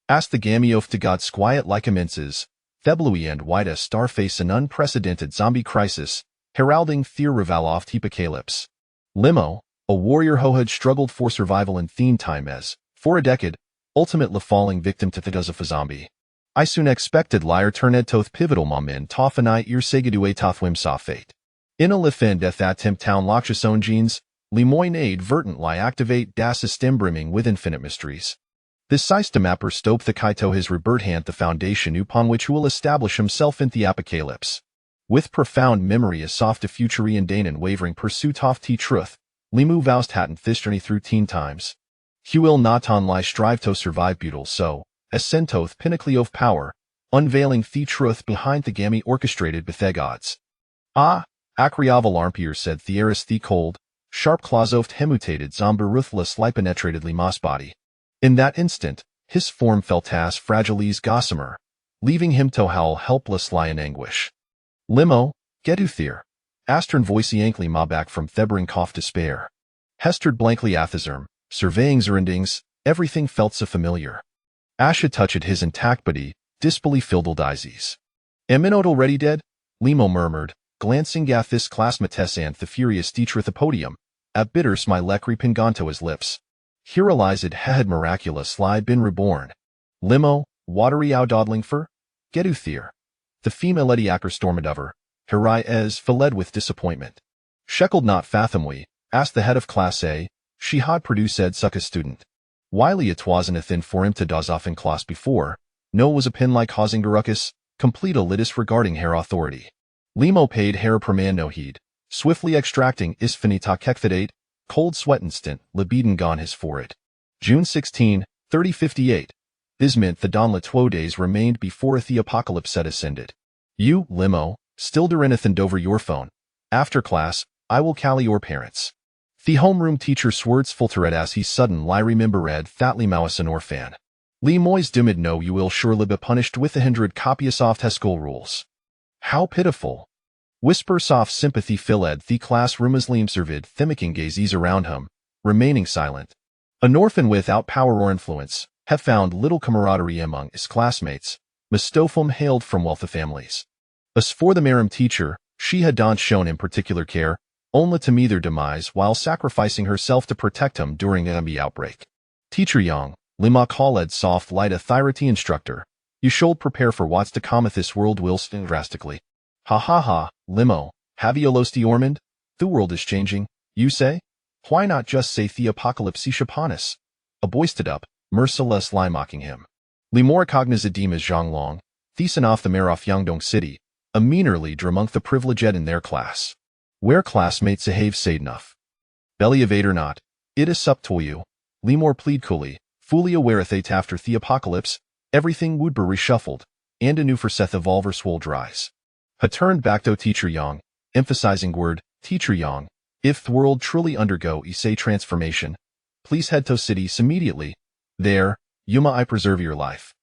Asked the Gamiof to God's quiet like immenses, Theblui and White as starface an unprecedented zombie crisis, heralding Thier Revaloft Apocalypse. Limo, a warrior who had struggled for survival in theme time as, for a decade, ultimately falling victim to the does of a zombie. I soon expected liar turned toth pivotal moment toff and I ear segadue toth whim saw fate. In a lifend death attempt town loxious own genes, Lemoyne aid vertent lie activate das system brimming with infinite mysteries. This system mapper stope the kaito his rebirth hand the foundation upon which he will establish himself in the apocalypse. With profound memory as soft a futury and danon wavering pursuit of t truth, Limu voused hatten thisterney through teen times. Huil naton lie strive to survive butyl so, as centoth pinnacle of power, unveiling the truth behind the gammy orchestrated bethe gods. Ah, Acriaval armpier said Thieris the cold, sharp claws-oft hemutated zomber ruthless lipenetratedly moss body. In that instant, his form felt as fragiles gossamer, leaving him to howl helpless lie in anguish. Limo, getu Thier. Astern voicey ankly ma back from Thebring cough despair. Hestered blankly athazerm, surveying zerendings, everything felt so familiar. Asha touched his intact body, disbelief filled disease. Am I not already dead? Limo murmured, glancing at this classmates and the furious teacher at the podium, at bitter smile creeping onto his lips. Here Elizad had miraculous lie been reborn. Limo, watery dawdling for? Getu Thier. The female Eddy Acker stormed over, her eye as fled with disappointment. Sheckled not fathomly, asked the head of Class A, she had produced ed suck a student. Wiley it wasn't a thin for him to doze off in class before, no was a pin like causing a ruckus, complete a litis regarding hair authority. Limo paid hair per man no heed, swiftly extracting isfinita kekthidate, cold sweat instant, libidin gone his forehead. June 16, 3058. This meant the dawnlet 2 days remained before the apocalypse had ascended. You, Limo, still durinathan over your phone. After class, I will call your parents. The homeroom teacher swords filtered as he sudden lie remembered thatly mouis an orphan. Lee mois dimid no you will surely be punished with 100 copious off school rules. How pitiful. Whisper soft sympathy filled the classroom as Liam servid thimicking gazes around him, remaining silent. An orphan without power or influence, have found little camaraderie among his classmates, Mistofum hailed from wealthy families. As for the Marim teacher, she had not shown him particular care, only to meet their demise while sacrificing herself to protect him during an zombie outbreak. Teacher Young, Lima called soft light authority instructor, you should prepare for what's to come at this world whilst drastically. Ha ha ha, Limo, have you lost the Ormond? The world is changing, you say? Why not just say the apocalypse upon us? A boy stood up, merciless lie mocking him. Limor cognizadim as Zhonglong, Thiessen off the mayor of Yangdong City, a meaner leader among the privileged in their class. Where classmates behave enough. Belly evade or not, it is up to you. Limor plead coolly, fully aware that after the apocalypse, everything would be reshuffled, and anew for Seth evolver swole dries. Ha turned back to Teacher Young, emphasizing word, Teacher Young, if the world truly undergo a transformation, please head to cities immediately. There, Yuma I preserve your life.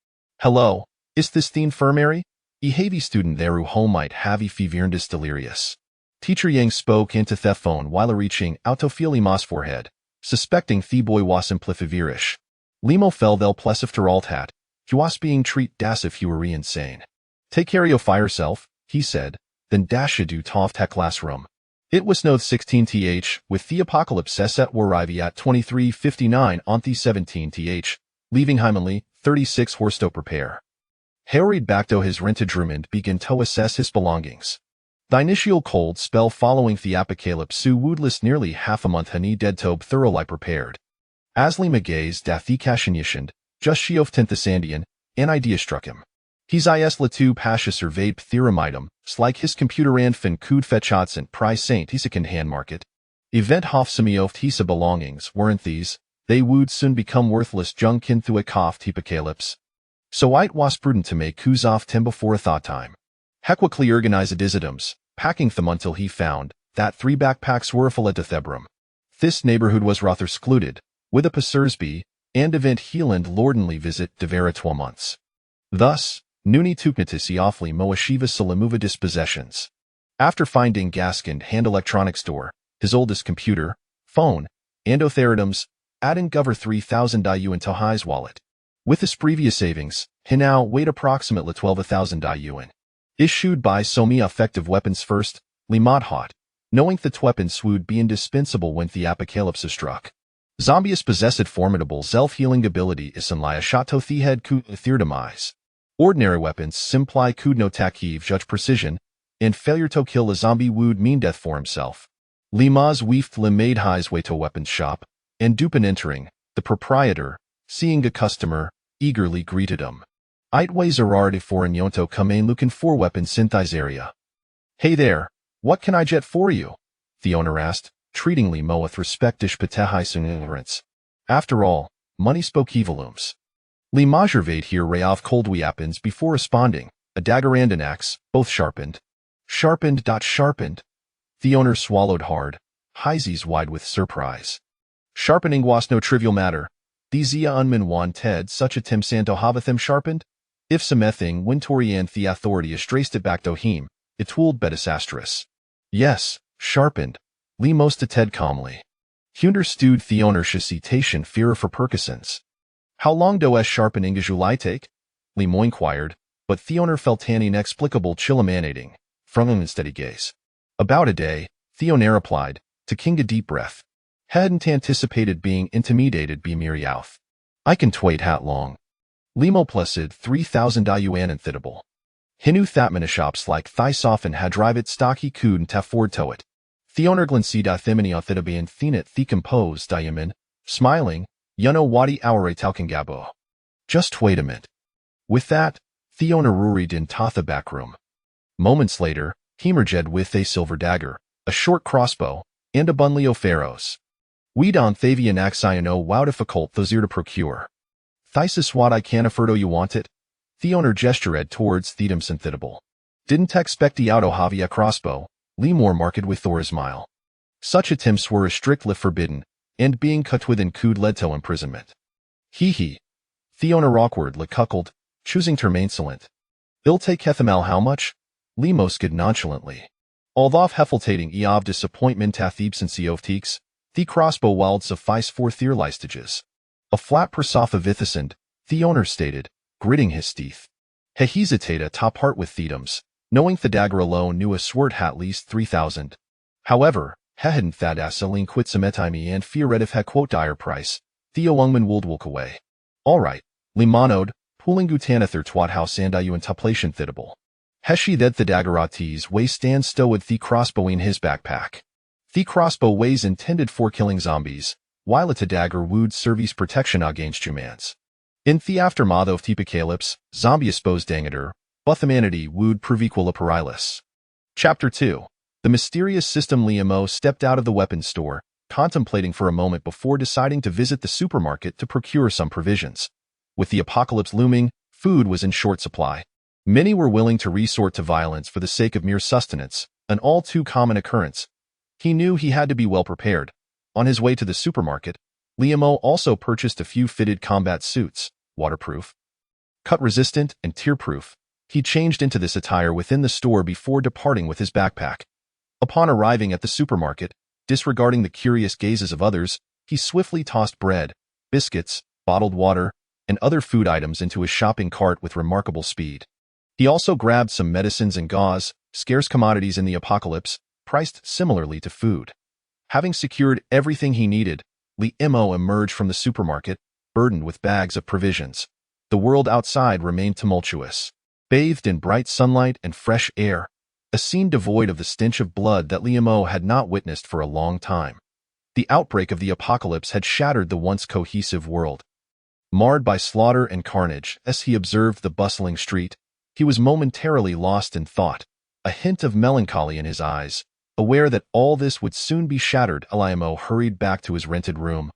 Hello, is this the infirmary? E heavy student there who home might have e feverndis delirious. Teacher Yang spoke into the phone while reaching out to feel Lima's forehead, suspecting the boy was implifivirish. Limo fell thel plessifter alt hat, he was being treat das if you were insane. Take care of yourself, he said, then dashed to toft tech classroom. It was no 16th, with the apocalypse at arriving at 23:59 on the 17th, leaving Hymanly, 36 horse to prepare. Harried back to his rented room and began to assess his belongings. The initial cold spell following the apocalypse woodless nearly half a month honey dead tobe thoroughly prepared. Asli McGay's dathi kashinyishand, just she of Tinthasandian, an idea struck him. He's la tu pasha surveyed theoremidum, like his computer and fin cood fetchots and price saint he second-hand market. Event hof semioft hisa belongings weren't these, they would soon become worthless junk in through a coughed apocalypse. So it was prudent to make coups off him before a thought time. Hequically organized isitums, packing them until he found that 3 backpacks were full at Thebrum. This neighborhood was rather secluded, with a Passersby and event Heeland lordly visit Devera 12 months. Thus, Nuni tuknatisi awfully moashiva salamuva dispossessions. After finding Gaskind hand electronic store, his oldest computer, phone, and Otheridums, adding gover 3,000 IU into High's wallet. With his previous savings, he now weighed approximately 12,000 yuan. Issued by Somi Effective Weapons First, Li Modhot, knowing that weapons would be indispensable when the apocalypse struck. Zombies possessed formidable self-healing ability isanlia shato thehead ku theirdemise. Ordinary weapons simply could no takiv judge precision, and failure to kill a zombie would mean death for himself. Li Ma's weaved Lim made his way to a weapons shop, and Dupin entering, the proprietor, seeing a customer, eagerly greeted him. Itways ararde for Yonto come looking for weapons synthise area. Hey there, what can I jet for you? The owner asked, treating Li Mo with respectish patehis and ignorance. After all, money spoke volumes. Li Ma surveyed here Rayav cold weapons before responding, a dagger and an axe, both sharpened. Sharpened. The owner swallowed hard, eyes wide with surprise. Sharpening was no trivial matter. These unmen wanted such a Tim Santo have them sharpened? If something Wintory and the authority is traced it back to him, it tooled betisastris. Yes, sharpened. Li most Ted calmly. He understood the owner's hesitation fear for Perkinson's. How long do sharpening July take? Li Mo inquired, but the owner felt an inexplicable chill emanating from him in steady gaze. About a day, Theoner replied, taking a deep breath. Hadn't anticipated being intimidated by Miriouth. I can wait hat long. Limo placid 3,000 yuan and thitable. Hinu thatmana shops like Thysoften had drive it stocky cood and tafford to it. Theoner glancida thimini on thitabi and thenit the composed diamin, smiling, yuno wadi aure talkingabo. Just wait a minute. With that, Theoner ruried in Tatha backroom. Moments later, he emerged with a silver dagger, a short crossbow, and a bunley of pharaohs. We don Thavian Axiano wow difficult thosir to procure. Thysis what I can afford you want it? Theoner gestured towards Thedum synthitable. Didn't expect the auto havia crossbow, Lemore marked with Thor's mile. Such attempts were strictly forbidden, and being cut within could led to imprisonment. He. Theoner awkwardly cuckolded, choosing to remain silent. Ill take Hethamal how much? Lemoskid nonchalantly. Although heffeltating of disappointment tathebsency of teaks, the crossbow wild suffice for theirlistages. A flat persopha vithescent, the owner stated, gritting his teeth. He hesitated top part with Thedums, knowing the dagger alone knew a sword at least 3,000. However, he hadn't thad asaline quit semetime and feared if he quote dire price, Theo Ungman would walk away. Alright, limonode, pooling gutanather twat house and you in tuplation thitable. Heshi that the daggeratis way stand stowed the crossbow in his backpack. The crossbow weighs intended for killing zombies, while it a dagger would service protection against humans. In the aftermath of Tipocalypse, zombie exposed dangator, but humanity would prove equal perilis. Chapter 2. The mysterious system. Liamo stepped out of the weapons store, contemplating for a moment before deciding to visit the supermarket to procure some provisions. With the apocalypse looming, food was in short supply. Many were willing to resort to violence for the sake of mere sustenance, an all too common occurrence. He knew he had to be well prepared. On his way to the supermarket, Liamo also purchased a few fitted combat suits, waterproof, cut-resistant, and tear-proof. He changed into this attire within the store before departing with his backpack. Upon arriving at the supermarket, disregarding the curious gazes of others, he swiftly tossed bread, biscuits, bottled water, and other food items into his shopping cart with remarkable speed. He also grabbed some medicines and gauze, scarce commodities in the apocalypse, priced similarly to food. Having secured everything he needed, Liamo emerged from the supermarket, burdened with bags of provisions. The world outside remained tumultuous, bathed in bright sunlight and fresh air, a scene devoid of the stench of blood that Liamo had not witnessed for a long time. The outbreak of the apocalypse had shattered the once cohesive world. Marred by slaughter and carnage, as he observed the bustling street, he was momentarily lost in thought, a hint of melancholy in his eyes. Aware that all this would soon be shattered, Liamo hurried back to his rented room,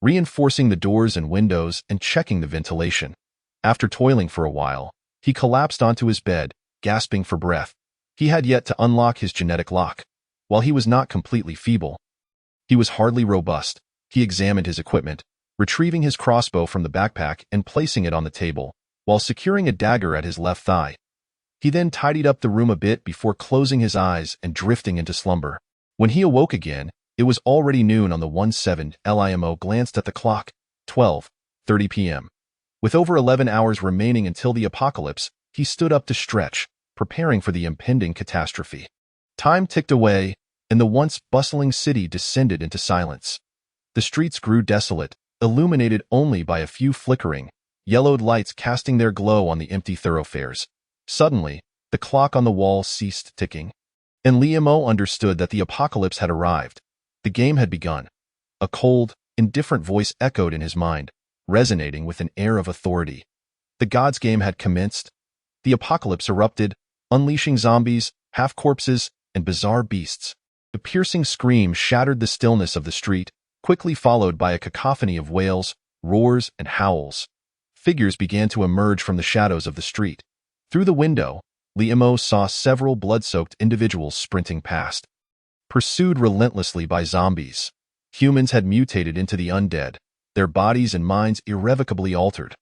reinforcing the doors and windows and checking the ventilation. After toiling for a while, he collapsed onto his bed, gasping for breath. He had yet to unlock his genetic lock. While he was not completely feeble, he was hardly robust. He examined his equipment, retrieving his crossbow from the backpack and placing it on the table, while securing a dagger at his left thigh. He then tidied up the room a bit before closing his eyes and drifting into slumber. When he awoke again, it was already noon on the 1/7. Liamo glanced at the clock, 12:30 p.m. With over 11 hours remaining until the apocalypse, he stood up to stretch, preparing for the impending catastrophe. Time ticked away, and the once bustling city descended into silence. The streets grew desolate, illuminated only by a few flickering, yellowed lights casting their glow on the empty thoroughfares. Suddenly, the clock on the wall ceased ticking, and Liam understood that the apocalypse had arrived. The game had begun. A cold, indifferent voice echoed in his mind, resonating with an air of authority. The gods' game had commenced. The apocalypse erupted, unleashing zombies, half-corpses, and bizarre beasts. The piercing scream shattered the stillness of the street, quickly followed by a cacophony of wails, roars, and howls. Figures began to emerge from the shadows of the street. Through the window, Liam saw several blood-soaked individuals sprinting past. Pursued relentlessly by zombies, humans had mutated into the undead, their bodies and minds irrevocably altered.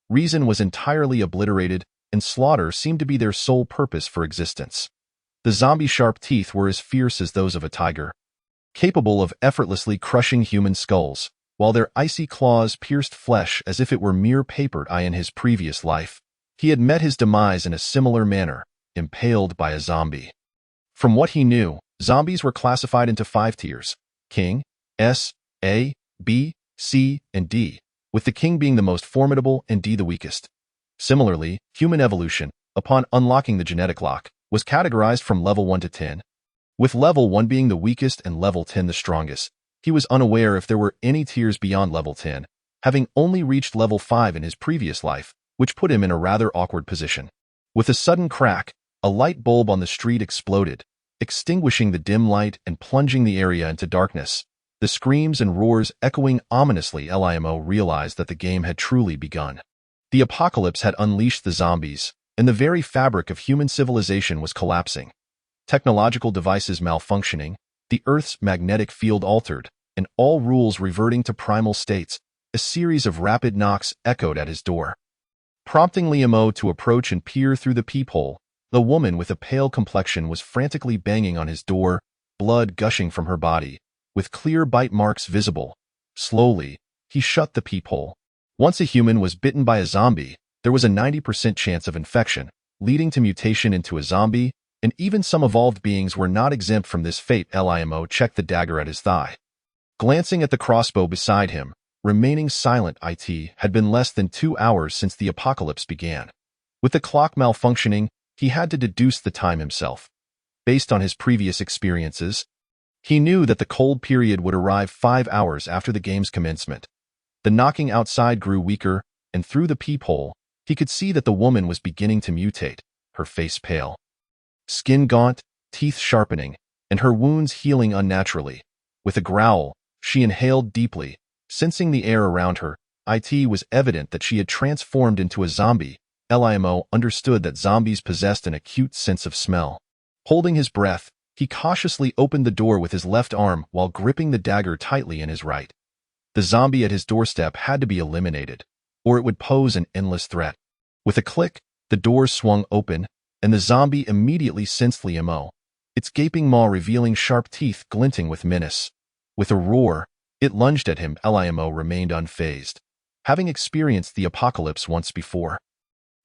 Reason was entirely obliterated, and slaughter seemed to be their sole purpose for existence. The zombie sharp teeth were as fierce as those of a tiger, capable of effortlessly crushing human skulls, while their icy claws pierced flesh as if it were mere paper. In his previous life, he had met his demise in a similar manner, impaled by a zombie. From what he knew, zombies were classified into 5 tiers: King, S, A, B, C, and D, with the King being the most formidable and D the weakest. Similarly, human evolution, upon unlocking the genetic lock, was categorized from level 1 to 10, with level 1 being the weakest and level 10 the strongest. He was unaware if there were any tiers beyond level 10, having only reached level 5 in his previous life, which put him in a rather awkward position. With a sudden crack, a light bulb on the street exploded, extinguishing the dim light and plunging the area into darkness. The screams and roars echoing ominously. Liam realized that the game had truly begun. The apocalypse had unleashed the zombies, and the very fabric of human civilization was collapsing. Technological devices malfunctioning, the Earth's magnetic field altered, and all rules reverting to primal states. A series of rapid knocks echoed at his door, prompting Liam to approach and peer through the peephole. The woman with a pale complexion was frantically banging on his door, blood gushing from her body, with clear bite marks visible. Slowly, he shut the peephole. Once a human was bitten by a zombie, there was a 90% chance of infection, leading to mutation into a zombie, and even some evolved beings were not exempt from this fate. Liam checked the dagger at his thigh. Glancing at the crossbow beside him, remaining silent. It had been less than 2 hours since the apocalypse began. With the clock malfunctioning, he had to deduce the time himself. Based on his previous experiences, he knew that the cold period would arrive 5 hours after the game's commencement. The knocking outside grew weaker, and through the peephole, he could see that the woman was beginning to mutate, her face pale, skin gaunt, teeth sharpening, and her wounds healing unnaturally. With a growl, she inhaled deeply, sensing the air around her. It was evident that she had transformed into a zombie. Liam understood that zombies possessed an acute sense of smell. Holding his breath, he cautiously opened the door with his left arm while gripping the dagger tightly in his right. The zombie at his doorstep had to be eliminated, or it would pose an endless threat. With a click, the door swung open, and the zombie immediately sensed Liam, its gaping maw revealing sharp teeth glinting with menace. With a roar, it lunged at him. Liam remained unfazed, having experienced the apocalypse once before.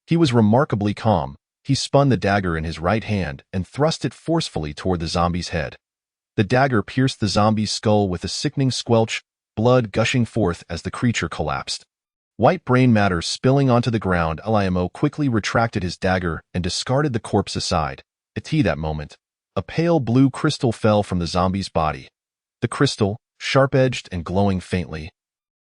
He was remarkably calm. He spun the dagger in his right hand and thrust it forcefully toward the zombie's head. The dagger pierced the zombie's skull with a sickening squelch, blood gushing forth as the creature collapsed. White brain matter spilling onto the ground. Liam quickly retracted his dagger and discarded the corpse aside. At that moment, a pale blue crystal fell from the zombie's body. The crystal, sharp-edged and glowing faintly,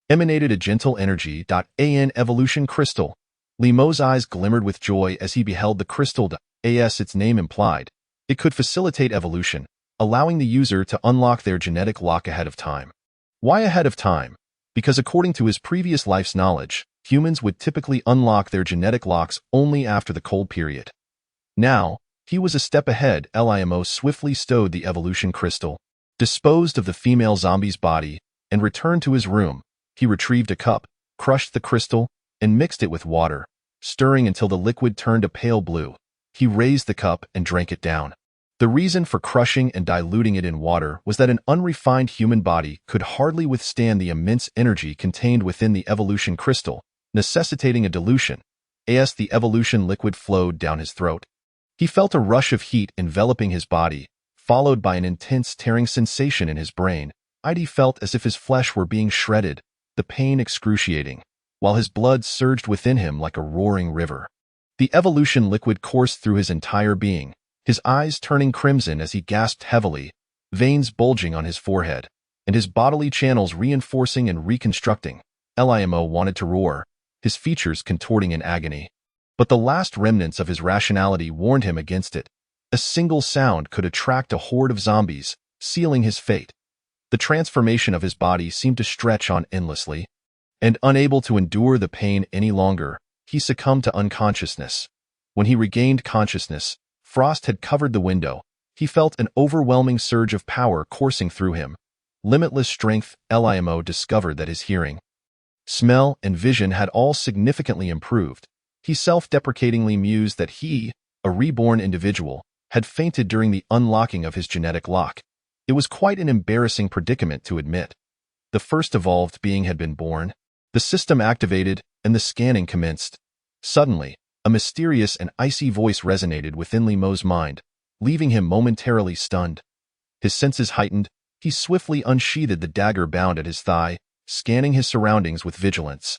emanated a gentle energy. An evolution crystal. Liam's eyes glimmered with joy as he beheld the crystal. As its name implied, it could facilitate evolution, allowing the user to unlock their genetic lock ahead of time. Why ahead of time? Because according to his previous life's knowledge, humans would typically unlock their genetic locks only after the cold period. Now, he was a step ahead. Liam swiftly stowed the evolution crystal, disposed of the female zombie's body, and returned to his room. He retrieved a cup, crushed the crystal, and mixed it with water, stirring until the liquid turned a pale blue. He raised the cup and drank it down. The reason for crushing and diluting it in water was that an unrefined human body could hardly withstand the immense energy contained within the evolution crystal. necessitating a dilution. As the evolution liquid flowed down his throat, he felt a rush of heat enveloping his body, followed by an intense tearing sensation in his brain. He felt as if his flesh were being shredded, the pain excruciating, while his blood surged within him like a roaring river. The evolution liquid coursed through his entire being, his eyes turning crimson as he gasped heavily, veins bulging on his forehead, and his bodily channels reinforcing and reconstructing. Limo wanted to roar, his features contorting in agony. But the last remnants of his rationality warned him against it. A single sound could attract a horde of zombies, sealing his fate. The transformation of his body seemed to stretch on endlessly, and unable to endure the pain any longer, he succumbed to unconsciousness. When he regained consciousness, frost had covered the window. He felt an overwhelming surge of power coursing through him. Limitless strength. Limo discovered that his hearing, smell, and vision had all significantly improved. He self-deprecatingly mused that he, a reborn individual, had fainted during the unlocking of his genetic lock. It was quite an embarrassing predicament to admit. The first evolved being had been born. The system activated, and the scanning commenced. Suddenly, a mysterious and icy voice resonated within Limo's mind, leaving him momentarily stunned. His senses heightened, he swiftly unsheathed the dagger bound at his thigh, scanning his surroundings with vigilance.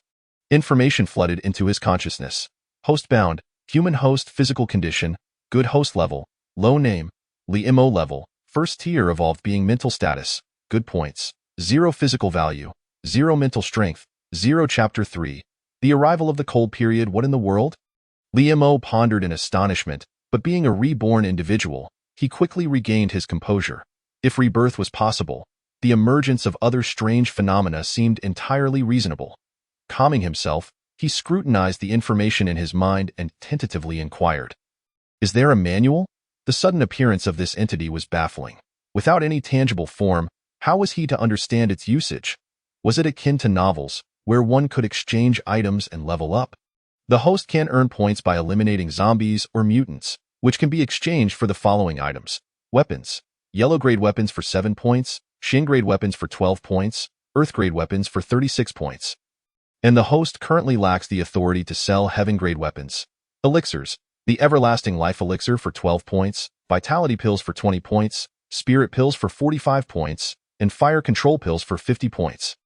Information flooded into his consciousness. Host bound, human host physical condition, good host level, low name, Limo level, first tier evolved being mental status, good points, 0 physical value, 0 mental strength, 0 Chapter 3. The arrival of the cold period. What in the world? Limo pondered in astonishment, but being a reborn individual, he quickly regained his composure. If rebirth was possible, the emergence of other strange phenomena seemed entirely reasonable. Calming himself, he scrutinized the information in his mind and tentatively inquired, "Is there a manual?" The sudden appearance of this entity was baffling. Without any tangible form, how was he to understand its usage? Was it akin to novels, where one could exchange items and level up? The host can earn points by eliminating zombies or mutants, which can be exchanged for the following items: weapons, yellow-grade weapons for 7 points, Shin-grade weapons for 12 points, Earth-grade weapons for 36 points. And the host currently lacks the authority to sell Heaven-grade weapons. Elixirs, the Everlasting Life Elixir for 12 points, Vitality Pills for 20 points, Spirit Pills for 45 points, and Fire Control Pills for 50 points.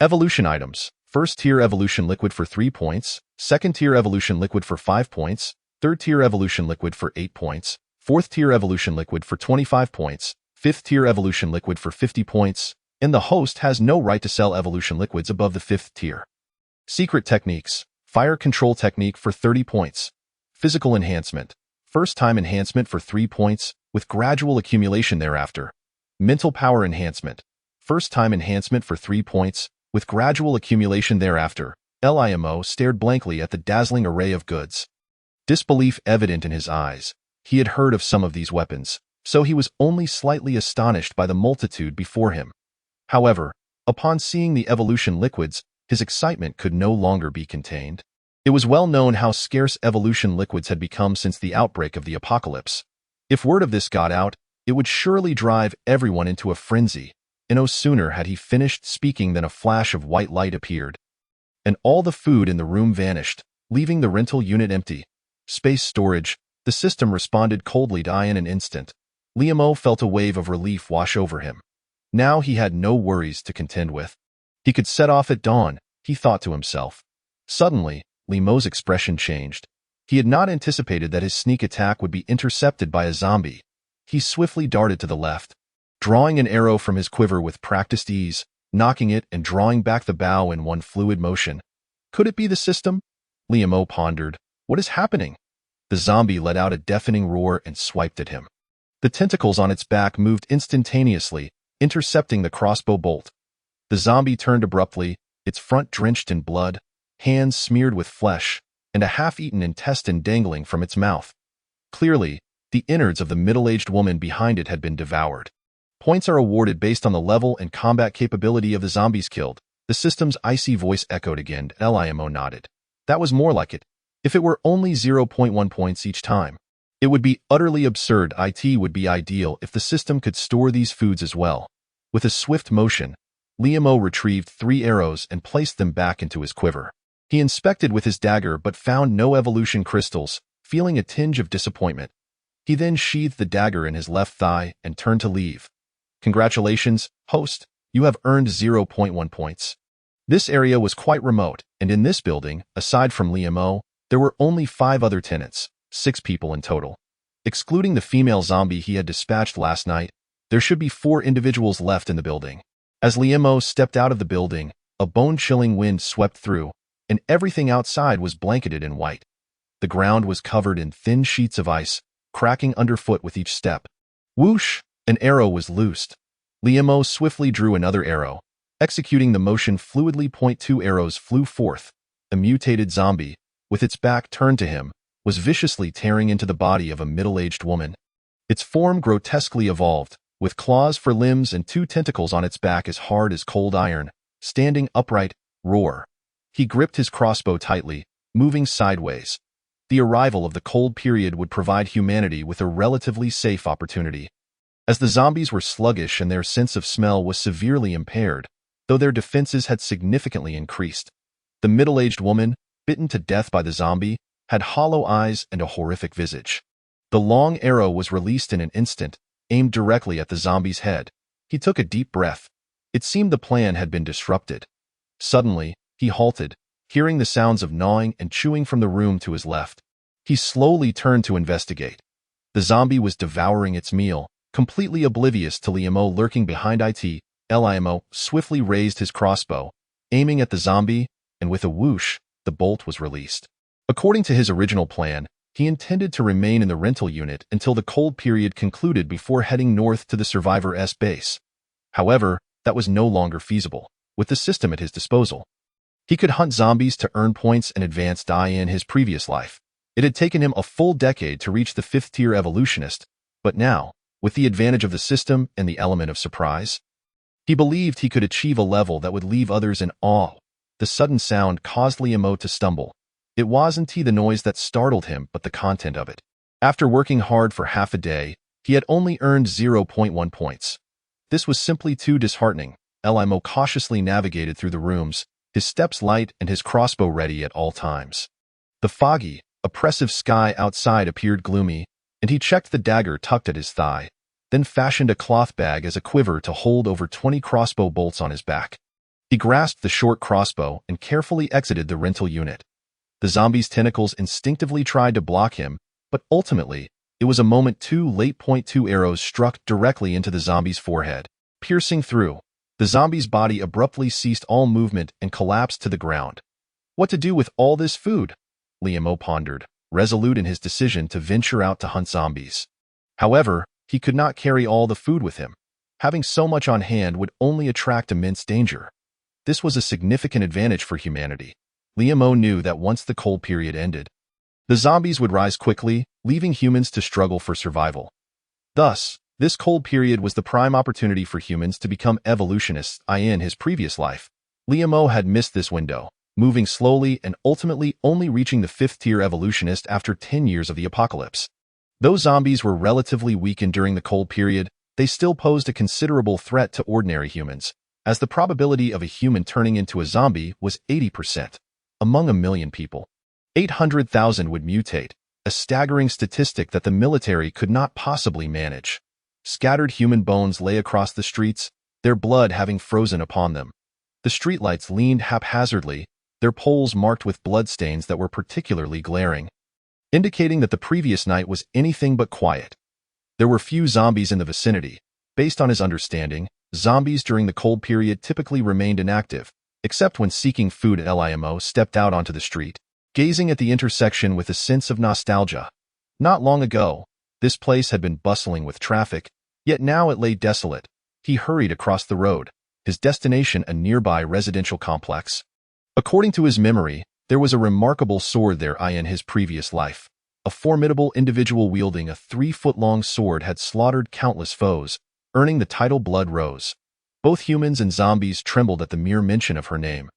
Evolution items: First Tier Evolution Liquid for 3 points, Second Tier Evolution Liquid for 5 points, Third Tier Evolution Liquid for 8 points, Fourth Tier Evolution Liquid for 25 points, Fifth Tier Evolution Liquid for 50 points, and the host has no right to sell evolution liquids above the 5th tier. Secret Techniques: Fire Control Technique for 30 points. Physical Enhancement: First Time Enhancement for 3 points, with gradual accumulation thereafter. Mental Power Enhancement: First Time Enhancement for 3 points, with gradual accumulation thereafter. Limo stared blankly at the dazzling array of goods. Disbelief evident in his eyes. He had heard of some of these weapons, so he was only slightly astonished by the multitude before him. However, upon seeing the evolution liquids, his excitement could no longer be contained. It was well known how scarce evolution liquids had become since the outbreak of the apocalypse. If word of this got out, it would surely drive everyone into a frenzy, and no sooner had he finished speaking than a flash of white light appeared, and all the food in the room vanished, leaving the rental unit empty. Space storage. The system responded coldly to in an instant. Limo felt a wave of relief wash over him. Now he had no worries to contend with. He could set off at dawn, he thought to himself. Suddenly, Limo's expression changed. He had not anticipated that his sneak attack would be intercepted by a zombie. He swiftly darted to the left, drawing an arrow from his quiver with practiced ease, knocking it and drawing back the bow in one fluid motion. Could it be the system? Limo pondered. What is happening? The zombie let out a deafening roar and swiped at him. The tentacles on its back moved instantaneously, intercepting the crossbow bolt. The zombie turned abruptly, its front drenched in blood, hands smeared with flesh, and a half-eaten intestine dangling from its mouth. Clearly, the innards of the middle-aged woman behind it had been devoured. Points are awarded based on the level and combat capability of the zombies killed. The system's icy voice echoed again. Limo nodded. That was more like it. If it were only 0.1 points each time, it would be utterly absurd. It would be ideal if the system could store these foods as well. With a swift motion, Limo retrieved 3 arrows and placed them back into his quiver. He inspected with his dagger but found no evolution crystals, feeling a tinge of disappointment. He then sheathed the dagger in his left thigh and turned to leave. Congratulations, host, you have earned 0.1 points. This area was quite remote, and in this building, aside from Liam, there were only 5 other tenants, 6 people in total. Excluding the female zombie he had dispatched last night, there should be 4 individuals left in the building. As Liam stepped out of the building, a bone-chilling wind swept through, and everything outside was blanketed in white. The ground was covered in thin sheets of ice, cracking underfoot with each step. Whoosh! An arrow was loosed. Liam swiftly drew another arrow. Executing the motion fluidly, 2 arrows flew forth. A mutated zombie, with its back turned to him, was viciously tearing into the body of a middle-aged woman. Its form grotesquely evolved, with claws for limbs and 2 tentacles on its back as hard as cold iron, standing upright, roar. He gripped his crossbow tightly, moving sideways. The arrival of the cold period would provide humanity with a relatively safe opportunity. As the zombies were sluggish and their sense of smell was severely impaired, though their defenses had significantly increased. The middle-aged woman, bitten to death by the zombie, had hollow eyes and a horrific visage. The long arrow was released in an instant, aimed directly at the zombie's head. He took a deep breath. It seemed the plan had been disrupted. Suddenly, he halted, hearing the sounds of gnawing and chewing from the room to his left. He slowly turned to investigate. The zombie was devouring its meal, completely oblivious to Liam lurking behind it. Liam swiftly raised his crossbow, aiming at the zombie, and with a whoosh, the bolt was released. According to his original plan, he intended to remain in the rental unit until the cold period concluded before heading north to the Survivor's base. However, that was no longer feasible, with the system at his disposal. He could hunt zombies to earn points and advance in his previous life. It had taken him a full decade to reach the 5th-tier evolutionist, but now, with the advantage of the system and the element of surprise, he believed he could achieve a level that would leave others in awe. The sudden sound caused Liam to stumble. It wasn't the noise that startled him, but the content of it. After working hard for half a day, he had only earned 0.1 points. This was simply too disheartening. Liam cautiously navigated through the rooms, his steps light and his crossbow ready at all times. The foggy, oppressive sky outside appeared gloomy, and he checked the dagger tucked at his thigh, then fashioned a cloth bag as a quiver to hold over 20 crossbow bolts on his back. He grasped the short crossbow and carefully exited the rental unit. The zombie's tentacles instinctively tried to block him, but ultimately, it was a moment too late. 2 arrows struck directly into the zombie's forehead, piercing through. The zombie's body abruptly ceased all movement and collapsed to the ground. What to do with all this food? Liam pondered, resolute in his decision to venture out to hunt zombies. However, he could not carry all the food with him. Having so much on hand would only attract immense danger. This was a significant advantage for humanity. Liam knew that once the cold period ended, the zombies would rise quickly, leaving humans to struggle for survival. Thus, this cold period was the prime opportunity for humans to become evolutionists. In his previous life, Liam had missed this window, moving slowly and ultimately only reaching the 5th-tier evolutionist after 10 years of the apocalypse. Though zombies were relatively weakened during the cold period, they still posed a considerable threat to ordinary humans, as the probability of a human turning into a zombie was 80%. Among 1 million people, 800,000 would mutate, a staggering statistic that the military could not possibly manage. Scattered human bones lay across the streets, their blood having frozen upon them. The streetlights leaned haphazardly, their poles marked with bloodstains that were particularly glaring, indicating that the previous night was anything but quiet. There were few zombies in the vicinity. Based on his understanding, zombies during the cold period typically remained inactive, except when seeking food. Liam stepped out onto the street, gazing at the intersection with a sense of nostalgia. Not long ago, this place had been bustling with traffic, yet now it lay desolate. He hurried across the road, his destination a nearby residential complex. According to his memory, there was a remarkable sword there in his previous life. A formidable individual wielding a 3-foot-long sword had slaughtered countless foes, earning the title Blood Rose. Both humans and zombies trembled at the mere mention of her name,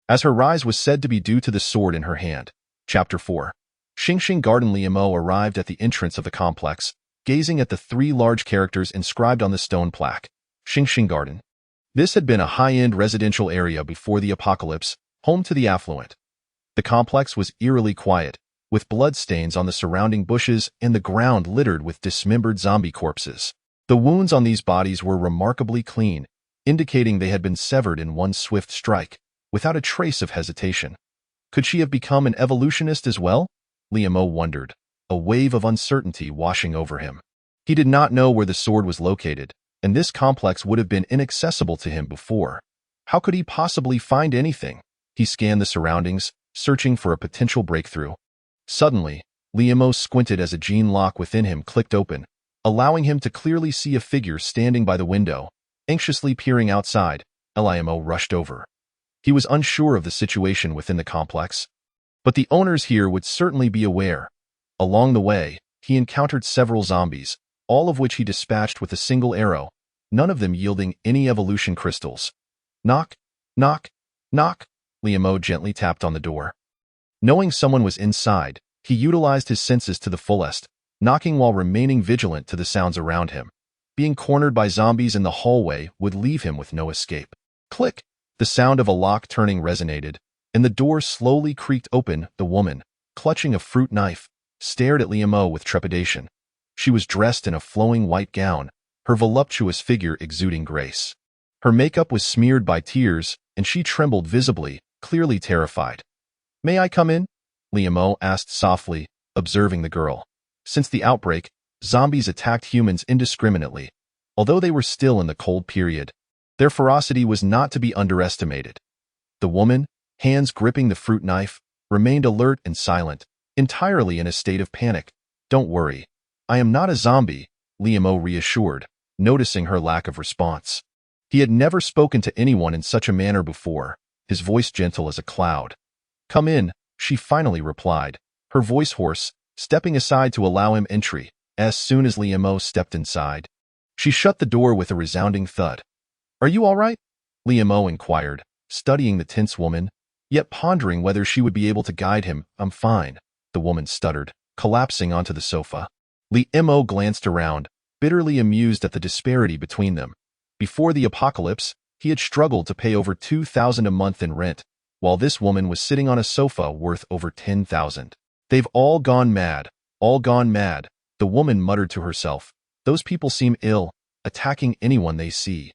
as her rise was said to be due to the sword in her hand. Chapter 4. Xingxing Garden. Liam arrived at the entrance of the complex, gazing at the 3 large characters inscribed on the stone plaque. Xingxing Garden. This had been a high-end residential area before the apocalypse, home to the affluent. The complex was eerily quiet, with bloodstains on the surrounding bushes and the ground littered with dismembered zombie corpses. The wounds on these bodies were remarkably clean, indicating they had been severed in one swift strike, without a trace of hesitation. Could she have become an evolutionist as well? Liam-O wondered, a wave of uncertainty washing over him. He did not know where the sword was located, and this complex would have been inaccessible to him before. How could he possibly find anything? He scanned the surroundings, searching for a potential breakthrough. Suddenly, Liam-O squinted as a gene lock within him clicked open, allowing him to clearly see a figure standing by the window, anxiously peering outside. Liam-O rushed over. He was unsure of the situation within the complex, but the owners here would certainly be aware. Along the way, he encountered several zombies, all of which he dispatched with a single arrow, none of them yielding any evolution crystals. Knock, knock, knock. Liam-O gently tapped on the door. Knowing someone was inside, he utilized his senses to the fullest, knocking while remaining vigilant to the sounds around him. Being cornered by zombies in the hallway would leave him with no escape. Click! The sound of a lock turning resonated, and the door slowly creaked open. The woman, clutching a fruit knife, stared at Liam-O with trepidation. She was dressed in a flowing white gown, her voluptuous figure exuding grace. Her makeup was smeared by tears, and she trembled visibly, clearly terrified. "May I come in?" Liam-O asked softly, observing the girl. Since the outbreak, zombies attacked humans indiscriminately. Although they were still in the cold period, their ferocity was not to be underestimated. The woman, hands gripping the fruit knife, remained alert and silent, entirely in a state of panic. "Don't worry. I am not a zombie," Liam-O reassured, noticing her lack of response. He had never spoken to anyone in such a manner before, his voice gentle as a cloud. "Come in," she finally replied, her voice hoarse, stepping aside to allow him entry. As soon as Liam-O stepped inside, she shut the door with a resounding thud. "Are you all right?" Liam-O inquired, studying the tense woman, yet pondering whether she would be able to guide him. "I'm fine," the woman stuttered, collapsing onto the sofa. Liam-O glanced around, bitterly amused at the disparity between them. Before the apocalypse, he had struggled to pay over $2,000 a month in rent, while this woman was sitting on a sofa worth over $10,000. "They've all gone mad, the woman muttered to herself. "Those people seem ill, attacking anyone they see.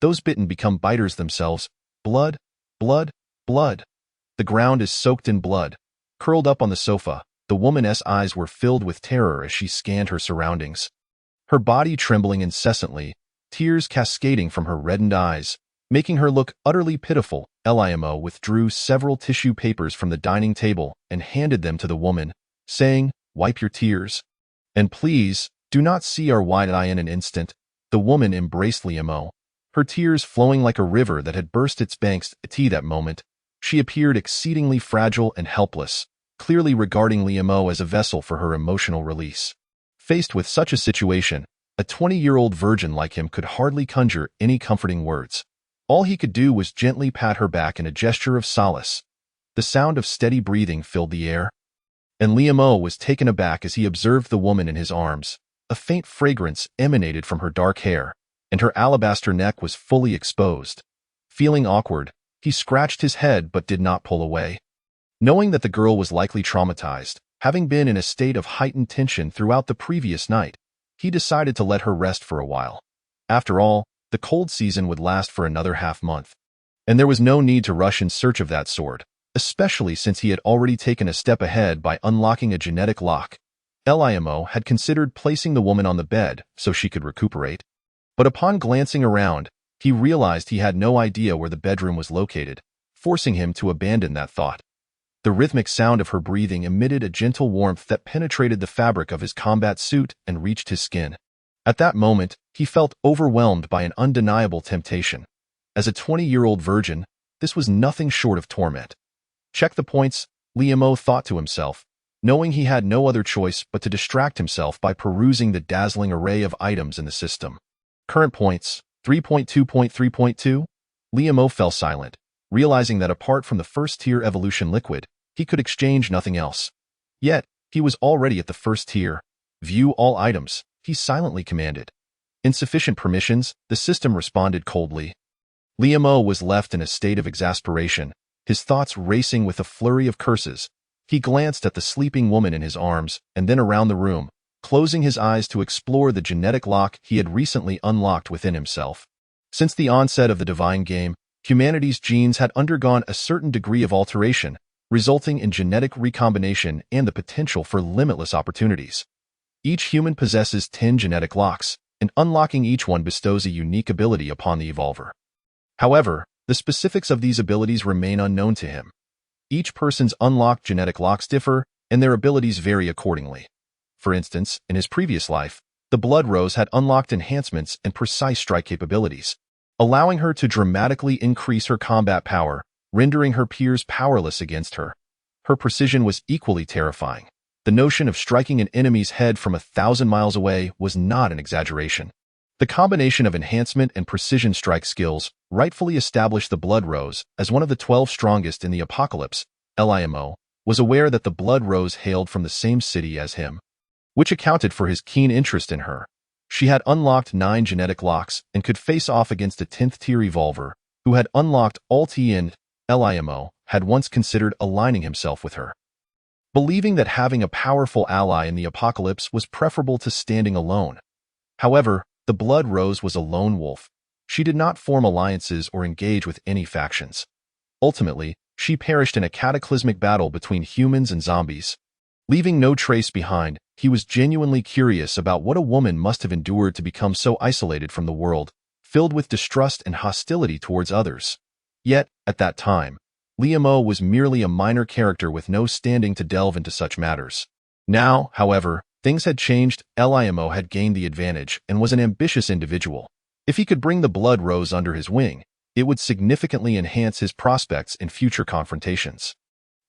Those bitten become biters themselves. Blood, blood, blood. The ground is soaked in blood." Curled up on the sofa, the woman's eyes were filled with terror as she scanned her surroundings. Her body trembling incessantly, tears cascading from her reddened eyes, making her look utterly pitiful. Liam-O withdrew several tissue papers from the dining table and handed them to the woman, saying, "Wipe your tears. And please, do not see our wide eye in an instant." The woman embraced Liam-O, her tears flowing like a river that had burst its banks. At that moment, she appeared exceedingly fragile and helpless, clearly regarding Liam-O as a vessel for her emotional release. Faced with such a situation, a 20-year-old virgin like him could hardly conjure any comforting words. All he could do was gently pat her back in a gesture of solace. The sound of steady breathing filled the air, and Liam-O was taken aback as he observed the woman in his arms. A faint fragrance emanated from her dark hair, and her alabaster neck was fully exposed. Feeling awkward, he scratched his head but did not pull away. Knowing that the girl was likely traumatized, having been in a state of heightened tension throughout the previous night, he decided to let her rest for a while. After all, the cold season would last for another half-month, and there was no need to rush in search of that sword, especially since he had already taken a step ahead by unlocking a genetic lock. Liam-O had considered placing the woman on the bed so she could recuperate, but upon glancing around, he realized he had no idea where the bedroom was located, forcing him to abandon that thought. The rhythmic sound of her breathing emitted a gentle warmth that penetrated the fabric of his combat suit and reached his skin. At that moment, he felt overwhelmed by an undeniable temptation. As a 20-year-old virgin, this was nothing short of torment. Check the points, Liam-O thought to himself, knowing he had no other choice but to distract himself by perusing the dazzling array of items in the system. Current points, 3.2.3.2. Liam-O fell silent, realizing that apart from the first-tier evolution liquid, he could exchange nothing else. Yet, he was already at the first tier. "View all items," he silently commanded. Insufficient permissions, the system responded coldly. Liam-O was left in a state of exasperation, his thoughts racing with a flurry of curses. He glanced at the sleeping woman in his arms and then around the room, closing his eyes to explore the genetic lock he had recently unlocked within himself. Since the onset of the divine game, humanity's genes had undergone a certain degree of alteration, resulting in genetic recombination and the potential for limitless opportunities. Each human possesses 10 genetic locks, and unlocking each one bestows a unique ability upon the evolver. However, the specifics of these abilities remain unknown to him. Each person's unlocked genetic locks differ, and their abilities vary accordingly. For instance, in his previous life, the Blood Rose had unlocked enhancements and precise strike capabilities, allowing her to dramatically increase her combat power, rendering her peers powerless against her. Her precision was equally terrifying. The notion of striking an enemy's head from 1,000 miles away was not an exaggeration. The combination of enhancement and precision strike skills rightfully established the Blood Rose as one of the 12 strongest in the Apocalypse. Limo was aware that the Blood Rose hailed from the same city as him, which accounted for his keen interest in her. She had unlocked 9 genetic locks and could face off against a 10th-tier evolver who had unlocked all 10. Limo had once considered aligning himself with her, believing that having a powerful ally in the Apocalypse was preferable to standing alone. However, the Blood Rose was a lone wolf. She did not form alliances or engage with any factions. Ultimately, she perished in a cataclysmic battle between humans and zombies. Leaving no trace behind, he was genuinely curious about what a woman must have endured to become so isolated from the world, filled with distrust and hostility towards others. Yet, at that time, Limo was merely a minor character with no standing to delve into such matters. Now, however, things had changed. Limo had gained the advantage and was an ambitious individual. If he could bring the Blood Rose under his wing, it would significantly enhance his prospects in future confrontations.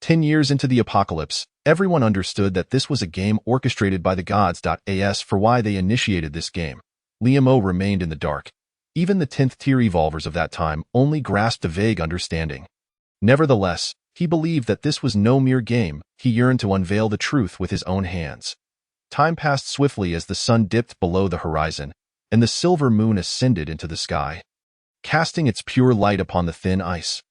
10 years into the Apocalypse, everyone understood that this was a game orchestrated by the gods. As for why they initiated this game, Limo remained in the dark. Even the 10th-tier evolvers of that time only grasped a vague understanding. Nevertheless, he believed that this was no mere game. He yearned to unveil the truth with his own hands. Time passed swiftly as the sun dipped below the horizon, and the silver moon ascended into the sky, casting its pure light upon the thin ice.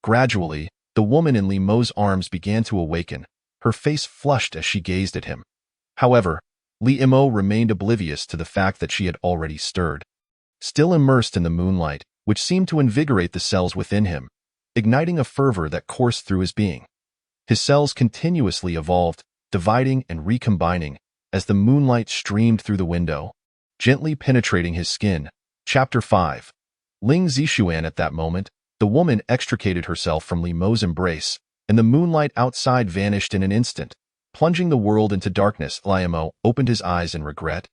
Gradually, the woman in Limo's arms began to awaken, her face flushed as she gazed at him. However, Limo remained oblivious to the fact that she had already stirred. Still immersed in the moonlight, which seemed to invigorate the cells within him, igniting a fervor that coursed through his being. His cells continuously evolved, dividing and recombining, as the moonlight streamed through the window, gently penetrating his skin. Chapter 5. Ling Zixuan. At that moment, the woman extricated herself from Limo's embrace, and the moonlight outside vanished in an instant, plunging the world into darkness. Limo opened his eyes in regret,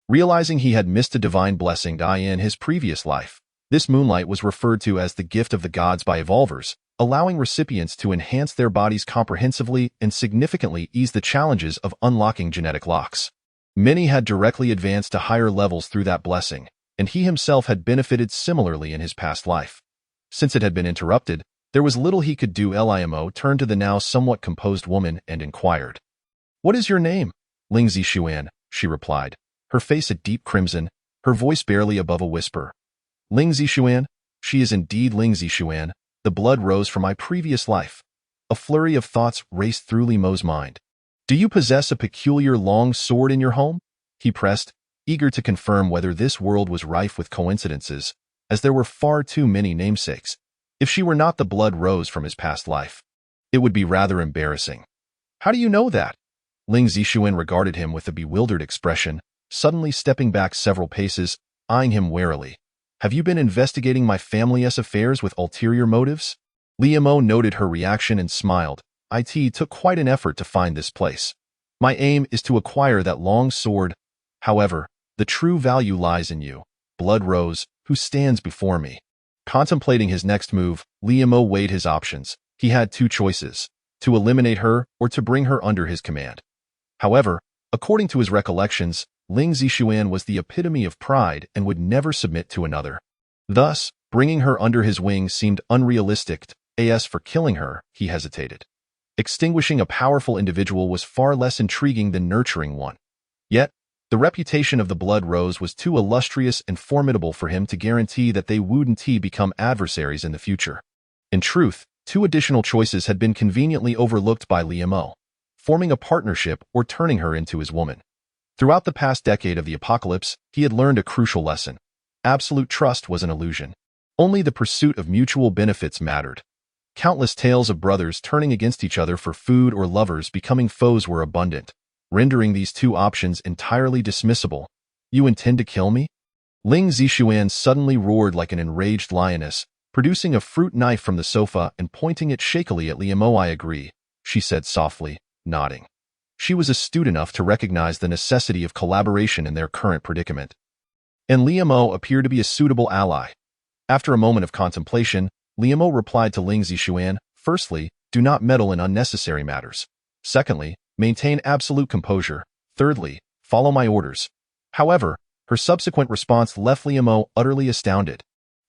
realizing he had missed a divine blessing in his previous life. This moonlight was referred to as the gift of the gods by evolvers, allowing recipients to enhance their bodies comprehensively and significantly ease the challenges of unlocking genetic locks. Many had directly advanced to higher levels through that blessing, and he himself had benefited similarly in his past life. Since it had been interrupted, there was little he could do. Limo turned to the now somewhat composed woman and inquired, "What is your name?" "Ling Zixuan," she replied, her face a deep crimson, her voice barely above a whisper. "Ling Zixuan? She is indeed Ling Zixuan, the Blood Rose from my previous life." A flurry of thoughts raced through Limo's mind. "Do you possess a peculiar long sword in your home?" he pressed, eager to confirm whether this world was rife with coincidences, as there were far too many namesakes. If she were not the Blood Rose from his past life, it would be rather embarrassing. "How do you know that?" Ling Zixuan regarded him with a bewildered expression, suddenly stepping back several paces, eyeing him warily. "Have you been investigating my family's affairs with ulterior motives?" Limo noted her reaction and smiled. "It took quite an effort to find this place. My aim is to acquire that long sword. However, the true value lies in you, Blood Rose, who stands before me." Contemplating his next move, Limo weighed his options. He had 2 choices: to eliminate her or to bring her under his command. However, according to his recollections, Ling Zixuan was the epitome of pride and would never submit to another. Thus, bringing her under his wing seemed unrealistic. As for killing her, he hesitated. Extinguishing a powerful individual was far less intriguing than nurturing one. Yet, the reputation of the Blood Rose was too illustrious and formidable for him to guarantee that they wouldn't become adversaries in the future. In truth, Two additional choices had been conveniently overlooked by Liemo: forming a partnership or turning her into his woman. Throughout the past decade of the apocalypse, he had learned a crucial lesson. Absolute trust was an illusion. Only the pursuit of mutual benefits mattered. Countless tales of brothers turning against each other for food or lovers becoming foes were abundant, rendering these two options entirely dismissible. "You intend to kill me?" Ling Zixuan suddenly roared like an enraged lioness, producing a fruit knife from the sofa and pointing it shakily at Liemo. "I agree," she said softly, nodding. She was astute enough to recognize the necessity of collaboration in their current predicament. And Liemo appeared to be a suitable ally. After a moment of contemplation, Liemo replied to Ling Zixuan, "Firstly, do not meddle in unnecessary matters. Secondly, maintain absolute composure. Thirdly, follow my orders." However, her subsequent response left Liemo utterly astounded.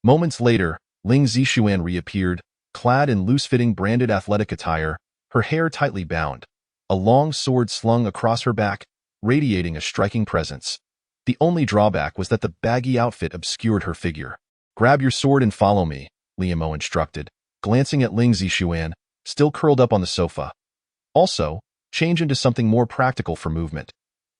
Moments later, Ling Zixuan reappeared, clad in loose-fitting branded athletic attire, her hair tightly bound, a long sword slung across her back, radiating a striking presence. The only drawback was that the baggy outfit obscured her figure. "Grab your sword and follow me," Liemo instructed, glancing at Ling Zixuan, still curled up on the sofa. "Also, change into something more practical for movement.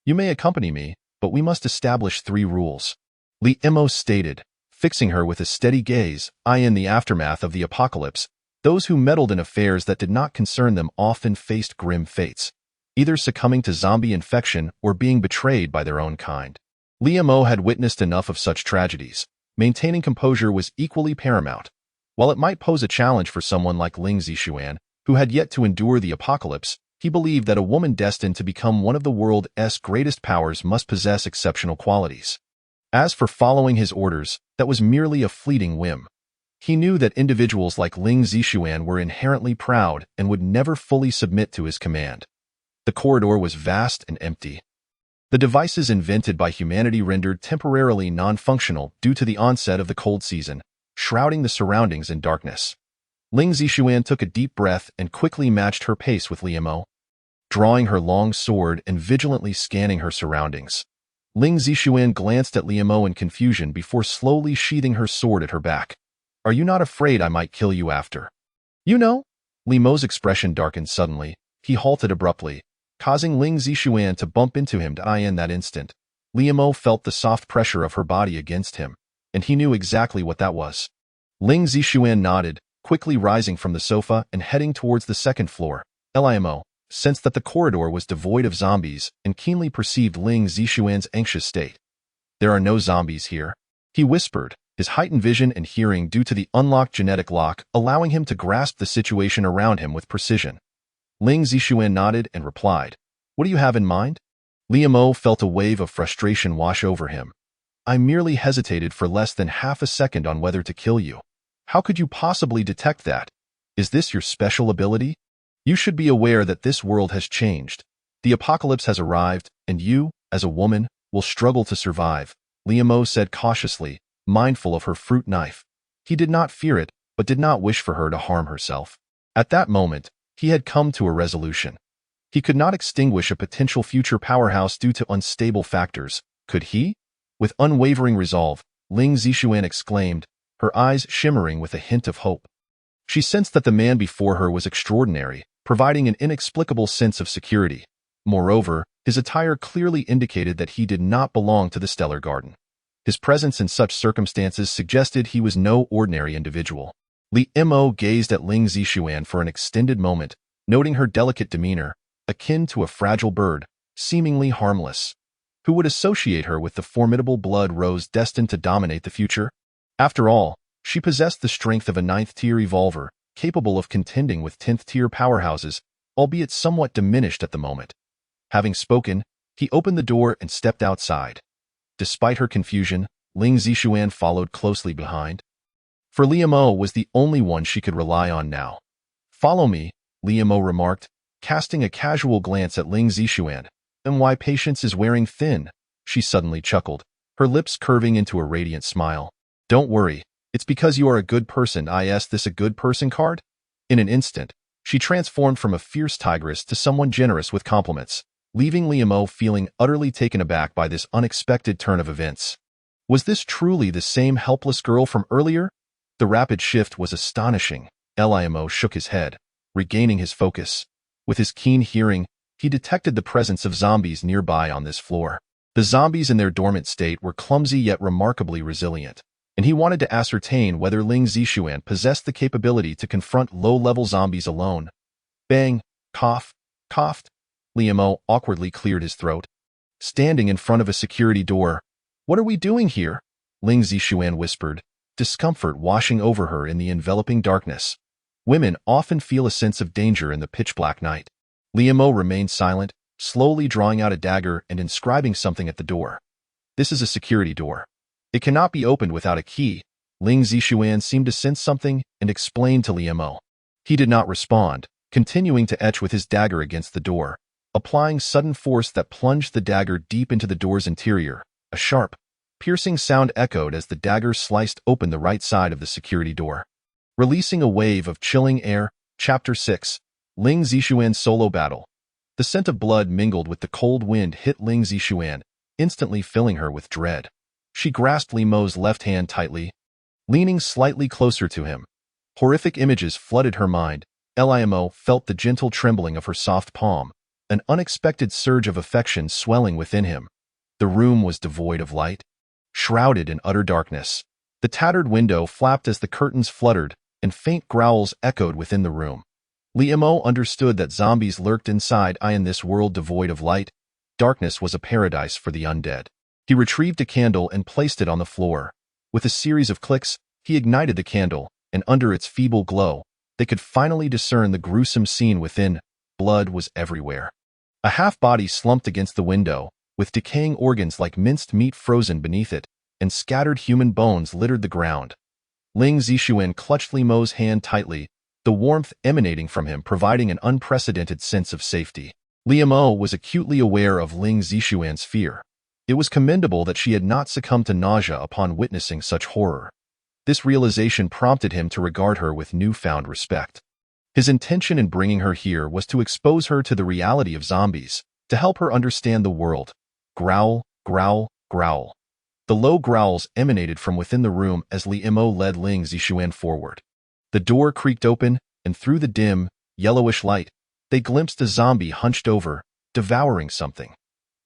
You may accompany me, but we must establish 3 rules," Liemo stated, fixing her with a steady gaze. In the aftermath of the apocalypse, those who meddled in affairs that did not concern them often faced grim fates, either succumbing to zombie infection or being betrayed by their own kind. Liemo had witnessed enough of such tragedies. Maintaining composure was equally paramount. While it might pose a challenge for someone like Ling Zixuan, who had yet to endure the apocalypse, he believed that a woman destined to become one of the world's greatest powers must possess exceptional qualities. As for following his orders, that was merely a fleeting whim. He knew that individuals like Ling Zixuan were inherently proud and would never fully submit to his command. The corridor was vast and empty. The devices invented by humanity rendered temporarily non-functional due to the onset of the cold season, shrouding the surroundings in darkness. Ling Zixuan took a deep breath and quickly matched her pace with Liemo, drawing her long sword and vigilantly scanning her surroundings. Ling Zixuan glanced at Liemo in confusion before slowly sheathing her sword at her back. "Are you not afraid I might kill you after?" "You know?" Liemo's expression darkened suddenly. He halted abruptly, causing Ling Zixuan to bump into him. In that instant, Liemo felt the soft pressure of her body against him, and he knew exactly what that was. Ling Zixuan nodded, quickly rising from the sofa and heading towards the second floor. Liemo sensed that the corridor was devoid of zombies and keenly perceived Ling Zixuan's anxious state. "There are no zombies here," he whispered, his heightened vision and hearing due to the unlocked genetic lock allowing him to grasp the situation around him with precision. Ling Zixuan nodded and replied, "What do you have in mind?" Liemo felt a wave of frustration wash over him. "I merely hesitated for less than half a second on whether to kill you. How could you possibly detect that? Is this your special ability? You should be aware that this world has changed. The apocalypse has arrived, and you, as a woman, will struggle to survive," Liemo said cautiously, mindful of her fruit knife. He did not fear it, but did not wish for her to harm herself. At that moment, he had come to a resolution. He could not extinguish a potential future powerhouse due to unstable factors, could he? With unwavering resolve, Ling Zixuan exclaimed, her eyes shimmering with a hint of hope. She sensed that the man before her was extraordinary, providing an inexplicable sense of security. Moreover, his attire clearly indicated that he did not belong to the Stellar Garden. His presence in such circumstances suggested he was no ordinary individual. Liemo gazed at Ling Zixuan for an extended moment, noting her delicate demeanor, akin to a fragile bird, seemingly harmless. Who would associate her with the formidable blood rose destined to dominate the future? After all, she possessed the strength of a 9th-tier evolver, capable of contending with 10th-tier powerhouses, albeit somewhat diminished at the moment. Having spoken, he opened the door and stepped outside. Despite her confusion, Ling Zixuan followed closely behind. For Liemo was the only one she could rely on now. "Follow me," Liemo remarked, casting a casual glance at Ling Zixuan. "And why patience is wearing thin," she suddenly chuckled, her lips curving into a radiant smile. "Don't worry, it's because you are a good person. Is this a good person card?" In an instant, she transformed from a fierce tigress to someone generous with compliments, leaving Liemo feeling utterly taken aback by this unexpected turn of events. Was this truly the same helpless girl from earlier? The rapid shift was astonishing. Limo shook his head, regaining his focus. With his keen hearing, he detected the presence of zombies nearby on this floor. The zombies in their dormant state were clumsy yet remarkably resilient, and he wanted to ascertain whether Ling Zixuan possessed the capability to confront low-level zombies alone. Bang! Cough! Coughed. Limo awkwardly cleared his throat. Standing in front of a security door. "What are we doing here?" Ling Zixuan whispered, discomfort washing over her in the enveloping darkness. Women often feel a sense of danger in the pitch-black night. Limo remained silent, slowly drawing out a dagger and inscribing something at the door. "This is a security door. It cannot be opened without a key." Ling Zixuan seemed to sense something and explained to Limo. He did not respond, continuing to etch with his dagger against the door, applying sudden force that plunged the dagger deep into the door's interior. A sharp, piercing sound echoed as the dagger sliced open the right side of the security door. Releasing a wave of chilling air. Chapter 6. Ling Zixuan's Solo Battle. The scent of blood mingled with the cold wind hit Ling Zixuan, instantly filling her with dread. She grasped Limo's left hand tightly, leaning slightly closer to him. Horrific images flooded her mind. Limo felt the gentle trembling of her soft palm, an unexpected surge of affection swelling within him. The room was devoid of light, shrouded in utter darkness. The tattered window flapped as the curtains fluttered, and faint growls echoed within the room. Limo understood that zombies lurked inside in this world devoid of light. Darkness was a paradise for the undead. He retrieved a candle and placed it on the floor. With a series of clicks, he ignited the candle, and under its feeble glow, they could finally discern the gruesome scene within. Blood was everywhere. A half-body slumped against the window, with decaying organs like minced meat frozen beneath it, and scattered human bones littered the ground. Ling Zixuan clutched Limo's hand tightly, the warmth emanating from him providing an unprecedented sense of safety. Limo was acutely aware of Ling Zixuan's fear. It was commendable that she had not succumbed to nausea upon witnessing such horror. This realization prompted him to regard her with newfound respect. His intention in bringing her here was to expose her to the reality of zombies, to help her understand the world. Growl, growl, growl. The low growls emanated from within the room as Limo led Ling Zixuan forward. The door creaked open, and through the dim, yellowish light, they glimpsed a zombie hunched over, devouring something.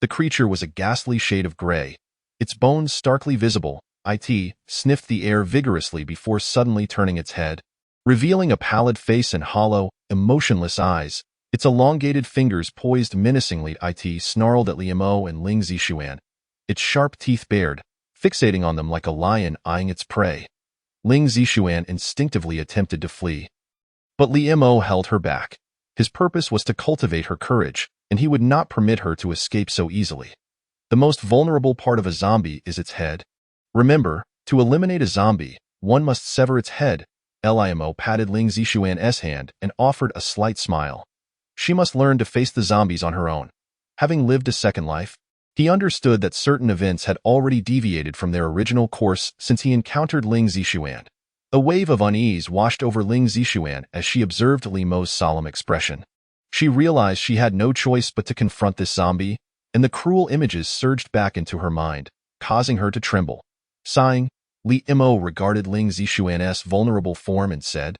The creature was a ghastly shade of gray, its bones starkly visible. It sniffed the air vigorously before suddenly turning its head, revealing a pallid face and hollow, emotionless eyes. Its elongated fingers poised menacingly. It snarled at Limo and Ling Zixuan, its sharp teeth bared, fixating on them like a lion eyeing its prey. Ling Zixuan instinctively attempted to flee, but Limo held her back. His purpose was to cultivate her courage, and he would not permit her to escape so easily. The most vulnerable part of a zombie is its head. Remember, to eliminate a zombie, one must sever its head. Limo patted Ling Zixuan's hand and offered a slight smile. She must learn to face the zombies on her own. Having lived a second life, he understood that certain events had already deviated from their original course since he encountered Ling Zixuan. A wave of unease washed over Ling Zixuan as she observed Limo's solemn expression. She realized she had no choice but to confront this zombie, and the cruel images surged back into her mind, causing her to tremble. Sighing, Limo regarded Ling Zixuan's vulnerable form and said,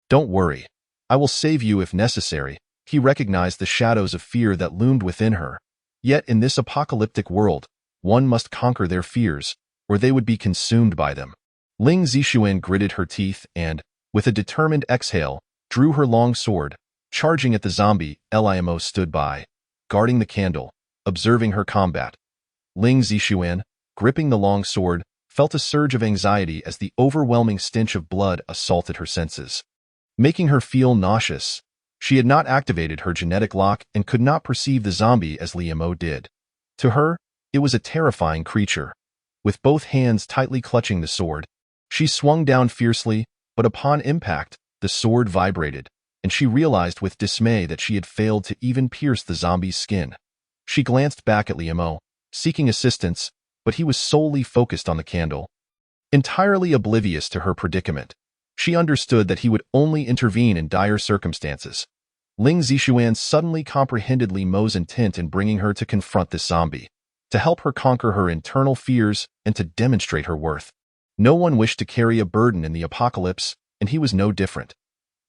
"Don't worry. I will save you if necessary." He recognized the shadows of fear that loomed within her. Yet in this apocalyptic world, one must conquer their fears, or they would be consumed by them. Ling Zixuan gritted her teeth and, with a determined exhale, drew her long sword, charging at the zombie. Limo stood by, guarding the candle, observing her combat. Ling Zixuan, gripping the long sword, felt a surge of anxiety as the overwhelming stench of blood assaulted her senses, making her feel nauseous. She had not activated her genetic lock and could not perceive the zombie as Limo did. To her, it was a terrifying creature. With both hands tightly clutching the sword, she swung down fiercely, but upon impact, the sword vibrated, and she realized with dismay that she had failed to even pierce the zombie's skin. She glanced back at Limo, seeking assistance, but he was solely focused on the candle. Entirely oblivious to her predicament, she understood that he would only intervene in dire circumstances. Ling Zixuan suddenly comprehended Limo's intent in bringing her to confront this zombie, to help her conquer her internal fears and to demonstrate her worth. No one wished to carry a burden in the apocalypse, and he was no different.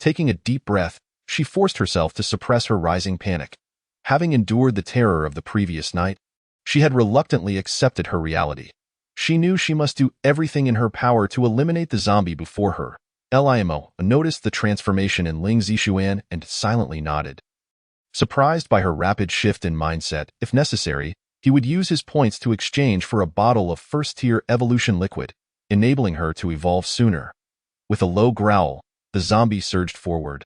Taking a deep breath, she forced herself to suppress her rising panic. Having endured the terror of the previous night, she had reluctantly accepted her reality. She knew she must do everything in her power to eliminate the zombie before her. Limo noticed the transformation in Ling Zixuan and silently nodded. Surprised by her rapid shift in mindset, if necessary, he would use his points to exchange for a bottle of first-tier evolution liquid, enabling her to evolve sooner. With a low growl, the zombie surged forward,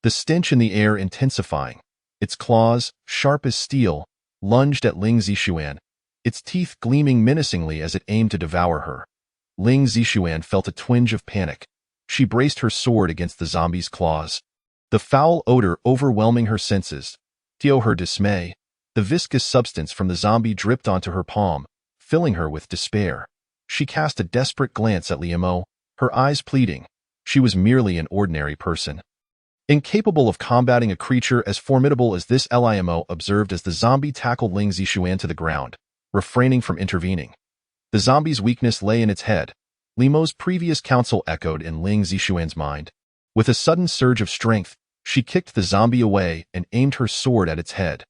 the stench in the air intensifying. Its claws, sharp as steel, lunged at Ling Zixuan, its teeth gleaming menacingly as it aimed to devour her. Ling Zixuan felt a twinge of panic. She braced her sword against the zombie's claws, the foul odor overwhelming her senses. To her dismay, the viscous substance from the zombie dripped onto her palm, filling her with despair. She cast a desperate glance at Limo, her eyes pleading. She was merely an ordinary person, incapable of combating a creature as formidable as this. Limo observed as the zombie tackled Ling Zixuan to the ground, refraining from intervening. The zombie's weakness lay in its head. Limo's previous counsel echoed in Ling Zixuan's mind. With a sudden surge of strength, she kicked the zombie away and aimed her sword at its head.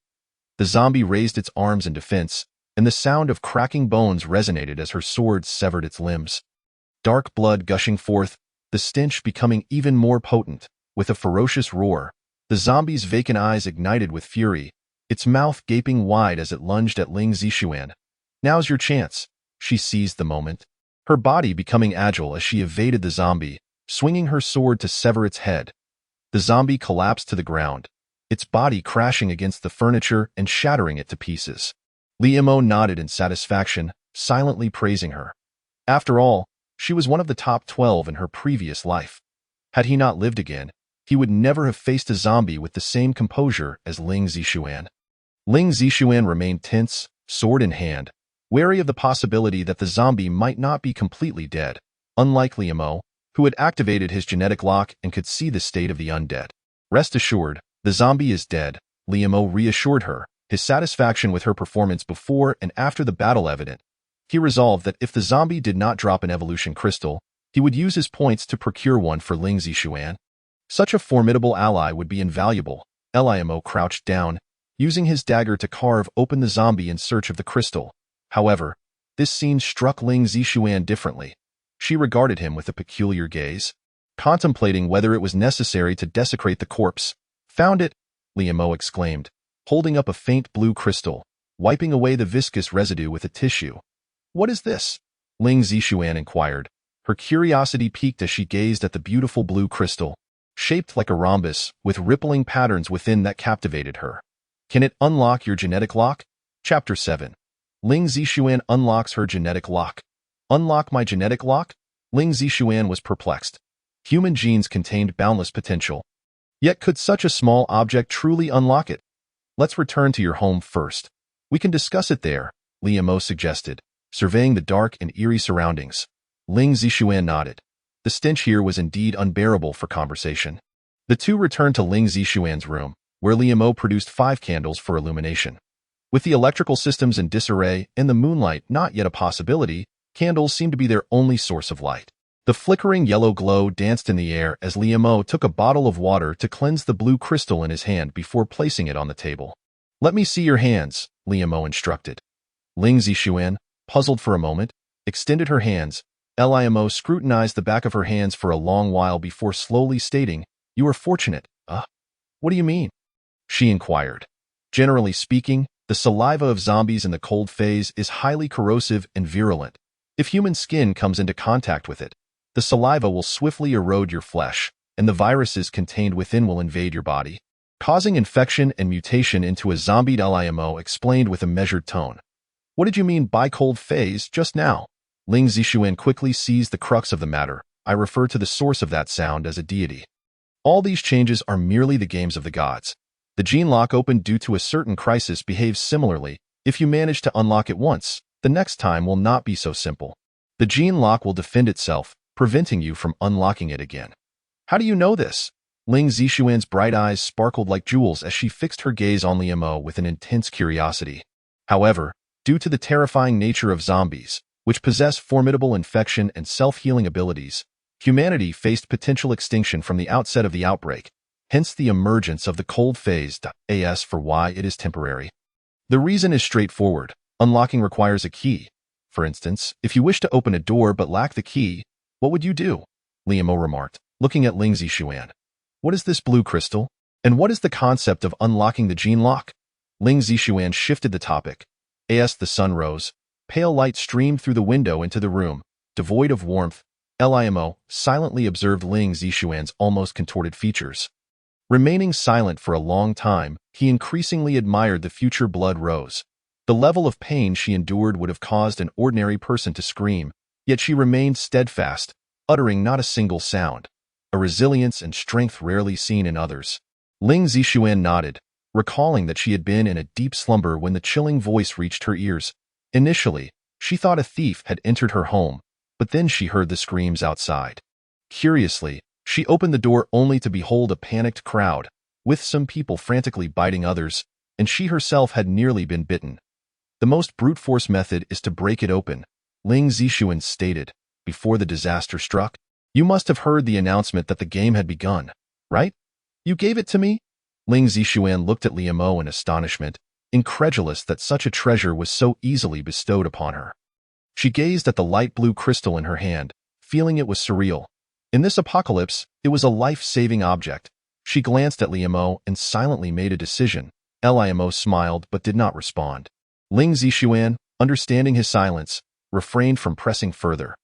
The zombie raised its arms in defense, and the sound of cracking bones resonated as her sword severed its limbs. Dark blood gushing forth, the stench becoming even more potent. With a ferocious roar, the zombie's vacant eyes ignited with fury, its mouth gaping wide as it lunged at Ling Zixuan. Now's your chance. She seized the moment, her body becoming agile as she evaded the zombie, swinging her sword to sever its head. The zombie collapsed to the ground, its body crashing against the furniture and shattering it to pieces. Limo nodded in satisfaction, silently praising her. After all, she was one of the top 12 in her previous life. Had he not lived again, he would never have faced a zombie with the same composure as Ling Zixuan. Ling Zixuan remained tense, sword in hand, wary of the possibility that the zombie might not be completely dead, unlike Limo, who had activated his genetic lock and could see the state of the undead. Rest assured, the zombie is dead, Limo reassured her, his satisfaction with her performance before and after the battle evident. He resolved that if the zombie did not drop an evolution crystal, he would use his points to procure one for Ling Zixuan. Such a formidable ally would be invaluable. Limo crouched down, using his dagger to carve open the zombie in search of the crystal. However, this scene struck Ling Zixuan differently. She regarded him with a peculiar gaze, contemplating whether it was necessary to desecrate the corpse. Found it, Limo exclaimed, holding up a faint blue crystal, wiping away the viscous residue with a tissue. What is this? Ling Zixuan inquired. Her curiosity piqued as she gazed at the beautiful blue crystal, shaped like a rhombus, with rippling patterns within that captivated her. Can it unlock your genetic lock? Chapter 7. Ling Zixuan unlocks her genetic lock. Unlock my genetic lock? Ling Zixuan was perplexed. Human genes contained boundless potential. Yet could such a small object truly unlock it? Let's return to your home first. We can discuss it there, Limo suggested, surveying the dark and eerie surroundings. Ling Zixuan nodded. The stench here was indeed unbearable for conversation. The two returned to Ling Zixuan's room, where Limo produced 5 candles for illumination. With the electrical systems in disarray and the moonlight not yet a possibility, candles seemed to be their only source of light. The flickering yellow glow danced in the air as Limo took a bottle of water to cleanse the blue crystal in his hand before placing it on the table. Let me see your hands, Limo instructed. Ling Zixuan, puzzled for a moment, extended her hands. Limo scrutinized the back of her hands for a long while before slowly stating, You are fortunate. What do you mean? She inquired. Generally speaking, the saliva of zombies in the cold phase is highly corrosive and virulent. If human skin comes into contact with it, the saliva will swiftly erode your flesh, and the viruses contained within will invade your body, causing infection and mutation into a zombie. Limo explained with a measured tone. What did you mean by cold phase just now? Ling Zixuan quickly seized the crux of the matter. I refer to the source of that sound as a deity. All these changes are merely the games of the gods. The gene lock opened due to a certain crisis behaves similarly. If you manage to unlock it once, the next time will not be so simple. The gene lock will defend itself, preventing you from unlocking it again. How do you know this? Ling Zixuan's bright eyes sparkled like jewels as she fixed her gaze on Limo with an intense curiosity. However, due to the terrifying nature of zombies, which possess formidable infection and self-healing abilities, Humanity faced potential extinction from the outset of the outbreak, hence the emergence of the cold phase, as for why it is temporary. The reason is straightforward. Unlocking requires a key. For instance, if you wish to open a door but lack the key, what would you do? Liamo remarked, looking at Ling Zixuan. What is this blue crystal? And what is the concept of unlocking the gene lock? Ling Zixuan shifted the topic. As the sun rose, pale light streamed through the window into the room, devoid of warmth. Limo silently observed Ling Zixuan's almost contorted features. Remaining silent for a long time, he increasingly admired the future blood rose. The level of pain she endured would have caused an ordinary person to scream, yet she remained steadfast, uttering not a single sound, a resilience and strength rarely seen in others. Ling Zixuan nodded, recalling that she had been in a deep slumber when the chilling voice reached her ears. Initially, she thought a thief had entered her home, but then she heard the screams outside. Curiously, she opened the door only to behold a panicked crowd, with some people frantically biting others, and she herself had nearly been bitten. The most brute force method is to break it open, Ling Zixuan stated, before the disaster struck. You must have heard the announcement that the game had begun, right? You gave it to me? Ling Zixuan looked at Liamo in astonishment, incredulous that such a treasure was so easily bestowed upon her. She gazed at the light blue crystal in her hand, feeling it was surreal. In this apocalypse, it was a life-saving object. She glanced at Liamo and silently made a decision. Liamo smiled but did not respond. Ling Zixuan, understanding his silence, refrained from pressing further.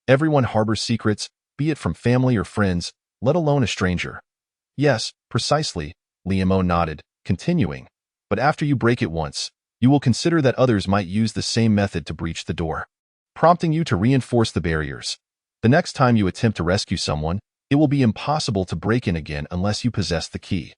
Everyone harbors secrets, be it from family or friends, let alone a stranger. Yes, precisely, Liamo nodded, continuing. But after you break it once, you will consider that others might use the same method to breach the door, prompting you to reinforce the barriers. The next time you attempt to rescue someone, it will be impossible to break in again unless you possess the key.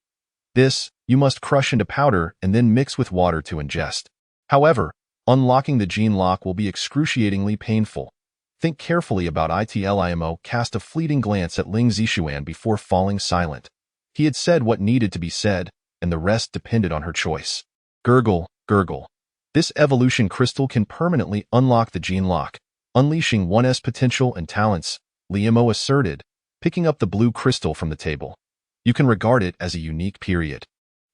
This, you must crush into powder and then mix with water to ingest. However, unlocking the gene lock will be excruciatingly painful. Think carefully about it. Limo cast a fleeting glance at Ling Zixuan before falling silent. He had said what needed to be said, and the rest depended on her choice. Gurgle, gurgle. This evolution crystal can permanently unlock the gene lock, unleashing one's potential and talents, Liamo asserted, picking up the blue crystal from the table. You can regard it as a unique period.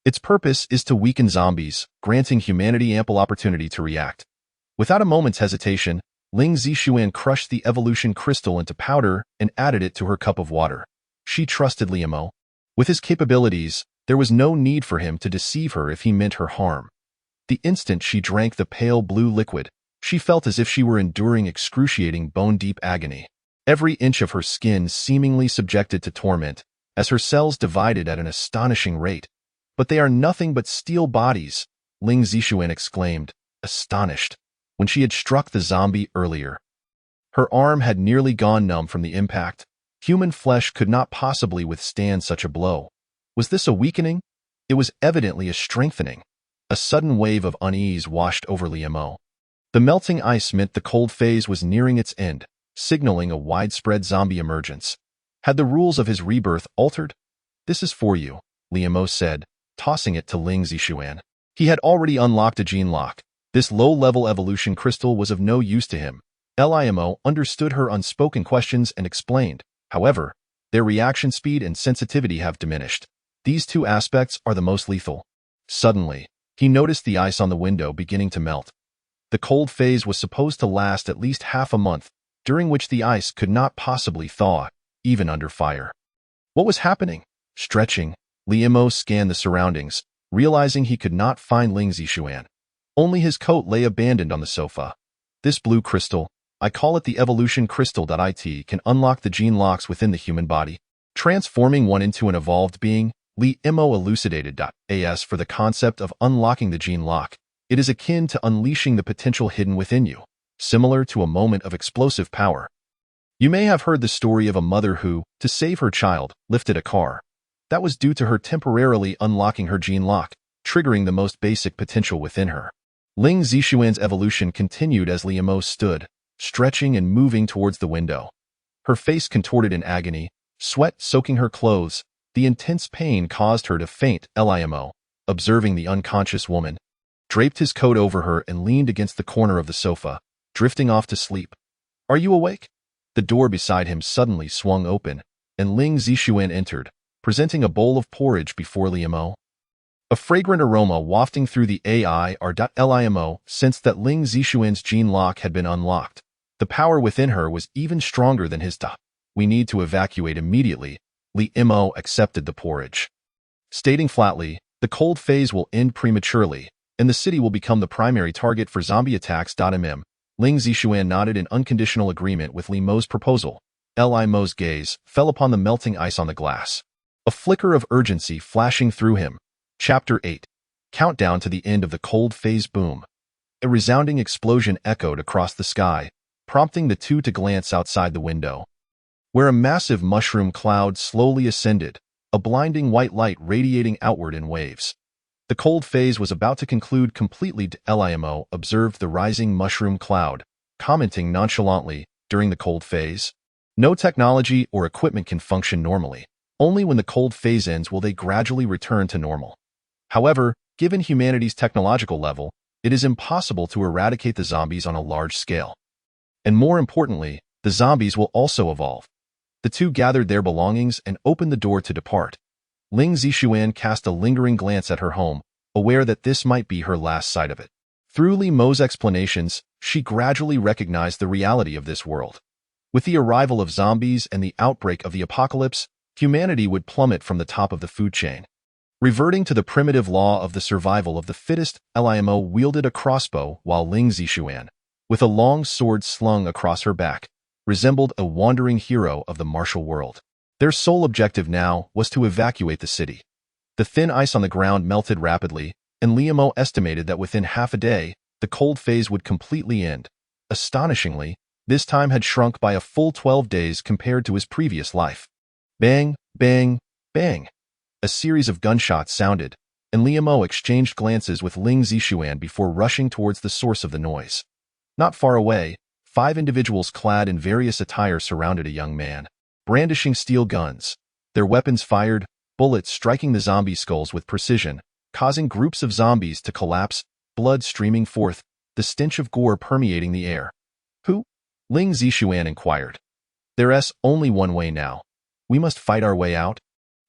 Its purpose is to weaken zombies, granting humanity ample opportunity to react. Without a moment's hesitation, Ling Zixuan crushed the evolution crystal into powder and added it to her cup of water. She trusted Liamo. With his capabilities, there was no need for him to deceive her if he meant her harm. The instant she drank the pale blue liquid, she felt as if she were enduring excruciating bone-deep agony. Every inch of her skin seemingly subjected to torment, as her cells divided at an astonishing rate. But they are nothing but steel bodies, Ling Zixuan exclaimed, astonished, when she had struck the zombie earlier. Her arm had nearly gone numb from the impact. Human flesh could not possibly withstand such a blow. Was this a weakening? It was evidently a strengthening. A sudden wave of unease washed over Liamo. The melting ice meant the cold phase was nearing its end, signaling a widespread zombie emergence. Had the rules of his rebirth altered? This is for you, Liamo said, tossing it to Ling Zixuan. He had already unlocked a gene lock. This low-level evolution crystal was of no use to him. Limo understood her unspoken questions and explained. However, their reaction speed and sensitivity have diminished. These two aspects are the most lethal. Suddenly, he noticed the ice on the window beginning to melt. The cold phase was supposed to last at least half a month, during which the ice could not possibly thaw, even under fire. What was happening? Stretching, Liamo scanned the surroundings, realizing he could not find Ling Zixuan. Only his coat lay abandoned on the sofa. This blue crystal, I call it the evolution crystal. It can unlock the gene locks within the human body, transforming one into an evolved being. Liamo elucidated. As for the concept of unlocking the gene lock, it is akin to unleashing the potential hidden within you, similar to a moment of explosive power. You may have heard the story of a mother who, to save her child, lifted a car. That was due to her temporarily unlocking her gene lock, triggering the most basic potential within her. Ling Zixuan's evolution continued as Liamo stood, stretching and moving towards the window. Her face contorted in agony, sweat soaking her clothes. The intense pain caused her to faint. Liamo, observing the unconscious woman, draped his coat over her and leaned against the corner of the sofa, drifting off to sleep. Are you awake? The door beside him suddenly swung open, and Ling Zixuan entered, presenting a bowl of porridge before Limo. A fragrant aroma wafting through the AIR.LIMO sensed that Ling Zixuan's gene lock had been unlocked. The power within her was even stronger than his da. We need to evacuate immediately. Limo accepted the porridge, stating flatly, the cold phase will end prematurely, and the city will become the primary target for zombie attacks. Ling Zixuan nodded in unconditional agreement with Limo's proposal. Limo's gaze fell upon the melting ice on the glass, a flicker of urgency flashing through him. Chapter 8. Countdown to the end of the cold phase boom. A resounding explosion echoed across the sky, prompting the two to glance outside the window, where a massive mushroom cloud slowly ascended, a blinding white light radiating outward in waves. The cold phase was about to conclude completely. Limo observed the rising mushroom cloud, commenting nonchalantly, during the cold phase, no technology or equipment can function normally. Only when the cold phase ends will they gradually return to normal. However, given humanity's technological level, it is impossible to eradicate the zombies on a large scale. And more importantly, the zombies will also evolve. The two gathered their belongings and opened the door to depart. Ling Zixuan cast a lingering glance at her home, aware that this might be her last sight of it. Through Limo's explanations, she gradually recognized the reality of this world. With the arrival of zombies and the outbreak of the apocalypse, humanity would plummet from the top of the food chain. Reverting to the primitive law of the survival of the fittest, Limo wielded a crossbow while Ling Zixuan, with a long sword slung across her back, resembled a wandering hero of the martial world. Their sole objective now was to evacuate the city. The thin ice on the ground melted rapidly, and Limo estimated that within half a day, the cold phase would completely end. Astonishingly, this time had shrunk by a full 12 days compared to his previous life. Bang, bang, bang. A series of gunshots sounded, and Limo exchanged glances with Ling Zixuan before rushing towards the source of the noise. Not far away, 5 individuals clad in various attire surrounded a young man, brandishing steel guns. Their weapons fired, bullets striking the zombie skulls with precision, causing groups of zombies to collapse, blood streaming forth, the stench of gore permeating the air. Who? Ling Zixuan inquired. There's only one way now. We must fight our way out,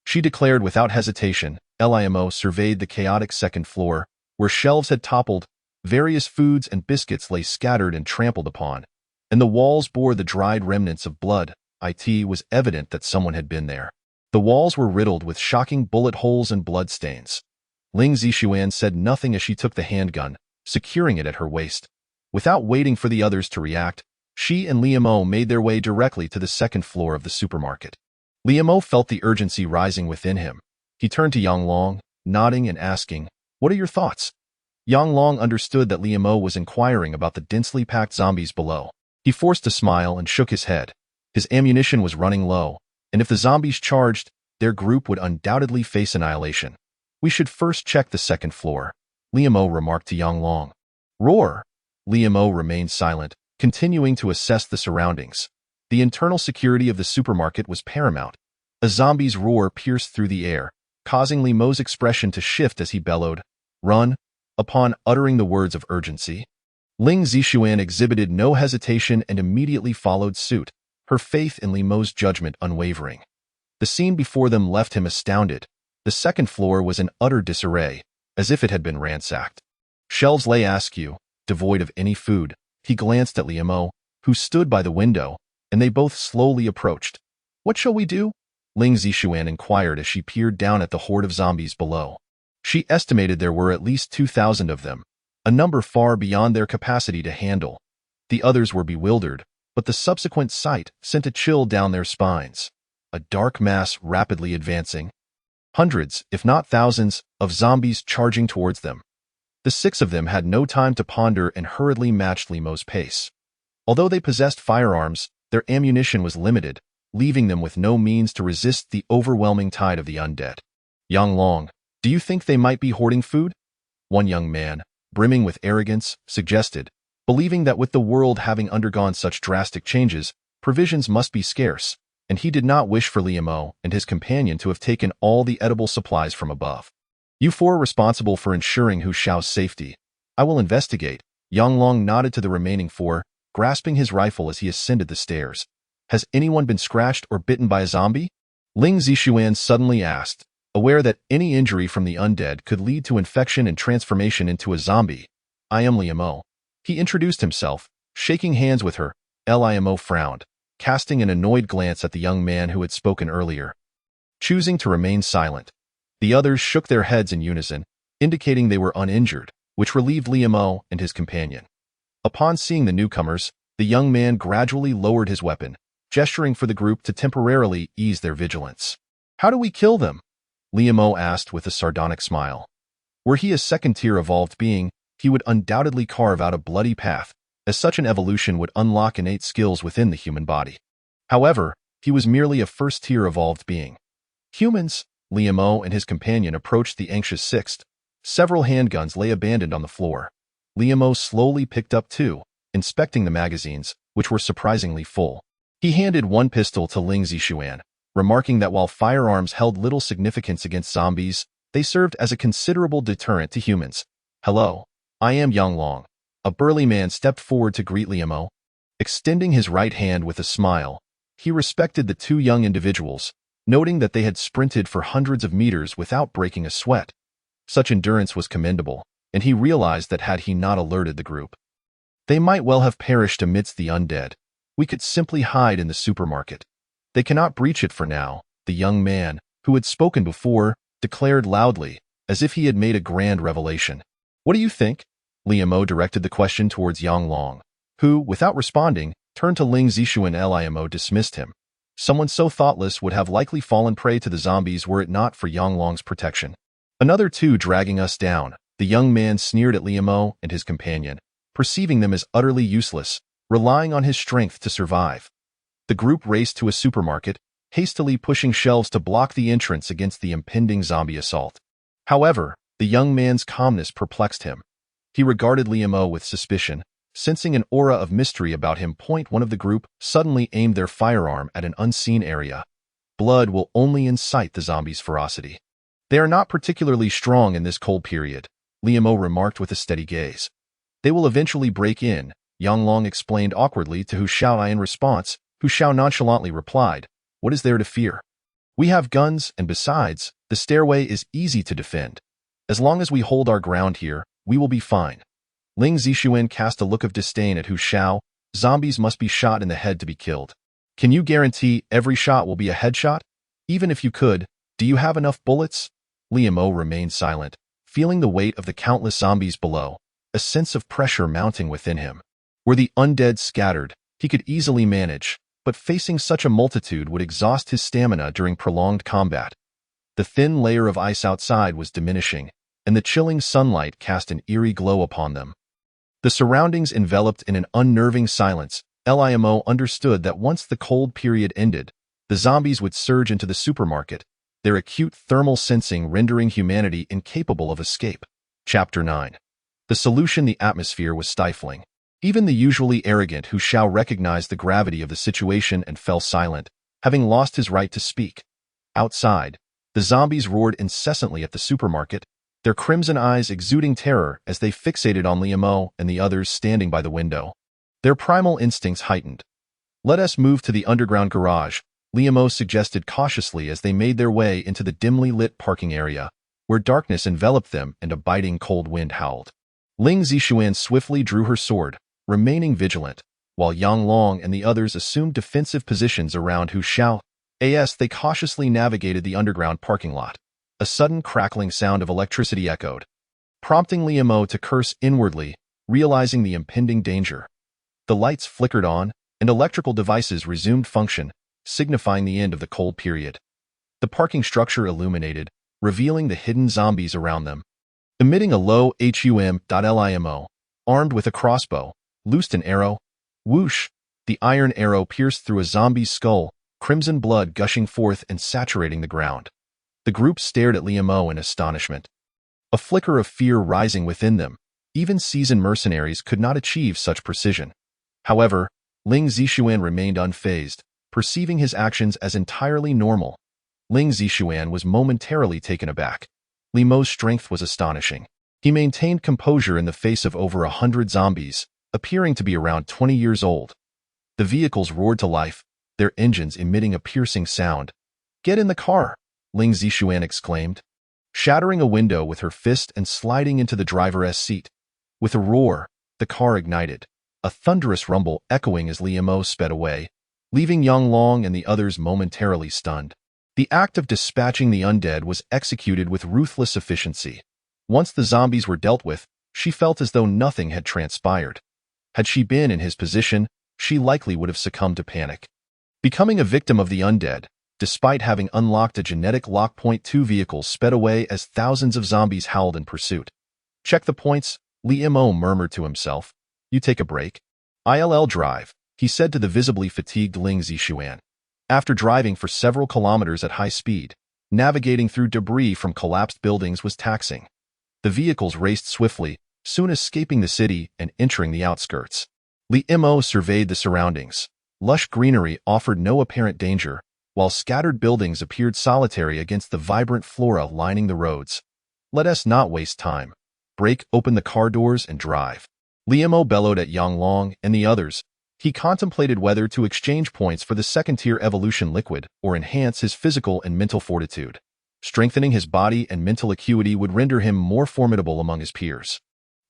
she declared without hesitation. Limo surveyed the chaotic second floor, where shelves had toppled, various foods and biscuits lay scattered and trampled upon, and the walls bore the dried remnants of blood. It was evident that someone had been there. The walls were riddled with shocking bullet holes and blood stains. Ling Zixuan said nothing as she took the handgun, securing it at her waist. Without waiting for the others to react, she and Limo made their way directly to the second floor of the supermarket. Limo felt the urgency rising within him. He turned to Yang Long, nodding and asking, "What are your thoughts?" Yang Long understood that Limo was inquiring about the densely packed zombies below. He forced a smile and shook his head. His ammunition was running low, and if the zombies charged, their group would undoubtedly face annihilation. "We should first check the second floor," Limo remarked to Yang Long. "Roar!" Limo remained silent, continuing to assess the surroundings. The internal security of the supermarket was paramount. A zombie's roar pierced through the air, causing Limo's expression to shift as he bellowed, "Run!" Upon uttering the words of urgency, Ling Zixuan exhibited no hesitation and immediately followed suit, her faith in Limo's judgment unwavering. The scene before them left him astounded. The second floor was in utter disarray, as if it had been ransacked. Shelves lay askew, devoid of any food. He glanced at Limo, who stood by the window, and they both slowly approached. "What shall we do?" Ling Zixuan inquired as she peered down at the horde of zombies below. She estimated there were at least 2,000 of them, a number far beyond their capacity to handle. The others were bewildered, but the subsequent sight sent a chill down their spines. A dark mass rapidly advancing. Hundreds, if not thousands, of zombies charging towards them. The 6 of them had no time to ponder and hurriedly matched Limo's pace. Although they possessed firearms, their ammunition was limited, leaving them with no means to resist the overwhelming tide of the undead. "Yang Long, do you think they might be hoarding food?" One young man, brimming with arrogance, suggested, believing that with the world having undergone such drastic changes, provisions must be scarce, and he did not wish for Limo and his companion to have taken all the edible supplies from above. "You 4 are responsible for ensuring Hu Xiao's safety. I will investigate." Yang Long nodded to the remaining 4, grasping his rifle as he ascended the stairs. Has anyone been scratched or bitten by a zombie? Ling Zixuan suddenly asked, aware that any injury from the undead could lead to infection and transformation into a zombie. I am Limo. He introduced himself, shaking hands with her. Limo frowned, casting an annoyed glance at the young man who had spoken earlier. Choosing to remain silent, the others shook their heads in unison, indicating they were uninjured, which relieved Limo and his companion. Upon seeing the newcomers, the young man gradually lowered his weapon, gesturing for the group to temporarily ease their vigilance. How do we kill them? Limo asked with a sardonic smile. Were he a second-tier evolved being, he would undoubtedly carve out a bloody path, as such an evolution would unlock innate skills within the human body. However, he was merely a first-tier evolved being. Humans, Limo and his companion approached the anxious sixth. Several handguns lay abandoned on the floor. Limo slowly picked up two, inspecting the magazines, which were surprisingly full. He handed one pistol to Ling Zixuan, remarking that while firearms held little significance against zombies, they served as a considerable deterrent to humans. Hello, I am Yang Long. A burly man stepped forward to greet Limo. Extending his right hand with a smile, he respected the two young individuals, noting that they had sprinted for hundreds of meters without breaking a sweat. Such endurance was commendable, and he realized that had he not alerted the group, they might well have perished amidst the undead. We could simply hide in the supermarket. They cannot breach it for now, the young man, who had spoken before, declared loudly, as if he had made a grand revelation. What do you think? Limo directed the question towards Yang Long, who, without responding, turned to Ling Zixuan. Limo dismissed him. Someone so thoughtless would have likely fallen prey to the zombies were it not for Yang Long's protection. Another two dragging us down, the young man sneered at Limo and his companion, perceiving them as utterly useless, relying on his strength to survive. The group raced to a supermarket, hastily pushing shelves to block the entrance against the impending zombie assault. However, the young man's calmness perplexed him. He regarded Limo with suspicion, sensing an aura of mystery about him. One of the group suddenly aimed their firearm at an unseen area. Blood will only incite the zombies' ferocity. They are not particularly strong in this cold period, Limo remarked with a steady gaze. They will eventually break in, Yang Long explained awkwardly to Hu Xiao. In response, Hu Xiao nonchalantly replied, what is there to fear? We have guns, and besides, the stairway is easy to defend. As long as we hold our ground here, we will be fine. Ling Zixuan cast a look of disdain at Hu Xiao. Zombies must be shot in the head to be killed. Can you guarantee every shot will be a headshot? Even if you could, do you have enough bullets? Limo remained silent, feeling the weight of the countless zombies below, a sense of pressure mounting within him. Were the undead scattered, he could easily manage, but facing such a multitude would exhaust his stamina during prolonged combat. The thin layer of ice outside was diminishing, and the chilling sunlight cast an eerie glow upon them. The surroundings enveloped in an unnerving silence. Limo understood that once the cold period ended, the zombies would surge into the supermarket, their acute thermal sensing rendering humanity incapable of escape. Chapter 9. The solution. The atmosphere was stifling. Even the usually arrogant Hu Xiao recognized the gravity of the situation and fell silent, having lost his right to speak. Outside, the zombies roared incessantly at the supermarket, their crimson eyes exuding terror as they fixated on Limo and the others standing by the window. Their primal instincts heightened. Let us move to the underground garage, Limo suggested cautiously as they made their way into the dimly lit parking area, where darkness enveloped them and a biting cold wind howled. Ling Zixuan swiftly drew her sword, remaining vigilant, while Yang Long and the others assumed defensive positions around Hu Xiao. As they cautiously navigated the underground parking lot, a sudden crackling sound of electricity echoed, prompting Limo to curse inwardly, realizing the impending danger. The lights flickered on, and electrical devices resumed function, signifying the end of the cold period. The parking structure illuminated, revealing the hidden zombies around them. Emitting a low hum. Limo, armed with a crossbow, loosed an arrow. Whoosh! The iron arrow pierced through a zombie's skull, crimson blood gushing forth and saturating the ground. The group stared at Limo in astonishment, a flicker of fear rising within them. Even seasoned mercenaries could not achieve such precision. However, Ling Zixuan remained unfazed, perceiving his actions as entirely normal. Ling Zixuan was momentarily taken aback. Limo's strength was astonishing. He maintained composure in the face of over 100 zombies, appearing to be around 20 years old. The vehicles roared to life, their engines emitting a piercing sound. "Get in the car," Ling Zixuan exclaimed, shattering a window with her fist and sliding into the driver's seat. With a roar, the car ignited, a thunderous rumble echoing as Li Mo sped away, leaving Yang Long and the others momentarily stunned. The act of dispatching the undead was executed with ruthless efficiency. Once the zombies were dealt with, she felt as though nothing had transpired. Had she been in his position, she likely would have succumbed to panic. Becoming a victim of the undead, despite having unlocked a genetic lock, .2 vehicles sped away as thousands of zombies howled in pursuit. "Check the points," Li Mo murmured to himself. "You take a break." "I'll drive," he said to the visibly fatigued Ling Zixuan. After driving for several kilometers at high speed, navigating through debris from collapsed buildings was taxing. The vehicles raced swiftly, soon escaping the city and entering the outskirts. Li Mo surveyed the surroundings. Lush greenery offered no apparent danger, while scattered buildings appeared solitary against the vibrant flora lining the roads. "Let us not waste time. Break open the car doors and drive." Li Mo bellowed at Yang Long and the others. He contemplated whether to exchange points for the second-tier evolution liquid or enhance his physical and mental fortitude. Strengthening his body and mental acuity would render him more formidable among his peers.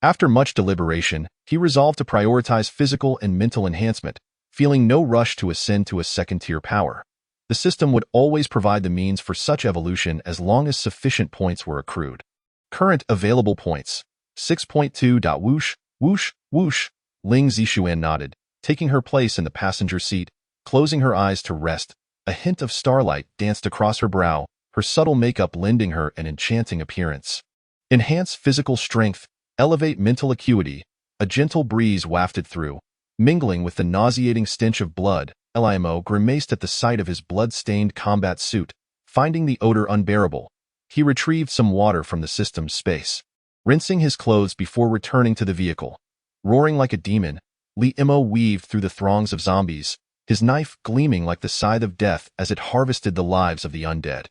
After much deliberation, he resolved to prioritize physical and mental enhancement, feeling no rush to ascend to a second-tier power. The system would always provide the means for such evolution as long as sufficient points were accrued. Current available points: 6.2. Whoosh, whoosh, whoosh. Ling Zixuan nodded, taking her place in the passenger seat, closing her eyes to rest. A hint of starlight danced across her brow, her subtle makeup lending her an enchanting appearance. Enhance physical strength, elevate mental acuity. A gentle breeze wafted through, mingling with the nauseating stench of blood. Li Mo grimaced at the sight of his blood-stained combat suit, finding the odor unbearable. He retrieved some water from the system's space, rinsing his clothes before returning to the vehicle. Roaring like a demon, Li Mo weaved through the throngs of zombies, his knife gleaming like the scythe of death as it harvested the lives of the undead.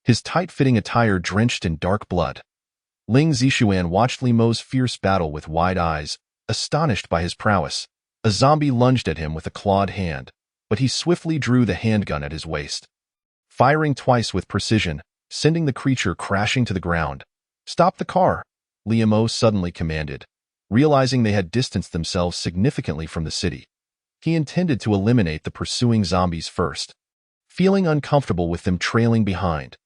His tight-fitting attire drenched in dark blood. Ling Zixuan watched Li Mo's fierce battle with wide eyes, astonished by his prowess. A zombie lunged at him with a clawed hand, but he swiftly drew the handgun at his waist, firing twice with precision, sending the creature crashing to the ground. "Stop the car," Li Mo suddenly commanded, realizing they had distanced themselves significantly from the city. He intended to eliminate the pursuing zombies first, feeling uncomfortable with them trailing behind.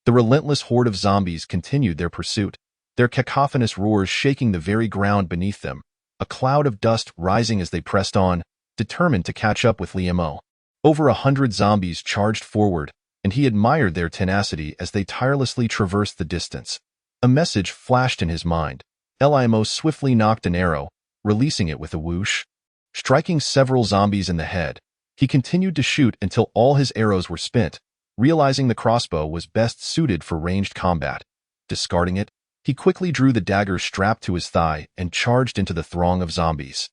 The relentless horde of zombies continued their pursuit, their cacophonous roars shaking the very ground beneath them, a cloud of dust rising as they pressed on, determined to catch up with Li Mo. Over 100 zombies charged forward, and he admired their tenacity as they tirelessly traversed the distance. A message flashed in his mind. Li Mo swiftly nocked an arrow, releasing it with a whoosh. Striking several zombies in the head, he continued to shoot until all his arrows were spent, realizing the crossbow was best suited for ranged combat. Discarding it, he quickly drew the dagger strapped to his thigh and charged into the throng of zombies.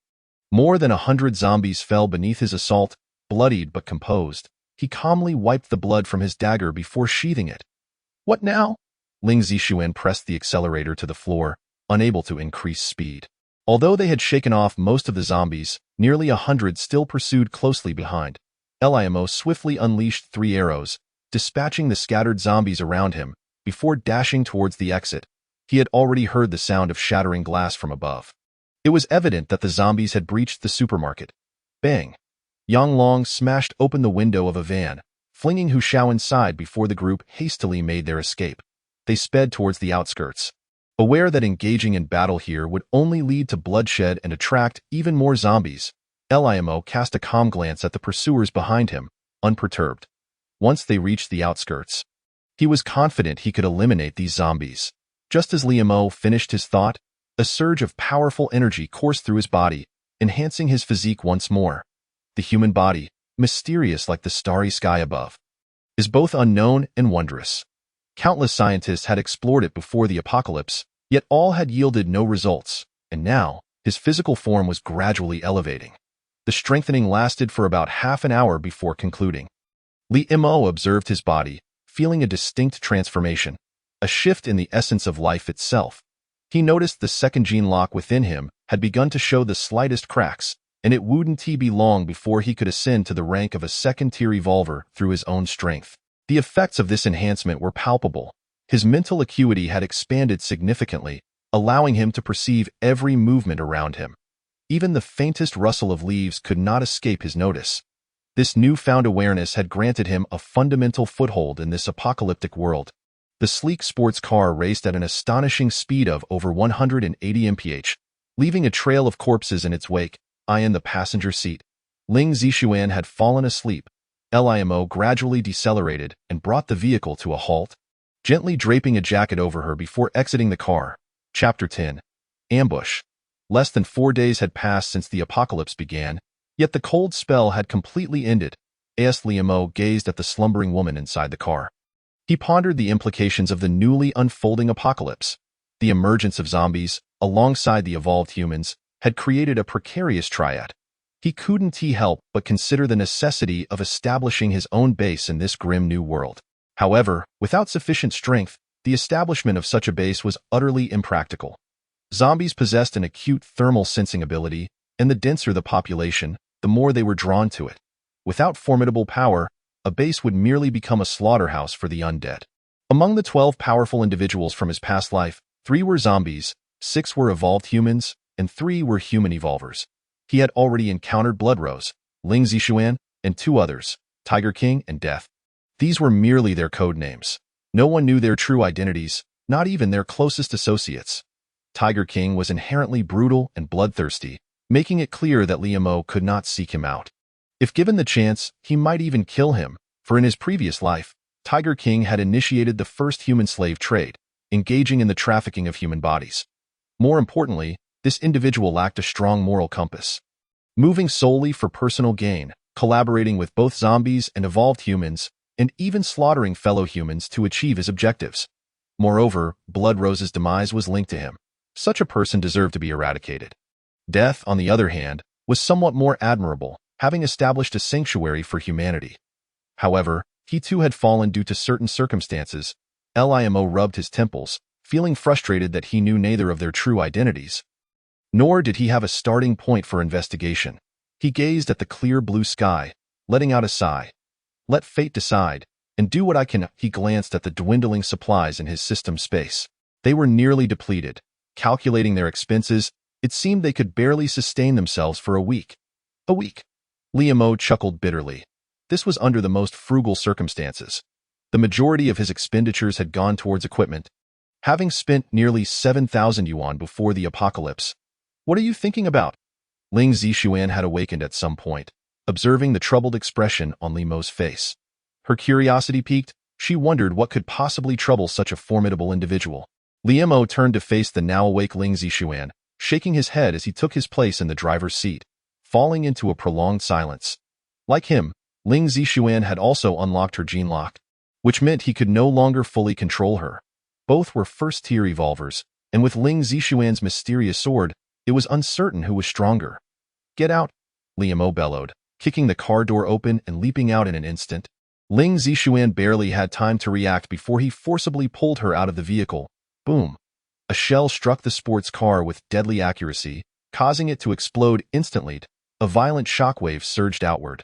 More than 100 zombies fell beneath his assault, bloodied but composed. He calmly wiped the blood from his dagger before sheathing it. "What now?" Ling Zixuan pressed the accelerator to the floor, unable to increase speed. Although they had shaken off most of the zombies, nearly 100 still pursued closely behind. Li Mo swiftly unleashed 3 arrows, dispatching the scattered zombies around him, before dashing towards the exit. He had already heard the sound of shattering glass from above. It was evident that the zombies had breached the supermarket. Bang! Yang Long smashed open the window of a van, flinging Hu Xiao inside before the group hastily made their escape. They sped towards the outskirts, aware that engaging in battle here would only lead to bloodshed and attract even more zombies. Li Mo cast a calm glance at the pursuers behind him, unperturbed. Once they reached the outskirts, he was confident he could eliminate these zombies. Just as Li Mo finished his thought, a surge of powerful energy coursed through his body, enhancing his physique once more. The human body, mysterious like the starry sky above, is both unknown and wondrous. Countless scientists had explored it before the apocalypse, yet all had yielded no results, and now, his physical form was gradually elevating. The strengthening lasted for about half an hour before concluding. Li Mo observed his body, feeling a distinct transformation, a shift in the essence of life itself. He noticed the second gene lock within him had begun to show the slightest cracks, and it wouldn't be long before he could ascend to the rank of a second-tier evolver through his own strength. The effects of this enhancement were palpable. His mental acuity had expanded significantly, allowing him to perceive every movement around him. Even the faintest rustle of leaves could not escape his notice. This newfound awareness had granted him a fundamental foothold in this apocalyptic world. The sleek sports car raced at an astonishing speed of over 180 mph, leaving a trail of corpses in its wake. I in the passenger seat. Ling Zixuan had fallen asleep. Limo gradually decelerated and brought the vehicle to a halt, gently draping a jacket over her before exiting the car. Chapter 10. Ambush. Less than 4 days had passed since the apocalypse began, yet the cold spell had completely ended. Limo gazed at the slumbering woman inside the car. He pondered the implications of the newly unfolding apocalypse. The emergence of zombies, alongside the evolved humans, had created a precarious triad. He couldn't help but consider the necessity of establishing his own base in this grim new world. However, without sufficient strength, the establishment of such a base was utterly impractical. Zombies possessed an acute thermal sensing ability, and the denser the population, the more they were drawn to it. Without formidable power, a base would merely become a slaughterhouse for the undead. Among the 12 powerful individuals from his past life, 3 were zombies, 6 were evolved humans, and 3 were human evolvers. He had already encountered Bloodrose, Ling Zixuan, and 2 others, Tiger King and Death. These were merely their code names. No one knew their true identities, not even their closest associates. Tiger King was inherently brutal and bloodthirsty, making it clear that Limo could not seek him out. If given the chance, he might even kill him, for in his previous life, Tiger King had initiated the first human slave trade, engaging in the trafficking of human bodies. More importantly, this individual lacked a strong moral compass. Moving solely for personal gain, collaborating with both zombies and evolved humans, and even slaughtering fellow humans to achieve his objectives. Moreover, Bloodrose's demise was linked to him. Such a person deserved to be eradicated. Death, on the other hand, was somewhat more admirable, having established a sanctuary for humanity. However, he too had fallen due to certain circumstances. Limo rubbed his temples, feeling frustrated that he knew neither of their true identities. Nor did he have a starting point for investigation. He gazed at the clear blue sky, letting out a sigh. Let fate decide, and do what I can. He glanced at the dwindling supplies in his system space. They were nearly depleted. Calculating their expenses, it seemed they could barely sustain themselves for a week. A week. Limo chuckled bitterly. This was under the most frugal circumstances. The majority of his expenditures had gone towards equipment. Having spent nearly 7,000 yuan before the apocalypse. What are you thinking about? Ling Zixuan had awakened at some point, observing the troubled expression on Limo's face. Her curiosity piqued. She wondered what could possibly trouble such a formidable individual. Limo turned to face the now-awake Ling Zixuan, shaking his head as he took his place in the driver's seat, falling into a prolonged silence. Like him, Ling Zixuan had also unlocked her gene lock, which meant he could no longer fully control her. Both were first-tier evolvers, and with Ling Zixuan's mysterious sword, it was uncertain who was stronger. Get out, Limo bellowed, kicking the car door open and leaping out in an instant. Ling Zixuan barely had time to react before he forcibly pulled her out of the vehicle. Boom. A shell struck the sports car with deadly accuracy, causing it to explode instantly. A violent shockwave surged outward.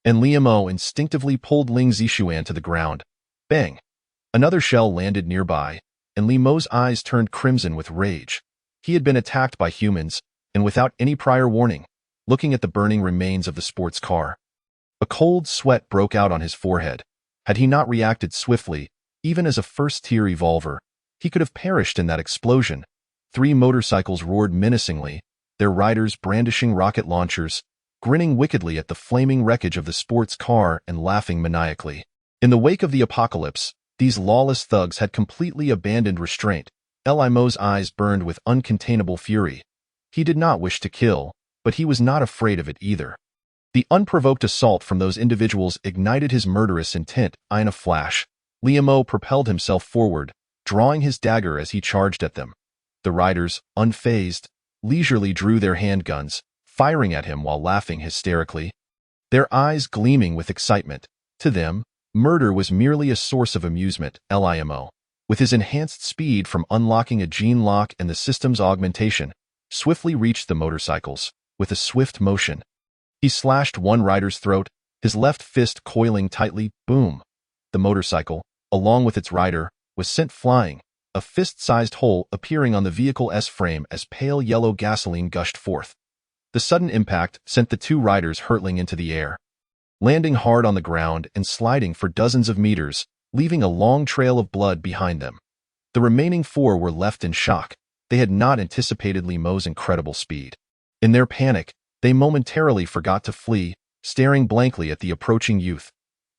And Limo instinctively pulled Ling Zixuan to the ground. Bang! Another shell landed nearby, and Limo's eyes turned crimson with rage. He had been attacked by humans, and without any prior warning, looking at the burning remains of the sports car. A cold sweat broke out on his forehead. Had he not reacted swiftly, even as a first-tier evolver, he could have perished in that explosion. 3 motorcycles roared menacingly, their riders brandishing rocket launchers, grinning wickedly at the flaming wreckage of the sports car and laughing maniacally. In the wake of the apocalypse, these lawless thugs had completely abandoned restraint. Limo's eyes burned with uncontainable fury. He did not wish to kill, but he was not afraid of it either. The unprovoked assault from those individuals ignited his murderous intent. In a flash, Limo propelled himself forward, drawing his dagger as he charged at them. The riders, unfazed, leisurely drew their handguns, firing at him while laughing hysterically. Their eyes gleaming with excitement. To them, murder was merely a source of amusement. Limo, with his enhanced speed from unlocking a gene lock and the system's augmentation, swiftly reached the motorcycles. with a swift motion. He slashed one rider's throat, his left fist coiling tightly. Boom! The motorcycle, along with its rider, was sent flying, a fist-sized hole appearing on the vehicle's frame as pale yellow gasoline gushed forth. The sudden impact sent the two riders hurtling into the air, landing hard on the ground and sliding for dozens of meters, leaving a long trail of blood behind them. The remaining four were left in shock. They had not anticipated Limo's incredible speed. In their panic, they momentarily forgot to flee, staring blankly at the approaching youth.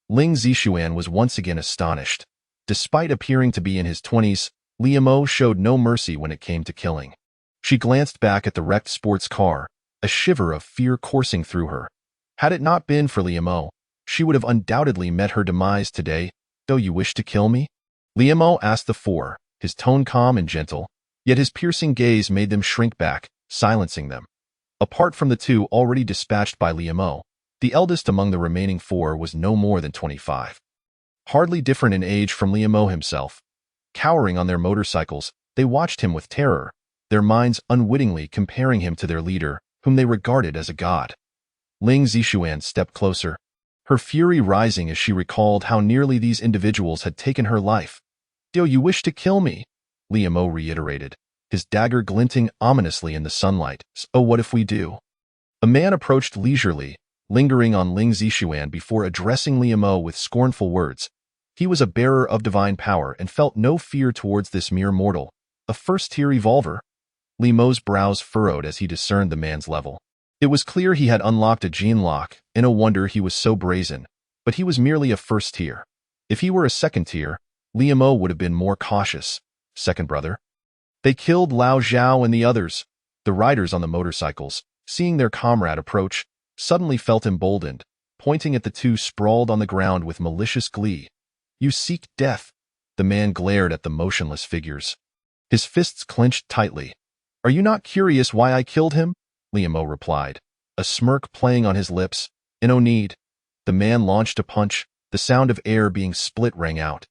Ling Zixuan was once again astonished. Despite appearing to be in his 20s, Limo showed no mercy when it came to killing. She glanced back at the wrecked sports car, a shiver of fear coursing through her. Had it not been for Limo, she would have undoubtedly met her demise today. "Do you wish to kill me?" Limo asked the four, his tone calm and gentle, yet his piercing gaze made them shrink back, silencing them. Apart from the two already dispatched by Limo, the eldest among the remaining four was no more than 25. Hardly different in age from Limo himself. Cowering on their motorcycles, they watched him with terror, their minds unwittingly comparing him to their leader, whom they regarded as a god. Ling Zixuan stepped closer, her fury rising as she recalled how nearly these individuals had taken her life. "Do you wish to kill me?" Limo reiterated, his dagger glinting ominously in the sunlight. "So what if we do?" A man approached leisurely, lingering on Ling Zixuan before addressing Limo with scornful words. He was a bearer of divine power and felt no fear towards this mere mortal. A first-tier evolver? Limo's brows furrowed as he discerned the man's level. It was clear he had unlocked a gene lock, and no wonder he was so brazen. But he was merely a first tier. If he were a second tier, Limo would have been more cautious. Second brother? They killed Lao Zhao and the others. The riders on the motorcycles, seeing their comrade approach, suddenly felt emboldened, pointing at the two sprawled on the ground with malicious glee. "You seek death." The man glared at the motionless figures. His fists clenched tightly. "Are you not curious why I killed him?" Limo replied, a smirk playing on his lips. "No need." The man launched a punch, the sound of air being split rang out.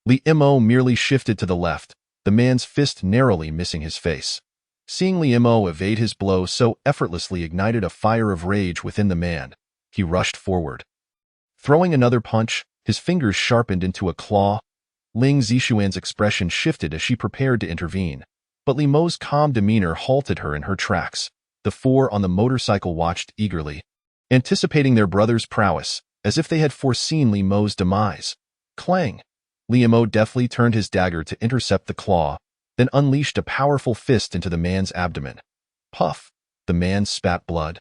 Limo merely shifted to the left, the man's fist narrowly missing his face. Seeing Limo evade his blow so effortlessly ignited a fire of rage within the man. He rushed forward. Throwing another punch, his fingers sharpened into a claw. Ling Zixuan's expression shifted as she prepared to intervene, but Limo's calm demeanor halted her in her tracks. The four on the motorcycle watched eagerly, anticipating their brother's prowess, as if they had foreseen Limo's demise. Clang! Limo deftly turned his dagger to intercept the claw, then unleashed a powerful fist into the man's abdomen. Puff! The man spat blood.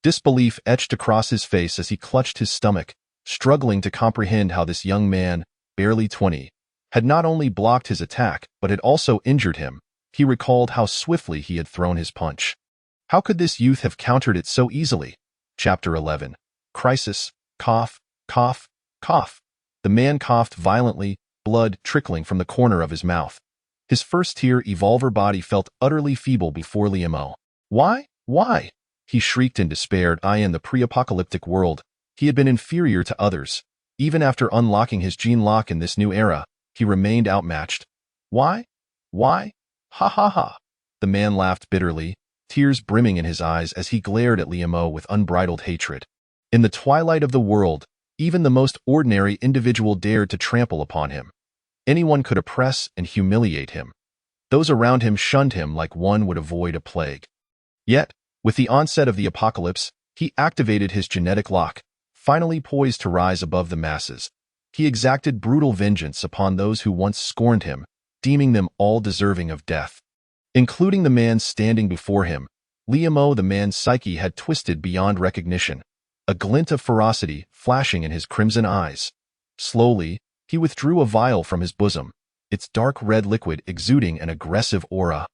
Disbelief etched across his face as he clutched his stomach, struggling to comprehend how this young man, barely 20, had not only blocked his attack but had also injured him. He recalled how swiftly he had thrown his punch. How could this youth have countered it so easily? Chapter 11. Crisis. Cough, cough, cough. The man coughed violently, blood trickling from the corner of his mouth. His first-tier evolver body felt utterly feeble before Limo. Why? Why? He shrieked in despair. In the pre-apocalyptic world, he had been inferior to others. Even after unlocking his gene lock in this new era, he remained outmatched. Why? Why? Ha ha ha. The man laughed bitterly, tears brimming in his eyes as he glared at Limo with unbridled hatred. In the twilight of the world, even the most ordinary individual dared to trample upon him. Anyone could oppress and humiliate him. Those around him shunned him like one would avoid a plague. Yet, with the onset of the apocalypse, he activated his genetic lock, finally poised to rise above the masses. He exacted brutal vengeance upon those who once scorned him, deeming them all deserving of death. Including the man standing before him, Limo, the man's psyche had twisted beyond recognition, a glint of ferocity flashing in his crimson eyes. Slowly, he withdrew a vial from his bosom, its dark red liquid exuding an aggressive aura.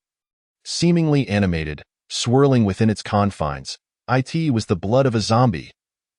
Seemingly animated, swirling within its confines, it was the blood of a zombie.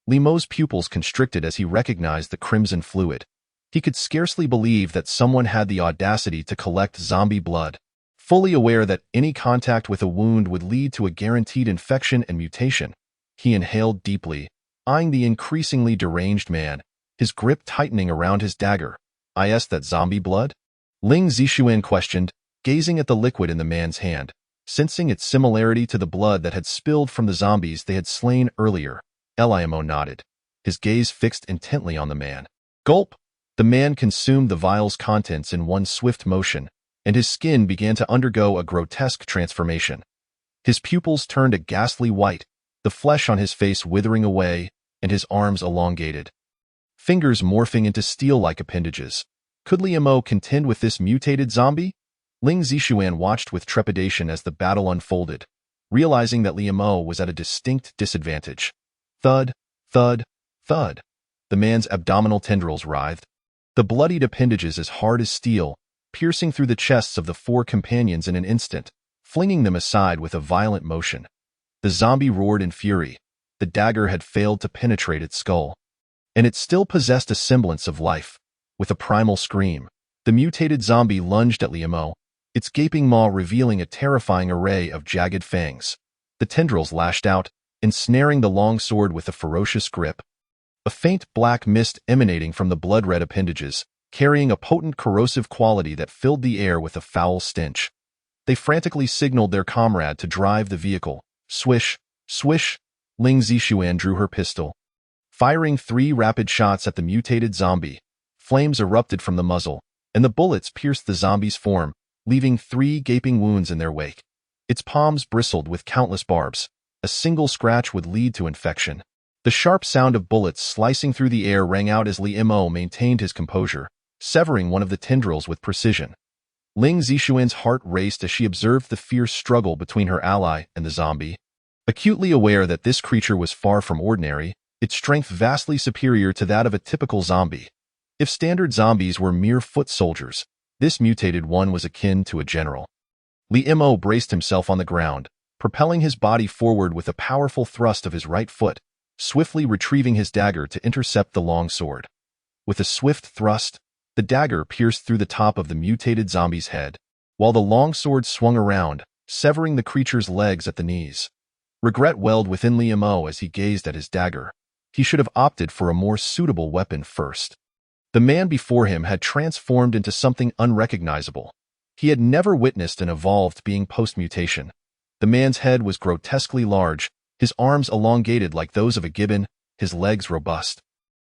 Limo's pupils constricted as he recognized the crimson fluid. He could scarcely believe that someone had the audacity to collect zombie blood. Fully aware that any contact with a wound would lead to a guaranteed infection and mutation, he inhaled deeply, eyeing the increasingly deranged man, his grip tightening around his dagger. "Is that zombie blood?" Ling Zixuan questioned, gazing at the liquid in the man's hand. Sensing its similarity to the blood that had spilled from the zombies they had slain earlier, Limo nodded, his gaze fixed intently on the man. Gulp! The man consumed the vial's contents in one swift motion, and his skin began to undergo a grotesque transformation. His pupils turned a ghastly white, the flesh on his face withering away, and his arms elongated. Fingers morphing into steel-like appendages. Could Limo contend with this mutated zombie? Ling Zishuan watched with trepidation as the battle unfolded, realizing that Limo was at a distinct disadvantage. Thud, thud, thud. The man's abdominal tendrils writhed. The bloodied appendages as hard as steel, piercing through the chests of the four companions in an instant, flinging them aside with a violent motion. The zombie roared in fury. The dagger had failed to penetrate its skull. And it still possessed a semblance of life. With a primal scream, the mutated zombie lunged at Limo, its gaping maw revealing a terrifying array of jagged fangs. The tendrils lashed out, ensnaring the long sword with a ferocious grip. A faint black mist emanating from the blood-red appendages, carrying a potent corrosive quality that filled the air with a foul stench. They frantically signaled their comrade to drive the vehicle. Swish, swish, Ling Zishuan drew her pistol. Firing 3 rapid shots at the mutated zombie, flames erupted from the muzzle, and the bullets pierced the zombie's form, leaving 3 gaping wounds in their wake. Its palms bristled with countless barbs. A single scratch would lead to infection. The sharp sound of bullets slicing through the air rang out as Limo maintained his composure, severing one of the tendrils with precision. Ling Zishuan's heart raced as she observed the fierce struggle between her ally and the zombie. Acutely aware that this creature was far from ordinary, its strength vastly superior to that of a typical zombie. If standard zombies were mere foot soldiers, this mutated one was akin to a general. Limo braced himself on the ground, propelling his body forward with a powerful thrust of his right foot, swiftly retrieving his dagger to intercept the long sword. With a swift thrust, the dagger pierced through the top of the mutated zombie's head, while the long sword swung around, severing the creature's legs at the knees. Regret welled within Limo as he gazed at his dagger. He should have opted for a more suitable weapon first. The man before him had transformed into something unrecognizable. He had never witnessed an evolved being post-mutation. The man's head was grotesquely large, his arms elongated like those of a gibbon, his legs robust,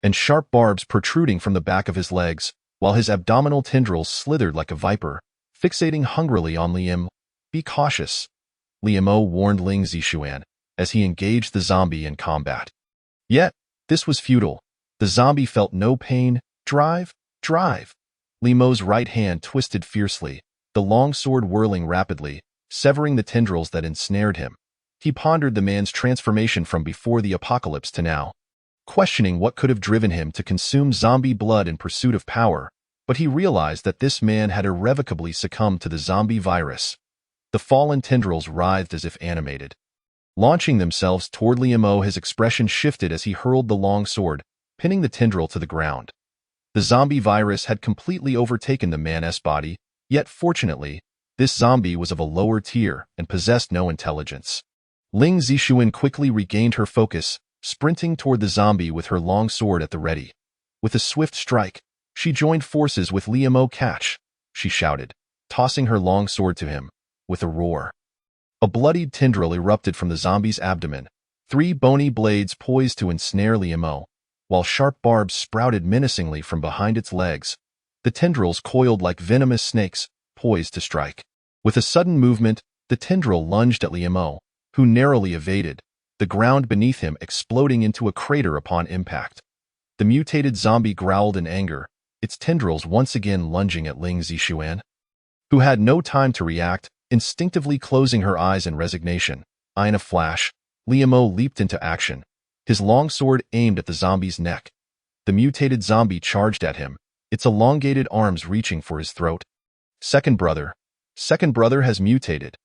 and sharp barbs protruding from the back of his legs, while his abdominal tendrils slithered like a viper, fixating hungrily on Liam. Be cautious, Limo warned Ling Zishuan as he engaged the zombie in combat. Yet, this was futile. The zombie felt no pain. Drive, drive. Limo's right hand twisted fiercely, the long sword whirling rapidly, severing the tendrils that ensnared him. He pondered the man's transformation from before the apocalypse to now, questioning what could have driven him to consume zombie blood in pursuit of power, but he realized that this man had irrevocably succumbed to the zombie virus. The fallen tendrils writhed as if animated. Launching themselves toward Limo, his expression shifted as he hurled the long sword, pinning the tendril to the ground. The zombie virus had completely overtaken the man's body, yet fortunately, this zombie was of a lower tier and possessed no intelligence. Ling Zishuan quickly regained her focus, sprinting toward the zombie with her long sword at the ready. With a swift strike, she joined forces with Limo. Catch, she shouted, tossing her long sword to him. With a roar, a bloodied tendril erupted from the zombie's abdomen, 3 bony blades poised to ensnare Limo, while sharp barbs sprouted menacingly from behind its legs. The tendrils coiled like venomous snakes, poised to strike. With a sudden movement, the tendril lunged at Limo, who narrowly evaded, the ground beneath him exploding into a crater upon impact. The mutated zombie growled in anger, its tendrils once again lunging at Ling Zishuan, who had no time to react, instinctively closing her eyes in resignation. In a flash, Limo leaped into action, his long sword aimed at the zombie's neck. The mutated zombie charged at him, its elongated arms reaching for his throat. Second brother has mutated.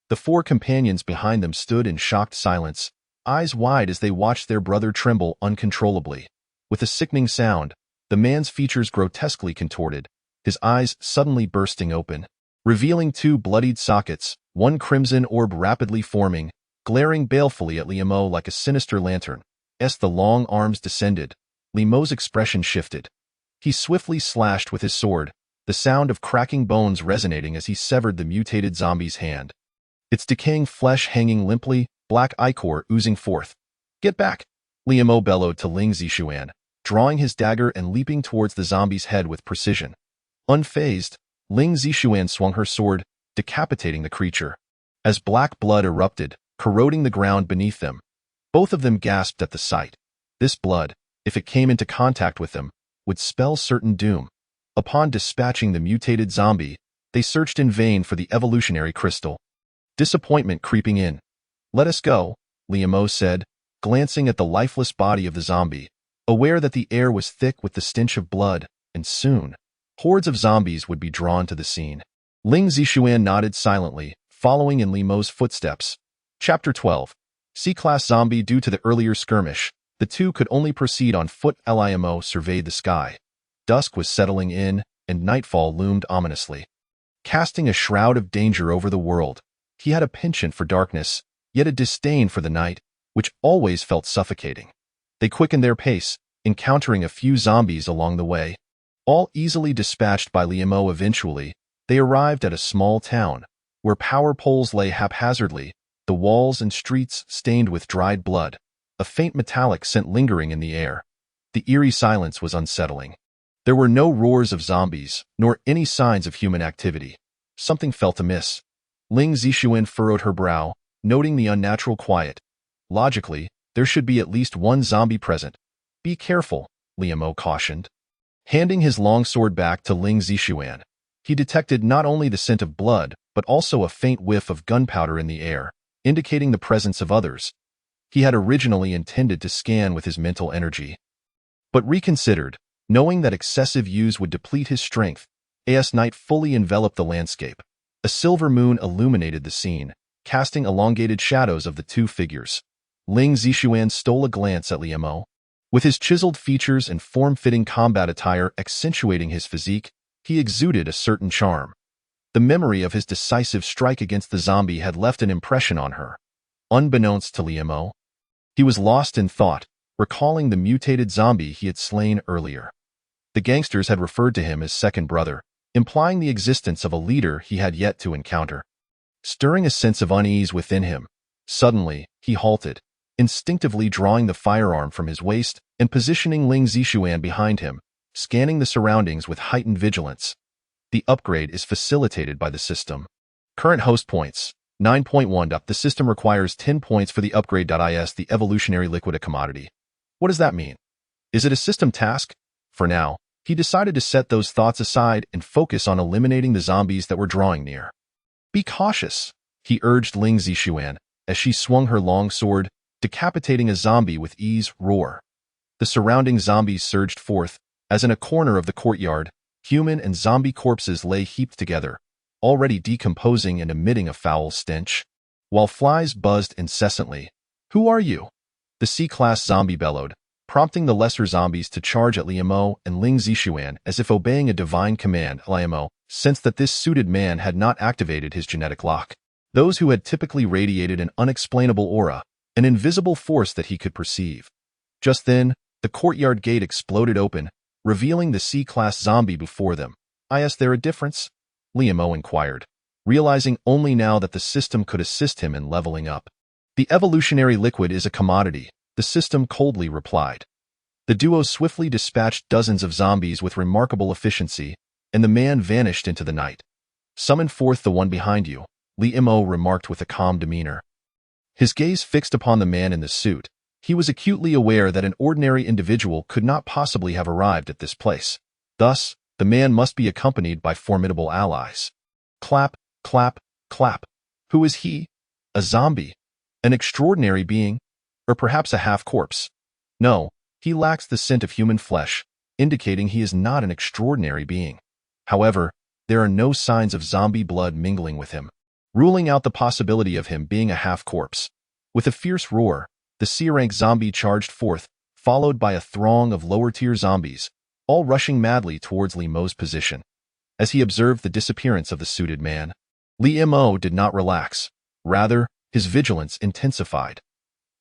The 4 companions behind them stood in shocked silence, eyes wide as they watched their brother tremble uncontrollably. With a sickening sound, the man's features grotesquely contorted, his eyes suddenly bursting open, revealing 2 bloodied sockets, one crimson orb rapidly forming, glaring balefully at Limo like a sinister lantern. As the long arms descended, Limo's expression shifted. He swiftly slashed with his sword, the sound of cracking bones resonating as he severed the mutated zombie's hand. its decaying flesh hanging limply, black ichor oozing forth. "Get back!" Liamo bellowed to Ling Zishuan, drawing his dagger and leaping towards the zombie's head with precision. Unfazed, Ling Zishuan swung her sword, decapitating the creature. As black blood erupted, corroding the ground beneath them, both of them gasped at the sight. This blood, if it came into contact with them, would spell certain doom. Upon dispatching the mutated zombie, they searched in vain for the evolutionary crystal. Disappointment creeping in. "Let us go," Liamo said, glancing at the lifeless body of the zombie, aware that the air was thick with the stench of blood, and soon, hordes of zombies would be drawn to the scene. Ling Zishuan nodded silently, following in Liamo's footsteps. Chapter 12. C-Class Zombie. Due to the earlier skirmish, the two could only proceed on foot. Liamo surveyed the sky. Dusk was settling in, and nightfall loomed ominously, casting a shroud of danger over the world. He had a penchant for darkness, yet a disdain for the night, which always felt suffocating. They quickened their pace, encountering a few zombies along the way. All easily dispatched by Liamo. Eventually, they arrived at a small town, where power poles lay haphazardly, the walls and streets stained with dried blood, a faint metallic scent lingering in the air. The eerie silence was unsettling. There were no roars of zombies, nor any signs of human activity. Something felt amiss. Ling Zishuan furrowed her brow, noting the unnatural quiet. Logically, there should be at least one zombie present. "Be careful," Liamo cautioned. Handing his long sword back to Ling Zishuan, he detected not only the scent of blood, but also a faint whiff of gunpowder in the air, indicating the presence of others. He had originally intended to scan with his mental energy, but reconsidered, knowing that excessive use would deplete his strength. As night fully enveloped the landscape, a silver moon illuminated the scene, casting elongated shadows of the two figures. Ling Zishuan stole a glance at Liamo. With his chiseled features and form-fitting combat attire accentuating his physique, he exuded a certain charm. The memory of his decisive strike against the zombie had left an impression on her. Unbeknownst to Liamo, he was lost in thought, recalling the mutated zombie he had slain earlier. The gangsters had referred to him as second brother, implying the existence of a leader he had yet to encounter. Stirring a sense of unease within him, suddenly, he halted, instinctively drawing the firearm from his waist and positioning Ling Zishuan behind him, scanning the surroundings with heightened vigilance. The upgrade is facilitated by the system. Current host points, 9.1. The system requires 10 points for the upgrade. Is the evolutionary liquid a commodity? What does that mean? Is it a system task? For now, he decided to set those thoughts aside and focus on eliminating the zombies that were drawing near. "Be cautious," he urged Ling Zishuan, as she swung her long sword, decapitating a zombie with ease. Roar. The surrounding zombies surged forth, as in a corner of the courtyard, human and zombie corpses lay heaped together, already decomposing and emitting a foul stench, while flies buzzed incessantly. "Who are you?" the C-Class zombie bellowed, prompting the lesser zombies to charge at Liamo and Ling Zishuan as if obeying a divine command. Liamo sensed that this suited man had not activated his genetic lock. Those who had typically radiated an unexplainable aura, an invisible force that he could perceive. Just then, the courtyard gate exploded open, revealing the C-Class zombie before them. "Is there a difference?" Liamo inquired, realizing only now that the system could assist him in leveling up. "The evolutionary liquid is a commodity," the system coldly replied. The duo swiftly dispatched dozens of zombies with remarkable efficiency, and the man vanished into the night. "Summon forth the one behind you," Liamo remarked with a calm demeanor. His gaze fixed upon the man in the suit. He was acutely aware that an ordinary individual could not possibly have arrived at this place. Thus, the man must be accompanied by formidable allies. Clap, clap, clap. Who is he? A zombie? An extraordinary being? Or perhaps a half-corpse? No, he lacks the scent of human flesh, indicating he is not an extraordinary being. However, there are no signs of zombie blood mingling with him, ruling out the possibility of him being a half-corpse. With a fierce roar, the C-rank zombie charged forth, followed by a throng of lower-tier zombies, all rushing madly towards Liamo's position. As he observed the disappearance of the suited man, Liamo did not relax. Rather, his vigilance intensified.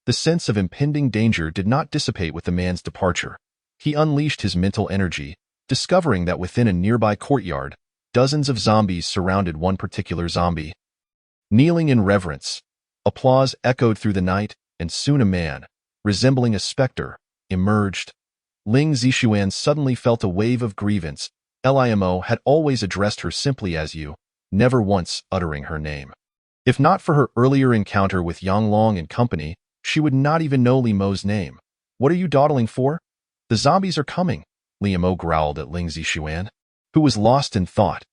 The sense of impending danger did not dissipate with the man's departure. He unleashed his mental energy, discovering that within a nearby courtyard, dozens of zombies surrounded one particular zombie. Kneeling in reverence. Applause echoed through the night, and soon a man, resembling a specter, emerged. Ling Zixuan suddenly felt a wave of grievance. Limo had always addressed her simply as you, never once uttering her name. If not for her earlier encounter with Yang Long and company, she would not even know Limo's name. What are you dawdling for? The zombies are coming, Limo growled at Ling Zixuan, who was lost in thought.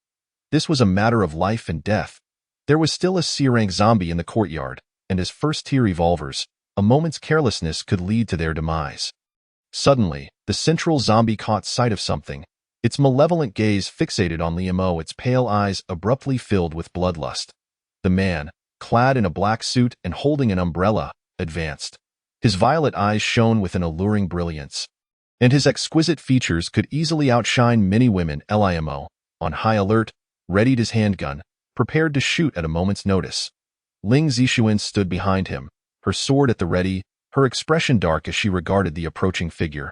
This was a matter of life and death. There was still a C-rank zombie in the courtyard, and as first-tier revolvers, a moment's carelessness could lead to their demise. Suddenly, the central zombie caught sight of something. Its malevolent gaze fixated on Limo, its pale eyes abruptly filled with bloodlust. The man, clad in a black suit and holding an umbrella, advanced. His violet eyes shone with an alluring brilliance, and his exquisite features could easily outshine many women. Limo, on high alert, readied his handgun, prepared to shoot at a moment's notice. Ling Zixuan stood behind him, her sword at the ready, her expression dark as she regarded the approaching figure.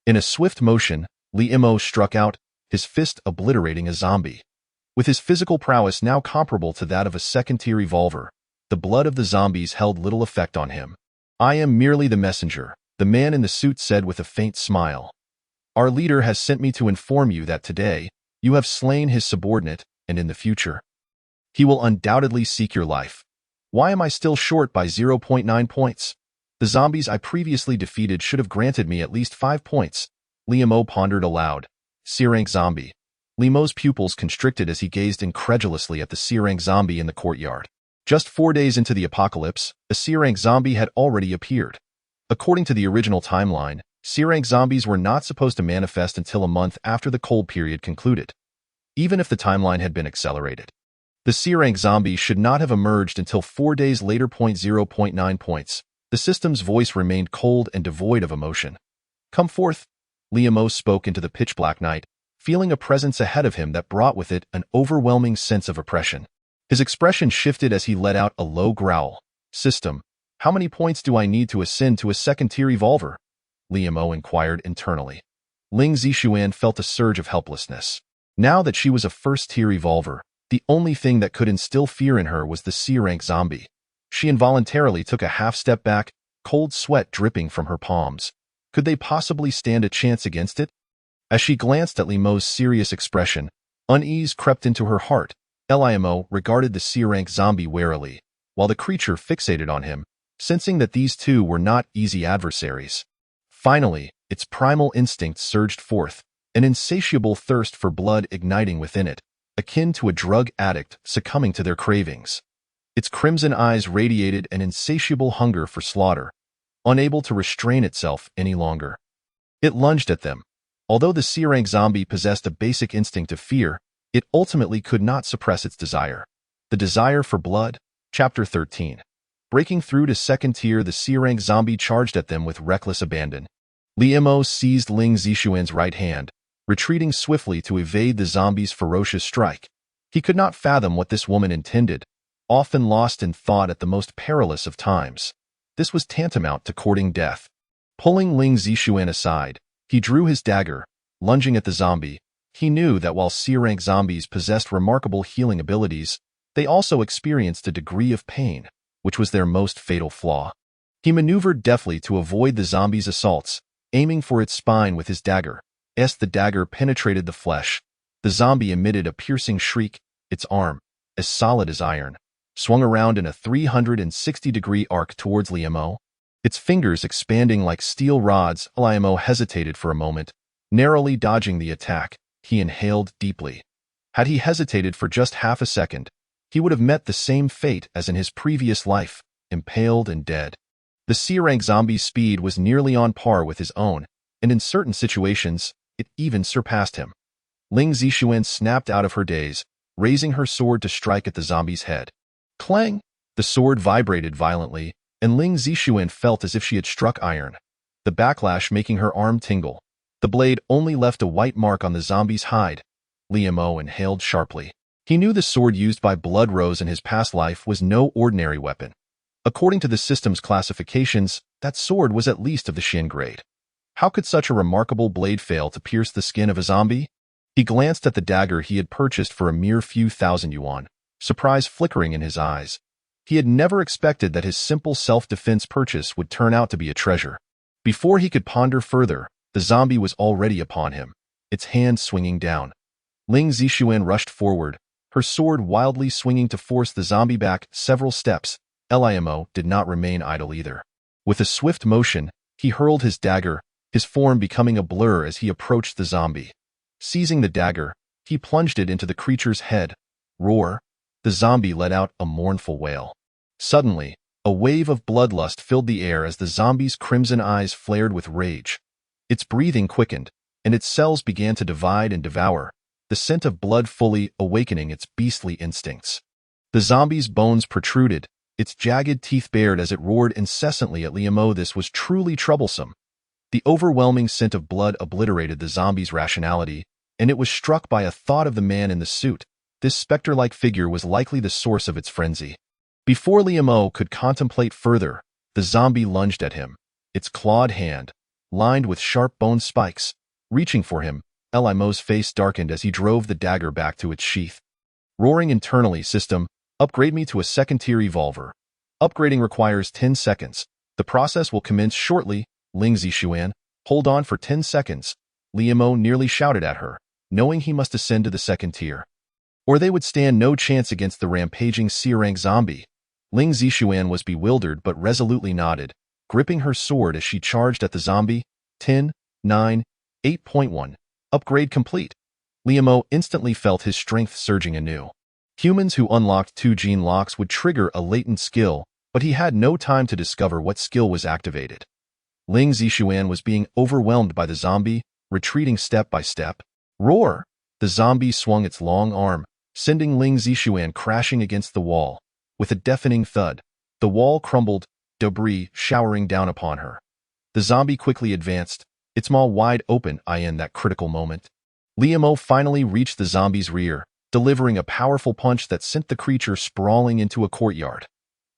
In a swift motion, Limo struck out, his fist obliterating a zombie. With his physical prowess now comparable to that of a second-tier revolver, the blood of the zombies held little effect on him. I am merely the messenger, the man in the suit said with a faint smile. Our leader has sent me to inform you that today, you have slain his subordinate, and in the future, he will undoubtedly seek your life. Why am I still short by 0.9 points? The zombies I previously defeated should have granted me at least 5 points. Limo pondered aloud. C-rank zombie. Limo's pupils constricted as he gazed incredulously at the C-rank zombie in the courtyard. Just 4 days into the apocalypse, a C-rank zombie had already appeared. According to the original timeline, C-rank zombies were not supposed to manifest until a month after the cold period concluded, even if the timeline had been accelerated. The C-rank zombie should not have emerged until 4 days later. 0.9 points. The system's voice remained cold and devoid of emotion. Come forth. Limo spoke into the pitch-black night, feeling a presence ahead of him that brought with it an overwhelming sense of oppression. His expression shifted as he let out a low growl. System, how many points do I need to ascend to a second-tier revolver? Limo inquired internally. Ling Zixuan felt a surge of helplessness. Now that she was a first-tier revolver, the only thing that could instill fear in her was the C-rank zombie. She involuntarily took a half-step back, cold sweat dripping from her palms. Could they possibly stand a chance against it? As she glanced at Limo's serious expression, unease crept into her heart. Limo regarded the C-rank zombie warily, while the creature fixated on him, sensing that these two were not easy adversaries. Finally, its primal instinct surged forth, an insatiable thirst for blood igniting within it, akin to a drug addict succumbing to their cravings. Its crimson eyes radiated an insatiable hunger for slaughter, unable to restrain itself any longer. It lunged at them. Although the C-rank zombie possessed a basic instinct of fear, it ultimately could not suppress its desire. The desire for blood. Chapter 13. Breaking through to second tier, the C-rank zombie charged at them with reckless abandon. Limo seized Ling Zixuan's right hand, retreating swiftly to evade the zombie's ferocious strike. He could not fathom what this woman intended, often lost in thought at the most perilous of times. This was tantamount to courting death. Pulling Ling Zixuan aside, he drew his dagger, lunging at the zombie. He knew that while C-rank zombies possessed remarkable healing abilities, they also experienced a degree of pain, which was their most fatal flaw. He maneuvered deftly to avoid the zombie's assaults, aiming for its spine with his dagger. As the dagger penetrated the flesh, the zombie emitted a piercing shriek. Its arm, as solid as iron, swung around in a 360-degree arc towards Limo, its fingers expanding like steel rods. Limo hesitated for a moment, narrowly dodging the attack. He inhaled deeply. Had he hesitated for just half a second, he would have met the same fate as in his previous life, impaled and dead. The C-rank zombie's speed was nearly on par with his own, and in certain situations, it even surpassed him. Ling Zixuan snapped out of her daze, raising her sword to strike at the zombie's head. Clang! The sword vibrated violently, and Ling Zixuan felt as if she had struck iron, the backlash making her arm tingle. The blade only left a white mark on the zombie's hide. Limo inhaled sharply. He knew the sword used by Blood Rose in his past life was no ordinary weapon. According to the system's classifications, that sword was at least of the Shin grade. How could such a remarkable blade fail to pierce the skin of a zombie? He glanced at the dagger he had purchased for a mere few thousand yuan, surprise flickering in his eyes. He had never expected that his simple self-defense purchase would turn out to be a treasure. Before he could ponder further, the zombie was already upon him, its hand swinging down. Ling Zixuan rushed forward, her sword wildly swinging to force the zombie back several steps. Limo did not remain idle either. With a swift motion, he hurled his dagger, his form becoming a blur as he approached the zombie. Seizing the dagger, he plunged it into the creature's head. Roar! The zombie let out a mournful wail. Suddenly, a wave of bloodlust filled the air as the zombie's crimson eyes flared with rage. Its breathing quickened, and its cells began to divide and devour, the scent of blood fully awakening its beastly instincts. The zombie's bones protruded, its jagged teeth bared as it roared incessantly at Limo. This was truly troublesome. The overwhelming scent of blood obliterated the zombie's rationality, and it was struck by a thought of the man in the suit. This specter-like figure was likely the source of its frenzy. Before Limo could contemplate further, the zombie lunged at him, its clawed hand, lined with sharp bone spikes, reaching for him. Limo's face darkened as he drove the dagger back to its sheath. Roaring internally, system, upgrade me to a second-tier revolver. Upgrading requires 10 seconds. The process will commence shortly. Ling Zixuan, hold on for 10 seconds. Limo nearly shouted at her, knowing he must ascend to the second tier, or they would stand no chance against the rampaging C-rank zombie. Ling Zixuan was bewildered but resolutely nodded, gripping her sword as she charged at the zombie. 10, 9, 8.1. Upgrade complete. Limo instantly felt his strength surging anew. Humans who unlocked 2 gene locks would trigger a latent skill, but he had no time to discover what skill was activated. Ling Zixuan was being overwhelmed by the zombie, retreating step by step. Roar! The zombie swung its long arm, sending Ling Zixuan crashing against the wall. With a deafening thud, the wall crumbled, debris showering down upon her. The zombie quickly advanced, its maw wide open in that critical moment. Limo finally reached the zombie's rear, delivering a powerful punch that sent the creature sprawling into a courtyard.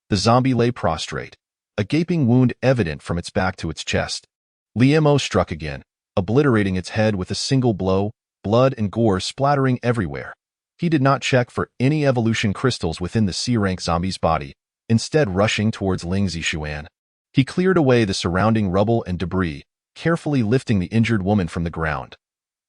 The zombie lay prostrate, a gaping wound evident from its back to its chest. Limo struck again, obliterating its head with a single blow, blood and gore splattering everywhere. He did not check for any evolution crystals within the C-rank zombie's body, instead rushing towards Ling Zixuan. He cleared away the surrounding rubble and debris, carefully lifting the injured woman from the ground.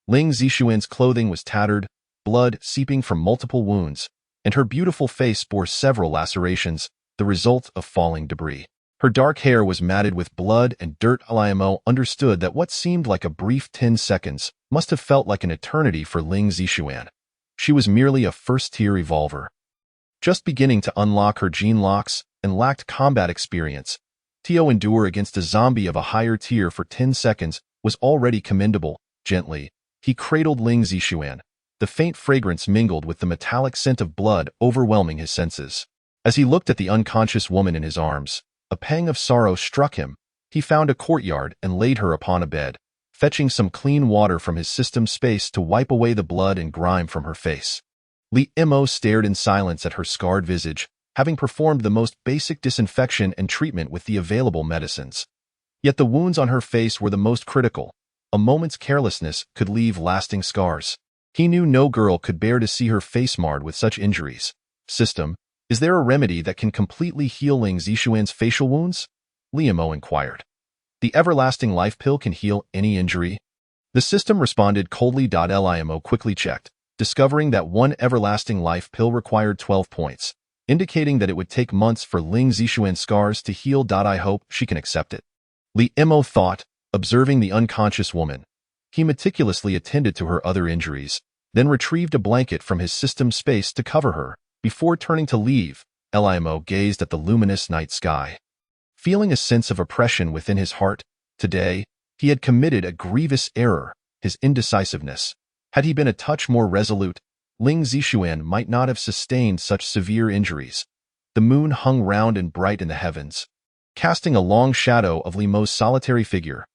Ling Zixuan's clothing was tattered, blood seeping from multiple wounds, and her beautiful face bore several lacerations, the result of falling debris. Her dark hair was matted with blood and dirt. Limo understood that what seemed like a brief 10 seconds must have felt like an eternity for Ling Zixuan. She was merely a first-tier revolver, just beginning to unlock her gene locks and lacked combat experience. To endure against a zombie of a higher tier for 10 seconds was already commendable. Gently, he cradled Ling Zixuan, the faint fragrance mingled with the metallic scent of blood overwhelming his senses. As he looked at the unconscious woman in his arms, a pang of sorrow struck him. He found a courtyard and laid her upon a bed, fetching some clean water from his system space to wipe away the blood and grime from her face. Limo stared in silence at her scarred visage, having performed the most basic disinfection and treatment with the available medicines. Yet the wounds on her face were the most critical. A moment's carelessness could leave lasting scars. He knew no girl could bear to see her face marred with such injuries. System, is there a remedy that can completely heal Ling Zixuan's facial wounds? Limo inquired. The everlasting life pill can heal any injury. The system responded coldly. Limo quickly checked, discovering that one everlasting life pill required 12 points, indicating that it would take months for Ling Zixuan's scars to heal. I hope she can accept it. Limo thought, observing the unconscious woman. He meticulously attended to her other injuries, then retrieved a blanket from his system space to cover her. Before turning to leave, Limo gazed at the luminous night sky. Feeling a sense of oppression within his heart, today, he had committed a grievous error, his indecisiveness. Had he been a touch more resolute, Ling Zixuan might not have sustained such severe injuries. The moon hung round and bright in the heavens, casting a long shadow of Limo's solitary figure.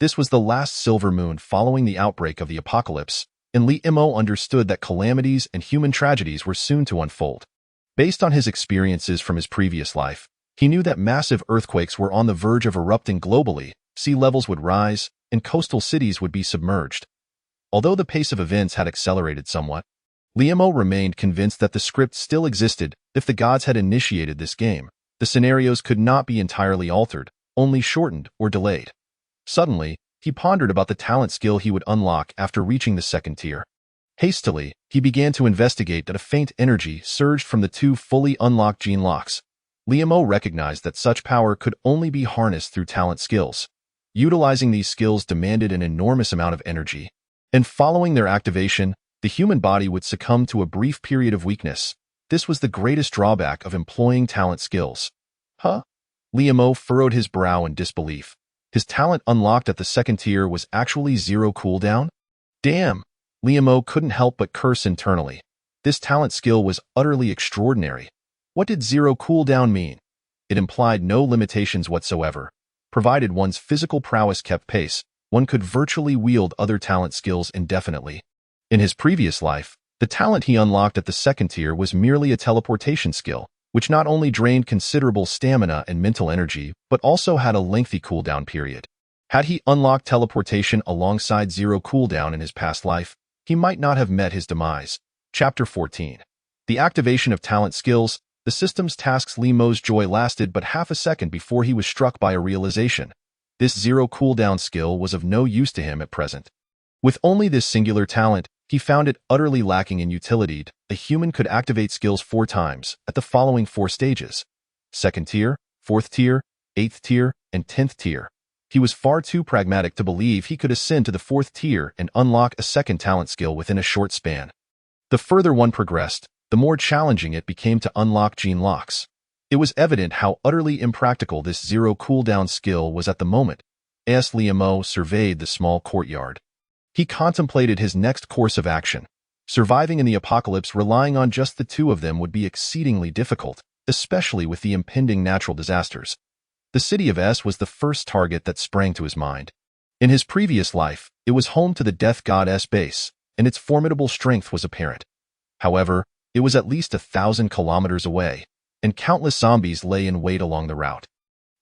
This was the last silver moon following the outbreak of the apocalypse, and Limo understood that calamities and human tragedies were soon to unfold. Based on his experiences from his previous life, he knew that massive earthquakes were on the verge of erupting globally, sea levels would rise, and coastal cities would be submerged. Although the pace of events had accelerated somewhat, Liamo remained convinced that the script still existed if the gods had initiated this game. The scenarios could not be entirely altered, only shortened or delayed. Suddenly, he pondered about the talent skill he would unlock after reaching the second tier. Hastily, he began to investigate that a faint energy surged from the two fully unlocked gene locks. Liamo recognized that such power could only be harnessed through talent skills. Utilizing these skills demanded an enormous amount of energy, and following their activation, the human body would succumb to a brief period of weakness. This was the greatest drawback of employing talent skills. Huh? Liamo furrowed his brow in disbelief. His talent unlocked at the second tier was actually 0 cooldown? Damn! Liamo couldn't help but curse internally. This talent skill was utterly extraordinary. What did 0 cooldown mean? It implied no limitations whatsoever. Provided one's physical prowess kept pace, one could virtually wield other talent skills indefinitely. In his previous life, the talent he unlocked at the second tier was merely a teleportation skill, which not only drained considerable stamina and mental energy, but also had a lengthy cooldown period. Had he unlocked teleportation alongside 0 cooldown in his past life, he might not have met his demise. Chapter 14. The activation of talent skills. The system's tasks. Liamo's joy lasted but half a second before he was struck by a realization. This 0 cooldown skill was of no use to him at present. With only this singular talent, he found it utterly lacking in utility. A human could activate skills 4 times, at the following 4 stages: second tier, 4th tier, 8th tier, and 10th tier. He was far too pragmatic to believe he could ascend to the 4th tier and unlock a second talent skill within a short span. The further one progressed, the more challenging it became to unlock gene locks. It was evident how utterly impractical this 0 cooldown skill was at the moment. As Liamo surveyed the small courtyard, he contemplated his next course of action. Surviving in the apocalypse relying on just the two of them would be exceedingly difficult, especially with the impending natural disasters. The city of S was the first target that sprang to his mind. In his previous life, it was home to the death god S base, and its formidable strength was apparent. However, it was at least 1,000 kilometers away, and countless zombies lay in wait along the route.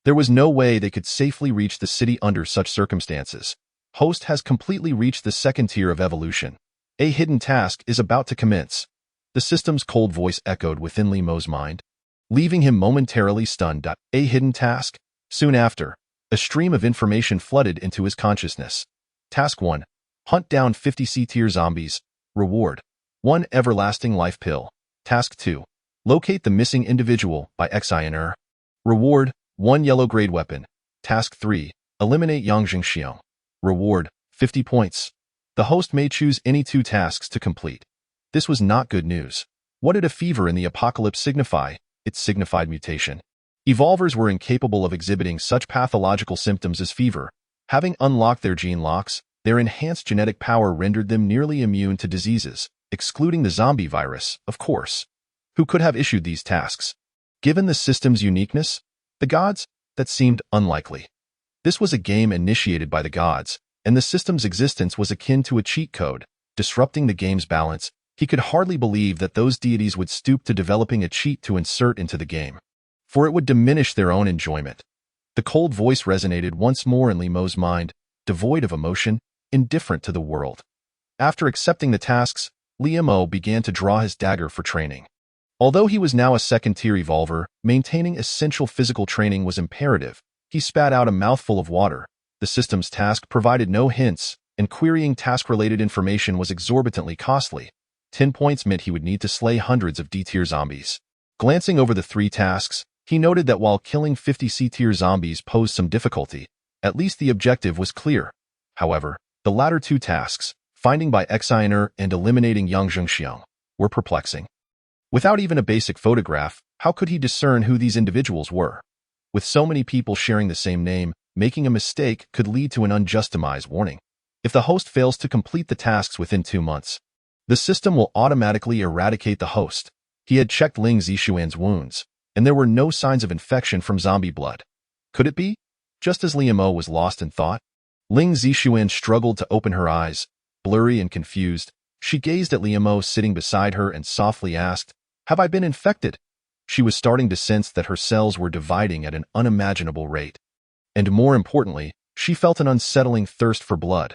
There was no way they could safely reach the city under such circumstances. Host has completely reached the second tier of evolution. A hidden task is about to commence. The system's cold voice echoed within Liamo's mind, leaving him momentarily stunned. A hidden task? Soon after, a stream of information flooded into his consciousness. Task 1. Hunt down 50 C-tier zombies. Reward: 1 everlasting life pill. Task 2. Locate the missing individual by Xiner. Reward: 1 yellow grade weapon. Task 3. Eliminate Yang Jingxiong. Reward: 50 points. The host may choose any 2 tasks to complete. This was not good news. What did a fever in the apocalypse signify? It signified mutation. Evolvers were incapable of exhibiting such pathological symptoms as fever. Having unlocked their gene locks, their enhanced genetic power rendered them nearly immune to diseases, excluding the zombie virus, of course. Who could have issued these tasks? Given the system's uniqueness, the gods? That seemed unlikely. This was a game initiated by the gods, and the system's existence was akin to a cheat code, disrupting the game's balance. He could hardly believe that those deities would stoop to developing a cheat to insert into the game, for it would diminish their own enjoyment. The cold voice resonated once more in Liamo's mind, devoid of emotion, indifferent to the world. After accepting the tasks, Liamo began to draw his dagger for training. Although he was now a second-tier evolver, maintaining essential physical training was imperative. He spat out a mouthful of water. The system's task provided no hints, and querying task-related information was exorbitantly costly. 10 points meant he would need to slay hundreds of D-tier zombies. Glancing over the 3 tasks, he noted that while killing 50 C-tier zombies posed some difficulty, at least the objective was clear. However, the latter 2 tasks, finding by Xiner and eliminating Yang Jingxiong, were perplexing. Without even a basic photograph, how could he discern who these individuals were? With so many people sharing the same name, making a mistake could lead to an unjustified warning. If the host fails to complete the tasks within 2 months, the system will automatically eradicate the host. He had checked Ling Zixuan's wounds, and there were no signs of infection from zombie blood. Could it be? Just as Liamo was lost in thought, Ling Zixuan struggled to open her eyes. Blurry and confused, she gazed at Liamo sitting beside her and softly asked, "Have I been infected?" She was starting to sense that her cells were dividing at an unimaginable rate. And more importantly, she felt an unsettling thirst for blood.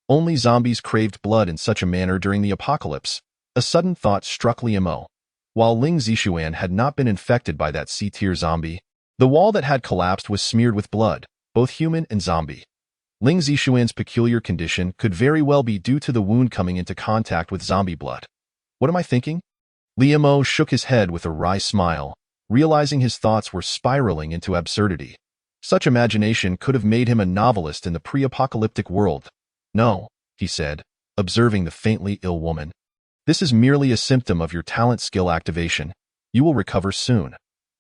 Only zombies craved blood in such a manner during the apocalypse. A sudden thought struck Li Mo. While Ling Zishuan had not been infected by that C-tier zombie, the wall that had collapsed was smeared with blood, both human and zombie. Ling Zishuan's peculiar condition could very well be due to the wound coming into contact with zombie blood. What am I thinking? Li Mo shook his head with a wry smile, realizing his thoughts were spiraling into absurdity. Such imagination could have made him a novelist in the pre-apocalyptic world. No, he said, observing the faintly ill woman. This is merely a symptom of your talent skill activation. You will recover soon.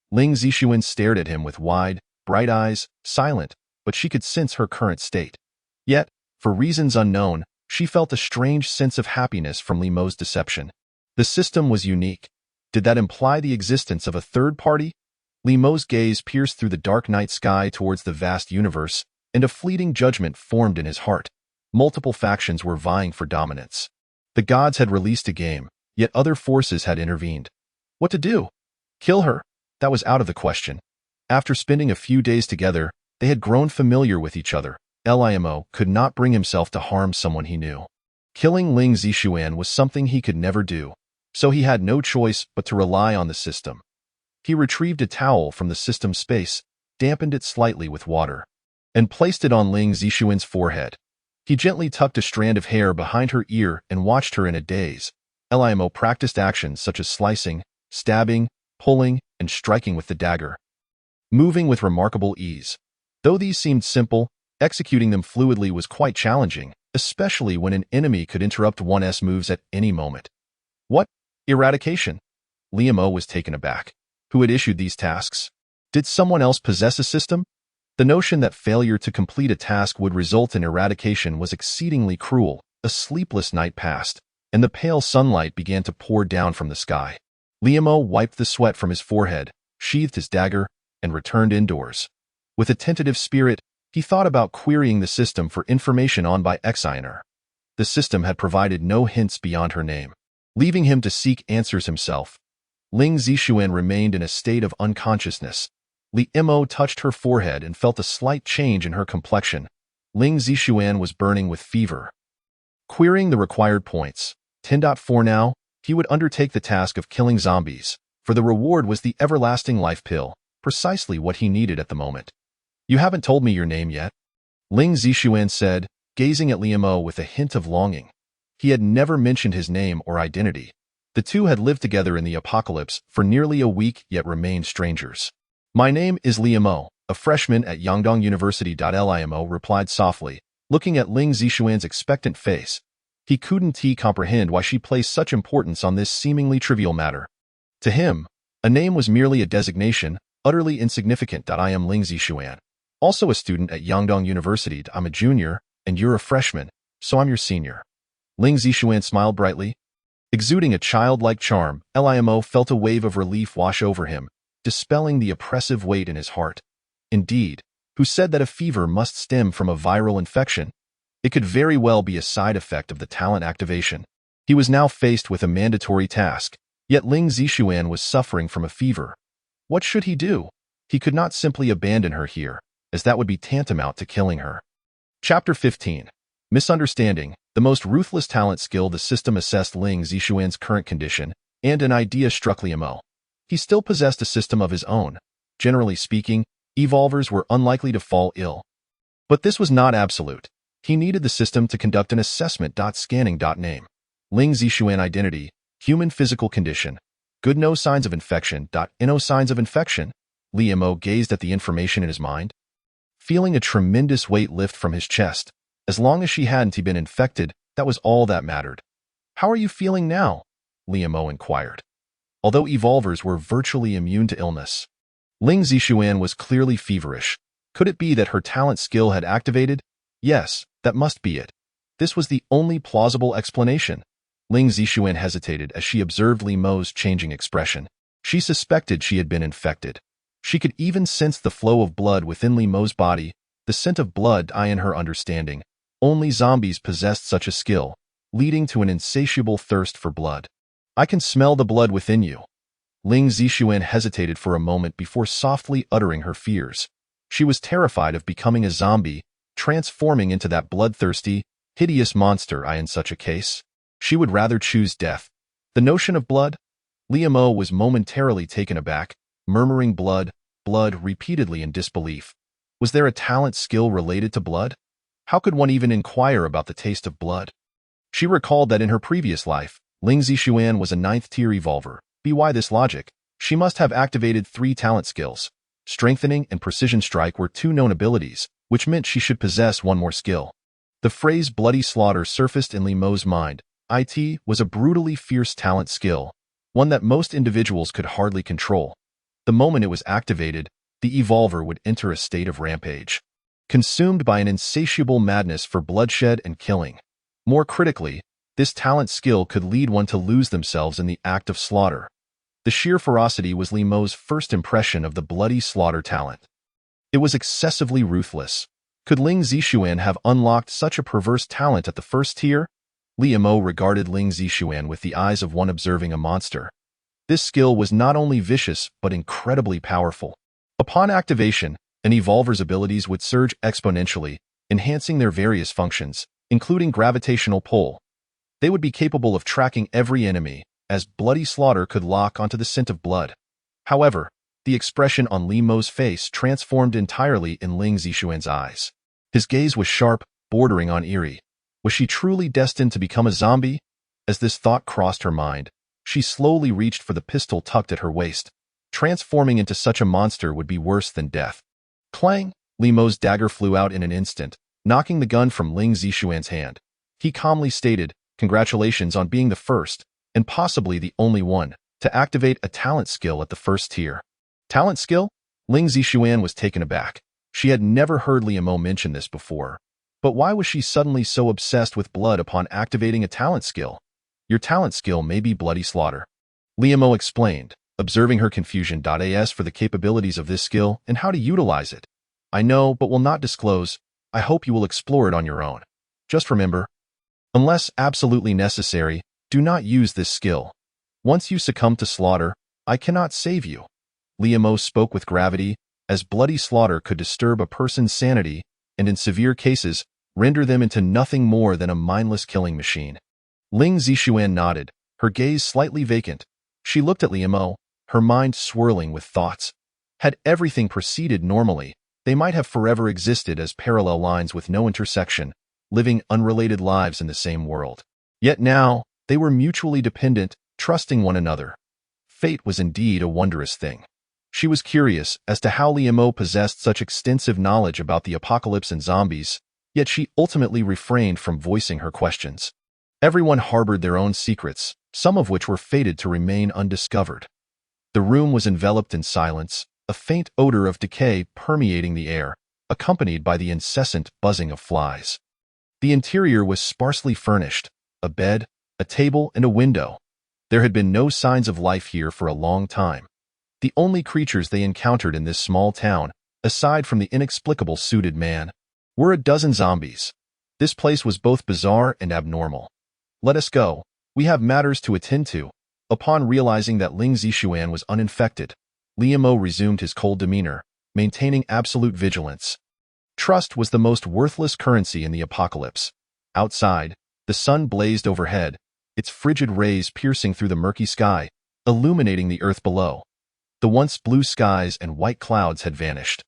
Ling Zishuan stared at him with wide, bright eyes, silent, but she could sense her current state. Yet, for reasons unknown, she felt a strange sense of happiness from Li Mo's deception. The system was unique. Did that imply the existence of a third party? Li Mo's gaze pierced through the dark night sky towards the vast universe, and a fleeting judgment formed in his heart. Multiple factions were vying for dominance. The gods had released a game, yet other forces had intervened. What to do? Kill her? That was out of the question. After spending a few days together, they had grown familiar with each other. Limo could not bring himself to harm someone he knew. Killing Ling Zishuan was something he could never do, so he had no choice but to rely on the system. He retrieved a towel from the system's space, dampened it slightly with water, and placed it on Ling Zishuan's forehead. He gently tucked a strand of hair behind her ear and watched her in a daze. Limo practiced actions such as slicing, stabbing, pulling, and striking with the dagger, moving with remarkable ease. Though these seemed simple, executing them fluidly was quite challenging, especially when an enemy could interrupt one's moves at any moment. What? Eradication? Limo was taken aback. Who had issued these tasks? Did someone else possess a system? The notion that failure to complete a task would result in eradication was exceedingly cruel. A sleepless night passed, and the pale sunlight began to pour down from the sky. Limo wiped the sweat from his forehead, sheathed his dagger, and returned indoors. With a tentative spirit, he thought about querying the system for information on by Xiner. The system had provided no hints beyond her name, leaving him to seek answers himself. Ling Zishuan remained in a state of unconsciousness. Li Mo touched her forehead and felt a slight change in her complexion. Ling Zishuan was burning with fever. Querying the required points. 10.4 now, he would undertake the task of killing zombies, for the reward was the everlasting life pill, precisely what he needed at the moment. You haven't told me your name yet, Ling Zishuan said, gazing at Li Mo with a hint of longing. He had never mentioned his name or identity. The two had lived together in the apocalypse for nearly a week yet remained strangers. My name is Li Mo, a freshman at Yangdong University. Limo replied softly, looking at Ling Zishuan's expectant face. He couldn't comprehend why she placed such importance on this seemingly trivial matter. To him, a name was merely a designation, utterly insignificant. I am Ling Zishuan, also a student at Yangdong University. I'm a junior, and you're a freshman, so I'm your senior. Ling Zishuan smiled brightly. Exuding a childlike charm, Limo felt a wave of relief wash over him, dispelling the oppressive weight in his heart. Indeed, who said that a fever must stem from a viral infection? It could very well be a side effect of the talent activation. He was now faced with a mandatory task, yet Ling Zishuan was suffering from a fever. What should he do? He could not simply abandon her here, as that would be tantamount to killing her. Chapter 15. Misunderstanding. The most ruthless talent skill. The system assessed Ling Zishuan's current condition, and an idea struck Limo. He still possessed a system of his own. Generally speaking, evolvers were unlikely to fall ill. But this was not absolute. He needed the system to conduct an assessment. Scanning. Name. Ling Zishuan identity. Human physical condition. Good, no signs of infection. No signs of infection. Limo gazed at the information in his mind, feeling a tremendous weight lift from his chest. As long as she hadn't been infected, that was all that mattered. How are you feeling now? Limo inquired. Although evolvers were virtually immune to illness, Ling Zishuan was clearly feverish. Could it be that her talent skill had activated? Yes, that must be it. This was the only plausible explanation. Ling Zishuan hesitated as she observed Limo's changing expression. She suspected she had been infected. She could even sense the flow of blood within Limo's body, the scent of blood in her understanding. Only zombies possessed such a skill, leading to an insatiable thirst for blood. I can smell the blood within you. Ling Zishuan hesitated for a moment before softly uttering her fears. She was terrified of becoming a zombie, transforming into that bloodthirsty, hideous monster in such a case. She would rather choose death. The notion of blood? Liu Mo was momentarily taken aback, murmuring blood, blood repeatedly in disbelief. Was there a talent skill related to blood? How could one even inquire about the taste of blood? She recalled that in her previous life, Ling Zixuan was a 9th-tier evolver. By this logic, she must have activated 3 talent skills. Strengthening and Precision Strike were 2 known abilities, which meant she should possess 1 more skill. The phrase bloody slaughter surfaced in Liu Mo's mind. It was a brutally fierce talent skill, one that most individuals could hardly control. The moment it was activated, the evolver would enter a state of rampage, consumed by an insatiable madness for bloodshed and killing. More critically, this talent skill could lead one to lose themselves in the act of slaughter. The sheer ferocity was Liu Mo's first impression of the bloody slaughter talent. It was excessively ruthless. Could Ling Zixuan have unlocked such a perverse talent at the 1st tier? Liu Mo regarded Ling Zixuan with the eyes of one observing a monster. This skill was not only vicious but incredibly powerful. Upon activation, an evolver's abilities would surge exponentially, enhancing their various functions, including gravitational pull. They would be capable of tracking every enemy, as bloody slaughter could lock onto the scent of blood. However, the expression on Liu Mo's face transformed entirely in Ling Zixuan's eyes. His gaze was sharp, bordering on eerie. Was she truly destined to become a zombie? As this thought crossed her mind, she slowly reached for the pistol tucked at her waist. Transforming into such a monster would be worse than death. Clang! Liu Mo's dagger flew out in an instant, knocking the gun from Ling Zixuan's hand. He calmly stated, "Congratulations on being the first, and possibly the only one, to activate a talent skill at the 1st tier." Talent skill? Ling Zixuan was taken aback. She had never heard Liu Mo mention this before. But why was she suddenly so obsessed with blood upon activating a talent skill? Your talent skill may be bloody slaughter. Liu Mo explained, observing her confusion. As for the capabilities of this skill and how to utilize it, I know but will not disclose. I hope you will explore it on your own. Just remember, unless absolutely necessary, do not use this skill. Once you succumb to slaughter, I cannot save you. Liu Mo spoke with gravity, as bloody slaughter could disturb a person's sanity and, in severe cases, render them into nothing more than a mindless killing machine. Ling Zixuan nodded, her gaze slightly vacant. She looked at Liu Mo, her mind swirling with thoughts. Had everything proceeded normally, they might have forever existed as parallel lines with no intersection, living unrelated lives in the same world. Yet now, they were mutually dependent, trusting one another. Fate was indeed a wondrous thing. She was curious as to how Liu Mo possessed such extensive knowledge about the apocalypse and zombies, yet she ultimately refrained from voicing her questions. Everyone harbored their own secrets, some of which were fated to remain undiscovered. The room was enveloped in silence, a faint odor of decay permeating the air, accompanied by the incessant buzzing of flies. The interior was sparsely furnished, a bed, a table, and a window. There had been no signs of life here for a long time. The only creatures they encountered in this small town, aside from the inexplicable suited man, were a dozen zombies. This place was both bizarre and abnormal. "Let us go. We have matters to attend to." Upon realizing that Ling Zixuan was uninfected, Liu Mo resumed his cold demeanor, maintaining absolute vigilance. Trust was the most worthless currency in the apocalypse. Outside, the sun blazed overhead, its frigid rays piercing through the murky sky, illuminating the earth below. The once blue skies and white clouds had vanished,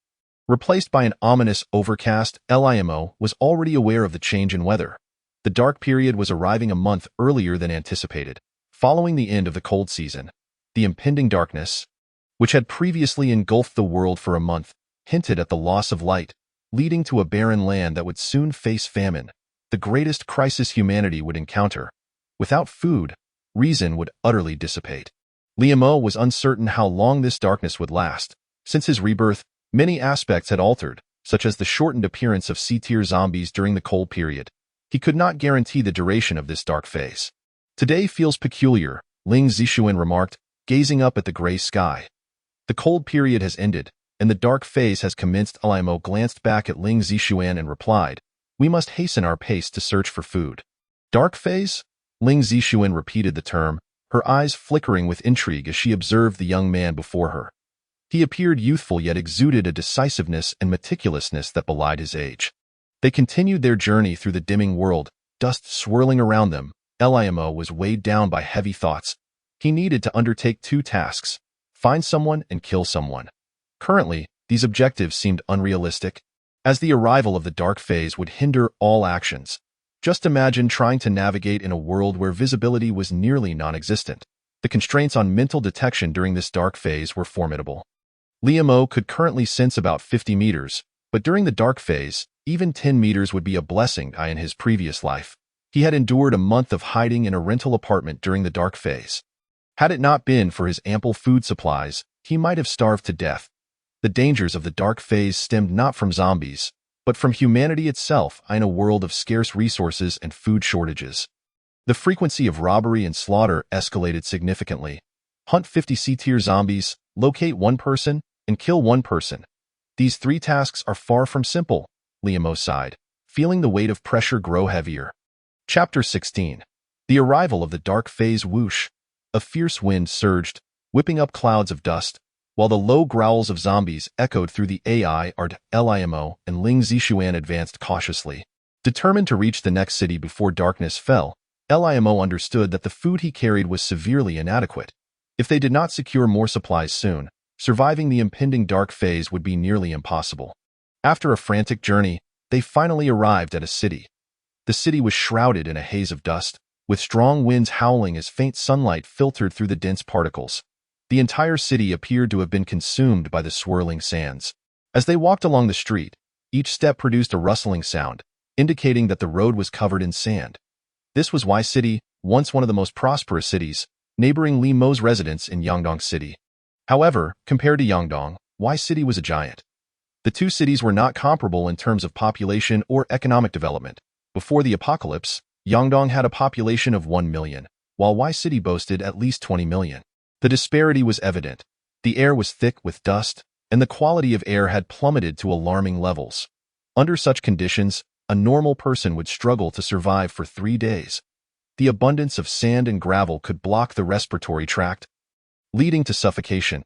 replaced by an ominous overcast. Liu Mo was already aware of the change in weather. The dark period was arriving a month earlier than anticipated, following the end of the cold season. The impending darkness, which had previously engulfed the world for a month, hinted at the loss of light, leading to a barren land that would soon face famine, the greatest crisis humanity would encounter. Without food, reason would utterly dissipate. Liu Mo was uncertain how long this darkness would last. Since his rebirth, many aspects had altered, such as the shortened appearance of C-tier zombies during the cold period. He could not guarantee the duration of this dark phase. "Today feels peculiar," Ling Zixuan remarked, gazing up at the gray sky. "The cold period has ended, and the dark phase has commenced." Liu Mo glanced back at Ling Zixuan and replied, "We must hasten our pace to search for food." "Dark phase?" Ling Zixuan repeated the term, her eyes flickering with intrigue as she observed the young man before her. He appeared youthful yet exuded a decisiveness and meticulousness that belied his age. They continued their journey through the dimming world, dust swirling around them, Limo was weighed down by heavy thoughts. He needed to undertake two tasks: find someone and kill someone. Currently, these objectives seemed unrealistic, as the arrival of the dark phase would hinder all actions. Just imagine trying to navigate in a world where visibility was nearly non-existent. The constraints on mental detection during this dark phase were formidable. Limo could currently sense about 50 meters, but during the dark phase, even 10 meters would be a blessing in his previous life. He had endured a month of hiding in a rental apartment during the dark phase. Had it not been for his ample food supplies, he might have starved to death. The dangers of the dark phase stemmed not from zombies, but from humanity itself in a world of scarce resources and food shortages. The frequency of robbery and slaughter escalated significantly. Hunt 50 C-tier zombies, locate one person, and kill one person. These three tasks are far from simple, Limo sighed, feeling the weight of pressure grow heavier. Chapter 16. The arrival of the dark phase. Whoosh! A fierce wind surged, whipping up clouds of dust, while the low growls of zombies echoed through the air. Limo and Ling Zishuan advanced cautiously. Determined to reach the next city before darkness fell, Limo understood that the food he carried was severely inadequate. If they did not secure more supplies soon, surviving the impending dark phase would be nearly impossible. After a frantic journey, they finally arrived at a city. The city was shrouded in a haze of dust, with strong winds howling as faint sunlight filtered through the dense particles. The entire city appeared to have been consumed by the swirling sands. As they walked along the street, each step produced a rustling sound, indicating that the road was covered in sand. This was Y City, once one of the most prosperous cities, neighboring Limo's residence in Yangdong City. However, compared to Yangdong, Y City was a giant. The two cities were not comparable in terms of population or economic development. Before the apocalypse, Yangdong had a population of 1 million, while Y City boasted at least 20 million. The disparity was evident. The air was thick with dust, and the quality of air had plummeted to alarming levels. Under such conditions, a normal person would struggle to survive for 3 days. The abundance of sand and gravel could block the respiratory tract, leading to suffocation.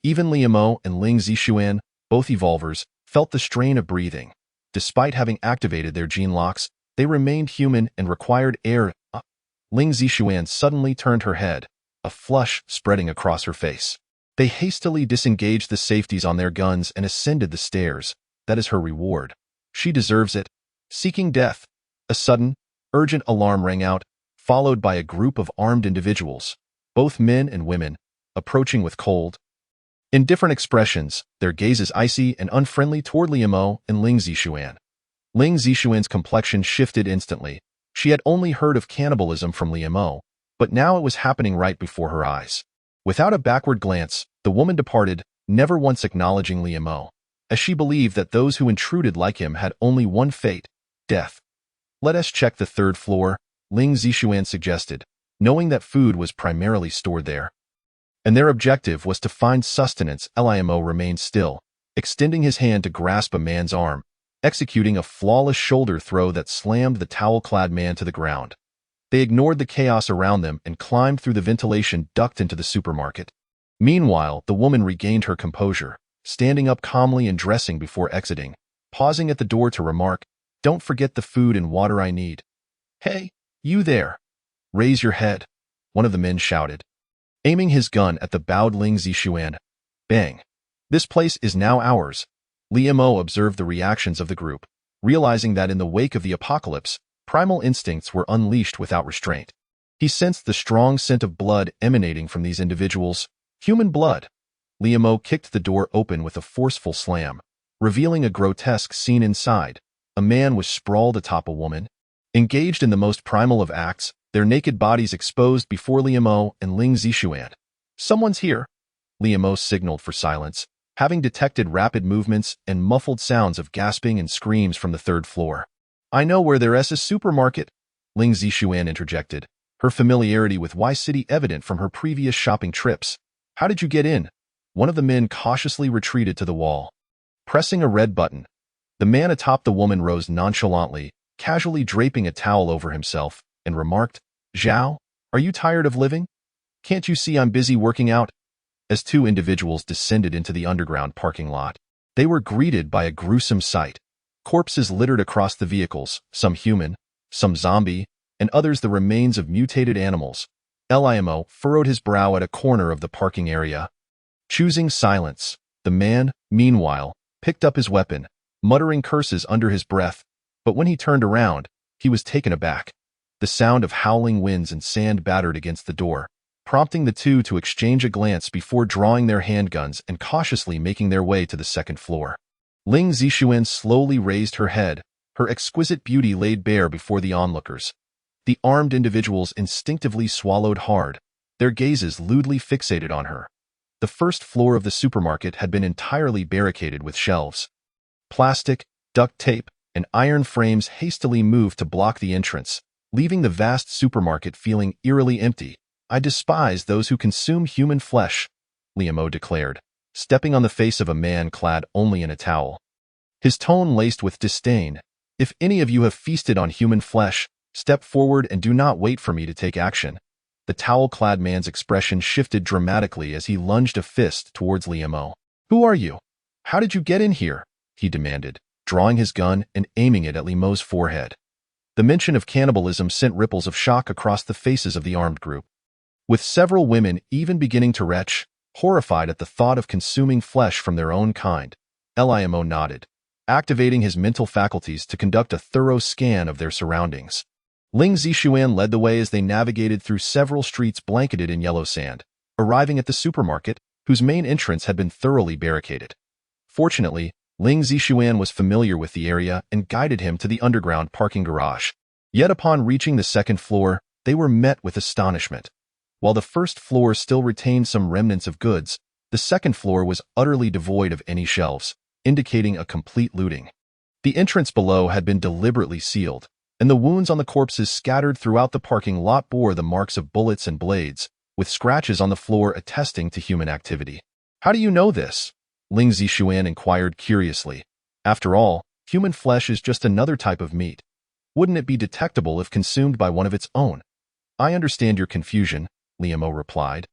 Even Limo and Ling Zishuan, both evolvers, felt the strain of breathing. Despite having activated their gene locks, they remained human and required air. Ling Zishuan suddenly turned her head, a flush spreading across her face. They hastily disengaged the safeties on their guns and ascended the stairs. That is her reward. She deserves it. Seeking death. A sudden, urgent alarm rang out, followed by a group of armed individuals, both men and women, approaching with cold, indifferent expressions, their gazes icy and unfriendly toward Limo and Ling Zishuan. Ling Zishuan's complexion shifted instantly. She had only heard of cannibalism from Limo, but now it was happening right before her eyes. Without a backward glance, the woman departed, never once acknowledging Limo, as she believed that those who intruded like him had only one fate: death. Let us check the third floor, Ling Zishuan suggested, knowing that food was primarily stored there. And their objective was to find sustenance. Limo remained still, extending his hand to grasp a man's arm, executing a flawless shoulder throw that slammed the towel-clad man to the ground. They ignored the chaos around them and climbed through the ventilation duct into the supermarket. Meanwhile, the woman regained her composure, standing up calmly and dressing before exiting, pausing at the door to remark, "Don't forget the food and water I need." "Hey, you there! Raise your head," one of the men shouted, aiming his gun at the bowed Ling Zishuan. Bang! "This place is now ours." Limo observed the reactions of the group, realizing that in the wake of the apocalypse, primal instincts were unleashed without restraint. He sensed the strong scent of blood emanating from these individuals. Human blood. Limo kicked the door open with a forceful slam, revealing a grotesque scene inside. A man was sprawled atop a woman, engaged in the most primal of acts, their naked bodies exposed before Limo and Ling Zishuan. "Someone's here," Limo signaled for silence, having detected rapid movements and muffled sounds of gasping and screams from the third floor. "I know where there is a supermarket," Ling Zishuan interjected, her familiarity with Y City evident from her previous shopping trips. "How did you get in?" One of the men cautiously retreated to the wall, pressing a red button. The man atop the woman rose nonchalantly, casually draping a towel over himself, and remarked, "Zhao, are you tired of living? Can't you see I'm busy working out?" As two individuals descended into the underground parking lot, they were greeted by a gruesome sight. Corpses littered across the vehicles, some human, some zombie, and others the remains of mutated animals. Limo furrowed his brow at a corner of the parking area. Choosing silence, the man, meanwhile, picked up his weapon, muttering curses under his breath, but when he turned around, he was taken aback. The sound of howling winds and sand battered against the door, prompting the two to exchange a glance before drawing their handguns and cautiously making their way to the second floor. Ling Zixuan slowly raised her head, her exquisite beauty laid bare before the onlookers. The armed individuals instinctively swallowed hard, their gazes lewdly fixated on her. The first floor of the supermarket had been entirely barricaded with shelves. Plastic, duct tape, and iron frames hastily moved to block the entrance, leaving the vast supermarket feeling eerily empty. "I despise those who consume human flesh," Limo declared, stepping on the face of a man clad only in a towel. His tone laced with disdain. "If any of you have feasted on human flesh, step forward and do not wait for me to take action." The towel-clad man's expression shifted dramatically as he lunged a fist towards Limo. "Who are you? How did you get in here?" he demanded, drawing his gun and aiming it at Limo's forehead. The mention of cannibalism sent ripples of shock across the faces of the armed group, with several women even beginning to retch, horrified at the thought of consuming flesh from their own kind. Limo nodded, activating his mental faculties to conduct a thorough scan of their surroundings. Ling Zixuan led the way as they navigated through several streets blanketed in yellow sand, arriving at the supermarket, whose main entrance had been thoroughly barricaded. Fortunately, Ling Zixuan was familiar with the area and guided him to the underground parking garage. Yet upon reaching the second floor, they were met with astonishment. While the first floor still retained some remnants of goods, the second floor was utterly devoid of any shelves, indicating a complete looting. The entrance below had been deliberately sealed, and the wounds on the corpses scattered throughout the parking lot bore the marks of bullets and blades, with scratches on the floor attesting to human activity. "How do you know this?" Ling Zixuan inquired curiously. "After all, human flesh is just another type of meat. Wouldn't it be detectable if consumed by one of its own?" "I understand your confusion," Limo replied.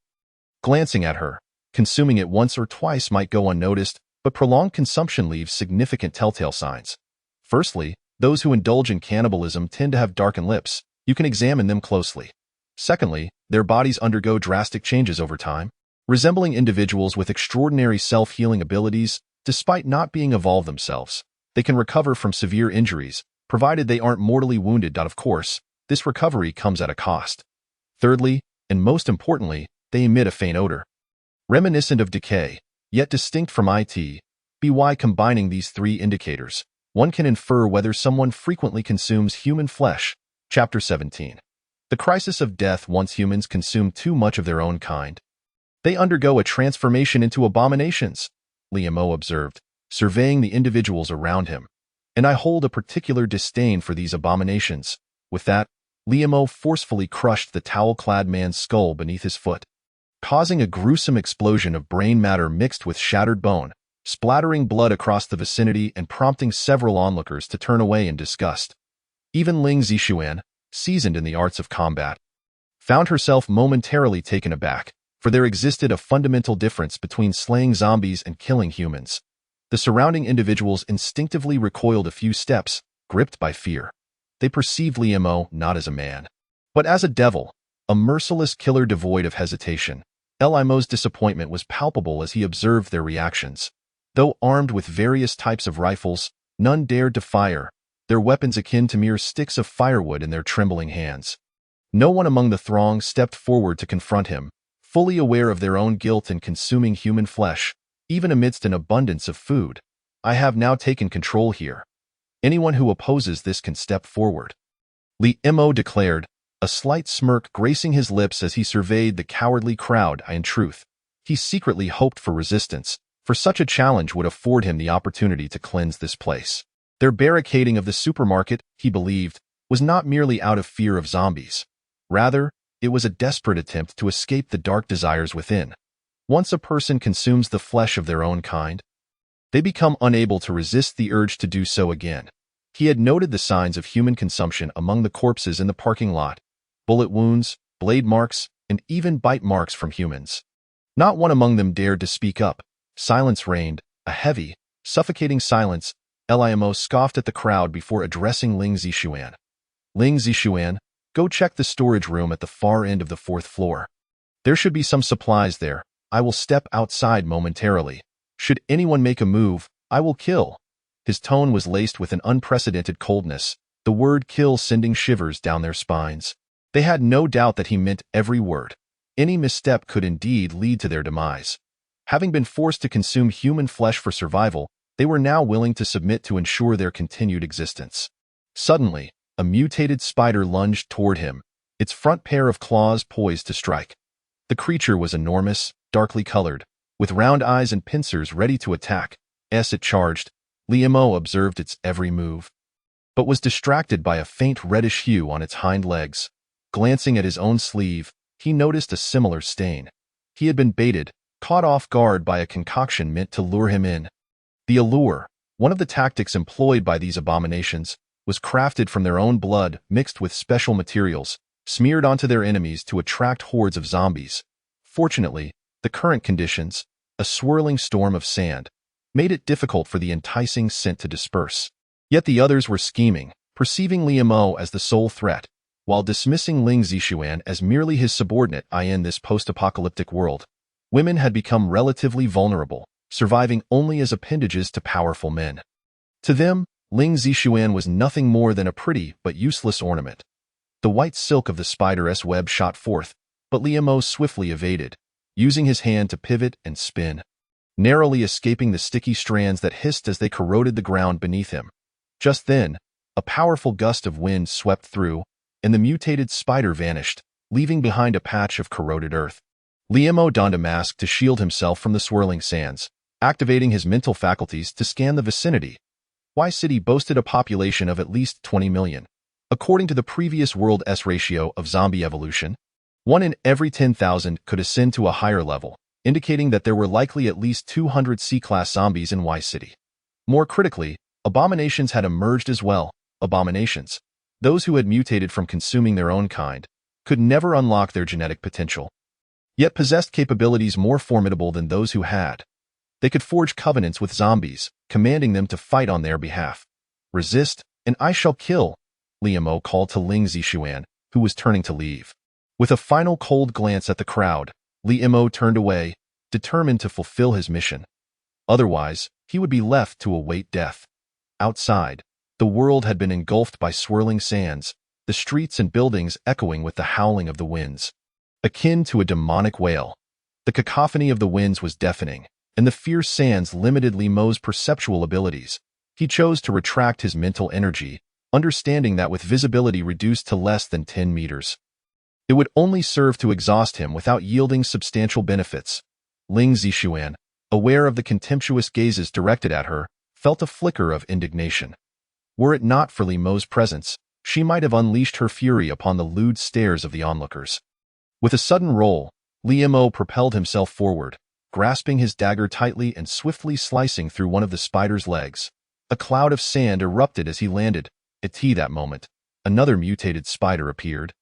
Glancing at her, consuming it once or twice might go unnoticed, but prolonged consumption leaves significant telltale signs. Firstly, those who indulge in cannibalism tend to have darkened lips. You can examine them closely. Secondly, their bodies undergo drastic changes over time, resembling individuals with extraordinary self-healing abilities, despite not being evolved themselves. They can recover from severe injuries, provided they aren't mortally wounded. Of course, this recovery comes at a cost. Thirdly, and most importantly, they emit a faint odor, reminiscent of decay, yet distinct from it. By combining these three indicators, one can infer whether someone frequently consumes human flesh. Chapter 17. The crisis of death. Once humans consume too much of their own kind, they undergo a transformation into abominations, Limo observed, surveying the individuals around him. "And I hold a particular disdain for these abominations." With that, Limo forcefully crushed the towel-clad man's skull beneath his foot, causing a gruesome explosion of brain matter mixed with shattered bone, splattering blood across the vicinity and prompting several onlookers to turn away in disgust. Even Ling Zixuan, seasoned in the arts of combat, found herself momentarily taken aback, for there existed a fundamental difference between slaying zombies and killing humans. The surrounding individuals instinctively recoiled a few steps, gripped by fear. They perceived Limo not as a man, but as a devil, a merciless killer devoid of hesitation. Limo's disappointment was palpable as he observed their reactions. Though armed with various types of rifles, none dared to fire, their weapons akin to mere sticks of firewood in their trembling hands. No one among the throng stepped forward to confront him, fully aware of their own guilt in consuming human flesh, even amidst an abundance of food. "I have now taken control here. Anyone who opposes this can step forward," Limo declared, a slight smirk gracing his lips as he surveyed the cowardly crowd. In truth, he secretly hoped for resistance, for such a challenge would afford him the opportunity to cleanse this place. Their barricading of the supermarket, he believed, was not merely out of fear of zombies. Rather, it was a desperate attempt to escape the dark desires within. Once a person consumes the flesh of their own kind, they become unable to resist the urge to do so again. He had noted the signs of human consumption among the corpses in the parking lot: bullet wounds, blade marks, and even bite marks from humans. Not one among them dared to speak up. Silence reigned, a heavy, suffocating silence. Limo scoffed at the crowd before addressing Ling Zixuan. "Ling Zixuan, Go check the storage room at the far end of the 4th floor. There should be some supplies there. I will step outside momentarily. Should anyone make a move, I will kill." His tone was laced with an unprecedented coldness, the word kill sending shivers down their spines. They had no doubt that he meant every word. Any misstep could indeed lead to their demise. Having been forced to consume human flesh for survival, they were now willing to submit to ensure their continued existence. Suddenly, a mutated spider lunged toward him, its front pair of claws poised to strike. The creature was enormous, darkly colored, with round eyes and pincers ready to attack. As it charged, Liemo observed its every move, but was distracted by a faint reddish hue on its hind legs. Glancing at his own sleeve, he noticed a similar stain. He had been baited, caught off guard by a concoction meant to lure him in. The allure, one of the tactics employed by these abominations, was crafted from their own blood mixed with special materials, smeared onto their enemies to attract hordes of zombies. Fortunately, the current conditions, a swirling storm of sand, made it difficult for the enticing scent to disperse. Yet the others were scheming, perceiving Liemo as the sole threat, while dismissing Ling Zixuan as merely his subordinate in this post-apocalyptic world. Women had become relatively vulnerable, surviving only as appendages to powerful men. To them, Ling Zixuan was nothing more than a pretty but useless ornament. The white silk of the spider's web shot forth, but Liemo swiftly evaded, using his hand to pivot and spin, narrowly escaping the sticky strands that hissed as they corroded the ground beneath him. Just then, a powerful gust of wind swept through, and the mutated spider vanished, leaving behind a patch of corroded earth. Liemo donned a mask to shield himself from the swirling sands, activating his mental faculties to scan the vicinity. Y City boasted a population of at least 20 million. According to the previous World's ratio of zombie evolution, 1 in every 10,000 could ascend to a higher level, indicating that there were likely at least 200 C-class zombies in Y City. More critically, abominations had emerged as well. Abominations, those who had mutated from consuming their own kind, could never unlock their genetic potential, yet possessed capabilities more formidable than those who had. They could forge covenants with zombies, commanding them to fight on their behalf. "Resist, and I shall kill," Liemo called to Ling Zixuan, who was turning to leave. With a final cold glance at the crowd, Liemo turned away, determined to fulfill his mission. Otherwise, he would be left to await death. Outside, the world had been engulfed by swirling sands, the streets and buildings echoing with the howling of the winds, akin to a demonic wail. The cacophony of the winds was deafening, and the fierce sands limited Liemo's perceptual abilities. He chose to retract his mental energy, understanding that with visibility reduced to less than 10 meters, it would only serve to exhaust him without yielding substantial benefits. Ling Zixuan, aware of the contemptuous gazes directed at her, felt a flicker of indignation. Were it not for Liemo's presence, she might have unleashed her fury upon the lewd stares of the onlookers. With a sudden roll, Liemo propelled himself forward, grasping his dagger tightly and swiftly slicing through one of the spider's legs. A cloud of sand erupted as he landed. At that moment, another mutated spider appeared.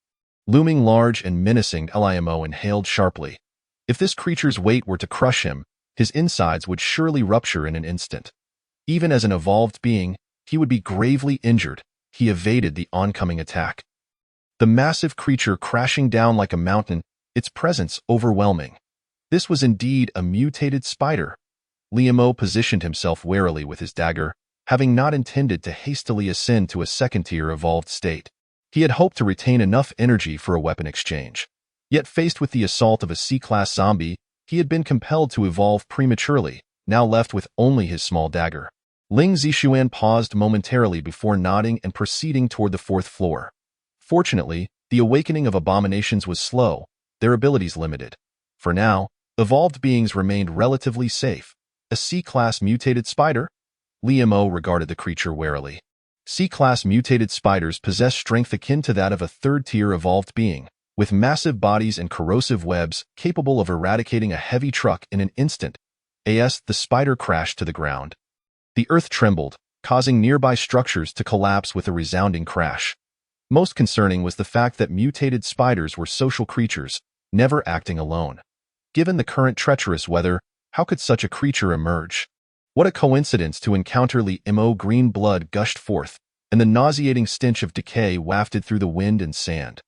Looming large and menacing, Liemo inhaled sharply. If this creature's weight were to crush him, his insides would surely rupture in an instant. Even as an evolved being, he would be gravely injured. He evaded the oncoming attack, the massive creature crashing down like a mountain, its presence overwhelming. This was indeed a mutated spider. Liemo positioned himself warily with his dagger, having not intended to hastily ascend to a second-tier evolved state. He had hoped to retain enough energy for a weapon exchange. Yet faced with the assault of a C-class zombie, he had been compelled to evolve prematurely, now left with only his small dagger. Ling Zixuan paused momentarily before nodding and proceeding toward the 4th floor. Fortunately, the awakening of abominations was slow, their abilities limited. For now, evolved beings remained relatively safe. A C-class mutated spider? Liemo regarded the creature warily. C-class mutated spiders possess strength akin to that of a 3rd-tier evolved being, with massive bodies and corrosive webs capable of eradicating a heavy truck in an instant. The spider crashed to the ground. The earth trembled, causing nearby structures to collapse with a resounding crash. Most concerning was the fact that mutated spiders were social creatures, never acting alone. Given the current treacherous weather, how could such a creature emerge? What a coincidence to encounter Liemo! Green blood gushed forth. and the nauseating stench of decay wafted through the wind and sand.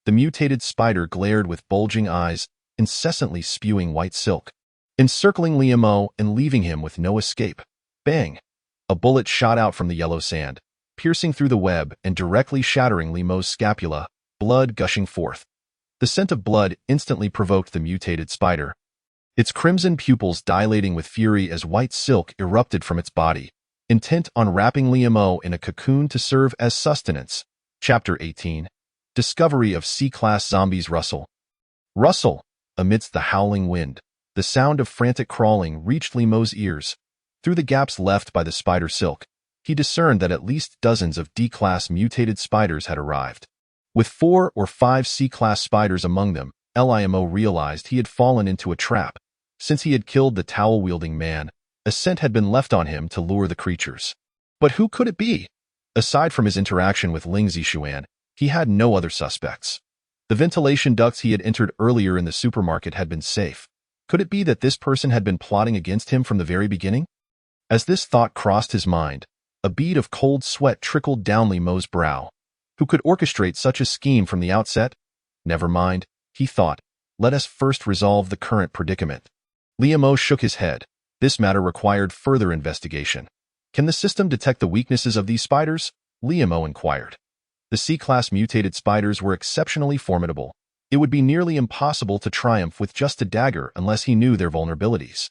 The mutated spider glared with bulging eyes, incessantly spewing white silk, encircling Liamo and leaving him with no escape. Bang! A bullet shot out from the yellow sand, piercing through the web and directly shattering Liamo's scapula, blood gushing forth. The scent of blood instantly provoked the mutated spider, its crimson pupils dilating with fury as white silk erupted from its body, intent on wrapping Liamo in a cocoon to serve as sustenance. Chapter 18. Discovery of C-Class Zombies. Rustle! Amidst the howling wind, the sound of frantic crawling reached Liamo's ears. Through the gaps left by the spider silk, he discerned that at least dozens of D-Class mutated spiders had arrived. With 4 or 5 C-Class spiders among them, Liamo realized he had fallen into a trap. Since he had killed the towel-wielding man, a scent had been left on him to lure the creatures. But who could it be? Aside from his interaction with Ling Zixuan, he had no other suspects. The ventilation ducts he had entered earlier in the supermarket had been safe. Could it be that this person had been plotting against him from the very beginning? As this thought crossed his mind, a bead of cold sweat trickled down Liamo's brow. Who could orchestrate such a scheme from the outset? Never mind, he thought. Let us first resolve the current predicament. Liamo shook his head. This matter required further investigation. Can the system detect the weaknesses of these spiders? Liamo inquired. The C-Class mutated spiders were exceptionally formidable. It would be nearly impossible to triumph with just a dagger unless he knew their vulnerabilities.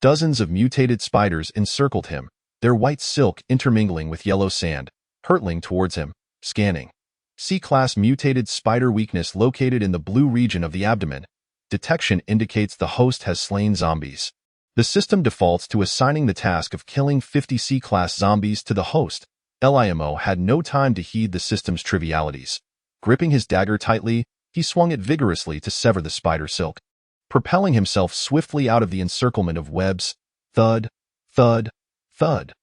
Dozens of mutated spiders encircled him, their white silk intermingling with yellow sand, hurtling towards him, scanning. C-Class mutated spider weakness located in the blue region of the abdomen. Detection indicates the host has slain zombies. The system defaults to assigning the task of killing 50 C-Class zombies to the host. Liamo had no time to heed the system's trivialities. Gripping his dagger tightly, he swung it vigorously to sever the spider silk, propelling himself swiftly out of the encirclement of webs. Thud, thud, thud.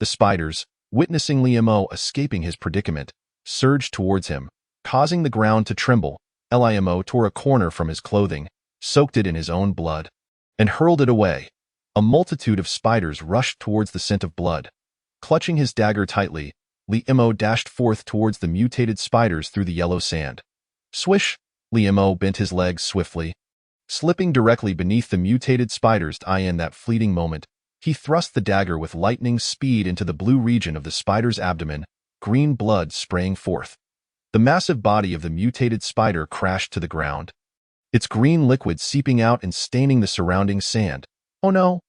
The spiders, witnessing Liamo escaping his predicament, surged towards him, causing the ground to tremble. Liamo tore a corner from his clothing, soaked it in his own blood, and hurled it away. A multitude of spiders rushed towards the scent of blood. Clutching his dagger tightly, Liamo dashed forth towards the mutated spiders through the yellow sand. Swish! Liamo bent his legs swiftly. Slipping directly beneath the mutated spiders in that fleeting moment, he thrust the dagger with lightning speed into the blue region of the spider's abdomen, green blood spraying forth. The massive body of the mutated spider crashed to the ground, its green liquid seeping out and staining the surrounding sand. Oh no!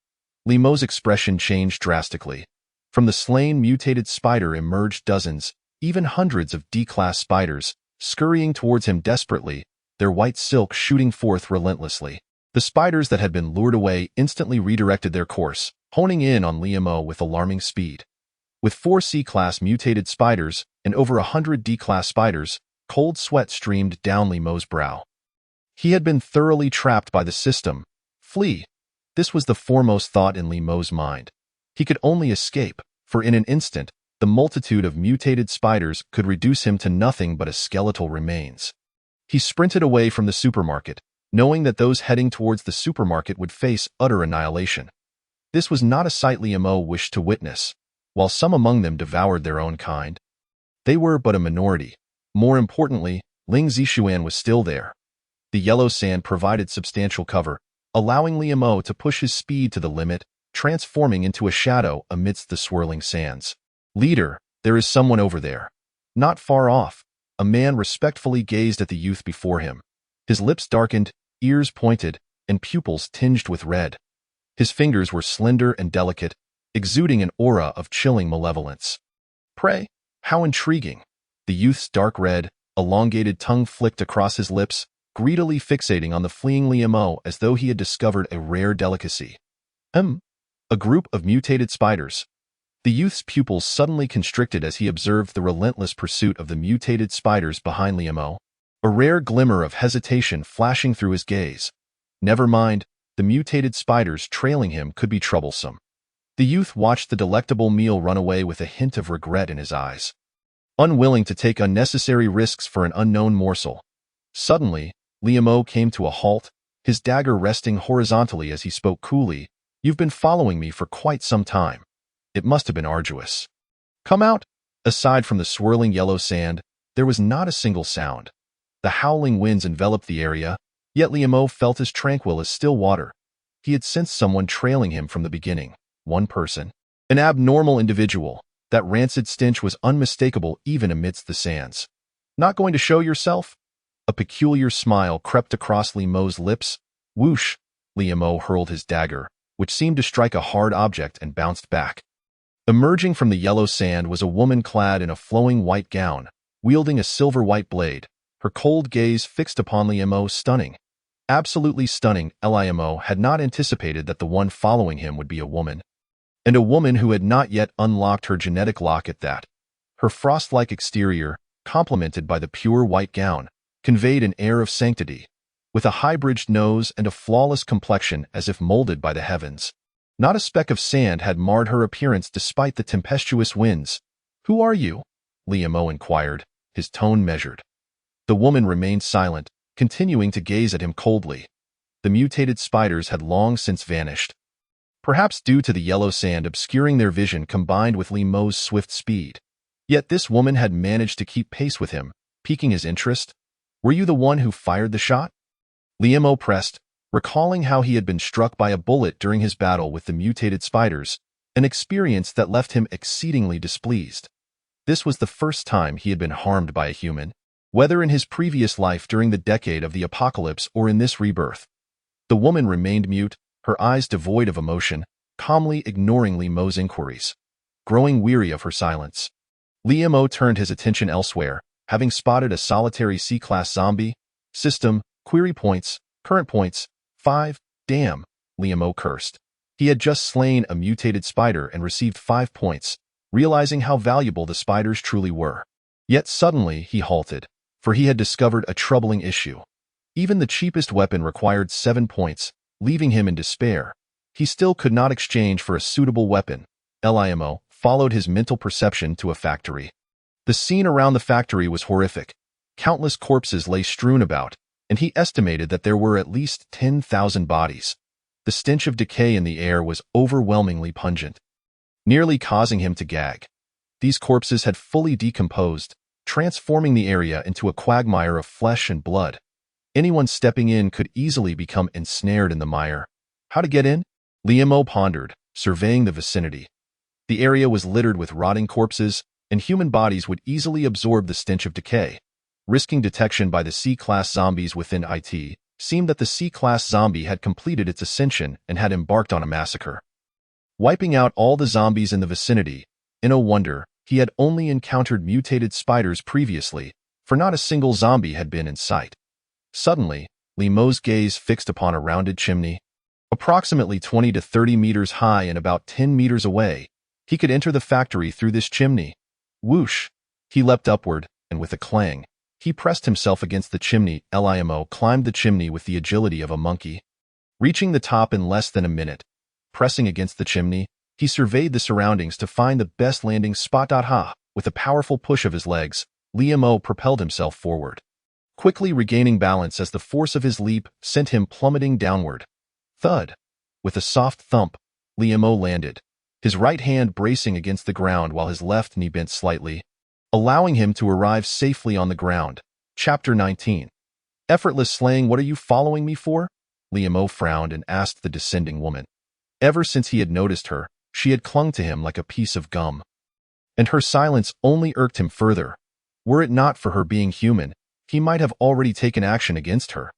Liamo's expression changed drastically. From the slain mutated spider emerged dozens, even hundreds of D-Class spiders, scurrying towards him desperately, their white silk shooting forth relentlessly. The spiders that had been lured away instantly redirected their course, honing in on Liamo with alarming speed. With 4 C-Class mutated spiders and over 100 D-Class spiders, cold sweat streamed down Liamo's brow. He had been thoroughly trapped by the system. Flee! This was the foremost thought in Liamo's mind. He could only escape, for in an instant, the multitude of mutated spiders could reduce him to nothing but a skeletal remains. He sprinted away from the supermarket, knowing that those heading towards the supermarket would face utter annihilation. This was not a sight Liamo wished to witness. While some among them devoured their own kind, they were but a minority. More importantly, Ling Zixuan was still there. The yellow sand provided substantial cover, allowing Liamo to push his speed to the limit, transforming into a shadow amidst the swirling sands. Leader, there is someone over there. Not far off, a man respectfully gazed at the youth before him. His lips darkened, ears pointed, and pupils tinged with red. His fingers were slender and delicate, exuding an aura of chilling malevolence. Pray, how intriguing! The youth's dark red, elongated tongue flicked across his lips, greedily fixating on the fleeing Liamo as though he had discovered a rare delicacy. A group of mutated spiders. The youth's pupils suddenly constricted as he observed the relentless pursuit of the mutated spiders behind Liamo, a rare glimmer of hesitation flashing through his gaze. Never mind, the mutated spiders trailing him could be troublesome. The youth watched the delectable meal run away with a hint of regret in his eyes, unwilling to take unnecessary risks for an unknown morsel. Suddenly, Liamo came to a halt, his dagger resting horizontally as he spoke coolly. You've been following me for quite some time. It must have been arduous. Come out! Aside from the swirling yellow sand, there was not a single sound. The howling winds enveloped the area, yet Liamo felt as tranquil as still water. He had sensed someone trailing him from the beginning. One person. An abnormal individual. That rancid stench was unmistakable even amidst the sands. Not going to show yourself? A peculiar smile crept across Liamo's lips. Whoosh! Liamo hurled his dagger, which seemed to strike a hard object and bounced back. Emerging from the yellow sand was a woman clad in a flowing white gown, wielding a silver-white blade, her cold gaze fixed upon Liamo. Stunning. Absolutely stunning. Liamo had not anticipated that the one following him would be a woman. And a woman who had not yet unlocked her genetic lock at that. Her frost-like exterior, complemented by the pure white gown, conveyed an air of sanctity, with a high-bridged nose and a flawless complexion as if molded by the heavens. Not a speck of sand had marred her appearance despite the tempestuous winds. "Who are you?" Liamo inquired, his tone measured. The woman remained silent, continuing to gaze at him coldly. The mutated spiders had long since vanished. Perhaps due to the yellow sand obscuring their vision combined with Liamo's swift speed. Yet this woman had managed to keep pace with him, piquing his interest. "Were you the one who fired the shot?" Liamo pressed, recalling how he had been struck by a bullet during his battle with the mutated spiders, an experience that left him exceedingly displeased. This was the first time he had been harmed by a human, whether in his previous life during the decade of the apocalypse or in this rebirth. The woman remained mute, her eyes devoid of emotion, calmly ignoring Liamo's inquiries. Growing weary of her silence, Liamo turned his attention elsewhere, having spotted a solitary C-class zombie. System, query points, current points, 5. Damn, Liamo cursed. He had just slain a mutated spider and received 5 points, realizing how valuable the spiders truly were. Yet suddenly he halted, for he had discovered a troubling issue. Even the cheapest weapon required 7 points, leaving him in despair. He still could not exchange for a suitable weapon. Liamo followed his mental perception to a factory. The scene around the factory was horrific. Countless corpses lay strewn about, and he estimated that there were at least 10,000 bodies. The stench of decay in the air was overwhelmingly pungent, nearly causing him to gag. These corpses had fully decomposed, transforming the area into a quagmire of flesh and blood. Anyone stepping in could easily become ensnared in the mire. How to get in? Liamo pondered, surveying the vicinity. The area was littered with rotting corpses, and human bodies would easily absorb the stench of decay. Risking detection by the C-class zombies within it, seemed that the C-class zombie had completed its ascension and had embarked on a massacre. Wiping out all the zombies in the vicinity, in a wonder, he had only encountered mutated spiders previously, for not a single zombie had been in sight. Suddenly, Liamo's gaze fixed upon a rounded chimney. Approximately 20 to 30 meters high and about 10 meters away, he could enter the factory through this chimney. Whoosh! He leapt upward, and with a clang, he pressed himself against the chimney. Liamo climbed the chimney with the agility of a monkey. Reaching the top in less than a minute, pressing against the chimney, he surveyed the surroundings to find the best landing spot. With a powerful push of his legs, Liamo propelled himself forward, quickly regaining balance as the force of his leap sent him plummeting downward. Thud! With a soft thump, Liamo landed, his right hand bracing against the ground while his left knee bent slightly, allowing him to arrive safely on the ground. Chapter 19. Effortless slaying. What are you following me for? Liamo frowned and asked the descending woman. Ever since he had noticed her, she had clung to him like a piece of gum. And her silence only irked him further. Were it not for her being human, he might have already taken action against her.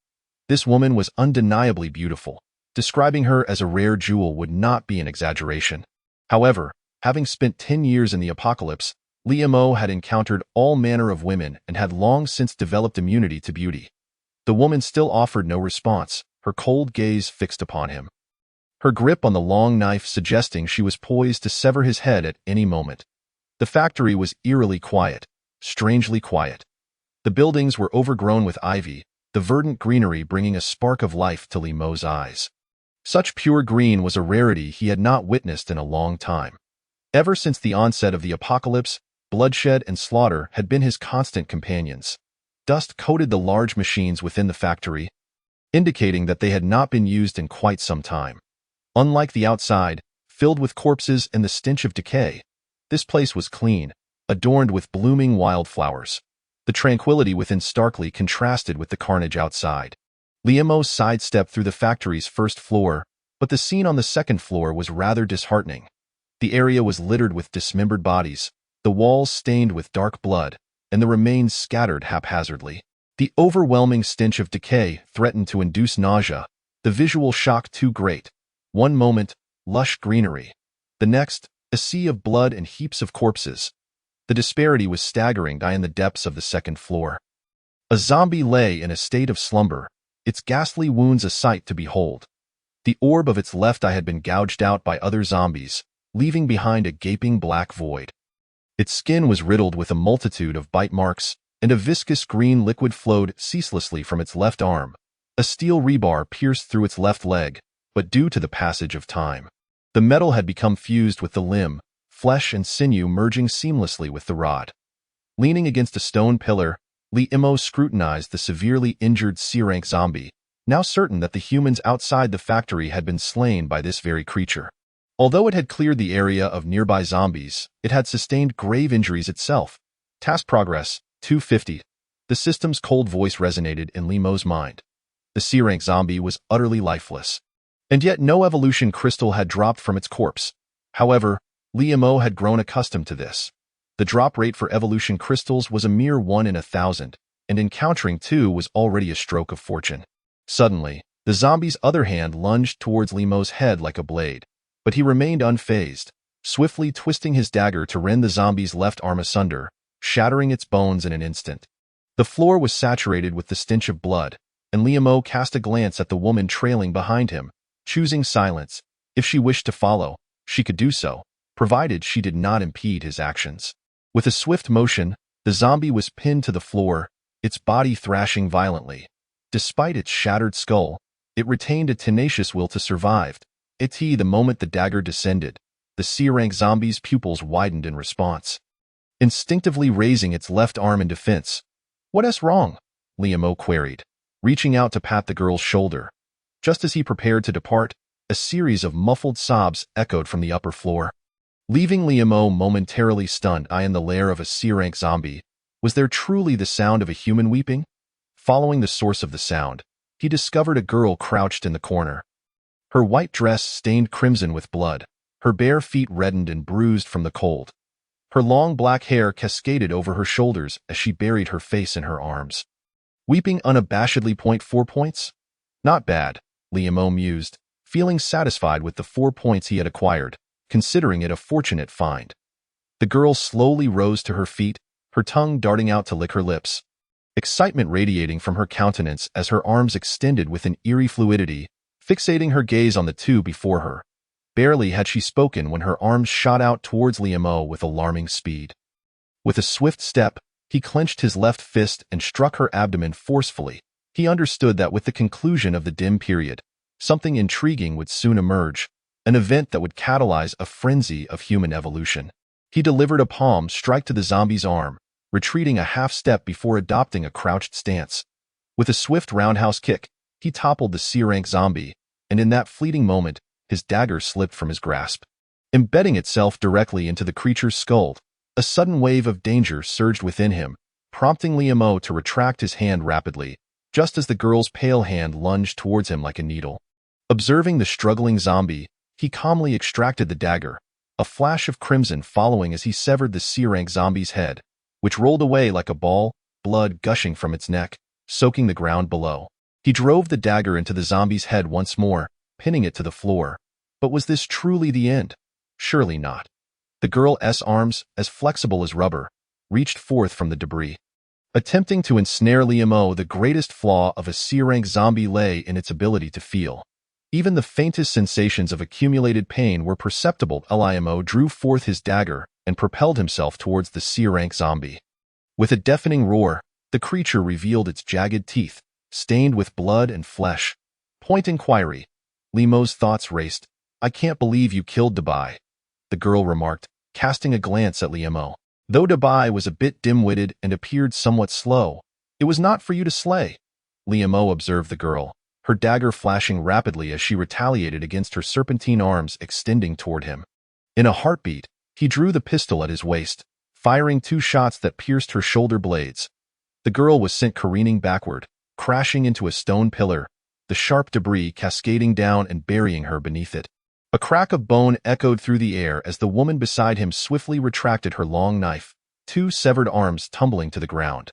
This woman was undeniably beautiful. Describing her as a rare jewel would not be an exaggeration. However, having spent 10 years in the apocalypse, Liamo had encountered all manner of women and had long since developed immunity to beauty. The woman still offered no response, her cold gaze fixed upon him, her grip on the long knife suggesting she was poised to sever his head at any moment. The factory was eerily quiet, strangely quiet. The buildings were overgrown with ivy, the verdant greenery bringing a spark of life to Liamo's eyes. Such pure green was a rarity he had not witnessed in a long time. Ever since the onset of the apocalypse, bloodshed and slaughter had been his constant companions. Dust coated the large machines within the factory, indicating that they had not been used in quite some time. Unlike the outside, filled with corpses and the stench of decay, this place was clean, adorned with blooming wildflowers. The tranquility within starkly contrasted with the carnage outside. Liamo sidestepped through the factory's first floor, but the scene on the second floor was rather disheartening. The area was littered with dismembered bodies, the walls stained with dark blood, and the remains scattered haphazardly. The overwhelming stench of decay threatened to induce nausea, the visual shock too great. One moment, lush greenery. The next, a sea of blood and heaps of corpses. The disparity was staggering. In the depths of the second floor, a zombie lay in a state of slumber, its ghastly wounds a sight to behold. The orb of its left eye had been gouged out by other zombies, leaving behind a gaping black void. Its skin was riddled with a multitude of bite marks, and a viscous green liquid flowed ceaselessly from its left arm. A steel rebar pierced through its left leg, but due to the passage of time, the metal had become fused with the limb, flesh and sinew merging seamlessly with the rod. Leaning against a stone pillar, Liamo scrutinized the severely injured C-rank zombie, now certain that the humans outside the factory had been slain by this very creature. Although it had cleared the area of nearby zombies, it had sustained grave injuries itself. Task progress, 250. The system's cold voice resonated in Liamo's mind. The C-rank zombie was utterly lifeless. And yet no evolution crystal had dropped from its corpse. However, Liamo had grown accustomed to this. The drop rate for evolution crystals was a mere 1 in 1,000, and encountering 2 was already a stroke of fortune. Suddenly, the zombie's other hand lunged towards Liamo's head like a blade, but he remained unfazed, swiftly twisting his dagger to rend the zombie's left arm asunder, shattering its bones in an instant. The floor was saturated with the stench of blood, and Liamo cast a glance at the woman trailing behind him, choosing silence. If she wished to follow, she could do so, provided she did not impede his actions. With a swift motion, the zombie was pinned to the floor, its body thrashing violently. Despite its shattered skull, it retained a tenacious will to survive. The moment the dagger descended, the C-rank zombie's pupils widened in response. Instinctively raising its left arm in defense. "What's wrong?" Liamo queried, reaching out to pat the girl's shoulder. Just as he prepared to depart, a series of muffled sobs echoed from the upper floor, leaving Liamo momentarily stunned. In the lair of a C-rank zombie, was there truly the sound of a human weeping? Following the source of the sound, he discovered a girl crouched in the corner. Her white dress stained crimson with blood, her bare feet reddened and bruised from the cold. Her long black hair cascaded over her shoulders as she buried her face in her arms. Weeping unabashedly. 4 points? Not bad, Liamo mused, feeling satisfied with the 4 points he had acquired, considering it a fortunate find. The girl slowly rose to her feet, her tongue darting out to lick her lips. Excitement radiating from her countenance as her arms extended with an eerie fluidity, fixating her gaze on the two before her. Barely had she spoken when her arms shot out towards Liamo with alarming speed. With a swift step, he clenched his left fist and struck her abdomen forcefully. He understood that with the conclusion of the dim period, something intriguing would soon emerge, an event that would catalyze a frenzy of human evolution. He delivered a palm strike to the zombie's arm, retreating a half step before adopting a crouched stance. With a swift roundhouse kick, he toppled the C-rank zombie, and in that fleeting moment, his dagger slipped from his grasp, embedding itself directly into the creature's skull. A sudden wave of danger surged within him, prompting Liamo to retract his hand rapidly, just as the girl's pale hand lunged towards him like a needle. Observing the struggling zombie, he calmly extracted the dagger, a flash of crimson following as he severed the C-rank zombie's head, which rolled away like a ball, blood gushing from its neck, soaking the ground below. He drove the dagger into the zombie's head once more, pinning it to the floor. But was this truly the end? Surely not. The girl's arms, as flexible as rubber, reached forth from the debris. Attempting to ensnare Liamo, the greatest flaw of a C-rank zombie lay in its ability to feel. Even the faintest sensations of accumulated pain were perceptible. Liamo drew forth his dagger and propelled himself towards the C-rank zombie. With a deafening roar, the creature revealed its jagged teeth, stained with blood and flesh. Point inquiry. Liamo's thoughts raced. "I can't believe you killed Dabai," the girl remarked, casting a glance at Liamo. Though Dabai was a bit dim-witted and appeared somewhat slow, "It was not for you to slay," Liamo observed the girl, her dagger flashing rapidly as she retaliated against her serpentine arms extending toward him. In a heartbeat, he drew the pistol at his waist, firing 2 shots that pierced her shoulder blades. The girl was sent careening backward, crashing into a stone pillar, the sharp debris cascading down and burying her beneath it. A crack of bone echoed through the air as the woman beside him swiftly retracted her long knife, 2 severed arms tumbling to the ground.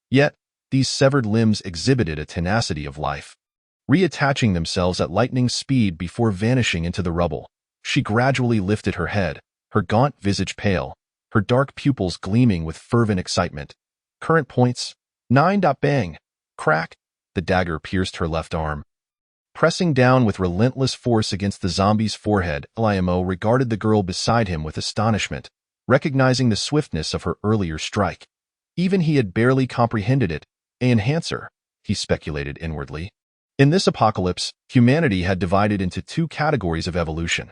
Yet, these severed limbs exhibited a tenacity of life, reattaching themselves at lightning speed before vanishing into the rubble. She gradually lifted her head, her gaunt visage pale, her dark pupils gleaming with fervent excitement. Current points, 9. Bang! Crack! The dagger pierced her left arm. Pressing down with relentless force against the zombie's forehead, Limo regarded the girl beside him with astonishment, recognizing the swiftness of her earlier strike. Even he had barely comprehended it. An enhancer, he speculated inwardly. In this apocalypse, humanity had divided into 2 categories of evolution.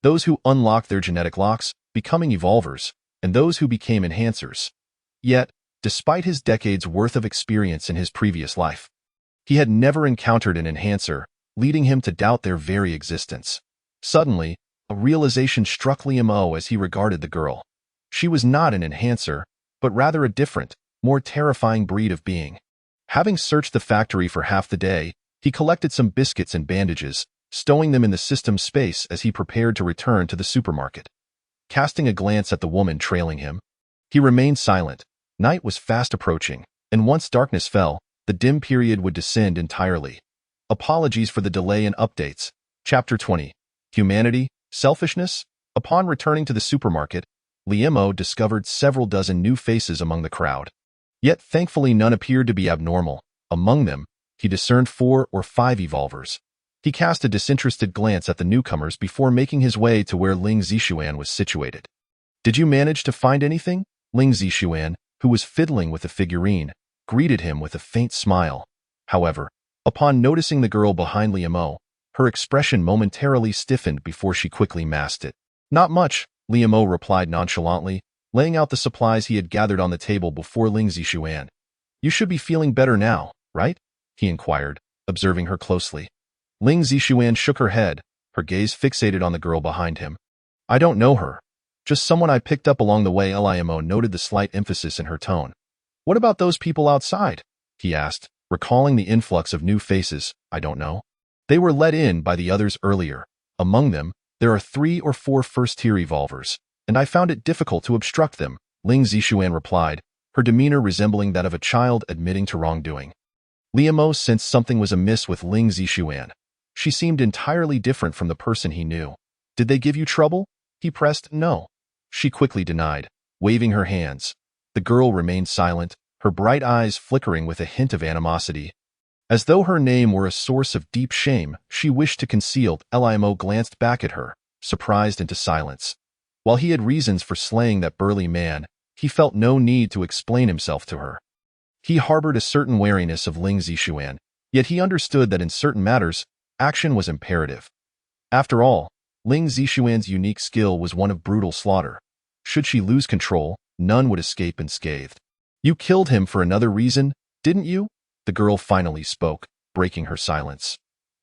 Those who unlocked their genetic locks, becoming evolvers, and those who became enhancers. Yet, despite his decades' worth of experience in his previous life, he had never encountered an enhancer, leading him to doubt their very existence. Suddenly, a realization struck Limo as he regarded the girl. She was not an enhancer, but rather a different, more terrifying breed of being. Having searched the factory for half the day, he collected some biscuits and bandages, stowing them in the system's space as he prepared to return to the supermarket. Casting a glance at the woman trailing him, he remained silent. Night was fast approaching, and once darkness fell, the dim period would descend entirely. Apologies for the delay in updates. Chapter 20. Humanity, Selfishness? Upon returning to the supermarket, Limo discovered several dozen new faces among the crowd. Yet thankfully none appeared to be abnormal. Among them, he discerned 4 or 5 evolvers. He cast a disinterested glance at the newcomers before making his way to where Ling Zishuan was situated. Did you manage to find anything? Ling Zishuan, who was fiddling with a figurine, greeted him with a faint smile. However, upon noticing the girl behind Limo, her expression momentarily stiffened before she quickly masked it. Not much, Limo replied nonchalantly, laying out the supplies he had gathered on the table before Ling Zishuan. You should be feeling better now, right? He inquired, observing her closely. Ling Zishuan shook her head, her gaze fixated on the girl behind him. I don't know her. Just someone I picked up along the way. Limo noted the slight emphasis in her tone. What about those people outside? He asked, recalling the influx of new faces. I don't know. They were let in by the others earlier. Among them, there are 3 or 4 first-tier evolvers, and I found it difficult to obstruct them, Ling Zishuan replied, her demeanor resembling that of a child admitting to wrongdoing. Limo sensed something was amiss with Ling Zishuan. She seemed entirely different from the person he knew. Did they give you trouble? He pressed. No. She quickly denied, waving her hands. The girl remained silent, her bright eyes flickering with a hint of animosity. As though her name were a source of deep shame she wished to conceal, Limo glanced back at her, surprised into silence. While he had reasons for slaying that burly man, he felt no need to explain himself to her. He harbored a certain wariness of Ling Zishuan, yet he understood that in certain matters, action was imperative. After all, Ling Zishuan's unique skill was one of brutal slaughter. Should she lose control, none would escape unscathed. You killed him for another reason, didn't you? The girl finally spoke, breaking her silence.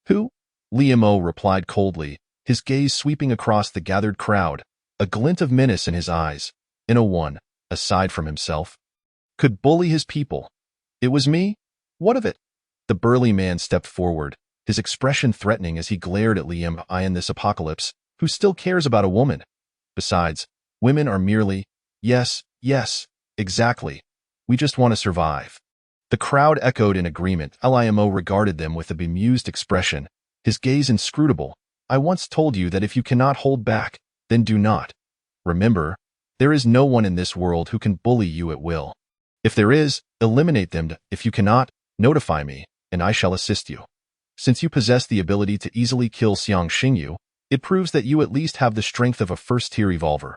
Who? Limo replied coldly, his gaze sweeping across the gathered crowd, a glint of menace in his eyes. No one, aside from himself, could bully his people. It was me? What of it? The burly man stepped forward, his expression threatening as he glared at Liam. I in this apocalypse, who still cares about a woman? Besides, women are merely, yes, exactly. We just want to survive. The crowd echoed in agreement. Limo regarded them with a bemused expression, his gaze inscrutable. I once told you that if you cannot hold back, then do not. Remember, there is no one in this world who can bully you at will. If there is, eliminate them. If you cannot, notify me, and I shall assist you. Since you possess the ability to easily kill Xiang Xingyu, it proves that you at least have the strength of a first-tier evolver.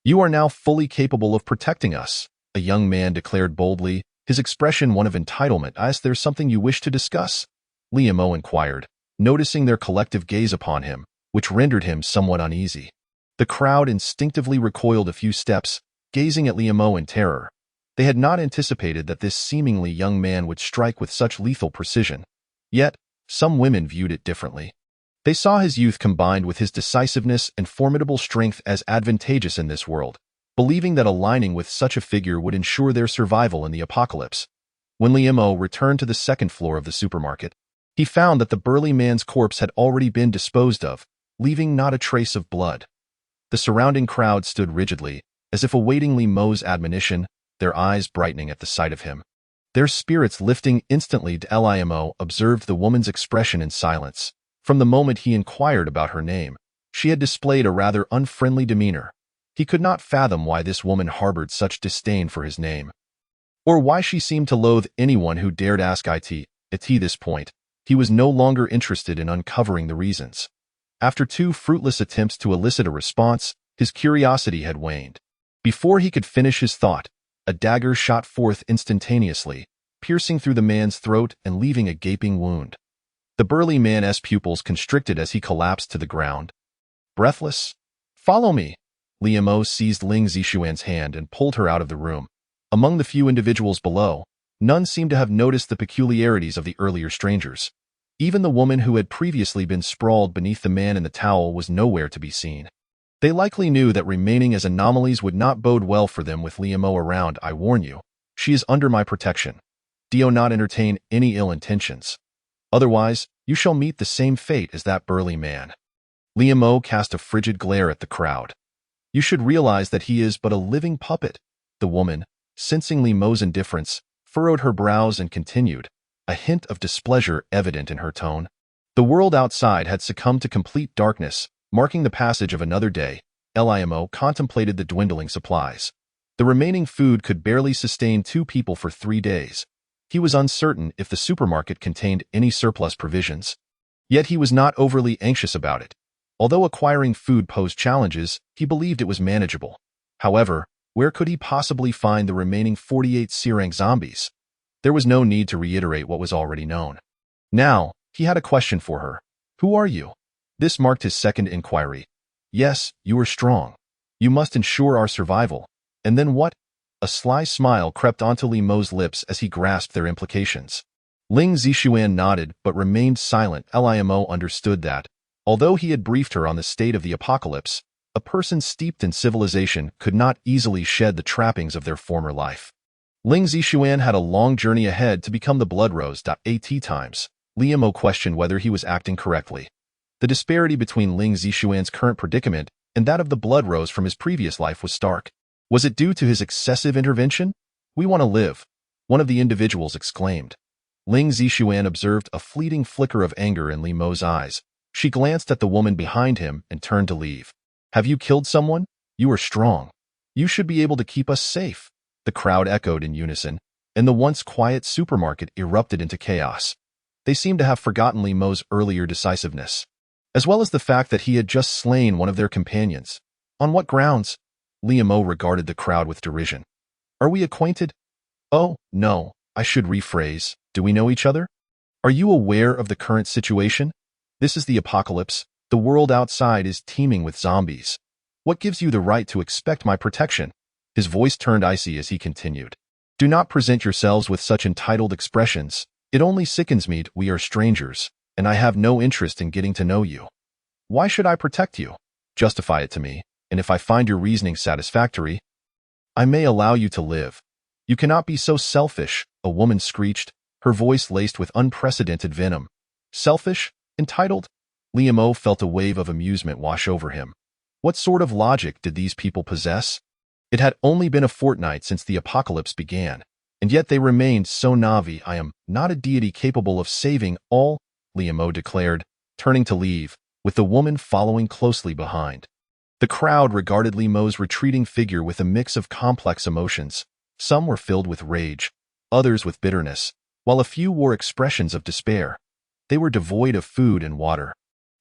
You are now fully capable of protecting us, a young man declared boldly, his expression one of entitlement. Is there something you wish to discuss? Limo inquired, noticing their collective gaze upon him, which rendered him somewhat uneasy. The crowd instinctively recoiled a few steps, gazing at Limo in terror. They had not anticipated that this seemingly young man would strike with such lethal precision. Yet, some women viewed it differently. They saw his youth combined with his decisiveness and formidable strength as advantageous in this world. believing that aligning with such a figure would ensure their survival in the apocalypse. When Limo returned to the second floor of the supermarket, he found that the burly man's corpse had already been disposed of, leaving not a trace of blood. The surrounding crowd stood rigidly, as if awaiting Limo's admonition, their eyes brightening at the sight of him. Their spirits lifting instantly. Limo observed the woman's expression in silence. From the moment he inquired about her name, she had displayed a rather unfriendly demeanor. He could not fathom why this woman harbored such disdain for his name, or why she seemed to loathe anyone who dared ask it. At this point, he was no longer interested in uncovering the reasons. After 2 fruitless attempts to elicit a response, his curiosity had waned. Before he could finish his thought, a dagger shot forth instantaneously, piercing through the man's throat and leaving a gaping wound. The burly man's pupils constricted as he collapsed to the ground. Breathless, "Follow me!" Limo seized Ling Zixuan's hand and pulled her out of the room. Among the few individuals below, none seemed to have noticed the peculiarities of the earlier strangers. Even the woman who had previously been sprawled beneath the man in the towel was nowhere to be seen. They likely knew that remaining as anomalies would not bode well for them with Limo around. "I warn you, she is under my protection. Do not entertain any ill intentions. Otherwise, you shall meet the same fate as that burly man." Limo cast a frigid glare at the crowd. "You should realize that he is but a living puppet." The woman, sensing Limo's indifference, furrowed her brows and continued, a hint of displeasure evident in her tone. The world outside had succumbed to complete darkness, marking the passage of another day. Limo contemplated the dwindling supplies. The remaining food could barely sustain 2 people for 3 days. He was uncertain if the supermarket contained any surplus provisions. Yet he was not overly anxious about it. Although acquiring food posed challenges, he believed it was manageable. However, where could he possibly find the remaining 48 Sirang zombies? There was no need to reiterate what was already known. Now, he had a question for her. "Who are you?" This marked his second inquiry. "Yes, you are strong. You must ensure our survival." And then what? A sly smile crept onto Limo's lips as he grasped their implications. Ling Zixuan nodded but remained silent. Limo understood that, although he had briefed her on the state of the apocalypse, a person steeped in civilization could not easily shed the trappings of their former life. Ling Zixuan had a long journey ahead to become the Blood Rose. At times, Limo questioned whether he was acting correctly. The disparity between Ling Zixuan's current predicament and that of the Blood Rose from his previous life was stark. Was it due to his excessive intervention? "We want to live," one of the individuals exclaimed. Ling Zixuan observed a fleeting flicker of anger in Limo's eyes. She glanced at the woman behind him and turned to leave. "Have you killed someone? You are strong. You should be able to keep us safe." The crowd echoed in unison, and the once quiet supermarket erupted into chaos. They seemed to have forgotten Limo's earlier decisiveness, as well as the fact that he had just slain one of their companions. On what grounds? Limo regarded the crowd with derision. "Are we acquainted?" "Oh, no, I should rephrase. Do we know each other? Are you aware of the current situation? This is the apocalypse. The world outside is teeming with zombies. What gives you the right to expect my protection?" His voice turned icy as he continued. "Do not present yourselves with such entitled expressions. It only sickens me. We are strangers, and I have no interest in getting to know you. Why should I protect you? Justify it to me, and if I find your reasoning satisfactory, I may allow you to live." "You cannot be so selfish," a woman screeched, her voice laced with unprecedented venom. "Selfish? Entitled?" Limo felt a wave of amusement wash over him. What sort of logic did these people possess? It had only been a fortnight since the apocalypse began, and yet they remained so Navi. "I am not a deity capable of saving all," Limo declared, turning to leave, with the woman following closely behind. The crowd regarded Limo's retreating figure with a mix of complex emotions. Some were filled with rage, others with bitterness, while a few wore expressions of despair. They were devoid of food and water,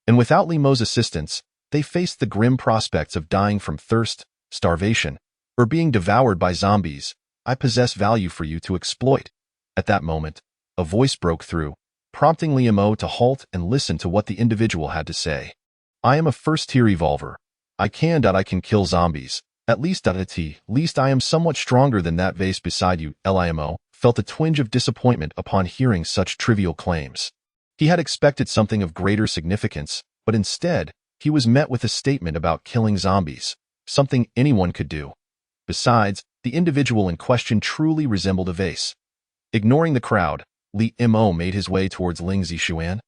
and without Limo's assistance, they faced the grim prospects of dying from thirst, starvation, or being devoured by zombies. "I possess value for you to exploit." At that moment, a voice broke through, prompting Limo to halt and listen to what the individual had to say. "I am a first-tier evolver. I can kill zombies. At least I am somewhat stronger than that vase beside you." Limo felt a twinge of disappointment upon hearing such trivial claims. He had expected something of greater significance, but instead, he was met with a statement about killing zombies, something anyone could do. Besides, the individual in question truly resembled a vase. Ignoring the crowd, Li Mo made his way towards Ling Zixuan,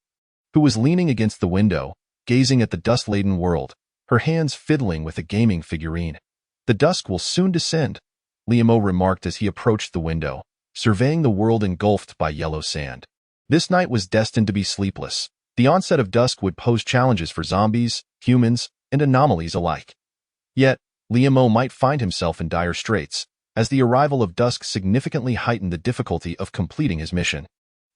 who was leaning against the window, gazing at the dust-laden world, her hands fiddling with a gaming figurine. "The dusk will soon descend," Li Mo remarked as he approached the window, surveying the world engulfed by yellow sand. This night was destined to be sleepless. The onset of dusk would pose challenges for zombies, humans, and anomalies alike. Yet, Li Mo might find himself in dire straits, as the arrival of dusk significantly heightened the difficulty of completing his mission.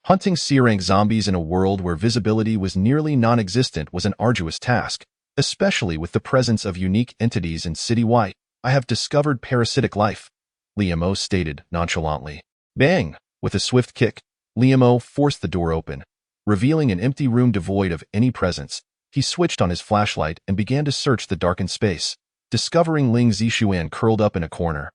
Hunting C-rank zombies in a world where visibility was nearly non-existent was an arduous task, especially with the presence of unique entities in City-wide. "I have discovered parasitic life," Li Mo stated nonchalantly. Bang! With a swift kick, Li Mo forced the door open, revealing an empty room devoid of any presence. He switched on his flashlight and began to search the darkened space, discovering Ling Zixuan curled up in a corner,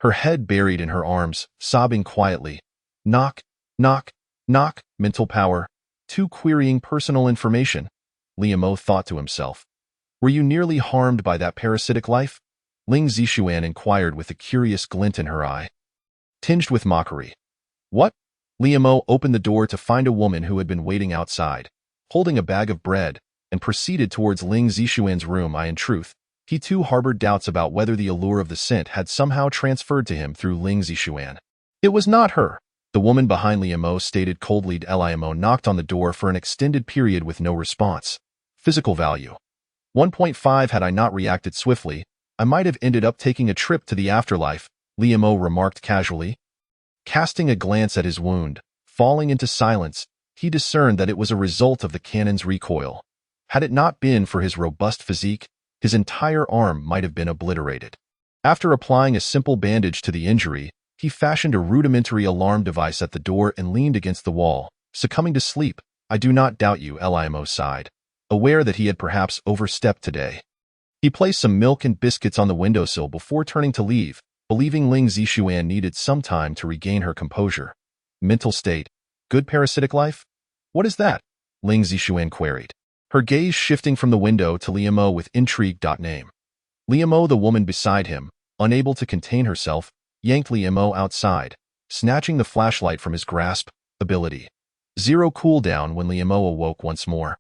her head buried in her arms, sobbing quietly. Knock, knock, knock, mental power. Too querying personal information, Li Mo thought to himself. "Were you nearly harmed by that parasitic life?" Ling Zixuan inquired with a curious glint in her eye, tinged with mockery. "What?" Li Mo opened the door to find a woman who had been waiting outside, holding a bag of bread, and proceeded towards Ling Zixuan's room. In truth, he too harbored doubts about whether the allure of the scent had somehow transferred to him through Ling Zixuan. "It was not her," the woman behind Li Mo stated coldly. Li Mo knocked on the door for an extended period with no response. Physical value. 1.5. Had I not reacted swiftly, I might have ended up taking a trip to the afterlife, Li Mo remarked casually. Casting a glance at his wound, falling into silence, he discerned that it was a result of the cannon's recoil. Had it not been for his robust physique, his entire arm might have been obliterated. After applying a simple bandage to the injury, he fashioned a rudimentary alarm device at the door and leaned against the wall, succumbing to sleep. "I do not doubt you," Li Mo sighed, aware that he had perhaps overstepped today. He placed some milk and biscuits on the windowsill before turning to leave, believing Ling Zixuan needed some time to regain her composure. Mental state. Good parasitic life? "What is that?" Ling Zixuan queried, her gaze shifting from the window to Li Mo with intrigue. "Name." Li Mo, the woman beside him, unable to contain herself, yanked Li Mo outside, snatching the flashlight from his grasp. Ability. 0 cooldown. When Li Mo awoke once more,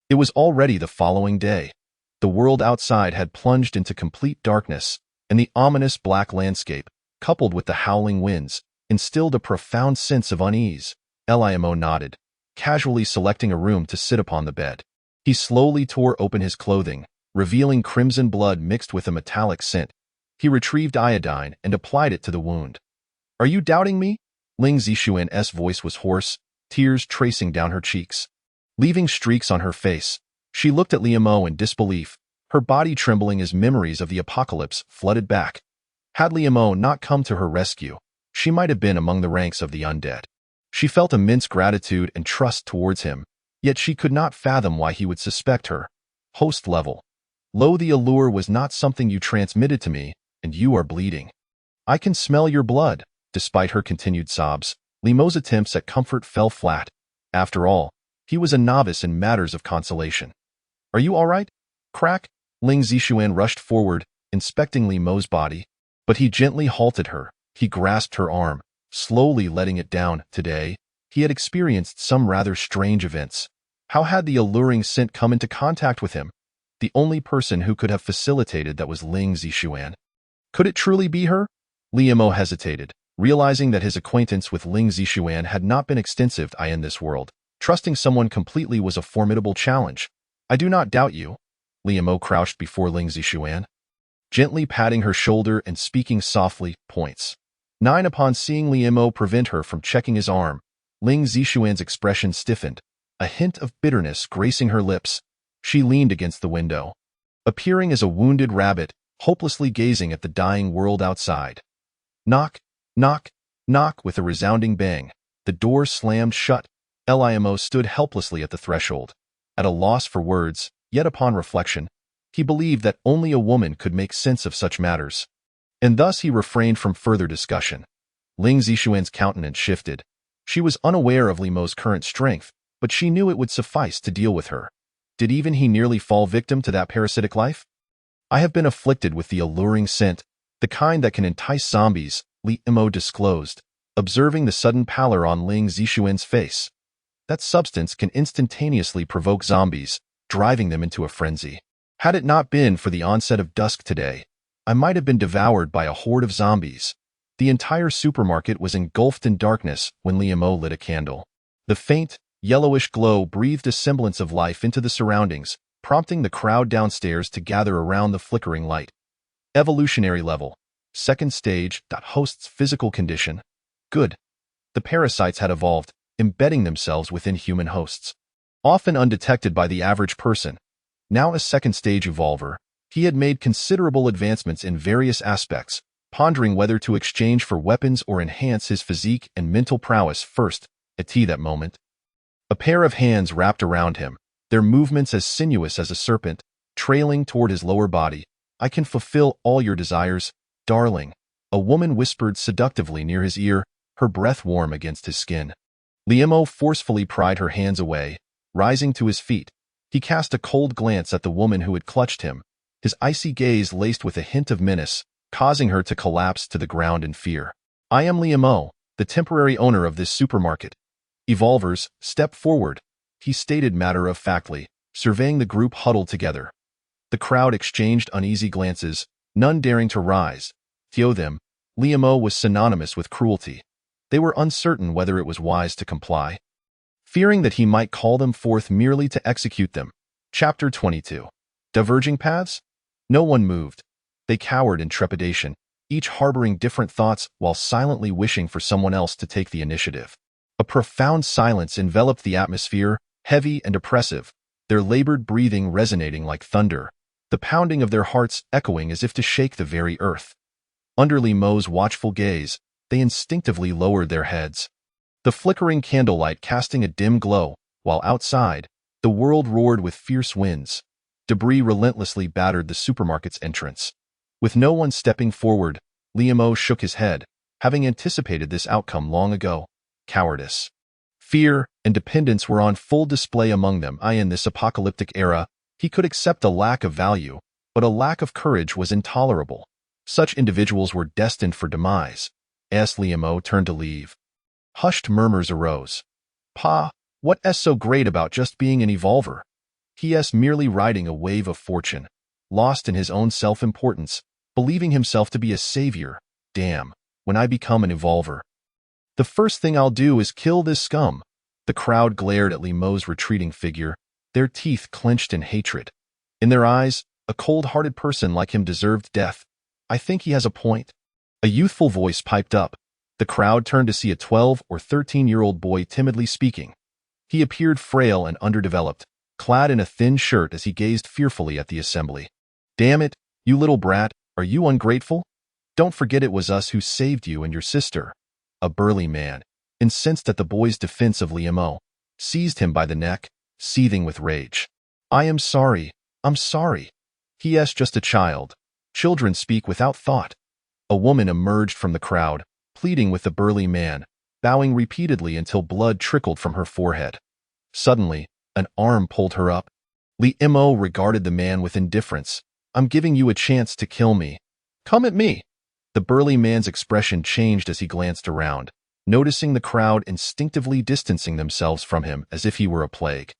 it was already the following day. The world outside had plunged into complete darkness, and the ominous black landscape, coupled with the howling winds, instilled a profound sense of unease. Li Mo nodded, casually selecting a room to sit upon the bed. He slowly tore open his clothing, revealing crimson blood mixed with a metallic scent. He retrieved iodine and applied it to the wound. "Are you doubting me?" Ling Zixuan's voice was hoarse, tears tracing down her cheeks, leaving streaks on her face. She looked at Li Mo in disbelief, her body trembling as memories of the apocalypse flooded back. Had Li Mo not come to her rescue, she might have been among the ranks of the undead. She felt immense gratitude and trust towards him, yet she could not fathom why he would suspect her. Host level. "Lo, the allure was not something you transmitted to me, and you are bleeding. I can smell your blood." Despite her continued sobs, Li Mo's attempts at comfort fell flat. After all, he was a novice in matters of consolation. "Are you all right? Crack?" Ling Zixuan rushed forward, inspecting Li Mo's body, but he gently halted her. He grasped her arm, slowly letting it down. Today, he had experienced some rather strange events. How had the alluring scent come into contact with him? The only person who could have facilitated that was Ling Zixuan. Could it truly be her? Li Mo hesitated, realizing that his acquaintance with Ling Zixuan had not been extensive in this world. Trusting someone completely was a formidable challenge. "I do not doubt you." Li Mo crouched before Ling Zixuan, gently patting her shoulder and speaking softly. Points. 9. Upon seeing Li Mo prevent her from checking his arm, Ling Zixuan's expression stiffened, a hint of bitterness gracing her lips. She leaned against the window, appearing as a wounded rabbit, hopelessly gazing at the dying world outside. Knock, knock, knock. With a resounding bang, the door slammed shut. Li Mo stood helplessly at the threshold, at a loss for words, yet upon reflection, he believed that only a woman could make sense of such matters, and thus he refrained from further discussion. Ling Zixuan's countenance shifted. She was unaware of Li Mo's current strength, but she knew it would suffice to deal with her. Did even he nearly fall victim to that parasitic life? "I have been afflicted with the alluring scent," The kind that can entice zombies, Li Imo disclosed, observing the sudden pallor on Ling Zixuan's face. That substance can instantaneously provoke zombies, driving them into a frenzy. Had it not been for the onset of dusk today, I might have been devoured by a horde of zombies. The entire supermarket was engulfed in darkness when Li Imo lit a candle. The faint, yellowish glow breathed a semblance of life into the surroundings, prompting the crowd downstairs to gather around the flickering light. Evolutionary level. Second stage. Host's physical condition. Good. The parasites had evolved, embedding themselves within human hosts. Often undetected by the average person. Now a second-stage evolver, he had made considerable advancements in various aspects, pondering whether to exchange for weapons or enhance his physique and mental prowess first, at that moment. A pair of hands wrapped around him, their movements as sinuous as a serpent, trailing toward his lower body. "I can fulfill all your desires, darling," a woman whispered seductively near his ear, her breath warm against his skin. Li Imo forcefully pried her hands away. Rising to his feet, he cast a cold glance at the woman who had clutched him, his icy gaze laced with a hint of menace, causing her to collapse to the ground in fear. "I am Li Imo, the temporary owner of this supermarket. Evolvers, step forward," he stated matter-of-factly, surveying the group huddled together. The crowd exchanged uneasy glances, none daring to rise. To them, Li Imo was synonymous with cruelty. They were uncertain whether it was wise to comply, fearing that he might call them forth merely to execute them. Chapter 22. Diverging paths? No one moved. They cowered in trepidation, each harboring different thoughts while silently wishing for someone else to take the initiative. A profound silence enveloped the atmosphere, heavy and oppressive, their labored breathing resonating like thunder, the pounding of their hearts echoing as if to shake the very earth. Under Li Mo's watchful gaze, they instinctively lowered their heads. The flickering candlelight casting a dim glow, while outside, the world roared with fierce winds. Debris relentlessly battered the supermarket's entrance. With no one stepping forward, Li Imo shook his head, having anticipated this outcome long ago. Cowardice. Fear and dependence were on full display among them. In this apocalyptic era, he could accept a lack of value, but a lack of courage was intolerable. Such individuals were destined for demise. As Li Imo turned to leave, hushed murmurs arose. "Pa, what's so great about just being an evolver? He's merely riding a wave of fortune, lost in his own self-importance, believing himself to be a savior. Damn, when I become an evolver, the first thing I'll do is kill this scum." The crowd glared at Li Mo's retreating figure, their teeth clenched in hatred. In their eyes, a cold-hearted person like him deserved death. "I think he has a point." A youthful voice piped up. The crowd turned to see a 12 or 13-year-old boy timidly speaking. He appeared frail and underdeveloped, clad in a thin shirt as he gazed fearfully at the assembly. "Damn it, you little brat, are you ungrateful? Don't forget it was us who saved you and your sister." A burly man, incensed at the boy's defense of Li Imo, seized him by the neck, seething with rage. I'm sorry. He's just a child. Children speak without thought." A woman emerged from the crowd, pleading with the burly man, bowing repeatedly until blood trickled from her forehead. Suddenly, an arm pulled her up. Li Imo regarded the man with indifference. "I'm giving you a chance to kill me. Come at me." The burly man's expression changed as he glanced around, noticing the crowd instinctively distancing themselves from him as if he were a plague.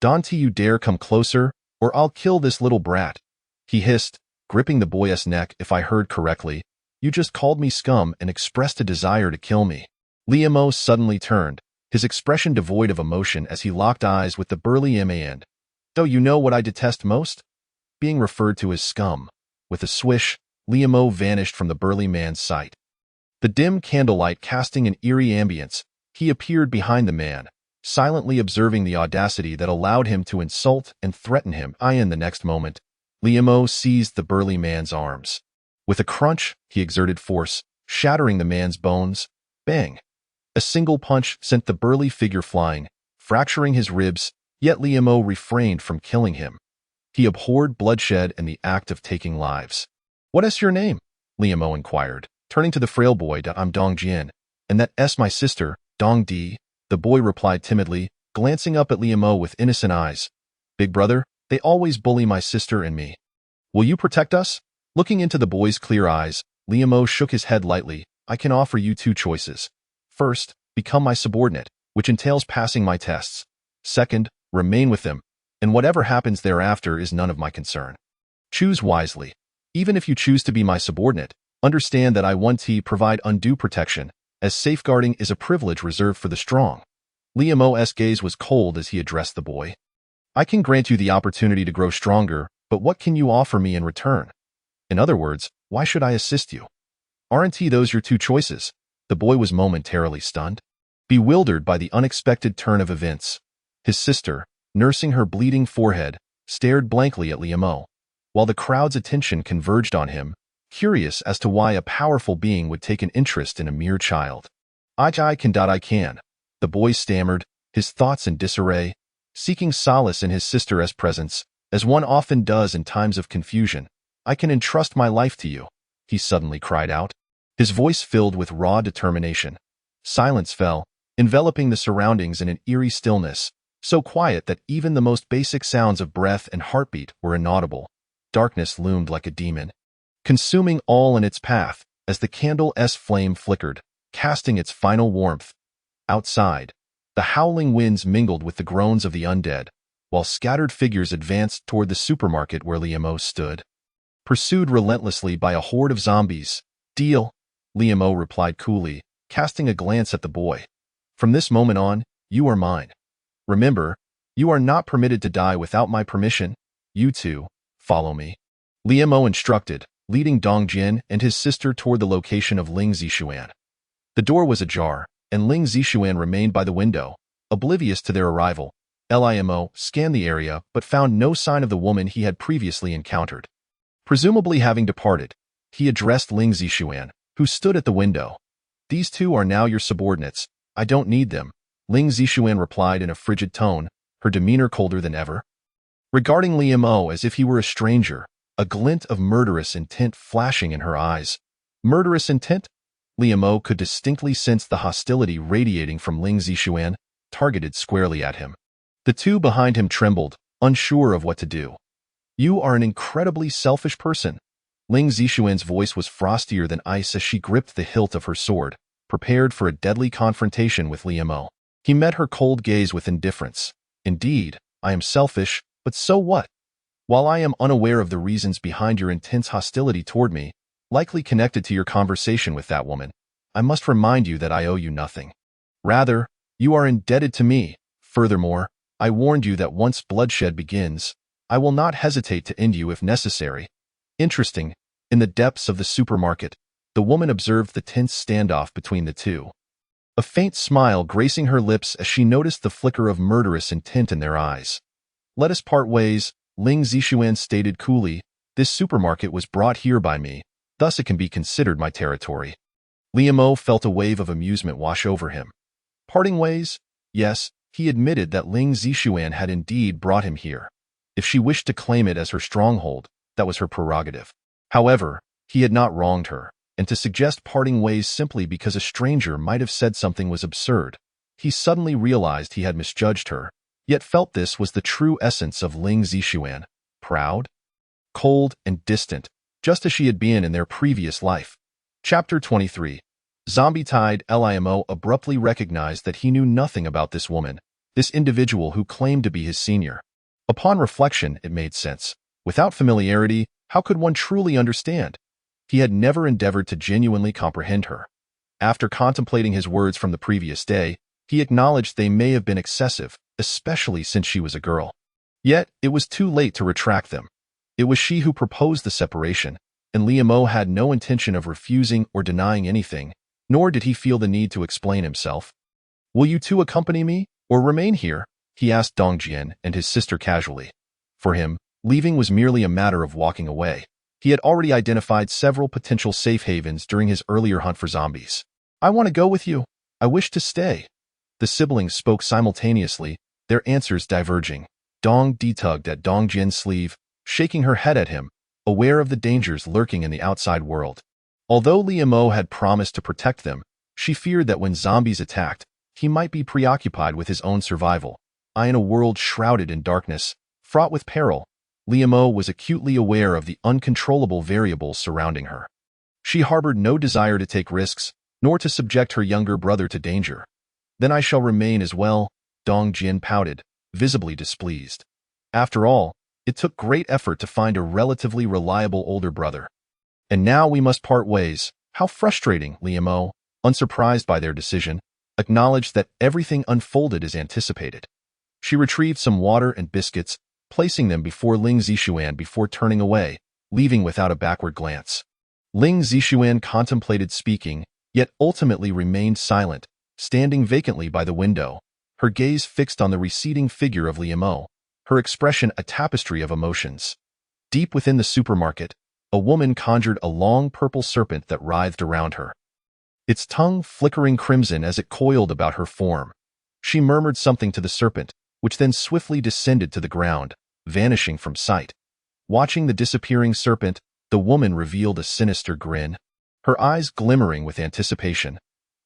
"Don't you dare come closer, or I'll kill this little brat," he hissed, gripping the boy's neck. "If I heard correctly, you just called me scum and expressed a desire to kill me." Li Imo suddenly turned, his expression devoid of emotion as he locked eyes with the burly man. "Though you know what I detest most? Being referred to as scum." With a swish, Li Imo vanished from the burly man's sight. The dim candlelight casting an eerie ambience, he appeared behind the man, silently observing the audacity that allowed him to insult and threaten him. In the next moment, Li Imo seized the burly man's arms. With a crunch, he exerted force, shattering the man's bones. Bang! A single punch sent the burly figure flying, fracturing his ribs, yet Li Imo refrained from killing him. He abhorred bloodshed and the act of taking lives. "What's your name?" Li Imo inquired, turning to the frail boy. "I'm Dong Jian, and that's my sister, Dong Di," the boy replied timidly, glancing up at Li Imo with innocent eyes. "Big brother, they always bully my sister and me. Will you protect us?" Looking into the boy's clear eyes, Liam shook his head lightly. I can offer you two choices. First, become my subordinate, which entails passing my tests. Second, remain with them, and whatever happens thereafter is none of my concern. Choose wisely. Even if you choose to be my subordinate, understand that I want to provide undue protection, as safeguarding is a privilege reserved for the strong. Liam's gaze was cold as he addressed the boy. I can grant you the opportunity to grow stronger, but what can you offer me in return? In other words, why should I assist you? Aren't those your two choices? The boy was momentarily stunned, bewildered by the unexpected turn of events. His sister, nursing her bleeding forehead, stared blankly at Liam, while the crowd's attention converged on him, curious as to why a powerful being would take an interest in a mere child. I can. The boy stammered, his thoughts in disarray, seeking solace in his sister's presence, as one often does in times of confusion. I can entrust my life to you, he suddenly cried out, his voice filled with raw determination. Silence fell, enveloping the surroundings in an eerie stillness, so quiet that even the most basic sounds of breath and heartbeat were inaudible. Darkness loomed like a demon, consuming all in its path as the candle's flame flickered, casting its final warmth. Outside, the howling winds mingled with the groans of the undead, while scattered figures advanced toward the supermarket where Liam stood. Pursued relentlessly by a horde of zombies. Deal, Liam replied coolly, casting a glance at the boy. From this moment on, you are mine. Remember, you are not permitted to die without my permission. You two, follow me. Liam instructed, leading Dong Jin and his sister toward the location of Ling Zixuan. The door was ajar, and Ling Zixuan remained by the window, oblivious to their arrival. Liam scanned the area but found no sign of the woman he had previously encountered. Presumably having departed, he addressed Ling Zixuan, who stood at the window. These two are now your subordinates. I don't need them, Ling Zixuan replied in a frigid tone, her demeanor colder than ever. Regarding Liam as if he were a stranger, a glint of murderous intent flashing in her eyes. Murderous intent? Liam could distinctly sense the hostility radiating from Ling Zixuan, targeted squarely at him. The two behind him trembled, unsure of what to do. You are an incredibly selfish person. Ling Zixuan's voice was frostier than ice as she gripped the hilt of her sword, prepared for a deadly confrontation with Liam. He met her cold gaze with indifference. Indeed, I am selfish, but so what? While I am unaware of the reasons behind your intense hostility toward me, likely connected to your conversation with that woman, I must remind you that I owe you nothing. Rather, you are indebted to me. Furthermore, I warned you that once bloodshed begins, I will not hesitate to end you if necessary. Interesting, in the depths of the supermarket, the woman observed the tense standoff between the two. A faint smile gracing her lips as she noticed the flicker of murderous intent in their eyes. Let us part ways, Ling Zixuan stated coolly. This supermarket was brought here by me, thus it can be considered my territory. Liam felt a wave of amusement wash over him. Parting ways? Yes, he admitted that Ling Zixuan had indeed brought him here. If she wished to claim it as her stronghold, that was her prerogative. However, he had not wronged her, and to suggest parting ways simply because a stranger might have said something was absurd. He suddenly realized he had misjudged her, yet felt this was the true essence of Ling Zixuan, proud, cold, and distant, just as she had been in their previous life. Chapter 23. Zombie Tide. Liam abruptly recognized that he knew nothing about this woman, this individual who claimed to be his senior. Upon reflection, it made sense. Without familiarity, how could one truly understand? He had never endeavored to genuinely comprehend her. After contemplating his words from the previous day, he acknowledged they may have been excessive, especially since she was a girl. Yet, it was too late to retract them. It was she who proposed the separation, and Liam had no intention of refusing or denying anything, nor did he feel the need to explain himself. Will you two accompany me, or remain here? He asked Dong Jin and his sister casually. For him, leaving was merely a matter of walking away. He had already identified several potential safe havens during his earlier hunt for zombies. I want to go with you. I wish to stay. The siblings spoke simultaneously, their answers diverging. Dong tugged at Dong Jin's sleeve, shaking her head at him, aware of the dangers lurking in the outside world. Although Liam had promised to protect them, she feared that when zombies attacked, he might be preoccupied with his own survival. In a world shrouded in darkness, fraught with peril, Liam was acutely aware of the uncontrollable variables surrounding her. She harbored no desire to take risks, nor to subject her younger brother to danger. Then I shall remain as well, Dong Jin pouted, visibly displeased. After all, it took great effort to find a relatively reliable older brother. And now we must part ways. How frustrating, Liamo, unsurprised by their decision, acknowledged that everything unfolded as anticipated. She retrieved some water and biscuits, placing them before Ling Zixuan before turning away, leaving without a backward glance. Ling Zixuan contemplated speaking, yet ultimately remained silent, standing vacantly by the window, her gaze fixed on the receding figure of Liamo, her expression a tapestry of emotions. Deep within the supermarket, a woman conjured a long purple serpent that writhed around her, its tongue flickering crimson as it coiled about her form. She murmured something to the serpent, which then swiftly descended to the ground, vanishing from sight. Watching the disappearing serpent, the woman revealed a sinister grin, her eyes glimmering with anticipation.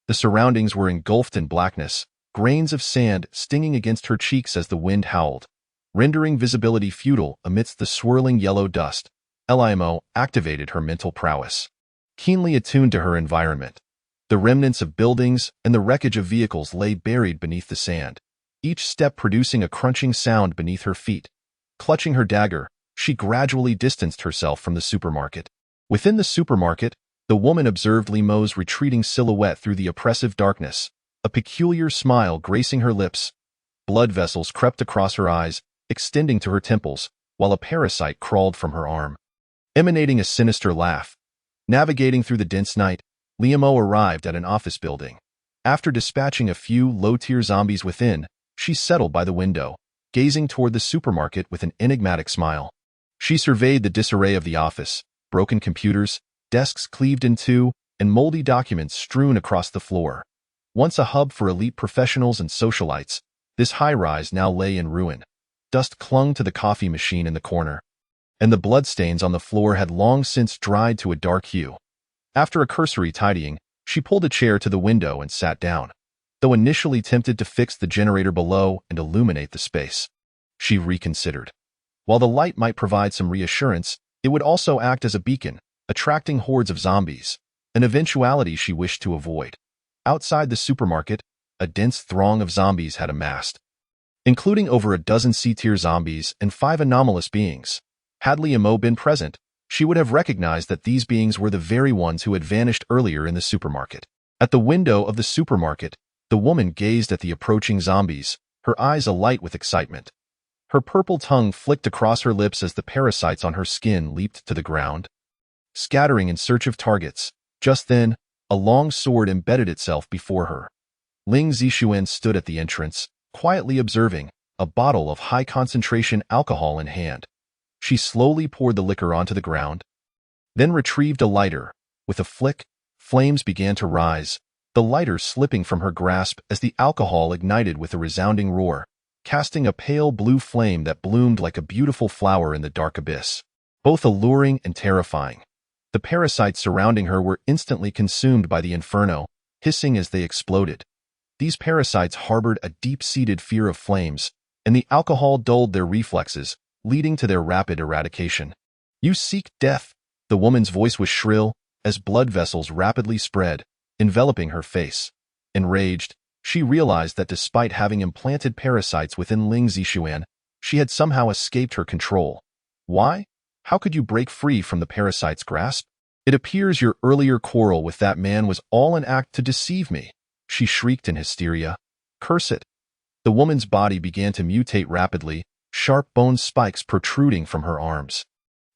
The surroundings were engulfed in blackness, grains of sand stinging against her cheeks as the wind howled, rendering visibility futile amidst the swirling yellow dust. Limo activated her mental prowess. Keenly attuned to her environment, the remnants of buildings and the wreckage of vehicles lay buried beneath the sand, each step producing a crunching sound beneath her feet. Clutching her dagger, she gradually distanced herself from the supermarket. Within the supermarket, the woman observed Limo's retreating silhouette through the oppressive darkness, a peculiar smile gracing her lips. Blood vessels crept across her eyes, extending to her temples, while a parasite crawled from her arm, emanating a sinister laugh. Navigating through the dense night, Liamo arrived at an office building. After dispatching a few low-tier zombies within, she settled by the window, gazing toward the supermarket with an enigmatic smile. She surveyed the disarray of the office, broken computers, desks cleaved in two, and moldy documents strewn across the floor. Once a hub for elite professionals and socialites, this high-rise now lay in ruin. Dust clung to the coffee machine in the corner, and the bloodstains on the floor had long since dried to a dark hue. After a cursory tidying, she pulled a chair to the window and sat down. Though initially tempted to fix the generator below and illuminate the space, she reconsidered. While the light might provide some reassurance, it would also act as a beacon, attracting hordes of zombies, an eventuality she wished to avoid. Outside the supermarket, a dense throng of zombies had amassed, including over a dozen C-tier zombies and 5 anomalous beings. Had Liamo been present, she would have recognized that these beings were the very ones who had vanished earlier in the supermarket. At the window of the supermarket, the woman gazed at the approaching zombies, her eyes alight with excitement. Her purple tongue flicked across her lips as the parasites on her skin leaped to the ground, scattering in search of targets. Just then, a long sword embedded itself before her. Ling Zixuan stood at the entrance, quietly observing, a bottle of high-concentration alcohol in hand. She slowly poured the liquor onto the ground, then retrieved a lighter. With a flick, flames began to rise, the lighter slipping from her grasp as the alcohol ignited with a resounding roar, casting a pale blue flame that bloomed like a beautiful flower in the dark abyss. Both alluring and terrifying, the parasites surrounding her were instantly consumed by the inferno, hissing as they exploded. These parasites harbored a deep-seated fear of flames, and the alcohol dulled their reflexes, leading to their rapid eradication. "You seek death," the woman's voice was shrill, as blood vessels rapidly spread, enveloping her face. Enraged, she realized that despite having implanted parasites within Ling Zixuan, she had somehow escaped her control. "Why? How could you break free from the parasite's grasp? It appears your earlier quarrel with that man was all an act to deceive me," she shrieked in hysteria. "Curse it." The woman's body began to mutate rapidly, sharp bone spikes protruding from her arms.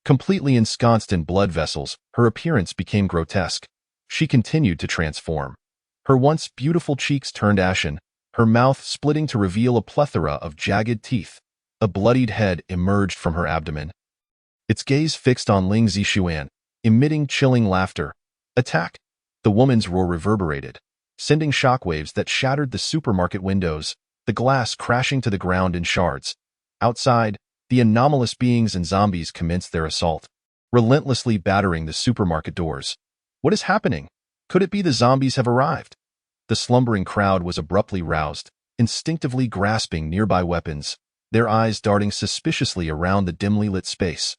Completely ensconced in blood vessels, her appearance became grotesque. She continued to transform. Her once beautiful cheeks turned ashen, her mouth splitting to reveal a plethora of jagged teeth. A bloodied head emerged from her abdomen, its gaze fixed on Ling Zixuan, emitting chilling laughter. "Attack!" The woman's roar reverberated, sending shockwaves that shattered the supermarket windows, the glass crashing to the ground in shards. Outside, the anomalous beings and zombies commenced their assault, relentlessly battering the supermarket doors. What is happening? Could it be the zombies have arrived? The slumbering crowd was abruptly roused, instinctively grasping nearby weapons, their eyes darting suspiciously around the dimly lit space.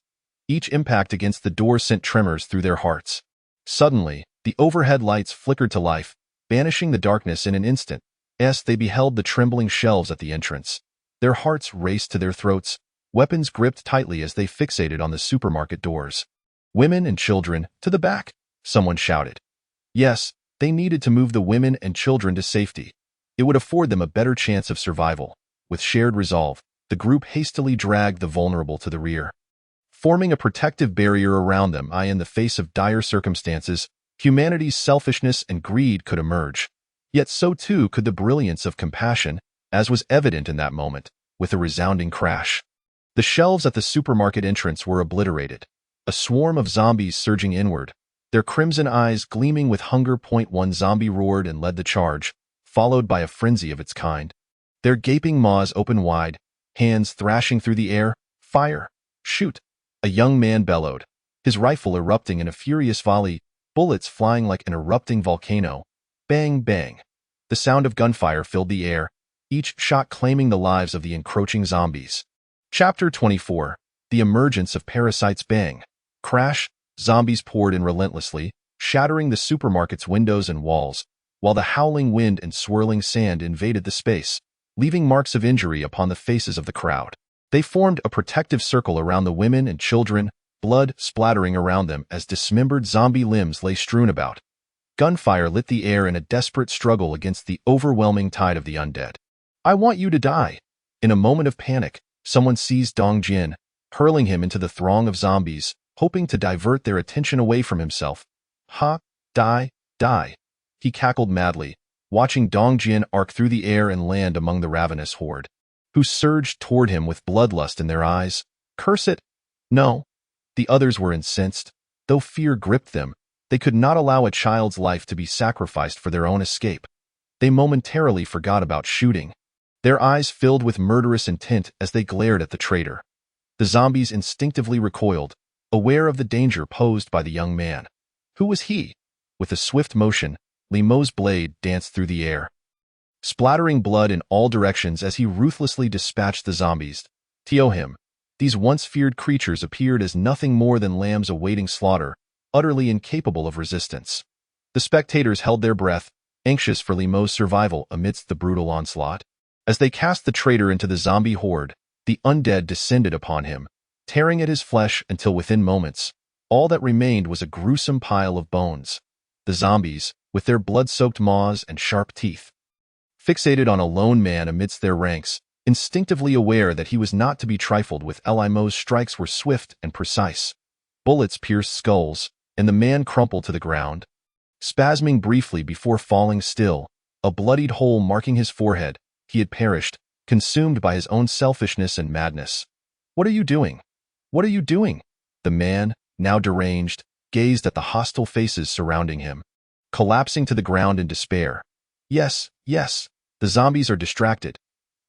Each impact against the door sent tremors through their hearts. Suddenly, the overhead lights flickered to life, banishing the darkness in an instant. As they beheld the trembling shelves at the entrance, their hearts raced to their throats, weapons gripped tightly as they fixated on the supermarket doors. Women and children, to the back, someone shouted. Yes, they needed to move the women and children to safety. It would afford them a better chance of survival. With shared resolve, the group hastily dragged the vulnerable to the rear, forming a protective barrier around them. In the face of dire circumstances, humanity's selfishness and greed could emerge. Yet so too could the brilliance of compassion, as was evident in that moment, with a resounding crash. The shelves at the supermarket entrance were obliterated, a swarm of zombies surging inward, their crimson eyes gleaming with hunger. One zombie roared and led the charge, followed by a frenzy of its kind. Their gaping maws open wide, hands thrashing through the air. Fire! Shoot! A young man bellowed, his rifle erupting in a furious volley, bullets flying like an erupting volcano. Bang, bang. The sound of gunfire filled the air, each shot claiming the lives of the encroaching zombies. Chapter 24. The Emergence of Parasites. Bang. Crash. Zombies poured in relentlessly, shattering the supermarket's windows and walls, while the howling wind and swirling sand invaded the space, leaving marks of injury upon the faces of the crowd. They formed a protective circle around the women and children, blood splattering around them as dismembered zombie limbs lay strewn about. Gunfire lit the air in a desperate struggle against the overwhelming tide of the undead. I want you to die. In a moment of panic, someone seized Dong Jin, hurling him into the throng of zombies, hoping to divert their attention away from himself. Ha! Die! Die! He cackled madly, watching Dong Jin arc through the air and land among the ravenous horde, who surged toward him with bloodlust in their eyes. Curse it! No. The others were incensed. Though fear gripped them, they could not allow a child's life to be sacrificed for their own escape. They momentarily forgot about shooting, their eyes filled with murderous intent as they glared at the traitor. The zombies instinctively recoiled, aware of the danger posed by the young man. Who was he? With a swift motion, Limo's blade danced through the air, splattering blood in all directions as he ruthlessly dispatched the zombies. Him. These once feared creatures appeared as nothing more than lambs awaiting slaughter, utterly incapable of resistance. The spectators held their breath, anxious for Limo's survival amidst the brutal onslaught. As they cast the traitor into the zombie horde, the undead descended upon him, tearing at his flesh until within moments, all that remained was a gruesome pile of bones. The zombies, with their blood-soaked maws and sharp teeth, fixated on a lone man amidst their ranks, instinctively aware that he was not to be trifled with. Limo's strikes were swift and precise. Bullets pierced skulls, and the man crumpled to the ground, spasming briefly before falling still, a bloodied hole marking his forehead. He had perished, consumed by his own selfishness and madness. What are you doing? What are you doing? The man, now deranged, gazed at the hostile faces surrounding him, collapsing to the ground in despair. Yes, yes, the zombies are distracted.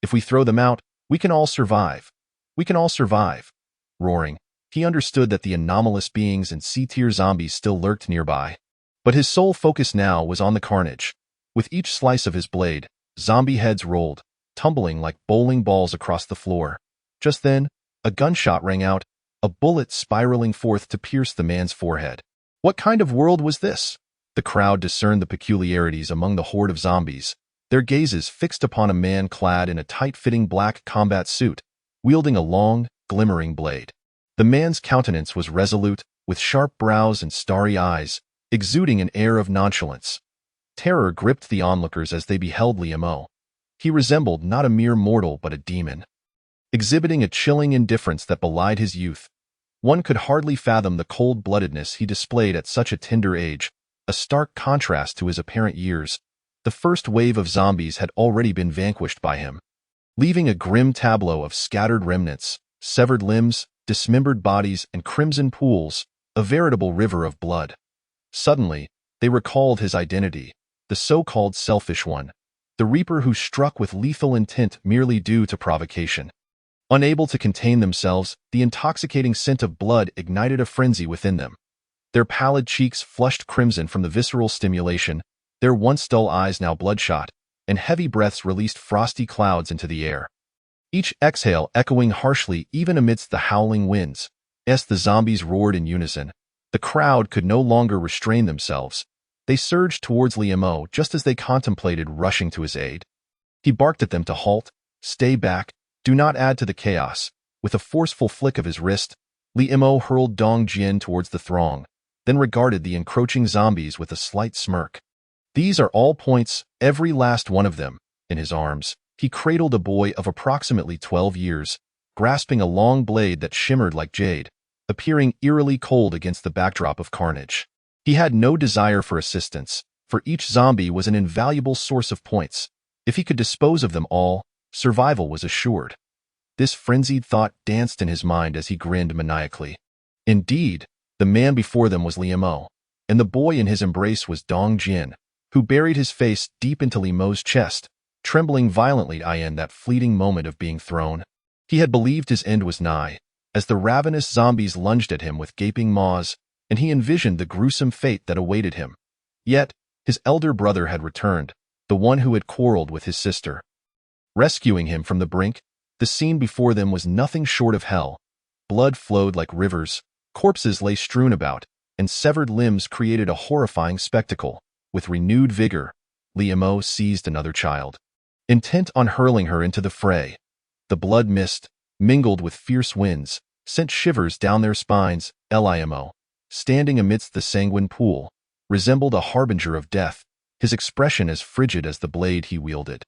If we throw them out, we can all survive. We can all survive. Roaring, he understood that the anomalous beings and C-tier zombies still lurked nearby. But his sole focus now was on the carnage. With each slice of his blade, zombie heads rolled, tumbling like bowling balls across the floor. Just then, a gunshot rang out, a bullet spiraling forth to pierce the man's forehead. What kind of world was this? The crowd discerned the peculiarities among the horde of zombies, their gazes fixed upon a man clad in a tight-fitting black combat suit, wielding a long, glimmering blade. The man's countenance was resolute, with sharp brows and starry eyes, exuding an air of nonchalance. Terror gripped the onlookers as they beheld Limo. He resembled not a mere mortal but a demon, exhibiting a chilling indifference that belied his youth. One could hardly fathom the cold-bloodedness he displayed at such a tender age, a stark contrast to his apparent years. The first wave of zombies had already been vanquished by him, leaving a grim tableau of scattered remnants, severed limbs, dismembered bodies, and crimson pools, a veritable river of blood. Suddenly, they recalled his identity, the so-called selfish one, the reaper who struck with lethal intent merely due to provocation. Unable to contain themselves, the intoxicating scent of blood ignited a frenzy within them. Their pallid cheeks flushed crimson from the visceral stimulation, their once dull eyes now bloodshot, and heavy breaths released frosty clouds into the air, each exhale echoing harshly even amidst the howling winds. As the zombies roared in unison, The crowd could no longer restrain themselves. They surged towards Liam just as they contemplated rushing to his aid. He barked at them to halt, stay back, do not add to the chaos. With a forceful flick of his wrist, Liam hurled Dong Jin towards the throng, then regarded the encroaching zombies with a slight smirk. These are all points, every last one of them. In his arms, he cradled a boy of approximately 12 years, grasping a long blade that shimmered like jade, appearing eerily cold against the backdrop of carnage. He had no desire for assistance, for each zombie was an invaluable source of points. If he could dispose of them all, survival was assured. This frenzied thought danced in his mind as he grinned maniacally. Indeed, the man before them was Liam, and the boy in his embrace was Dong Jin, who buried his face deep into Liam's chest, trembling violently in that fleeting moment of being thrown. He had believed his end was nigh, as the ravenous zombies lunged at him with gaping maws, and he envisioned the gruesome fate that awaited him. Yet, his elder brother had returned, the one who had quarreled with his sister. Rescuing him from the brink, the scene before them was nothing short of hell. Blood flowed like rivers, corpses lay strewn about, and severed limbs created a horrifying spectacle. With renewed vigor, Liam seized another child, intent on hurling her into the fray. The blood mist, mingled with fierce winds, sent shivers down their spines. Liam, standing amidst the sanguine pool, resembled a harbinger of death, his expression as frigid as the blade he wielded.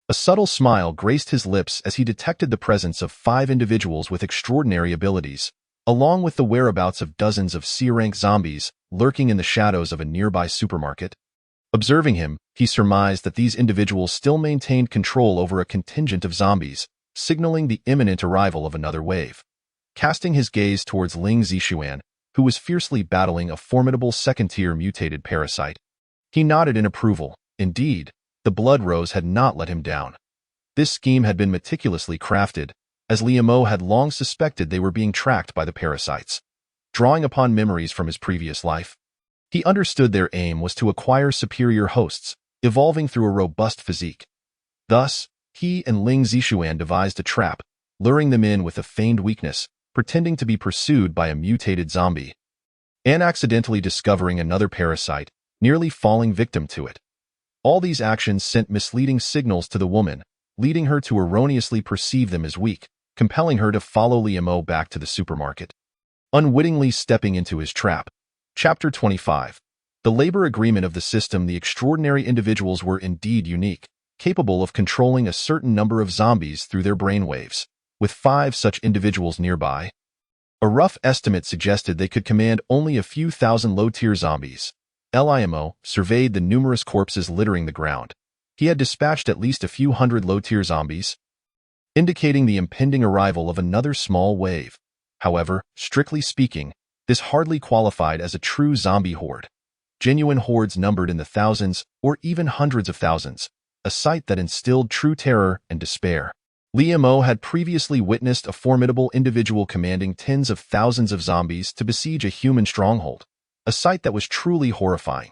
A subtle smile graced his lips as he detected the presence of 5 individuals with extraordinary abilities, along with the whereabouts of dozens of C-rank zombies lurking in the shadows of a nearby supermarket. Observing him, he surmised that these individuals still maintained control over a contingent of zombies, signaling the imminent arrival of another wave. Casting his gaze towards Ling Zixuan, who was fiercely battling a formidable second-tier mutated parasite, he nodded in approval. Indeed, the blood rose had not let him down. This scheme had been meticulously crafted, as Liam had long suspected they were being tracked by the parasites. Drawing upon memories from his previous life, he understood their aim was to acquire superior hosts, evolving through a robust physique. Thus, he and Ling Zixuan devised a trap, luring them in with a feigned weakness, pretending to be pursued by a mutated zombie, and accidentally discovering another parasite, nearly falling victim to it. All these actions sent misleading signals to the woman, leading her to erroneously perceive them as weak, compelling her to follow Liam back to the supermarket. Unwittingly stepping into his trap. Chapter 25. The labor agreement of the system. The extraordinary individuals were indeed unique, capable of controlling a certain number of zombies through their brainwaves. With 5 such individuals nearby, a rough estimate suggested they could command only a few thousand low-tier zombies. Liam surveyed the numerous corpses littering the ground. He had dispatched at least a few hundred low-tier zombies, indicating the impending arrival of another small wave. However, strictly speaking, this hardly qualified as a true zombie horde. Genuine hordes numbered in the thousands or even hundreds of thousands, a sight that instilled true terror and despair. Liam had previously witnessed a formidable individual commanding tens of thousands of zombies to besiege a human stronghold, a sight that was truly horrifying.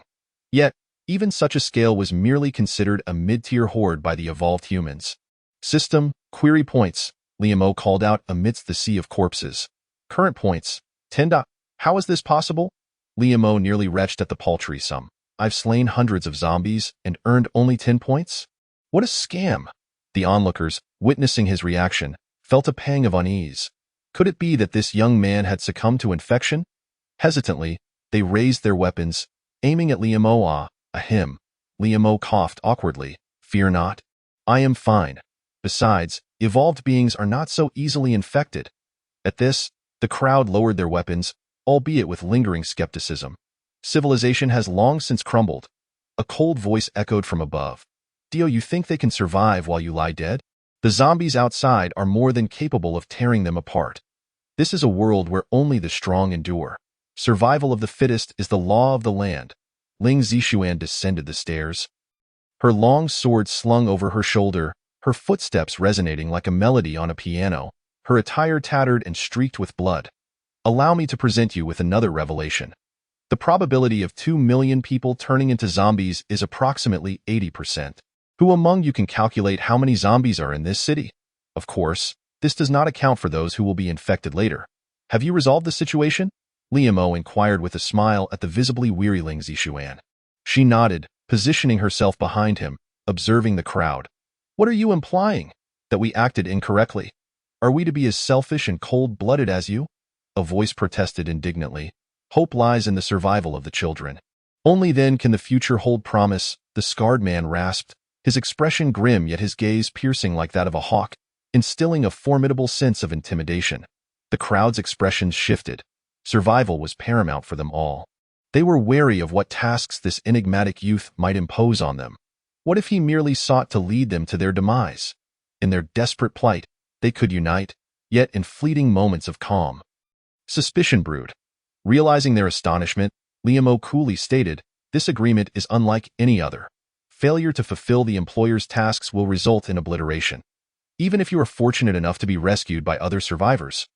Yet, even such a scale was merely considered a mid-tier horde by the evolved humans. System, query points, Liam called out amidst the sea of corpses. Current points, 10. How is this possible? Liam nearly retched at the paltry sum. I've slain hundreds of zombies and earned only 10 points? What a scam! The onlookers, witnessing his reaction, felt a pang of unease. Could it be that this young man had succumbed to infection? Hesitantly, they raised their weapons, aiming at Liam. Ahem. Liam coughed awkwardly. Fear not. I am fine. Besides, evolved beings are not so easily infected. At this, the crowd lowered their weapons, albeit with lingering skepticism. Civilization has long since crumbled. A cold voice echoed from above. Do you think they can survive while you lie dead? The zombies outside are more than capable of tearing them apart. This is a world where only the strong endure. Survival of the fittest is the law of the land. Ling Zixuan descended the stairs, her long sword slung over her shoulder, her footsteps resonating like a melody on a piano, her attire tattered and streaked with blood. Allow me to present you with another revelation. The probability of 2 million people turning into zombies is approximately 80%. Who among you can calculate how many zombies are in this city? Of course, this does not account for those who will be infected later. Have you resolved the situation? Liamo inquired with a smile at the visibly weary Ling Zixuan. She nodded, positioning herself behind him, observing the crowd. What are you implying? That we acted incorrectly? Are we to be as selfish and cold-blooded as you? A voice protested indignantly. Hope lies in the survival of the children. Only then can the future hold promise, the scarred man rasped, his expression grim yet his gaze piercing like that of a hawk, instilling a formidable sense of intimidation. The crowd's expressions shifted. Survival was paramount for them all. They were wary of what tasks this enigmatic youth might impose on them. What if he merely sought to lead them to their demise? In their desperate plight, they could unite, yet in fleeting moments of calm. Suspicion brewed. Realizing their astonishment, Liamo coolly stated, "This agreement is unlike any other. Failure to fulfill the employer's tasks will result in obliteration, even if you are fortunate enough to be rescued by other survivors.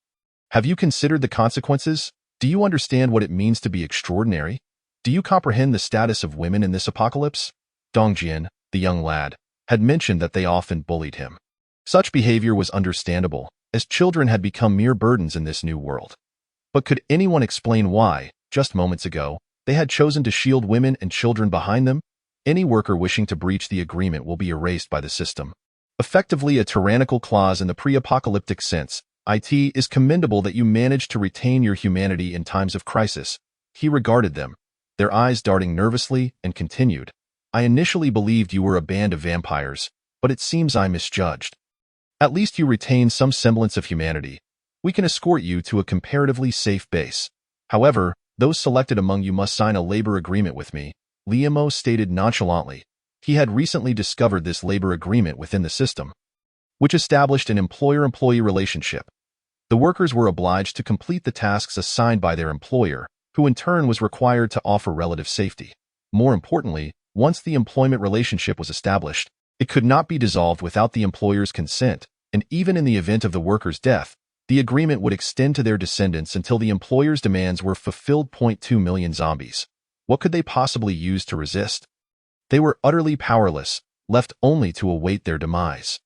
Have you considered the consequences? Do you understand what it means to be extraordinary? Do you comprehend the status of women in this apocalypse?" Dongjian, the young lad, had mentioned that they often bullied him. Such behavior was understandable, as children had become mere burdens in this new world. But could anyone explain why, just moments ago, they had chosen to shield women and children behind them? Any worker wishing to breach the agreement will be erased by the system. Effectively a tyrannical clause in the pre-apocalyptic sense, it is commendable that you managed to retain your humanity in times of crisis. He regarded them, their eyes darting nervously, and continued, "I initially believed you were a band of vampires, but it seems I misjudged. At least you retain some semblance of humanity. We can escort you to a comparatively safe base. However, those selected among you must sign a labor agreement with me," Liamo stated nonchalantly. He had recently discovered this labor agreement within the system, which established an employer-employee relationship. The workers were obliged to complete the tasks assigned by their employer, who in turn was required to offer relative safety. More importantly, once the employment relationship was established, it could not be dissolved without the employer's consent, and even in the event of the worker's death, the agreement would extend to their descendants until the employer's demands were fulfilled. 2 million zombies. What could they possibly use to resist? They were utterly powerless, left only to await their demise.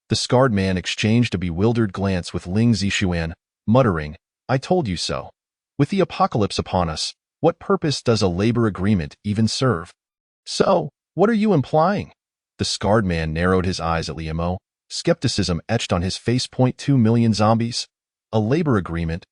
The scarred man exchanged a bewildered glance with Ling Zixuan, muttering, "I told you so. With the apocalypse upon us, what purpose does a labor agreement even serve?" "So, what are you implying?" The scarred man narrowed his eyes at Liamo, skepticism etched on his face. 2 million zombies? A labor agreement?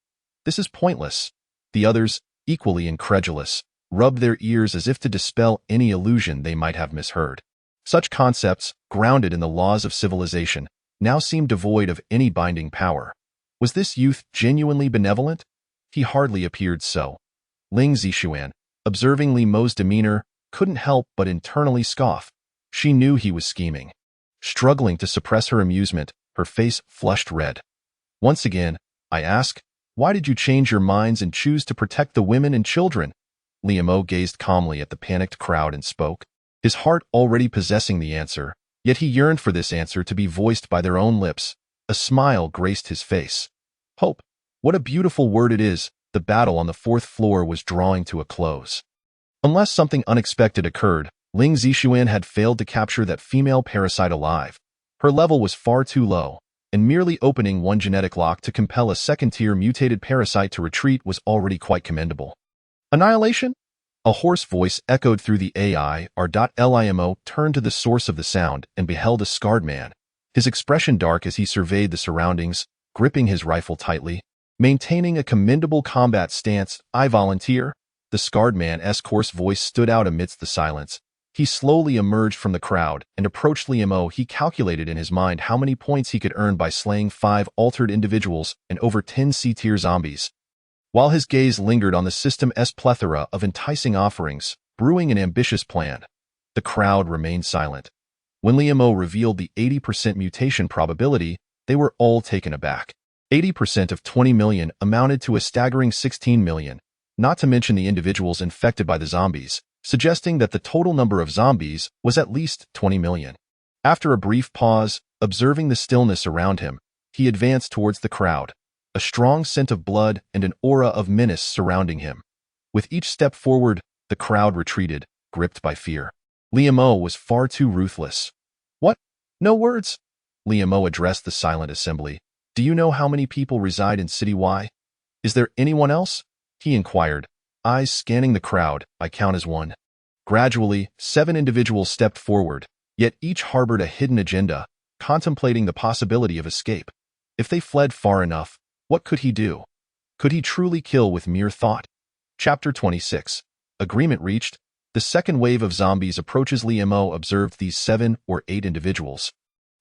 This is pointless. The others, equally incredulous, rubbed their ears as if to dispel any illusion they might have misheard. Such concepts, grounded in the laws of civilization, now seemed devoid of any binding power. Was this youth genuinely benevolent? He hardly appeared so. Ling Zixuan, observing Li Mo's demeanor, couldn't help but internally scoff. She knew he was scheming. Struggling to suppress her amusement, her face flushed red. "Once again, I ask, why did you change your minds and choose to protect the women and children?" Liamo gazed calmly at the panicked crowd and spoke, his heart already possessing the answer, yet he yearned for this answer to be voiced by their own lips. A smile graced his face. "Hope. What a beautiful word it is." The battle on the fourth floor was drawing to a close. Unless something unexpected occurred, Ling Zixuan had failed to capture that female parasite alive. Her level was far too low, and merely opening one genetic lock to compel a second-tier mutated parasite to retreat was already quite commendable. "Annihilation?" A hoarse voice echoed through the AI. Limo turned to the source of the sound and beheld a scarred man, his expression dark as he surveyed the surroundings, gripping his rifle tightly, maintaining a commendable combat stance. "I volunteer." The scarred man's coarse voice stood out amidst the silence. He slowly emerged from the crowd and approached Liamo. He calculated in his mind how many points he could earn by slaying 5 altered individuals and over 10 C-tier zombies. While his gaze lingered on the system's plethora of enticing offerings, brewing an ambitious plan, the crowd remained silent. When Liamo revealed the 80% mutation probability, they were all taken aback. 80% of 20 million amounted to a staggering 16 million, not to mention the individuals infected by the zombies, suggesting that the total number of zombies was at least 20 million. After a brief pause, observing the stillness around him, he advanced towards the crowd, a strong scent of blood and an aura of menace surrounding him. With each step forward, the crowd retreated, gripped by fear. Liamo was far too ruthless. "What? No words?" Liamo addressed the silent assembly. "Do you know how many people reside in City Y? Is there anyone else?" he inquired, eyes scanning the crowd. I count as one. Gradually, 7 individuals stepped forward, yet each harbored a hidden agenda, contemplating the possibility of escape. If they fled far enough, what could he do? Could he truly kill with mere thought? Chapter 26. Agreement reached. The second wave of zombies approaches. Liam observed these 7 or 8 individuals.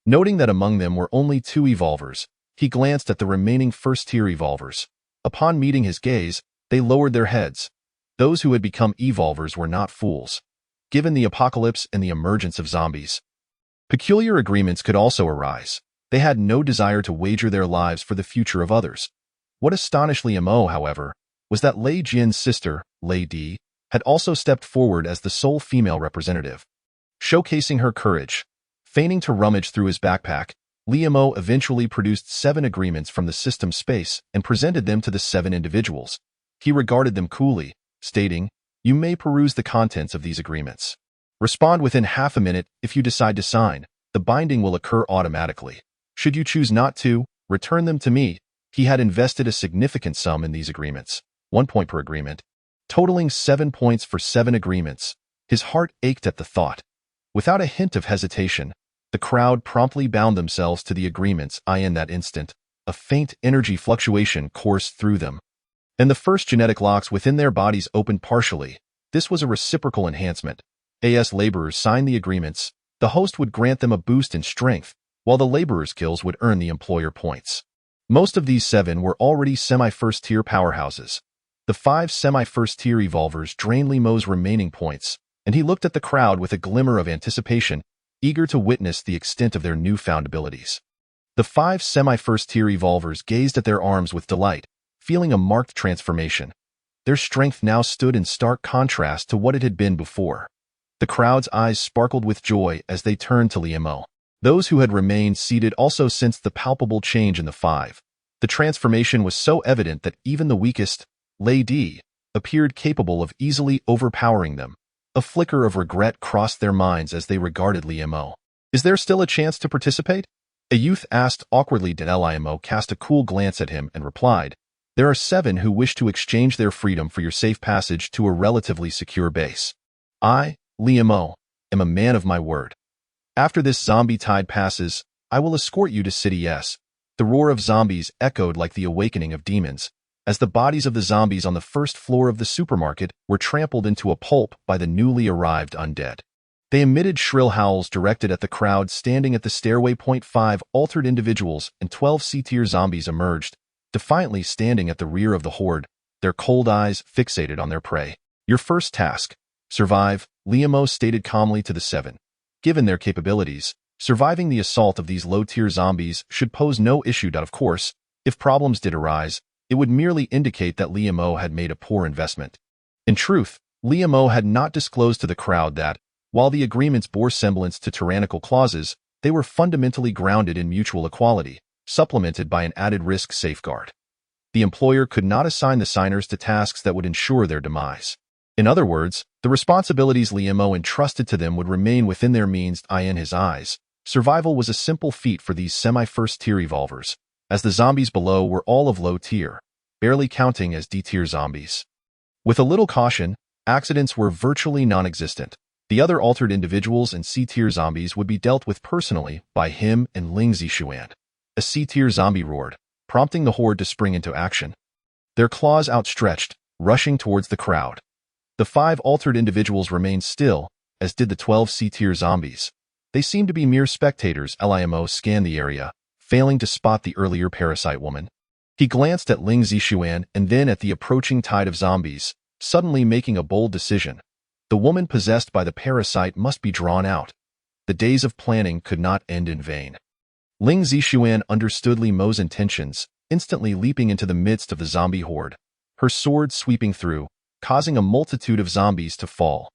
Noting that among them were only 2 evolvers, he glanced at the remaining first-tier evolvers. Upon meeting his gaze, they lowered their heads. Those who had become evolvers were not fools. Given the apocalypse and the emergence of zombies, peculiar agreements could also arise. They had no desire to wager their lives for the future of others. What astonished Liam, however, was that Lei Jian's sister, Lei Di, had also stepped forward as the sole female representative. Showcasing her courage, feigning to rummage through his backpack, Liam eventually produced 7 agreements from the system space and presented them to the 7 individuals. He regarded them coolly, stating, "You may peruse the contents of these agreements. Respond within half a minute. If you decide to sign, the binding will occur automatically. Should you choose not to, return them to me." He had invested a significant sum in these agreements, 1 point per agreement, totaling 7 points for 7 agreements. His heart ached at the thought. Without a hint of hesitation, the crowd promptly bound themselves to the agreements. In that instant, a faint energy fluctuation coursed through them, and the first genetic locks within their bodies opened partially. This was a reciprocal enhancement. As laborers signed the agreements, the host would grant them a boost in strength, while the laborers' kills would earn the employer points. Most of these 7 were already semi-first-tier powerhouses. The 5 semi-first-tier evolvers drained Liam's remaining points, and he looked at the crowd with a glimmer of anticipation, eager to witness the extent of their newfound abilities. The 5 semi-first-tier evolvers gazed at their arms with delight, feeling a marked transformation. Their strength now stood in stark contrast to what it had been before. The crowd's eyes sparkled with joy as they turned to Liam. Those who had remained seated also sensed the palpable change in the 5. The transformation was so evident that even the weakest, Lei Di, appeared capable of easily overpowering them. A flicker of regret crossed their minds as they regarded Liam. "Is there still a chance to participate?" a youth asked awkwardly. Liam cast a cool glance at him and replied, "There are 7 who wish to exchange their freedom for your safe passage to a relatively secure base. I, Liam, am a man of my word. After this zombie tide passes, I will escort you to City S." The roar of zombies echoed like the awakening of demons, as the bodies of the zombies on the first floor of the supermarket were trampled into a pulp by the newly arrived undead. They emitted shrill howls directed at the crowd standing at the stairway. 5 altered individuals and 12 C-tier zombies emerged, defiantly standing at the rear of the horde, their cold eyes fixated on their prey. "Your first task, survive," Liam stated calmly to the 7. Given their capabilities, surviving the assault of these low-tier zombies should pose no issue. Of course, if problems did arise, it would merely indicate that Liam had made a poor investment. In truth, Liam had not disclosed to the crowd that, while the agreements bore semblance to tyrannical clauses, they were fundamentally grounded in mutual equality, supplemented by an added risk safeguard. The employer could not assign the signers to tasks that would ensure their demise. In other words, the responsibilities Liam entrusted to them would remain within their means. In his eyes, survival was a simple feat for these semi-first-tier evolvers, as the zombies below were all of low tier, barely counting as D-tier zombies. With a little caution, accidents were virtually non-existent. The other altered individuals and C-tier zombies would be dealt with personally by him and Ling Zishuan. A C-tier zombie roared, prompting the horde to spring into action, their claws outstretched, rushing towards the crowd. The 5 altered individuals remained still, as did the 12 C-tier zombies. They seemed to be mere spectators. Liam scanned the area, failing to spot the earlier parasite woman. He glanced at Ling Zishuan and then at the approaching tide of zombies, suddenly making a bold decision. The woman possessed by the parasite must be drawn out. The days of planning could not end in vain. Ling Zishuan understood Liam's intentions, instantly leaping into the midst of the zombie horde, her sword sweeping through, causing a multitude of zombies to fall.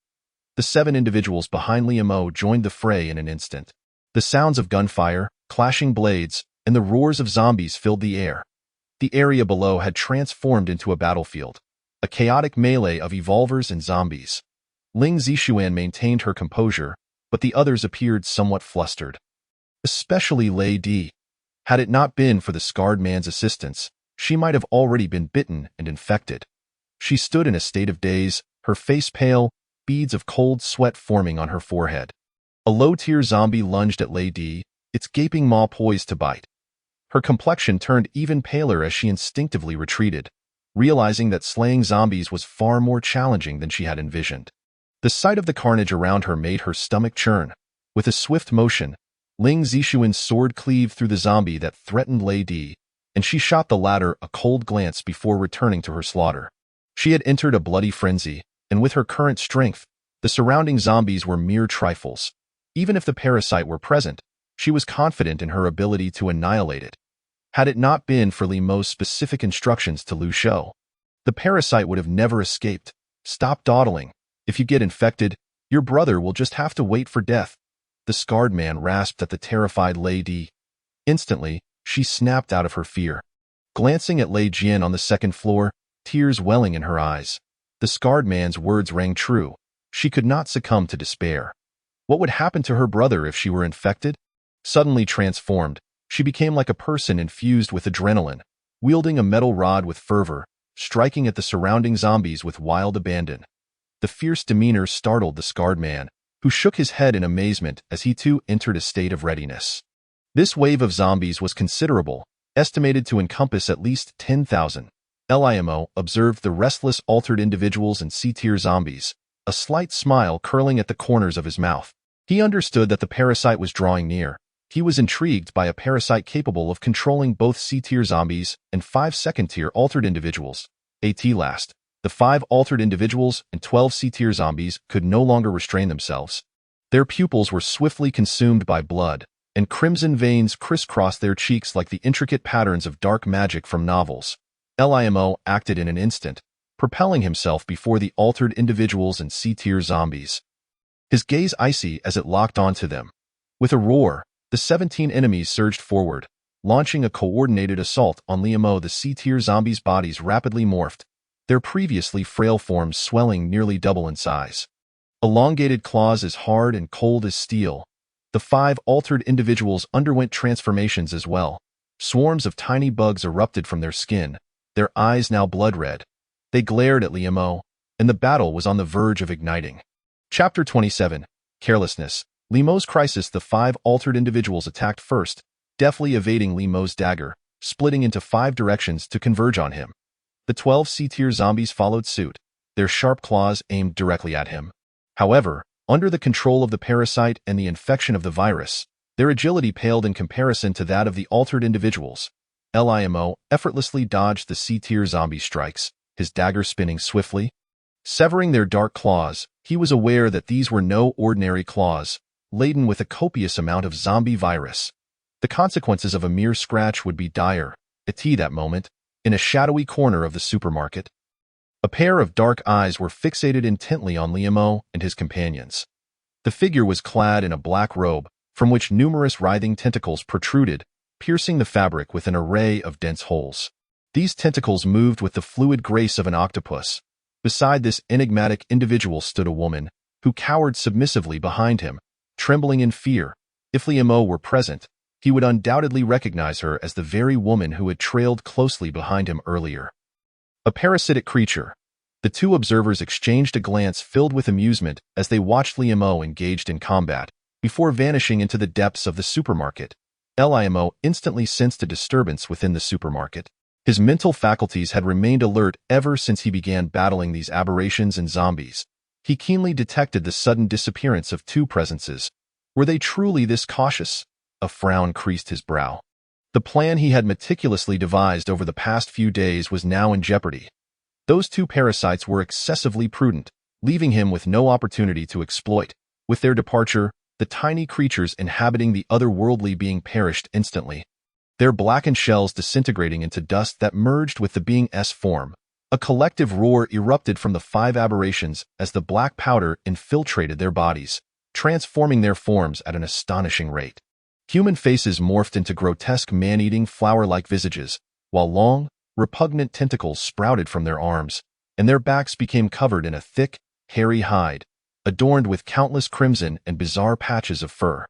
The 7 individuals behind Liam joined the fray in an instant. The sounds of gunfire, clashing blades, and the roars of zombies filled the air. The area below had transformed into a battlefield, a chaotic melee of evolvers and zombies. Ling Zishuan maintained her composure, but the others appeared somewhat flustered. Especially Lei Di. Had it not been for the scarred man's assistance, she might have already been bitten and infected. She stood in a state of daze, her face pale, beads of cold sweat forming on her forehead. A low-tier zombie lunged at Lady, its gaping maw poised to bite. Her complexion turned even paler as she instinctively retreated, realizing that slaying zombies was far more challenging than she had envisioned. The sight of the carnage around her made her stomach churn. With a swift motion, Ling Zishuan's sword cleaved through the zombie that threatened Lady, and she shot the latter a cold glance before returning to her slaughter. She had entered a bloody frenzy, and with her current strength, the surrounding zombies were mere trifles. Even if the parasite were present, she was confident in her ability to annihilate it. Had it not been for Li Mo's specific instructions to Lu Shou, the parasite would have never escaped. Stop dawdling. If you get infected, your brother will just have to wait for death. The scarred man rasped at the terrified Lady. Instantly, she snapped out of her fear. Glancing at Lei Jian on the second floor, tears welling in her eyes. The scarred man's words rang true. She could not succumb to despair. What would happen to her brother if she were infected? Suddenly transformed, she became like a person infused with adrenaline, wielding a metal rod with fervor, striking at the surrounding zombies with wild abandon. The fierce demeanor startled the scarred man, who shook his head in amazement as he too entered a state of readiness. This wave of zombies was considerable, estimated to encompass at least 10,000. Limo observed the restless altered individuals and C-tier zombies, a slight smile curling at the corners of his mouth. He understood that the parasite was drawing near. He was intrigued by a parasite capable of controlling both C-tier zombies and 5 second-tier altered individuals. At last, the 5 altered individuals and 12 C-tier zombies could no longer restrain themselves. Their pupils were swiftly consumed by blood, and crimson veins crisscrossed their cheeks like the intricate patterns of dark magic from novels. Limo acted in an instant, propelling himself before the altered individuals and C-tier zombies. His gaze icy as it locked onto them. With a roar, the 17 enemies surged forward, launching a coordinated assault on Limo. The C-tier zombies' bodies rapidly morphed, their previously frail forms swelling nearly double in size. Elongated claws as hard and cold as steel. The 5 altered individuals underwent transformations as well. Swarms of tiny bugs erupted from their skin, their eyes now blood-red. They glared at Limo, and the battle was on the verge of igniting. Chapter 27. Carelessness. Limo's crisis. The 5 altered individuals attacked first, deftly evading Limo's dagger, splitting into 5 directions to converge on him. The 12 C-tier zombies followed suit, their sharp claws aimed directly at him. However, under the control of the parasite and the infection of the virus, their agility paled in comparison to that of the altered individuals. Limo effortlessly dodged the C-tier zombie strikes, his dagger spinning swiftly. Severing their dark claws, he was aware that these were no ordinary claws, laden with a copious amount of zombie virus. The consequences of a mere scratch would be dire. At that moment, in a shadowy corner of the supermarket, a pair of dark eyes were fixated intently on Limo and his companions. The figure was clad in a black robe, from which numerous writhing tentacles protruded, piercing the fabric with an array of dense holes. These tentacles moved with the fluid grace of an octopus. Beside this enigmatic individual stood a woman, who cowered submissively behind him, trembling in fear. If Limo were present, he would undoubtedly recognize her as the very woman who had trailed closely behind him earlier. A parasitic creature. The 2 observers exchanged a glance filled with amusement as they watched Limo engaged in combat, before vanishing into the depths of the supermarket. Limo instantly sensed a disturbance within the supermarket. His mental faculties had remained alert ever since he began battling these aberrations and zombies. He keenly detected the sudden disappearance of 2 presences. Were they truly this cautious? A frown creased his brow. The plan he had meticulously devised over the past few days was now in jeopardy. Those 2 parasites were excessively prudent, leaving him with no opportunity to exploit. With their departure, the tiny creatures inhabiting the otherworldly being perished instantly, their blackened shells disintegrating into dust that merged with the being's form. A collective roar erupted from the 5 aberrations as the black powder infiltrated their bodies, transforming their forms at an astonishing rate. Human faces morphed into grotesque man-eating flower-like visages, while long, repugnant tentacles sprouted from their arms, and their backs became covered in a thick, hairy hide, adorned with countless crimson and bizarre patches of fur.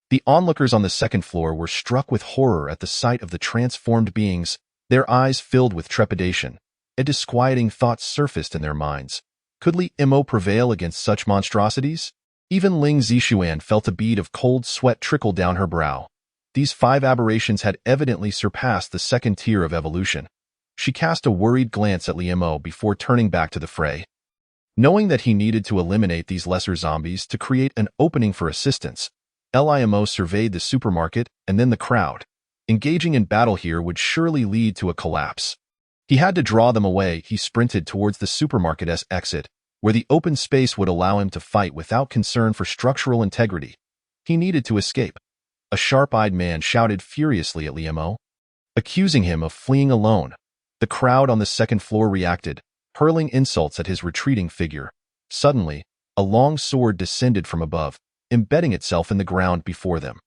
The onlookers on the second floor were struck with horror at the sight of the transformed beings, their eyes filled with trepidation. A disquieting thought surfaced in their minds. Could Li Imo prevail against such monstrosities? Even Ling Zixuan felt a bead of cold sweat trickle down her brow. These 5 aberrations had evidently surpassed the second tier of evolution. She cast a worried glance at Li Imo before turning back to the fray. Knowing that he needed to eliminate these lesser zombies to create an opening for assistance, Limo surveyed the supermarket and then the crowd. Engaging in battle here would surely lead to a collapse. He had to draw them away. He sprinted towards the supermarket's exit, where the open space would allow him to fight without concern for structural integrity. He needed to escape. A sharp-eyed man shouted furiously at Limo, accusing him of fleeing alone. The crowd on the second floor reacted, hurling insults at his retreating figure. Suddenly, a long sword descended from above, embedding itself in the ground before them.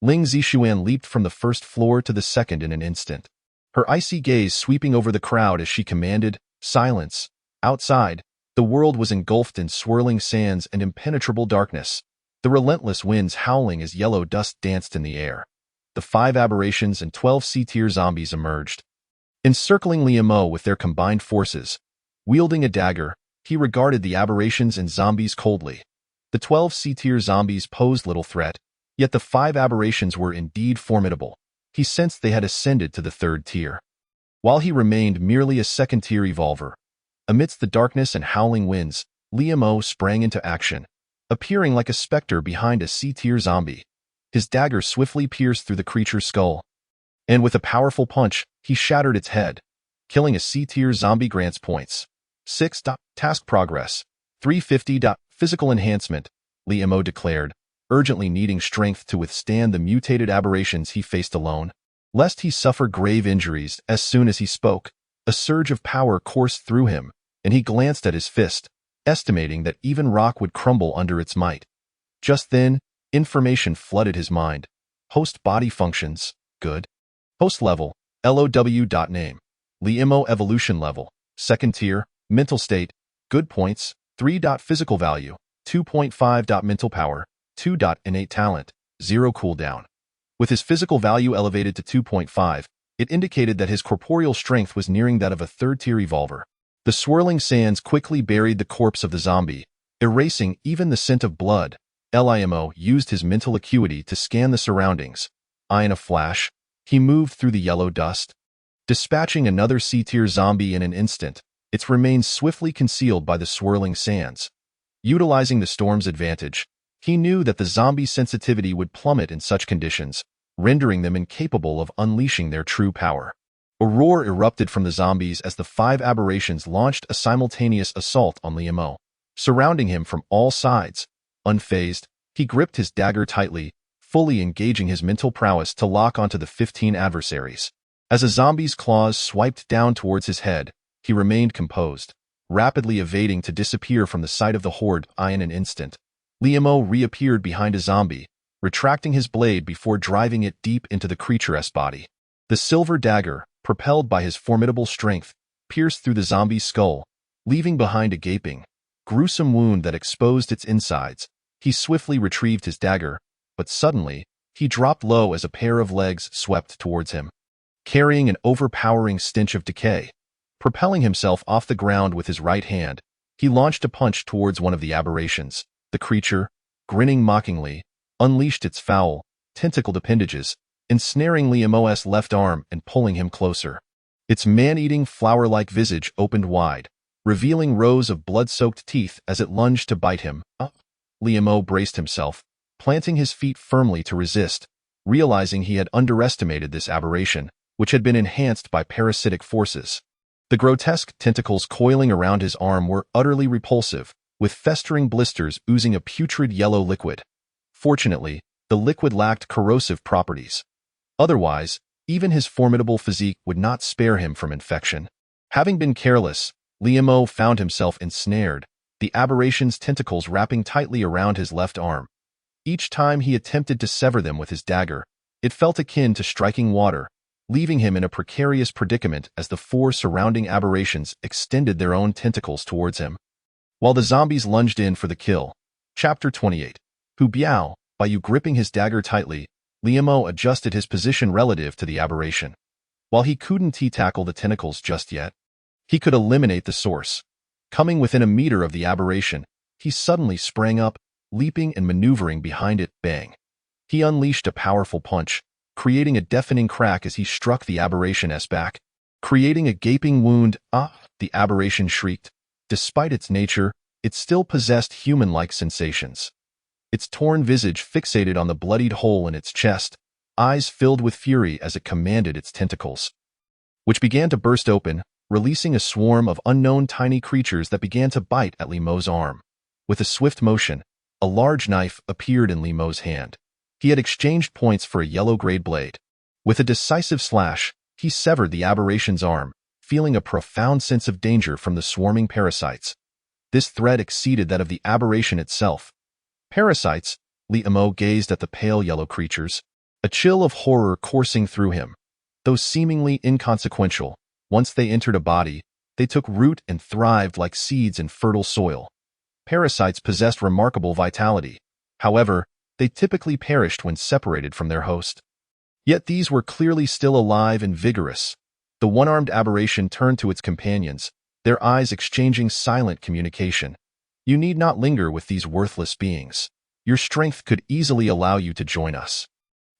Ling Zixuan leaped from the first floor to the second in an instant, her icy gaze sweeping over the crowd as she commanded, "Silence." Outside, the world was engulfed in swirling sands and impenetrable darkness, the relentless winds howling as yellow dust danced in the air. The 5 aberrations and 12 C-tier zombies emerged, encircling Limo with their combined forces. Wielding a dagger, he regarded the aberrations and zombies coldly. The 12 C-tier zombies posed little threat, yet the 5 aberrations were indeed formidable. He sensed they had ascended to the 3rd tier, while he remained merely a 2nd-tier evolver. Amidst the darkness and howling winds, Limo sprang into action, appearing like a specter behind a C-tier zombie. His dagger swiftly pierced through the creature's skull, and with a powerful punch, he shattered its head, killing a C-tier zombie. Grants points. 6. Task progress. 350. Physical enhancement, Limo declared, urgently needing strength to withstand the mutated aberrations he faced alone, lest he suffer grave injuries. As soon as he spoke, a surge of power coursed through him, and he glanced at his fist, estimating that even rock would crumble under its might. Just then, information flooded his mind. Host body functions, good. Host level, LOW. Name, Limo evolution level, 2nd tier, mental state, good points, 3. Physical value, 2.5. Mental power, 2. Innate talent, 0. Cooldown. With his physical value elevated to 2.5, it indicated that his corporeal strength was nearing that of a 3rd-tier evolver. The swirling sands quickly buried the corpse of the zombie, erasing even the scent of blood. Limo used his mental acuity to scan the surroundings. In a flash, he moved through the yellow dust, dispatching another C-tier zombie in an instant. Its remains swiftly concealed by the swirling sands. Utilizing the storm's advantage, he knew that the zombie sensitivity would plummet in such conditions, rendering them incapable of unleashing their true power. A roar erupted from the zombies as the 5 aberrations launched a simultaneous assault on Limo, surrounding him from all sides. Unfazed, he gripped his dagger tightly, fully engaging his mental prowess to lock onto the 15 adversaries. As a zombie's claws swiped down towards his head, he remained composed, rapidly evading to disappear from the sight of the horde. In an instant, Limo reappeared behind a zombie, retracting his blade before driving it deep into the creature's body. The silver dagger, propelled by his formidable strength, pierced through the zombie's skull, leaving behind a gaping, gruesome wound that exposed its insides. He swiftly retrieved his dagger, but suddenly, he dropped low as a pair of legs swept towards him, carrying an overpowering stench of decay. Propelling himself off the ground with his right hand, he launched a punch towards one of the aberrations. The creature, grinning mockingly, unleashed its foul, tentacled appendages, ensnaring Limo's left arm and pulling him closer. Its man-eating flower-like visage opened wide, revealing rows of blood-soaked teeth as it lunged to bite him. Limo braced himself, planting his feet firmly to resist, realizing he had underestimated this aberration, which had been enhanced by parasitic forces. The grotesque tentacles coiling around his arm were utterly repulsive, with festering blisters oozing a putrid yellow liquid. Fortunately, the liquid lacked corrosive properties. Otherwise, even his formidable physique would not spare him from infection. Having been careless, Limo found himself ensnared, the aberration's tentacles wrapping tightly around his left arm. Each time he attempted to sever them with his dagger, it felt akin to striking water, leaving him in a precarious predicament as the 4 surrounding aberrations extended their own tentacles towards him. While the zombies lunged in for the kill. Chapter 28. Hu Biao, by you gripping his dagger tightly, Limo adjusted his position relative to the aberration. While he couldn't tackle the tentacles just yet, He could eliminate the source. Coming within a meter of the aberration, he suddenly sprang up, leaping and maneuvering behind it, bang. He unleashed a powerful punch, creating a deafening crack as he struck the aberration's back. Creating a gaping wound, the aberration shrieked. Despite its nature, it still possessed human-like sensations. Its torn visage fixated on the bloodied hole in its chest, eyes filled with fury as it commanded its tentacles, which began to burst open, releasing a swarm of unknown tiny creatures that began to bite at Limo's arm. With a swift motion, a large knife appeared in Limo's hand. He had exchanged points for a yellow-grade blade. With a decisive slash, he severed the aberration's arm, feeling a profound sense of danger from the swarming parasites. This threat exceeded that of the aberration itself. Parasites, Limo gazed at the pale yellow creatures, a chill of horror coursing through him. Though seemingly inconsequential, once they entered a body, they took root and thrived like seeds in fertile soil. Parasites possessed remarkable vitality. However, they typically perished when separated from their host. Yet these were clearly still alive and vigorous. The one-armed aberration turned to its companions, their eyes exchanging silent communication. You need not linger with these worthless beings. Your strength could easily allow you to join us.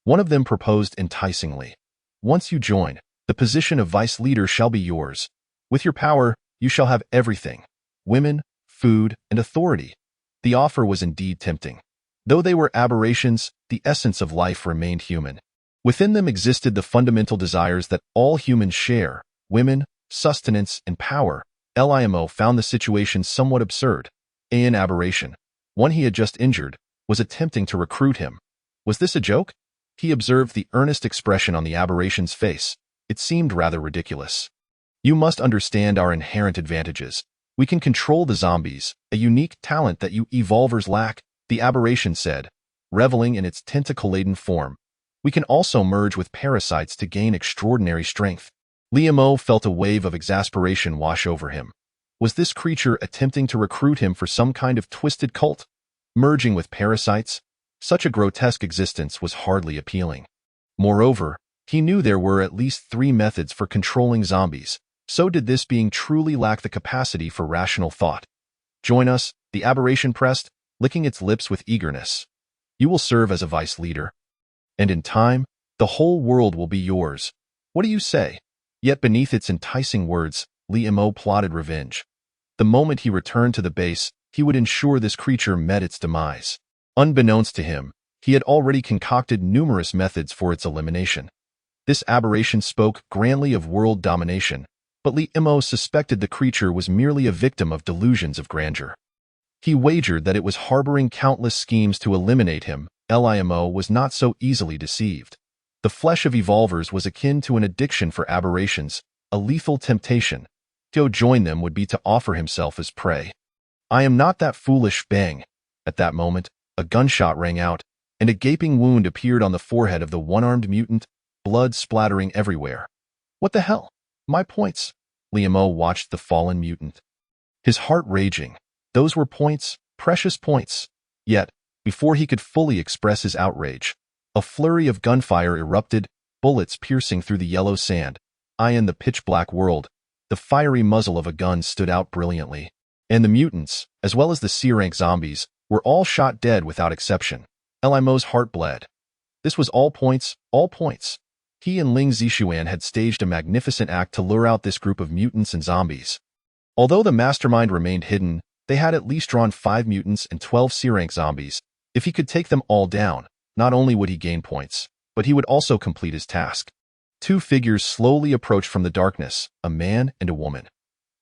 One of them proposed enticingly. Once you join, the position of vice leader shall be yours. With your power, you shall have everything: women, food, and authority. The offer was indeed tempting. Though they were aberrations, the essence of life remained human. Within them existed the fundamental desires that all humans share: women, sustenance, and power. Limo found the situation somewhat absurd. An aberration, one he had just injured, was attempting to recruit him. Was this a joke? He observed the earnest expression on the aberration's face. It seemed rather ridiculous. You must understand our inherent advantages. We can control the zombies, a unique talent that you evolvers lack, the aberration said, reveling in its tentacle-laden form. We can also merge with parasites to gain extraordinary strength. Limo felt a wave of exasperation wash over him. Was this creature attempting to recruit him for some kind of twisted cult? Merging with parasites? Such a grotesque existence was hardly appealing. Moreover, he knew there were at least 3 methods for controlling zombies. So did this being truly lack the capacity for rational thought. Join us, the aberration pressed, licking its lips with eagerness. You will serve as a vice leader. And in time, the whole world will be yours. What do you say? Yet beneath its enticing words, Limo plotted revenge. The moment he returned to the base, he would ensure this creature met its demise. Unbeknownst to him, he had already concocted numerous methods for its elimination. This aberration spoke grandly of world domination, but Limo suspected the creature was merely a victim of delusions of grandeur. He wagered that it was harboring countless schemes to eliminate him. Limo was not so easily deceived. The flesh of evolvers was akin to an addiction for aberrations, a lethal temptation. To join them would be to offer himself as prey. I am not that foolish, bang. At that moment, a gunshot rang out, and a gaping wound appeared on the forehead of the one-armed mutant, blood splattering everywhere. What the hell? My points. Limo watched the fallen mutant, his heart raging. Those were points, precious points. Yet, before he could fully express his outrage, a flurry of gunfire erupted, bullets piercing through the yellow sand. In the pitch-black world, the fiery muzzle of a gun stood out brilliantly, and the mutants, as well as the C-rank zombies, were all shot dead without exception. Limo's heart bled. This was all points, all points. He and Ling Zixuan had staged a magnificent act to lure out this group of mutants and zombies. Although the mastermind remained hidden, they had at least drawn 5 mutants and 12 C-rank zombies. If he could take them all down, not only would he gain points, but he would also complete his task. 2 figures slowly approached from the darkness, a man and a woman.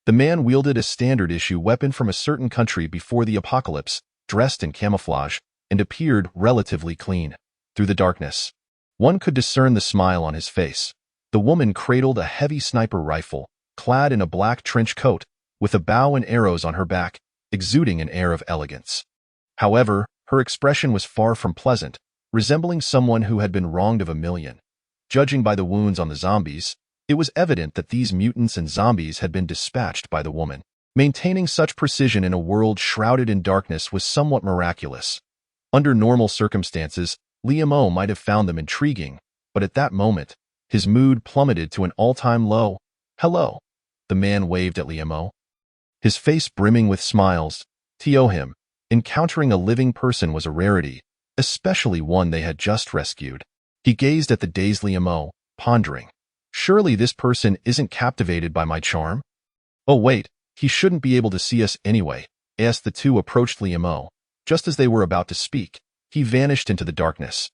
The man wielded a standard-issue weapon from a certain country before the apocalypse, dressed in camouflage, and appeared relatively clean. Through the darkness, one could discern the smile on his face. The woman cradled a heavy sniper rifle, clad in a black trench coat, with a bow and arrows on her back, exuding an air of elegance. However, her expression was far from pleasant, resembling someone who had been wronged of a million. Judging by the wounds on the zombies, it was evident that these mutants and zombies had been dispatched by the woman. Maintaining such precision in a world shrouded in darkness was somewhat miraculous. Under normal circumstances, Limo might have found them intriguing, but at that moment, his mood plummeted to an all-time low. Hello. The man waved at Liamo, his face brimming with smiles. To him, encountering a living person was a rarity, especially one they had just rescued. He gazed at the dazed Liamo, pondering. Surely this person isn't captivated by my charm? Oh wait, he shouldn't be able to see us anyway. As the two approached Liamo, just as they were about to speak, he vanished into the darkness.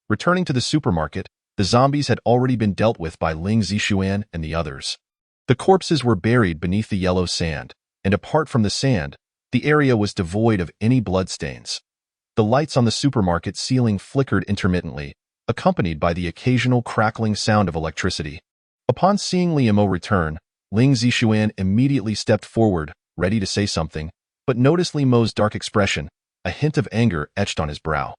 Returning to the supermarket, the zombies had already been dealt with by Ling Zixuan and the others. The corpses were buried beneath the yellow sand, and apart from the sand, the area was devoid of any bloodstains. The lights on the supermarket ceiling flickered intermittently, accompanied by the occasional crackling sound of electricity. Upon seeing Liamo return, Ling Zixuan immediately stepped forward, ready to say something, but noticed Liamo's dark expression, a hint of anger etched on his brow.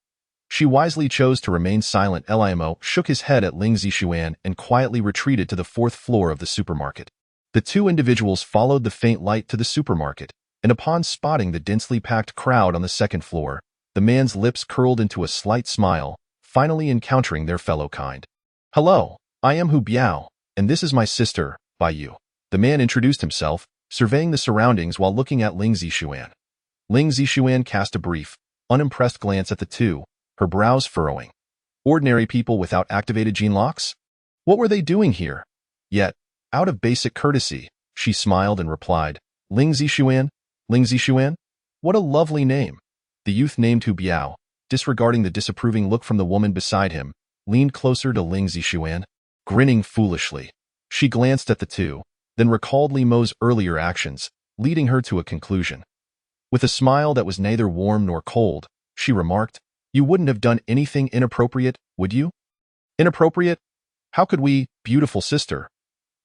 She wisely chose to remain silent. Liamo shook his head at Ling Zixuan and quietly retreated to the fourth floor of the supermarket. The two individuals followed the faint light to the supermarket, and upon spotting the densely packed crowd on the second floor, the man's lips curled into a slight smile, finally encountering their fellow kind. Hello, I am Hu Biao, and this is my sister, Baiyu. The man introduced himself, surveying the surroundings while looking at Ling Zixuan. Ling Zixuan cast a brief, unimpressed glance at the two, her brows furrowing. Ordinary people without activated gene locks? What were they doing here? Yet, out of basic courtesy, she smiled and replied, Ling Zixuan? Ling Zixuan? What a lovely name. The youth named Hu Biao, disregarding the disapproving look from the woman beside him, leaned closer to Ling Zixuan, grinning foolishly. She glanced at the two, then recalled Liamo's earlier actions, leading her to a conclusion. With a smile that was neither warm nor cold, she remarked, You wouldn't have done anything inappropriate, would you? Inappropriate? How could we, beautiful sister?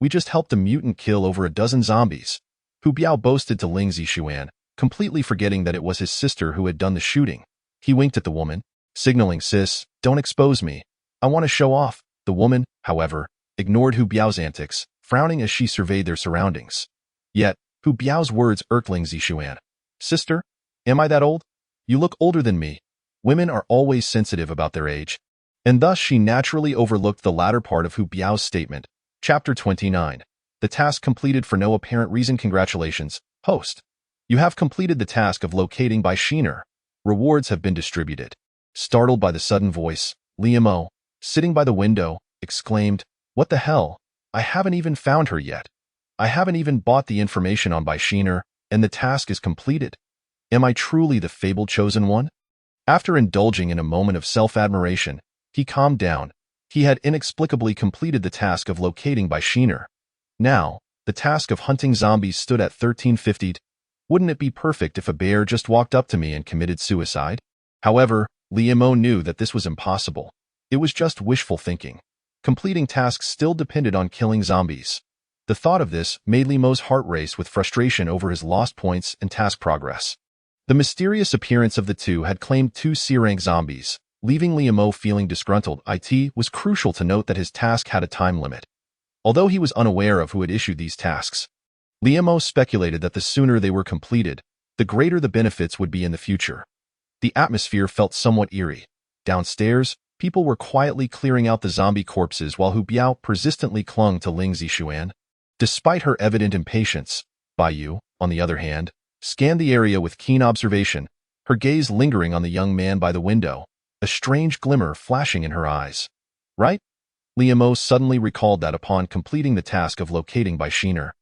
We just helped a mutant kill over a dozen zombies. Hu Biao boasted to Ling Zixuan, completely forgetting that it was his sister who had done the shooting. He winked at the woman, signaling, Sis, don't expose me. I want to show off. The woman, however, ignored Hu Biao's antics, frowning as she surveyed their surroundings. Yet, Hu Biao's words irked Ling Zixuan. Sister? Am I that old? You look older than me. Women are always sensitive about their age. And thus she naturally overlooked the latter part of Hu Biao's statement. Chapter 29. The task completed for no apparent reason. Congratulations, host. You have completed the task of locating Bai Shiner. Rewards have been distributed. Startled by the sudden voice, Liamo, sitting by the window, exclaimed, What the hell? I haven't even found her yet. I haven't even bought the information on Bai Shiner, and the task is completed. Am I truly the fabled chosen one? After indulging in a moment of self-admiration, he calmed down. He had inexplicably completed the task of locating Bai Shiner. Now, the task of hunting zombies stood at 1350. Wouldn't it be perfect if a bear just walked up to me and committed suicide? However, Liamo knew that this was impossible. It was just wishful thinking. Completing tasks still depended on killing zombies. The thought of this made Liamo's heart race with frustration over his lost points and task progress. The mysterious appearance of the two had claimed 2 C-rank zombies, leaving Liamo feeling disgruntled. It was crucial to note that his task had a time limit. Although he was unaware of who had issued these tasks, Liamo speculated that the sooner they were completed, the greater the benefits would be in the future. The atmosphere felt somewhat eerie. Downstairs, people were quietly clearing out the zombie corpses while Hu Biao persistently clung to Ling Zixuan. Despite her evident impatience, Baiyu, on the other hand, scanned the area with keen observation, her gaze lingering on the young man by the window, a strange glimmer flashing in her eyes. Right? Liamo suddenly recalled that upon completing the task of locating Bai Shiner,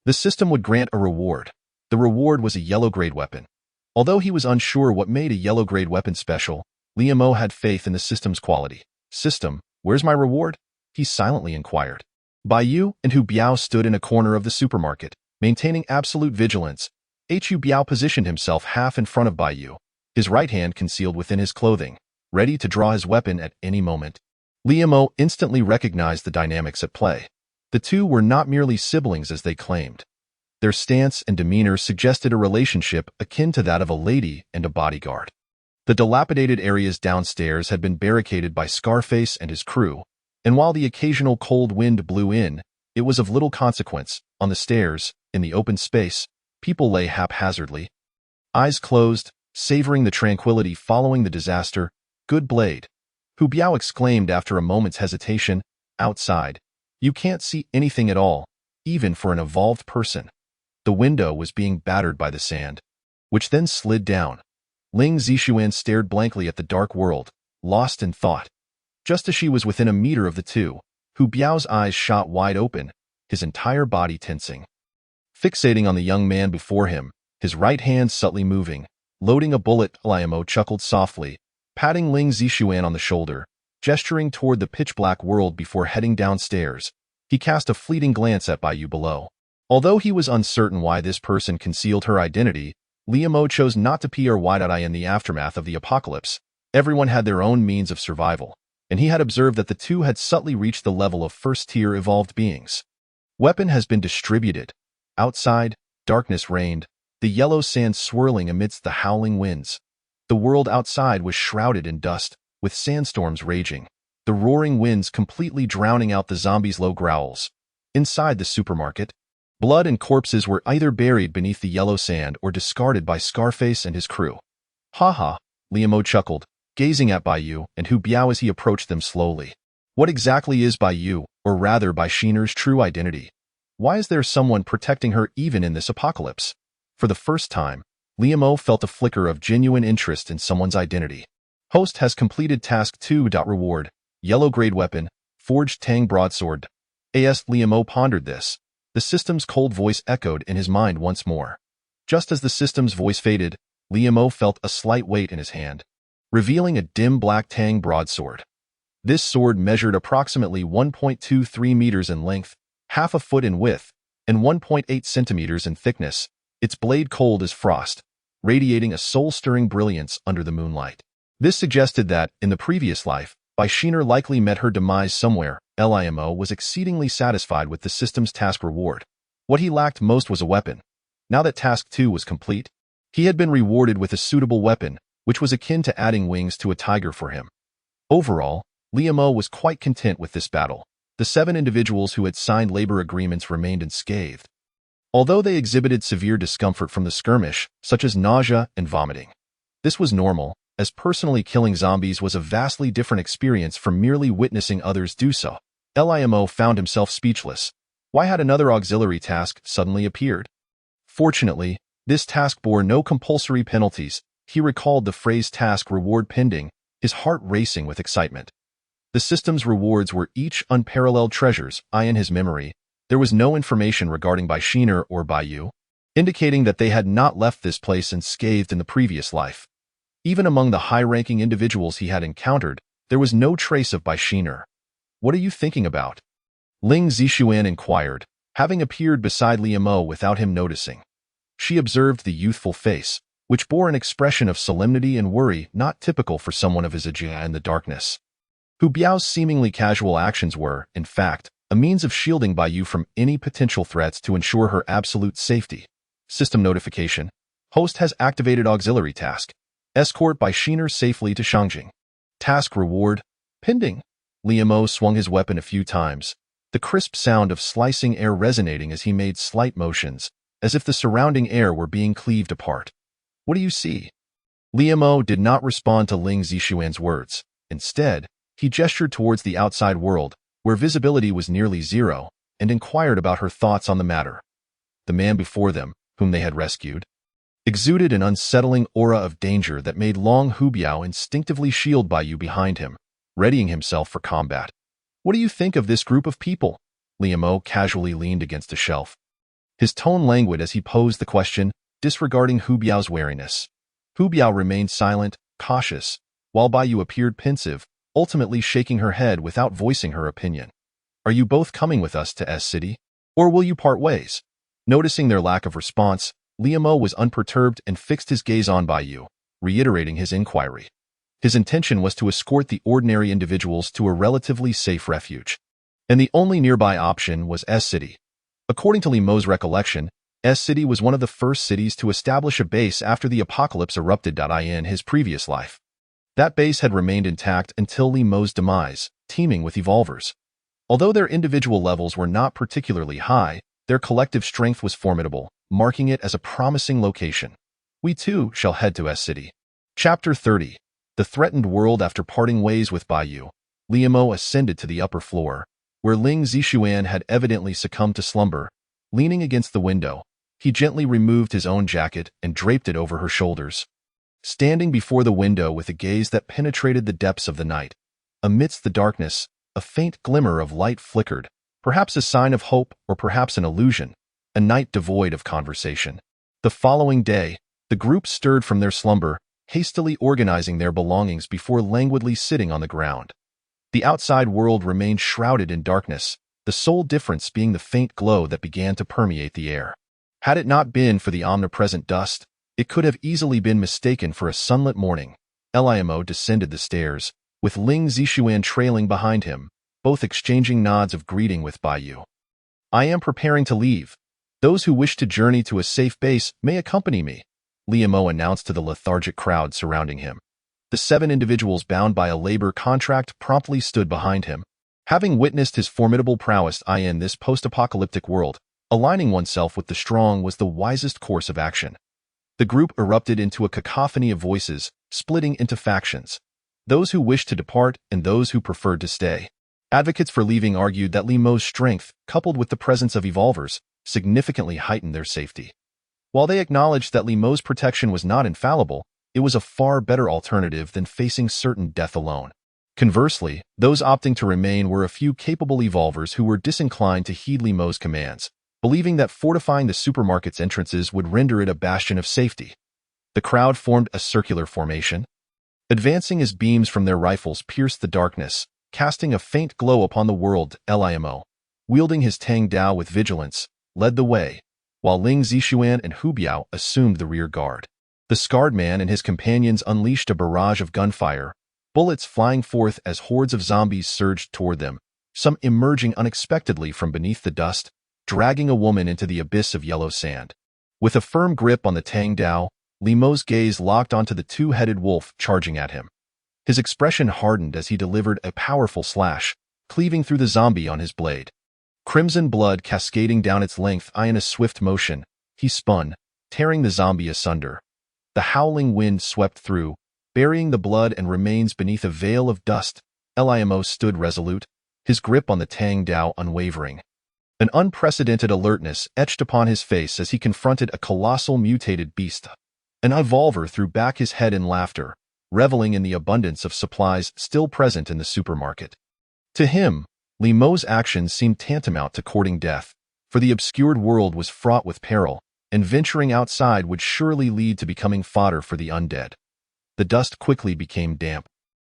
the system would grant a reward. The reward was a yellow-grade weapon. Although he was unsure what made a yellow-grade weapon special, Liamo had faith in the system's quality. System, where's my reward? He silently inquired. Baiyu and Hu Biao stood in a corner of the supermarket, maintaining absolute vigilance. Hu Biao positioned himself half in front of Baiyu, his right hand concealed within his clothing, ready to draw his weapon at any moment. Liamo instantly recognized the dynamics at play. The two were not merely siblings as they claimed. Their stance and demeanor suggested a relationship akin to that of a lady and a bodyguard. The dilapidated areas downstairs had been barricaded by Scarface and his crew, and while the occasional cold wind blew in, it was of little consequence. On the stairs, in the open space, people lay haphazardly, eyes closed, savoring the tranquility following the disaster. Good blade. Hu Biao exclaimed after a moment's hesitation. Outside, you can't see anything at all. even for an evolved person. The window was being battered by the sand, which then slid down. Ling Zixuan stared blankly at the dark world, lost in thought. Just as she was within a meter of the two, Hu Biao's eyes shot wide open, his entire body tensing. Fixating on the young man before him, his right hand subtly moving, loading a bullet, Liamo chuckled softly, patting Ling Zixuan on the shoulder, gesturing toward the pitch-black world before heading downstairs. He cast a fleeting glance at Baiyu below. Although he was uncertain why this person concealed her identity, Liamo chose not to peer wide-eyed in the aftermath of the apocalypse. Everyone had their own means of survival, and he had observed that the two had subtly reached the level of first-tier evolved beings. Weapon has been distributed. Outside, darkness reigned, the yellow sand swirling amidst the howling winds. The world outside was shrouded in dust, with sandstorms raging, the roaring winds completely drowning out the zombies' low growls. Inside the supermarket, blood and corpses were either buried beneath the yellow sand or discarded by Scarface and his crew. Ha ha, Liamo chuckled, gazing at Baiyu and Hu Biao as he approached them slowly. What exactly is Baiyu, or rather Baishiner's true identity? Why is there someone protecting her even in this apocalypse? For the first time, Liamo felt a flicker of genuine interest in someone's identity. Host has completed Task 2. Reward, Yellow-grade weapon, Forged Tang broadsword. As Liamo pondered this, the system's cold voice echoed in his mind once more. Just as the system's voice faded, Liamo felt a slight weight in his hand, revealing a dim black Tang broadsword. This sword measured approximately 1.23 meters in length, half a foot in width, and 1.8 centimeters in thickness, its blade cold as frost, radiating a soul-stirring brilliance under the moonlight. This suggested that, in the previous life, Baishiner likely met her demise somewhere. Limo was exceedingly satisfied with the system's task reward. What he lacked most was a weapon. Now that Task 2 was complete, he had been rewarded with a suitable weapon, which was akin to adding wings to a tiger for him. Overall, Liamo was quite content with this battle. The 7 individuals who had signed labor agreements remained unscathed, although they exhibited severe discomfort from the skirmish, such as nausea and vomiting. This was normal, as personally killing zombies was a vastly different experience from merely witnessing others do so. Limo found himself speechless. Why had another auxiliary task suddenly appeared? Fortunately, this task bore no compulsory penalties. He recalled the phrase task reward pending, his heart racing with excitement. The system's rewards were each unparalleled treasures. In his memory, there was no information regarding Baishiner or Baiyu, indicating that they had not left this place unscathed in the previous life. Even among the high-ranking individuals he had encountered, there was no trace of Baishiner. What are you thinking about? Ling Zixuan inquired, having appeared beside Liamo without him noticing. She observed the youthful face, which bore an expression of solemnity and worry not typical for someone of his age in the darkness. Hu Biao's seemingly casual actions were, in fact, a means of shielding Baiyu from any potential threats to ensure her absolute safety. System notification. Host has activated auxiliary task. Escort Baishiner safely to Shangjing. Task reward, pending. Liamo swung his weapon a few times, the crisp sound of slicing air resonating as he made slight motions, as if the surrounding air were being cleaved apart. What do you see? Liamo did not respond to Ling Zixuan's words. Instead, he gestured towards the outside world, where visibility was nearly zero, and inquired about her thoughts on the matter. The man before them, whom they had rescued, exuded an unsettling aura of danger that made Long Hu Biao instinctively shield Baiyu behind him, readying himself for combat. What do you think of this group of people? Liamo casually leaned against a shelf, his tone languid as he posed the question, disregarding Hu Biao's wariness. Hu Biao remained silent, cautious, while Baiyu appeared pensive, ultimately shaking her head without voicing her opinion. Are you both coming with us to S City? Or will you part ways? Noticing their lack of response, Liamo was unperturbed and fixed his gaze on Baiyu, reiterating his inquiry. His intention was to escort the ordinary individuals to a relatively safe refuge, and the only nearby option was S City. According to Liamo's recollection, S City was one of the first cities to establish a base after the apocalypse erupted. In his previous life, that base had remained intact until Liamo's demise, teeming with evolvers. Although their individual levels were not particularly high, their collective strength was formidable, marking it as a promising location. We too shall head to S City. Chapter 30. The Threatened World. After parting ways with Baiyu, Liamo ascended to the upper floor, where Ling Zixuan had evidently succumbed to slumber. Leaning against the window, he gently removed his own jacket and draped it over her shoulders. Standing before the window with a gaze that penetrated the depths of the night, amidst the darkness, a faint glimmer of light flickered, perhaps a sign of hope or perhaps an illusion, a night devoid of conversation. The following day, the group stirred from their slumber, hastily organizing their belongings before languidly sitting on the ground. The outside world remained shrouded in darkness, the sole difference being the faint glow that began to permeate the air. Had it not been for the omnipresent dust, it could have easily been mistaken for a sunlit morning. Limo descended the stairs, with Ling Zixuan trailing behind him, both exchanging nods of greeting with Baiyu. "I am preparing to leave. Those who wish to journey to a safe base may accompany me," Limo announced to the lethargic crowd surrounding him. The 7 individuals bound by a labor contract promptly stood behind him. Having witnessed his formidable prowess in this post-apocalyptic world, aligning oneself with the strong was the wisest course of action. The group erupted into a cacophony of voices, splitting into factions. Those who wished to depart and those who preferred to stay. Advocates for leaving argued that Limo's strength, coupled with the presence of evolvers, significantly heightened their safety. While they acknowledged that Limo's protection was not infallible, it was a far better alternative than facing certain death alone. Conversely, those opting to remain were a few capable evolvers who were disinclined to heed Limo's commands, believing that fortifying the supermarket's entrances would render it a bastion of safety. The crowd formed a circular formation. Advancing as beams from their rifles pierced the darkness, casting a faint glow upon the world, Limo, wielding his Tang Dao with vigilance, led the way, while Ling Zixuan and Hu Biao assumed the rear guard. The scarred man and his companions unleashed a barrage of gunfire, bullets flying forth as hordes of zombies surged toward them, some emerging unexpectedly from beneath the dust, dragging a woman into the abyss of yellow sand. With a firm grip on the Tang Dao, Limo's gaze locked onto the 2-headed wolf charging at him. His expression hardened as he delivered a powerful slash, cleaving through the zombie on his blade. Crimson blood cascading down its length in a swift motion, he spun, tearing the zombie asunder. The howling wind swept through, burying the blood and remains beneath a veil of dust. Limo stood resolute, his grip on the Tang Dao unwavering. An unprecedented alertness etched upon his face as he confronted a colossal mutated beast. An evolver threw back his head in laughter, reveling in the abundance of supplies still present in the supermarket. To him, Limo's actions seemed tantamount to courting death, for the obscured world was fraught with peril, and venturing outside would surely lead to becoming fodder for the undead. The dust quickly became damp.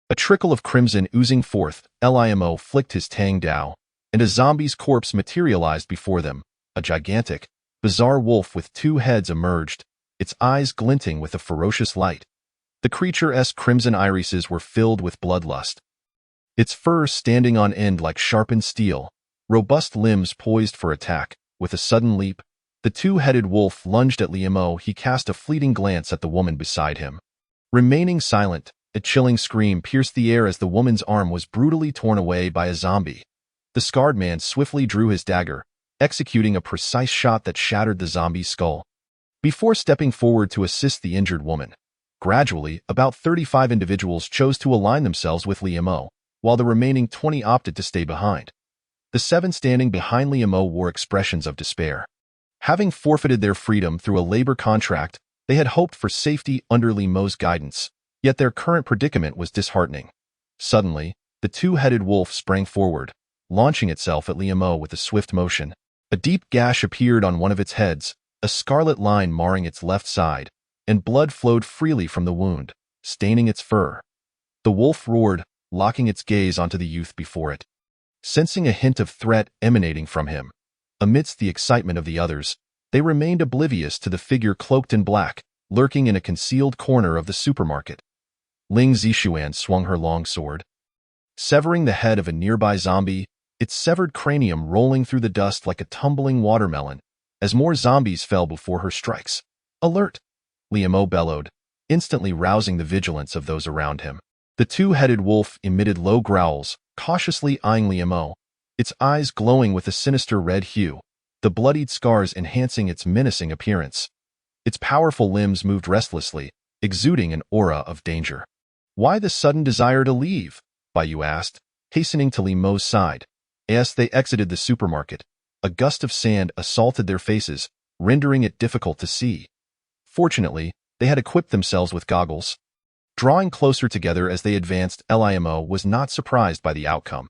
A trickle of crimson oozing forth, Limo flicked his Tang Dao, and a zombie's corpse materialized before them. A gigantic, bizarre wolf with 2 heads emerged, its eyes glinting with a ferocious light. The creature's crimson irises were filled with bloodlust. Its fur standing on end like sharpened steel, robust limbs poised for attack. With a sudden leap, the 2-headed wolf lunged at Limo. He cast a fleeting glance at the woman beside him. Remaining silent, a chilling scream pierced the air as the woman's arm was brutally torn away by a zombie. The scarred man swiftly drew his dagger, executing a precise shot that shattered the zombie's skull. Before stepping forward to assist the injured woman, gradually, about 35 individuals chose to align themselves with Limo, while the remaining 20 opted to stay behind. The 7 standing behind Limo wore expressions of despair. Having forfeited their freedom through a labor contract, they had hoped for safety under Limo's guidance, yet their current predicament was disheartening. Suddenly, the 2-headed wolf sprang forward, launching itself at Limo with a swift motion. A deep gash appeared on one of its heads, a scarlet line marring its left side, and blood flowed freely from the wound, staining its fur. The wolf roared, locking its gaze onto the youth before it. Sensing a hint of threat emanating from him, amidst the excitement of the others, they remained oblivious to the figure cloaked in black, lurking in a concealed corner of the supermarket. Ling Zixuan swung her long sword, severing the head of a nearby zombie, its severed cranium rolling through the dust like a tumbling watermelon, as more zombies fell before her strikes. "Alert!" Limo bellowed, instantly rousing the vigilance of those around him. The 2-headed wolf emitted low growls, cautiously eyeing Limo, its eyes glowing with a sinister red hue, the bloodied scars enhancing its menacing appearance. Its powerful limbs moved restlessly, exuding an aura of danger. "Why the sudden desire to leave?" Baiyu asked, hastening to Limo's side. As they exited the supermarket, a gust of sand assaulted their faces, rendering it difficult to see. Fortunately, they had equipped themselves with goggles. Drawing closer together as they advanced, Limo was not surprised by the outcome.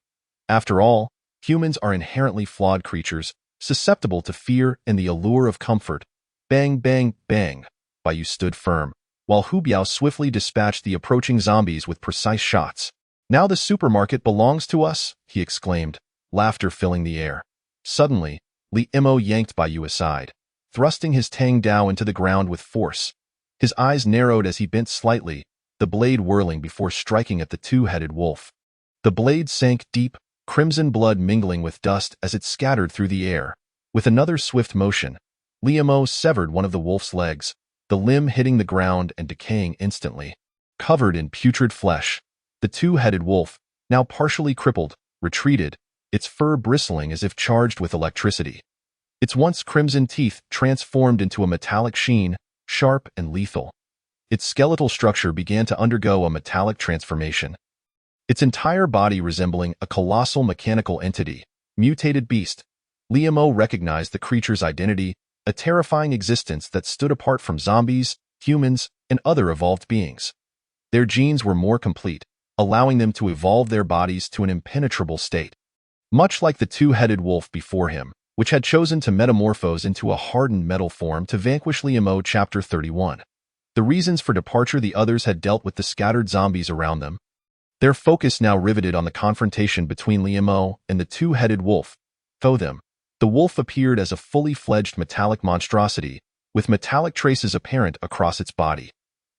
After all, humans are inherently flawed creatures, susceptible to fear and the allure of comfort. Bang, bang, bang. Bai stood firm, while Hu Biao swiftly dispatched the approaching zombies with precise shots. "Now the supermarket belongs to us," he exclaimed, laughter filling the air. Suddenly, Limo yanked Bai aside, thrusting his Tang Dao into the ground with force. His eyes narrowed as he bent slightly, the blade whirling before striking at the two-headed wolf. The blade sank deep, crimson blood mingling with dust as it scattered through the air. With another swift motion, Limo severed one of the wolf's legs, the limb hitting the ground and decaying instantly. Covered in putrid flesh, the two-headed wolf, now partially crippled, retreated, its fur bristling as if charged with electricity. Its once crimson teeth transformed into a metallic sheen, sharp and lethal. Its skeletal structure began to undergo a metallic transformation, its entire body resembling a colossal mechanical entity. Mutated beast. Limo recognized the creature's identity, a terrifying existence that stood apart from zombies, humans, and other evolved beings. Their genes were more complete, allowing them to evolve their bodies to an impenetrable state. Much like the two-headed wolf before him, which had chosen to metamorphose into a hardened metal form to vanquish Limo. Chapter 31. The reasons for departure. The others had dealt with the scattered zombies around them. Their focus now riveted on the confrontation between Limo and the two-headed wolf. Though them, the wolf appeared as a fully fledged metallic monstrosity, with metallic traces apparent across its body.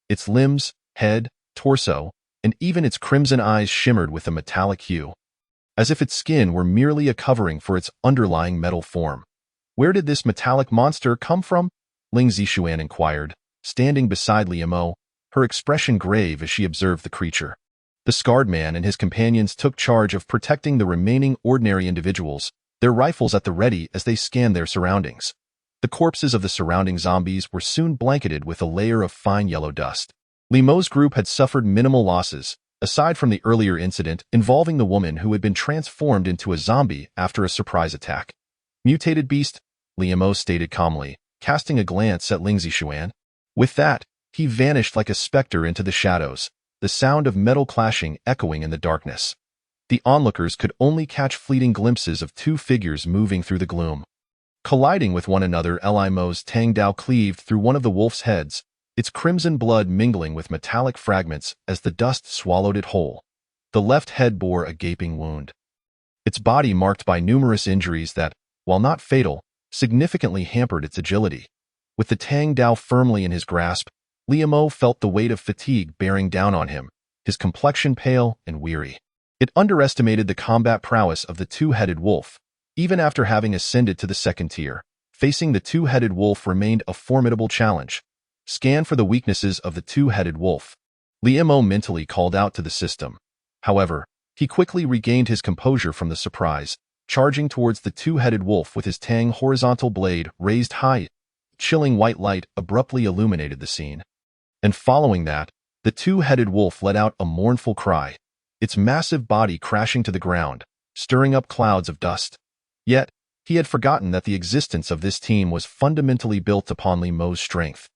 Its limbs, head, torso, and even its crimson eyes shimmered with a metallic hue, as if its skin were merely a covering for its underlying metal form. "Where did this metallic monster come from?" Ling Zishuan inquired, standing beside Limo, her expression grave as she observed the creature. The scarred man and his companions took charge of protecting the remaining ordinary individuals, their rifles at the ready as they scanned their surroundings. The corpses of the surrounding zombies were soon blanketed with a layer of fine yellow dust. Limo's group had suffered minimal losses, aside from the earlier incident involving the woman who had been transformed into a zombie after a surprise attack. "Mutated beast," Limo stated calmly, casting a glance at Ling Zishuan. With that, he vanished like a specter into the shadows, the sound of metal clashing echoing in the darkness. The onlookers could only catch fleeting glimpses of two figures moving through the gloom. Colliding with one another, Limo's Tang Dao cleaved through one of the wolf's heads, its crimson blood mingling with metallic fragments as the dust swallowed it whole. The left head bore a gaping wound, its body marked by numerous injuries that, while not fatal, significantly hampered its agility. With the Tang Dao firmly in his grasp, Limo felt the weight of fatigue bearing down on him, his complexion pale and weary. It underestimated the combat prowess of the two-headed wolf. Even after having ascended to the second tier, facing the two-headed wolf remained a formidable challenge. Scan for the weaknesses of the two-headed wolf. Limo mentally called out to the system. However, he quickly regained his composure from the surprise, charging towards the two-headed wolf with his Tang horizontal blade raised high. Chilling white light abruptly illuminated the scene. And following that, the two-headed wolf let out a mournful cry, its massive body crashing to the ground, stirring up clouds of dust. Yet, he had forgotten that the existence of this team was fundamentally built upon Limo's strength.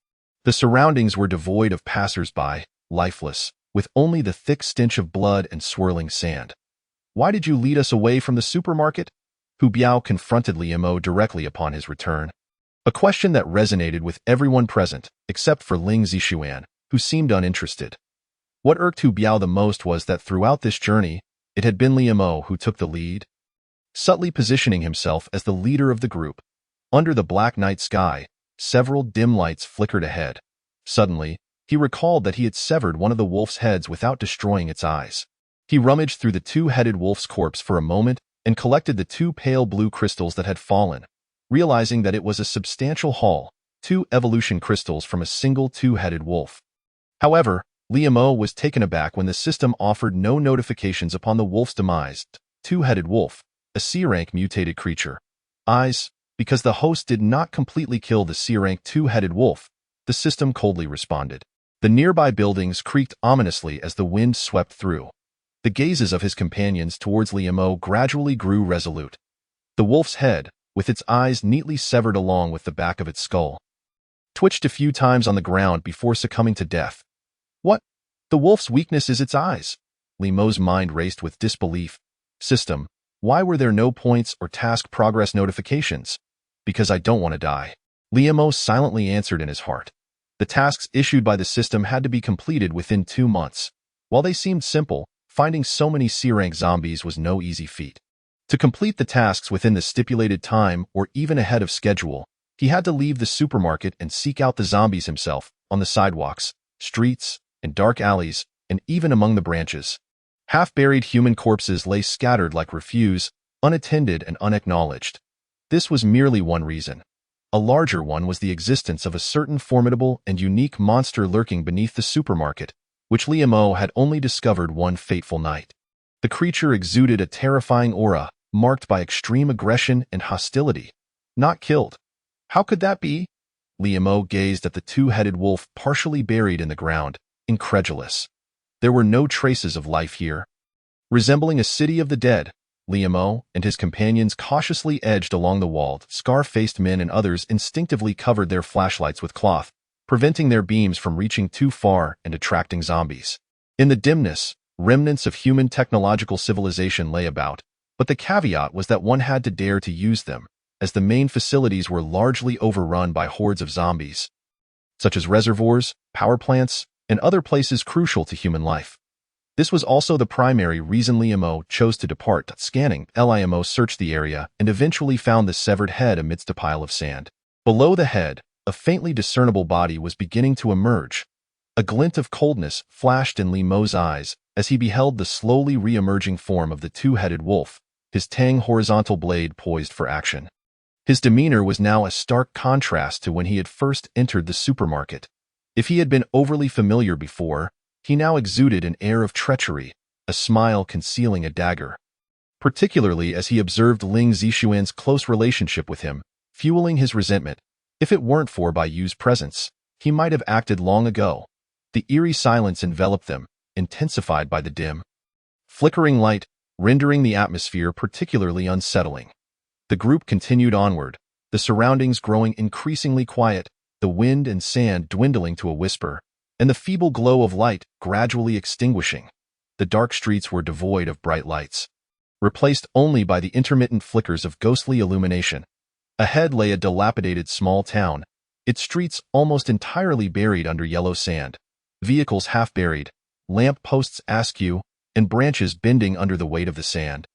The surroundings were devoid of passers-by, lifeless, with only the thick stench of blood and swirling sand. "Why did you lead us away from the supermarket?" Hu Biao confronted Limo directly upon his return. A question that resonated with everyone present, except for Ling Zishuan, who seemed uninterested. What irked Hu Biao the most was that throughout this journey, it had been Limo who took the lead. Subtly positioning himself as the leader of the group, under the black night sky, several dim lights flickered ahead. Suddenly, he recalled that he had severed one of the wolf's heads without destroying its eyes. He rummaged through the two-headed wolf's corpse for a moment and collected the two pale blue crystals that had fallen, realizing that it was a substantial haul, 2 evolution crystals from a single two-headed wolf. However, Limo was taken aback when the system offered no notifications upon the wolf's demise. Two-headed wolf, a C-rank mutated creature. Eyes, because the host did not completely kill the C-rank two-headed wolf, the system coldly responded. The nearby buildings creaked ominously as the wind swept through. The gazes of his companions towards Liamo gradually grew resolute. The wolf's head, with its eyes neatly severed along with the back of its skull, twitched a few times on the ground before succumbing to death. What? The wolf's weakness is its eyes. Liamo's mind raced with disbelief. System, why were there no points or task progress notifications? Because I don't want to die. Liamo silently answered in his heart. The tasks issued by the system had to be completed within 2 months. While they seemed simple, finding so many C-rank zombies was no easy feat. To complete the tasks within the stipulated time or even ahead of schedule, he had to leave the supermarket and seek out the zombies himself, on the sidewalks, streets, in dark alleys, and even among the branches. Half-buried human corpses lay scattered like refuse, unattended and unacknowledged. This was merely one reason. A larger one was the existence of a certain formidable and unique monster lurking beneath the supermarket, which Liamo had only discovered one fateful night. The creature exuded a terrifying aura, marked by extreme aggression and hostility. Not killed. How could that be? Liamo gazed at the two-headed wolf partially buried in the ground, incredulous. There were no traces of life here. Resembling a city of the dead, Liamo and his companions cautiously edged along the wall. Scar-faced men and others instinctively covered their flashlights with cloth, preventing their beams from reaching too far and attracting zombies. In the dimness, remnants of human technological civilization lay about, but the caveat was that one had to dare to use them, as the main facilities were largely overrun by hordes of zombies, such as reservoirs, power plants, and other places crucial to human life. This was also the primary reason Liamo chose to depart. Scanning, Liamo searched the area and eventually found the severed head amidst a pile of sand. Below the head, a faintly discernible body was beginning to emerge. A glint of coldness flashed in Liamo's eyes as he beheld the slowly re-emerging form of the two-headed wolf, his tang horizontal blade poised for action. His demeanor was now a stark contrast to when he had first entered the supermarket. If he had been overly familiar before, he now exuded an air of treachery, a smile concealing a dagger. Particularly as he observed Ling Zixuan's close relationship with him, fueling his resentment. If it weren't for Bai Yu's presence, he might have acted long ago. The eerie silence enveloped them, intensified by the dim, flickering light, rendering the atmosphere particularly unsettling. The group continued onward, the surroundings growing increasingly quiet, the wind and sand dwindling to a whisper, and the feeble glow of light gradually extinguishing. The dark streets were devoid of bright lights, replaced only by the intermittent flickers of ghostly illumination. Ahead lay a dilapidated small town, its streets almost entirely buried under yellow sand, vehicles half buried, lamp posts askew, and branches bending under the weight of the sand.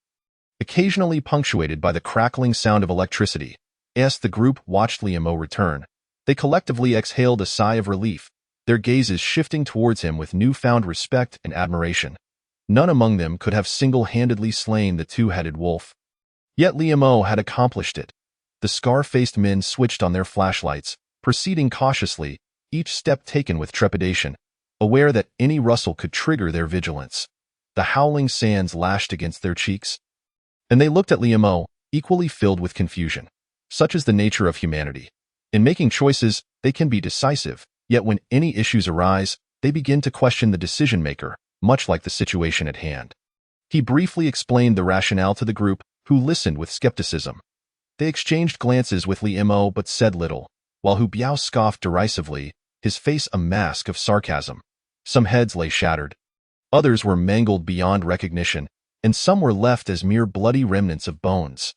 Occasionally punctuated by the crackling sound of electricity, as the group watched Liamo return, they collectively exhaled a sigh of relief, their gazes shifting towards him with newfound respect and admiration. None among them could have single-handedly slain the two-headed wolf. Yet Liamo had accomplished it. The scar-faced men switched on their flashlights, proceeding cautiously, each step taken with trepidation, aware that any rustle could trigger their vigilance. The howling sands lashed against their cheeks, and they looked at Liamo, equally filled with confusion. Such is the nature of humanity. In making choices, they can be decisive, yet when any issues arise, they begin to question the decision-maker, much like the situation at hand. He briefly explained the rationale to the group, who listened with skepticism. They exchanged glances with Liamo but said little, while Hu Biao scoffed derisively, his face a mask of sarcasm. Some heads lay shattered. Others were mangled beyond recognition, and some were left as mere bloody remnants of bones.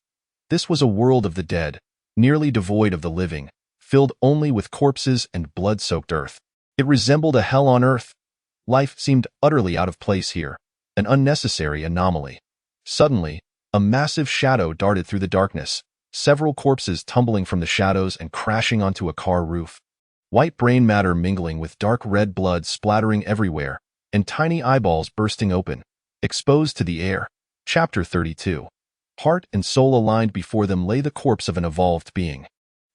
This was a world of the dead, nearly devoid of the living, filled only with corpses and blood-soaked earth. It resembled a hell on earth. Life seemed utterly out of place here, an unnecessary anomaly. Suddenly, a massive shadow darted through the darkness, several corpses tumbling from the shadows and crashing onto a car roof. White brain matter mingling with dark red blood splattering everywhere, and tiny eyeballs bursting open, exposed to the air. Chapter 32. Heart and soul aligned before them lay the corpse of an evolved being.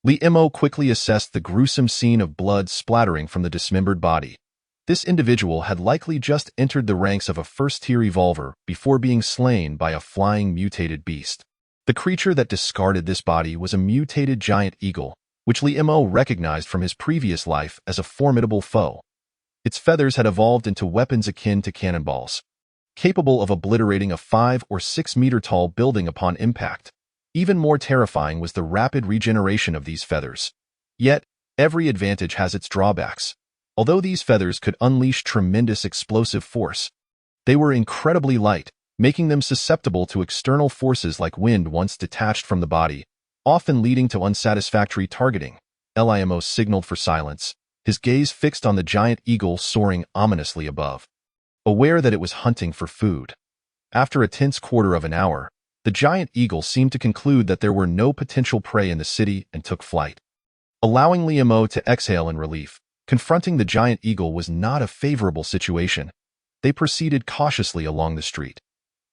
Liamo quickly assessed the gruesome scene of blood splattering from the dismembered body. This individual had likely just entered the ranks of a first-tier evolver before being slain by a flying mutated beast. The creature that discarded this body was a mutated giant eagle, which Liamo recognized from his previous life as a formidable foe. Its feathers had evolved into weapons akin to cannonballs. capable of obliterating a 5 or 6 meter tall building upon impact. Even more terrifying was the rapid regeneration of these feathers. Yet, every advantage has its drawbacks. Although these feathers could unleash tremendous explosive force, they were incredibly light, making them susceptible to external forces like wind once detached from the body, often leading to unsatisfactory targeting. Limo signaled for silence, his gaze fixed on the giant eagle soaring ominously above, aware that it was hunting for food. After a tense quarter of an hour, the giant eagle seemed to conclude that there were no potential prey in the city and took flight. Allowing Limo to exhale in relief, confronting the giant eagle was not a favorable situation. They proceeded cautiously along the street.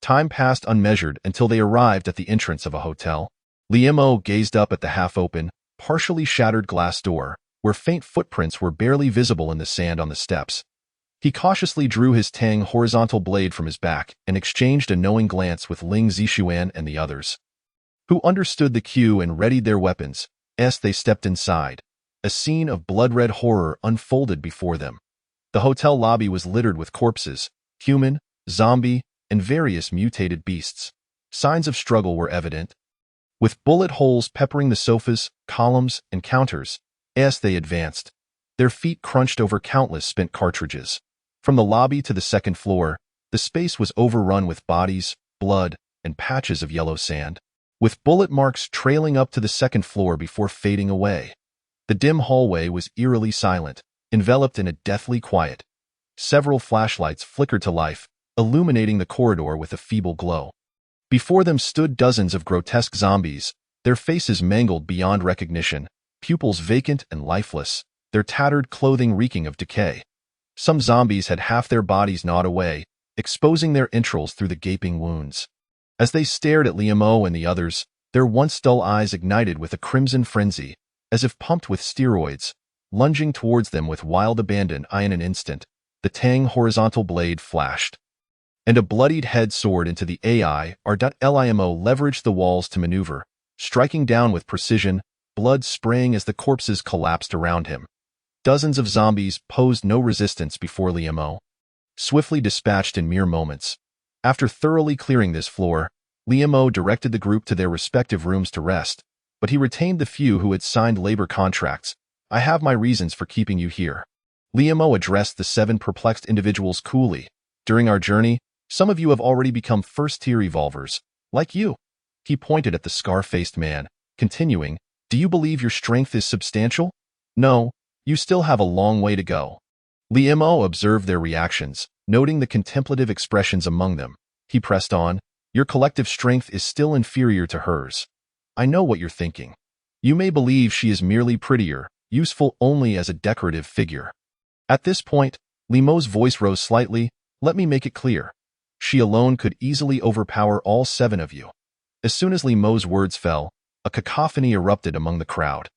Time passed unmeasured until they arrived at the entrance of a hotel. Limo gazed up at the half-open, partially shattered glass door, where faint footprints were barely visible in the sand on the steps. He cautiously drew his Tang horizontal blade from his back and exchanged a knowing glance with Ling Zixuan and the others, who understood the cue and readied their weapons. As they stepped inside, a scene of blood-red horror unfolded before them. The hotel lobby was littered with corpses, human, zombie, and various mutated beasts. Signs of struggle were evident, with bullet holes peppering the sofas, columns, and counters. As they advanced, their feet crunched over countless spent cartridges. From the lobby to the second floor, the space was overrun with bodies, blood, and patches of yellow sand, with bullet marks trailing up to the second floor before fading away. The dim hallway was eerily silent, enveloped in a deathly quiet. Several flashlights flickered to life, illuminating the corridor with a feeble glow. Before them stood dozens of grotesque zombies, their faces mangled beyond recognition, pupils vacant and lifeless, their tattered clothing reeking of decay. Some zombies had half their bodies gnawed away, exposing their entrails through the gaping wounds. As they stared at Limo and the others, their once dull eyes ignited with a crimson frenzy, as if pumped with steroids. Lunging towards them with wild abandon, in an instant, the Tang horizontal blade flashed, and a bloodied head soared into the AI. Limo leveraged the walls to maneuver, striking down with precision, blood spraying as the corpses collapsed around him. Dozens of zombies posed no resistance before Limo, swiftly dispatched in mere moments. After thoroughly clearing this floor, Limo directed the group to their respective rooms to rest, but he retained the few who had signed labor contracts. I have my reasons for keeping you here. Limo addressed the 7 perplexed individuals coolly. During our journey, some of you have already become first-tier evolvers, like you. He pointed at the scar-faced man, continuing, do you believe your strength is substantial? No, you still have a long way to go. Limo observed their reactions, noting the contemplative expressions among them. He pressed on, your collective strength is still inferior to hers. I know what you're thinking. You may believe she is merely prettier, useful only as a decorative figure. At this point, Limo's voice rose slightly. Let me make it clear. She alone could easily overpower all 7 of you. As soon as Limo's words fell, a cacophony erupted among the crowd.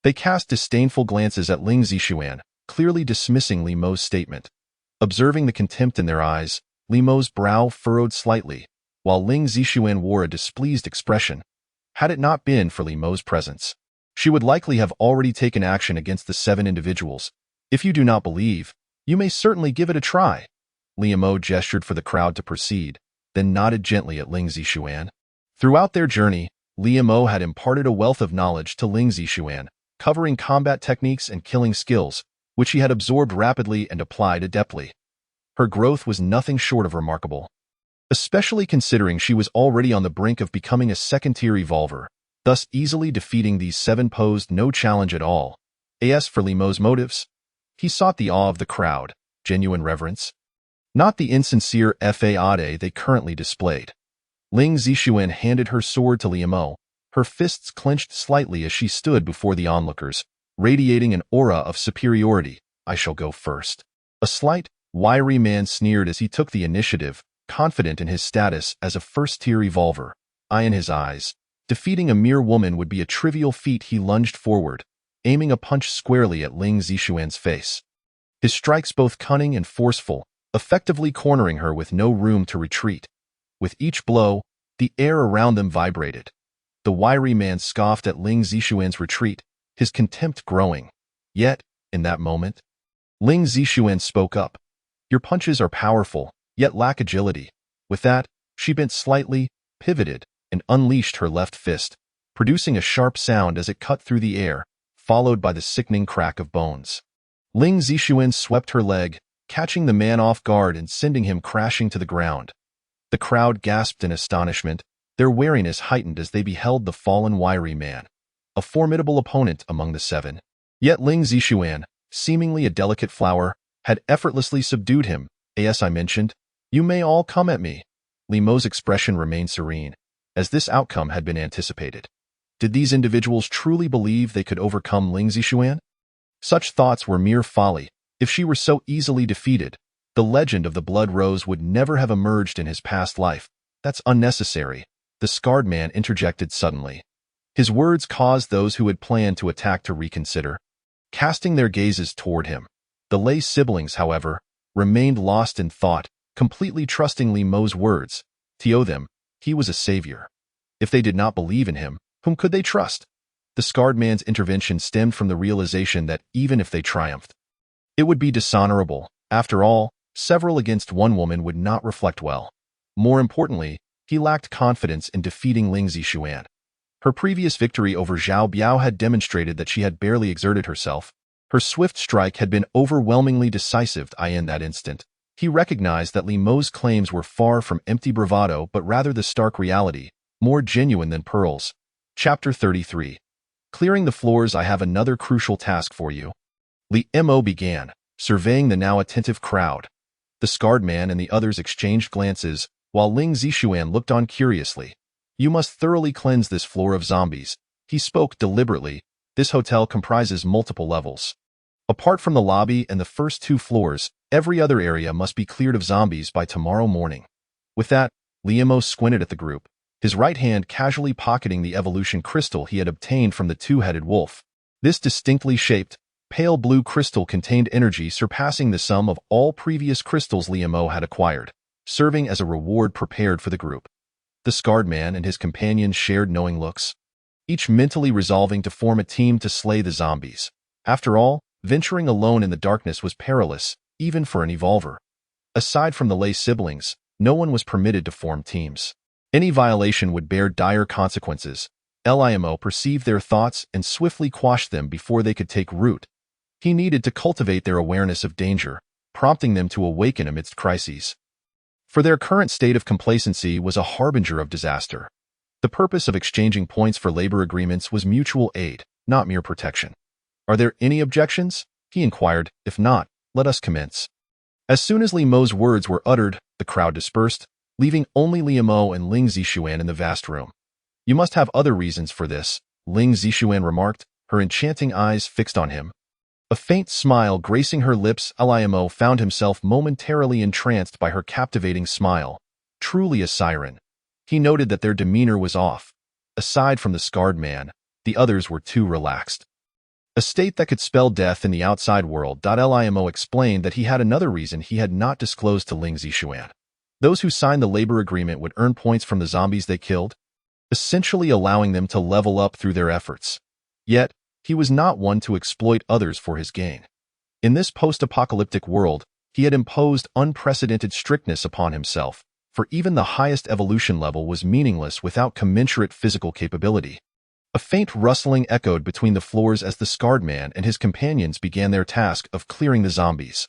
They cast disdainful glances at Ling Zixuan, clearly dismissing Limo's statement. Observing the contempt in their eyes, Limo's brow furrowed slightly, while Ling Zixuan wore a displeased expression. Had it not been for Limo's presence, she would likely have already taken action against the 7 individuals. If you do not believe, you may certainly give it a try. Limo gestured for the crowd to proceed, then nodded gently at Ling Zixuan. Throughout their journey, Limo had imparted a wealth of knowledge to Ling Zixuan, covering combat techniques and killing skills, which he had absorbed rapidly and applied adeptly. Her growth was nothing short of remarkable, especially considering she was already on the brink of becoming a second-tier evolver, thus easily defeating these 7 posed no challenge at all. As for Limo's motives, he sought the awe of the crowd, genuine reverence, not the insincere faade they currently displayed. Ling Zixuan handed her sword to Limo, her fists clenched slightly as she stood before the onlookers, radiating an aura of superiority. I shall go first. A slight, wiry man sneered as he took the initiative, confident in his status as a first-tier evolver. Eye in his eyes, defeating a mere woman would be a trivial feat. He lunged forward, aiming a punch squarely at Ling Zixuan's face. His strikes both cunning and forceful, effectively cornering her with no room to retreat. With each blow, the air around them vibrated. The wiry man scoffed at Ling Zixuan's retreat, his contempt growing. Yet, in that moment, Ling Zixuan spoke up. Your punches are powerful, yet lack agility. With that, she bent slightly, pivoted, and unleashed her left fist, producing a sharp sound as it cut through the air, followed by the sickening crack of bones. Ling Zixuan swept her leg, catching the man off guard and sending him crashing to the ground. The crowd gasped in astonishment, their wariness heightened as they beheld the fallen wiry man, a formidable opponent among the seven. Yet Ling Zixuan, seemingly a delicate flower, had effortlessly subdued him. As I mentioned, you may all come at me. Li Mo's expression remained serene, as this outcome had been anticipated. Did these individuals truly believe they could overcome Ling Zixuan? Such thoughts were mere folly. If she were so easily defeated, the legend of the Blood Rose would never have emerged in his past life. That's unnecessary, the scarred man interjected suddenly. His words caused those who had planned to attack to reconsider, casting their gazes toward him. The Lei siblings, however, remained lost in thought, completely trusting Li Mo's words. To them, he was a savior. If they did not believe in him, whom could they trust? The scarred man's intervention stemmed from the realization that even if they triumphed, it would be dishonorable. After all, several against one woman would not reflect well. More importantly, he lacked confidence in defeating Ling Zixuan. Her previous victory over Zhao Biao had demonstrated that she had barely exerted herself. Her swift strike had been overwhelmingly decisive. In that instant, he recognized that Li Mo's claims were far from empty bravado but rather the stark reality, more genuine than pearls. Chapter 33. Clearing the floors. I have another crucial task for you. Li Mo began, surveying the now attentive crowd. The scarred man and the others exchanged glances, while Ling Zixuan looked on curiously. You must thoroughly cleanse this floor of zombies. He spoke deliberately. This hotel comprises multiple levels. Apart from the lobby and the first two floors, every other area must be cleared of zombies by tomorrow morning. With that, Li Mo squinted at the group, his right hand casually pocketing the evolution crystal he had obtained from the two-headed wolf. This distinctly shaped, pale blue crystal contained energy surpassing the sum of all previous crystals Li Mo had acquired, serving as a reward prepared for the group. The scarred man and his companions shared knowing looks, each mentally resolving to form a team to slay the zombies. After all, venturing alone in the darkness was perilous, even for an evolver. Aside from the Lei siblings, no one was permitted to form teams. Any violation would bear dire consequences. Limo perceived their thoughts and swiftly quashed them before they could take root. He needed to cultivate their awareness of danger, prompting them to awaken amidst crises. For their current state of complacency was a harbinger of disaster. The purpose of exchanging points for labor agreements was mutual aid, not mere protection. Are there any objections? He inquired. If not, let us commence. As soon as Li Mo's words were uttered, the crowd dispersed, leaving only Li Mo and Ling Zixuan in the vast room. You must have other reasons for this, Ling Zixuan remarked, her enchanting eyes fixed on him. A faint smile gracing her lips. Li Mo found himself momentarily entranced by her captivating smile. Truly a siren. He noted that their demeanor was off. Aside from the scarred man, the others were too relaxed. A state that could spell death in the outside world. Limo explained that he had another reason he had not disclosed to Ling Zixuan. Those who signed the labor agreement would earn points from the zombies they killed, essentially allowing them to level up through their efforts. Yet, he was not one to exploit others for his gain. In this post-apocalyptic world, he had imposed unprecedented strictness upon himself, for even the highest evolution level was meaningless without commensurate physical capability. A faint rustling echoed between the floors as the scarred man and his companions began their task of clearing the zombies.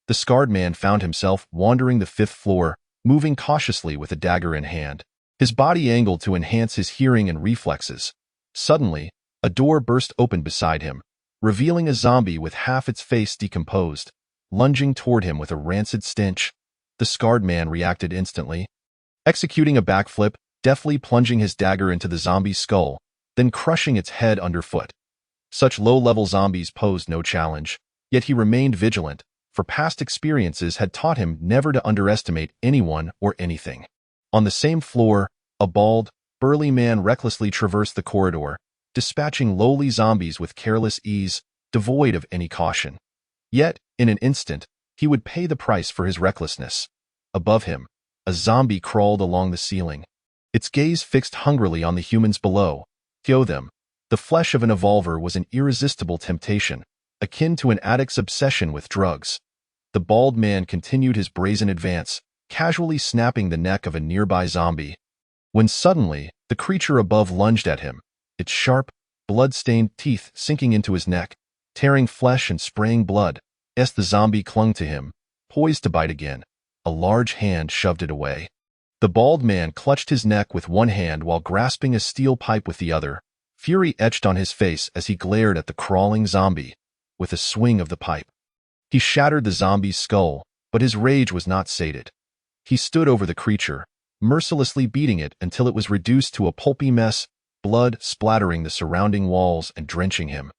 The scarred man found himself wandering the fifth floor, moving cautiously with a dagger in hand, his body angled to enhance his hearing and reflexes. Suddenly, a door burst open beside him, revealing a zombie with half its face decomposed, lunging toward him with a rancid stench. The scarred man reacted instantly, executing a backflip, deftly plunging his dagger into the zombie's skull, then crushing its head underfoot. Such low-level zombies posed no challenge, yet he remained vigilant, for past experiences had taught him never to underestimate anyone or anything. On the same floor, a bald, burly man recklessly traversed the corridor, dispatching lowly zombies with careless ease, devoid of any caution. Yet, in an instant, he would pay the price for his recklessness. Above him, a zombie crawled along the ceiling, its gaze fixed hungrily on the humans below. To them, the flesh of an evolver was an irresistible temptation, akin to an addict's obsession with drugs. The bald man continued his brazen advance, casually snapping the neck of a nearby zombie, when suddenly the creature above lunged at him, its sharp, blood-stained teeth sinking into his neck, tearing flesh and spraying blood. As the zombie clung to him, poised to bite again, a large hand shoved it away. The bald man clutched his neck with one hand while grasping a steel pipe with the other, fury etched on his face as he glared at the crawling zombie. With a swing of the pipe, he shattered the zombie's skull, but his rage was not sated. He stood over the creature, mercilessly beating it until it was reduced to a pulpy mess, blood splattering the surrounding walls and drenching him.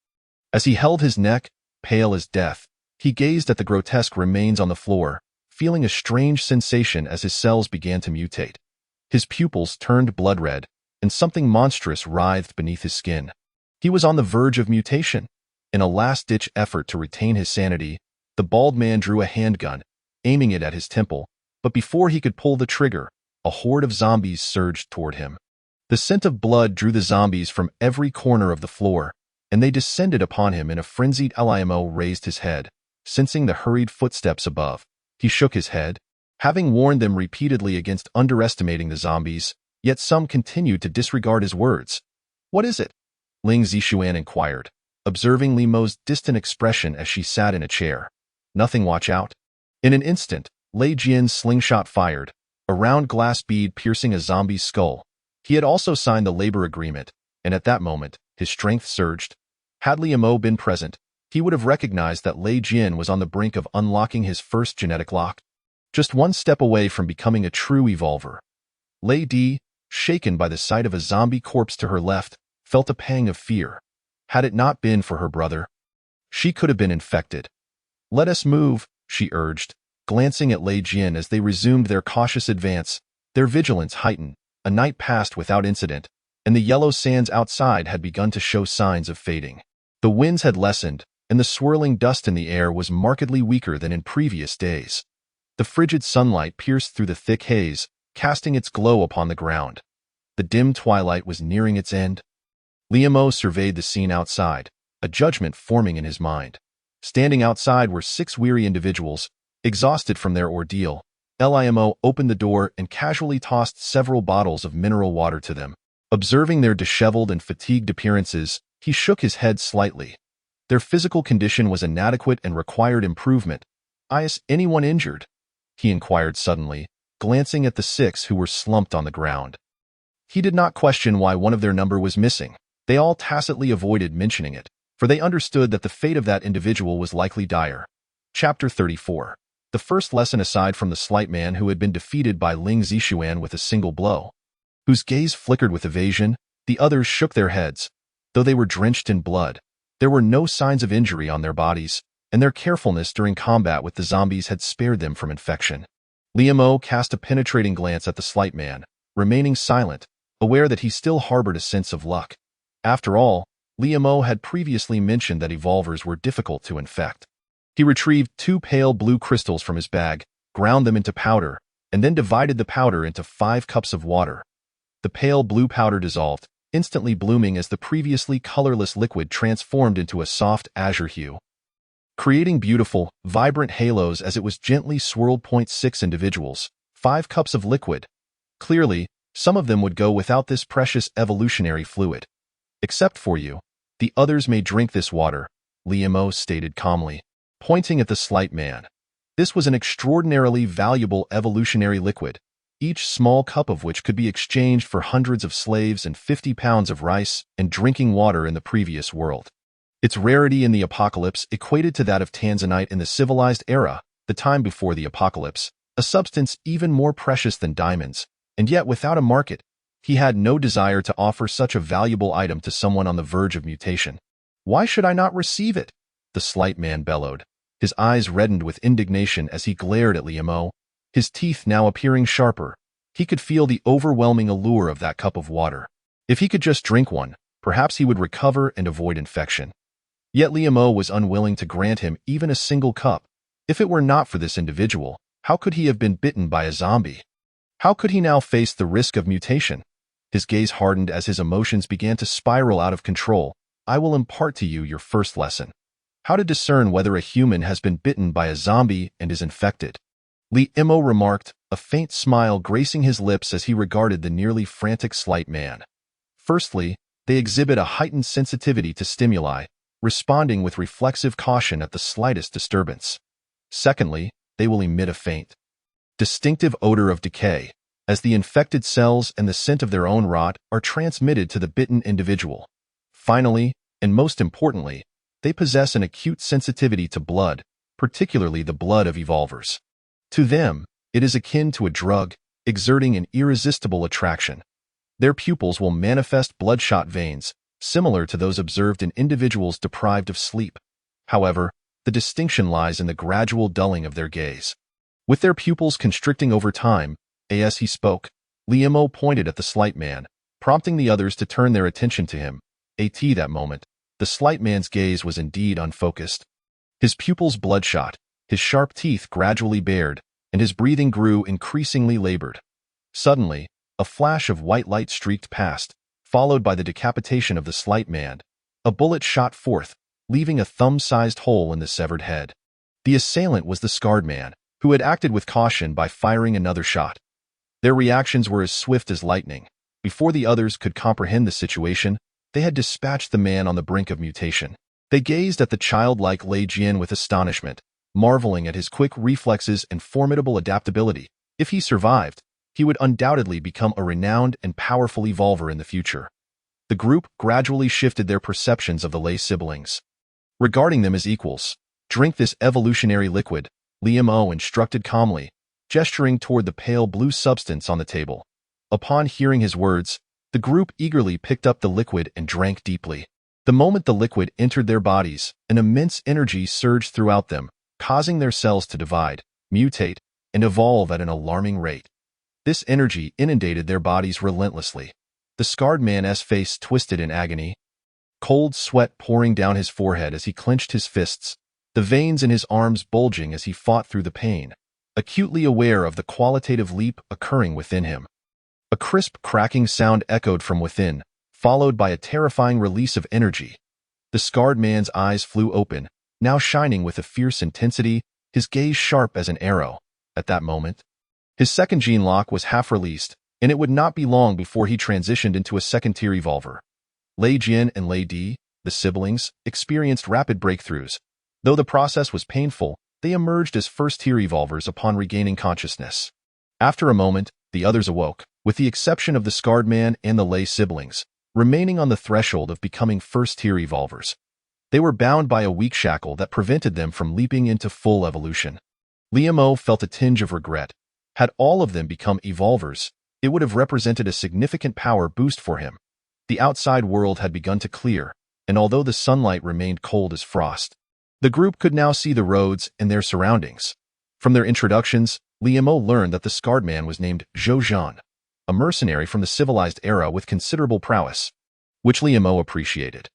As he held his neck, pale as death, he gazed at the grotesque remains on the floor, feeling a strange sensation as his cells began to mutate. His pupils turned blood red, and something monstrous writhed beneath his skin. He was on the verge of mutation. In a last-ditch effort to retain his sanity, the bald man drew a handgun, aiming it at his temple, but before he could pull the trigger, a horde of zombies surged toward him. The scent of blood drew the zombies from every corner of the floor, and they descended upon him in a frenzied Limo raised his head, sensing the hurried footsteps above. He shook his head, having warned them repeatedly against underestimating the zombies, yet some continued to disregard his words. "What is it?" Ling Zishuan inquired, observing Limo's distant expression as she sat in a chair. "Nothing, watch out." In an instant, Lei Jian's slingshot fired, a round glass bead piercing a zombie's skull. He had also signed the labor agreement, and at that moment, his strength surged. Had Limo been present, he would have recognized that Lei Jian was on the brink of unlocking his first genetic lock, just one step away from becoming a true evolver. Lei Di, shaken by the sight of a zombie corpse to her left, felt a pang of fear. Had it not been for her brother, she could have been infected. "Let us move," she urged, glancing at Lei Jian as they resumed their cautious advance, their vigilance heightened. A night passed without incident, and the yellow sands outside had begun to show signs of fading. The winds had lessened, and the swirling dust in the air was markedly weaker than in previous days. The frigid sunlight pierced through the thick haze, casting its glow upon the ground. The dim twilight was nearing its end. Limo surveyed the scene outside, a judgment forming in his mind. Standing outside were 6 weary individuals, exhausted from their ordeal. Limo opened the door and casually tossed several bottles of mineral water to them. Observing their disheveled and fatigued appearances, he shook his head slightly. Their physical condition was inadequate and required improvement. "Is anyone injured?" he inquired suddenly, glancing at the 6 who were slumped on the ground. He did not question why one of their number was missing. They all tacitly avoided mentioning it, for they understood that the fate of that individual was likely dire. Chapter 34. The first lesson aside from the slight man who had been defeated by Ling Zishuan with a single blow, whose gaze flickered with evasion, the others shook their heads. Though they were drenched in blood, there were no signs of injury on their bodies, and their carefulness during combat with the zombies had spared them from infection. Limo cast a penetrating glance at the slight man, remaining silent, aware that he still harbored a sense of luck. After all, Limo had previously mentioned that evolvers were difficult to infect. He retrieved 2 pale blue crystals from his bag, ground them into powder, and then divided the powder into 5 cups of water. The pale blue powder dissolved, instantly blooming as the previously colorless liquid transformed into a soft azure hue, creating beautiful, vibrant halos as it was gently swirled. 6 individuals, 5 cups of liquid. Clearly, some of them would go without this precious evolutionary fluid. "Except for you, the others may drink this water," Limo stated calmly, pointing at the slight man. This was an extraordinarily valuable evolutionary liquid, each small cup of which could be exchanged for hundreds of slaves and 50 pounds of rice and drinking water in the previous world. Its rarity in the apocalypse equated to that of tanzanite in the civilized era, the time before the apocalypse, a substance even more precious than diamonds, and yet without a market. He had no desire to offer such a valuable item to someone on the verge of mutation. "Why should I not receive it?" the slight man bellowed. His eyes reddened with indignation as he glared at Limo, his teeth now appearing sharper. He could feel the overwhelming allure of that cup of water. If he could just drink one, perhaps he would recover and avoid infection. Yet Limo was unwilling to grant him even a single cup. If it were not for this individual, how could he have been bitten by a zombie? How could he now face the risk of mutation? His gaze hardened as his emotions began to spiral out of control. "I will impart to you your first lesson. How to discern whether a human has been bitten by a zombie and is infected." Li Imo remarked, a faint smile gracing his lips as he regarded the nearly frantic slight man. Firstly, they exhibit a heightened sensitivity to stimuli, responding with reflexive caution at the slightest disturbance. Secondly, they will emit a faint, distinctive odor of decay, as the infected cells and the scent of their own rot are transmitted to the bitten individual. Finally, and most importantly, they possess an acute sensitivity to blood, particularly the blood of evolvers. To them, it is akin to a drug, exerting an irresistible attraction. Their pupils will manifest bloodshot veins, similar to those observed in individuals deprived of sleep. However, the distinction lies in the gradual dulling of their gaze. With their pupils constricting over time, as he spoke, Li Imo pointed at the slight man, prompting the others to turn their attention to him. At that moment, the slight man's gaze was indeed unfocused. His pupils bloodshot, his sharp teeth gradually bared, and his breathing grew increasingly labored. Suddenly, a flash of white light streaked past, followed by the decapitation of the slight man. A bullet shot forth, leaving a thumb-sized hole in the severed head. The assailant was the scarred man, who had acted with caution by firing another shot. Their reactions were as swift as lightning. Before the others could comprehend the situation, they had dispatched the man on the brink of mutation. They gazed at the childlike Lei Jian with astonishment, marveling at his quick reflexes and formidable adaptability. If he survived, he would undoubtedly become a renowned and powerful evolver in the future. The group gradually shifted their perceptions of the Lei siblings. Regarding them as equals, drink this evolutionary liquid, Li Imo instructed calmly, gesturing toward the pale blue substance on the table. Upon hearing his words, the group eagerly picked up the liquid and drank deeply. The moment the liquid entered their bodies, an immense energy surged throughout them, causing their cells to divide, mutate, and evolve at an alarming rate. This energy inundated their bodies relentlessly. The scarred man's face twisted in agony, cold sweat pouring down his forehead as he clenched his fists, the veins in his arms bulging as he fought through the pain, acutely aware of the qualitative leap occurring within him. A crisp cracking sound echoed from within, followed by a terrifying release of energy. The scarred man's eyes flew open, now shining with a fierce intensity, his gaze sharp as an arrow. At that moment, his second gene lock was half released, and it would not be long before he transitioned into a second-tier evolver. Lei Jian and Lei Di, the siblings, experienced rapid breakthroughs. Though the process was painful, they emerged as first-tier evolvers upon regaining consciousness. After a moment, the others awoke, with the exception of the scarred man and the Lei siblings, remaining on the threshold of becoming first-tier evolvers. They were bound by a weak shackle that prevented them from leaping into full evolution. Li Imo felt a tinge of regret. Had all of them become evolvers, it would have represented a significant power boost for him. The outside world had begun to clear, and although the sunlight remained cold as frost, the group could now see the roads and their surroundings. From their introductions, Li Imo learned that the scarred man was named Zhou Zhan, a mercenary from the civilized era with considerable prowess, which Li Imo appreciated.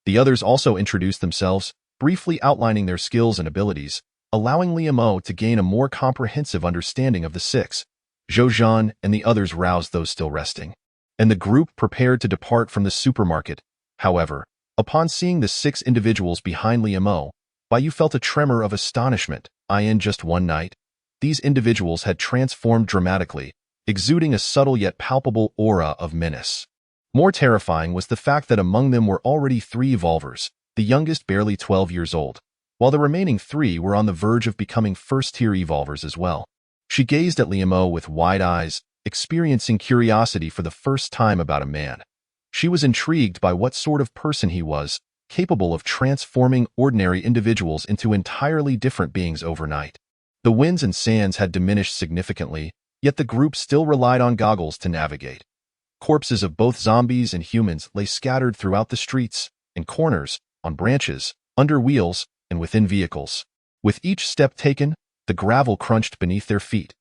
The others also introduced themselves, briefly outlining their skills and abilities, allowing Li Imo to gain a more comprehensive understanding of the six. Zhou Zhan and the others roused those still resting, and the group prepared to depart from the supermarket. However, upon seeing the 6 individuals behind Li Imo, Bai felt a tremor of astonishment. In just one night, these individuals had transformed dramatically, exuding a subtle yet palpable aura of menace. More terrifying was the fact that among them were already 3 evolvers, the youngest barely 12 years old, while the remaining 3 were on the verge of becoming first-tier evolvers as well. She gazed at Li Imo with wide eyes, experiencing curiosity for the first time about a man. She was intrigued by what sort of person he was, capable of transforming ordinary individuals into entirely different beings overnight. The winds and sands had diminished significantly, yet the group still relied on goggles to navigate. Corpses of both zombies and humans lay scattered throughout the streets, in corners, on branches, under wheels, and within vehicles. With each step taken, the gravel crunched beneath their feet.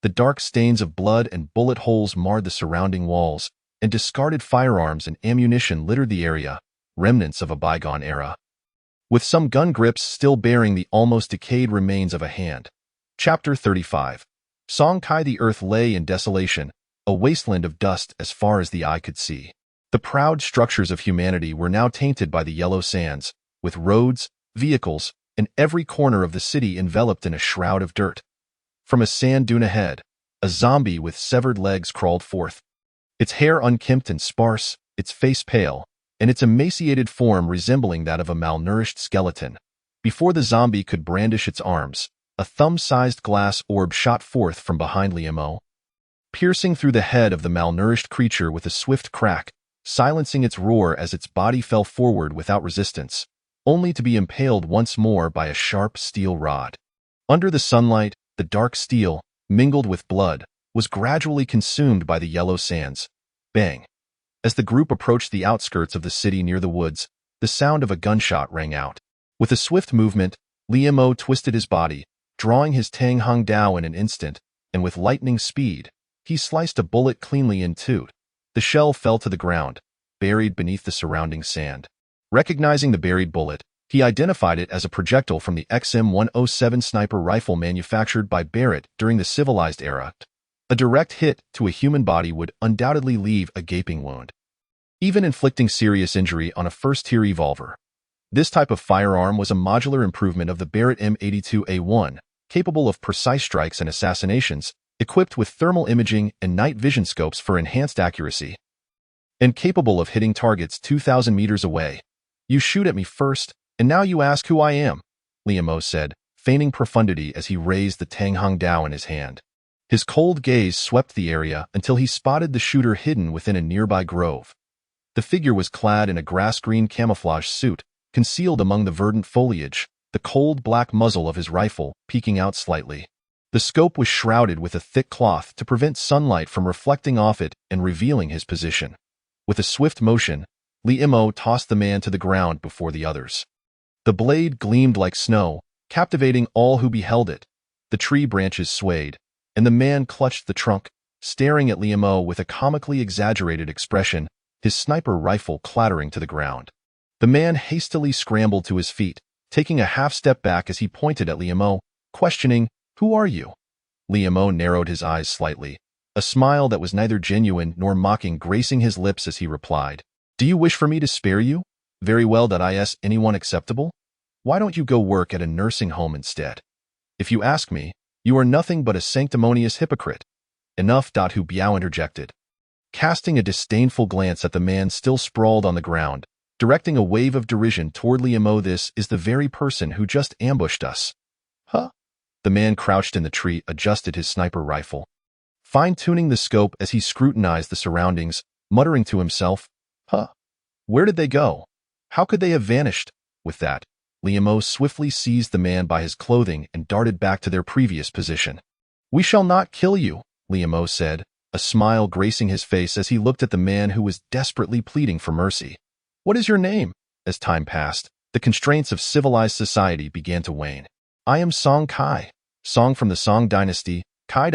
The dark stains of blood and bullet holes marred the surrounding walls, and discarded firearms and ammunition littered the area, remnants of a bygone era, with some gun grips still bearing the almost decayed remains of a hand. Chapter 35. Song Kai. The earth lay in desolation, a wasteland of dust as far as the eye could see. The proud structures of humanity were now tainted by the yellow sands, with roads, vehicles, and every corner of the city enveloped in a shroud of dirt. From a sand dune ahead, a zombie with severed legs crawled forth. Its hair unkempt and sparse, its face pale, and its emaciated form resembling that of a malnourished skeleton. Before the zombie could brandish its arms, a thumb-sized glass orb shot forth from behind Liam-O, piercing through the head of the malnourished creature with a swift crack, silencing its roar as its body fell forward without resistance, only to be impaled once more by a sharp steel rod. Under the sunlight, the dark steel, mingled with blood, was gradually consumed by the yellow sands. Bang! As the group approached the outskirts of the city near the woods, the sound of a gunshot rang out. With a swift movement, Liam-O twisted his body, drawing his Tang Hung Dao in an instant, and with lightning speed, he sliced a bullet cleanly in two. The shell fell to the ground, buried beneath the surrounding sand. Recognizing the buried bullet, he identified it as a projectile from the XM-107 sniper rifle manufactured by Barrett during the civilized era. A direct hit to a human body would undoubtedly leave a gaping wound, even inflicting serious injury on a first-tier revolver. This type of firearm was a modular improvement of the Barrett M82A1, capable of precise strikes and assassinations, equipped with thermal imaging and night vision scopes for enhanced accuracy, and capable of hitting targets 2,000 meters away. "You shoot at me first, and now you ask who I am," Liam-O said, feigning profundity as he raised the Tang Hung Dao in his hand. His cold gaze swept the area until he spotted the shooter hidden within a nearby grove. The figure was clad in a grass-green camouflage suit, concealed among the verdant foliage, the cold black muzzle of his rifle peeking out slightly. The scope was shrouded with a thick cloth to prevent sunlight from reflecting off it and revealing his position. With a swift motion, Liam-O tossed the man to the ground before the others. The blade gleamed like snow, captivating all who beheld it. The tree branches swayed, and the man clutched the trunk, staring at Liam-O with a comically exaggerated expression, his sniper rifle clattering to the ground. The man hastily scrambled to his feet, taking a half-step back as he pointed at Liam-O, questioning, "Who are you?" Liam-O narrowed his eyes slightly, a smile that was neither genuine nor mocking gracing his lips as he replied, "Do you wish for me to spare you? Very well. Is anyone acceptable? Why don't you go work at a nursing home instead? If you ask me, you are nothing but a sanctimonious hypocrite." "Enough." Hu Biao interjected, casting a disdainful glance at the man still sprawled on the ground, directing a wave of derision toward Liam-O. "This is the very person who just ambushed us." "Huh?" The man crouched in the tree adjusted his sniper rifle, fine-tuning the scope as he scrutinized the surroundings, muttering to himself, "Huh? Where did they go? How could they have vanished?" With that, Liam-O swiftly seized the man by his clothing and darted back to their previous position. "We shall not kill you," Liam-O said, a smile gracing his face as he looked at the man who was desperately pleading for mercy. "What is your name?" As time passed, the constraints of civilized society began to wane. "I am Song Kai. Song from the Song dynasty. Kai.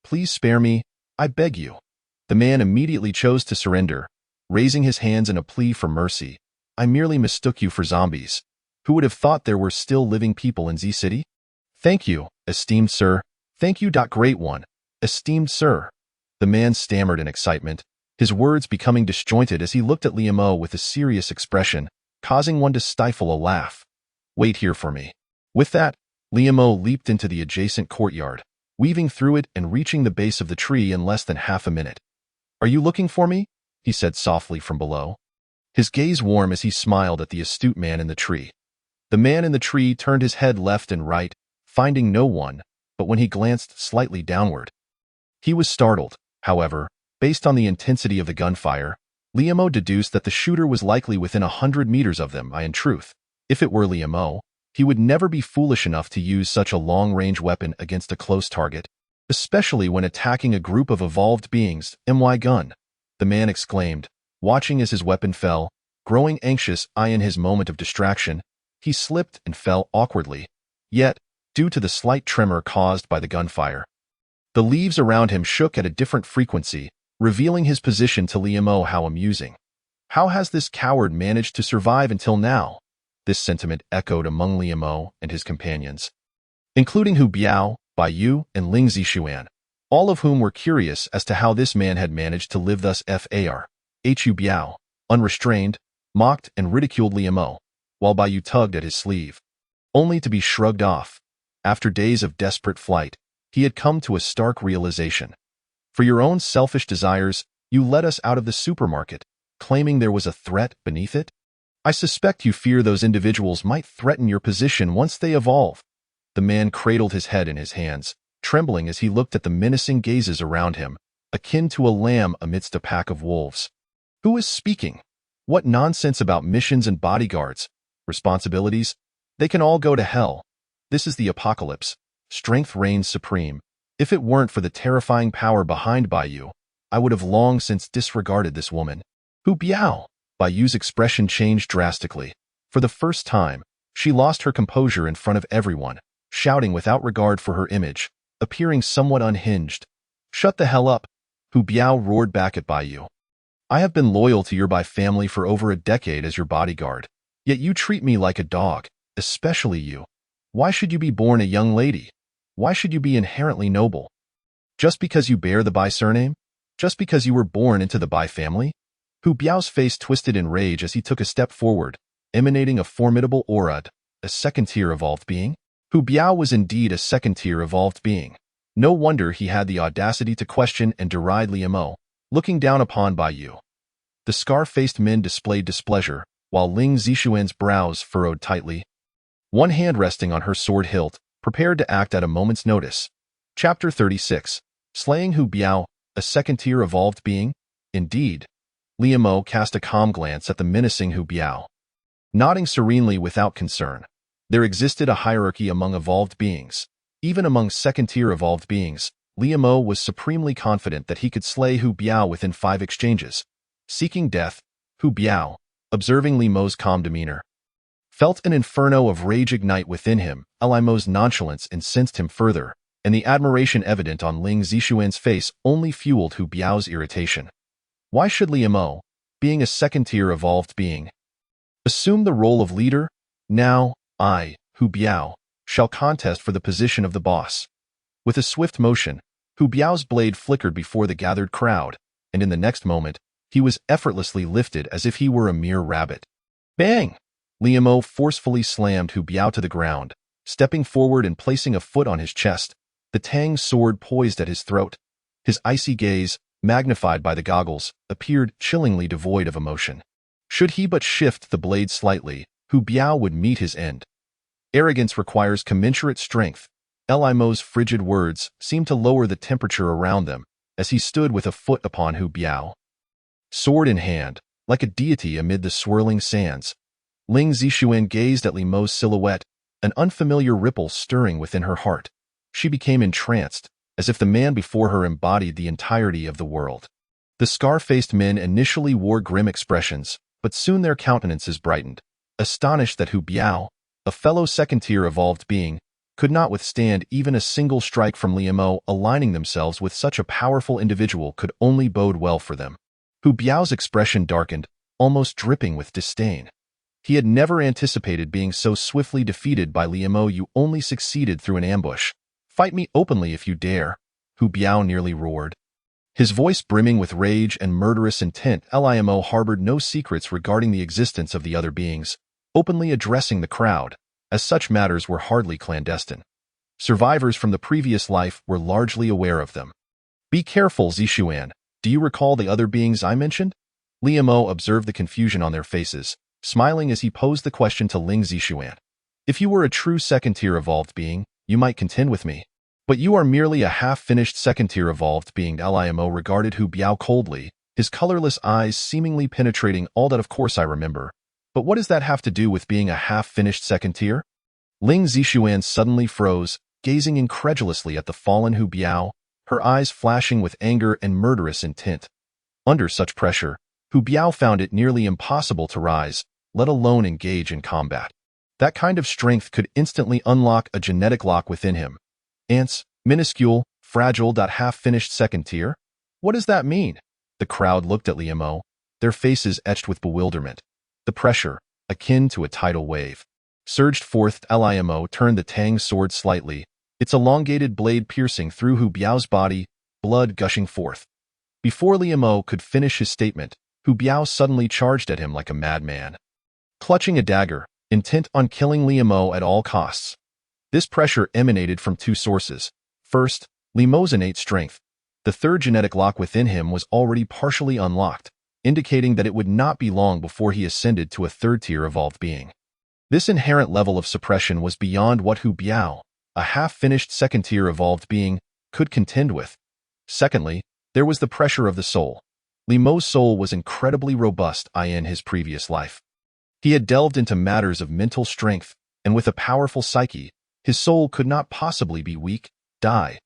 Please spare me, I beg you." The man immediately chose to surrender, raising his hands in a plea for mercy. "I merely mistook you for zombies. Who would have thought there were still living people in Z City?" "Thank you, esteemed sir. Thank you. Great one, esteemed sir." The man stammered in excitement, his words becoming disjointed as he looked at Liam-O with a serious expression, causing one to stifle a laugh. "Wait here for me." With that, Liam-O leaped into the adjacent courtyard, weaving through it and reaching the base of the tree in less than half a minute. "Are you looking for me?" he said softly from below, his gaze warm as he smiled at the astute man in the tree. The man in the tree turned his head left and right, finding no one, but when he glanced slightly downward, he was startled. However, based on the intensity of the gunfire, Liam-O deduced that the shooter was likely within 100 meters of them. In truth, if it were Liam-O, he would never be foolish enough to use such a long-range weapon against a close target, especially when attacking a group of evolved beings. "My gun!" the man exclaimed, watching as his weapon fell, growing anxious. In his moment of distraction, he slipped and fell awkwardly. Yet, due to the slight tremor caused by the gunfire, the leaves around him shook at a different frequency, revealing his position to Liam-O. How amusing. How has this coward managed to survive until now? This sentiment echoed among Liam-O and his companions, including Hu Biao, Bai Yu, and Ling Zixuan, all of whom were curious as to how this man had managed to live thus far. Hu Biao, unrestrained, mocked and ridiculed Liam-O, while Bai Yu tugged at his sleeve, only to be shrugged off. After days of desperate flight, he had come to a stark realization. For your own selfish desires, you led us out of the supermarket, claiming there was a threat beneath it? I suspect you fear those individuals might threaten your position once they evolve. The man cradled his head in his hands, trembling as he looked at the menacing gazes around him, akin to a lamb amidst a pack of wolves. Who is speaking? What nonsense about missions and bodyguards? Responsibilities? They can all go to hell. This is the apocalypse. Strength reigns supreme. If it weren't for the terrifying power behind Baiyu, I would have long since disregarded this woman. Hu Biao. Baiyu's expression changed drastically. For the first time, she lost her composure in front of everyone, shouting without regard for her image, appearing somewhat unhinged. Shut the hell up, Hu Biao roared back at Baiyu. I have been loyal to your Bai family for over a decade as your bodyguard, yet you treat me like a dog, especially you. Why should you be born a young lady? Why should you be inherently noble? Just because you bear the Bai surname? Just because you were born into the Bai family? Hu Biao's face twisted in rage as he took a step forward, emanating a formidable aura, a second-tier evolved being. Hu Biao was indeed a second-tier evolved being. No wonder he had the audacity to question and deride Liu Mo, looking down upon Baiyu. The scar-faced men displayed displeasure, while Ling Zixuan's brows furrowed tightly. One hand resting on her sword hilt, prepared to act at a moment's notice. Chapter 36. Slaying Hu Biao, a second-tier evolved being? Indeed. Liu Mo cast a calm glance at the menacing Hu Biao. Nodding serenely without concern. There existed a hierarchy among evolved beings. Even among second-tier evolved beings, Liu Mo was supremely confident that he could slay Hu Biao within 5 exchanges. Seeking death, Hu Biao, observing Liu Mo's calm demeanor, felt an inferno of rage ignite within him. Liu Mo's nonchalance incensed him further, and the admiration evident on Ling Zixuan's face only fueled Hu Biao's irritation. Why should Liu Mo, being a second-tier evolved being, assume the role of leader? Now, I, Hu Biao, shall contest for the position of the boss. With a swift motion, Hu Biao's blade flickered before the gathered crowd, and in the next moment, he was effortlessly lifted as if he were a mere rabbit. Bang! Liu Mo forcefully slammed Hu Biao to the ground, stepping forward and placing a foot on his chest, the Tang sword poised at his throat. His icy gaze, magnified by the goggles, appeared chillingly devoid of emotion. Should he but shift the blade slightly, Hu Biao would meet his end. Arrogance requires commensurate strength. Liu Mo's frigid words seemed to lower the temperature around them as he stood with a foot upon Hu Biao. Sword in hand, like a deity amid the swirling sands, Ling Zixuan gazed at Liu Mo's silhouette, an unfamiliar ripple stirring within her heart. She became entranced, as if the man before her embodied the entirety of the world. The scar-faced men initially wore grim expressions, but soon their countenances brightened, astonished that Hu Biao, a fellow second-tier evolved being, could not withstand even a single strike from Liu Mo. Aligning themselves with such a powerful individual could only bode well for them. Hu Biao's expression darkened, almost dripping with disdain. He had never anticipated being so swiftly defeated by Liu Mo. You only succeeded through an ambush. Fight me openly if you dare, Hu Biao nearly roared. His voice brimming with rage and murderous intent. Liu Mo harbored no secrets regarding the existence of the other beings, openly addressing the crowd, as such matters were hardly clandestine. Survivors from the previous life were largely aware of them. Be careful, Zixuan. Do you recall the other beings I mentioned? Liu Mo observed the confusion on their faces, smiling as he posed the question to Ling Zixuan. If you were a true second-tier evolved being, you might contend with me. But you are merely a half-finished second-tier evolved being. Liu Mo regarded Hu Biao coldly, his colorless eyes seemingly penetrating. All that, of course, I remember. But what does that have to do with being a half-finished second-tier? Ling Zixuan suddenly froze, gazing incredulously at the fallen Hu Biao, her eyes flashing with anger and murderous intent. Under such pressure, Hu Biao found it nearly impossible to rise, let alone engage in combat. That kind of strength could instantly unlock a genetic lock within him. Ants, minuscule, fragile. Half-finished second tier? What does that mean? The crowd looked at Liu Mo, their faces etched with bewilderment. The pressure, akin to a tidal wave, surged forth. Liu Mo turned the Tang sword slightly, its elongated blade piercing through Hu Biao's body, blood gushing forth. Before Liu Mo could finish his statement, Hu Biao suddenly charged at him like a madman, clutching a dagger, intent on killing Liu Mo at all costs. This pressure emanated from two sources. First, Li Mo's innate strength. The third genetic lock within him was already partially unlocked, indicating that it would not be long before he ascended to a third-tier evolved being. This inherent level of suppression was beyond what Hu Biao, a half-finished second-tier evolved being, could contend with. Secondly, there was the pressure of the soul. Li Mo's soul was incredibly robust in his previous life. He had delved into matters of mental strength, and with a powerful psyche, his soul could not possibly be weak, die.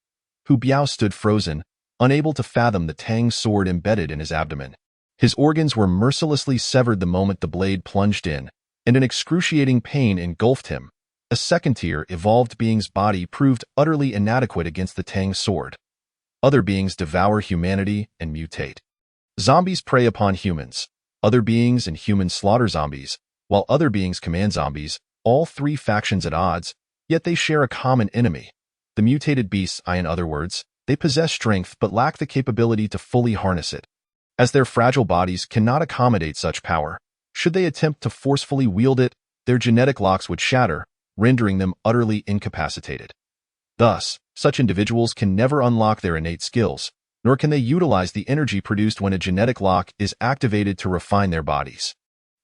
Hu Biao stood frozen, unable to fathom the Tang sword embedded in his abdomen. His organs were mercilessly severed the moment the blade plunged in, and an excruciating pain engulfed him. A second-tier evolved being's body proved utterly inadequate against the Tang sword. Other beings devour humanity and mutate. Zombies prey upon humans. Other beings and humans slaughter zombies, while other beings command zombies, all three factions at odds, yet they share a common enemy. The mutated beasts, in other words, they possess strength but lack the capability to fully harness it. As their fragile bodies cannot accommodate such power, should they attempt to forcefully wield it, their genetic locks would shatter, rendering them utterly incapacitated. Thus, such individuals can never unlock their innate skills, nor can they utilize the energy produced when a genetic lock is activated to refine their bodies.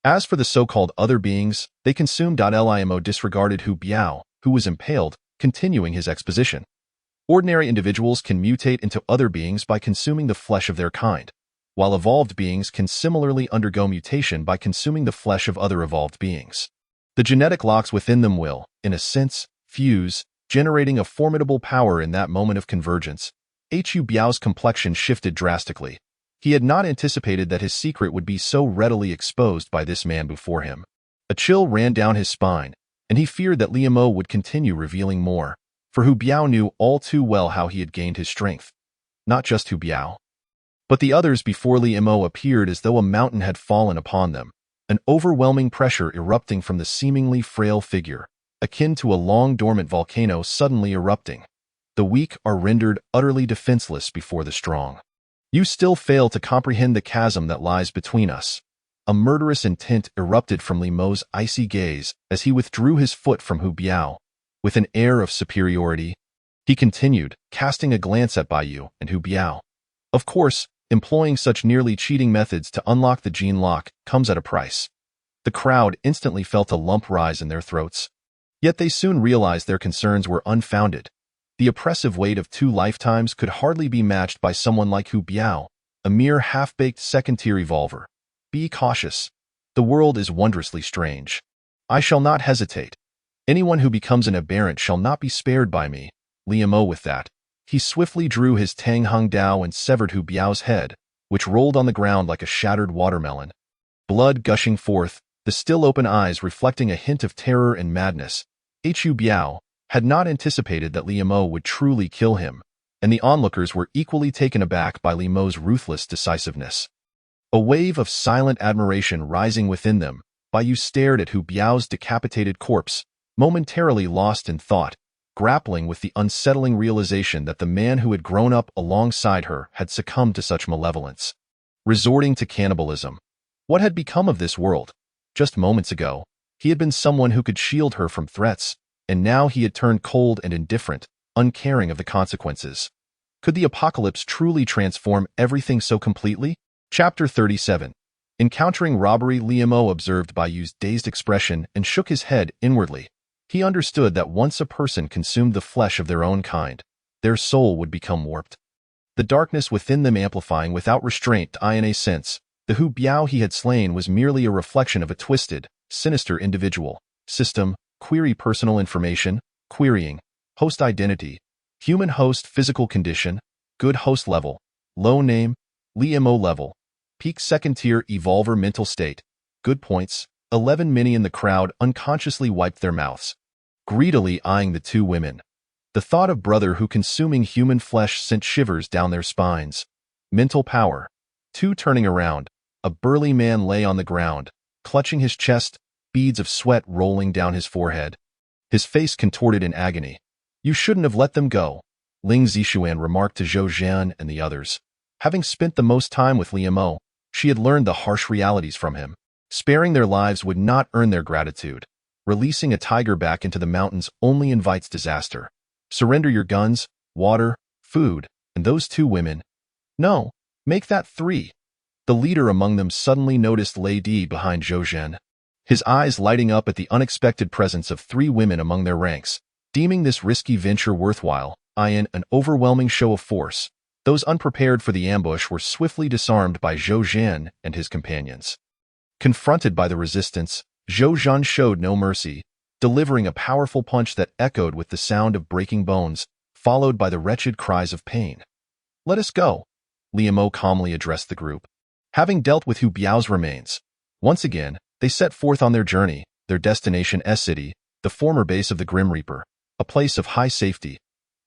As for the so-called other beings, they consumed. Limo disregarded Hu Biao, who was impaled, continuing his exposition. Ordinary individuals can mutate into other beings by consuming the flesh of their kind, while evolved beings can similarly undergo mutation by consuming the flesh of other evolved beings. The genetic locks within them will, in a sense, fuse, generating a formidable power in that moment of convergence. Hu Biao's complexion shifted drastically. He had not anticipated that his secret would be so readily exposed by this man before him. A chill ran down his spine, and he feared that Li Mo would continue revealing more, for Hu Biao knew all too well how he had gained his strength. Not just Hu Biao, but the others before Li Mo appeared as though a mountain had fallen upon them, an overwhelming pressure erupting from the seemingly frail figure, akin to a long-dormant volcano suddenly erupting. The weak are rendered utterly defenseless before the strong. You still fail to comprehend the chasm that lies between us. A murderous intent erupted from Li Mo's icy gaze as he withdrew his foot from Hu Biao. With an air of superiority, he continued, casting a glance at Baiyu and Hu Biao. Of course, employing such nearly cheating methods to unlock the gene lock comes at a price. The crowd instantly felt a lump rise in their throats. Yet they soon realized their concerns were unfounded. The oppressive weight of 2 lifetimes could hardly be matched by someone like Hu Biao, a mere half-baked second-tier evolver. Be cautious. The world is wondrously strange. I shall not hesitate. Anyone who becomes an aberrant shall not be spared by me. Li Mo with that. He swiftly drew his Tang Hung Dao and severed Hu Biao's head, which rolled on the ground like a shattered watermelon. Blood gushing forth, the still open eyes reflecting a hint of terror and madness. Hu Biao had not anticipated that Li Mo would truly kill him, and the onlookers were equally taken aback by Li Mo's ruthless decisiveness. A wave of silent admiration rising within them, Baiyu stared at Hu Biao's decapitated corpse, momentarily lost in thought, grappling with the unsettling realization that the man who had grown up alongside her had succumbed to such malevolence. Resorting to cannibalism. What had become of this world? Just moments ago, he had been someone who could shield her from threats, and now he had turned cold and indifferent, uncaring of the consequences. Could the apocalypse truly transform everything so completely? Chapter 37. Encountering robbery, Li Mo observed Baiyu's dazed expression and shook his head inwardly. He understood that once a person consumed the flesh of their own kind, their soul would become warped. The darkness within them amplifying without restraint. In a sense, the Hu Biao he had slain was merely a reflection of a twisted, sinister individual. System, query personal information, querying, host identity, human host physical condition, good host level, low name, Li Mo level, peak second tier evolver mental state, good points. 11 many in the crowd unconsciously wiped their mouths, greedily eyeing the 2 women. The thought of brother who consuming human flesh sent shivers down their spines. Mental power. 2 turning around, a burly man lay on the ground, clutching his chest, beads of sweat rolling down his forehead. His face contorted in agony. You shouldn't have let them go, Ling Zixuan remarked to Zhou Zhan and the others. Having spent the most time with Li Mo, she had learned the harsh realities from him. Sparing their lives would not earn their gratitude. Releasing a tiger back into the mountains only invites disaster. Surrender your guns, water, food, and those two women. No, make that 3. The leader among them suddenly noticed Lady behind Zhou Zhen, his eyes lighting up at the unexpected presence of 3 women among their ranks. Deeming this risky venture worthwhile, in an overwhelming show of force, those unprepared for the ambush were swiftly disarmed by Zhou Zhen and his companions. Confronted by the resistance, Zhou Zhen showed no mercy, delivering a powerful punch that echoed with the sound of breaking bones, followed by the wretched cries of pain. "Let us go," Liu Mo calmly addressed the group. Having dealt with Hu Biao's remains, once again, they set forth on their journey, their destination S-City, the former base of the Grim Reaper, a place of high safety.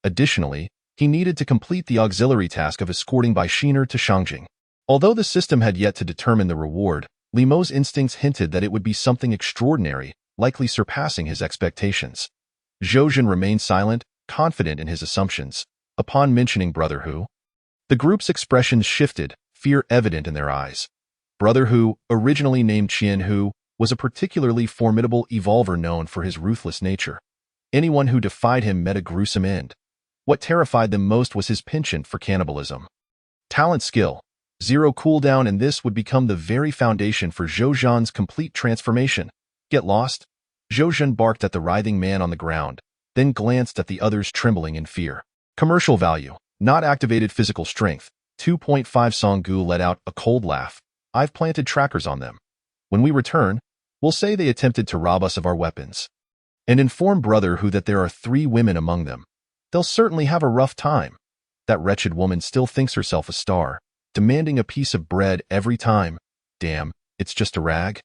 Additionally, he needed to complete the auxiliary task of escorting Bai Shiner to Shangjing. Although the system had yet to determine the reward, Li Mo's instincts hinted that it would be something extraordinary, likely surpassing his expectations. Zhou Zhen remained silent, confident in his assumptions. Upon mentioning Brother Hu, the group's expressions shifted, fear evident in their eyes. Brother Hu, originally named Qian Hu, was a particularly formidable evolver known for his ruthless nature. Anyone who defied him met a gruesome end. What terrified them most was his penchant for cannibalism. Talent skill, 0 cooldown, and this would become the very foundation for Zhou Zhen's complete transformation. Get lost? Zhou Zhen barked at the writhing man on the ground, then glanced at the others trembling in fear. Commercial value, not activated physical strength. 2.5 Song Gu let out a cold laugh. I've planted trackers on them. When we return, we'll say they attempted to rob us of our weapons. And inform Brother Hu that there are 3 women among them. They'll certainly have a rough time. That wretched woman still thinks herself a star, demanding a piece of bread every time. Damn, it's just a rag.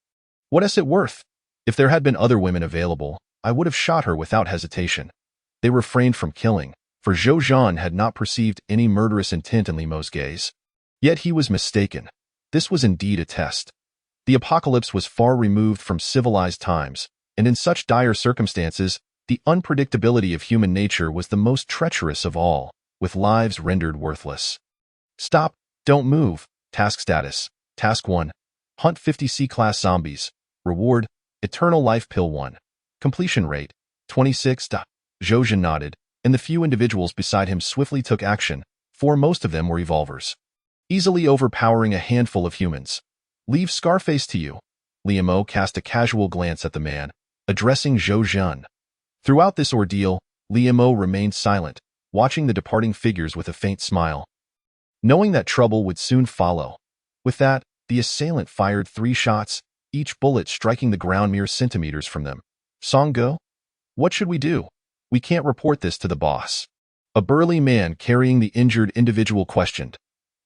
What is it worth? If there had been other women available, I would have shot her without hesitation. They refrained from killing, for Zhou Zhen had not perceived any murderous intent in Li Mo's gaze. Yet he was mistaken. This was indeed a test. The apocalypse was far removed from civilized times, and in such dire circumstances, the unpredictability of human nature was the most treacherous of all, with lives rendered worthless. Stop, don't move. Task status. Task 1. Hunt 50 C-class zombies. Reward, Eternal Life Pill 1. Completion rate, 26. Zhou Zhen nodded, and the few individuals beside him swiftly took action, for most of them were evolvers, easily overpowering a handful of humans. Leave Scarface to you. Liu Mo cast a casual glance at the man, addressing Zhou Zhen. Throughout this ordeal, Liu Mo remained silent, watching the departing figures with a faint smile, knowing that trouble would soon follow. With that, the assailant fired 3 shots, each bullet striking the ground mere centimeters from them. Song Go? What should we do? We can't report this to the boss. A burly man carrying the injured individual questioned.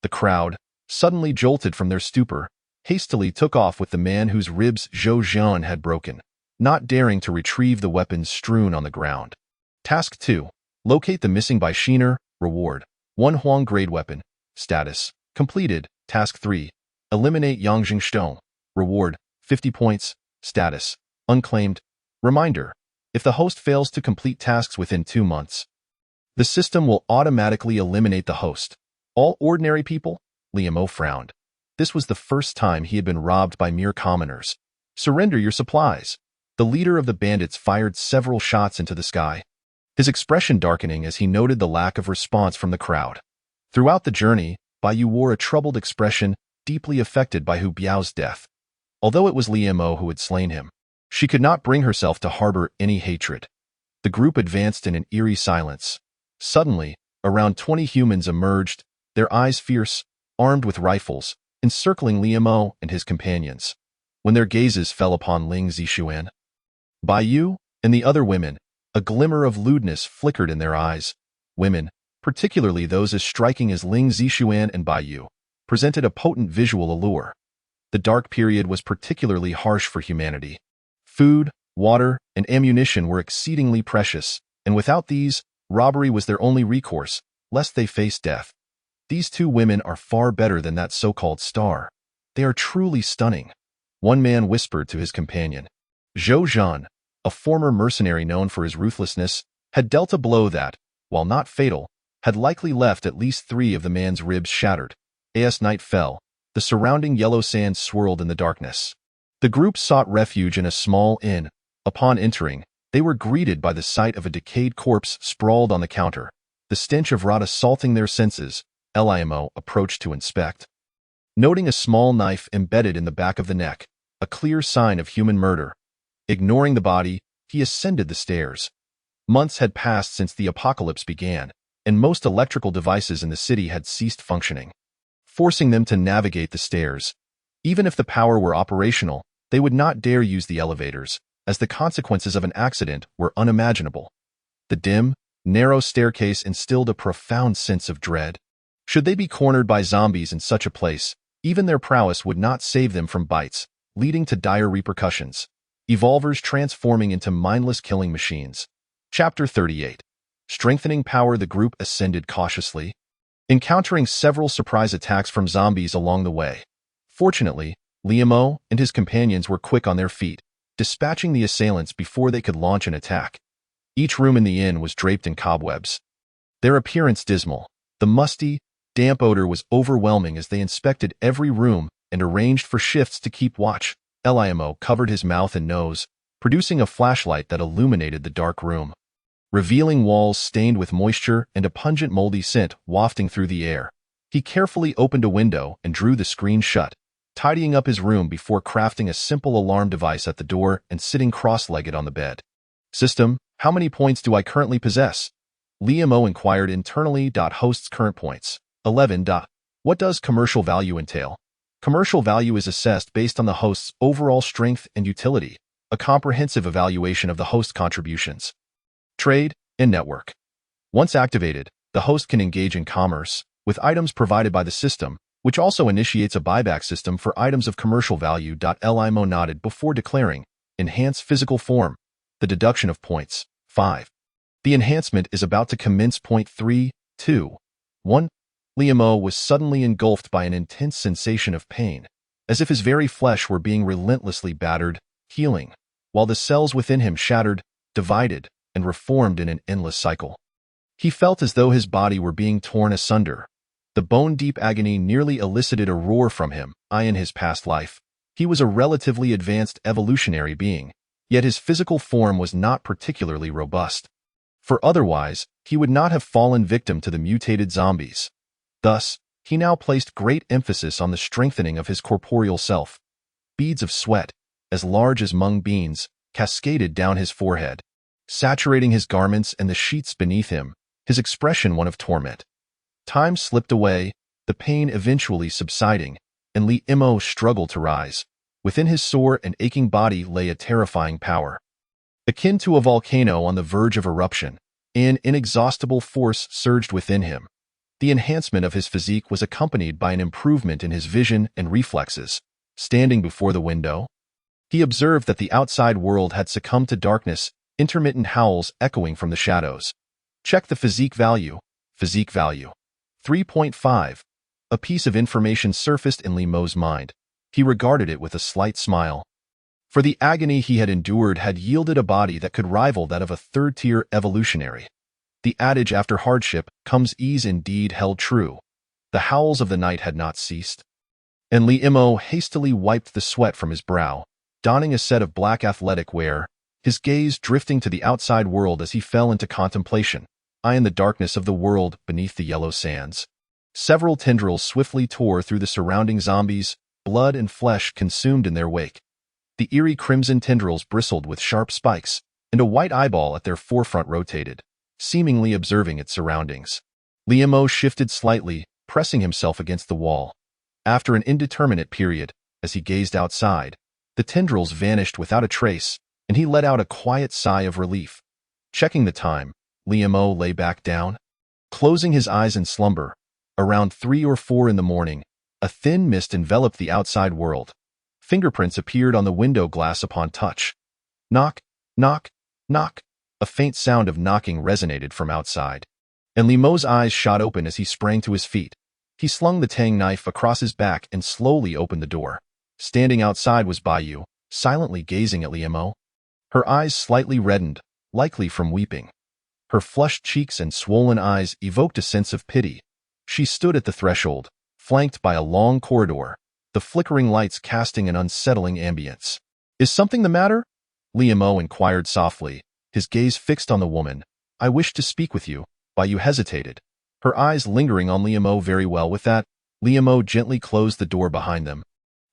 The crowd, suddenly jolted from their stupor, hastily took off with the man whose ribs Zhou Zhen had broken, not daring to retrieve the weapons strewn on the ground. Task 2. Locate the missing Bai Shiner. Reward, 1 Huang grade weapon. Status, completed. Task 3. Eliminate Yang Jingstone. Reward, 50 points. Status, unclaimed. Reminder, if the host fails to complete tasks within 2 months, the system will automatically eliminate the host. All ordinary people? Liu Mo frowned. This was the first time he had been robbed by mere commoners. Surrender your supplies. The leader of the bandits fired several shots into the sky, his expression darkening as he noted the lack of response from the crowd. Throughout the journey, Bai Yu wore a troubled expression, deeply affected by Hu Biao's death. Although it was Liu Mo who had slain him, she could not bring herself to harbor any hatred. The group advanced in an eerie silence. Suddenly, around 20 humans emerged, their eyes fierce, armed with rifles, encircling Liu Mo and his companions. When their gazes fell upon Ling Zixuan, Bai Yu, and the other women, a glimmer of lewdness flickered in their eyes. Women, particularly those as striking as Ling Zixuan and Bai Yu, presented a potent visual allure. The dark period was particularly harsh for humanity. Food, water, and ammunition were exceedingly precious, and without these, robbery was their only recourse, lest they face death. These 2 women are far better than that so-called star. They are truly stunning. One man whispered to his companion. Zhou Zhen, a former mercenary known for his ruthlessness, had dealt a blow that, while not fatal, had likely left at least 3 of the man's ribs shattered. As night fell, the surrounding yellow sand swirled in the darkness. The group sought refuge in a small inn. Upon entering, they were greeted by the sight of a decayed corpse sprawled on the counter. The the stench of rot assaulting their senses. Limo approached to inspect. Noting a small knife embedded in the back of the neck, a clear sign of human murder. Ignoring the body, he ascended the stairs. Months had passed since the apocalypse began, and most electrical devices in the city had ceased functioning, forcing them to navigate the stairs. Even if the power were operational, they would not dare use the elevators, as the consequences of an accident were unimaginable. The dim, narrow staircase instilled a profound sense of dread. Should they be cornered by zombies in such a place, even their prowess would not save them from bites, leading to dire repercussions. Evolvers transforming into mindless killing machines. Chapter 38. Strengthening power. The group ascended cautiously, encountering several surprise attacks from zombies along the way. Fortunately, Limo and his companions were quick on their feet, dispatching the assailants before they could launch an attack. Each room in the inn was draped in cobwebs, their appearance dismal. The musty, damp odor was overwhelming as they inspected every room and arranged for shifts to keep watch. Limo covered his mouth and nose, producing a flashlight that illuminated the dark room, revealing walls stained with moisture and a pungent moldy scent wafting through the air. He carefully opened a window and drew the screen shut, tidying up his room before crafting a simple alarm device at the door and sitting cross-legged on the bed. System, how many points do I currently possess? Limo inquired internally. Host's current points. 11. What does commercial value entail? Commercial value is assessed based on the host's overall strength and utility, a comprehensive evaluation of the host contributions, trade, and network. Once activated, the host can engage in commerce with items provided by the system, which also initiates a buyback system for items of commercial value. Limo nodded before declaring, enhance physical form, the deduction of points. 5. The enhancement is about to commence. Point 3, 2, 1. Limo was suddenly engulfed by an intense sensation of pain, as if his very flesh were being relentlessly battered, healing, while the cells within him shattered, divided, and reformed in an endless cycle. He felt as though his body were being torn asunder. The bone-deep agony nearly elicited a roar from him. In his past life, he was a relatively advanced evolutionary being, yet his physical form was not particularly robust. For otherwise, he would not have fallen victim to the mutated zombies. Thus, he now placed great emphasis on the strengthening of his corporeal self. Beads of sweat, as large as mung beans, cascaded down his forehead, saturating his garments and the sheets beneath him, his expression one of torment. Time slipped away, the pain eventually subsiding, and Limo struggled to rise. Within his sore and aching body lay a terrifying power, akin to a volcano on the verge of eruption. An inexhaustible force surged within him. The enhancement of his physique was accompanied by an improvement in his vision and reflexes. Standing before the window, he observed that the outside world had succumbed to darkness, intermittent howls echoing from the shadows. Check the physique value. Physique value. 3.5. A piece of information surfaced in Limo's mind. He regarded it with a slight smile. For the agony he had endured had yielded a body that could rival that of a third-tier evolutionary. The adage after hardship comes ease indeed held true. The howls of the night had not ceased. And Limo hastily wiped the sweat from his brow, donning a set of black athletic wear, his gaze drifting to the outside world as he fell into contemplation, in the darkness of the world beneath the yellow sands. Several tendrils swiftly tore through the surrounding zombies, blood and flesh consumed in their wake. The eerie crimson tendrils bristled with sharp spikes, and a white eyeball at their forefront rotated, seemingly observing its surroundings. Limo shifted slightly, pressing himself against the wall. After an indeterminate period, as he gazed outside, the tendrils vanished without a trace, and he let out a quiet sigh of relief. Checking the time, Limo lay back down, closing his eyes in slumber. Around 3 or 4 in the morning, a thin mist enveloped the outside world. Fingerprints appeared on the window glass upon touch. Knock, knock, knock. A faint sound of knocking resonated from outside, and Limo's eyes shot open as he sprang to his feet. He slung the tang knife across his back and slowly opened the door. Standing outside was Bayou, silently gazing at Limo. Her eyes slightly reddened, likely from weeping. Her flushed cheeks and swollen eyes evoked a sense of pity. She stood at the threshold, flanked by a long corridor, the flickering lights casting an unsettling ambience. "Is something the matter?" Limo inquired softly, his gaze fixed on the woman. "I wish to speak with you." Bai hesitated, her eyes lingering on Liamo. Very well, with that, Liamo gently closed the door behind them,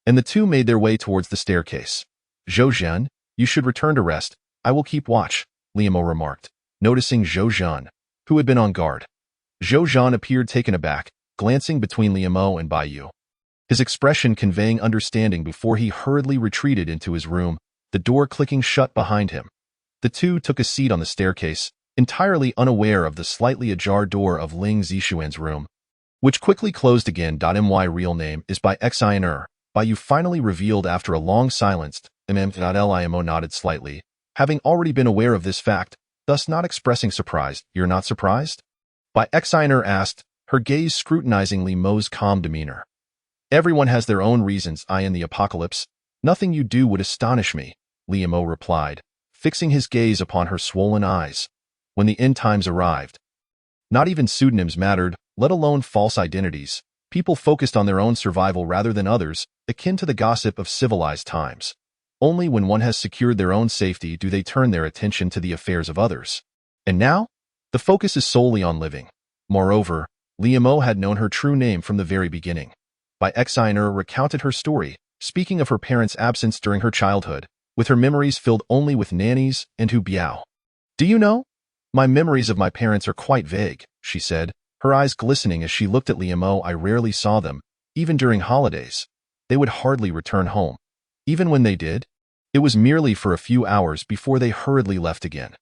and the two made their way towards the staircase. Zhou Zhan, you should return to rest. I will keep watch, Liamo remarked, noticing Zhou Zhan, who had been on guard. Zhou Zhan appeared taken aback, glancing between Liamo and Bai Yu, his expression conveying understanding before he hurriedly retreated into his room, the door clicking shut behind him. The two took a seat on the staircase, entirely unaware of the slightly ajar door of Ling Zixuan's room, which quickly closed again. My real name is Bai Xian'er, Bai Yu finally revealed after a long silence. Liamo nodded slightly, having already been aware of this fact, thus not expressing surprise. You're not surprised? Bai Xian'er asked, her gaze scrutinizing Liamo's calm demeanor. Everyone has their own reasons. I in the apocalypse. Nothing you do would astonish me, Liamo replied, fixing his gaze upon her swollen eyes. When the end times arrived, not even pseudonyms mattered, let alone false identities. People focused on their own survival rather than others, akin to the gossip of civilized times. Only when one has secured their own safety do they turn their attention to the affairs of others. And now, the focus is solely on living. Moreover, Liamo had known her true name from the very beginning. Bai Xian'er recounted her story, speaking of her parents' absence during her childhood, with her memories filled only with nannies and Hu Biao. Do you know? My memories of my parents are quite vague, she said, her eyes glistening as she looked at Liamo. I rarely saw them, even during holidays. They would hardly return home. Even when they did, it was merely for a few hours before they hurriedly left again.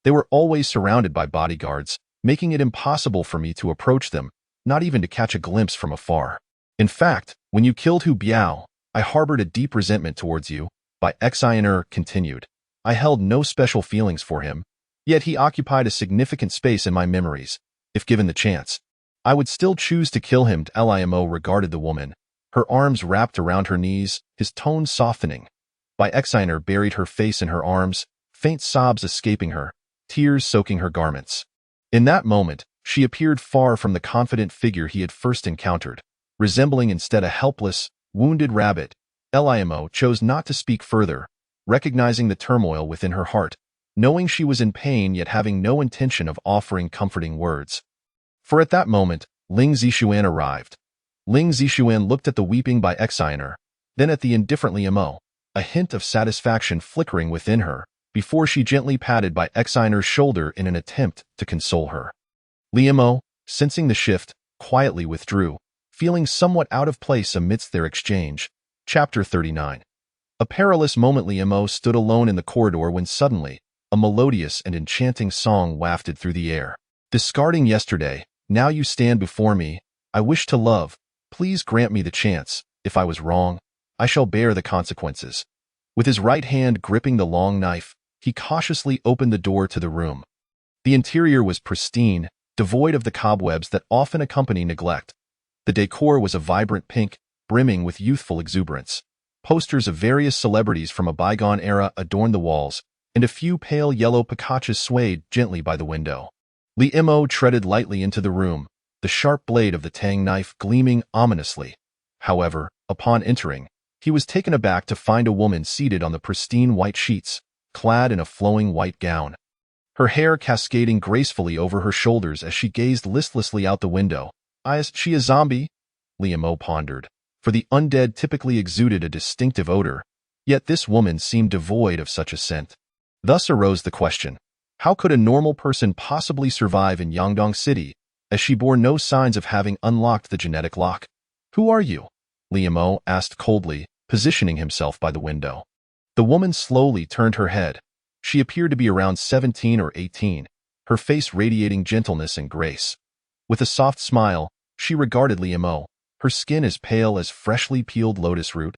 They were always surrounded by bodyguards, making it impossible for me to approach them, not even to catch a glimpse from afar. In fact, when you killed Hu Biao, I harbored a deep resentment towards you, Bai Xian'er continued. I held no special feelings for him, yet he occupied a significant space in my memories. If given the chance, I would still choose to kill him. Liamo regarded the woman, her arms wrapped around her knees, his tone softening. Bai Xian'er buried her face in her arms, faint sobs escaping her, tears soaking her garments. In that moment, she appeared far from the confident figure he had first encountered, resembling instead a helpless, wounded rabbit. Liamo chose not to speak further, recognizing the turmoil within her heart, knowing she was in pain yet having no intention of offering comforting words. For at that moment, Ling Zixuan arrived. Ling Zixuan looked at the weeping Bai Xian'er, then at the indifferent Liamo, a hint of satisfaction flickering within her, before she gently patted Bai Xian'er's shoulder in an attempt to console her. Liamo, sensing the shift, quietly withdrew, feeling somewhat out of place amidst their exchange. Chapter 39. A perilous moment. Liamo stood alone in the corridor when suddenly, a melodious and enchanting song wafted through the air. Discarding yesterday, now you stand before me. I wish to love. Please grant me the chance. If I was wrong, I shall bear the consequences. With his right hand gripping the long knife, he cautiously opened the door to the room. The interior was pristine, devoid of the cobwebs that often accompany neglect. The decor was a vibrant pink, brimming with youthful exuberance. Posters of various celebrities from a bygone era adorned the walls, and a few pale yellow picachas swayed gently by the window. Liamo treaded lightly into the room, the sharp blade of the tang knife gleaming ominously. However, upon entering, he was taken aback to find a woman seated on the pristine white sheets, clad in a flowing white gown, her hair cascading gracefully over her shoulders as she gazed listlessly out the window. Is she a zombie? Liamo pondered, for the undead typically exuded a distinctive odor, yet this woman seemed devoid of such a scent. Thus arose the question, how could a normal person possibly survive in Yangdong City, as she bore no signs of having unlocked the genetic lock? Who are you? Liamo asked coldly, positioning himself by the window. The woman slowly turned her head. She appeared to be around 17 or 18, her face radiating gentleness and grace. With a soft smile, she regarded Liamo, her skin as pale as freshly peeled lotus root,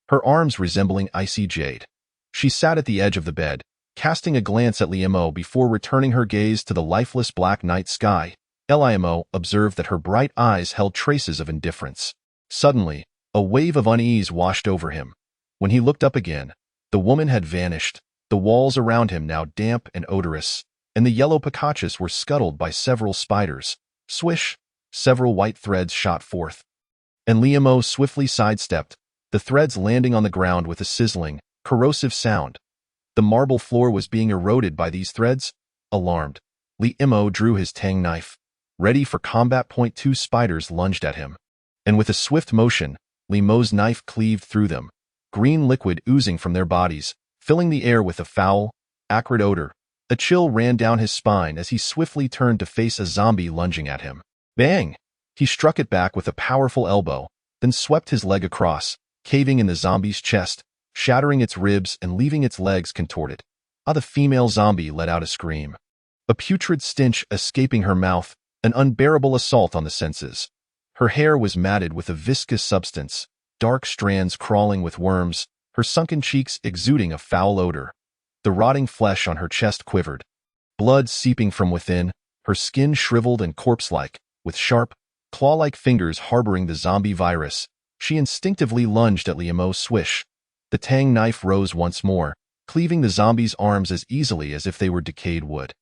her arms resembling icy jade. She sat at the edge of the bed, casting a glance at Liamo before returning her gaze to the lifeless black night sky. Liamo observed that her bright eyes held traces of indifference. Suddenly, a wave of unease washed over him. When he looked up again, the woman had vanished, the walls around him now damp and odorous, and the yellow picachas were scuttled by several spiders. Swish! Several white threads shot forth, and Liamo swiftly sidestepped, the threads landing on the ground with a sizzling, corrosive sound. The marble floor was being eroded by these threads. Alarmed, Li-mo drew his tang knife. Ready for combat. Two spiders lunged at him. And with a swift motion, Li-mo's knife cleaved through them, green liquid oozing from their bodies, filling the air with a foul, acrid odor. A chill ran down his spine as he swiftly turned to face a zombie lunging at him. Bang! He struck it back with a powerful elbow, then swept his leg across, caving in the zombie's chest, shattering its ribs and leaving its legs contorted. The female zombie let out a scream. A putrid stench escaping her mouth, an unbearable assault on the senses. Her hair was matted with a viscous substance, dark strands crawling with worms, her sunken cheeks exuding a foul odor. The rotting flesh on her chest quivered. Blood seeping from within, her skin shriveled and corpse-like, with sharp, claw-like fingers harboring the zombie virus. She instinctively lunged at Li-mo's swish. The tang knife rose once more, cleaving the zombie's arms as easily as if they were decayed wood.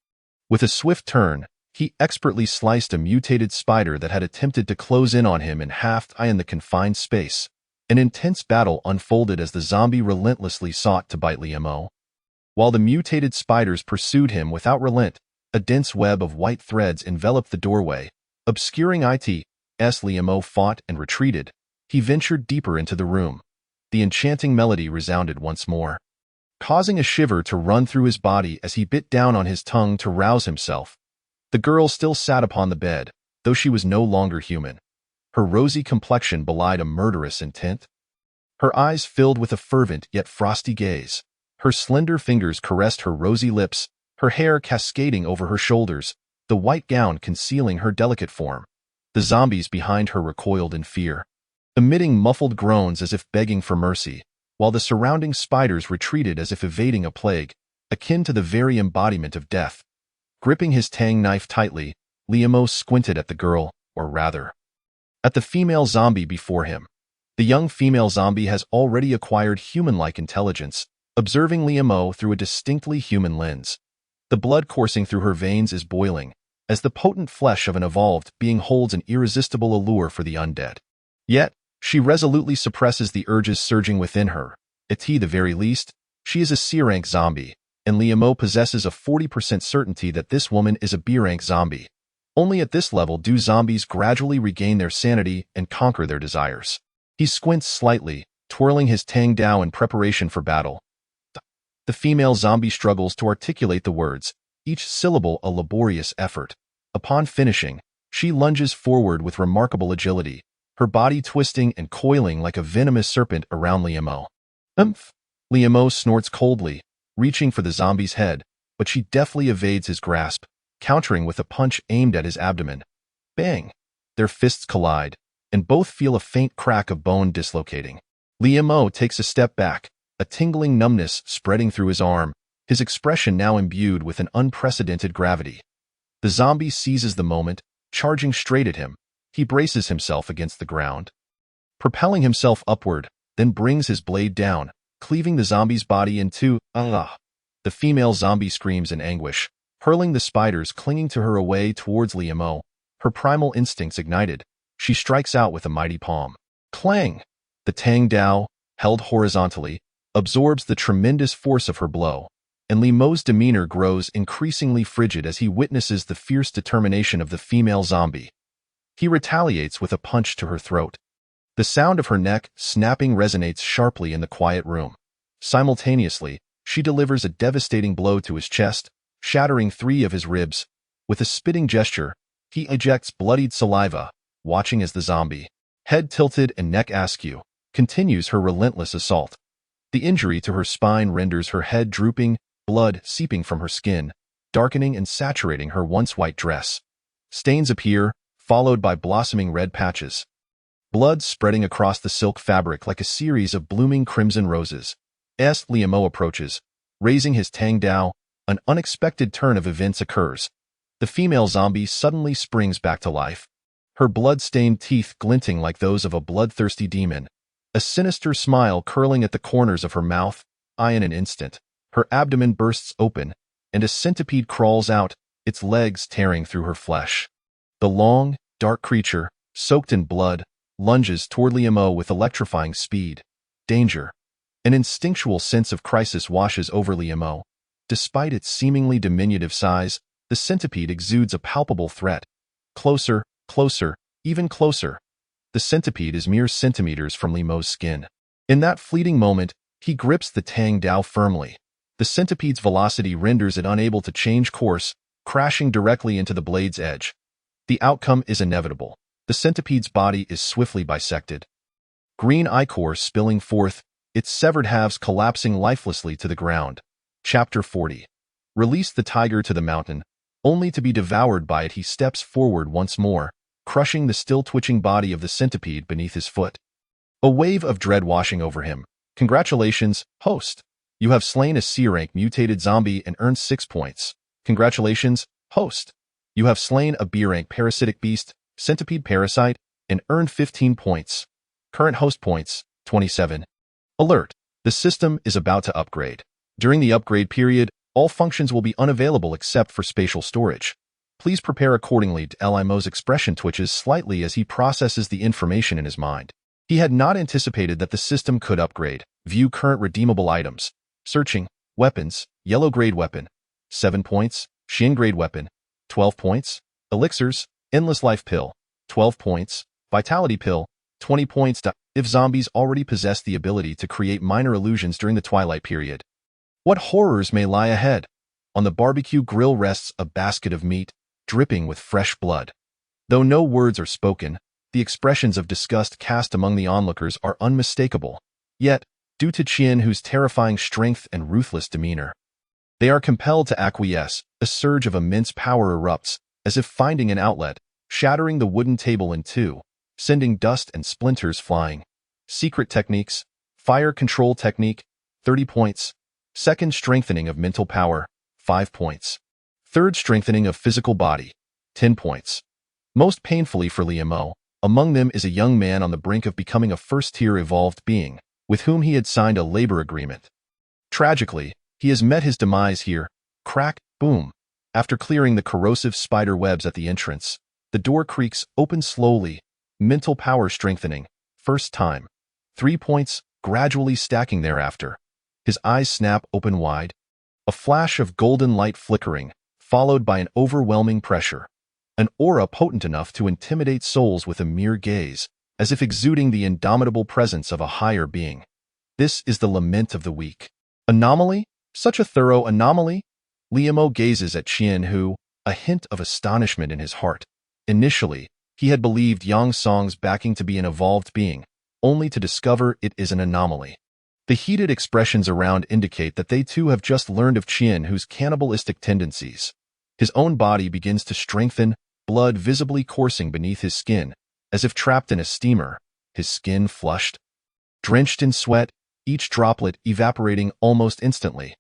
With a swift turn, he expertly sliced a mutated spider that had attempted to close in on him in half in the confined space. An intense battle unfolded as the zombie relentlessly sought to bite Li-mo. While the mutated spiders pursued him without relent, a dense web of white threads enveloped the doorway, obscuring it. As Li-mo fought and retreated, he ventured deeper into the room. The enchanting melody resounded once more, causing a shiver to run through his body as he bit down on his tongue to rouse himself. The girl still sat upon the bed, though she was no longer human. Her rosy complexion belied a murderous intent. Her eyes filled with a fervent yet frosty gaze. Her slender fingers caressed her rosy lips, her hair cascading over her shoulders, the white gown concealing her delicate form. The zombies behind her recoiled in fear, emitting muffled groans as if begging for mercy, while the surrounding spiders retreated as if evading a plague, akin to the very embodiment of death. Gripping his tang knife tightly, Li-mo squinted at the girl, or rather, at the female zombie before him. The young female zombie has already acquired human-like intelligence, observing Li-mo through a distinctly human lens. The blood coursing through her veins is boiling, as the potent flesh of an evolved being holds an irresistible allure for the undead. Yet, she resolutely suppresses the urges surging within her. At the very least, she is a C-rank zombie, and Li-mo possesses a 40% certainty that this woman is a B-rank zombie. Only at this level do zombies gradually regain their sanity and conquer their desires. He squints slightly, twirling his tang dao in preparation for battle. The female zombie struggles to articulate the words, each syllable a laborious effort. Upon finishing, she lunges forward with remarkable agility, her body twisting and coiling like a venomous serpent around Li-mo. Li-mo snorts coldly, reaching for the zombie's head, but she deftly evades his grasp, countering with a punch aimed at his abdomen. Bang! Their fists collide, and both feel a faint crack of bone dislocating. Li-mo takes a step back, a tingling numbness spreading through his arm, his expression now imbued with an unprecedented gravity. The zombie seizes the moment, charging straight at him. He braces himself against the ground, propelling himself upward, then brings his blade down, cleaving the zombie's body in two. The female zombie screams in anguish, hurling the spiders clinging to her away towards Li-mo. Her primal instincts ignited, she strikes out with a mighty palm. Clang! The tang dao, held horizontally, absorbs the tremendous force of her blow, and Li-mo's demeanor grows increasingly frigid as he witnesses the fierce determination of the female zombie. He retaliates with a punch to her throat. The sound of her neck snapping resonates sharply in the quiet room. Simultaneously, she delivers a devastating blow to his chest, shattering 3 of his ribs. With a spitting gesture, he ejects bloodied saliva, watching as the zombie, head tilted and neck askew, continues her relentless assault. The injury to her spine renders her head drooping, blood seeping from her skin, darkening and saturating her once white dress. Stains appear, followed by blossoming red patches. Blood spreading across the silk fabric like a series of blooming crimson roses. As Li-mo approaches, raising his tang dao, an unexpected turn of events occurs. The female zombie suddenly springs back to life, her blood-stained teeth glinting like those of a bloodthirsty demon, a sinister smile curling at the corners of her mouth. In an instant, her abdomen bursts open, and a centipede crawls out, its legs tearing through her flesh. The long, dark creature, soaked in blood, lunges toward Li-mo with electrifying speed. Danger. An instinctual sense of crisis washes over Li-mo. Despite its seemingly diminutive size, The centipede exudes a palpable threat. Closer, closer, even closer. The centipede is mere centimeters from Limeau's skin. In that fleeting moment, he grips the Tang Dao firmly. The centipede's velocity renders it unable to change course, crashing directly into the blade's edge. The outcome is inevitable. The centipede's body is swiftly bisected. Green ichor spilling forth, its severed halves collapsing lifelessly to the ground. Chapter 40. Release the tiger to the mountain. Only to be devoured by it, he steps forward once more, crushing the still-twitching body of the centipede beneath his foot. A wave of dread washing over him. Congratulations, host. You have slain a C-rank mutated zombie and earned 6 points. Congratulations, host. You have slain a B-rank parasitic beast, centipede parasite, and earned 15 points. Current host points, 27. Alert. The system is about to upgrade. During the upgrade period, all functions will be unavailable except for spatial storage. Please prepare accordingly. Limeau's expression twitches slightly as he processes the information in his mind. He had not anticipated that the system could upgrade. View current redeemable items. Searching. Weapons. Yellow grade weapon. 7 points. Xin grade weapon. 12 points. Elixirs. Endless life pill. 12 points. Vitality pill. 20 points. If zombies already possess the ability to create minor illusions during the twilight period, what horrors may lie ahead? On the barbecue grill rests a basket of meat, dripping with fresh blood. Though no words are spoken, the expressions of disgust cast among the onlookers are unmistakable. Yet, due to Qian-Hu's terrifying strength and ruthless demeanor, they are compelled to acquiesce. A surge of immense power erupts, as if finding an outlet, shattering the wooden table in two, sending dust and splinters flying. Secret techniques. Fire control technique, 30 points. Second strengthening of mental power, 5 points. Third strengthening of physical body, 10 points. Most painfully for Limeau, among them is a young man on the brink of becoming a first-tier evolved being, with whom he had signed a labor agreement. Tragically, he has met his demise here. Crack, boom. After clearing the corrosive spider webs at the entrance, the door creaks open slowly. Mental power strengthening, first time. 3 points, gradually stacking thereafter. His eyes snap open wide. A flash of golden light flickering, followed by an overwhelming pressure. An aura potent enough to intimidate souls with a mere gaze, as if exuding the indomitable presence of a higher being. This is the lament of the weak. Anomaly? Such a thorough anomaly? Limeau gazes at Qian-Hu, a hint of astonishment in his heart. Initially, he had believed Yang Song's backing to be an evolved being, only to discover it is an anomaly. The heated expressions around indicate that they too have just learned of Qian-Hu's cannibalistic tendencies. His own body begins to strengthen, blood visibly coursing beneath his skin, as if trapped in a steamer, his skin flushed. Drenched in sweat, each droplet evaporating almost instantly.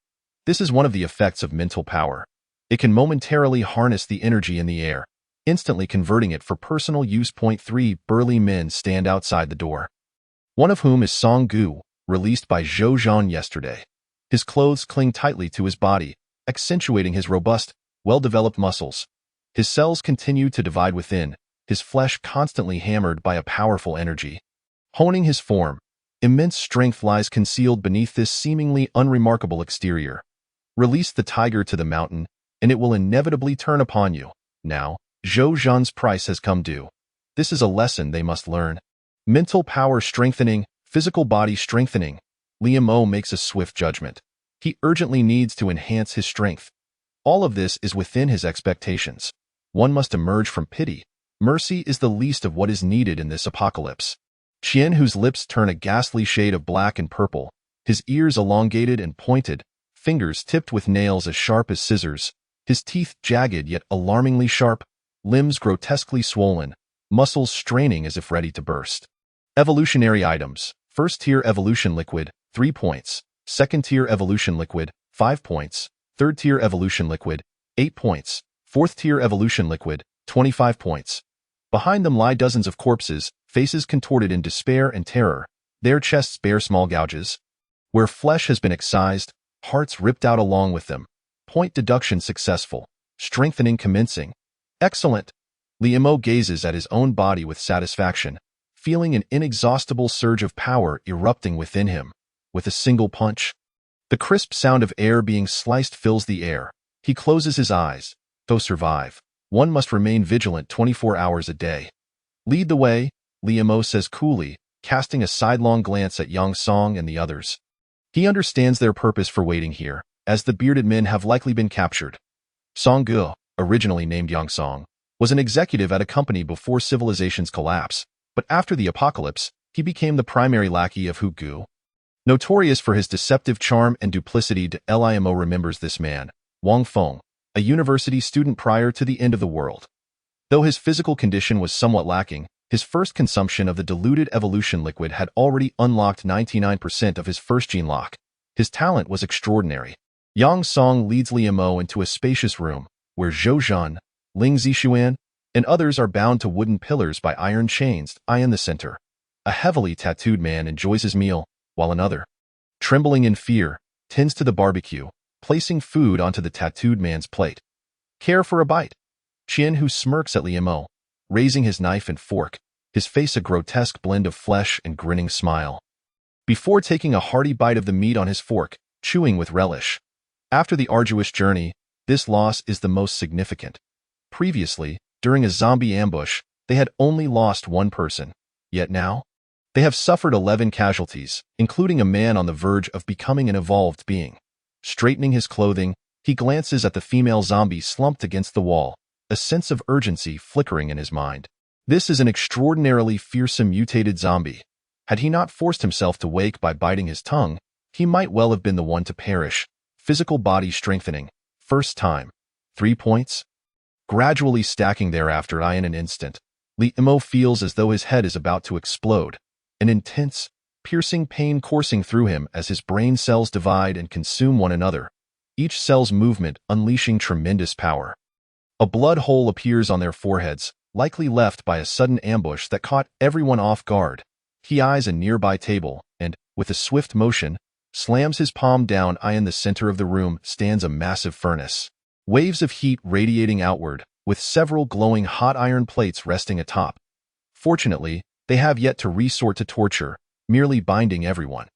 This is one of the effects of mental power. It can momentarily harness the energy in the air, instantly converting it for personal use. 3 burly men stand outside the door. One of whom is Song Gu, released by Zhou Zhan yesterday. His clothes cling tightly to his body, accentuating his robust, well-developed muscles. His cells continue to divide within, his flesh constantly hammered by a powerful energy. Honing his form, immense strength lies concealed beneath this seemingly unremarkable exterior. Release the tiger to the mountain, and it will inevitably turn upon you. Now, Zhou Zhan's price has come due. This is a lesson they must learn. Mental power strengthening, physical body strengthening. Limeau makes a swift judgment. He urgently needs to enhance his strength. All of this is within his expectations. One must emerge from pity. Mercy is the least of what is needed in this apocalypse. Qian-Hu's lips turn a ghastly shade of black and purple, his ears elongated and pointed, fingers tipped with nails as sharp as scissors, his teeth jagged yet alarmingly sharp, limbs grotesquely swollen, muscles straining as if ready to burst. Evolutionary items. First-tier evolution liquid, 3 points. Second-tier evolution liquid, 5 points. Third-tier evolution liquid, 8 points. Fourth-tier evolution liquid, 25 points. Behind them lie dozens of corpses, faces contorted in despair and terror, their chests bear small gouges. Where flesh has been excised, hearts ripped out along with them. Point deduction successful. Strengthening commencing. Excellent. Limeau gazes at his own body with satisfaction, feeling an inexhaustible surge of power erupting within him. With a single punch, the crisp sound of air being sliced fills the air. He closes his eyes. To survive, one must remain vigilant 24 hours a day. Lead the way, Liu Mo says coolly, casting a sidelong glance at Yang Song and the others. He understands their purpose for waiting here, as the bearded men have likely been captured. Song Ge, originally named Yang Song, was an executive at a company before civilization's collapse, but after the apocalypse, he became the primary lackey of Hu Gu. Notorious for his deceptive charm and duplicity, Limo remembers this man, Wang Feng, a university student prior to the end of the world. Though his physical condition was somewhat lacking, his first consumption of the diluted evolution liquid had already unlocked 99% of his first gene lock. His talent was extraordinary. Yang Song leads Liu Mo into a spacious room, where Zhou Zhan, Ling Zixuan, and others are bound to wooden pillars by iron chains. In the center, a heavily tattooed man enjoys his meal, while another, trembling in fear, tends to the barbecue, placing food onto the tattooed man's plate. Care for a bite? Qian, who smirks at Liu Mo, raising his knife and fork, his face a grotesque blend of flesh and grinning smile. Before taking a hearty bite of the meat on his fork, chewing with relish. After the arduous journey, this loss is the most significant. Previously, during a zombie ambush, they had only lost one person. Yet now, they have suffered 11 casualties, including a man on the verge of becoming an evolved being. Straightening his clothing, he glances at the female zombie slumped against the wall, a sense of urgency flickering in his mind. This is an extraordinarily fearsome mutated zombie. Had he not forced himself to wake by biting his tongue, he might well have been the one to perish. Physical body strengthening. First time. 3 points. Gradually stacking thereafter in an instant, Liu Mo feels as though his head is about to explode. An intense, piercing pain coursing through him as his brain cells divide and consume one another, each cell's movement unleashing tremendous power. A blood hole appears on their foreheads, likely left by a sudden ambush that caught everyone off guard. He eyes a nearby table and, with a swift motion, slams his palm down. In the center of the room stands a massive furnace. Waves of heat radiating outward, with several glowing hot iron plates resting atop. Fortunately, they have yet to resort to torture, merely binding everyone.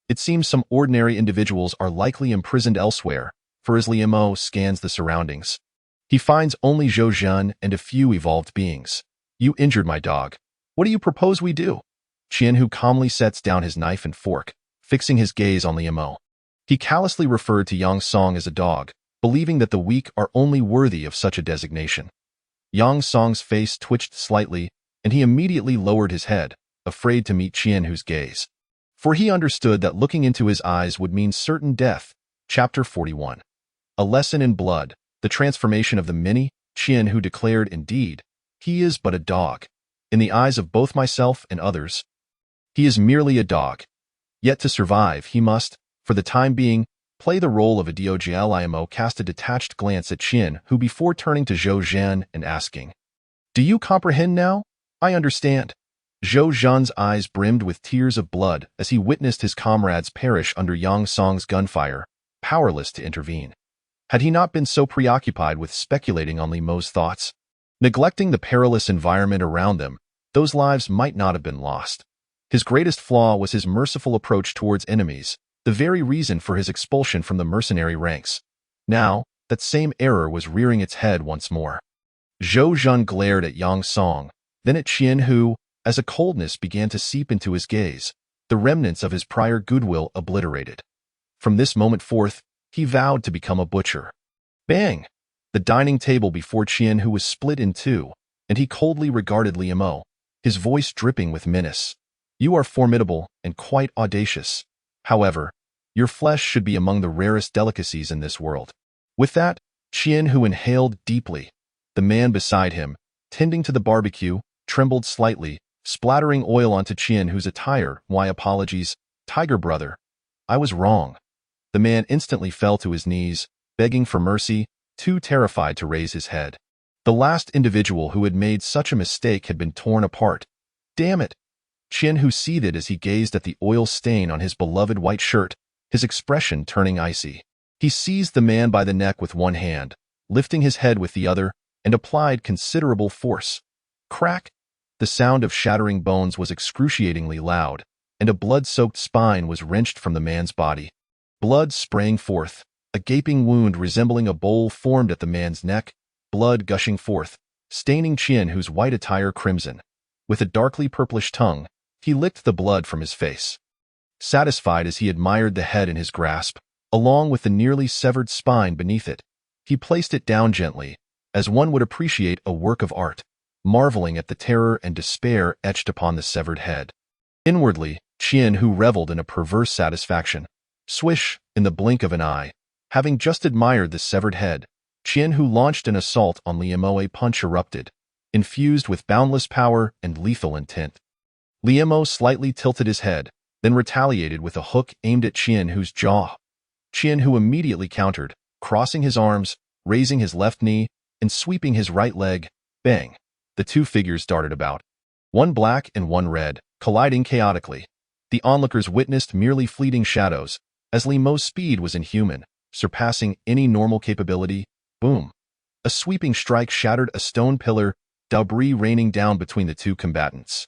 It seems some ordinary individuals are likely imprisoned elsewhere, for as Liu Mo scans the surroundings, he finds only Zhou Zhan and a few evolved beings. You injured my dog. What do you propose we do? Qian, who calmly sets down his knife and fork, fixing his gaze on Liu Mo. He callously referred to Yang Song as a dog, believing that the weak are only worthy of such a designation. Yang Song's face twitched slightly, and he immediately lowered his head, afraid to meet Qian, whose gaze. For he understood that looking into his eyes would mean certain death. Chapter 41. A lesson in blood, the transformation of the many. Qian, who declared, indeed, he is but a dog. In the eyes of both myself and others, he is merely a dog. Yet to survive, he must, for the time being, play the role of a dog. Limo cast a detached glance at Qian, who before turning to Zhou Zhan and asking, "Do you comprehend now? I understand." Zhou Zhan's eyes brimmed with tears of blood as he witnessed his comrades perish under Yang Song's gunfire, powerless to intervene. Had he not been so preoccupied with speculating on Li Mo's thoughts, neglecting the perilous environment around them, those lives might not have been lost. His greatest flaw was his merciful approach towards enemies, the very reason for his expulsion from the mercenary ranks. Now, that same error was rearing its head once more. Zhou Zhan glared at Yang Song, then at Qian, who, as a coldness began to seep into his gaze, the remnants of his prior goodwill obliterated. From this moment forth, he vowed to become a butcher. Bang! The dining table before Qian, who was split in two, and he coldly regarded Liu Mo, his voice dripping with menace. You are formidable and quite audacious. However, your flesh should be among the rarest delicacies in this world. With that, Qian, who inhaled deeply, the man beside him, tending to the barbecue, trembled slightly, splattering oil onto Qian, whose attire. Why apologies, tiger brother. I was wrong. The man instantly fell to his knees, begging for mercy, too terrified to raise his head. The last individual who had made such a mistake had been torn apart. Damn it! Qian, who seethed as he gazed at the oil stain on his beloved white shirt, his expression turning icy. He seized the man by the neck with one hand, lifting his head with the other, and applied considerable force. Crack! The sound of shattering bones was excruciatingly loud, and a blood-soaked spine was wrenched from the man's body. Blood sprang forth. A gaping wound resembling a bowl formed at the man's neck, blood gushing forth, staining Qian-Hu's white attire crimson. With a darkly purplish tongue, he licked the blood from his face. Satisfied as he admired the head in his grasp, along with the nearly severed spine beneath it, he placed it down gently, as one would appreciate a work of art, marveling at the terror and despair etched upon the severed head. Inwardly, Qian-Hu reveled in a perverse satisfaction. Swish, in the blink of an eye, having just admired the severed head, Qian-Hu launched an assault on Li Mo. A punch erupted, infused with boundless power and lethal intent. Li Mo slightly tilted his head, then retaliated with a hook aimed at Qian-Hu's jaw. Qian-Hu immediately countered, crossing his arms, raising his left knee, and sweeping his right leg. Bang! The two figures darted about, one black and one red, colliding chaotically. The onlookers witnessed merely fleeting shadows, as Li Mo's speed was inhuman, surpassing any normal capability. Boom! A sweeping strike shattered a stone pillar, debris raining down between the two combatants.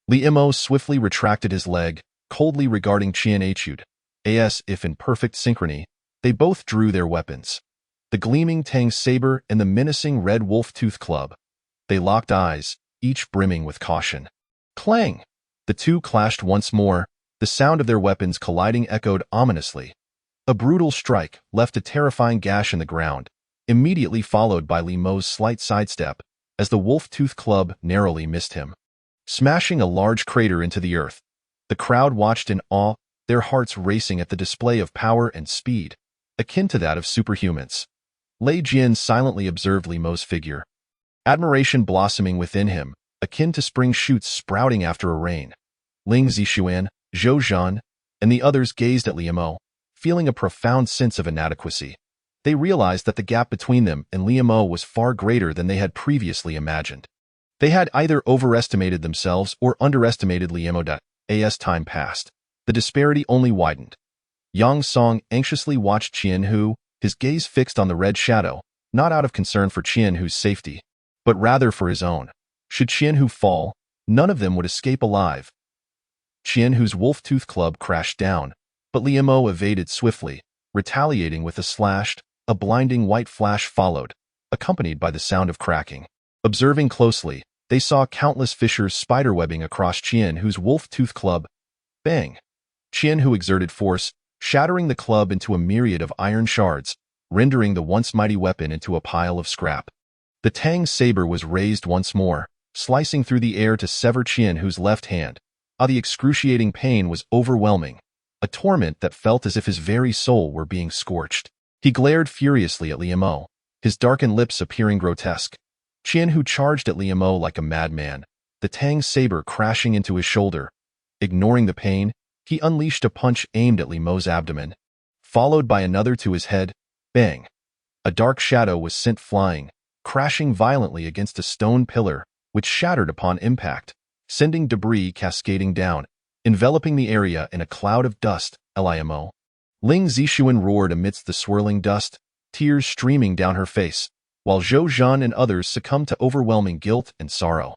Li Mo swiftly retracted his leg, coldly regarding Qian-Hu. As if in perfect synchrony, they both drew their weapons. The gleaming Tang saber and the menacing red wolf-tooth club. They locked eyes, each brimming with caution. Clang! The two clashed once more, the sound of their weapons colliding echoed ominously. A brutal strike left a terrifying gash in the ground, immediately followed by Li Mo's slight sidestep, as the wolf-tooth club narrowly missed him, smashing a large crater into the earth. The crowd watched in awe, their hearts racing at the display of power and speed, akin to that of superhumans. Lei Jian silently observed Li Mo's figure, admiration blossoming within him, akin to spring shoots sprouting after a rain. Ling Zixuan, Zhou Zhan, and the others gazed at Li Mo, feeling a profound sense of inadequacy. They realized that the gap between them and Li Mo was far greater than they had previously imagined. They had either overestimated themselves or underestimated Li Mo. As time passed, the disparity only widened. Yang Song anxiously watched Qian-Hu, his gaze fixed on the red shadow, not out of concern for Qian-Hu's safety, but rather for his own. Should Qian-Hu fall, none of them would escape alive. Qian-Hu's wolf-tooth club crashed down, but Li Mo evaded swiftly, retaliating with a slashed, a blinding white flash followed, accompanied by the sound of cracking. Observing closely, they saw countless fissures spiderwebbing across Qian-Hu's wolf-tooth club. Bang! Qian-Hu exerted force, shattering the club into a myriad of iron shards, rendering the once mighty weapon into a pile of scrap. The Tang saber was raised once more, slicing through the air to sever Qian-Hu's left hand. The excruciating pain was overwhelming, a torment that felt as if his very soul were being scorched. He glared furiously at Li Mo, his darkened lips appearing grotesque. Qian-Hu charged at Li Mo like a madman, the Tang saber crashing into his shoulder. Ignoring the pain, he unleashed a punch aimed at Li Mo's abdomen, followed by another to his head. Bang! A dark shadow was sent flying, crashing violently against a stone pillar, which shattered upon impact, sending debris cascading down, enveloping the area in a cloud of dust. Limo. Ling Zixuan roared amidst the swirling dust, tears streaming down her face, while Zhou Zhan and others succumbed to overwhelming guilt and sorrow.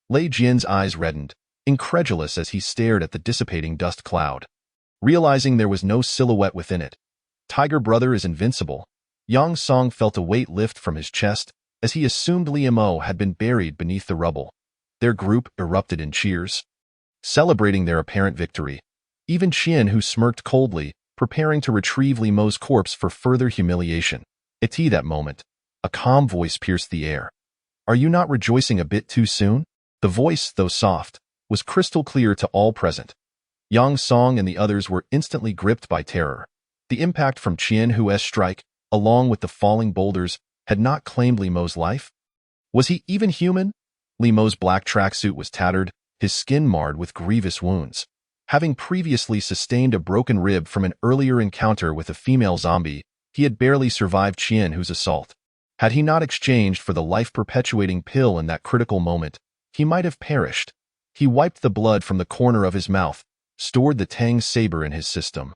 Lei Jian's eyes reddened, incredulous as he stared at the dissipating dust cloud. Realizing there was no silhouette within it, Tiger Brother is invincible. Yang Song felt a weight lift from his chest as he assumed Li Mo had been buried beneath the rubble. Their group erupted in cheers, celebrating their apparent victory. Even Qian-Hu smirked coldly, preparing to retrieve Li Mo's corpse for further humiliation. At that moment, a calm voice pierced the air. "Are you not rejoicing a bit too soon?" The voice, though soft, was crystal clear to all present. Yang Song and the others were instantly gripped by terror. The impact from Qian-Hu's strike, along with the falling boulders, had not claimed Li Mo's life. Was he even human? Li Mo's black tracksuit was tattered, his skin marred with grievous wounds. Having previously sustained a broken rib from an earlier encounter with a female zombie, he had barely survived Qian-Hu's assault. Had he not exchanged for the life-perpetuating pill in that critical moment, he might have perished. He wiped the blood from the corner of his mouth, stored the Tang saber in his system,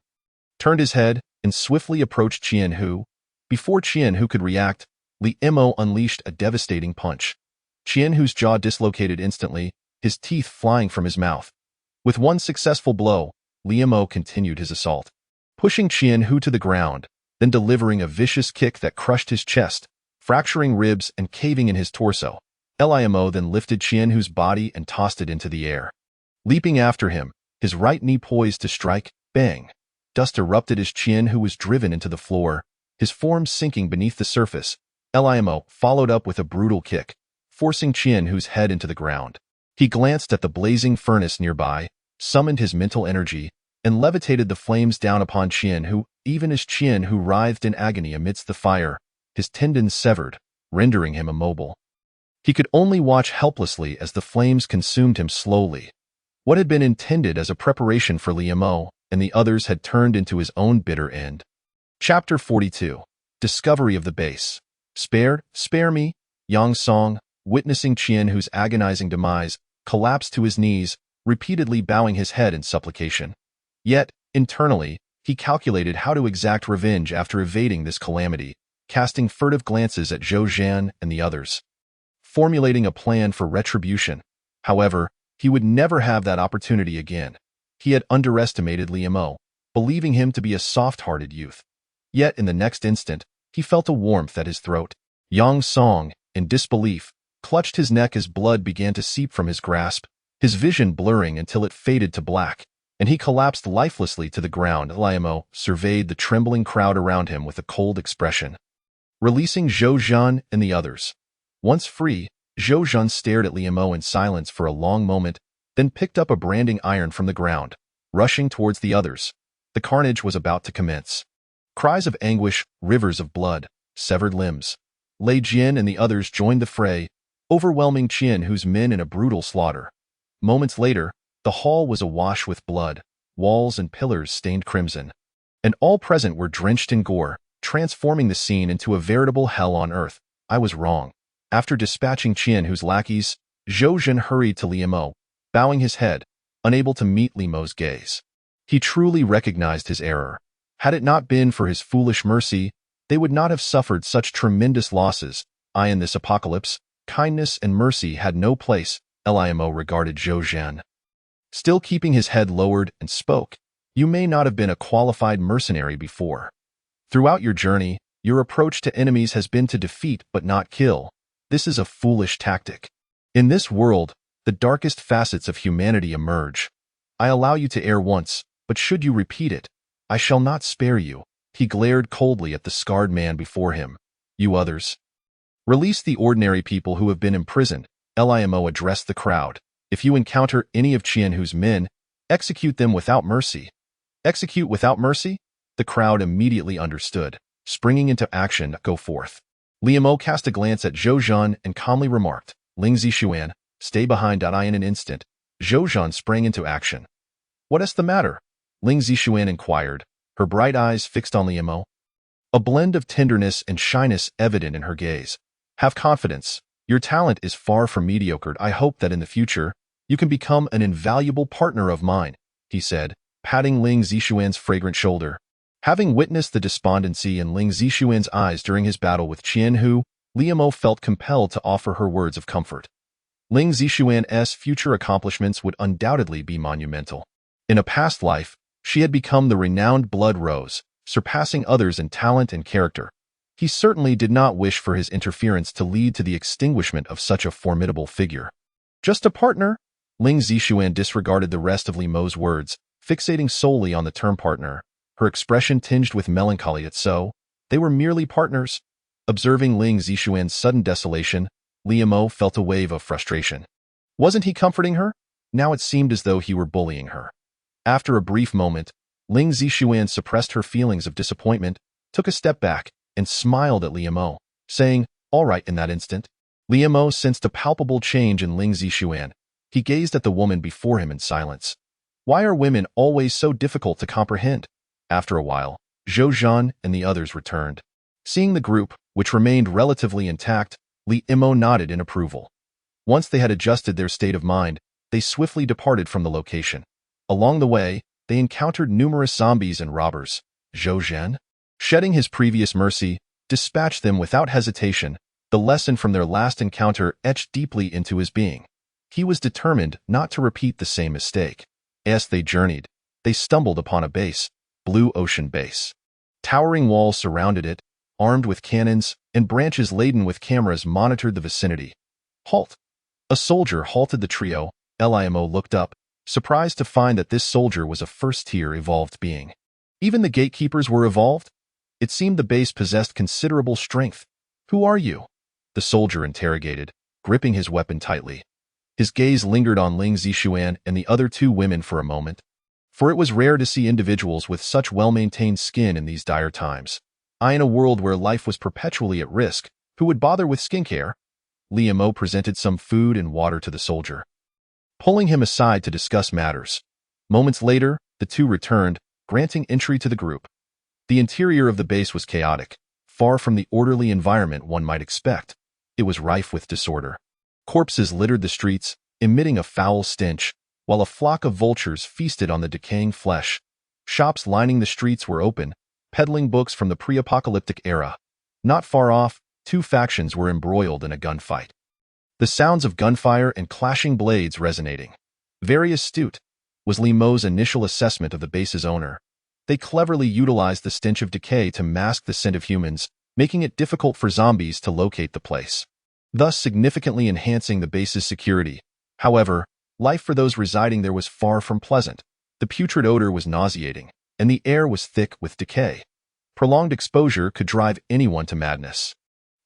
turned his head, and swiftly approached Qian-Hu. Before Qian-Hu could react, Li Mo unleashed a devastating punch. Qian-Hu's jaw dislocated instantly, his teeth flying from his mouth. With one successful blow, Li Mo continued his assault, pushing Qian-Hu to the ground, then delivering a vicious kick that crushed his chest, fracturing ribs and caving in his torso. Limo then lifted Qianhu's body and tossed it into the air. Leaping after him, his right knee poised to strike, bang. Dust erupted as Qianhu was driven into the floor, his form sinking beneath the surface. Limo followed up with a brutal kick, forcing Qianhu's head into the ground. He glanced at the blazing furnace nearby, summoned his mental energy, and levitated the flames down upon Qianhu. Even as Qianhu writhed in agony amidst the fire, his tendons severed, rendering him immobile. He could only watch helplessly as the flames consumed him slowly. What had been intended as a preparation for Limo and the others had turned into his own bitter end. Chapter 42. Discovery of the Base. Spare me, Yang Song, witnessing Qianhu's agonizing demise, collapsed to his knees, repeatedly bowing his head in supplication. Yet, internally, he calculated how to exact revenge after evading this calamity, casting furtive glances at Zhou Zhan and the others. Formulating a plan for retribution. However, he would never have that opportunity again. He had underestimated Limo, believing him to be a soft-hearted youth. Yet in the next instant, he felt a warmth at his throat. Yang Song, in disbelief, clutched his neck as blood began to seep from his grasp, his vision blurring until it faded to black, and he collapsed lifelessly to the ground. Limo surveyed the trembling crowd around him with a cold expression. Releasing Zhou Zhan and the others. Once free, Zhou Zhan stared at Limo in silence for a long moment, then picked up a branding iron from the ground, rushing towards the others. The carnage was about to commence. Cries of anguish, rivers of blood, severed limbs. Lei Jian and the others joined the fray, overwhelming Qianhu's men in a brutal slaughter. Moments later, the hall was awash with blood, walls and pillars stained crimson, and all present were drenched in gore, transforming the scene into a veritable hell on earth. I was wrong. After dispatching Qianhu's lackeys, Zhou Zhan hurried to Limo, bowing his head, unable to meet Limo's gaze. He truly recognized his error. Had it not been for his foolish mercy, they would not have suffered such tremendous losses. In this apocalypse, kindness and mercy had no place. Limo regarded Zhou Zhan. Still keeping his head lowered, and spoke. You may not have been a qualified mercenary before. Throughout your journey, your approach to enemies has been to defeat but not kill. This is a foolish tactic. In this world, the darkest facets of humanity emerge. I allow you to err once, but should you repeat it, I shall not spare you. He glared coldly at the scarred man before him. You others. Release the ordinary people who have been imprisoned. Limo addressed the crowd. If you encounter any of Qianhu's men, execute them without mercy. Execute without mercy? The crowd immediately understood. Springing into action, go forth. Limo cast a glance at Zhou Zhan and calmly remarked, Ling Zixuan, stay behind. In an instant, Zhou Zhan sprang into action. What is the matter? Ling Zixuan inquired, her bright eyes fixed on Limo. A blend of tenderness and shyness evident in her gaze. Have confidence. Your talent is far from mediocre. I hope that in the future, you can become an invaluable partner of mine, he said, patting Ling Zixuan's fragrant shoulder. Having witnessed the despondency in Ling Zixuan's eyes during his battle with Qianhu, Limo felt compelled to offer her words of comfort. Ling Zixuan's future accomplishments would undoubtedly be monumental. In a past life, she had become the renowned Blood Rose, surpassing others in talent and character. He certainly did not wish for his interference to lead to the extinguishment of such a formidable figure. Just a partner? Ling Zixuan disregarded the rest of Limo's words, fixating solely on the term partner, her expression tinged with melancholy at so. They were merely partners. Observing Ling Zixuan's sudden desolation, Limo felt a wave of frustration. Wasn't he comforting her? Now it seemed as though he were bullying her. After a brief moment, Ling Zixuan suppressed her feelings of disappointment, took a step back, and smiled at Limo, saying, all right. In that instant, Limo sensed a palpable change in Ling Zixuan. He gazed at the woman before him in silence. Why are women always so difficult to comprehend? After a while, Zhou Zhan and the others returned. Seeing the group, which remained relatively intact, Limo nodded in approval. Once they had adjusted their state of mind, they swiftly departed from the location. Along the way, they encountered numerous zombies and robbers. Zhou Zhan, shedding his previous mercy, dispatched them without hesitation. The lesson from their last encounter etched deeply into his being. He was determined not to repeat the same mistake. As they journeyed, they stumbled upon a base, Blue Ocean Base. Towering walls surrounded it, armed with cannons and branches laden with cameras, monitored the vicinity. Halt! A soldier halted the trio. Limo looked up, surprised to find that this soldier was a first-tier evolved being. Even the gatekeepers were evolved? It seemed the base possessed considerable strength. Who are you? The soldier interrogated, gripping his weapon tightly. His gaze lingered on Ling Zixuan and the other two women for a moment, for it was rare to see individuals with such well-maintained skin in these dire times. In a world where life was perpetually at risk, who would bother with skincare? Limo presented some food and water to the soldier, pulling him aside to discuss matters. Moments later, the two returned, granting entry to the group. The interior of the base was chaotic, far from the orderly environment one might expect. It was rife with disorder. Corpses littered the streets, emitting a foul stench, while a flock of vultures feasted on the decaying flesh. Shops lining the streets were open, peddling books from the pre-apocalyptic era. Not far off, two factions were embroiled in a gunfight, the sounds of gunfire and clashing blades resonating. Very astute, was Limo's initial assessment of the base's owner. They cleverly utilized the stench of decay to mask the scent of humans, making it difficult for zombies to locate the place, thus significantly enhancing the base's security. However, life for those residing there was far from pleasant. The putrid odor was nauseating, and the air was thick with decay. Prolonged exposure could drive anyone to madness.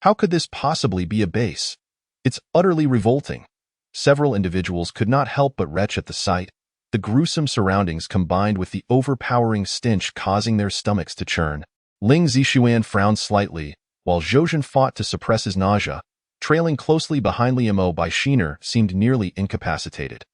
How could this possibly be a base? It's utterly revolting. Several individuals could not help but retch at the sight, the gruesome surroundings combined with the overpowering stench causing their stomachs to churn. Ling Zixuan frowned slightly, while Zhouzhen fought to suppress his nausea. Trailing closely behind Limo by Shiner seemed nearly incapacitated.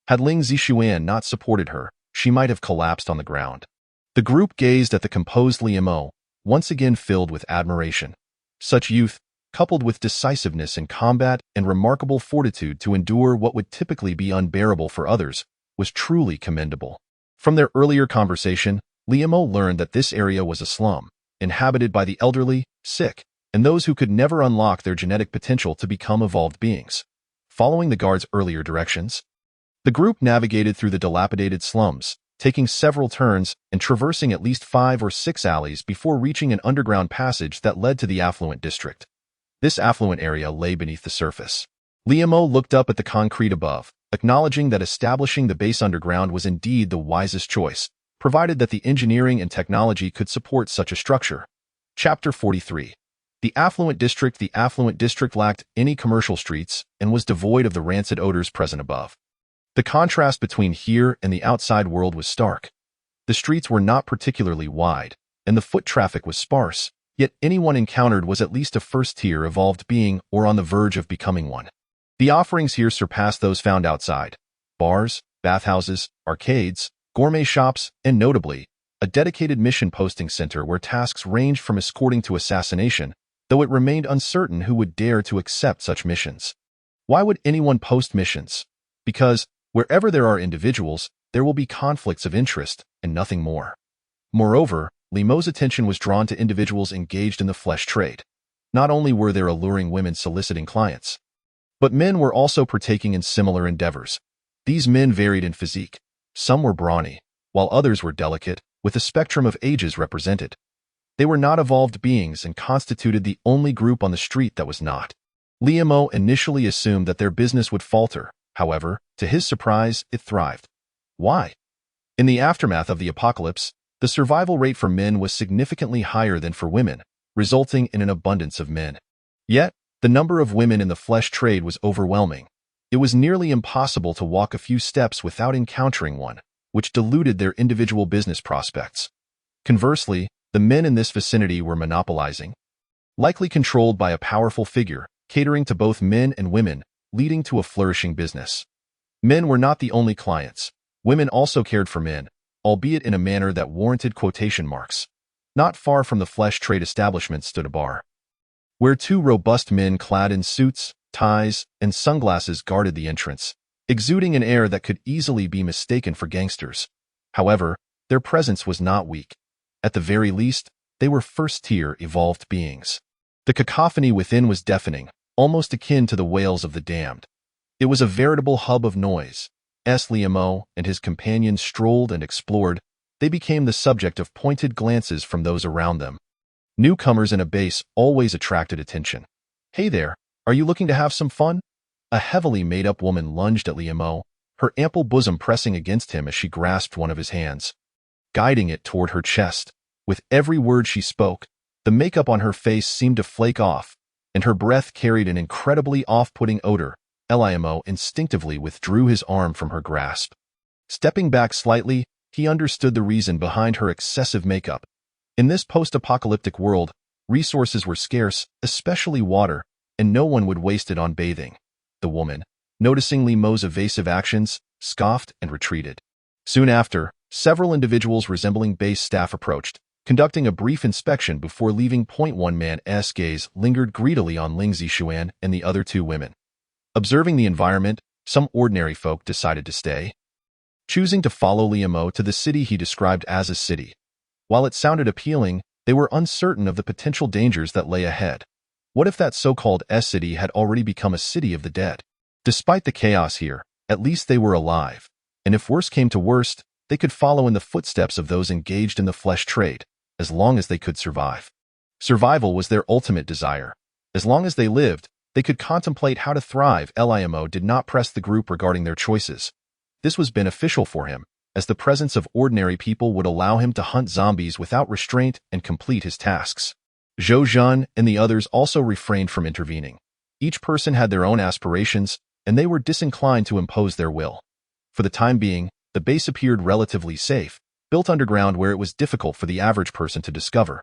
Had Ling Zixuan not supported her, she might have collapsed on the ground. The group gazed at the composed Limo, once again filled with admiration. Such youth, coupled with decisiveness in combat and remarkable fortitude to endure what would typically be unbearable for others, was truly commendable. From their earlier conversation, Limo learned that this area was a slum, inhabited by the elderly, sick, and those who could never unlock their genetic potential to become evolved beings. Following the guard's earlier directions, the group navigated through the dilapidated slums, taking several turns and traversing at least 5 or 6 alleys before reaching an underground passage that led to the affluent district. This affluent area lay beneath the surface. Limo looked up at the concrete above, acknowledging that establishing the base underground was indeed the wisest choice, provided that the engineering and technology could support such a structure. Chapter 43. The affluent district lacked any commercial streets and was devoid of the rancid odors present above. The contrast between here and the outside world was stark. The streets were not particularly wide, and the foot traffic was sparse, yet anyone encountered was at least a first-tier evolved being or on the verge of becoming one. The offerings here surpassed those found outside. Bars, bathhouses, arcades, gourmet shops, and notably, a dedicated mission posting center where tasks ranged from escorting to assassination, though it remained uncertain who would dare to accept such missions. Why would anyone post missions? Because, wherever there are individuals, there will be conflicts of interest, and nothing more. Moreover, Limo's attention was drawn to individuals engaged in the flesh trade. Not only were there alluring women soliciting clients, but men were also partaking in similar endeavors. These men varied in physique. Some were brawny, while others were delicate, with a spectrum of ages represented. They were not evolved beings and constituted the only group on the street that was not. Limo initially assumed that their business would falter. However, to his surprise, it thrived. Why? In the aftermath of the apocalypse, the survival rate for men was significantly higher than for women, resulting in an abundance of men. Yet, the number of women in the flesh trade was overwhelming. It was nearly impossible to walk a few steps without encountering one, which diluted their individual business prospects. Conversely, the men in this vicinity were monopolizing, likely controlled by a powerful figure, catering to both men and women, leading to a flourishing business. Men were not the only clients. Women also cared for men, albeit in a manner that warranted quotation marks. Not far from the flesh trade establishment stood a bar, where 2 robust men clad in suits, ties, and sunglasses guarded the entrance, exuding an air that could easily be mistaken for gangsters. However, their presence was not weak. At the very least, they were first-tier evolved beings. The cacophony within was deafening, almost akin to the wails of the damned. It was a veritable hub of noise. As Limo and his companions strolled and explored, they became the subject of pointed glances from those around them. Newcomers in a base always attracted attention. "Hey there, are you looking to have some fun?" A heavily made-up woman lunged at Liam, her ample bosom pressing against him as she grasped one of his hands, guiding it toward her chest. With every word she spoke, the makeup on her face seemed to flake off, and her breath carried an incredibly off-putting odor. Liam instinctively withdrew his arm from her grasp. Stepping back slightly, he understood the reason behind her excessive makeup. In this post-apocalyptic world, resources were scarce, especially water, and no one would waste it on bathing. The woman, noticing Liam's evasive actions, scoffed and retreated. Soon after, several individuals resembling base staff approached, conducting a brief inspection before leaving. One man's gaze lingered greedily on Ling Zixuan and the other two women. Observing the environment, some ordinary folk decided to stay, choosing to follow Liam to the city he described as a city. While it sounded appealing, they were uncertain of the potential dangers that lay ahead. What if that so-called city had already become a city of the dead? Despite the chaos here, at least they were alive, and if worse came to worst, they could follow in the footsteps of those engaged in the flesh trade, as long as they could survive. Survival was their ultimate desire. As long as they lived, they could contemplate how to thrive. Liam did not press the group regarding their choices. This was beneficial for him, as the presence of ordinary people would allow him to hunt zombies without restraint and complete his tasks. Zhou Zhan and the others also refrained from intervening. Each person had their own aspirations, and they were disinclined to impose their will. For the time being, the base appeared relatively safe, built underground where it was difficult for the average person to discover.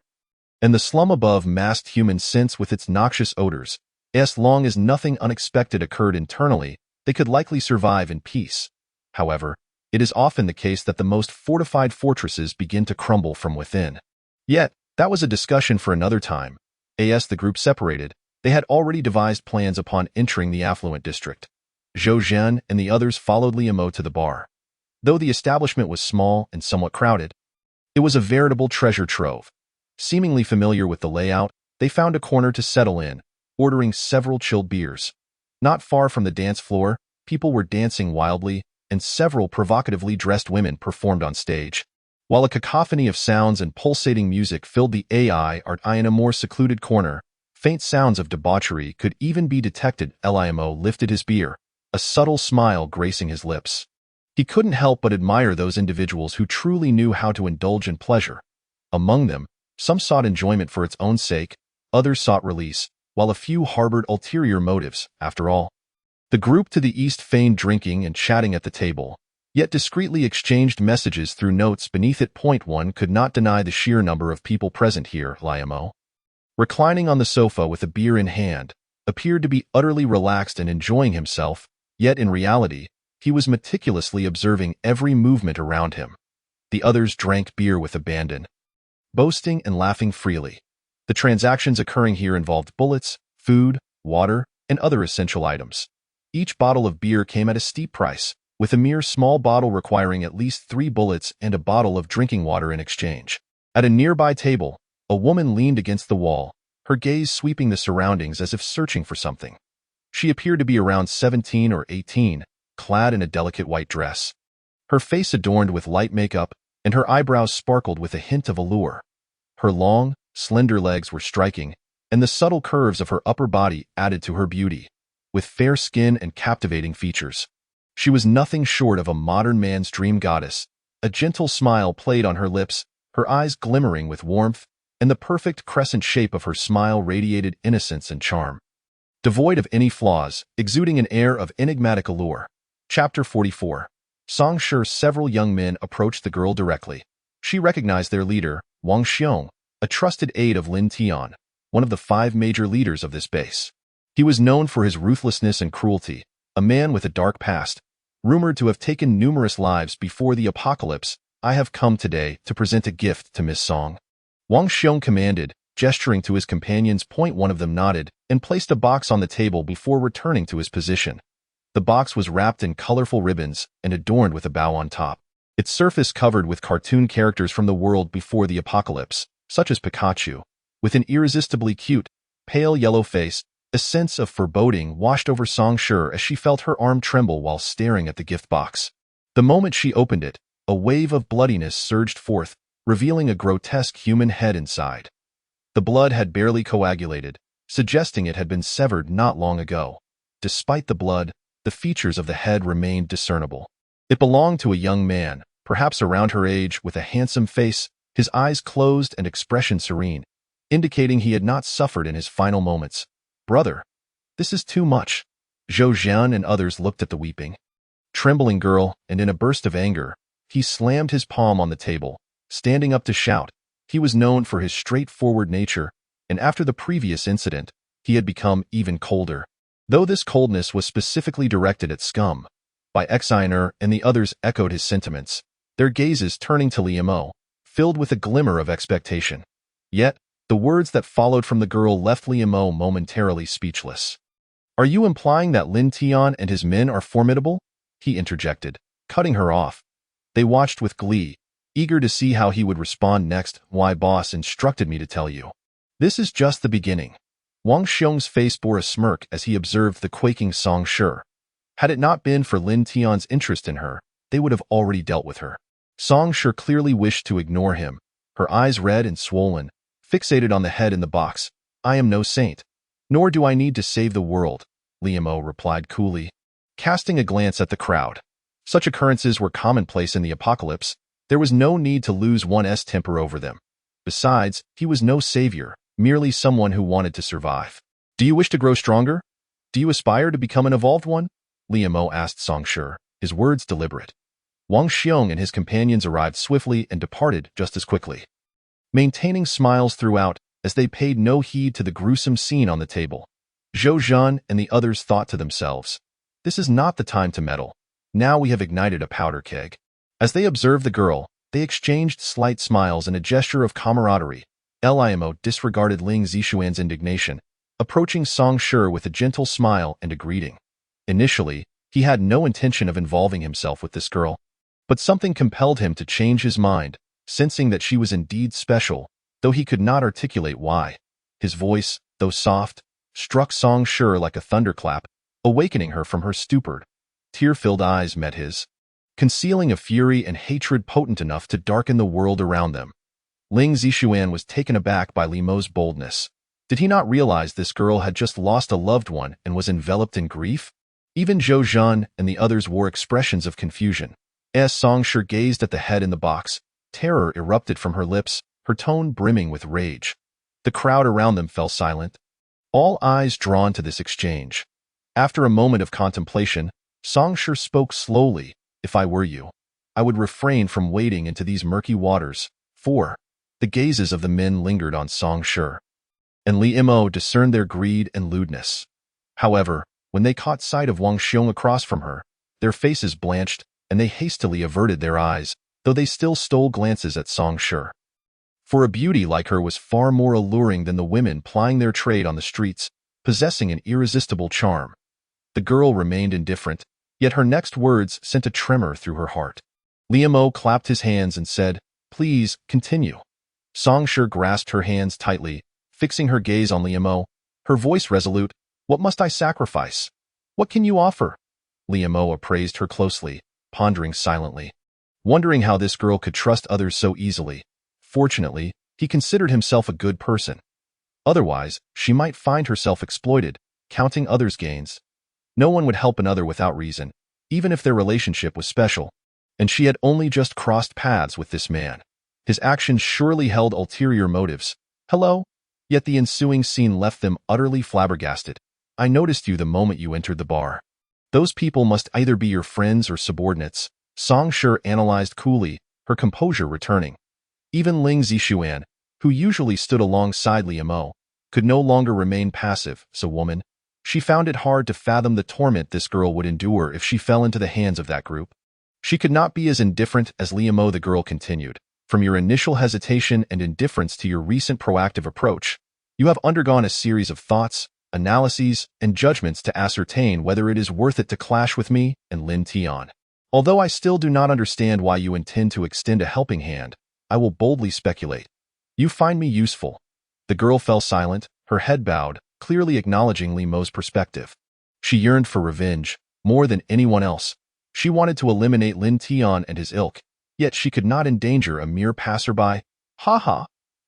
And the slum above masked human scents with its noxious odors. As long as nothing unexpected occurred internally, they could likely survive in peace. However, it is often the case that the most fortified fortresses begin to crumble from within. Yet, that was a discussion for another time. As the group separated, they had already devised plans upon entering the affluent district. Zhou Zhan and the others followed Liam to the bar. Though the establishment was small and somewhat crowded, it was a veritable treasure trove. Seemingly familiar with the layout, they found a corner to settle in, ordering several chilled beers. Not far from the dance floor, people were dancing wildly, and several provocatively dressed women performed on stage. While a cacophony of sounds and pulsating music filled the art in a more secluded corner, faint sounds of debauchery could even be detected. Liam lifted his beer, a subtle smile gracing his lips. He couldn't help but admire those individuals who truly knew how to indulge in pleasure. Among them, some sought enjoyment for its own sake, others sought release, while a few harbored ulterior motives. After all, the group to the east feigned drinking and chatting at the table, yet discreetly exchanged messages through notes beneath it. One could not deny the sheer number of people present here. Liam, reclining on the sofa with a beer in hand, appeared to be utterly relaxed and enjoying himself, yet in reality, he was meticulously observing every movement around him. The others drank beer with abandon, boasting and laughing freely. The transactions occurring here involved bullets, food, water, and other essential items. Each bottle of beer came at a steep price, with a mere small bottle requiring at least 3 bullets and a bottle of drinking water in exchange. At a nearby table, a woman leaned against the wall, her gaze sweeping the surroundings as if searching for something. She appeared to be around 17 or 18, clad in a delicate white dress. Her face adorned with light makeup, and her eyebrows sparkled with a hint of allure. Her long, slender legs were striking, and the subtle curves of her upper body added to her beauty. With fair skin and captivating features, she was nothing short of a modern man's dream goddess. A gentle smile played on her lips, her eyes glimmering with warmth, and the perfect crescent shape of her smile radiated innocence and charm. Devoid of any flaws, exuding an air of enigmatic allure. Chapter 44. Song Shi. Several young men approached the girl directly. She recognized their leader, Wang Xiong, a trusted aide of Lin Tian, one of the 5 major leaders of this base. He was known for his ruthlessness and cruelty, a man with a dark past, rumored to have taken numerous lives before the apocalypse. "I have come today to present a gift to Miss Song," Wang Xiong commanded, gesturing to his companions. One of them nodded and placed a box on the table before returning to his position. The box was wrapped in colorful ribbons and adorned with a bow on top, its surface covered with cartoon characters from the world before the apocalypse, such as Pikachu. With an irresistibly cute, pale yellow face, a sense of foreboding washed over Song Shi as she felt her arm tremble while staring at the gift box. The moment she opened it, a wave of bloodiness surged forth, revealing a grotesque human head inside. The blood had barely coagulated, suggesting it had been severed not long ago. Despite the blood, the features of the head remained discernible. It belonged to a young man, perhaps around her age, with a handsome face, his eyes closed and expression serene, indicating he had not suffered in his final moments. "Brother, this is too much." Zhou Jian and others looked at the weeping, trembling girl, and in a burst of anger, he slammed his palm on the table, standing up to shout. He was known for his straightforward nature, and after the previous incident, he had become even colder. Though this coldness was specifically directed at Scum, by Xiner and the others echoed his sentiments, their gazes turning to Liemo, filled with a glimmer of expectation. Yet, the words that followed from the girl left Liemo momentarily speechless. "Are you implying that Lin Tian and his men are formidable?" he interjected, cutting her off. They watched with glee, eager to see how he would respond next. "Why, boss instructed me to tell you. This is just the beginning." Wang Xiong's face bore a smirk as he observed the quaking Song Shi. Had it not been for Lin Tian's interest in her, they would have already dealt with her. Song Shi clearly wished to ignore him, her eyes red and swollen, fixated on the head in the box. "I am no saint, nor do I need to save the world," Liemo replied coolly, casting a glance at the crowd. Such occurrences were commonplace in the apocalypse. There was no need to lose one's temper over them. Besides, he was no savior, merely someone who wanted to survive. "Do you wish to grow stronger? Do you aspire to become an evolved one?" Liemo asked Song Shi, his words deliberate. Wang Xiong and his companions arrived swiftly and departed just as quickly, maintaining smiles throughout as they paid no heed to the gruesome scene on the table. Zhou Zhan and the others thought to themselves, "This is not the time to meddle. Now we have ignited a powder keg." As they observed the girl, they exchanged slight smiles and a gesture of camaraderie. Liemo disregarded Ling Zishuan's indignation, approaching Song Shi with a gentle smile and a greeting. Initially, he had no intention of involving himself with this girl, but something compelled him to change his mind, sensing that she was indeed special, though he could not articulate why. His voice, though soft, struck Song Shi like a thunderclap, awakening her from her stupor. Tear-filled eyes met his, concealing a fury and hatred potent enough to darken the world around them. Ling Zishuan was taken aback by Liemo's boldness. Did he not realize this girl had just lost a loved one and was enveloped in grief? Even Zhou Zhan and the others wore expressions of confusion. As Song Shi gazed at the head in the box, terror erupted from her lips, her tone brimming with rage. The crowd around them fell silent, all eyes drawn to this exchange. After a moment of contemplation, Song Shi spoke slowly. "If I were you, I would refrain from wading into these murky waters." 4. The gazes of the men lingered on Song Shi, and Liemo discerned their greed and lewdness. However, when they caught sight of Wang Xiong across from her, their faces blanched, and they hastily averted their eyes, though they still stole glances at Song Shi. For a beauty like her was far more alluring than the women plying their trade on the streets, possessing an irresistible charm. The girl remained indifferent, yet her next words sent a tremor through her heart. Liemo clapped his hands and said, "Please, continue." Song Shi grasped her hands tightly, fixing her gaze on Liemo, her voice resolute. "What must I sacrifice? What can you offer?" Liemo appraised her closely, pondering silently, wondering how this girl could trust others so easily. Fortunately, he considered himself a good person. Otherwise, she might find herself exploited, counting others' gains. No one would help another without reason, even if their relationship was special, and she had only just crossed paths with this man. His actions surely held ulterior motives. "Hello?" Yet the ensuing scene left them utterly flabbergasted. "I noticed you the moment you entered the bar. Those people must either be your friends or subordinates," Song Shi analyzed coolly, her composure returning. Even Ling Zishuan, who usually stood alongside Liemo, could no longer remain passive. "So, woman," she found it hard to fathom the torment this girl would endure if she fell into the hands of that group. She could not be as indifferent as Liemo. The girl continued, "From your initial hesitation and indifference to your recent proactive approach, you have undergone a series of thoughts, analyses, and judgments to ascertain whether it is worth it to clash with me and Lin Tian. Although I still do not understand why you intend to extend a helping hand, I will boldly speculate. You find me useful." The girl fell silent, her head bowed, clearly acknowledging Liemo's perspective. She yearned for revenge, more than anyone else. She wanted to eliminate Lin Tian and his ilk, yet she could not endanger a mere passerby. "Ha ha!"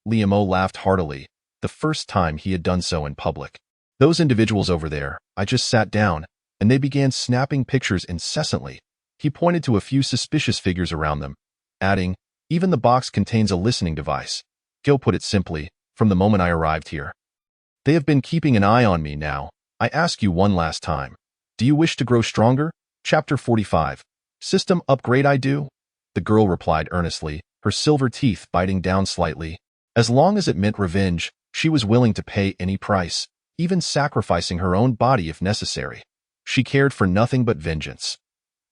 Liemo laughed heartily, the first time he had done so in public. Those individuals over there, I just sat down, and they began snapping pictures incessantly. He pointed to a few suspicious figures around them, adding, even the box contains a listening device. Gil put it simply, from the moment I arrived here. They have been keeping an eye on me now. I ask you one last time. Do you wish to grow stronger? Chapter 45. System upgrade I do? The girl replied earnestly, her silver teeth biting down slightly. As long as it meant revenge, she was willing to pay any price, even sacrificing her own body if necessary. She cared for nothing but vengeance.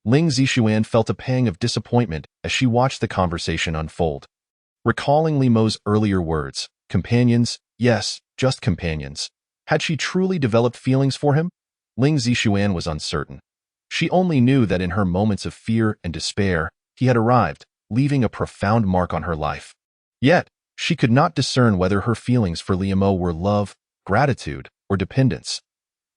Ling Zixuan felt a pang of disappointment as she watched the conversation unfold. Recalling Li Mo's earlier words, companions, yes, just companions. Had she truly developed feelings for him? Ling Zixuan was uncertain. She only knew that in her moments of fear and despair, he had arrived, leaving a profound mark on her life. Yet, she could not discern whether her feelings for Li Mo were love, gratitude, or dependence.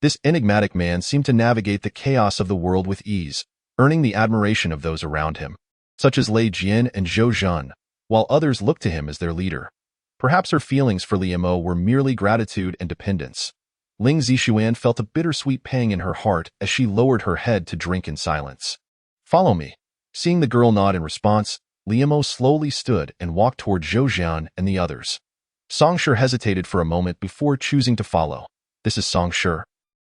This enigmatic man seemed to navigate the chaos of the world with ease, earning the admiration of those around him, such as Lei Jian and Zhou Zhan, while others looked to him as their leader. Perhaps her feelings for Li Mo were merely gratitude and dependence. Ling Zixuan felt a bittersweet pang in her heart as she lowered her head to drink in silence. Follow me. Seeing the girl nod in response, Li Mo slowly stood and walked toward Zhou Zhan and the others. Song Shi hesitated for a moment before choosing to follow. This is Song Shi.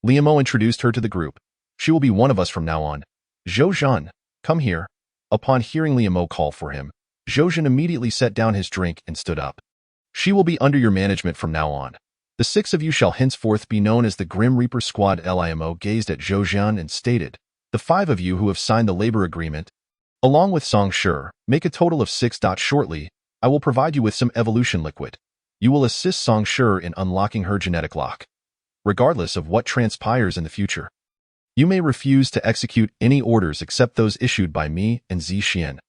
Li Mo introduced her to the group. She will be one of us from now on. Zhou Zhan, come here. Upon hearing Li Mo call for him, Zhou Zhan immediately set down his drink and stood up. She will be under your management from now on. The 6 of you shall henceforth be known as the Grim Reaper Squad. Limo gazed at Zhou Zhan and stated, the 5 of you who have signed the labor agreement, along with Song Shi, make a total of 6. Shortly, I will provide you with some evolution liquid. You will assist Song Shi in unlocking her genetic lock. Regardless of what transpires in the future, you may refuse to execute any orders except those issued by me and Zixuan.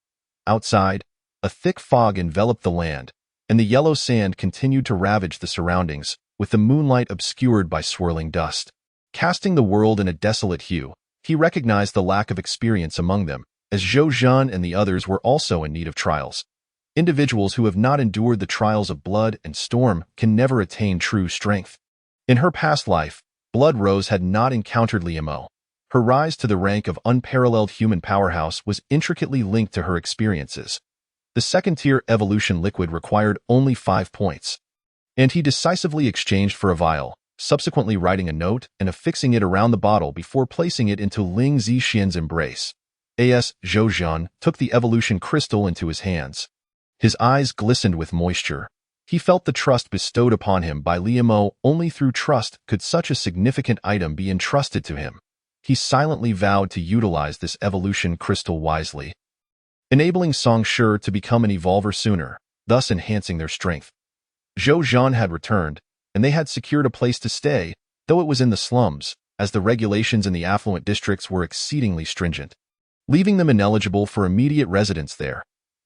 Outside, a thick fog enveloped the land, and the yellow sand continued to ravage the surroundings, with the moonlight obscured by swirling dust. Casting the world in a desolate hue, he recognized the lack of experience among them, as Zhou Zhan and the others were also in need of trials. Individuals who have not endured the trials of blood and storm can never attain true strength. In her past life, Blood Rose had not encountered Li Mo. Her rise to the rank of unparalleled human powerhouse was intricately linked to her experiences. The second-tier evolution liquid required only 5 points, and he decisively exchanged for a vial, subsequently writing a note and affixing it around the bottle before placing it into Ling Zixuan's embrace. Zhou Zhan took the evolution crystal into his hands. His eyes glistened with moisture. He felt the trust bestowed upon him by Li Mo. Only through trust could such a significant item be entrusted to him. He silently vowed to utilize this evolution crystal wisely, enabling Song Shi to become an evolver sooner, thus enhancing their strength. Zhou Zhan had returned, and they had secured a place to stay, though it was in the slums, as the regulations in the affluent districts were exceedingly stringent, leaving them ineligible for immediate residence there.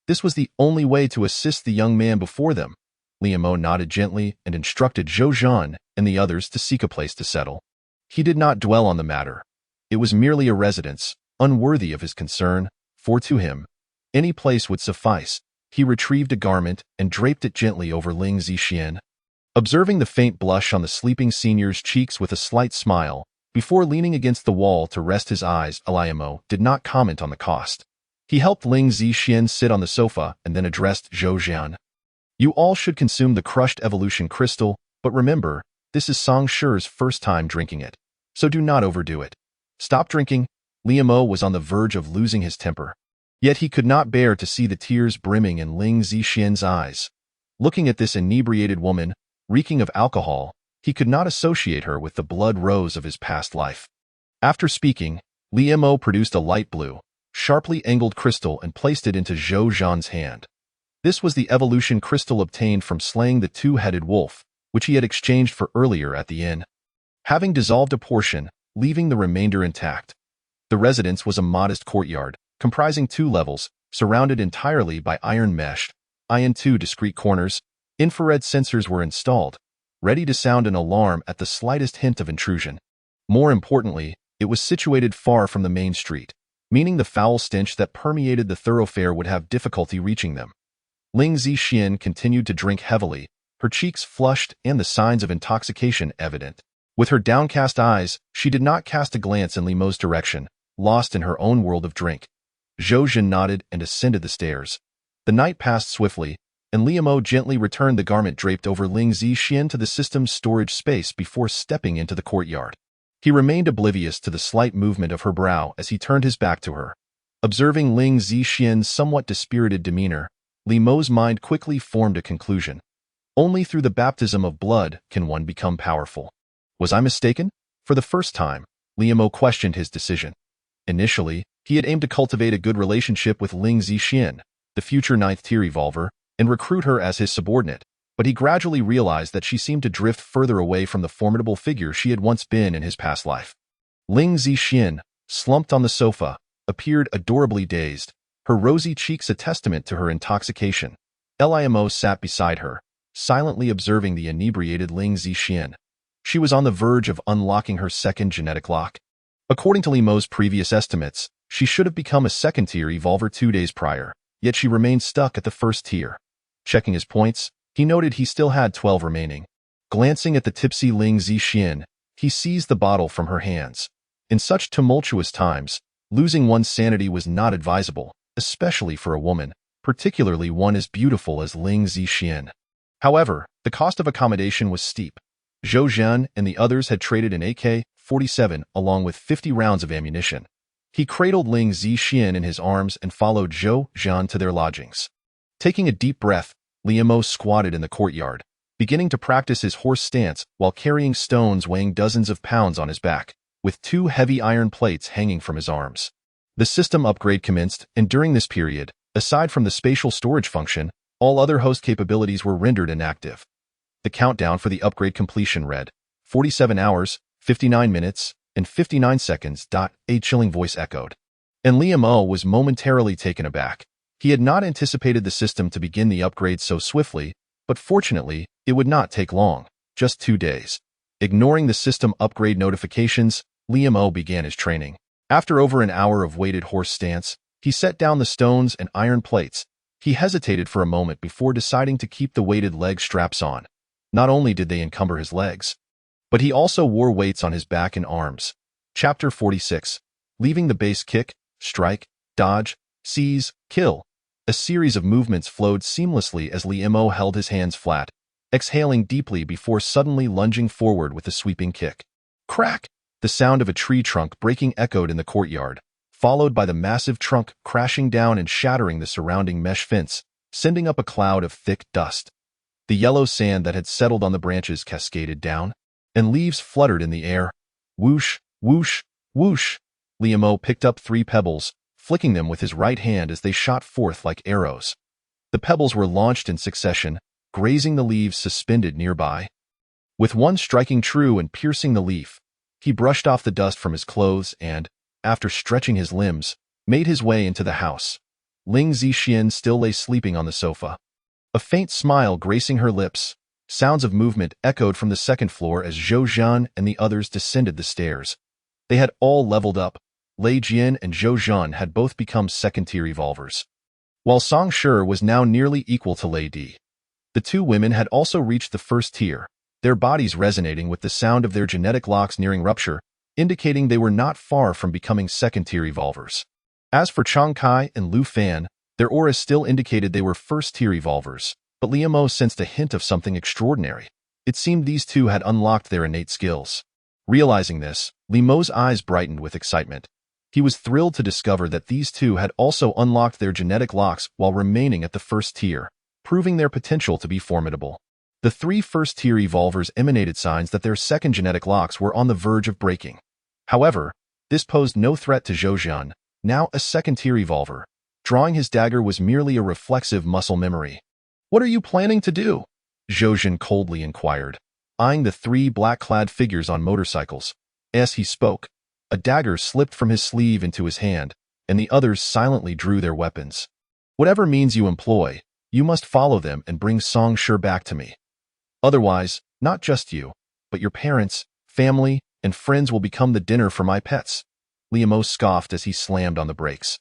This was the only way to assist the young man before them. Li Mo nodded gently and instructed Zhou Zhan and the others to seek a place to settle. He did not dwell on the matter. It was merely a residence, unworthy of his concern, for to him, any place would suffice. He retrieved a garment and draped it gently over Ling Zixuan, observing the faint blush on the sleeping senior's cheeks with a slight smile. Before leaning against the wall to rest his eyes, Li Mo did not comment on the cost. He helped Ling Zixuan sit on the sofa and then addressed Zhou Zhan. You all should consume the crushed evolution crystal, but remember, this is Song Shi's first time drinking it, so do not overdo it. Stop drinking. Li Mo was on the verge of losing his temper. Yet he could not bear to see the tears brimming in Ling Zixuan's eyes. Looking at this inebriated woman, reeking of alcohol, he could not associate her with the Blood Rose of his past life. After speaking, Li Mo produced a light blue, sharply angled crystal and placed it into Zhou Zhan's hand. This was the evolution crystal obtained from slaying the 2-headed wolf, which he had exchanged for earlier at the inn. Having dissolved a portion, leaving the remainder intact. The residence was a modest courtyard, comprising 2 levels, surrounded entirely by iron mesh. In 2 discrete corners, infrared sensors were installed, ready to sound an alarm at the slightest hint of intrusion. More importantly, it was situated far from the main street, meaning the foul stench that permeated the thoroughfare would have difficulty reaching them. Ling Zixuan continued to drink heavily, her cheeks flushed and the signs of intoxication evident. With her downcast eyes, she did not cast a glance in Limo's direction, lost in her own world of drink. Zhou Jin nodded and ascended the stairs. The night passed swiftly, and Limo gently returned the garment draped over Ling Zixian to the system's storage space before stepping into the courtyard. He remained oblivious to the slight movement of her brow as he turned his back to her. Observing Ling Zixian's somewhat dispirited demeanor, Limo's mind quickly formed a conclusion. Only through the baptism of blood can one become powerful. Was I mistaken? For the first time, Limo questioned his decision. Initially, he had aimed to cultivate a good relationship with Ling Zixian, the future ninth-tier evolver, and recruit her as his subordinate, but he gradually realized that she seemed to drift further away from the formidable figure she had once been in his past life. Ling Zixian, slumped on the sofa, appeared adorably dazed, her rosy cheeks a testament to her intoxication. Limo sat beside her, silently observing the inebriated Ling Zixian. She was on the verge of unlocking her second genetic lock. According to Limo's previous estimates, she should have become a second-tier evolver 2 days prior, yet she remained stuck at the first tier. Checking his points, he noted he still had 12 remaining. Glancing at the tipsy Ling Zixian, he seized the bottle from her hands. In such tumultuous times, losing one's sanity was not advisable, especially for a woman, particularly one as beautiful as Ling Zixian. However, the cost of accommodation was steep. Zhou Zhan and the others had traded an AK-47 along with 50 rounds of ammunition. He cradled Ling Zixian in his arms and followed Zhou Zhan to their lodgings. Taking a deep breath, Limo squatted in the courtyard, beginning to practice his horse stance while carrying stones weighing dozens of pounds on his back, with 2 heavy iron plates hanging from his arms. The system upgrade commenced, and during this period, aside from the spatial storage function, all other host capabilities were rendered inactive. The countdown for the upgrade completion read 47 hours, 59 minutes, and 59 seconds. A chilling voice echoed. And Limo was momentarily taken aback. He had not anticipated the system to begin the upgrade so swiftly, but fortunately, it would not take long, just 2 days. Ignoring the system upgrade notifications, Limo began his training. After over an hour of weighted horse stance, he set down the stones and iron plates. He hesitated for a moment before deciding to keep the weighted leg straps on. Not only did they encumber his legs, but he also wore weights on his back and arms. Chapter 46. Leaving the base kick, strike, dodge, seize, kill. A series of movements flowed seamlessly as Limo held his hands flat, exhaling deeply before suddenly lunging forward with a sweeping kick. Crack! The sound of a tree trunk breaking echoed in the courtyard, followed by the massive trunk crashing down and shattering the surrounding mesh fence, sending up a cloud of thick dust. The yellow sand that had settled on the branches cascaded down, and leaves fluttered in the air. Whoosh, whoosh, whoosh. Limo picked up 3 pebbles, flicking them with his right hand as they shot forth like arrows. The pebbles were launched in succession, grazing the leaves suspended nearby. With one striking true and piercing the leaf, he brushed off the dust from his clothes and, after stretching his limbs, made his way into the house. Ling Zixian still lay sleeping on the sofa. A faint smile gracing her lips, sounds of movement echoed from the second floor as Zhou Zhan and the others descended the stairs. They had all leveled up. Lei Jian and Zhou Zhan had both become second-tier evolvers, while Song Shi was now nearly equal to Lei Di. The 2 women had also reached the first tier, their bodies resonating with the sound of their genetic locks nearing rupture, indicating they were not far from becoming second-tier evolvers. As for Chang Kai and Lu Fan, their auras still indicated they were first-tier evolvers, but Limo sensed a hint of something extraordinary. It seemed these 2 had unlocked their innate skills. Realizing this, Limo's eyes brightened with excitement. He was thrilled to discover that these 2 had also unlocked their genetic locks while remaining at the first tier, proving their potential to be formidable. The 3 first-tier evolvers emanated signs that their second genetic locks were on the verge of breaking. However, this posed no threat to Zhou Zhan, now a second-tier evolver. Drawing his dagger was merely a reflexive muscle memory. "What are you planning to do?" Zhou Zhan coldly inquired, eyeing the 3 black-clad figures on motorcycles. As he spoke, a dagger slipped from his sleeve into his hand, and the others silently drew their weapons. "Whatever means you employ, you must follow them and bring Song Shi back to me. Otherwise, not just you, but your parents, family, and friends will become the dinner for my pets." Limo scoffed as he slammed on the brakes,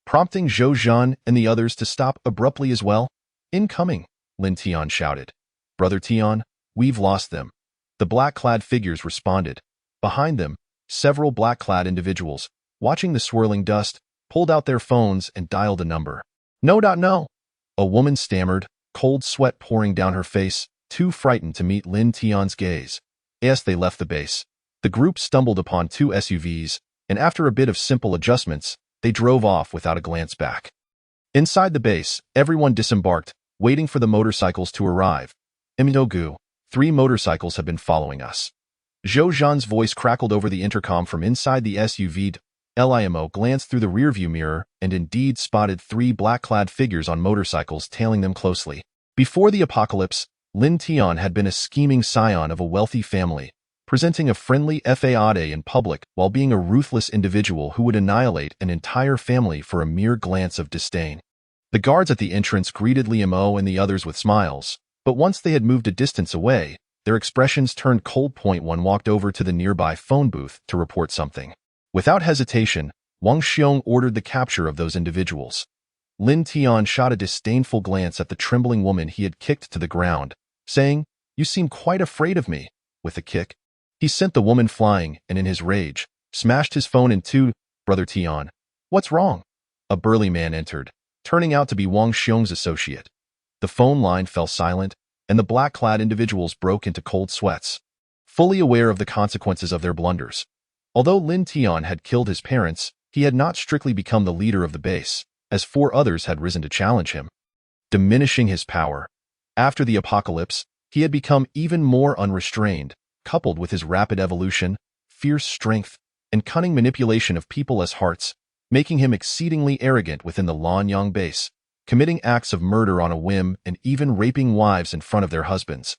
prompting Zhou Zhan and the others to stop abruptly as well. "Incoming," Lin Tian shouted. Brother Tian, we've lost them. The black-clad figures responded. Behind them, several black-clad individuals, watching the swirling dust, pulled out their phones and dialed a number. No. A woman stammered, cold sweat pouring down her face, too frightened to meet Lin Tian's gaze. As they left the base, the group stumbled upon two SUVs, and after a bit of simple adjustments, they drove off without a glance back. Inside the base, everyone disembarked, waiting for the motorcycles to arrive. Imdogu, 3 motorcycles have been following us. Zhou Zhan's voice crackled over the intercom from inside the SUV. Limo glanced through the rearview mirror and indeed spotted 3 black-clad figures on motorcycles tailing them closely. Before the apocalypse, Lin Tian had been a scheming scion of a wealthy family, presenting a friendly faade in public while being a ruthless individual who would annihilate an entire family for a mere glance of disdain. The guards at the entrance greeted Limo and the others with smiles, but once they had moved a distance away, their expressions turned cold. One walked over to the nearby phone booth to report something. Without hesitation, Wang Xiong ordered the capture of those individuals. Lin Tian shot a disdainful glance at the trembling woman he had kicked to the ground, saying, "You seem quite afraid of me." With a kick, he sent the woman flying and in his rage, smashed his phone in two. "Brother Tian, what's wrong?" A burly man entered, turning out to be Wang Xiong's associate. The phone line fell silent, and the black-clad individuals broke into cold sweats, fully aware of the consequences of their blunders. Although Lin Tian had killed his parents, he had not strictly become the leader of the base, as 4 others had risen to challenge him, diminishing his power. After the apocalypse, he had become even more unrestrained, coupled with his rapid evolution, fierce strength, and cunning manipulation of people as hearts, making him exceedingly arrogant within the Lanyang base, committing acts of murder on a whim and even raping wives in front of their husbands.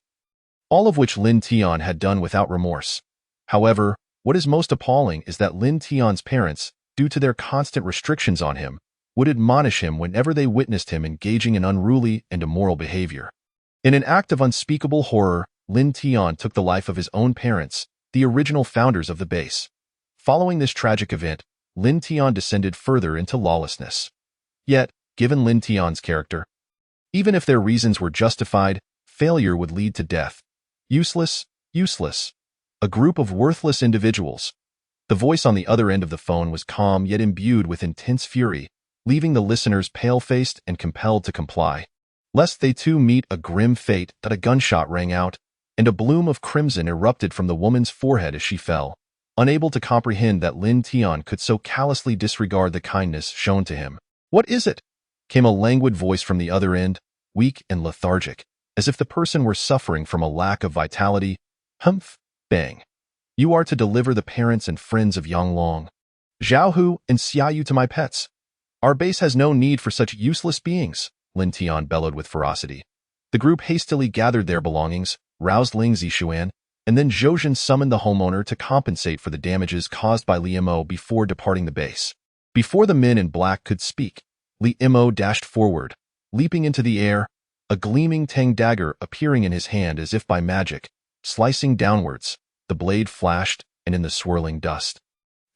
All of which Lin Tian had done without remorse. However, what is most appalling is that Lin Tian's parents, due to their constant restrictions on him, would admonish him whenever they witnessed him engaging in unruly and immoral behavior. In an act of unspeakable horror, Lin Tian took the life of his own parents, the original founders of the base. Following this tragic event, Lin Tian descended further into lawlessness. Yet, given Lin Tian's character, even if their reasons were justified, failure would lead to death. Useless. A group of worthless individuals. The voice on the other end of the phone was calm yet imbued with intense fury, leaving the listeners pale-faced and compelled to comply. Lest they too meet a grim fate. That a gunshot rang out, and a bloom of crimson erupted from the woman's forehead as she fell, unable to comprehend that Lin Tian could so callously disregard the kindness shown to him. "What is it?" came a languid voice from the other end, weak and lethargic, as if the person were suffering from a lack of vitality. "Humph, bang. You are to deliver the parents and friends of Yang Long, Zhao Hu, and Xia Yu to my pets. Our base has no need for such useless beings," Lin Tian bellowed with ferocity. The group hastily gathered their belongings, roused Ling Zixuan, and then Zhou Zhan summoned the homeowner to compensate for the damages caused by Li Mo before departing the base. Before the men in black could speak, Li Mo dashed forward, leaping into the air, a gleaming Tang dagger appearing in his hand as if by magic, slicing downwards. The blade flashed, and in the swirling dust,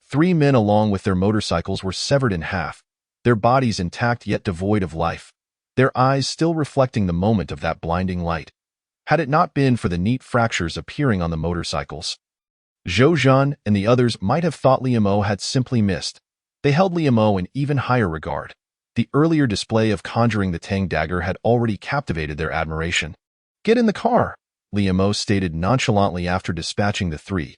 3 men along with their motorcycles were severed in half, their bodies intact yet devoid of life, their eyes still reflecting the moment of that blinding light. Had it not been for the neat fractures appearing on the motorcycles, Zhou Zhan and the others might have thought Li Mo had simply missed. They held Li Mo in even higher regard. The earlier display of conjuring the Tang dagger had already captivated their admiration. "Get in the car," Li Mo stated nonchalantly after dispatching the 3.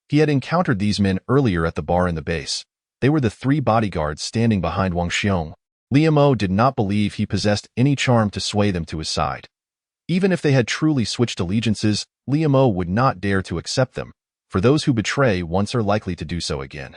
He had encountered these men earlier at the bar in the base. They were the 3 bodyguards standing behind Wang Xiong. Li Mo did not believe he possessed any charm to sway them to his side. Even if they had truly switched allegiances, Li Mo would not dare to accept them, for those who betray once are likely to do so again.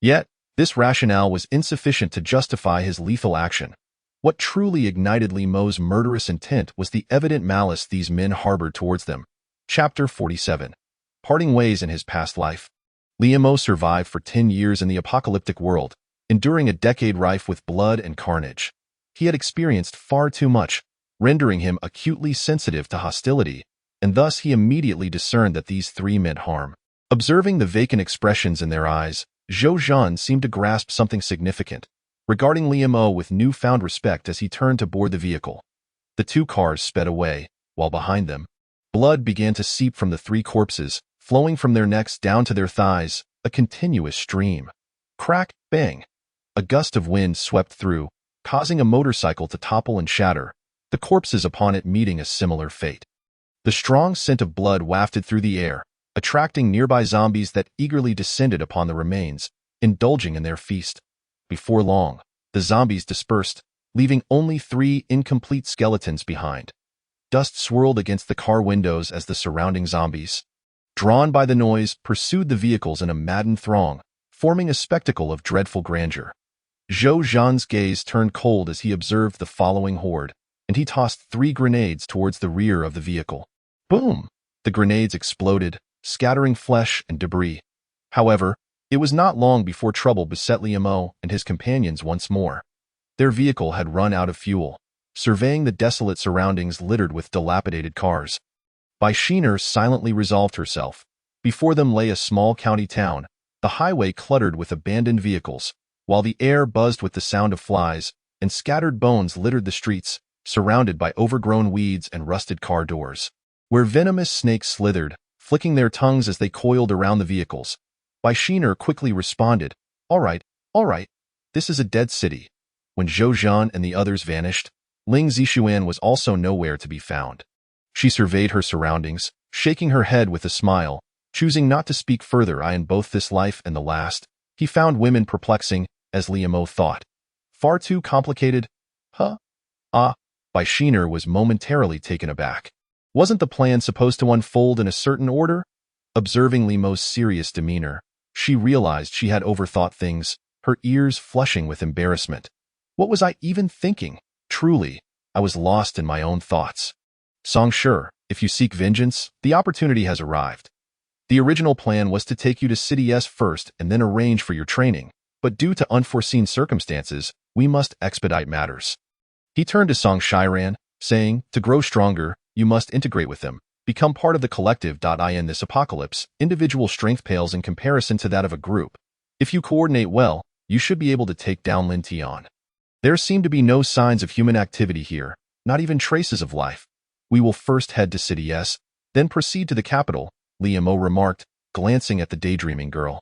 Yet, this rationale was insufficient to justify his lethal action. What truly ignited Li Mo's murderous intent was the evident malice these men harbored towards them. Chapter 47. Parting ways in his past life. Li Mo survived for 10 years in the apocalyptic world, enduring a decade rife with blood and carnage. He had experienced far too much, rendering him acutely sensitive to hostility, and thus he immediately discerned that these 3 meant harm. Observing the vacant expressions in their eyes, Zhou Zhan seemed to grasp something significant, regarding Li Mo with newfound respect as he turned to board the vehicle. The 2 cars sped away, while behind them, Blood began to seep from the three corpses, flowing from their necks down to their thighs, a continuous stream. Crack, bang. A gust of wind swept through, causing a motorcycle to topple and shatter, the corpses upon it meeting a similar fate. The strong scent of blood wafted through the air, attracting nearby zombies that eagerly descended upon the remains, indulging in their feast. Before long, the zombies dispersed, leaving only 3 incomplete skeletons behind. Dust swirled against the car windows as the surrounding zombies, drawn by the noise, pursued the vehicles in a maddened throng, forming a spectacle of dreadful grandeur. Zhou Zhan's gaze turned cold as he observed the following horde, and he tossed 3 grenades towards the rear of the vehicle. Boom! The grenades exploded, scattering flesh and debris. However, it was not long before trouble beset Liu and his companions once more. Their vehicle had run out of fuel, surveying the desolate surroundings littered with dilapidated cars. Baishiner silently resolved herself. Before them lay a small county town, the highway cluttered with abandoned vehicles, while the air buzzed with the sound of flies, and scattered bones littered the streets, surrounded by overgrown weeds and rusted car doors, where venomous snakes slithered, flicking their tongues as they coiled around the vehicles. Baishiner quickly responded, all right, this is a dead city." When Zhou Zhan and the others vanished, Ling Zixuan was also nowhere to be found. She surveyed her surroundings, shaking her head with a smile, choosing not to speak further. In both this life and the last, he found women perplexing, as Liu thought. Far too complicated? Huh? Baishiner was momentarily taken aback. Wasn't the plan supposed to unfold in a certain order? Observing Liu's serious demeanor, she realized she had overthought things, her ears flushing with embarrassment. What was I even thinking? Truly, I was lost in my own thoughts. Songshi, if you seek vengeance, the opportunity has arrived. The original plan was to take you to City S first and then arrange for your training, but due to unforeseen circumstances, we must expedite matters. He turned to Songshiran, saying, to grow stronger, you must integrate with them, become part of the collective. In this apocalypse, individual strength pales in comparison to that of a group. If you coordinate well, you should be able to take down Lin Tian. There seem to be no signs of human activity here, not even traces of life. We will first head to City S, then proceed to the capital, Liu remarked, glancing at the daydreaming girl.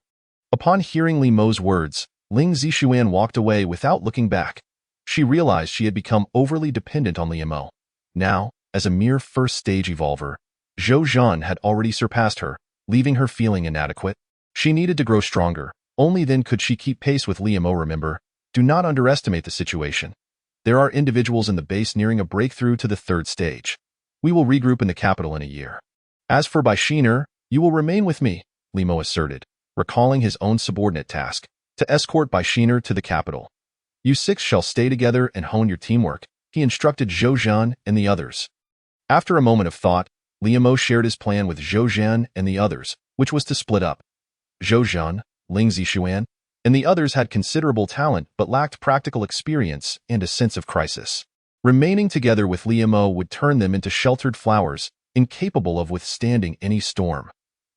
Upon hearing Liu's words, Ling Zixuan walked away without looking back. She realized she had become overly dependent on Liu. Now, as a mere first-stage evolver, Zhou Zhan had already surpassed her, leaving her feeling inadequate. She needed to grow stronger. Only then could she keep pace with Liu. Remember, do not underestimate the situation. There are individuals in the base nearing a breakthrough to the 3rd stage. We will regroup in the capital in a year. As for Baishiner, you will remain with me, Liu asserted, recalling his own subordinate task, to escort Baishiner to the capital. You 6 shall stay together and hone your teamwork, he instructed Zhou Zhan and the others. After a moment of thought, Liu shared his plan with Zhou Zhan and the others, which was to split up. Zhou Zhan, Ling Zixuan, and the others had considerable talent but lacked practical experience and a sense of crisis. Remaining together with Liu would turn them into sheltered flowers, incapable of withstanding any storm.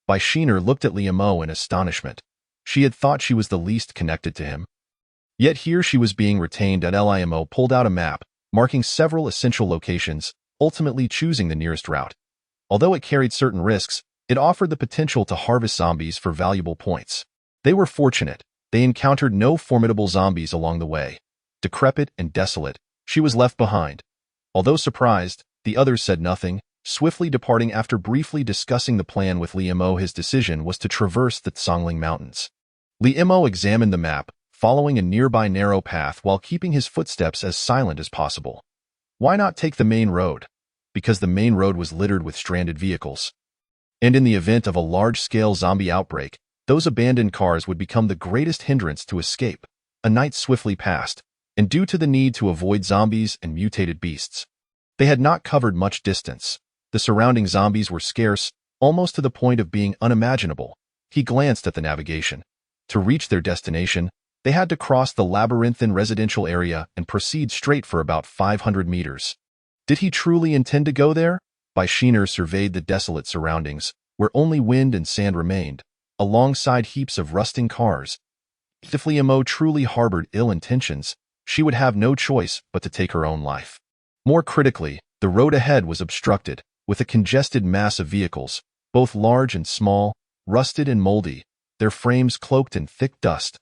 Baishiner looked at Liu in astonishment. She had thought she was the least connected to him. Yet here she was being retained. Liu pulled out a map, marking several essential locations, ultimately choosing the nearest route. Although it carried certain risks, it offered the potential to harvest zombies for valuable points. They were fortunate. They encountered no formidable zombies along the way. Decrepit and desolate, she was left behind. Although surprised, the others said nothing, swiftly departing after briefly discussing the plan with Liu. His decision was to traverse the Tsongling Mountains. Liu examined the map, following a nearby narrow path while keeping his footsteps as silent as possible. Why not take the main road? Because the main road was littered with stranded vehicles. And in the event of a large-scale zombie outbreak, those abandoned cars would become the greatest hindrance to escape. A night swiftly passed, and due to the need to avoid zombies and mutated beasts, they had not covered much distance. The surrounding zombies were scarce, almost to the point of being unimaginable. He glanced at the navigation. To reach their destination, they had to cross the labyrinthine residential area and proceed straight for about 500 meters. Did he truly intend to go there? Baishiner surveyed the desolate surroundings, where only wind and sand remained, alongside heaps of rusting cars. If Liu truly harbored ill intentions, she would have no choice but to take her own life. More critically, the road ahead was obstructed, with a congested mass of vehicles, both large and small, rusted and moldy, their frames cloaked in thick dust.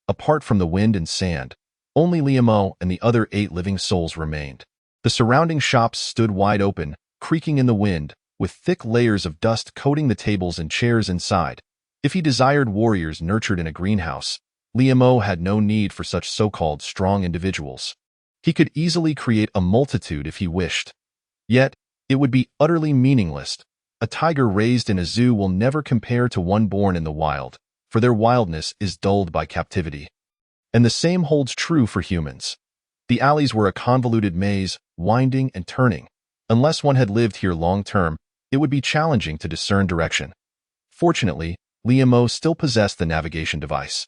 Apart from the wind and sand, only Liamo and the other 8 living souls remained. The surrounding shops stood wide open, creaking in the wind, with thick layers of dust coating the tables and chairs inside. If he desired warriors nurtured in a greenhouse, Liamo had no need for such so-called strong individuals. He could easily create a multitude if he wished. Yet, it would be utterly meaningless. A tiger raised in a zoo will never compare to one born in the wild, for their wildness is dulled by captivity. And the same holds true for humans. The alleys were a convoluted maze, winding and turning. Unless one had lived here long-term, it would be challenging to discern direction. Fortunately, Liamo still possessed the navigation device,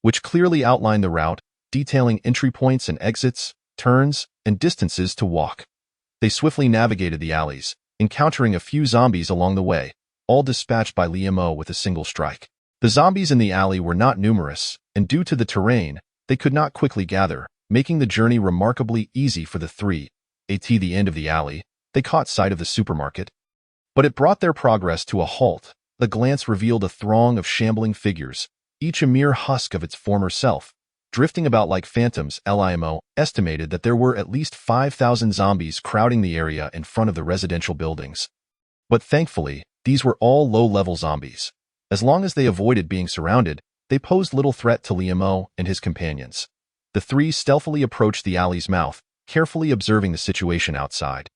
which clearly outlined the route, detailing entry points and exits, turns, and distances to walk. They swiftly navigated the alleys, encountering a few zombies along the way, all dispatched by Liamo with a single strike. The zombies in the alley were not numerous, and due to the terrain, they could not quickly gather, making the journey remarkably easy for the 3. At the end of the alley, they caught sight of the supermarket. But it brought their progress to a halt. The glance revealed a throng of shambling figures, each a mere husk of its former self, drifting about like phantoms. Liamo estimated that there were at least 5,000 zombies crowding the area in front of the residential buildings. But thankfully, these were all low-level zombies. As long as they avoided being surrounded, they posed little threat to Liamo and his companions. The 3 stealthily approached the alley's mouth, carefully observing the situation outside.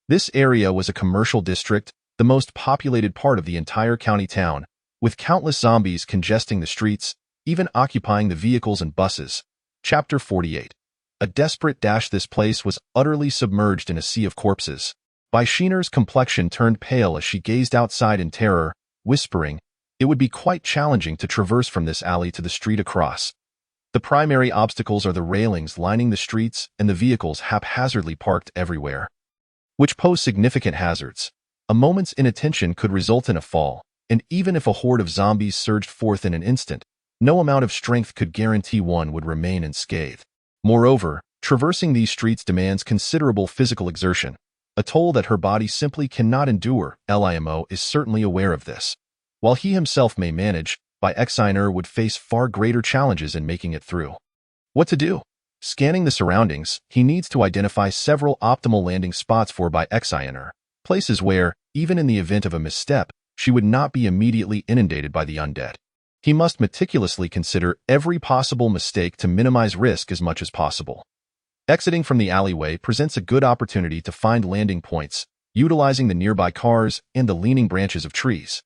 This area was a commercial district, the most populated part of the entire county town, with countless zombies congesting the streets, even occupying the vehicles and buses. Chapter 48. A desperate dash. This place was utterly submerged in a sea of corpses. Baisheener's complexion turned pale as she gazed outside in terror, whispering, "It would be quite challenging to traverse from this alley to the street across. The primary obstacles are the railings lining the streets and the vehicles haphazardly parked everywhere, which pose significant hazards. A moment's inattention could result in a fall, and even if a horde of zombies surged forth in an instant, no amount of strength could guarantee one would remain unscathed. Moreover, traversing these streets demands considerable physical exertion, a toll that her body simply cannot endure. Liamo is certainly aware of this. While he himself may manage, Baisheener would face far greater challenges in making it through. What to do? Scanning the surroundings, he needs to identify several optimal landing spots for Baisheener, places where, even in the event of a misstep, she would not be immediately inundated by the undead. He must meticulously consider every possible mistake to minimize risk as much as possible. Exiting from the alleyway presents a good opportunity to find landing points, utilizing the nearby cars and the leaning branches of trees.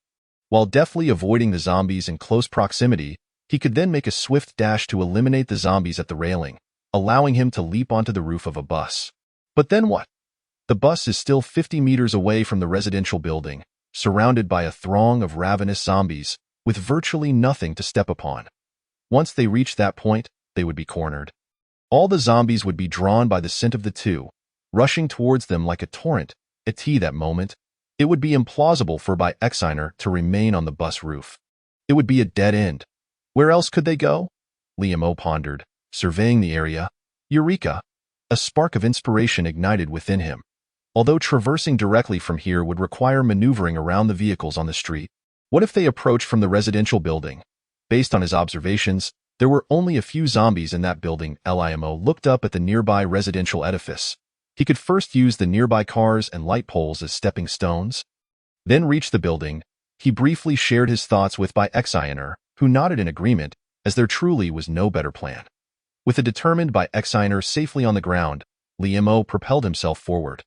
While deftly avoiding the zombies in close proximity, he could then make a swift dash to eliminate the zombies at the railing, allowing him to leap onto the roof of a bus. But then what? The bus is still 50 meters away from the residential building, surrounded by a throng of ravenous zombies, with virtually nothing to step upon. Once they reached that point, they would be cornered. All the zombies would be drawn by the scent of the 2, rushing towards them like a torrent. At that moment, it would be implausible for Baisheener to remain on the bus roof. It would be a dead end. Where else could they go? Liamo pondered, surveying the area. Eureka! A spark of inspiration ignited within him. Although traversing directly from here would require maneuvering around the vehicles on the street, what if they approached from the residential building? Based on his observations, there were only a few zombies in that building. Liamo looked up at the nearby residential edifice. He could first use the nearby cars and light poles as stepping stones, then reach the building. He briefly shared his thoughts with Baisheener, who nodded in agreement, as there truly was no better plan. With a determined Baisheener safely on the ground, Liamo propelled himself forward,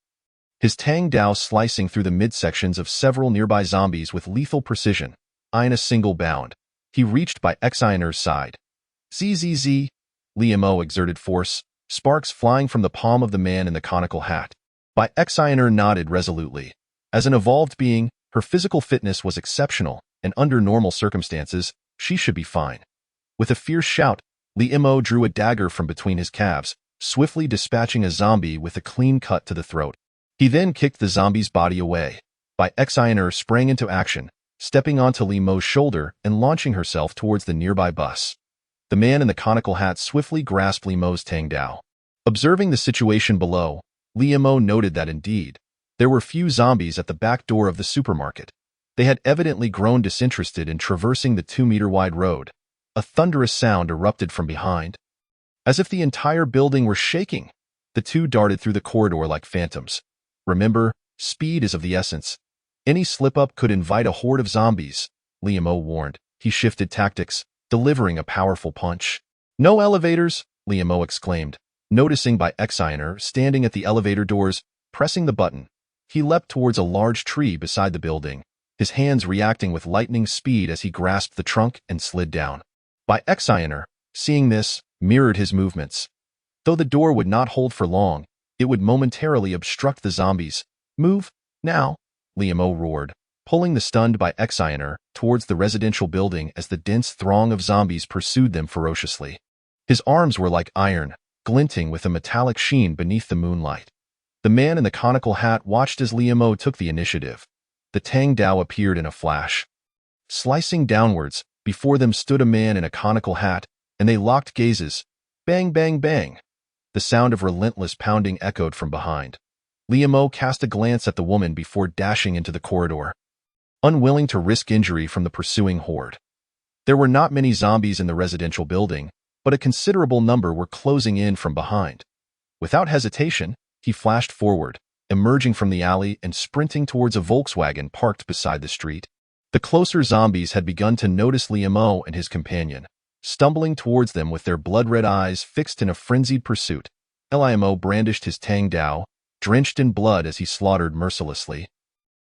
his Tang Dao slicing through the midsections of several nearby zombies with lethal precision. In a single bound, he reached Baisheener's side. Zzz! Liamo exerted force, sparks flying from the palm of the man in the conical hat. Baisheener nodded resolutely. As an evolved being, her physical fitness was exceptional, and under normal circumstances, she should be fine. With a fierce shout, Liamo drew a dagger from between his calves, swiftly dispatching a zombie with a clean cut to the throat. He then kicked the zombie's body away. Baisheener sprang into action, stepping onto Liamo's shoulder and launching herself towards the nearby bus. The man in the conical hat swiftly grasped Liamo's Tang Dao. Observing the situation below, Liamo noted that indeed, There were few zombies at the back door of the supermarket. They had evidently grown disinterested in traversing the 2-meter-wide road. A thunderous sound erupted from behind. As if the entire building were shaking, the two darted through the corridor like phantoms. Remember, speed is of the essence. Any slip-up could invite a horde of zombies, Liam warned. He shifted tactics, delivering a powerful punch. "No elevators!" Liam exclaimed, noticing by Exiner standing at the elevator doors, pressing the button. He leapt towards a large tree beside the building, his hands reacting with lightning speed as he grasped the trunk and slid down. By Exiner, seeing this, mirrored his movements. Though the door would not hold for long, it would momentarily obstruct the zombies. "Move, now!" Liam roared, pulling the stunned by Exiner towards the residential building as the dense throng of zombies pursued them ferociously. His arms were like iron, glinting with a metallic sheen beneath the moonlight. The man in the conical hat watched as Liam took the initiative. The Tang Dao appeared in a flash. Slicing downwards, before them stood a man in a conical hat, and they locked gazes. Bang, bang, bang. The sound of relentless pounding echoed from behind. Liam cast a glance at the woman before dashing into the corridor, unwilling to risk injury from the pursuing horde. There were not many zombies in the residential building, but a considerable number were closing in from behind. Without hesitation, he flashed forward, emerging from the alley and sprinting towards a Volkswagen parked beside the street. The closer zombies had begun to notice Liam and his companion, stumbling towards them with their blood-red eyes fixed in a frenzied pursuit. Liam brandished his Tang Dao, drenched in blood as he slaughtered mercilessly.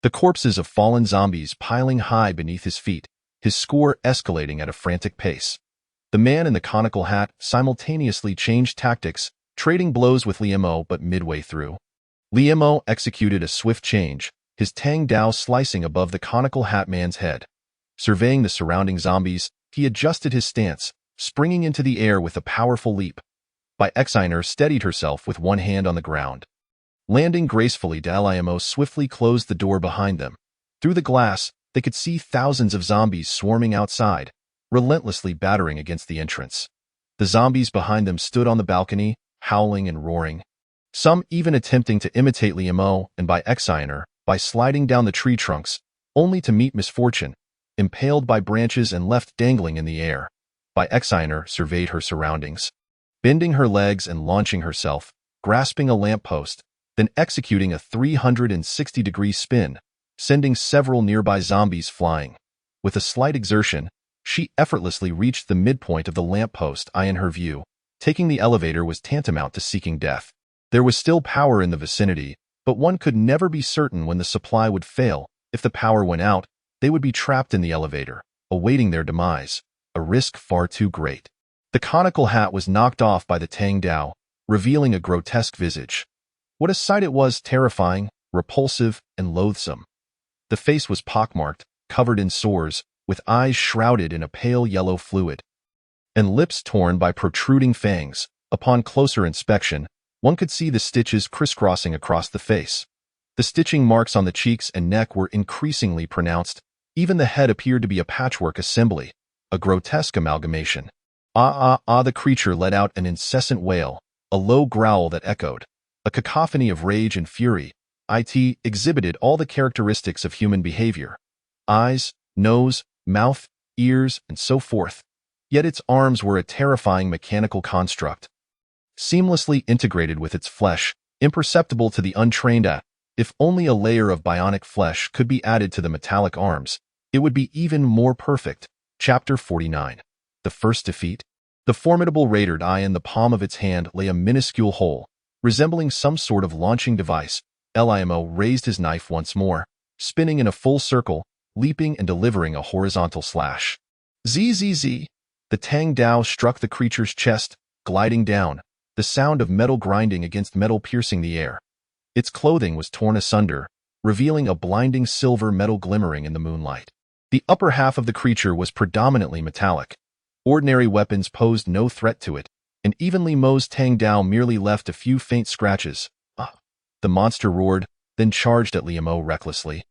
The corpses of fallen zombies piling high beneath his feet, his score escalating at a frantic pace. The man in the conical hat simultaneously changed tactics, trading blows with Liam but midway through. Liam executed a swift change, his Tang Dao slicing above the conical hat man's head. Surveying the surrounding zombies, he adjusted his stance, springing into the air with a powerful leap. By Exiner steadied herself with one hand on the ground. Landing gracefully, Liam swiftly closed the door behind them. Through the glass, they could see thousands of zombies swarming outside, relentlessly battering against the entrance. The zombies behind them stood on the balcony, howling and roaring. Some even attempting to imitate Liam and by Exiner by sliding down the tree trunks, only to meet misfortune, impaled by branches and left dangling in the air. By Exiner surveyed her surroundings, bending her legs and launching herself, grasping a lamppost, then executing a 360-degree spin, sending several nearby zombies flying. With a slight exertion, she effortlessly reached the midpoint of the lamppost in her view. Taking the elevator was tantamount to seeking death. There was still power in the vicinity, but one could never be certain when the supply would fail. If the power went out, they would be trapped in the elevator, awaiting their demise, a risk far too great. The conical hat was knocked off by the Tang Dao, revealing a grotesque visage. What a sight it was, terrifying, repulsive, and loathsome. The face was pockmarked, covered in sores, with eyes shrouded in a pale yellow fluid, and lips torn by protruding fangs. Upon closer inspection, one could see the stitches crisscrossing across the face. The stitching marks on the cheeks and neck were increasingly pronounced. Even the head appeared to be a patchwork assembly, a grotesque amalgamation. The creature let out an incessant wail, a low growl that echoed. A cacophony of rage and fury. It exhibited all the characteristics of human behavior. Eyes, nose, mouth, ears, and so forth. Yet its arms were a terrifying mechanical construct, seamlessly integrated with its flesh, imperceptible to the untrained eye. If only a layer of bionic flesh could be added to the metallic arms, it would be even more perfect. Chapter 49. The First Defeat. The formidable raider in the palm of its hand lay a minuscule hole, resembling some sort of launching device. Liam raised his knife once more, spinning in a full circle, leaping and delivering a horizontal slash. Zzz. The Tang Dao struck the creature's chest, gliding down, the sound of metal grinding against metal piercing the air. Its clothing was torn asunder, revealing a blinding silver metal glimmering in the moonlight. The upper half of the creature was predominantly metallic. Ordinary weapons posed no threat to it, and even Li's Tang Dao merely left a few faint scratches. The monster roared, then charged at Liam recklessly.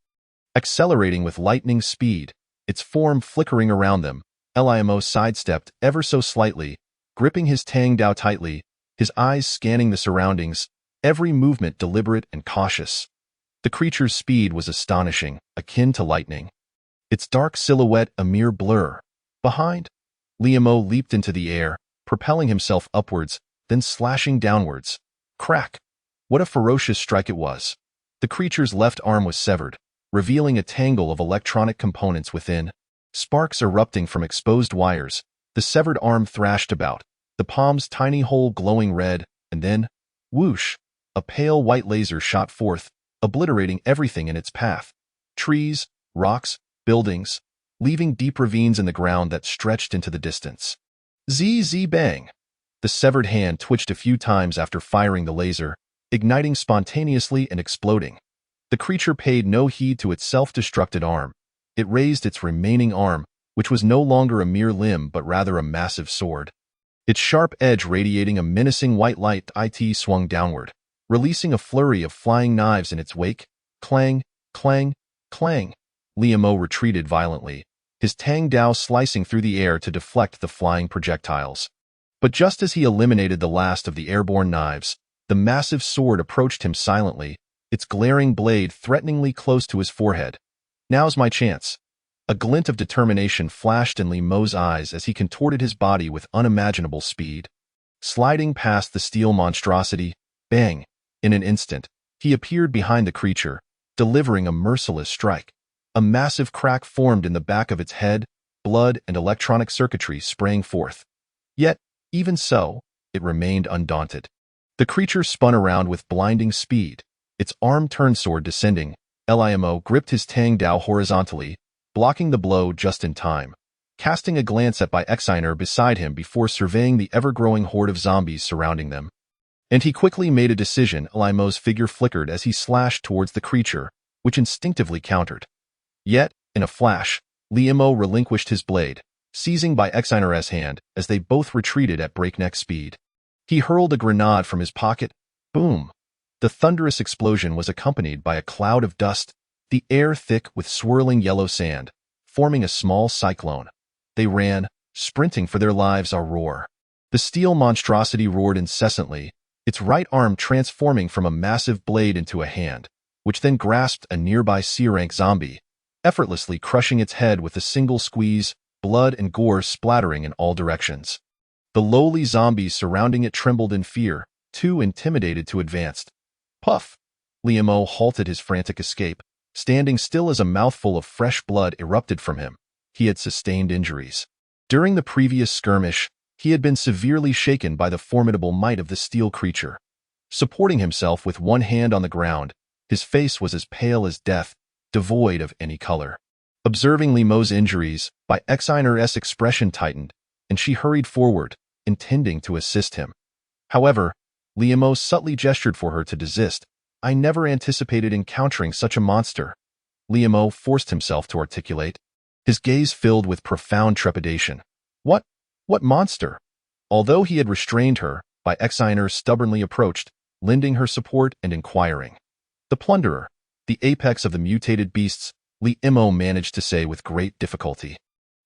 Accelerating with lightning speed, its form flickering around them, Liam sidestepped ever so slightly, gripping his Tang Dao tightly, his eyes scanning the surroundings, every movement deliberate and cautious. The creature's speed was astonishing, akin to lightning. Its dark silhouette a mere blur. Behind, Liamo leaped into the air, propelling himself upwards, then slashing downwards. Crack! What a ferocious strike it was. The creature's left arm was severed, revealing a tangle of electronic components within. Sparks erupting from exposed wires, the severed arm thrashed about, the palm's tiny hole glowing red, and then, whoosh! A pale white laser shot forth, obliterating everything in its path. Trees, rocks, buildings, leaving deep ravines in the ground that stretched into the distance. Zzz bang! The severed hand twitched a few times after firing the laser, igniting spontaneously and exploding. The creature paid no heed to its self-destructed arm. It raised its remaining arm, which was no longer a mere limb but rather a massive sword. Its sharp edge radiating a menacing white light, it swung downward, releasing a flurry of flying knives in its wake. Clang, clang, clang. Liamo retreated violently, his Tang Dao slicing through the air to deflect the flying projectiles. But just as he eliminated the last of the airborne knives, the massive sword approached him silently, its glaring blade threateningly close to his forehead. Now's my chance. A glint of determination flashed in Liamo's eyes as he contorted his body with unimaginable speed. Sliding past the steel monstrosity, bang! In an instant, he appeared behind the creature, delivering a merciless strike. A massive crack formed in the back of its head, blood and electronic circuitry sprang forth. Yet, even so, it remained undaunted. The creature spun around with blinding speed, its arm-turned sword descending. Liamo gripped his Tang Dao horizontally, blocking the blow just in time, casting a glance at Exiner beside him before surveying the ever-growing horde of zombies surrounding them. And he quickly made a decision. Liamo's figure flickered as he slashed towards the creature, which instinctively countered. Yet, in a flash, Liamo relinquished his blade, seizing Exiner's hand as they both retreated at breakneck speed. He hurled a grenade from his pocket. Boom! The thunderous explosion was accompanied by a cloud of dust, the air thick with swirling yellow sand, forming a small cyclone. They ran, sprinting for their lives. A roar. The steel monstrosity roared incessantly, its right arm transforming from a massive blade into a hand, which then grasped a nearby C-rank zombie, effortlessly crushing its head with a single squeeze, blood and gore splattering in all directions. The lowly zombies surrounding it trembled in fear, too intimidated to advance. Puff! Liamo halted his frantic escape, standing still as a mouthful of fresh blood erupted from him. He had sustained injuries. During the previous skirmish, he had been severely shaken by the formidable might of the steel creature. Supporting himself with one hand on the ground, his face was as pale as death, devoid of any color. Observing Liamo's injuries, Exiner's expression tightened, and she hurried forward, intending to assist him. However, Liamo subtly gestured for her to desist. I never anticipated encountering such a monster. Liamo forced himself to articulate, his gaze filled with profound trepidation. What monster? Although he had restrained her, Exiner stubbornly approached, lending her support and inquiring. The plunderer, the apex of the mutated beasts, Liamo managed to say with great difficulty.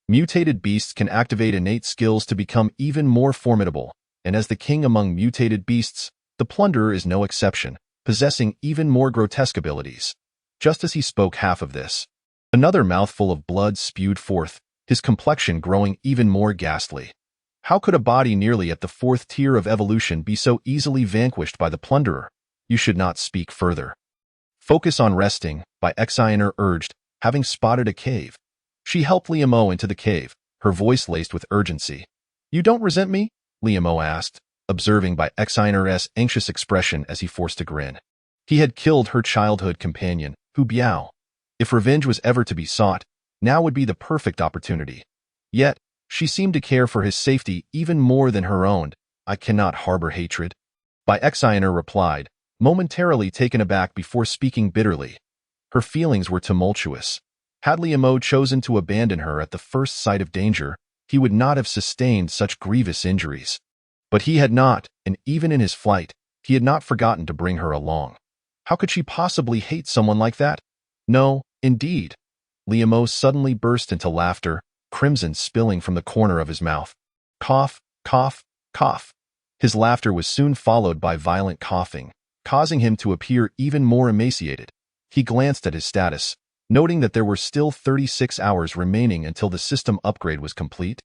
Mutated beasts can activate innate skills to become even more formidable, and as the king among mutated beasts, the plunderer is no exception, possessing even more grotesque abilities. Just as he spoke half of this, another mouthful of blood spewed forth, his complexion growing even more ghastly. How could a body nearly at the fourth tier of evolution be so easily vanquished by the plunderer? You should not speak further. Focus on resting, Exiner urged, having spotted a cave. She helped Liamo into the cave, her voice laced with urgency. You don't resent me? Liamo asked, observing Exiner's anxious expression as he forced a grin. He had killed her childhood companion, Hu Biao. If revenge was ever to be sought, now would be the perfect opportunity. Yet, she seemed to care for his safety even more than her own. I cannot harbor hatred. Exiner replied, momentarily taken aback before speaking bitterly. Her feelings were tumultuous. Had Liamo chosen to abandon her at the first sight of danger, he would not have sustained such grievous injuries. But he had not, and even in his flight, he had not forgotten to bring her along. How could she possibly hate someone like that? No, indeed. Liamo suddenly burst into laughter, crimson spilling from the corner of his mouth. Cough, cough, cough. His laughter was soon followed by violent coughing, causing him to appear even more emaciated. He glanced at his status, noting that there were still 36 hours remaining until the system upgrade was complete,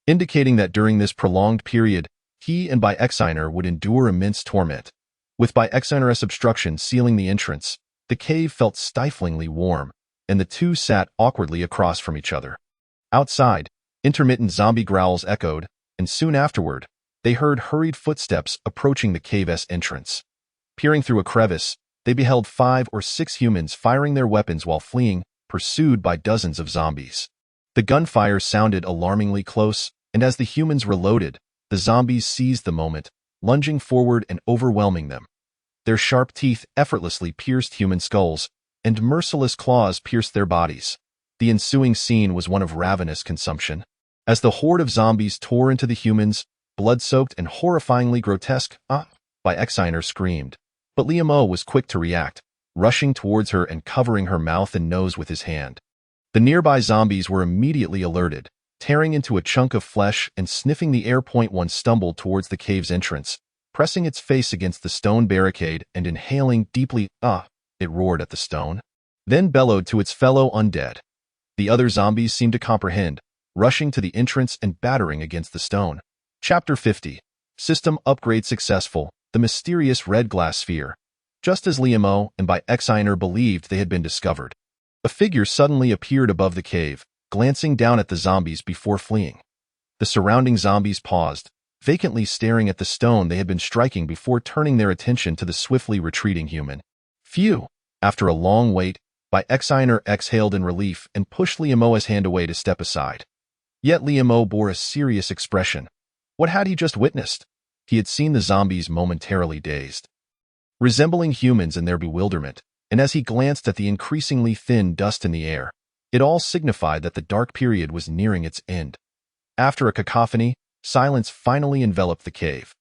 indicating that during this prolonged period, he and Exiner would endure immense torment. With Exiner's obstruction sealing the entrance, the cave felt stiflingly warm, and the two sat awkwardly across from each other. Outside, intermittent zombie growls echoed, and soon afterward, they heard hurried footsteps approaching the cave's entrance. Peering through a crevice, they beheld 5 or 6 humans firing their weapons while fleeing, pursued by dozens of zombies. The gunfire sounded alarmingly close, and as the humans reloaded, the zombies seized the moment, lunging forward and overwhelming them. Their sharp teeth effortlessly pierced human skulls, and merciless claws pierced their bodies. The ensuing scene was one of ravenous consumption. As the horde of zombies tore into the humans, blood-soaked and horrifyingly grotesque, Exiner screamed. But Liam was quick to react, rushing towards her and covering her mouth and nose with his hand. The nearby zombies were immediately alerted, tearing into a chunk of flesh and sniffing the air. One stumbled towards the cave's entrance, pressing its face against the stone barricade and inhaling deeply. It roared at the stone, then bellowed to its fellow undead. The other zombies seemed to comprehend, rushing to the entrance and battering against the stone. Chapter 50. System upgrade successful. The mysterious red glass sphere. Just as Liam and Exiner believed they had been discovered, a figure suddenly appeared above the cave, glancing down at the zombies before fleeing. The surrounding zombies paused, vacantly staring at the stone they had been striking before turning their attention to the swiftly retreating human. Phew! After a long wait, Exiner exhaled in relief and pushed Liam's hand away to step aside. Yet Liam bore a serious expression. What had he just witnessed? He had seen the zombies momentarily dazed, resembling humans in their bewilderment, and as he glanced at the increasingly thin dust in the air, it all signified that the dark period was nearing its end. After a cacophony, silence finally enveloped the cave.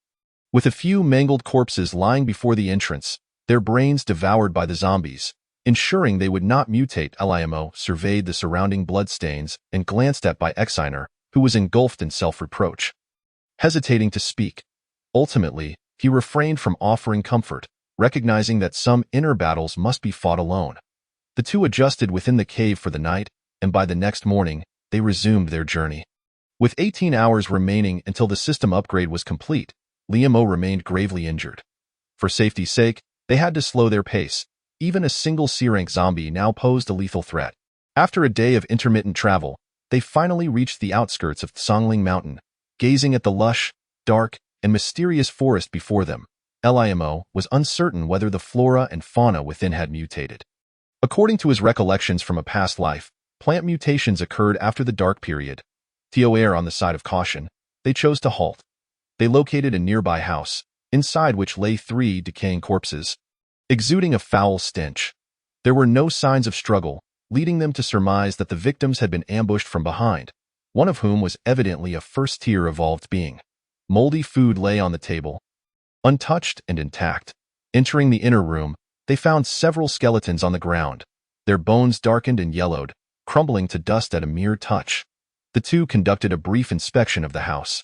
With a few mangled corpses lying before the entrance, their brains devoured by the zombies, ensuring they would not mutate, Liam surveyed the surrounding bloodstains and glanced at Exiner, who was engulfed in self-reproach. Hesitating to speak, ultimately, he refrained from offering comfort, recognizing that some inner battles must be fought alone. The two adjusted within the cave for the night, and by the next morning, they resumed their journey. With 18 hours remaining until the system upgrade was complete, Liam remained gravely injured. For safety's sake, they had to slow their pace. Even a single C-rank zombie now posed a lethal threat. After a day of intermittent travel, they finally reached the outskirts of Songling Mountain. Gazing at the lush, dark, and mysterious forest before them, Liam was uncertain whether the flora and fauna within had mutated. According to his recollections from a past life, plant mutations occurred after the dark period. To err on the side of caution, they chose to halt. They located a nearby house, inside which lay 3 decaying corpses, exuding a foul stench. There were no signs of struggle, leading them to surmise that the victims had been ambushed from behind, one of whom was evidently a first-tier evolved being. Moldy food lay on the table, untouched and intact. Entering the inner room, they found several skeletons on the ground, their bones darkened and yellowed, crumbling to dust at a mere touch. The two conducted a brief inspection of the house,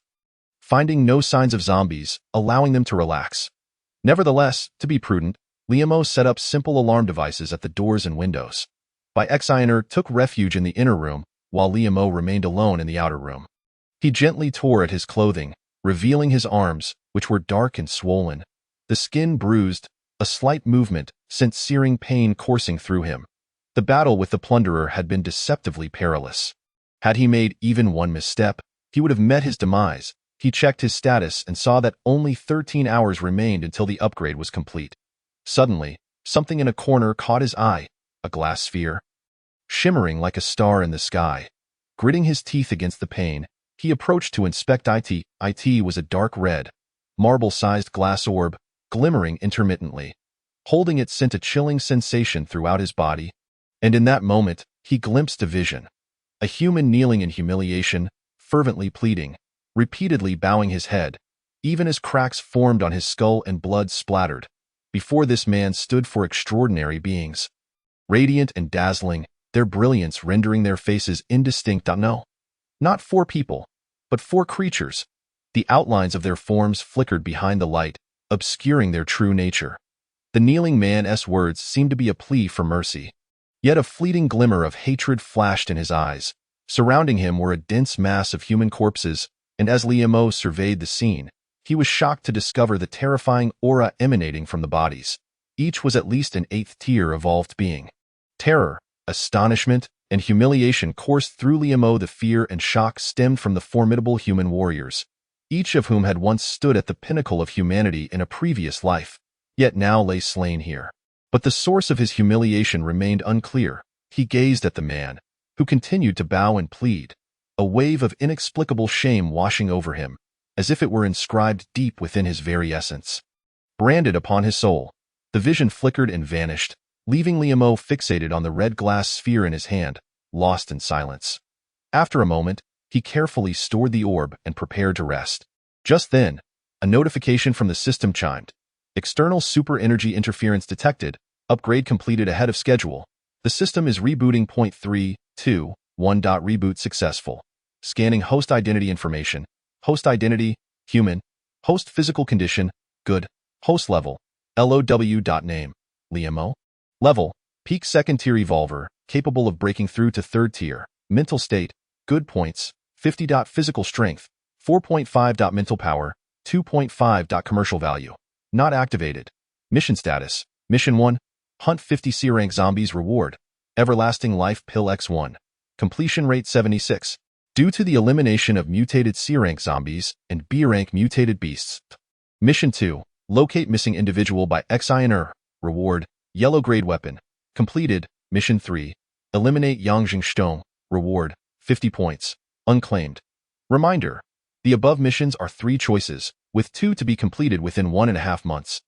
finding no signs of zombies, allowing them to relax. Nevertheless, to be prudent, Liam set up simple alarm devices at the doors and windows. Exiner took refuge in the inner room, while Liam remained alone in the outer room. He gently tore at his clothing, revealing his arms, which were dark and swollen, the skin bruised, a slight movement sent searing pain coursing through him. The battle with the plunderer had been deceptively perilous. Had he made even one misstep, he would have met his demise. He checked his status and saw that only 13 hours remained until the upgrade was complete. Suddenly, something in a corner caught his eye, a glass sphere, shimmering like a star in the sky. Gritting his teeth against the pain, he approached to inspect it. It was a dark red, marble-sized glass orb, glimmering intermittently. Holding it sent a chilling sensation throughout his body, and in that moment, he glimpsed a vision. A human kneeling in humiliation, fervently pleading, repeatedly bowing his head, even as cracks formed on his skull and blood splattered. Before this man stood 4 extraordinary beings, radiant and dazzling, their brilliance rendering their faces indistinct. No, not 4 people, but 4 creatures. The outlines of their forms flickered behind the light, obscuring their true nature. The kneeling man's words seemed to be a plea for mercy. Yet a fleeting glimmer of hatred flashed in his eyes. Surrounding him were a dense mass of human corpses, and as Liemo surveyed the scene, he was shocked to discover the terrifying aura emanating from the bodies. Each was at least an 8th-tier evolved being. Terror, astonishment, and humiliation coursed through Liemo. The fear and shock stemmed from the formidable human warriors, each of whom had once stood at the pinnacle of humanity in a previous life, yet now lay slain here. But the source of his humiliation remained unclear. He gazed at the man, who continued to bow and plead, a wave of inexplicable shame washing over him, as if it were inscribed deep within his very essence. Branded upon his soul, the vision flickered and vanished, leaving Liemo fixated on the red glass sphere in his hand, lost in silence. After a moment, he carefully stored the orb and prepared to rest. Just then, a notification from the system chimed. External super energy interference detected. Upgrade completed ahead of schedule. The system is rebooting. 3.2.1. Reboot successful. Scanning host identity information. Host identity, human. Host physical condition, good. Host level, LOW.name, Liemo. Level, peak 2nd-tier evolver, capable of breaking through to 3rd tier. Mental state, good points, 50. Physical strength, 4.5. Mental power, 2.5. Commercial value. Not activated. Mission status, Mission 1. Hunt 50 C-rank zombies. Reward, Everlasting Life Pill X1. Completion rate 76. Due to the elimination of mutated C-rank zombies and B-rank mutated beasts. Mission 2. Locate missing individual by XINR. Reward, Yellow Grade Weapon. Completed. Mission 3. Eliminate Yangjing Stone. Reward, 50 points. Unclaimed. Reminder. The above missions are 3 choices, with 2 to be completed within 1.5 months.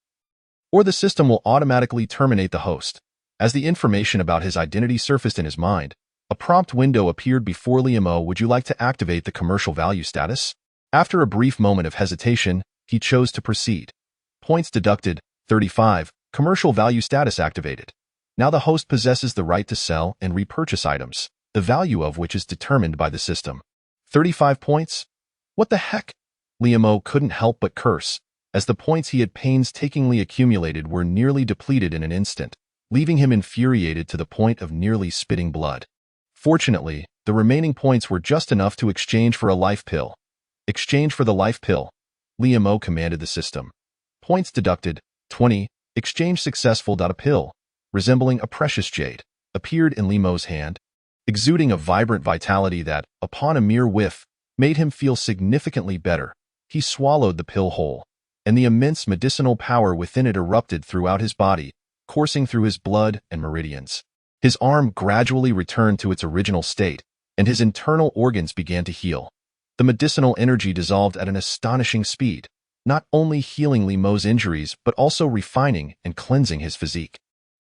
Or the system will automatically terminate the host. As the information about his identity surfaced in his mind, a prompt window appeared before Liemo. Would you like to activate the commercial value status? After a brief moment of hesitation, he chose to proceed. Points deducted, 35. Commercial value status activated. Now the host possesses the right to sell and repurchase items, the value of which is determined by the system. 35 points? What the heck? Liemo couldn't help but curse, as the points he had painstakingly accumulated were nearly depleted in an instant, leaving him infuriated to the point of nearly spitting blood. Fortunately, the remaining points were just enough to exchange for a life pill. Exchange for the life pill, Liemo commanded the system. Points deducted, 20. Exchange successful. A pill, resembling a precious jade, appeared in Liemo's hand, exuding a vibrant vitality that, upon a mere whiff, made him feel significantly better. He swallowed the pill whole, and the immense medicinal power within it erupted throughout his body, coursing through his blood and meridians. His arm gradually returned to its original state, and his internal organs began to heal. The medicinal energy dissolved at an astonishing speed, not only healing Liemo's injuries but also refining and cleansing his physique.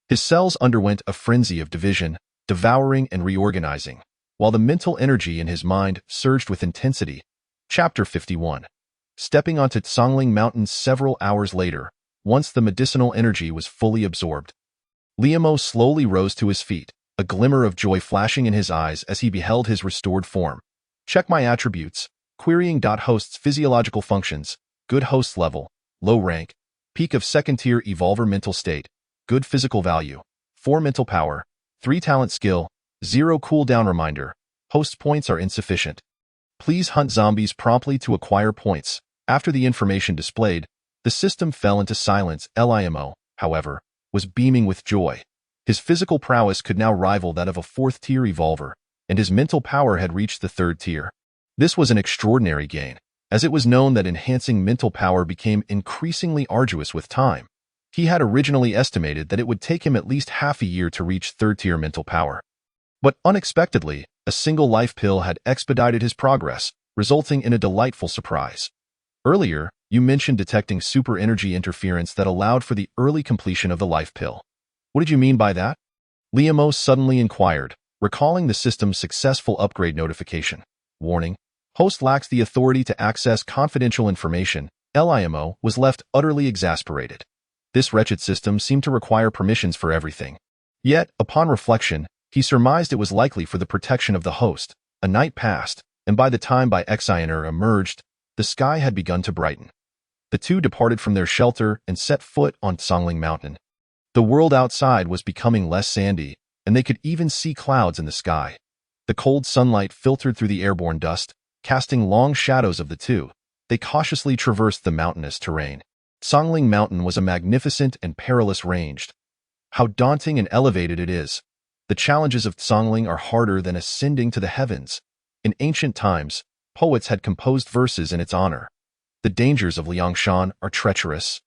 His cells underwent a frenzy of division, devouring and reorganizing, while the mental energy in his mind surged with intensity. Chapter 51. Stepping onto Tsongling Mountain several hours later, once the medicinal energy was fully absorbed, Liemo slowly rose to his feet, a glimmer of joy flashing in his eyes as he beheld his restored form. Check my attributes. Querying. Host's physiological functions. Good host level. Low rank. Peak of 2nd-tier evolver. Mental state. Good physical value. 4 mental power. 3 talent skill. 0 cooldown. Reminder. Host points are insufficient. Please hunt zombies promptly to acquire points. After the information displayed, the system fell into silence. Liemo, however, was beaming with joy. His physical prowess could now rival that of a 4th-tier evolver, and his mental power had reached the 3rd tier. This was an extraordinary gain, as it was known that enhancing mental power became increasingly arduous with time. He had originally estimated that it would take him at least half a year to reach 3rd-tier mental power. But unexpectedly, a single life pill had expedited his progress, resulting in a delightful surprise. Earlier, you mentioned detecting super energy interference that allowed for the early completion of the life pill. What did you mean by that? Liemo suddenly inquired, recalling the system's successful upgrade notification. Warning: host lacks the authority to access confidential information. Liemo was left utterly exasperated. This wretched system seemed to require permissions for everything. Yet, upon reflection, he surmised it was likely for the protection of the host. A night passed, and by the time XINR emerged, the sky had begun to brighten. The two departed from their shelter and set foot on Tsongling Mountain. The world outside was becoming less sandy, and they could even see clouds in the sky. The cold sunlight filtered through the airborne dust, casting long shadows of the two. They cautiously traversed the mountainous terrain. Crazily Mountain was a magnificent and perilous range. How daunting and elevated it is. The challenges of Crazily are harder than ascending to the heavens. In ancient times, poets had composed verses in its honor. The dangers of Liangshan are treacherous.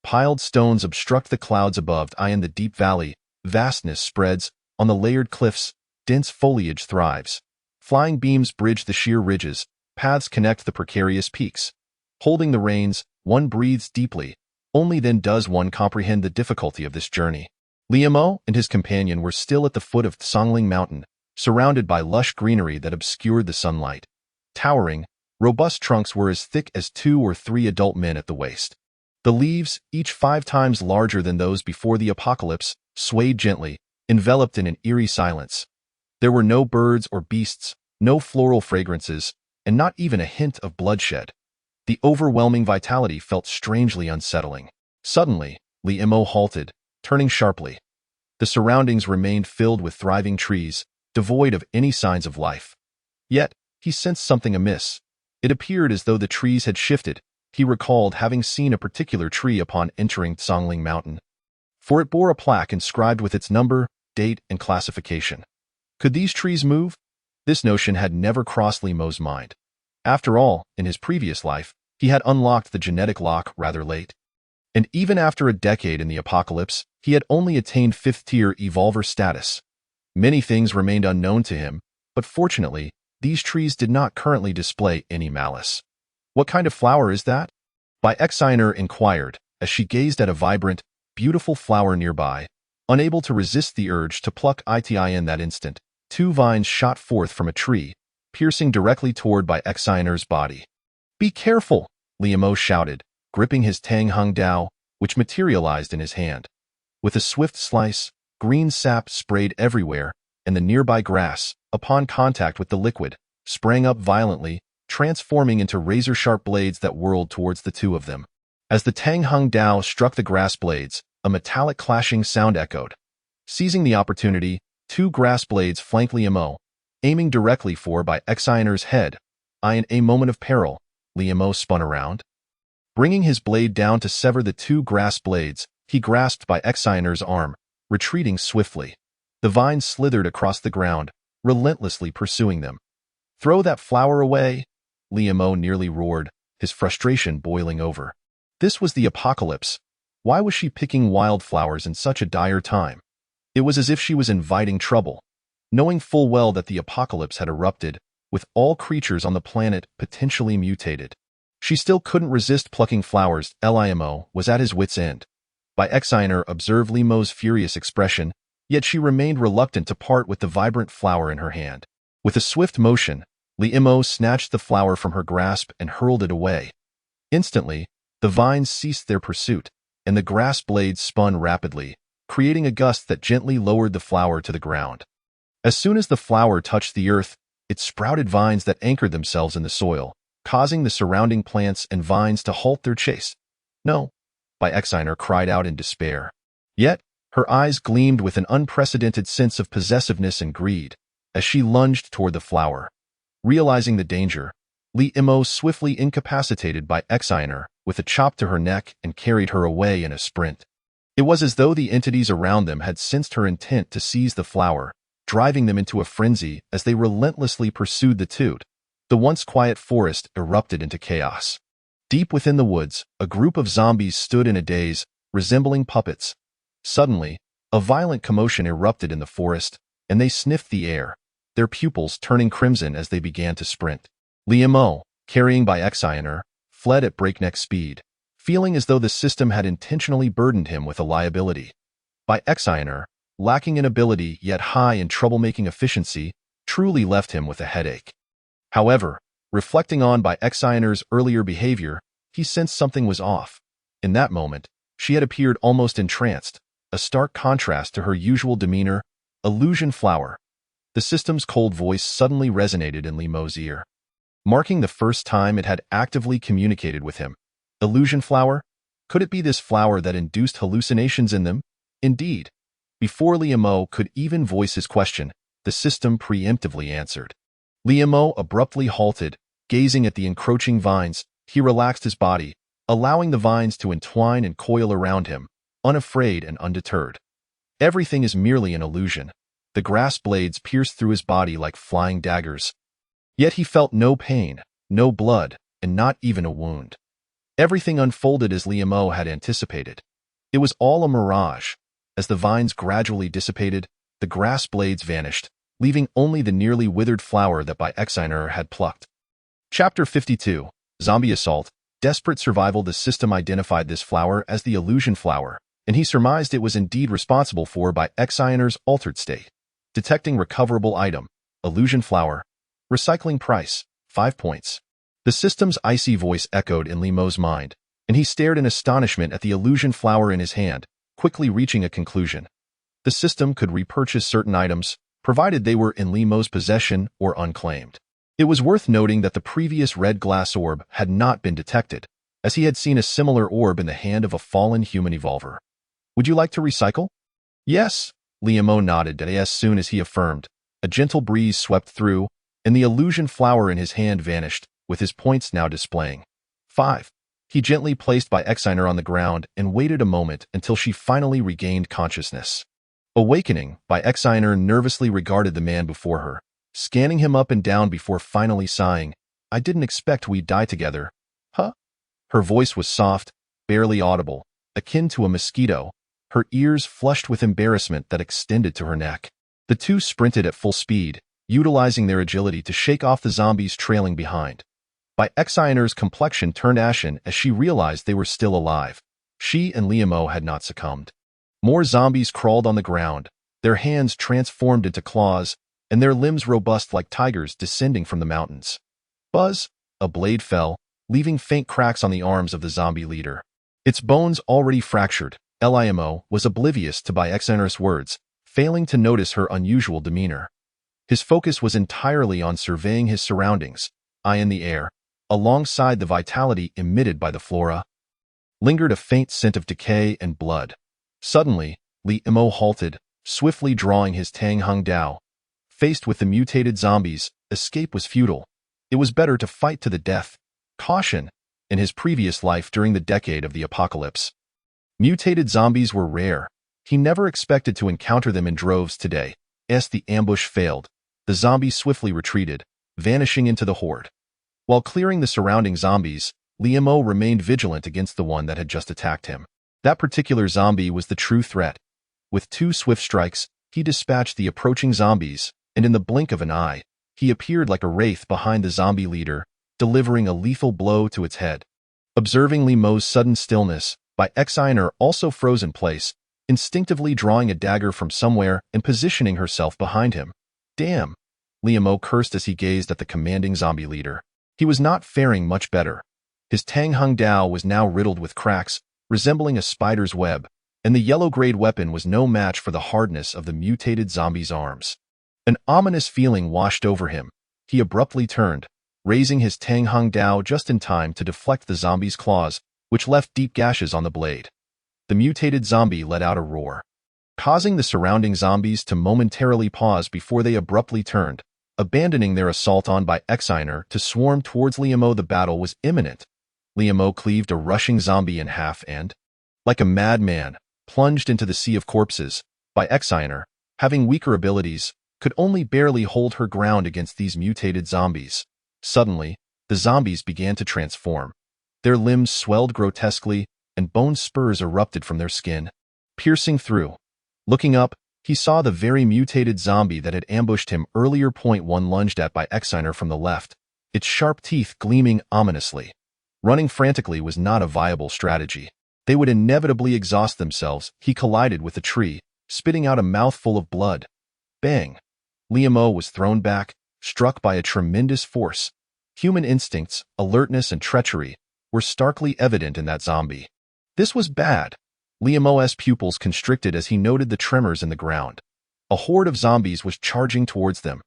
Piled stones obstruct the clouds above. In the deep valley, vastness spreads. On the layered cliffs, dense foliage thrives. Flying beams bridge the sheer ridges. Paths connect the precarious peaks. Holding the reins, one breathes deeply. Only then does one comprehend the difficulty of this journey. Liemo and his companion were still at the foot of Crazily Mountain, surrounded by lush greenery that obscured the sunlight. Towering, robust trunks were as thick as 2 or 3 adult men at the waist. The leaves, each 5 times larger than those before the apocalypse, swayed gently, enveloped in an eerie silence. There were no birds or beasts, no floral fragrances, and not even a hint of bloodshed. The overwhelming vitality felt strangely unsettling. Suddenly, Liemo halted, turning sharply. The surroundings remained filled with thriving trees, devoid of any signs of life. Yet, he sensed something amiss. It appeared as though the trees had shifted. He recalled having seen a particular tree upon entering Crazily Mountain, for it bore a plaque inscribed with its number, date, and classification. Could these trees move? This notion had never crossed Liemo's mind. After all, in his previous life, he had unlocked the genetic lock rather late. And even after a decade in the apocalypse, he had only attained 5th-tier evolver status. Many things remained unknown to him, but fortunately, these trees did not currently display any malice. What kind of flower is that? By Exiner inquired, as she gazed at a vibrant, beautiful flower nearby. Unable to resist the urge to pluck it in that instant, 2 vines shot forth from a tree, piercing directly toward By Exiner's body. "Be careful!" Liemo shouted, gripping his Tang Hung Dao, which materialized in his hand. With a swift slice, green sap sprayed everywhere, and the nearby grass, upon contact with the liquid, sprang up violently, transforming into razor-sharp blades that whirled towards the two of them. As the Tang Hung Dao struck the grass blades, a metallic clashing sound echoed. Seizing the opportunity, 2 grass blades flanked Liemo, aiming directly for By Exiner's head. In a moment of peril, Liemo spun around. Bringing his blade down to sever the 2 grass blades, he grasped By Exiner's arm, retreating swiftly. The vines slithered across the ground, relentlessly pursuing them. "Throw that flower away!" Liemo nearly roared, his frustration boiling over. This was the apocalypse. Why was she picking wildflowers in such a dire time? It was as if she was inviting trouble. Knowing full well that the apocalypse had erupted, with all creatures on the planet potentially mutated, she still couldn't resist plucking flowers. Liemo was at his wit's end. By Exiner observed Liemo's furious expression, yet she remained reluctant to part with the vibrant flower in her hand. With a swift motion, Liemo snatched the flower from her grasp and hurled it away. Instantly, the vines ceased their pursuit, and the grass blades spun rapidly, creating a gust that gently lowered the flower to the ground. As soon as the flower touched the earth, it sprouted vines that anchored themselves in the soil, causing the surrounding plants and vines to halt their chase. "No," By Exiner cried out in despair. Yet, her eyes gleamed with an unprecedented sense of possessiveness and greed, as she lunged toward the flower. Realizing the danger, Liemo swiftly incapacitated By Exiner with a chop to her neck and carried her away in a sprint. It was as though the entities around them had sensed her intent to seize the flower, driving them into a frenzy as they relentlessly pursued the two. The once quiet forest erupted into chaos. Deep within the woods, a group of zombies stood in a daze, resembling puppets. Suddenly, a violent commotion erupted in the forest, and they sniffed the air, their pupils turning crimson as they began to sprint. Liemo, carrying By Exiner, fled at breakneck speed, feeling as though the system had intentionally burdened him with a liability. By Exiner, lacking in ability yet high in troublemaking efficiency, truly left him with a headache. However, reflecting on By Exiner's earlier behavior, he sensed something was off. In that moment, she had appeared almost entranced, a stark contrast to her usual demeanor. "Illusion flower." The system's cold voice suddenly resonated in Liemo's ear, marking the first time it had actively communicated with him. Illusion flower? Could it be this flower that induced hallucinations in them? Indeed, before Liamo could even voice his question, the system preemptively answered. Liamo abruptly halted, gazing at the encroaching vines. He relaxed his body, allowing the vines to entwine and coil around him, unafraid and undeterred. Everything is merely an illusion. The grass blades pierced through his body like flying daggers. Yet he felt no pain, no blood, and not even a wound. Everything unfolded as Liamo had anticipated. It was all a mirage. As the vines gradually dissipated, the grass blades vanished, leaving only the nearly withered flower that by Exiner had plucked. Chapter 52. Zombie Assault. Desperate survival. The system identified this flower as the illusion flower, and he surmised it was indeed responsible for by Exiner's altered state. Detecting recoverable item. Illusion flower. Recycling price. 5 points. The system's icy voice echoed in Liamo's mind, and he stared in astonishment at the illusion flower in his hand, quickly reaching a conclusion. The system could repurchase certain items, provided they were in Liamo's possession or unclaimed. It was worth noting that the previous red glass orb had not been detected, as he had seen a similar orb in the hand of a fallen human evolver. Would you like to recycle? Yes, Liamo nodded as soon as he affirmed. A gentle breeze swept through, and the illusion flower in his hand vanished, with his points now displaying 5. He gently placed by Exiner on the ground and waited a moment until she finally regained consciousness. Awakening, by Exiner nervously regarded the man before her, scanning him up and down before finally sighing, "I didn't expect we'd die together." Huh? Her voice was soft, barely audible, akin to a mosquito, her ears flushed with embarrassment that extended to her neck. The two sprinted at full speed, utilizing their agility to shake off the zombies trailing behind. By Exiner's complexion turned ashen as she realized they were still alive. She and Liamo had not succumbed. More zombies crawled on the ground, their hands transformed into claws, and their limbs robust like tigers descending from the mountains. Buzz! A blade fell, leaving faint cracks on the arms of the zombie leader. Its bones already fractured. Liamo was oblivious to by Exiner's words, failing to notice her unusual demeanor. His focus was entirely on surveying his surroundings. Eye in the air, alongside the vitality emitted by the flora, lingered a faint scent of decay and blood. Suddenly, Liamo halted, swiftly drawing his Tang Hung Dao. Faced with the mutated zombies, escape was futile. It was better to fight to the death. Caution! In his previous life during the decade of the apocalypse, mutated zombies were rare. He never expected to encounter them in droves today. As the ambush failed, the zombies swiftly retreated, vanishing into the horde. While clearing the surrounding zombies, Liamo remained vigilant against the one that had just attacked him. That particular zombie was the true threat. With 2 swift strikes, he dispatched the approaching zombies, and in the blink of an eye, he appeared like a wraith behind the zombie leader, delivering a lethal blow to its head. Observing Liamo's sudden stillness, by Exiner also froze in place, instinctively drawing a dagger from somewhere and positioning herself behind him. Damn! Liamo cursed as he gazed at the commanding zombie leader. He was not faring much better. His Tang Hung Dao was now riddled with cracks, resembling a spider's web, and the yellow-grade weapon was no match for the hardness of the mutated zombie's arms. An ominous feeling washed over him. He abruptly turned, raising his Tang Hung Dao just in time to deflect the zombie's claws, which left deep gashes on the blade. The mutated zombie let out a roar, causing the surrounding zombies to momentarily pause before they abruptly turned, abandoning their assault on by Exiner to swarm towards Liamo. The battle was imminent. Liamo cleaved a rushing zombie in half and, like a madman, plunged into the sea of corpses. By Exiner, having weaker abilities, could only barely hold her ground against these mutated zombies. Suddenly, the zombies began to transform. Their limbs swelled grotesquely, and bone spurs erupted from their skin, piercing through. Looking up, he saw the very mutated zombie that had ambushed him earlier. One lunged at by Exiner from the left, its sharp teeth gleaming ominously. Running frantically was not a viable strategy. They would inevitably exhaust themselves. He collided with a tree, spitting out a mouthful of blood. Bang! Liamo was thrown back, struck by a tremendous force. Human instincts, alertness, and treachery were starkly evident in that zombie. This was bad. Liamo's pupils constricted as he noted the tremors in the ground. A horde of zombies was charging towards them.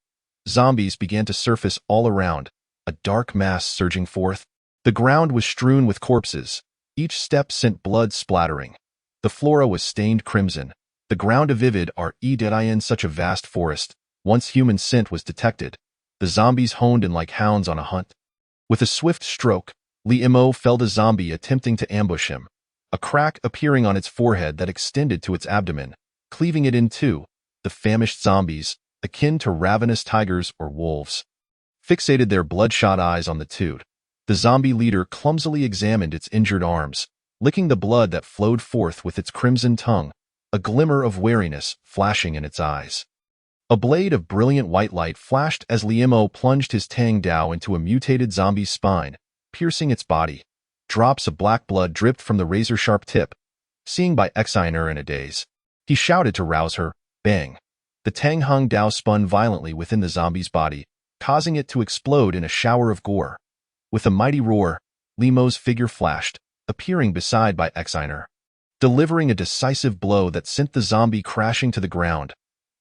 Zombies began to surface all around, a dark mass surging forth. The ground was strewn with corpses. Each step sent blood splattering. The flora was stained crimson, The ground a vivid in such a vast forest. Once human scent was detected, the zombies honed in like hounds on a hunt. With a swift stroke, Imo felled a zombie attempting to ambush him, a crack appearing on its forehead that extended to its abdomen, cleaving it in two. The famished zombies, akin to ravenous tigers or wolves, fixated their bloodshot eyes on the toad. The zombie leader clumsily examined its injured arms, licking the blood that flowed forth with its crimson tongue, a glimmer of wariness flashing in its eyes. A blade of brilliant white light flashed as Imo plunged his Tang Dao into a mutated zombie's spine, piercing its body. Drops of black blood dripped from the razor-sharp tip. Seeing by Exiner in a daze, he shouted to rouse her. Bang! The Tang Hung Dao spun violently within the zombie's body, causing it to explode in a shower of gore. With a mighty roar, Imo's figure flashed, appearing beside by Exiner, delivering a decisive blow that sent the zombie crashing to the ground.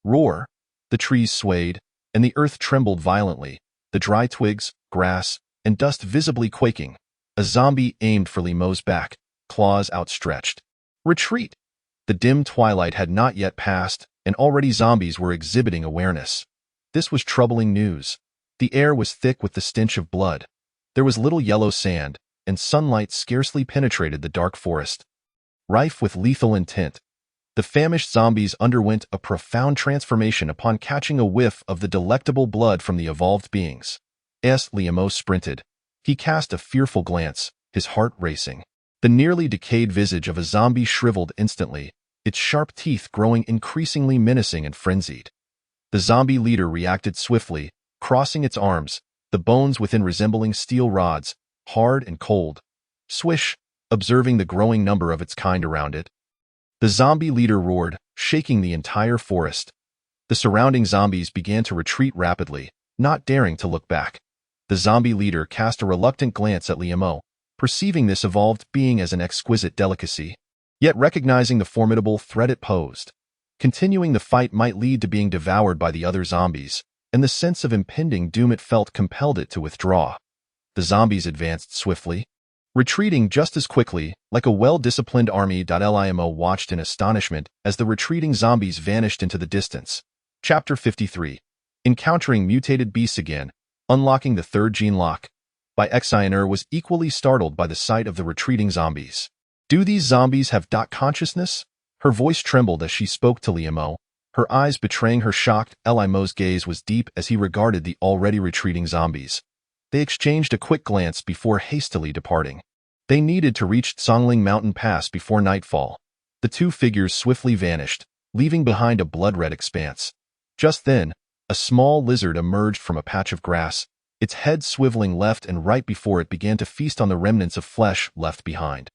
Roar! The trees swayed, and the earth trembled violently, the dry twigs, grass, and dust visibly quaking. A zombie aimed for Imo's back, claws outstretched. Retreat! The dim twilight had not yet passed, and already zombies were exhibiting awareness. This was troubling news. The air was thick with the stench of blood. There was little yellow sand, and sunlight scarcely penetrated the dark forest. Rife with lethal intent, the famished zombies underwent a profound transformation upon catching a whiff of the delectable blood from the evolved beings. Imo sprinted. He cast a fearful glance, his heart racing. The nearly decayed visage of a zombie shriveled instantly, its sharp teeth growing increasingly menacing and frenzied. The zombie leader reacted swiftly, crossing its arms, the bones within resembling steel rods, hard and cold. Swish, observing the growing number of its kind around it. The zombie leader roared, shaking the entire forest. The surrounding zombies began to retreat rapidly, not daring to look back. The zombie leader cast a reluctant glance at Imo, perceiving this evolved being as an exquisite delicacy, yet recognizing the formidable threat it posed. Continuing the fight might lead to being devoured by the other zombies, and the sense of impending doom it felt compelled it to withdraw. The zombies advanced swiftly, retreating just as quickly, like a well-disciplined army. Imo watched in astonishment as the retreating zombies vanished into the distance. Chapter 53. Encountering mutated beasts again, unlocking the third gene lock. By Exiner was equally startled by the sight of the retreating zombies. Do these zombies have consciousness? Her voice trembled as she spoke to Imo, her eyes betraying her shocked. Imo's gaze was deep as he regarded the already retreating zombies. They exchanged a quick glance before hastily departing. They needed to reach Songling Mountain Pass before nightfall. The two figures swiftly vanished, leaving behind a blood-red expanse. Just then, a small lizard emerged from a patch of grass, its head swiveling left and right before it began to feast on the remnants of flesh left behind.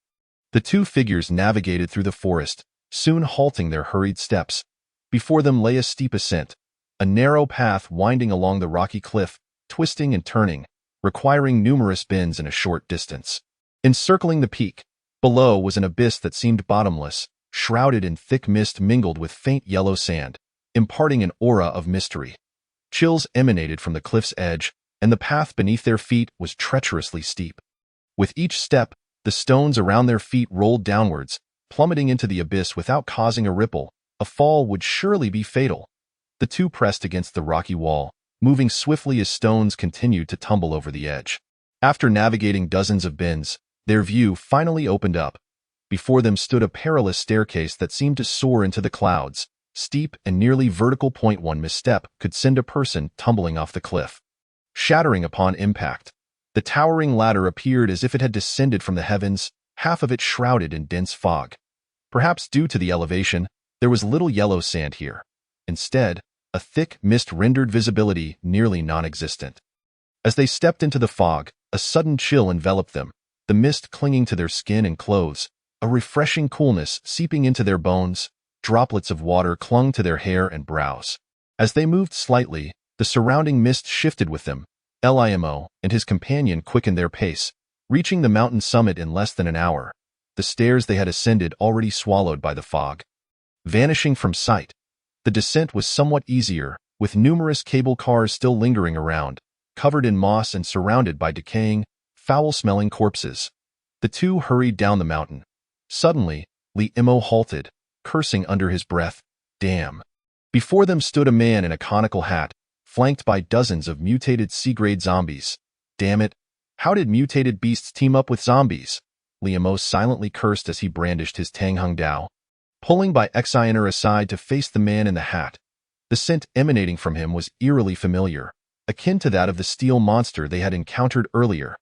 The two figures navigated through the forest, soon halting their hurried steps. Before them lay a steep ascent, a narrow path winding along the rocky cliff, twisting and turning, requiring numerous bends in a short distance. Encircling the peak, below was an abyss that seemed bottomless, shrouded in thick mist mingled with faint yellow sand, imparting an aura of mystery. Chills emanated from the cliff's edge, and the path beneath their feet was treacherously steep. With each step, the stones around their feet rolled downwards, plummeting into the abyss without causing a ripple. A fall would surely be fatal. The two pressed against the rocky wall, moving swiftly as stones continued to tumble over the edge. After navigating dozens of bends, their view finally opened up. Before them stood a perilous staircase that seemed to soar into the clouds, steep and nearly vertical. One misstep could send a person tumbling off the cliff. Shattering upon impact, the towering ladder appeared as if it had descended from the heavens, half of it shrouded in dense fog. Perhaps due to the elevation, there was little yellow sand here. Instead, a thick mist rendered visibility nearly non-existent. As they stepped into the fog, a sudden chill enveloped them, the mist clinging to their skin and clothes, a refreshing coolness seeping into their bones. Droplets of water clung to their hair and brows. As they moved slightly, the surrounding mist shifted with them. Imo and his companion quickened their pace, reaching the mountain summit in less than an hour, the stairs they had ascended already swallowed by the fog. Vanishing from sight, the descent was somewhat easier, with numerous cable cars still lingering around, covered in moss and surrounded by decaying, foul-smelling corpses. The two hurried down the mountain. Suddenly, Imo halted, cursing under his breath. Damn. Before them stood a man in a conical hat, flanked by dozens of mutated C-grade zombies. Damn it. How did mutated beasts team up with zombies? Liamo silently cursed as he brandished his Tang Hung Dao, pulling by Xiner aside to face the man in the hat. The scent emanating from him was eerily familiar, akin to that of the steel monster they had encountered earlier.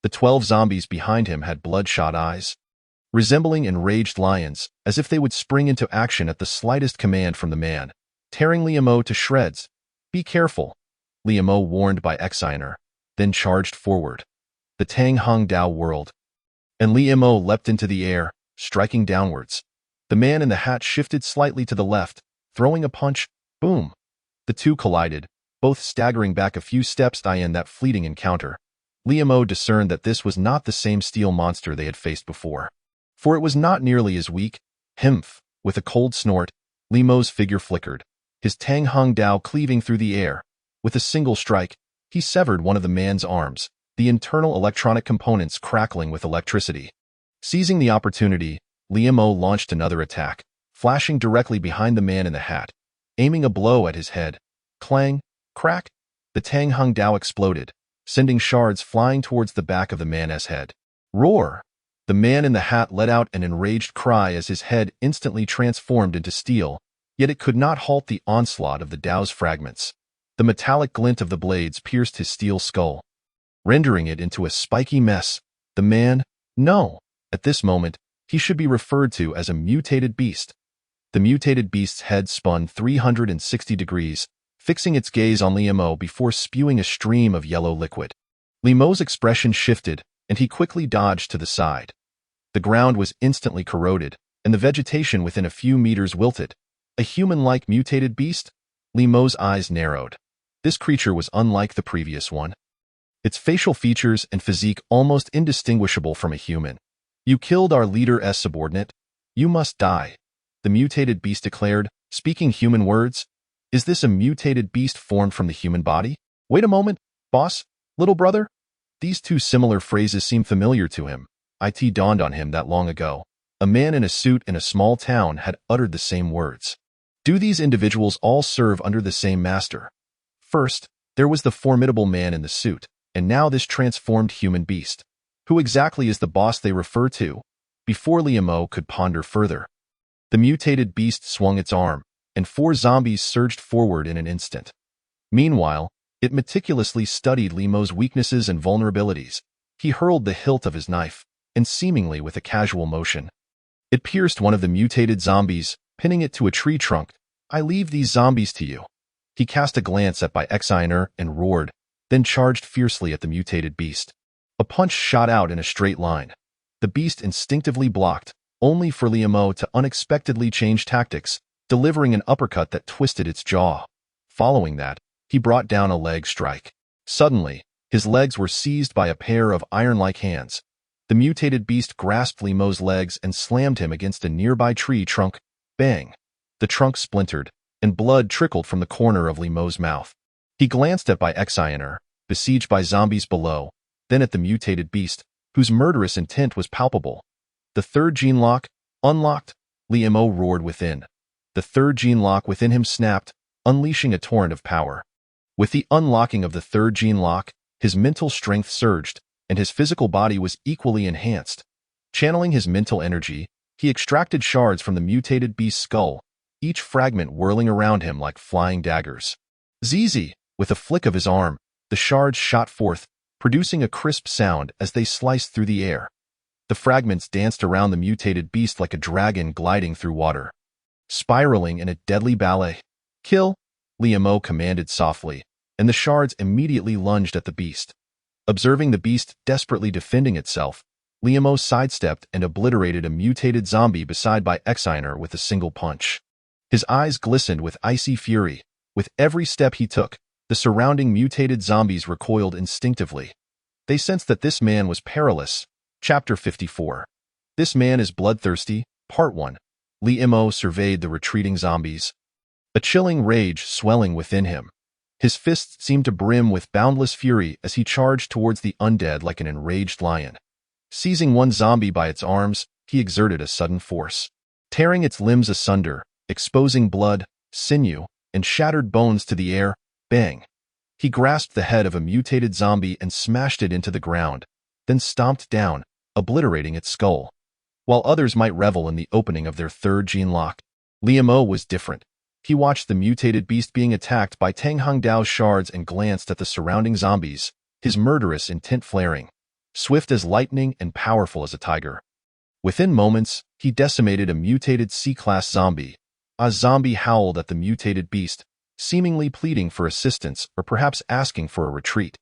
The 12 zombies behind him had bloodshot eyes, resembling enraged lions, as if they would spring into action at the slightest command from the man, tearing Liamo to shreds. Be careful, Liamo warned by Xiner, then charged forward. The Tang Hung Dao whirled, and Liamo leapt into the air, striking downwards. The man in the hat shifted slightly to the left, throwing a punch. Boom! The two collided, both staggering back a few steps. In that fleeting encounter, Liamo discerned that this was not the same steel monster they had faced before, for it was not nearly as weak. Himph! With a cold snort, Liamo's figure flickered, his Tang Hung Dao cleaving through the air. With a single strike, he severed one of the man's arms, the internal electronic components crackling with electricity. Seizing the opportunity, Liamo launched another attack, flashing directly behind the man in the hat, aiming a blow at his head. Clang! Crack! The Tang Hung Dao exploded, sending shards flying towards the back of the man's head. Roar! The man in the hat let out an enraged cry as his head instantly transformed into steel, yet it could not halt the onslaught of the Dao's fragments. The metallic glint of the blades pierced his steel skull, rendering it into a spiky mess. The man? No! At this moment, he should be referred to as a mutated beast. The mutated beast's head spun 360 degrees, fixing its gaze on Liamo before spewing a stream of yellow liquid. Liamo's expression shifted, and he quickly dodged to the side. The ground was instantly corroded, and the vegetation within a few meters wilted. A human-like mutated beast? Liamo's eyes narrowed. This creature was unlike the previous one, its facial features and physique almost indistinguishable from a human. You killed our leader's subordinate. You must die, the mutated beast declared, speaking human words. Is this a mutated beast formed from the human body? Wait a moment, boss, little brother? These two similar phrases seem familiar to him. It dawned on him that long ago, a man in a suit in a small town had uttered the same words. Do these individuals all serve under the same master? First, there was the formidable man in the suit, and now this transformed human beast. Who exactly is the boss they refer to? Before Liamo could ponder further, the mutated beast swung its arm, and 4 zombies surged forward in an instant. Meanwhile, it meticulously studied Liamo's weaknesses and vulnerabilities. He hurled the hilt of his knife, and seemingly with a casual motion, it pierced one of the mutated zombies, pinning it to a tree trunk. I leave these zombies to you. He cast a glance at Xiner and roared, then charged fiercely at the mutated beast. A punch shot out in a straight line. The beast instinctively blocked, only for Liamo to unexpectedly change tactics, delivering an uppercut that twisted its jaw. Following that, he brought down a leg strike. Suddenly, his legs were seized by a pair of iron-like hands. The mutated beast grasped Liamo's legs and slammed him against a nearby tree trunk. Bang! The trunk splintered, and blood trickled from the corner of Liamo's mouth. He glanced at Xiner, besieged by zombies below, then at the mutated beast, whose murderous intent was palpable. The third gene lock, unlocked, Liamo roared within. The third gene lock within him snapped, unleashing a torrent of power. With the unlocking of the third gene lock, his mental strength surged, and his physical body was equally enhanced. Channeling his mental energy, he extracted shards from the mutated beast's skull, each fragment whirling around him like flying daggers. Zizi! With a flick of his arm, the shards shot forth, producing a crisp sound as they sliced through the air. The fragments danced around the mutated beast like a dragon gliding through water, spiraling in a deadly ballet. Kill! Liamo commanded softly, and the shards immediately lunged at the beast. Observing the beast desperately defending itself, Liamo sidestepped and obliterated a mutated zombie beside Xiner with a single punch. His eyes glistened with icy fury. With every step he took, the surrounding mutated zombies recoiled instinctively. They sensed that this man was perilous. Chapter 54. This man is bloodthirsty, Part 1. Liamo surveyed the retreating zombies, a chilling rage swelling within him. His fists seemed to brim with boundless fury as he charged towards the undead like an enraged lion. Seizing one zombie by its arms, he exerted a sudden force, tearing its limbs asunder, exposing blood, sinew, and shattered bones to the air. Bang! He grasped the head of a mutated zombie and smashed it into the ground, then stomped down, obliterating its skull. While others might revel in the opening of their third gene lock, Liam O was different. He watched the mutated beast being attacked by Tang Hongdao's shards and glanced at the surrounding zombies, his murderous intent flaring. Swift as lightning and powerful as a tiger. Within moments, he decimated a mutated C-class zombie. A zombie howled at the mutated beast, seemingly pleading for assistance or perhaps asking for a retreat.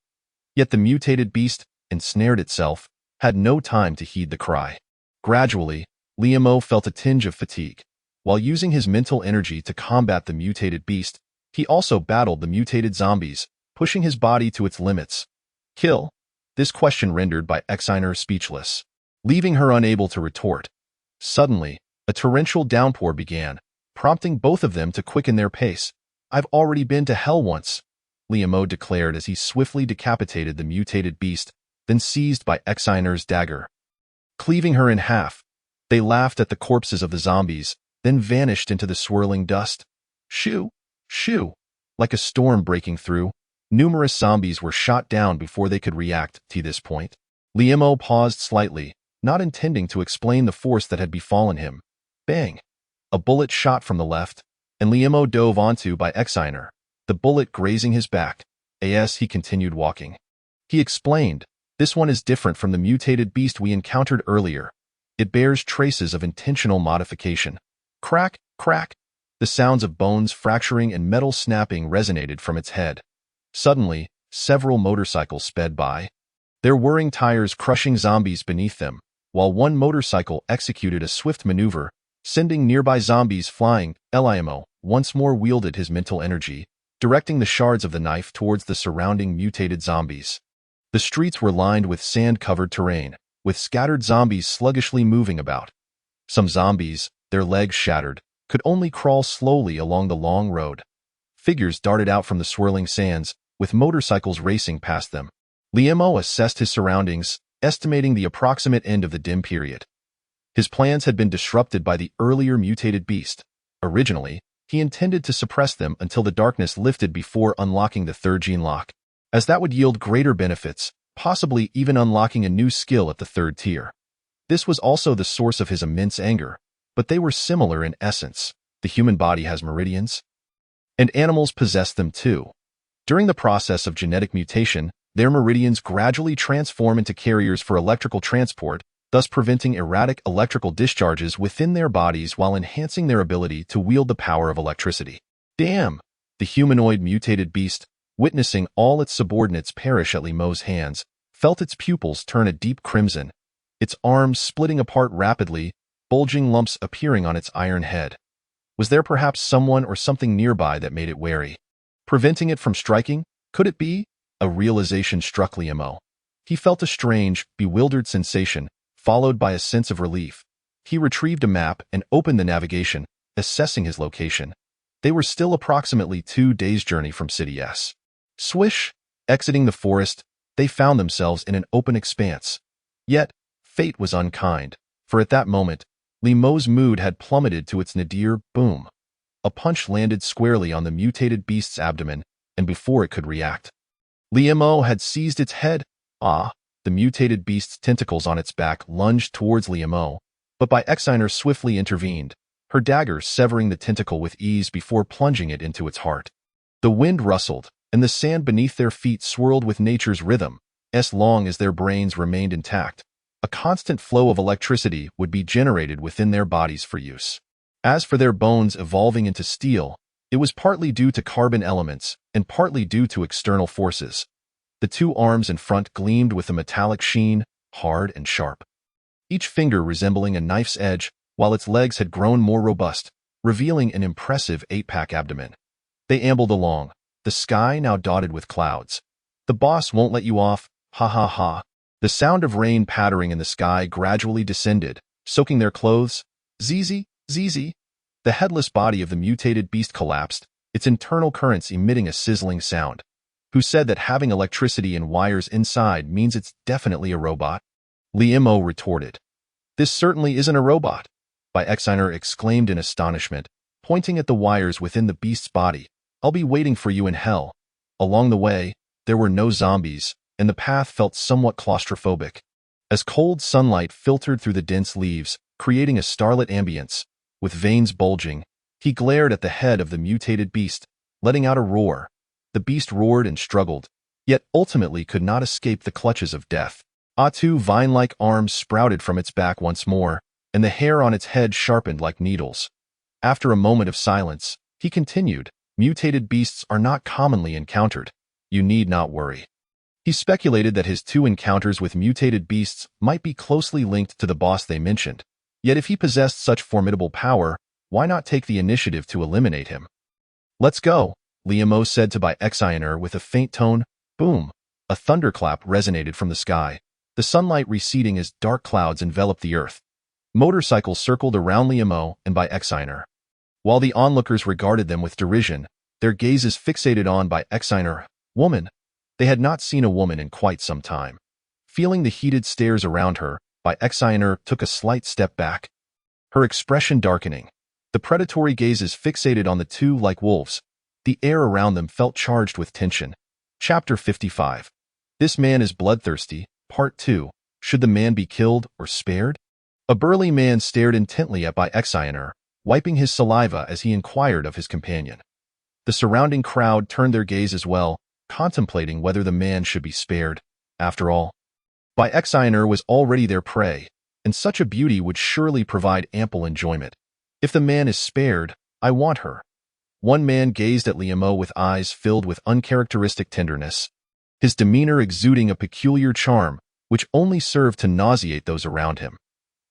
Yet the mutated beast, ensnared itself, had no time to heed the cry. Gradually, Liam O felt a tinge of fatigue. While using his mental energy to combat the mutated beast, he also battled the mutated zombies, pushing his body to its limits. Kill? This question rendered by Exiner speechless, leaving her unable to retort. Suddenly, a torrential downpour began, prompting both of them to quicken their pace. "I've already been to hell once," Liam O declared as he swiftly decapitated the mutated beast, then seized by Exiner's dagger. Cleaving her in half, they laughed at the corpses of the zombies, then vanished into the swirling dust. Shoo! Shoo! Like a storm breaking through, numerous zombies were shot down before they could react. To this point, Liam O paused slightly, not intending to explain the force that had befallen him. Bang! A bullet shot from the left, and Liam O dove onto by Exiner, the bullet grazing his back. As he continued walking, he explained, "This one is different from the mutated beast we encountered earlier. It bears traces of intentional modification." Crack, crack! The sounds of bones fracturing and metal snapping resonated from its head. Suddenly, several motorcycles sped by, their whirring tires crushing zombies beneath them, while one motorcycle executed a swift maneuver, sending nearby zombies flying. Liam once more wielded his mental energy, directing the shards of the knife towards the surrounding mutated zombies. The streets were lined with sand-covered terrain, with scattered zombies sluggishly moving about. Some zombies, their legs shattered, could only crawl slowly along the long road. Figures darted out from the swirling sands, with motorcycles racing past them. Liam O assessed his surroundings, estimating the approximate end of the dim period. His plans had been disrupted by the earlier mutated beast. Originally, he intended to suppress them until the darkness lifted before unlocking the third gene lock, as that would yield greater benefits, possibly even unlocking a new skill at the third tier. This was also the source of his immense anger, but they were similar in essence. The human body has meridians, and animals possess them too. During the process of genetic mutation, their meridians gradually transform into carriers for electrical transport, thus preventing erratic electrical discharges within their bodies while enhancing their ability to wield the power of electricity. Damn! The humanoid mutated beast, witnessing all its subordinates perish at Liam-O's hands, felt its pupils turn a deep crimson, its arms splitting apart rapidly, bulging lumps appearing on its iron head. Was there perhaps someone or something nearby that made it wary, preventing it from striking? Could it be? A realization struck Liam-O. He felt a strange, bewildered sensation, followed by a sense of relief. He retrieved a map and opened the navigation, assessing his location. They were still approximately 2 days' journey from City S. Swish! Exiting the forest, they found themselves in an open expanse. Yet, fate was unkind, for at that moment, Liam-O's mood had plummeted to its nadir. Boom! A punch landed squarely on the mutated beast's abdomen, and before it could react, Liam-O had seized its head. The mutated beast's tentacles on its back lunged towards Liam-O, but by Exiner swiftly intervened, her dagger severing the tentacle with ease before plunging it into its heart. The wind rustled, and the sand beneath their feet swirled with nature's rhythm. As long as their brains remained intact, a constant flow of electricity would be generated within their bodies for use. As for their bones evolving into steel, it was partly due to carbon elements and partly due to external forces. The 2 arms in front gleamed with a metallic sheen, hard and sharp, each finger resembling a knife's edge, while its legs had grown more robust, revealing an impressive 8-pack abdomen. They ambled along, the sky now dotted with clouds. "The boss won't let you off, ha ha ha." The sound of rain pattering in the sky gradually descended, soaking their clothes. Zizi, zizi. The headless body of the mutated beast collapsed, its internal currents emitting a sizzling sound. Who said that having electricity and wires inside means it's definitely a robot? Liam-O retorted. "This certainly isn't a robot," by Exiner exclaimed in astonishment, pointing at the wires within the beast's body. "I'll be waiting for you in hell." Along the way, there were no zombies, and the path felt somewhat claustrophobic. As cold sunlight filtered through the dense leaves, creating a starlit ambience, with veins bulging, he glared at the head of the mutated beast, letting out a roar. The beast roared and struggled, yet ultimately could not escape the clutches of death. Two vine-like arms sprouted from its back once more, and the hair on its head sharpened like needles. After a moment of silence, he continued, "Mutated beasts are not commonly encountered. You need not worry." He speculated that his 2 encounters with mutated beasts might be closely linked to the boss they mentioned. Yet if he possessed such formidable power, why not take the initiative to eliminate him? "Let's go," Liamo said to By Exiner with a faint tone. Boom! A thunderclap resonated from the sky, the sunlight receding as dark clouds enveloped the earth. Motorcycles circled around Liamo and By Exiner. While the onlookers regarded them with derision, their gazes fixated on By Exiner. Woman. They had not seen a woman in quite some time. Feeling the heated stares around her, By Exiner took a slight step back, her expression darkening. The predatory gazes fixated on the two like wolves. The air around them felt charged with tension. Chapter 55. This Man is Bloodthirsty, Part 2. Should the man be killed or spared? A burly man stared intently at By Exiner, wiping his saliva as he inquired of his companion. The surrounding crowd turned their gaze as well, contemplating whether the man should be spared. After all, By Exiner was already their prey, and such a beauty would surely provide ample enjoyment. If the man is spared, I want her. One man gazed at Liamo with eyes filled with uncharacteristic tenderness, his demeanor exuding a peculiar charm which only served to nauseate those around him.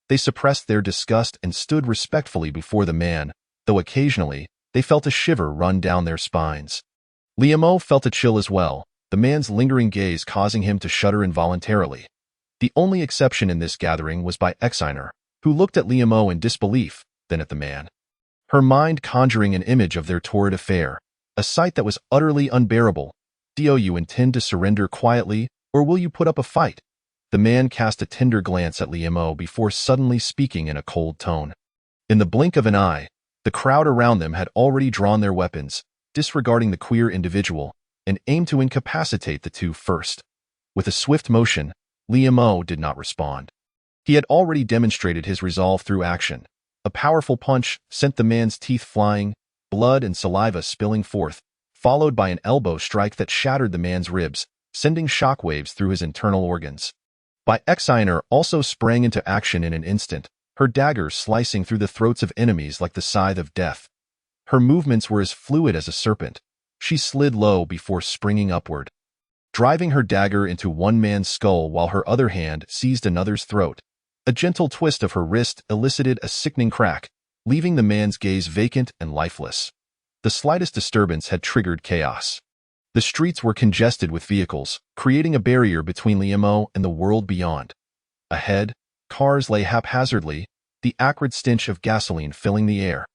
They suppressed their disgust and stood respectfully before the man, though occasionally they felt a shiver run down their spines. Liamo felt a chill as well, the man's lingering gaze causing him to shudder involuntarily. The only exception in this gathering was By Exiner, who looked at Liamo in disbelief, then at the man, her mind conjuring an image of their torrid affair, a sight that was utterly unbearable. "Do you intend to surrender quietly, or will you put up a fight?" The man cast a tender glance at Liamo before suddenly speaking in a cold tone. In the blink of an eye, the crowd around them had already drawn their weapons, disregarding the queer individual, and aimed to incapacitate the two first. With a swift motion, Liamo did not respond. He had already demonstrated his resolve through action. A powerful punch sent the man's teeth flying, blood and saliva spilling forth, followed by an elbow strike that shattered the man's ribs, sending shockwaves through his internal organs. By Exiner also sprang into action in an instant, her dagger slicing through the throats of enemies like the scythe of death. Her movements were as fluid as a serpent. She slid low before springing upward, driving her dagger into one man's skull while her other hand seized another's throat. A gentle twist of her wrist elicited a sickening crack, leaving the man's gaze vacant and lifeless. The slightest disturbance had triggered chaos. The streets were congested with vehicles, creating a barrier between Liamo and the world beyond. Ahead, cars lay haphazardly, the acrid stench of gasoline filling the air.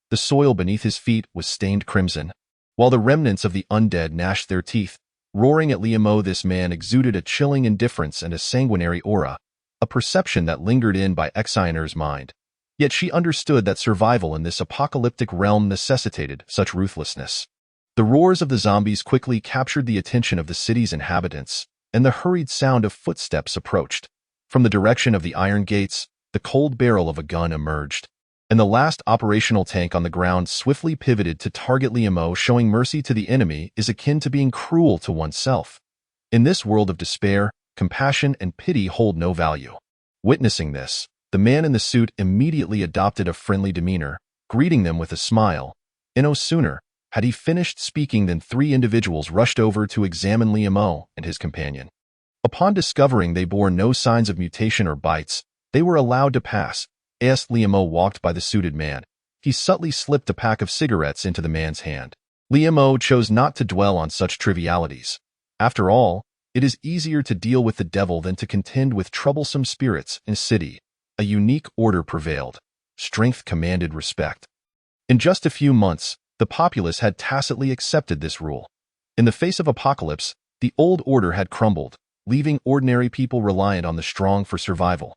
The soil beneath his feet was stained crimson, while the remnants of the undead gnashed their teeth. Roaring at Liamo, this man exuded a chilling indifference and a sanguinary aura, a perception that lingered in By Exiner's mind. Yet she understood that survival in this apocalyptic realm necessitated such ruthlessness. The roars of the zombies quickly captured the attention of the city's inhabitants, and the hurried sound of footsteps approached. From the direction of the iron gates, the cold barrel of a gun emerged, and the last operational tank on the ground swiftly pivoted to target Liamo. Showing mercy to the enemy is akin to being cruel to oneself. In this world of despair, compassion and pity hold no value. Witnessing this, the man in the suit immediately adopted a friendly demeanor, greeting them with a smile. And no sooner had he finished speaking than 3 individuals rushed over to examine Liamo and his companion. Upon discovering they bore no signs of mutation or bites, they were allowed to pass. As Liamo walked by the suited man, he subtly slipped a pack of cigarettes into the man's hand. Liamo chose not to dwell on such trivialities. After all, it is easier to deal with the devil than to contend with troublesome spirits in a city. A unique order prevailed. Strength commanded respect. In just a few months, the populace had tacitly accepted this rule. In the face of apocalypse, the old order had crumbled, leaving ordinary people reliant on the strong for survival.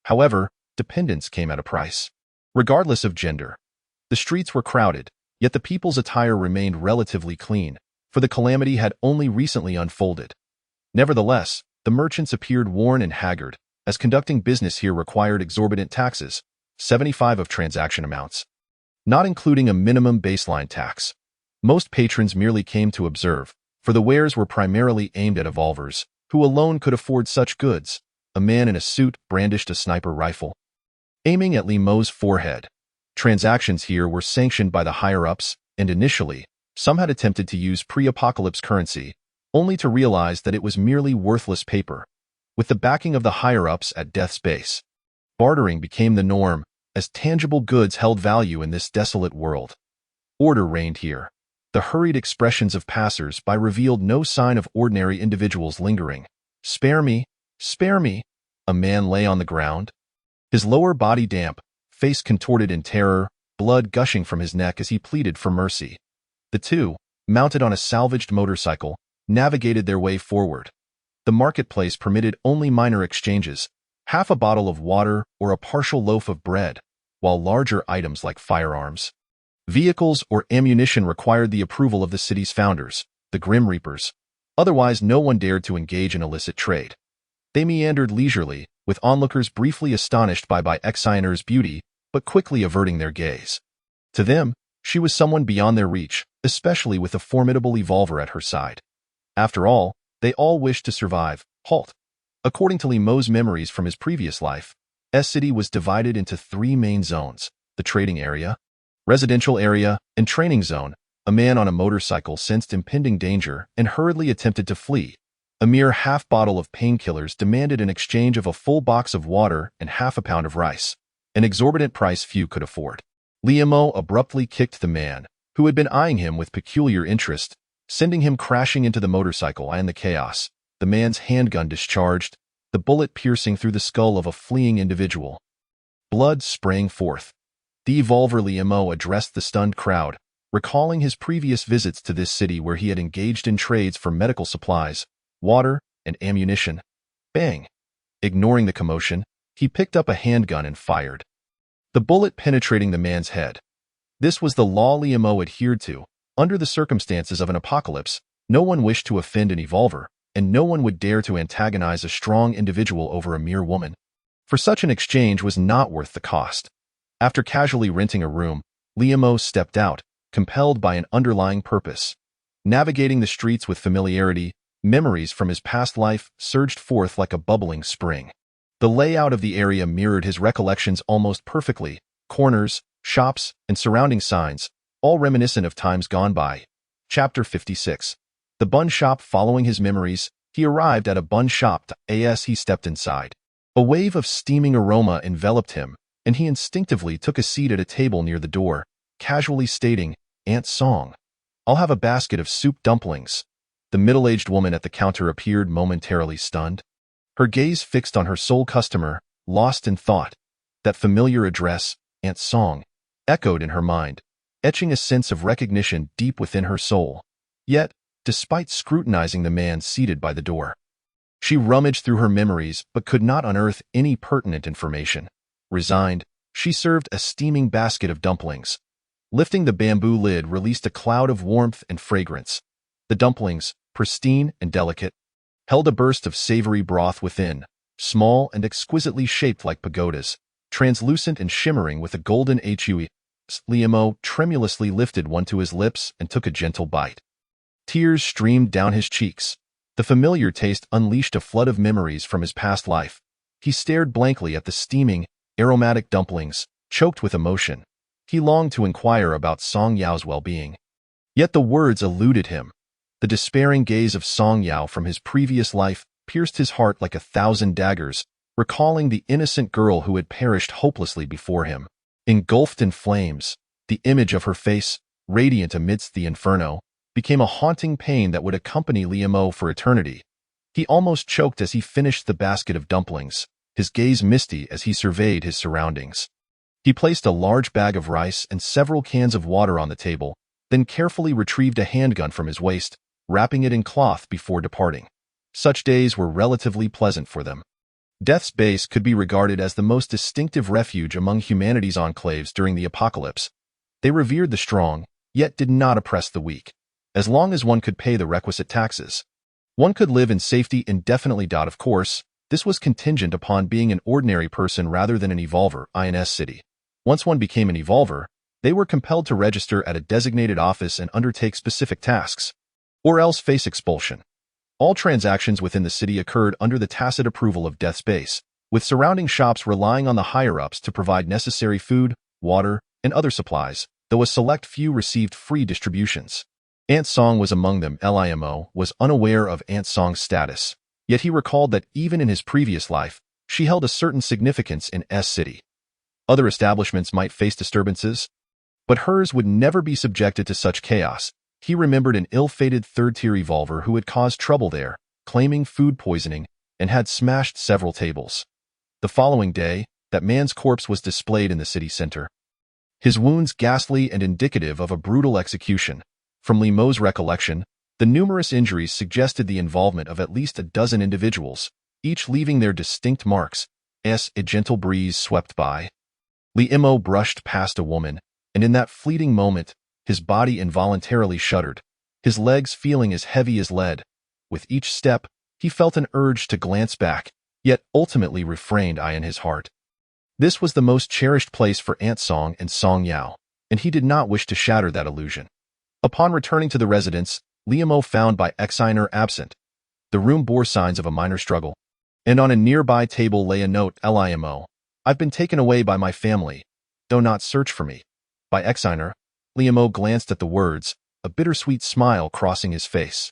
However, dependence came at a price. Regardless of gender, The streets were crowded, yet the people's attire remained relatively clean, for the calamity had only recently unfolded. Nevertheless, the merchants appeared worn and haggard, as conducting business here required exorbitant taxes, 75 of transaction amounts, not including a minimum baseline tax. Most patrons merely came to observe, for the wares were primarily aimed at evolvers, who alone could afford such goods. A man in a suit brandished a sniper rifle, aiming at Li Mo's forehead. Transactions here were sanctioned by the higher-ups, and initially, some had attempted to use pre-apocalypse currency, only to realize that it was merely worthless paper. With the backing of the higher-ups at death's base, bartering became the norm, as tangible goods held value in this desolate world. Order reigned here. The hurried expressions of passers-by revealed no sign of ordinary individuals lingering. "Spare me! Spare me!" A man lay on the ground, his lower body damp, face contorted in terror, blood gushing from his neck as he pleaded for mercy. The two, mounted on a salvaged motorcycle, navigated their way forward. The marketplace permitted only minor exchanges, half a bottle of water or a partial loaf of bread, while larger items like firearms, vehicles, or ammunition required the approval of the city's founders, the Grim Reapers. Otherwise, no one dared to engage in illicit trade. They meandered leisurely, with onlookers briefly astonished by Exioner's beauty, but quickly averting their gaze. To them, she was someone beyond their reach, especially with a formidable evolver at her side. After all, they all wished to survive. Halt. According to Li Mo's memories from his previous life, S-City was divided into 3 main zones: the trading area, residential area, and training zone. A man on a motorcycle sensed impending danger and hurriedly attempted to flee. A mere half bottle of painkillers demanded in exchange of a full box of water and half a pound of rice, an exorbitant price few could afford. Li Mo abruptly kicked the man, who had been eyeing him with peculiar interest, sending him crashing into the motorcycle and the chaos. The man's handgun discharged, the bullet piercing through the skull of a fleeing individual. Blood sprang forth. The evolver Li Mo addressed the stunned crowd, recalling his previous visits to this city where he had engaged in trades for medical supplies, water, and ammunition. Bang! Ignoring the commotion, he picked up a handgun and fired, the bullet penetrating the man's head. This was the law Li Mo adhered to. Under the circumstances of an apocalypse, no one wished to offend an evolver, and no one would dare to antagonize a strong individual over a mere woman. For such an exchange was not worth the cost. After casually renting a room, Li Mo stepped out, compelled by an underlying purpose. Navigating the streets with familiarity, memories from his past life surged forth like a bubbling spring. The layout of the area mirrored his recollections almost perfectly: corners, shops, and surrounding signs, all reminiscent of times gone by. Chapter 56. The bun shop. Following his memories, he arrived at a bun shop. As he stepped inside, a wave of steaming aroma enveloped him, and he instinctively took a seat at a table near the door, casually stating, "Aunt Song, I'll have a basket of soup dumplings." The middle-aged woman at the counter appeared momentarily stunned, her gaze fixed on her sole customer, lost in thought. That familiar address, Aunt Song, echoed in her mind, etching a sense of recognition deep within her soul. Yet, despite scrutinizing the man seated by the door, she rummaged through her memories but could not unearth any pertinent information. Resigned, she served a steaming basket of dumplings. Lifting the bamboo lid released a cloud of warmth and fragrance. The dumplings, pristine and delicate, held a burst of savory broth within, small and exquisitely shaped like pagodas, translucent and shimmering with a golden hui. Li Mo tremulously lifted one to his lips and took a gentle bite. Tears streamed down his cheeks. The familiar taste unleashed a flood of memories from his past life. He stared blankly at the steaming, aromatic dumplings, choked with emotion. He longed to inquire about Song Yao's well-being. Yet the words eluded him. The despairing gaze of Song Yao from his previous life pierced his heart like 1,000 daggers, recalling the innocent girl who had perished hopelessly before him. Engulfed in flames, the image of her face, radiant amidst the inferno, became a haunting pain that would accompany Li Mo for eternity. He almost choked as he finished the basket of dumplings, his gaze misty as he surveyed his surroundings. He placed a large bag of rice and several cans of water on the table, then carefully retrieved a handgun from his waist, wrapping it in cloth before departing. Such days were relatively pleasant for them. Death's Base could be regarded as the most distinctive refuge among humanity's enclaves during the apocalypse. They revered the strong, yet did not oppress the weak. As long as one could pay the requisite taxes, one could live in safety indefinitely. Of course, this was contingent upon being an ordinary person rather than an evolver. INS City. Once one became an evolver, they were compelled to register at a designated office and undertake specific tasks, or else face expulsion. All transactions within the city occurred under the tacit approval of Death's Base, with surrounding shops relying on the higher-ups to provide necessary food, water, and other supplies, though a select few received free distributions. Aunt Song was among them. Limo was unaware of Aunt Song's status, yet he recalled that even in his previous life, she held a certain significance in S City. Other establishments might face disturbances, but hers would never be subjected to such chaos. He remembered an ill-fated third-tier evolver who had caused trouble there, claiming food poisoning, and had smashed several tables. The following day, that man's corpse was displayed in the city center. His wounds ghastly and indicative of a brutal execution. From Limo's recollection, the numerous injuries suggested the involvement of at least a dozen individuals, each leaving their distinct marks. As a gentle breeze swept by, Limo brushed past a woman, and in that fleeting moment, his body involuntarily shuddered, his legs feeling as heavy as lead. With each step, he felt an urge to glance back, yet ultimately refrained in his heart. This was the most cherished place for Aunt Song and Song Yao, and he did not wish to shatter that illusion. Upon returning to the residence, Limo found by Exiner absent. The room bore signs of a minor struggle, and on a nearby table lay a note. Limo, I've been taken away by my family. Do not search for me. By Exiner. Limo glanced at the words, a bittersweet smile crossing his face.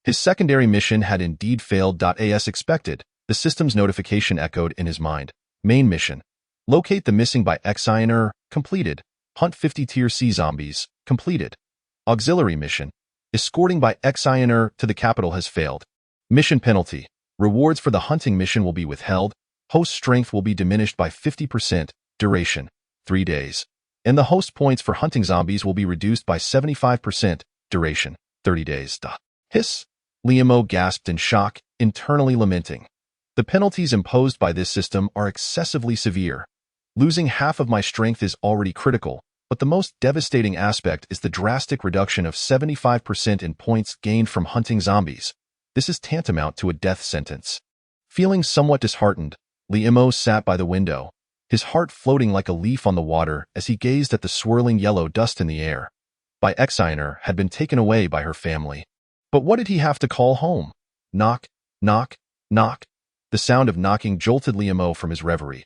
His secondary mission had indeed failed. As expected, the system's notification echoed in his mind. Main mission. Locate the missing by Exiner. Completed. Hunt 50 Tier C zombies. Completed. Auxiliary mission. Escorting by Exiner to the capital has failed. Mission penalty. Rewards for the hunting mission will be withheld. Host strength will be diminished by 50%. Duration. 3 days. And the host points for hunting zombies will be reduced by 75%. Duration. 30 days. Hiss. Limo gasped in shock, internally lamenting. The penalties imposed by this system are excessively severe. Losing half of my strength is already critical, but the most devastating aspect is the drastic reduction of 75% in points gained from hunting zombies. This is tantamount to a death sentence. Feeling somewhat disheartened, Limo sat by the window, his heart floating like a leaf on the water as he gazed at the swirling yellow dust in the air. By Exiner had been taken away by her family. But what did he have to call home? Knock, knock, knock. The sound of knocking jolted Limo from his reverie.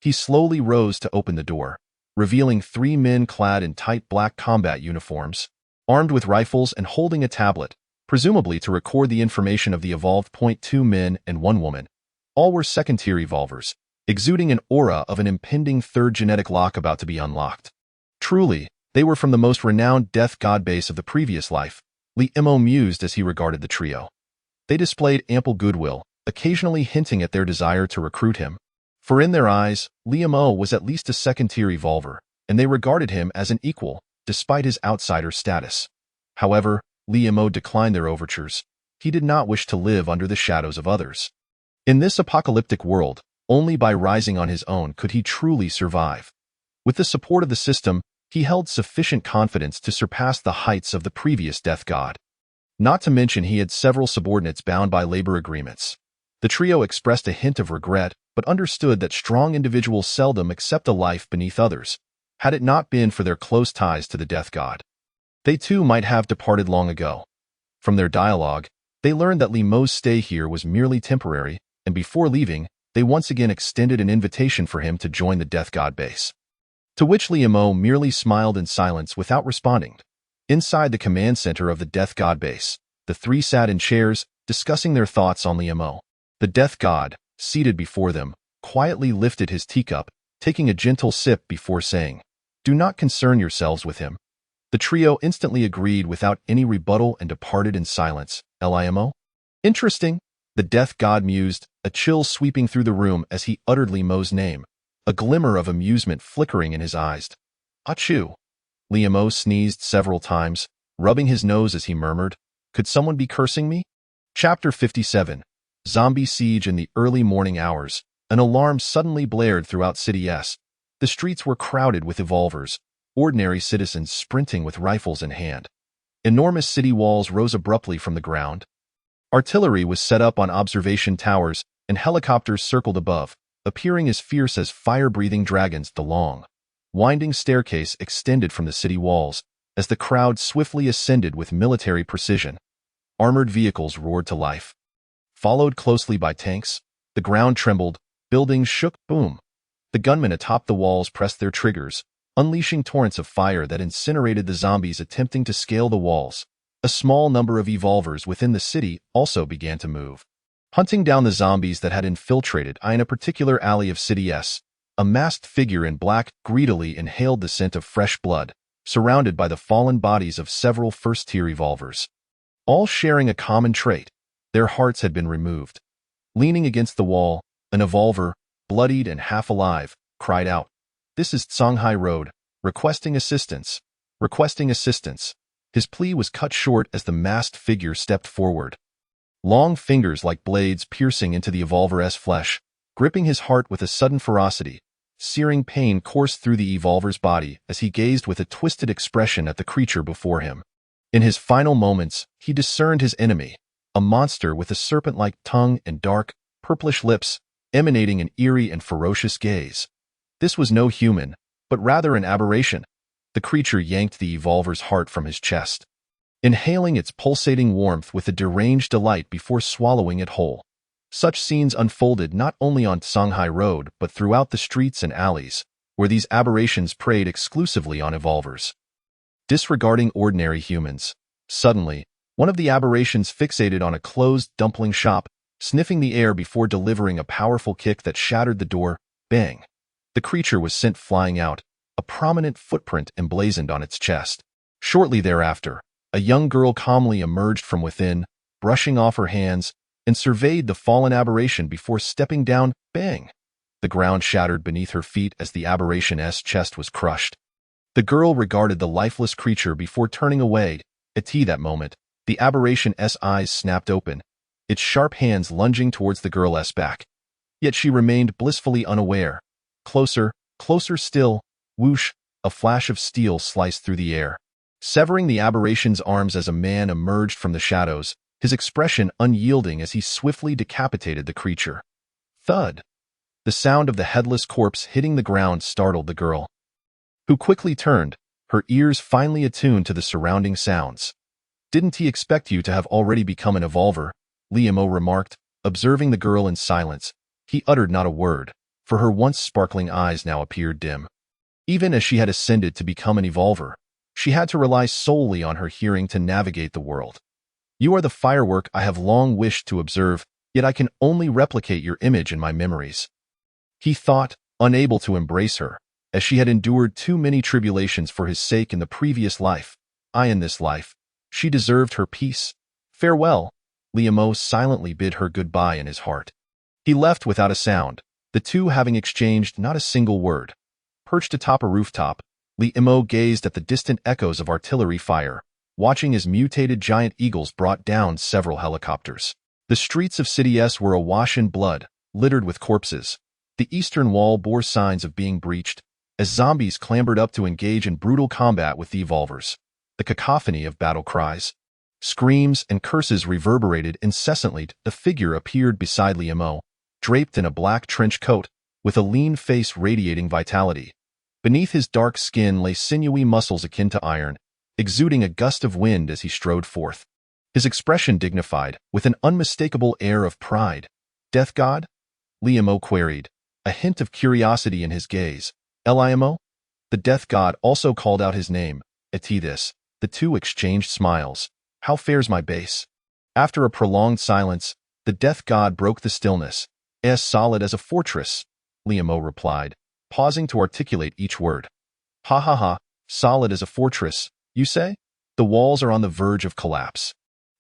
He slowly rose to open the door, revealing 3 men clad in tight black combat uniforms, armed with rifles and holding a tablet, presumably to record the information of the evolved. 2 men and 1 woman. All were second-tier evolvers, exuding an aura of an impending third genetic lock about to be unlocked. Truly, they were from the most renowned death god base of the previous life, Limo mused as he regarded the trio. They displayed ample goodwill, occasionally hinting at their desire to recruit him. For in their eyes, Limo was at least a second-tier evolver, and they regarded him as an equal, despite his outsider status. However, Limo declined their overtures. He did not wish to live under the shadows of others. In this apocalyptic world, only by rising on his own could he truly survive. With the support of the system, he held sufficient confidence to surpass the heights of the previous death god. Not to mention he had several subordinates bound by labor agreements. The trio expressed a hint of regret, but understood that strong individuals seldom accept a life beneath others, had it not been for their close ties to the death god. They too might have departed long ago. From their dialogue, they learned that Limo's stay here was merely temporary, and before leaving, they once again extended an invitation for him to join the death god base. To which Limo merely smiled in silence without responding. Inside the command center of the death god base, the 3 sat in chairs, discussing their thoughts on Limo. The death god, seated before them, quietly lifted his teacup, taking a gentle sip before saying, "Do not concern yourselves with him." The trio instantly agreed without any rebuttal and departed in silence. Limo? Interesting, the death god mused, a chill sweeping through the room as he uttered Limo's name, a glimmer of amusement flickering in his eyes. Achoo! Limo sneezed several times, rubbing his nose as he murmured, "Could someone be cursing me?" Chapter 57. Zombie Siege. In the early morning hours, an alarm suddenly blared throughout City S. The streets were crowded with evolvers. ordinary citizens sprinting with rifles in hand. Enormous city walls rose abruptly from the ground. Artillery was set up on observation towers, and helicopters circled above, appearing as fierce as fire-breathing dragons. The long, winding staircase extended from the city walls, as the crowd swiftly ascended with military precision. Armored vehicles roared to life. Followed closely by tanks, the ground trembled, buildings shook. Boom! The gunmen atop the walls pressed their triggers, unleashing torrents of fire that incinerated the zombies attempting to scale the walls. A small number of evolvers within the city also began to move, hunting down the zombies that had infiltrated in a particular alley of City S. A masked figure in black greedily inhaled the scent of fresh blood, surrounded by the fallen bodies of several first-tier evolvers. All sharing a common trait: their hearts had been removed. Leaning against the wall, an evolver, bloodied and half alive, cried out, "This is Songhai Road, requesting assistance, requesting assistance." His plea was cut short as the masked figure stepped forward. Long fingers like blades piercing into the evolver's flesh, gripping his heart with a sudden ferocity. Searing pain coursed through the evolver's body as he gazed with a twisted expression at the creature before him. In his final moments, he discerned his enemy, a monster with a serpent-like tongue and dark, purplish lips, emanating an eerie and ferocious gaze. This was no human, but rather an aberration. The creature yanked the evolver's heart from his chest, inhaling its pulsating warmth with a deranged delight before swallowing it whole. Such scenes unfolded not only on Songhai Road but throughout the streets and alleys, where these aberrations preyed exclusively on evolvers. Disregarding ordinary humans, suddenly, one of the aberrations fixated on a closed dumpling shop, sniffing the air before delivering a powerful kick that shattered the door. Bang! The creature was sent flying out, a prominent footprint emblazoned on its chest. Shortly thereafter, a young girl calmly emerged from within, brushing off her hands, and surveyed the fallen aberration before stepping down. Bang! The ground shattered beneath her feet as the aberration's chest was crushed. The girl regarded the lifeless creature before turning away. At that moment, the aberration's eyes snapped open, its sharp hands lunging towards the girl's back. Yet she remained blissfully unaware. Closer, closer still. Whoosh! A flash of steel sliced through the air, severing the aberration's arms as a man emerged from the shadows, his expression unyielding as he swiftly decapitated the creature. Thud! The sound of the headless corpse hitting the ground startled the girl, who quickly turned, her ears finally attuned to the surrounding sounds. "Didn't he expect you to have already become an evolver?" Liamo remarked, observing the girl in silence. He uttered not a word, for her once sparkling eyes now appeared dim. Even as she had ascended to become an evolver, she had to rely solely on her hearing to navigate the world. "You are the firework I have long wished to observe, yet I can only replicate your image in my memories," he thought, unable to embrace her, as she had endured too many tribulations for his sake in the previous life. In this life, she deserved her peace. "Farewell," Liamo silently bid her goodbye in his heart. He left without a sound, the two having exchanged not a single word. Perched atop a rooftop, Liamo gazed at the distant echoes of artillery fire, watching as mutated giant eagles brought down several helicopters. The streets of City S were awash in blood, littered with corpses. The eastern wall bore signs of being breached, as zombies clambered up to engage in brutal combat with the evolvers. The cacophony of battle cries, screams, and curses reverberated incessantly. A figure appeared beside Liamo, draped in a black trench coat, with a lean face radiating vitality. Beneath his dark skin lay sinewy muscles akin to iron, exuding a gust of wind as he strode forth. His expression dignified, with an unmistakable air of pride. "Death God?" Liamo queried, a hint of curiosity in his gaze. "Liamo?" The Death God also called out his name. At this, the two exchanged smiles. "How fares my base?" After a prolonged silence, the Death God broke the stillness. "As solid as a fortress," Liamo replied, pausing to articulate each word. "Ha ha ha, solid as a fortress, you say? The walls are on the verge of collapse.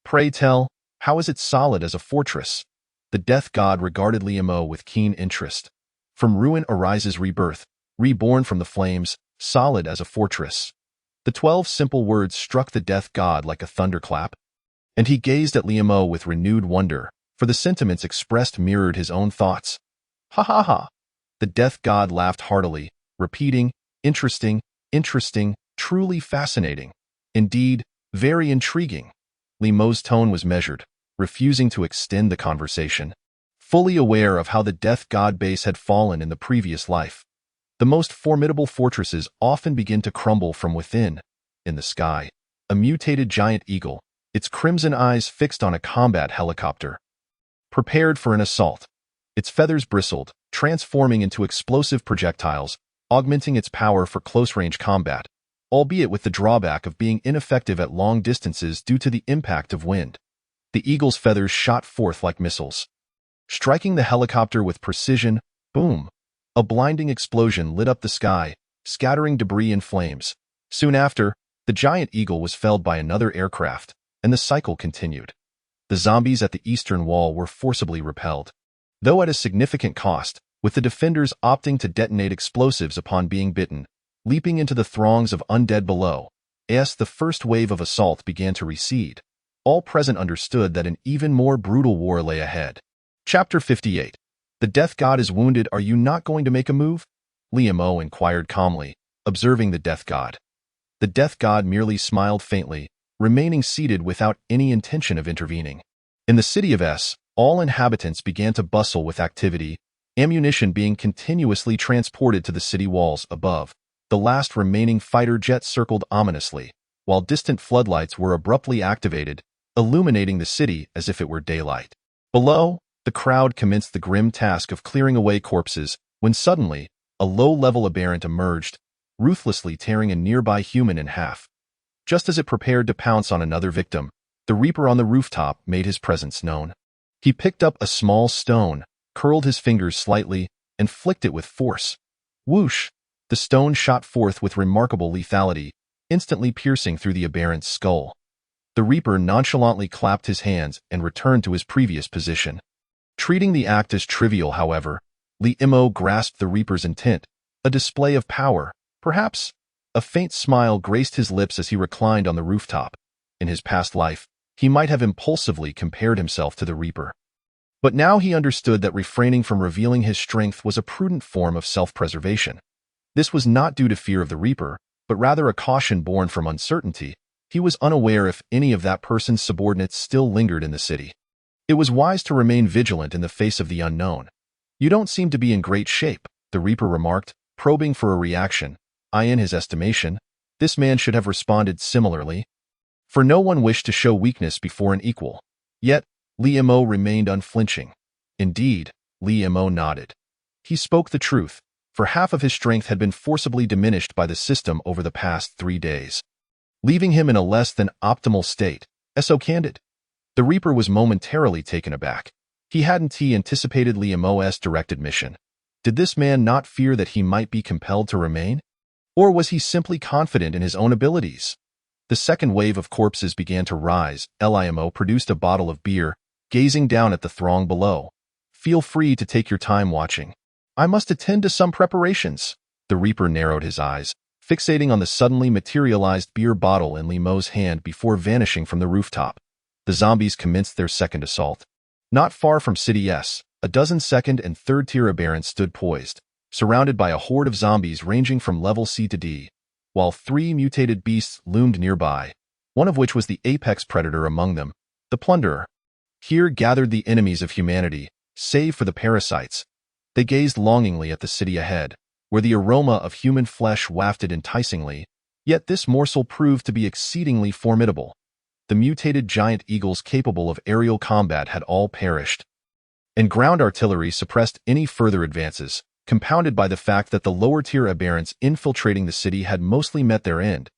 Pray tell, how is it solid as a fortress?" The Death God regarded Liamo with keen interest. "From ruin arises rebirth, reborn from the flames, solid as a fortress." The 12 simple words struck the Death God like a thunderclap, and he gazed at Liamo with renewed wonder, for the sentiments expressed mirrored his own thoughts. "Ha ha ha!" The Death God laughed heartily, repeating, "Interesting, interesting, truly fascinating. Indeed, very intriguing. Limeau's tone was measured, refusing to extend the conversation. Fully aware of how the death god base had fallen in the previous life. The most formidable fortresses often begin to crumble from within. In the sky, a mutated giant eagle, its crimson eyes fixed on a combat helicopter, prepared for an assault. Its feathers bristled, transforming into explosive projectiles, augmenting its power for close-range combat, albeit with the drawback of being ineffective at long distances due to the impact of wind. The eagle's feathers shot forth like missiles, striking the helicopter with precision. Boom! A blinding explosion lit up the sky, scattering debris and flames. Soon after, the giant eagle was felled by another aircraft, and the cycle continued. The zombies at the eastern wall were forcibly repelled, though at a significant cost, with the defenders opting to detonate explosives upon being bitten, leaping into the throngs of undead below. As the first wave of assault began to recede, all present understood that an even more brutal war lay ahead. Chapter 58. The death god is wounded. Are you not going to make a move? Limeau inquired calmly, observing the death god. The death god merely smiled faintly, remaining seated without any intention of intervening. In the city of S, all inhabitants began to bustle with activity, ammunition being continuously transported to the city walls above. The last remaining fighter jet circled ominously, while distant floodlights were abruptly activated, illuminating the city as if it were daylight. Below, the crowd commenced the grim task of clearing away corpses, when suddenly, a low-level aberrant emerged, ruthlessly tearing a nearby human in half. Just as it prepared to pounce on another victim, the Reaper on the rooftop made his presence known. He picked up a small stone, curled his fingers slightly, and flicked it with force. Whoosh! The stone shot forth with remarkable lethality, instantly piercing through the aberrant's skull. The Reaper nonchalantly clapped his hands and returned to his previous position. Treating the act as trivial, however, Limeau grasped the Reaper's intent, a display of power, perhaps. A faint smile graced his lips as he reclined on the rooftop. In his past life, he might have impulsively compared himself to the Reaper. But now he understood that refraining from revealing his strength was a prudent form of self-preservation. This was not due to fear of the Reaper, but rather a caution born from uncertainty. He was unaware if any of that person's subordinates still lingered in the city. It was wise to remain vigilant in the face of the unknown. You don't seem to be in great shape, the Reaper remarked, probing for a reaction. In his estimation, this man should have responded similarly, for no one wished to show weakness before an equal. Yet, Limeau remained unflinching. Indeed, Limeau nodded. He spoke the truth, for half of his strength had been forcibly diminished by the system over the past 3 days, leaving him in a less than optimal state. So candid. The Reaper was momentarily taken aback. He hadn't anticipated Limeau's directed mission. Did this man not fear that he might be compelled to remain? Or was he simply confident in his own abilities? The second wave of corpses began to rise. Limeau produced a bottle of beer, gazing down at the throng below. Feel free to take your time watching. I must attend to some preparations. The Reaper narrowed his eyes, fixating on the suddenly materialized beer bottle in Limeau's hand before vanishing from the rooftop. The zombies commenced their second assault. Not far from City S, a dozen second and third-tier aberrants stood poised, surrounded by a horde of zombies ranging from level C to D, while 3 mutated beasts loomed nearby, one of which was the apex predator among them, the Plunderer. Here gathered the enemies of humanity, save for the parasites. They gazed longingly at the city ahead, where the aroma of human flesh wafted enticingly, yet this morsel proved to be exceedingly formidable. The mutated giant eagles capable of aerial combat had all perished, and ground artillery suppressed any further advances, compounded by the fact that the lower-tier aberrants infiltrating the city had mostly met their end.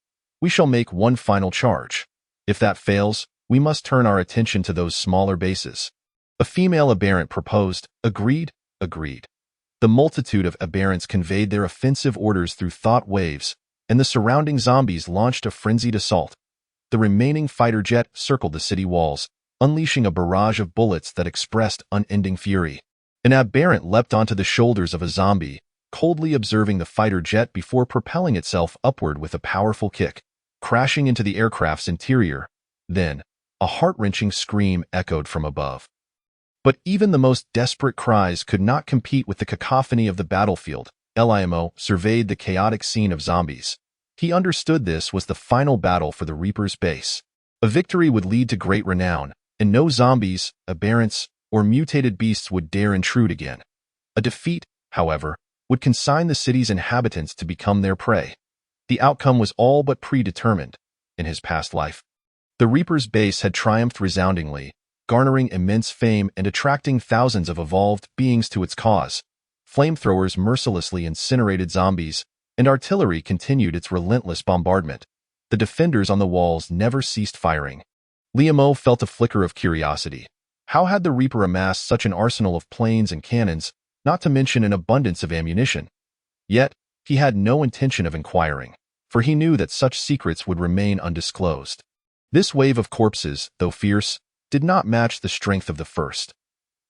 We shall make one final charge. If that fails, we must turn our attention to those smaller bases. A female aberrant proposed. Agreed. The multitude of aberrants conveyed their offensive orders through thought waves, and the surrounding zombies launched a frenzied assault. The remaining fighter jet circled the city walls, unleashing a barrage of bullets that expressed unending fury. An aberrant leapt onto the shoulders of a zombie, coldly observing the fighter jet before propelling itself upward with a powerful kick, crashing into the aircraft's interior. Then, a heart-wrenching scream echoed from above. But even the most desperate cries could not compete with the cacophony of the battlefield. Limeau surveyed the chaotic scene of zombies. He understood this was the final battle for the Reaper's base. A victory would lead to great renown, and no zombies, aberrants, or mutated beasts would dare intrude again. A defeat, however, would consign the city's inhabitants to become their prey. The outcome was all but predetermined in his past life. The Reaper's base had triumphed resoundingly, garnering immense fame and attracting thousands of evolved beings to its cause. Flamethrowers mercilessly incinerated zombies, and artillery continued its relentless bombardment. The defenders on the walls never ceased firing. Liam felt a flicker of curiosity. How had the Reaper amassed such an arsenal of planes and cannons, not to mention an abundance of ammunition? Yet, he had no intention of inquiring, for he knew that such secrets would remain undisclosed. This wave of corpses, though fierce, did not match the strength of the first.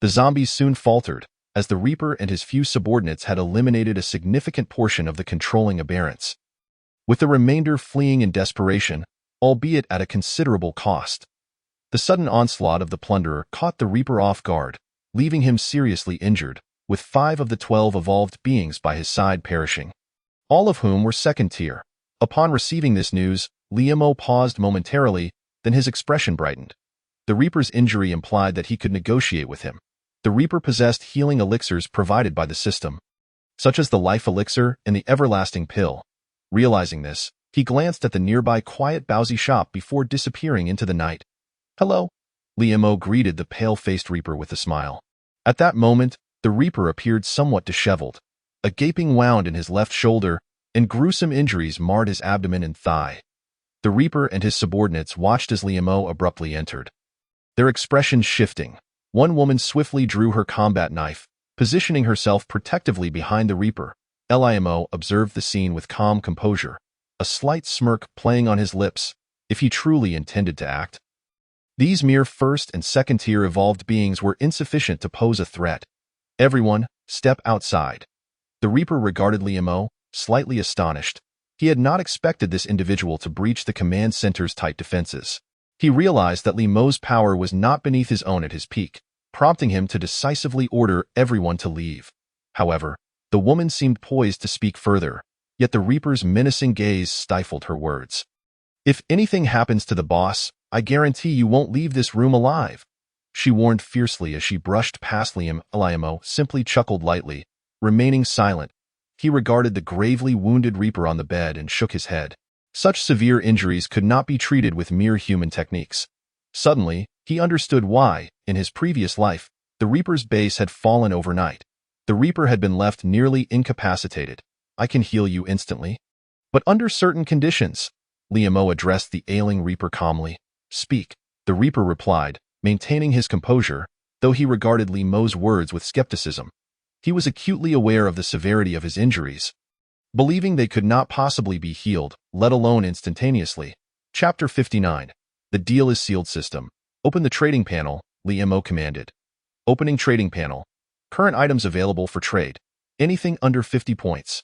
The zombies soon faltered, as the Reaper and his few subordinates had eliminated a significant portion of the controlling aberrants, with the remainder fleeing in desperation, albeit at a considerable cost. The sudden onslaught of the plunderer caught the Reaper off guard, leaving him seriously injured, with 5 of the 12 evolved beings by his side perishing, all of whom were second tier. Upon receiving this news, Liam paused momentarily, then his expression brightened. The Reaper's injury implied that he could negotiate with him. The Reaper possessed healing elixirs provided by the system, such as the life elixir and the everlasting pill. Realizing this, he glanced at the nearby quiet Bowsy shop before disappearing into the night. "Hello," Liam greeted the pale-faced Reaper with a smile. At that moment, the Reaper appeared somewhat disheveled. A gaping wound in his left shoulder, and gruesome injuries marred his abdomen and thigh. The Reaper and his subordinates watched as Liam abruptly entered, their expressions shifting. One woman swiftly drew her combat knife, positioning herself protectively behind the Reaper. Liam observed the scene with calm composure, a slight smirk playing on his lips, if he truly intended to act. These mere first- and second-tier evolved beings were insufficient to pose a threat. "Everyone, step outside." The Reaper regarded Liam, slightly astonished. He had not expected this individual to breach the command center's tight defenses. He realized that Liam's power was not beneath his own at his peak, prompting him to decisively order everyone to leave. However, the woman seemed poised to speak further, yet the Reaper's menacing gaze stifled her words. "If anything happens to the boss, I guarantee you won't leave this room alive," she warned fiercely as she brushed past Liam. Liam simply chuckled lightly, remaining silent. He regarded the gravely wounded Reaper on the bed and shook his head. Such severe injuries could not be treated with mere human techniques. Suddenly, he understood why, in his previous life, the Reaper's base had fallen overnight. The Reaper had been left nearly incapacitated. "I can heal you instantly, but under certain conditions." Liam addressed the ailing Reaper calmly. "Speak," the Reaper replied, maintaining his composure, though he regarded Liam's words with skepticism. He was acutely aware of the severity of his injuries, believing they could not possibly be healed, let alone instantaneously. Chapter 59. The Deal is Sealed System. "Open the trading panel," Liam commanded. Opening trading panel. Current items available for trade. Anything under 50 points.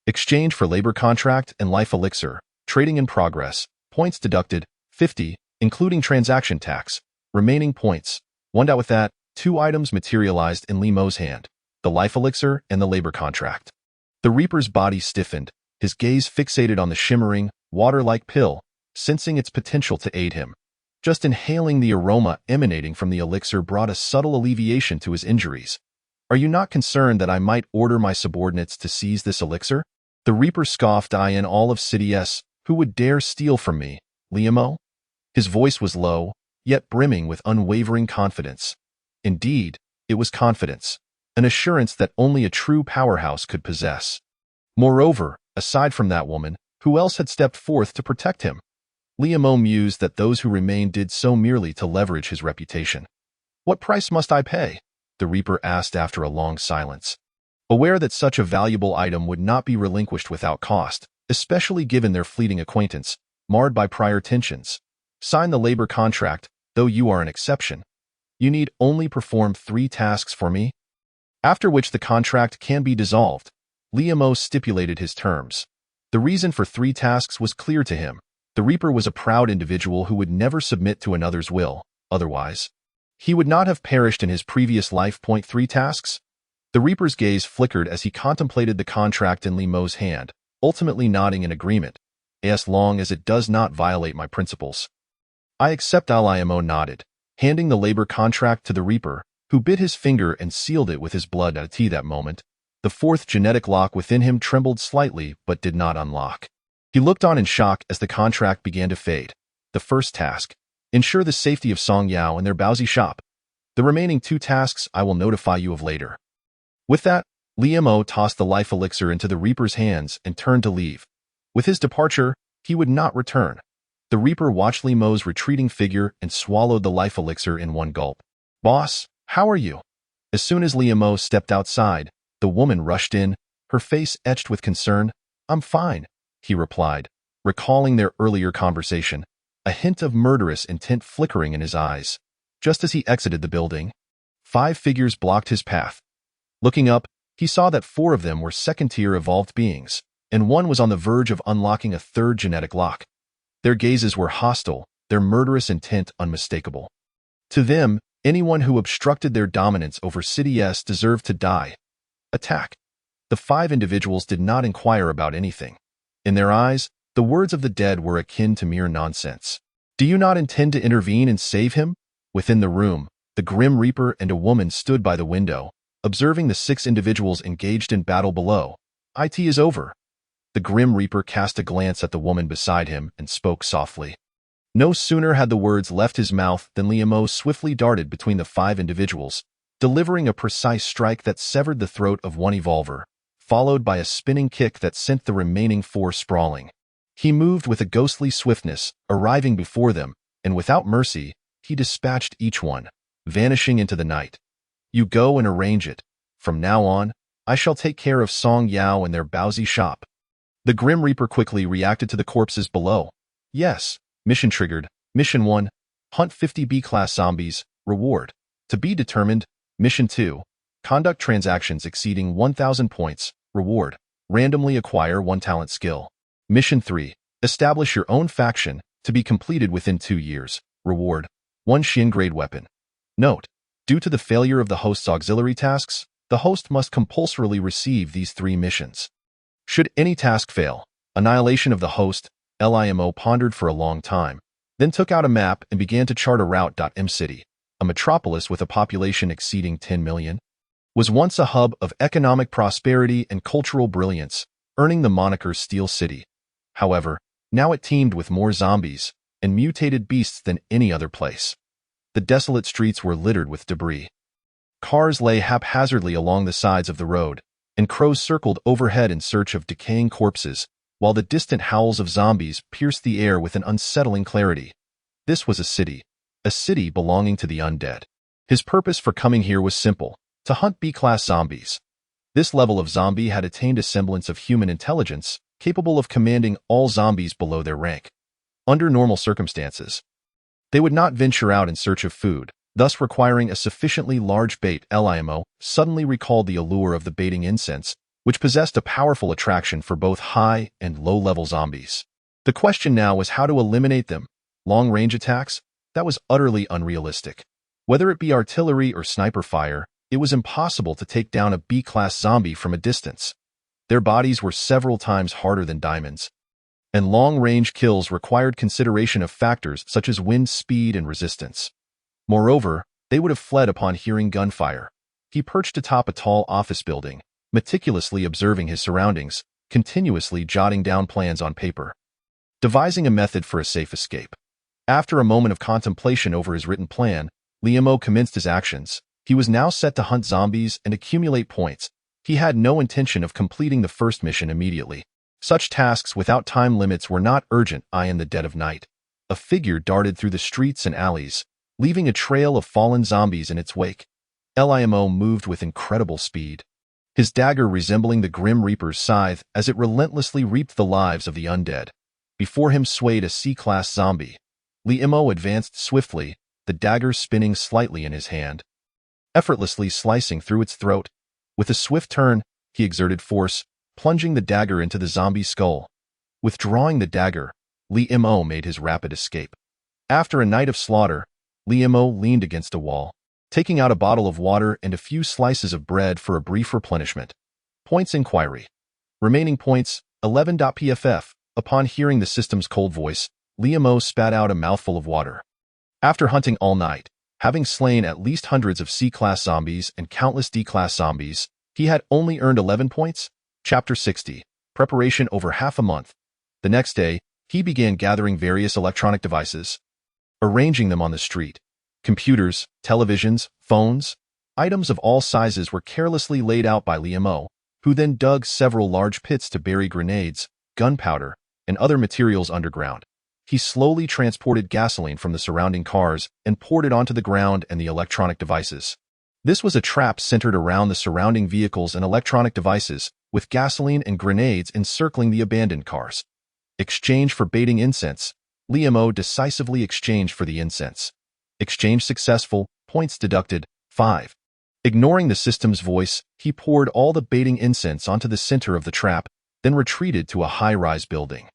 Exchange for labor contract and life elixir. Trading in progress. Points deducted, 50, including transaction tax. Remaining points. 1. With that, 2 items materialized in Liam's hand, the life elixir and the labor contract. The Reaper's body stiffened, his gaze fixated on the shimmering, water-like pill, sensing its potential to aid him. Just inhaling the aroma emanating from the elixir brought a subtle alleviation to his injuries. "Are you not concerned that I might order my subordinates to seize this elixir?" The Reaper scoffed. "I in all of City S, who would dare steal from me, Liam?" His voice was low, yet brimming with unwavering confidence. Indeed, it was confidence, an assurance that only a true powerhouse could possess. Moreover, aside from that woman, who else had stepped forth to protect him? Liam mused that those who remained did so merely to leverage his reputation. "What price must I pay?" the Reaper asked after a long silence, aware that such a valuable item would not be relinquished without cost, especially given their fleeting acquaintance, marred by prior tensions. "Sign the labor contract, though you are an exception. You need only perform 3 tasks for me, after which the contract can be dissolved." Liam stipulated his terms. The reason for 3 tasks was clear to him. The Reaper was a proud individual who would never submit to another's will. Otherwise, he would not have perished in his previous life. 3 tasks? The Reaper's gaze flickered as he contemplated the contract in Liam's hand, ultimately nodding in agreement. as long as it does not violate my principles. I accept. Limo nodded, handing the labor contract to the Reaper, who bit his finger and sealed it with his blood at that moment. The fourth genetic lock within him trembled slightly but did not unlock. He looked on in shock as the contract began to fade. The first task: ensure the safety of Song Yao and their Baozi shop. The remaining 2 tasks I will notify you of later. With that, Limo tossed the life elixir into the Reaper's hands and turned to leave. With his departure, he would not return. The Reaper watched Limo's retreating figure and swallowed the life elixir in one gulp. "Boss, how are you?" As soon as Limo stepped outside, the woman rushed in, her face etched with concern. "I'm fine," he replied, recalling their earlier conversation, a hint of murderous intent flickering in his eyes. Just as he exited the building, 5 figures blocked his path. Looking up, he saw that 4 of them were second-tier evolved beings, and 1 was on the verge of unlocking a 3rd genetic lock. Their gazes were hostile, their murderous intent unmistakable. To them, anyone who obstructed their dominance over City S deserved to die. Attack. The 5 individuals did not inquire about anything. In their eyes, the words of the dead were akin to mere nonsense. "Do you not intend to intervene and save him?" Within the room, the Grim Reaper and a woman stood by the window, observing the 6 individuals engaged in battle below. "It is over." The Grim Reaper cast a glance at the woman beside him and spoke softly. No sooner had the words left his mouth than Limo swiftly darted between the 5 individuals, delivering a precise strike that severed the throat of one evolver, followed by a spinning kick that sent the remaining 4 sprawling. He moved with a ghostly swiftness, arriving before them, and without mercy, he dispatched each one, vanishing into the night. "You go and arrange it. From now on, I shall take care of Song Yao and their Baozi shop." The Grim Reaper quickly reacted to the corpses below. "Yes, mission triggered. Mission 1, hunt 50 B-class zombies, reward. To be determined. Mission 2, conduct transactions exceeding 1,000 points, reward. Randomly acquire 1 talent skill. Mission 3, establish your own faction, to be completed within 2 years, reward. 1 Xin-grade weapon. Note: due to the failure of the host's auxiliary tasks, the host must compulsorily receive these 3 missions. Should any task fail, annihilation of the host. Limo pondered for a long time, then took out a map and began to chart a route. M-City, a metropolis with a population exceeding 10 million, was once a hub of economic prosperity and cultural brilliance, earning the moniker Steel City. However, now it teemed with more zombies and mutated beasts than any other place. The desolate streets were littered with debris. Cars lay haphazardly along the sides of the road, and crows circled overhead in search of decaying corpses, while the distant howls of zombies pierced the air with an unsettling clarity. This was a city belonging to the undead. His purpose for coming here was simple: to hunt B-class zombies. This level of zombie had attained a semblance of human intelligence, capable of commanding all zombies below their rank. Under normal circumstances, they would not venture out in search of food, thus requiring a sufficiently large bait. Limo suddenly recalled the allure of the baiting incense, which possessed a powerful attraction for both high and low-level zombies. The question now was how to eliminate them. Long-range attacks? That was utterly unrealistic. Whether it be artillery or sniper fire, it was impossible to take down a B-class zombie from a distance. Their bodies were several times harder than diamonds, and long-range kills required consideration of factors such as wind speed and resistance. Moreover, they would have fled upon hearing gunfire. He perched atop a tall office building, meticulously observing his surroundings, continuously jotting down plans on paper, devising a method for a safe escape. After a moment of contemplation over his written plan, Limo commenced his actions. He was now set to hunt zombies and accumulate points. He had no intention of completing the first mission immediately. Such tasks without time limits were not urgent. In the dead of night, a figure darted through the streets and alleys, leaving a trail of fallen zombies in its wake. Limo moved with incredible speed, his dagger resembling the Grim Reaper's scythe as it relentlessly reaped the lives of the undead. Before him swayed a C-class zombie. Limo advanced swiftly, the dagger spinning slightly in his hand, effortlessly slicing through its throat. With a swift turn, he exerted force, plunging the dagger into the zombie's skull. Withdrawing the dagger, Limo made his rapid escape. After a night of slaughter, Limo leaned against a wall, taking out a bottle of water and a few slices of bread for a brief replenishment. Points inquiry. Remaining points, 11. PFF. Upon hearing the system's cold voice, Liam spat out a mouthful of water. After hunting all night, having slain at least hundreds of C-class zombies and countless D-class zombies, he had only earned 11 points. Chapter 60. Preparation over half a month. The next day, he began gathering various electronic devices, arranging them on the street. Computers, televisions, phones, items of all sizes were carelessly laid out by Liam, who then dug several large pits to bury grenades, gunpowder, and other materials underground. He slowly transported gasoline from the surrounding cars and poured it onto the ground and the electronic devices. This was a trap centered around the surrounding vehicles and electronic devices, with gasoline and grenades encircling the abandoned cars. Exchange for baiting incense. Liam decisively exchanged for the incense. Exchange successful, points deducted, 5. Ignoring the system's voice, he poured all the baiting incense onto the center of the trap, then retreated to a high-rise building.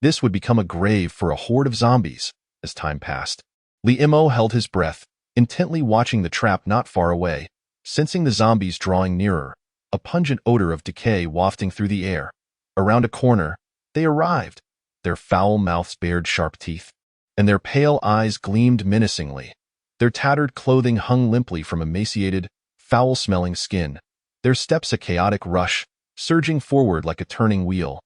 This would become a grave for a horde of zombies. As time passed, Liam held his breath, intently watching the trap not far away, sensing the zombies drawing nearer, a pungent odor of decay wafting through the air. Around a corner, they arrived. Their foul mouths bared sharp teeth, and their pale eyes gleamed menacingly. Their tattered clothing hung limply from emaciated, foul-smelling skin. Their steps a chaotic rush, surging forward like a turning wheel.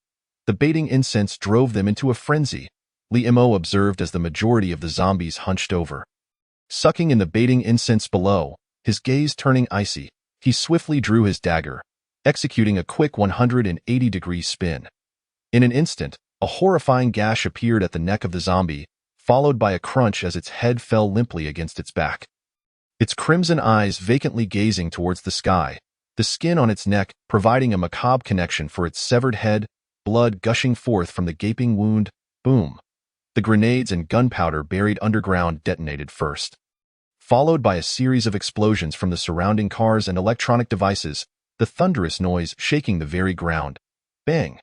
The baiting incense drove them into a frenzy, Liam observed as the majority of the zombies hunched over, sucking in the baiting incense below, his gaze turning icy. He swiftly drew his dagger, executing a quick 180-degree spin. In an instant, a horrifying gash appeared at the neck of the zombie, followed by a crunch as its head fell limply against its back. Its crimson eyes vacantly gazing towards the sky, the skin on its neck providing a macabre connection for its severed head, blood gushing forth from the gaping wound. Boom! The grenades and gunpowder buried underground detonated first, followed by a series of explosions from the surrounding cars and electronic devices, the thunderous noise shaking the very ground. Bang!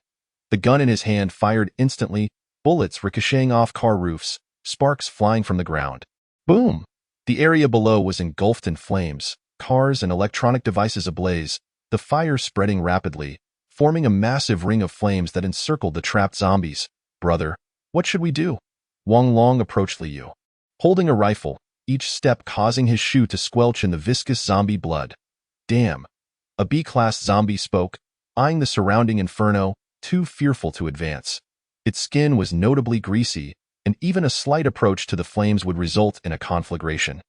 The gun in his hand fired instantly, bullets ricocheting off car roofs, sparks flying from the ground. Boom! The area below was engulfed in flames, cars and electronic devices ablaze, the fire spreading rapidly, forming a massive ring of flames that encircled the trapped zombies. Brother, what should we do? Wang Long approached Liu, holding a rifle, each step causing his shoe to squelch in the viscous zombie blood. Damn! A B-class zombie spoke, eyeing the surrounding inferno, too fearful to advance. Its skin was notably greasy, and even a slight approach to the flames would result in a conflagration.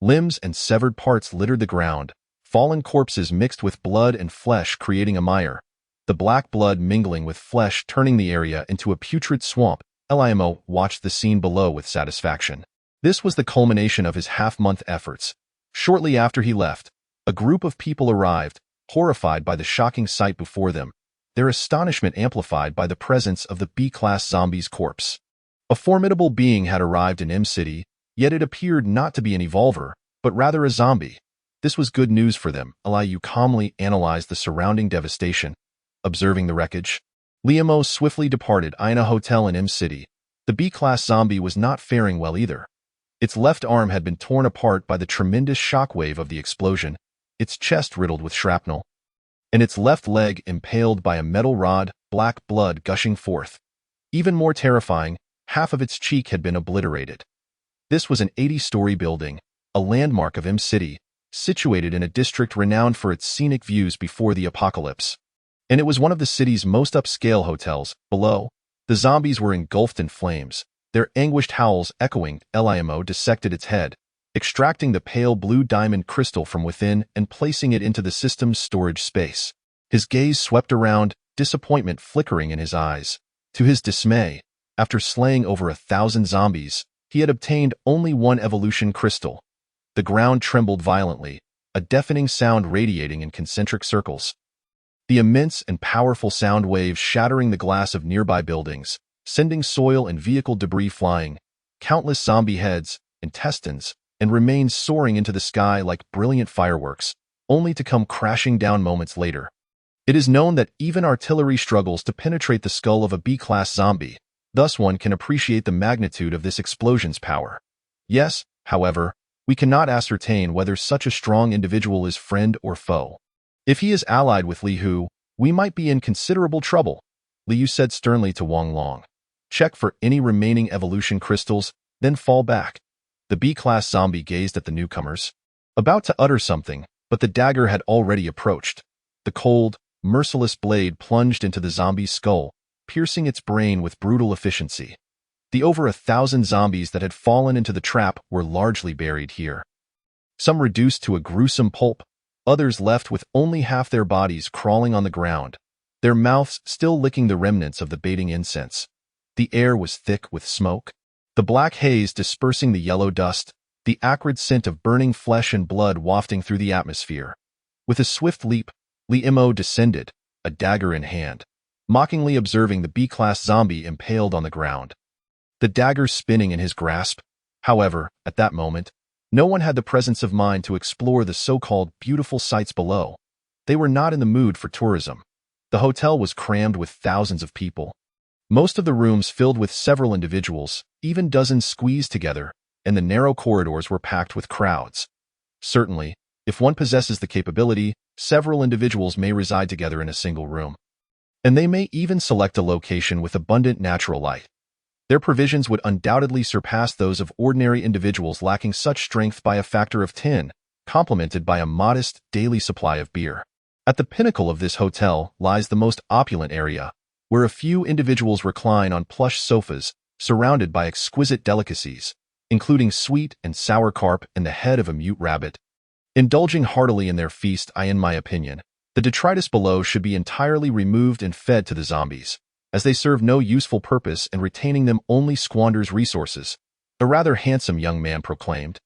Limbs and severed parts littered the ground, fallen corpses mixed with blood and flesh creating a mire, the black blood mingling with flesh turning the area into a putrid swamp. Liam watched the scene below with satisfaction. This was the culmination of his half-month efforts. Shortly after he left, a group of people arrived, horrified by the shocking sight before them, their astonishment amplified by the presence of the B-class zombie's corpse. A formidable being had arrived in M-City, yet it appeared not to be an evolver, but rather a zombie. This was good news for them. Liu calmly analyzed the surrounding devastation. Observing the wreckage, Liam swiftly departed in a hotel in M-City. The B-class zombie was not faring well either. Its left arm had been torn apart by the tremendous shockwave of the explosion, its chest riddled with shrapnel, and its left leg impaled by a metal rod, black blood gushing forth. Even more terrifying, half of its cheek had been obliterated. This was an 80-story building, a landmark of M-City, situated in a district renowned for its scenic views before the apocalypse. And it was one of the city's most upscale hotels. Below, the zombies were engulfed in flames, their anguished howls echoing. Liam dissected its head, extracting the pale blue diamond crystal from within and placing it into the system's storage space. His gaze swept around, disappointment flickering in his eyes. To his dismay, after slaying over 1,000 zombies, he had obtained only one evolution crystal. The ground trembled violently, a deafening sound radiating in concentric circles. The immense and powerful sound waves shattering the glass of nearby buildings, sending soil and vehicle debris flying, countless zombie heads, intestines, and remains soaring into the sky like brilliant fireworks, only to come crashing down moments later. It is known that even artillery struggles to penetrate the skull of a B-class zombie, thus one can appreciate the magnitude of this explosion's power. Yes, however, we cannot ascertain whether such a strong individual is friend or foe. If he is allied with Li Hu, we might be in considerable trouble. Liu said sternly to Wang Long. Check for any remaining evolution crystals, then fall back. The B-class zombie gazed at the newcomers, about to utter something, but the dagger had already approached. The cold, merciless blade plunged into the zombie's skull, piercing its brain with brutal efficiency. The over 1,000 zombies that had fallen into the trap were largely buried here. Some reduced to a gruesome pulp, others left with only half their bodies crawling on the ground, their mouths still licking the remnants of the baiting incense. The air was thick with smoke, the black haze dispersing the yellow dust, the acrid scent of burning flesh and blood wafting through the atmosphere. With a swift leap, Li Imo descended, a dagger in hand, mockingly observing the B-class zombie impaled on the ground. The dagger spinning in his grasp. However, at that moment, no one had the presence of mind to explore the so-called beautiful sights below. They were not in the mood for tourism. The hotel was crammed with thousands of people. Most of the rooms filled with several individuals, even dozens squeezed together, and the narrow corridors were packed with crowds. Certainly, if one possesses the capability, several individuals may reside together in a single room. And they may even select a location with abundant natural light. Their provisions would undoubtedly surpass those of ordinary individuals lacking such strength by a factor of 10, complemented by a modest daily supply of beer. At the pinnacle of this hotel lies the most opulent area, where a few individuals recline on plush sofas, surrounded by exquisite delicacies, including sweet and sour carp and the head of a mute rabbit. Indulging heartily in their feast, in my opinion, the detritus below should be entirely removed and fed to the zombies, as they serve no useful purpose and retaining them only squanders resources, a rather handsome young man proclaimed.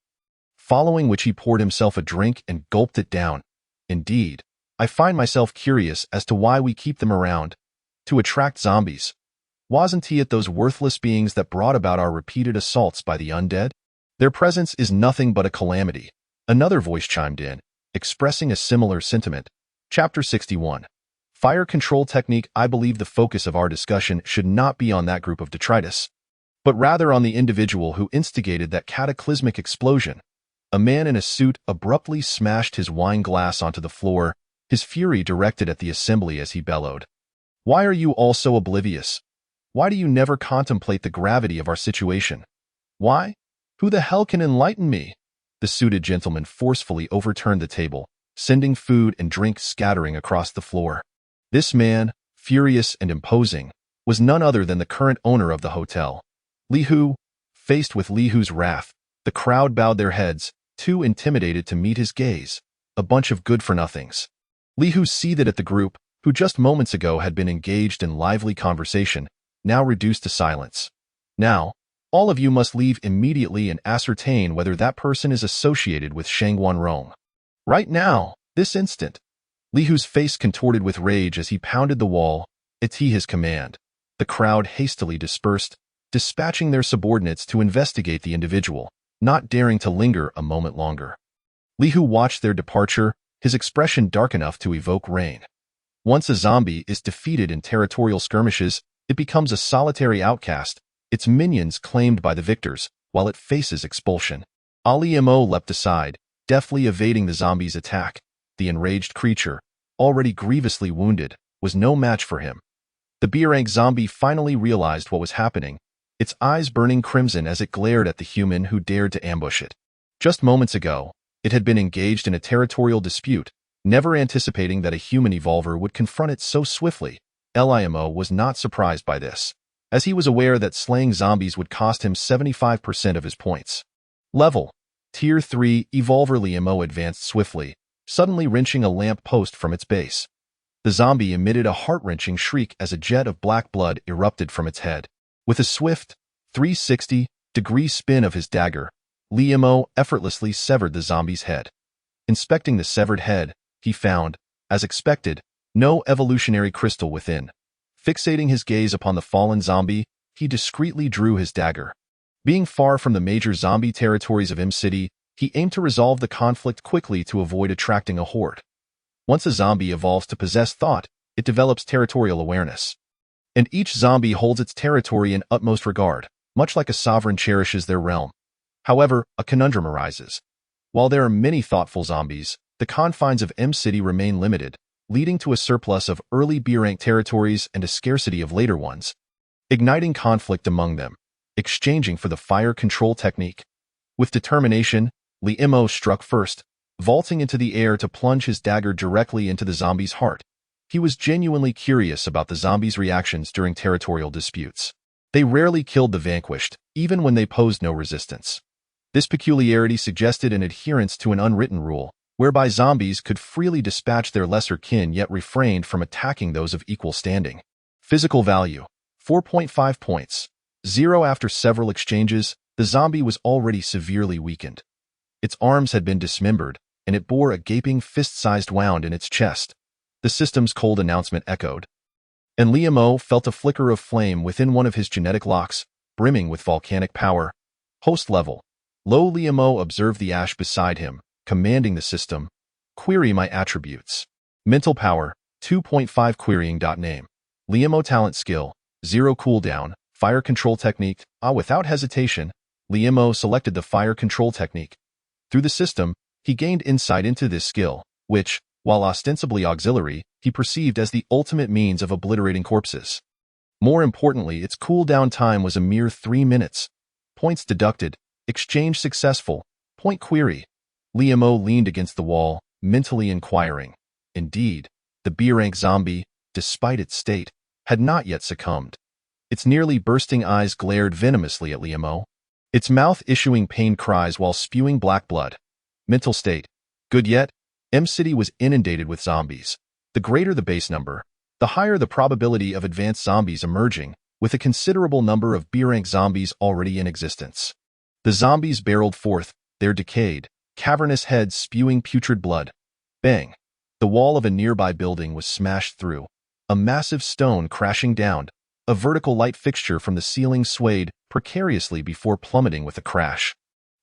Following which he poured himself a drink and gulped it down. Indeed, I find myself curious as to why we keep them around. To attract zombies. Wasn't it those worthless beings that brought about our repeated assaults by the undead? Their presence is nothing but a calamity. Another voice chimed in, expressing a similar sentiment. Chapter 61. Fire control technique. I believe the focus of our discussion should not be on that group of detritus, but rather on the individual who instigated that cataclysmic explosion. A man in a suit abruptly smashed his wine glass onto the floor, his fury directed at the assembly as he bellowed. Why are you all so oblivious? Why do you never contemplate the gravity of our situation? Why? Who the hell can enlighten me? The suited gentleman forcefully overturned the table, sending food and drink scattering across the floor. This man, furious and imposing, was none other than the current owner of the hotel. Li Hu. Faced with Li Hu's wrath, the crowd bowed their heads, too intimidated to meet his gaze. A bunch of good-for-nothings. Li Hu seethed at the group, who just moments ago had been engaged in lively conversation, now reduced to silence. Now, all of you must leave immediately and ascertain whether that person is associated with Shangguan Rong. Right now, this instant. Li Hu's face contorted with rage as he pounded the wall, at his command. The crowd hastily dispersed, dispatching their subordinates to investigate the individual, not daring to linger a moment longer. Li Hu watched their departure, his expression dark enough to evoke rain. Once a zombie is defeated in territorial skirmishes, it becomes a solitary outcast, its minions claimed by the victors, while it faces expulsion. Ali Mo leapt aside, deftly evading the zombie's attack. The enraged creature, already grievously wounded, was no match for him. The Birang zombie finally realized what was happening, its eyes burning crimson as it glared at the human who dared to ambush it. Just moments ago, it had been engaged in a territorial dispute, never anticipating that a human evolver would confront it so swiftly. Limo was not surprised by this, as he was aware that slaying zombies would cost him 75% of his points. Level. Tier 3 Evolver. Limo advanced swiftly, suddenly wrenching a lamp post from its base. The zombie emitted a heart-wrenching shriek as a jet of black blood erupted from its head. With a swift, 360-degree spin of his dagger, Limo effortlessly severed the zombie's head. Inspecting the severed head, he found, as expected, no evolutionary crystal within. Fixating his gaze upon the fallen zombie, he discreetly drew his dagger. Being far from the major zombie territories of M-City, he aimed to resolve the conflict quickly to avoid attracting a horde. Once a zombie evolves to possess thought, it develops territorial awareness. And each zombie holds its territory in utmost regard, much like a sovereign cherishes their realm. However, a conundrum arises. While there are many thoughtful zombies, the confines of M-City remain limited. leading to a surplus of early B-rank territories and a scarcity of later ones, igniting conflict among them, exchanging for the fire control technique. With determination, Liemo struck first, vaulting into the air to plunge his dagger directly into the zombie's heart. He was genuinely curious about the zombies' reactions during territorial disputes. They rarely killed the vanquished, even when they posed no resistance. This peculiarity suggested an adherence to an unwritten rule, whereby zombies could freely dispatch their lesser kin yet refrained from attacking those of equal standing. Physical value: 4.5 points. 0 After several exchanges, the zombie was already severely weakened. Its arms had been dismembered, and it bore a gaping fist-sized wound in its chest. The system's cold announcement echoed, and Liemo felt a flicker of flame within one of his genetic locks, brimming with volcanic power. Host level. Low. Liemo observed the ash beside him, commanding the system, "Query my attributes." Mental power: 2.5. Querying.name. Liemo talent skill: 0 cooldown, fire control technique. Without hesitation, Liemo selected the fire control technique. Through the system, he gained insight into this skill, which, while ostensibly auxiliary, he perceived as the ultimate means of obliterating corpses. More importantly, its cooldown time was a mere 3 minutes. Points deducted. Exchange successful. Point query. Liemo leaned against the wall, mentally inquiring. Indeed, the B-rank zombie, despite its state, had not yet succumbed. Its nearly bursting eyes glared venomously at Liemo, its mouth issuing pained cries while spewing black blood. Mental state: good yet? M-City was inundated with zombies. The greater the base number, the higher the probability of advanced zombies emerging, with a considerable number of B-rank zombies already in existence. The zombies barreled forth, their decayed, cavernous heads spewing putrid blood. Bang! The wall of a nearby building was smashed through, a massive stone crashing down. A vertical light fixture from the ceiling swayed precariously before plummeting with a crash.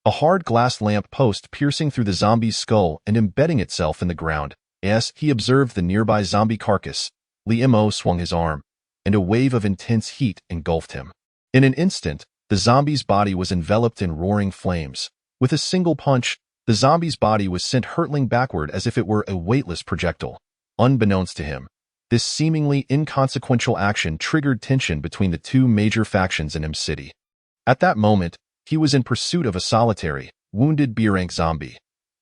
A hard glass lamp post piercing through the zombie's skull and embedding itself in the ground. As he observed the nearby zombie carcass, Liemo swung his arm, and a wave of intense heat engulfed him. In an instant, the zombie's body was enveloped in roaring flames. With a single punch, the zombie's body was sent hurtling backward as if it were a weightless projectile. Unbeknownst to him, this seemingly inconsequential action triggered tension between the two major factions in M-City. At that moment, he was in pursuit of a solitary, wounded B-rank zombie.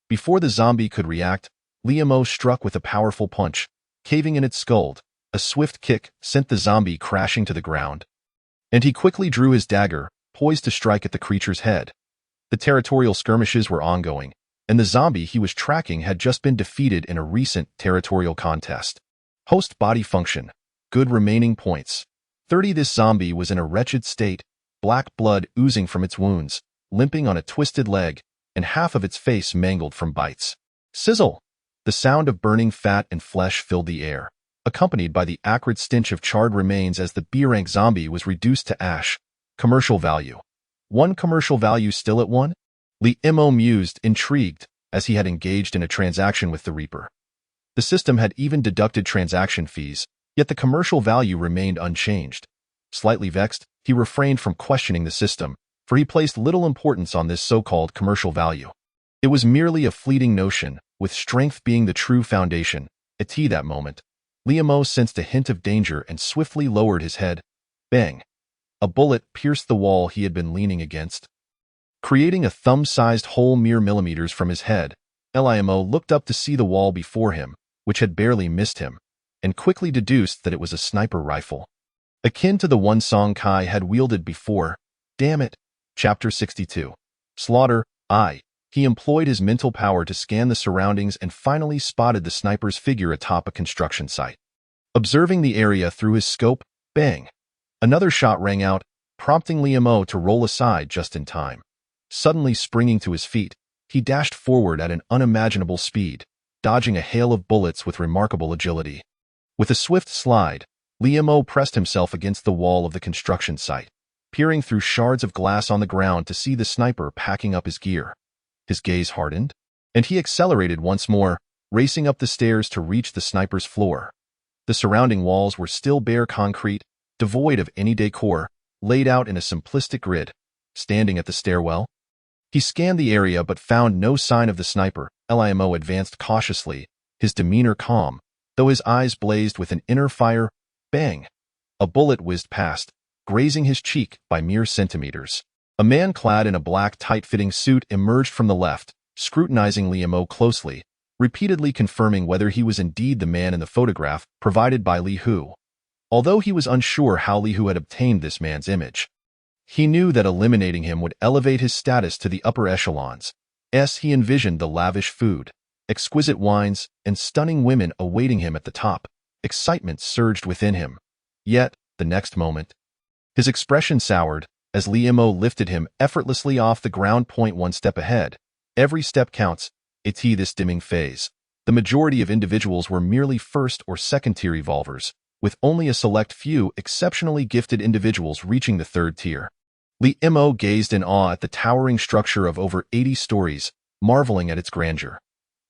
Before the zombie could react, Liemo struck with a powerful punch, caving in its skull. A swift kick sent the zombie crashing to the ground, and he quickly drew his dagger, poised to strike at the creature's head. The territorial skirmishes were ongoing, and the zombie he was tracking had just been defeated in a recent territorial contest. Host body function: good. Remaining points: 30. This zombie was in a wretched state, black blood oozing from its wounds, limping on a twisted leg, and half of its face mangled from bites. Sizzle! The sound of burning fat and flesh filled the air, accompanied by the acrid stench of charred remains as the B-rank zombie was reduced to ash. Commercial value: 1. Commercial value still at 1? Liemo mused, intrigued, as he had engaged in a transaction with the Reaper. The system had even deducted transaction fees, yet the commercial value remained unchanged. Slightly vexed, he refrained from questioning the system, for he placed little importance on this so-called commercial value. It was merely a fleeting notion, with strength being the true foundation. At that moment, Liemo sensed a hint of danger and swiftly lowered his head. Bang! A bullet pierced the wall he had been leaning against, creating a thumb-sized hole mere millimeters from his head. Liemo looked up to see the wall before him, which had barely missed him, and quickly deduced that it was a sniper rifle, akin to the one Song Kai had wielded before. Damn it! Chapter 62. Slaughter. He employed his mental power to scan the surroundings and finally spotted the sniper's figure atop a construction site. Observing the area through his scope, bang! Another shot rang out, prompting Liemo to roll aside just in time. Suddenly springing to his feet, he dashed forward at an unimaginable speed, dodging a hail of bullets with remarkable agility. With a swift slide, Liemo pressed himself against the wall of the construction site, peering through shards of glass on the ground to see the sniper packing up his gear. His gaze hardened, and he accelerated once more, racing up the stairs to reach the sniper's floor. The surrounding walls were still bare concrete, devoid of any decor, laid out in a simplistic grid. Standing at the stairwell, he scanned the area but found no sign of the sniper. Liemo advanced cautiously, his demeanor calm, though his eyes blazed with an inner fire. Bang! A bullet whizzed past, grazing his cheek by mere centimeters. A man clad in a black tight-fitting suit emerged from the left, scrutinizing Li Mo closely, repeatedly confirming whether he was indeed the man in the photograph provided by Li Hu. Although he was unsure how Li Hu had obtained this man's image, he knew that eliminating him would elevate his status to the upper echelons. He envisioned the lavish food, exquisite wines, and stunning women awaiting him at the top. Excitement surged within him. Yet, the next moment, his expression soured as Li Mo lifted him effortlessly off the ground. One step ahead. Every step counts. It's this dimming phase. The majority of individuals were merely first or second-tier evolvers, with only a select few exceptionally gifted individuals reaching the third tier. Li Mo gazed in awe at the towering structure of over 80 stories, marveling at its grandeur.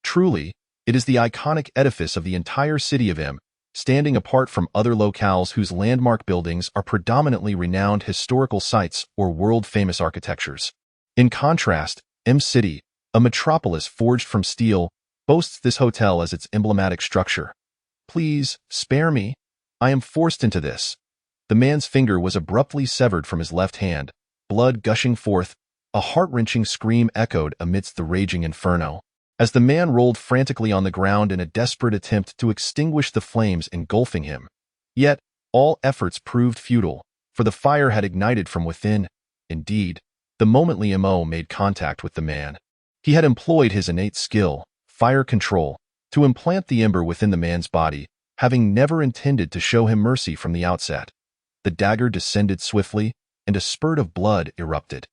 Truly, it is the iconic edifice of the entire city of M, standing apart from other locales whose landmark buildings are predominantly renowned historical sites or world-famous architectures. In contrast, M City, a metropolis forged from steel, boasts this hotel as its emblematic structure. Please, spare me. I am forced into this. The man's finger was abruptly severed from his left hand, blood gushing forth. A heart-wrenching scream echoed amidst the raging inferno, as the man rolled frantically on the ground in a desperate attempt to extinguish the flames engulfing him. Yet, all efforts proved futile, for the fire had ignited from within. Indeed, the moment Li Mo made contact with the man, he had employed his innate skill, fire control, to implant the ember within the man's body, having never intended to show him mercy from the outset. The dagger descended swiftly, and a spurt of blood erupted.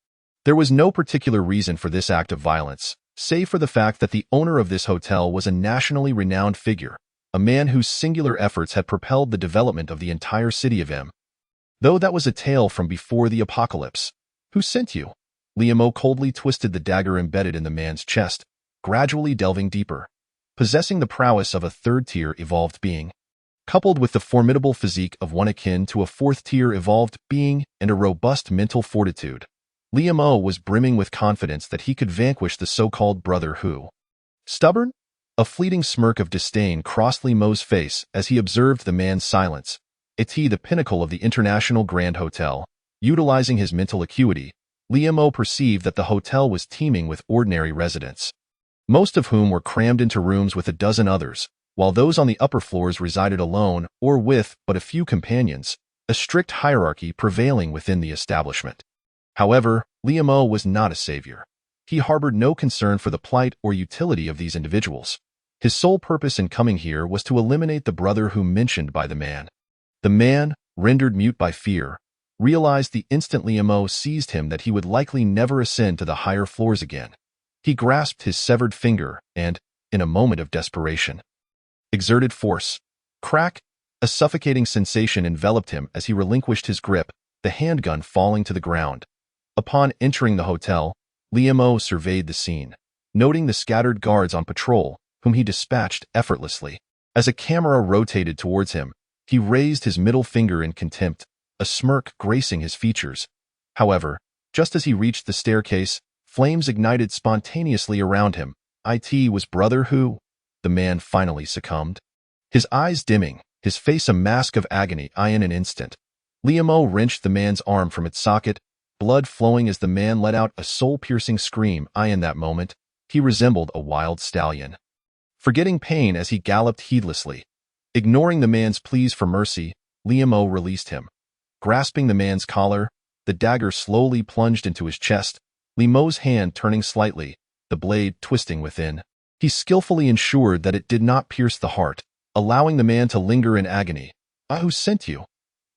There was no particular reason for this act of violence, save for the fact that the owner of this hotel was a nationally renowned figure, a man whose singular efforts had propelled the development of the entire city of M. Though that was a tale from before the apocalypse. Who sent you? Li Mo coldly twisted the dagger embedded in the man's chest, gradually delving deeper. Possessing the prowess of a third-tier evolved being, coupled with the formidable physique of one akin to a fourth-tier evolved being and a robust mental fortitude, Li Mo was brimming with confidence that he could vanquish the so-called brother Hu. Stubborn? A fleeting smirk of disdain crossed Li Mo's face as he observed the man's silence. It's the pinnacle of the International Grand Hotel. Utilizing his mental acuity, Li Mo perceived that the hotel was teeming with ordinary residents, most of whom were crammed into rooms with a dozen others, while those on the upper floors resided alone or with but a few companions, a strict hierarchy prevailing within the establishment. However, Li Mo was not a savior. He harbored no concern for the plight or utility of these individuals. His sole purpose in coming here was to eliminate the brother who mentioned by the man. The man, rendered mute by fear, realized the instant Li Mo seized him that he would likely never ascend to the higher floors again. He grasped his severed finger and, in a moment of desperation, exerted force. Crack! A suffocating sensation enveloped him as he relinquished his grip, the handgun falling to the ground. Upon entering the hotel, Li Mo surveyed the scene, noting the scattered guards on patrol, whom he dispatched effortlessly. As a camera rotated towards him, he raised his middle finger in contempt, a smirk gracing his features. However, just as he reached the staircase, flames ignited spontaneously around him. It was Brother Hu. The man finally succumbed. His eyes dimming, his face a mask of agony. In an instant, Li Mo wrenched the man's arm from its socket, blood flowing as the man let out a soul-piercing scream. In that moment, he resembled a wild stallion, forgetting pain as he galloped heedlessly. Ignoring the man's pleas for mercy, Li Mo released him. Grasping the man's collar, the dagger slowly plunged into his chest, Li Mo's hand turning slightly, the blade twisting within. He skillfully ensured that it did not pierce the heart, allowing the man to linger in agony. Who sent you?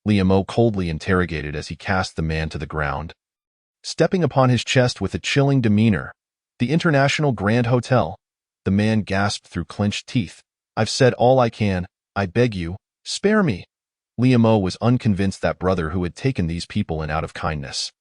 Li Mo coldly interrogated as he cast the man to the ground. Stepping upon his chest with a chilling demeanor, the International Grand Hotel. The man gasped through clenched teeth. I've said all I can. I beg you, spare me. Li Mo was unconvinced that brother who had taken these people in out of kindness.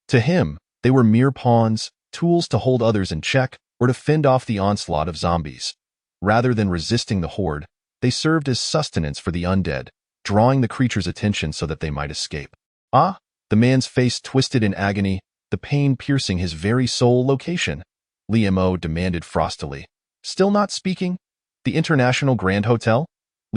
To him, they were mere pawns, tools to hold others in check or to fend off the onslaught of zombies. Rather than resisting the horde, they served as sustenance for the undead, drawing the creature's attention so that they might escape. The man's face twisted in agony, the pain piercing his very soul. Location? Li Mo demanded frostily. Still not speaking? The International Grand Hotel?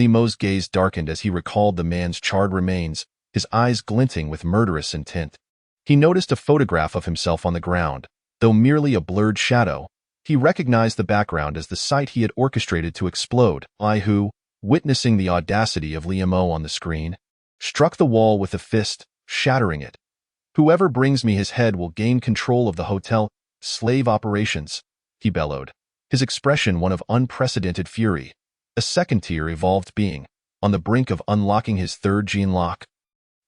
Mo's gaze darkened as he recalled the man's charred remains, his eyes glinting with murderous intent. He noticed a photograph of himself on the ground. Though merely a blurred shadow, he recognized the background as the site he had orchestrated to explode. Who, witnessing the audacity of Mo on the screen, struck the wall with a fist, shattering it. "Whoever brings me his head will gain control of the hotel slave operations," he bellowed, his expression one of unprecedented fury. A second-tier evolved being, on the brink of unlocking his third gene lock,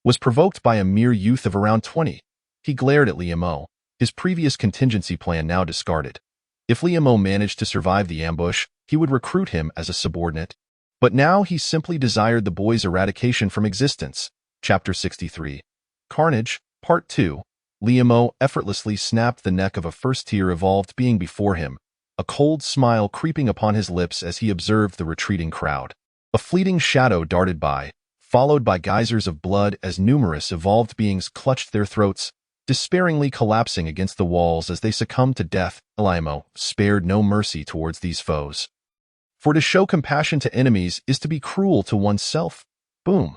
was provoked by a mere youth of around 20. He glared at Mo, his previous contingency plan now discarded. If Mo managed to survive the ambush, he would recruit him as a subordinate. But now he simply desired the boy's eradication from existence. Chapter 63. Carnage, Part 2. Mo effortlessly snapped the neck of a first-tier evolved being before him, a cold smile creeping upon his lips as he observed the retreating crowd. A fleeting shadow darted by, followed by geysers of blood as numerous evolved beings clutched their throats, despairingly collapsing against the walls as they succumbed to death. Mo spared no mercy towards these foes. For to show compassion to enemies is to be cruel to oneself. Boom!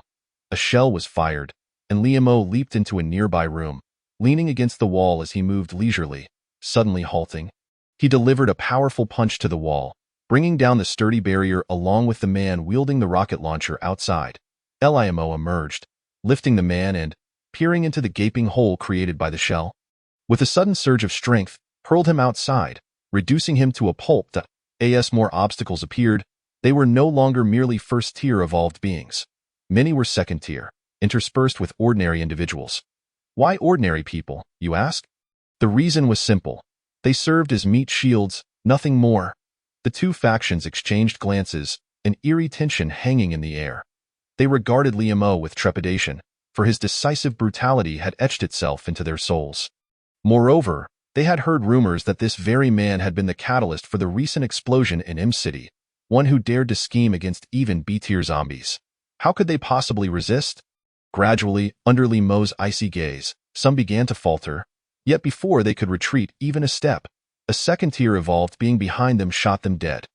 A shell was fired, and Mo leaped into a nearby room, leaning against the wall as he moved leisurely, suddenly halting. He delivered a powerful punch to the wall, bringing down the sturdy barrier along with the man wielding the rocket launcher outside. Mo emerged, lifting the man and, peering into the gaping hole created by the shell, with a sudden surge of strength, hurled him outside, reducing him to a pulp. As more obstacles appeared, they were no longer merely first-tier evolved beings. Many were second-tier, interspersed with ordinary individuals. Why ordinary people, you ask? The reason was simple. They served as meat shields, nothing more. The two factions exchanged glances, an eerie tension hanging in the air. They regarded Mo with trepidation, for his decisive brutality had etched itself into their souls. Moreover, they had heard rumors that this very man had been the catalyst for the recent explosion in M-City, one who dared to scheme against even B-tier zombies. How could they possibly resist? Gradually, under Mo's icy gaze, some began to falter, yet before they could retreat even a step, a second-tier evolved being behind them shot them dead.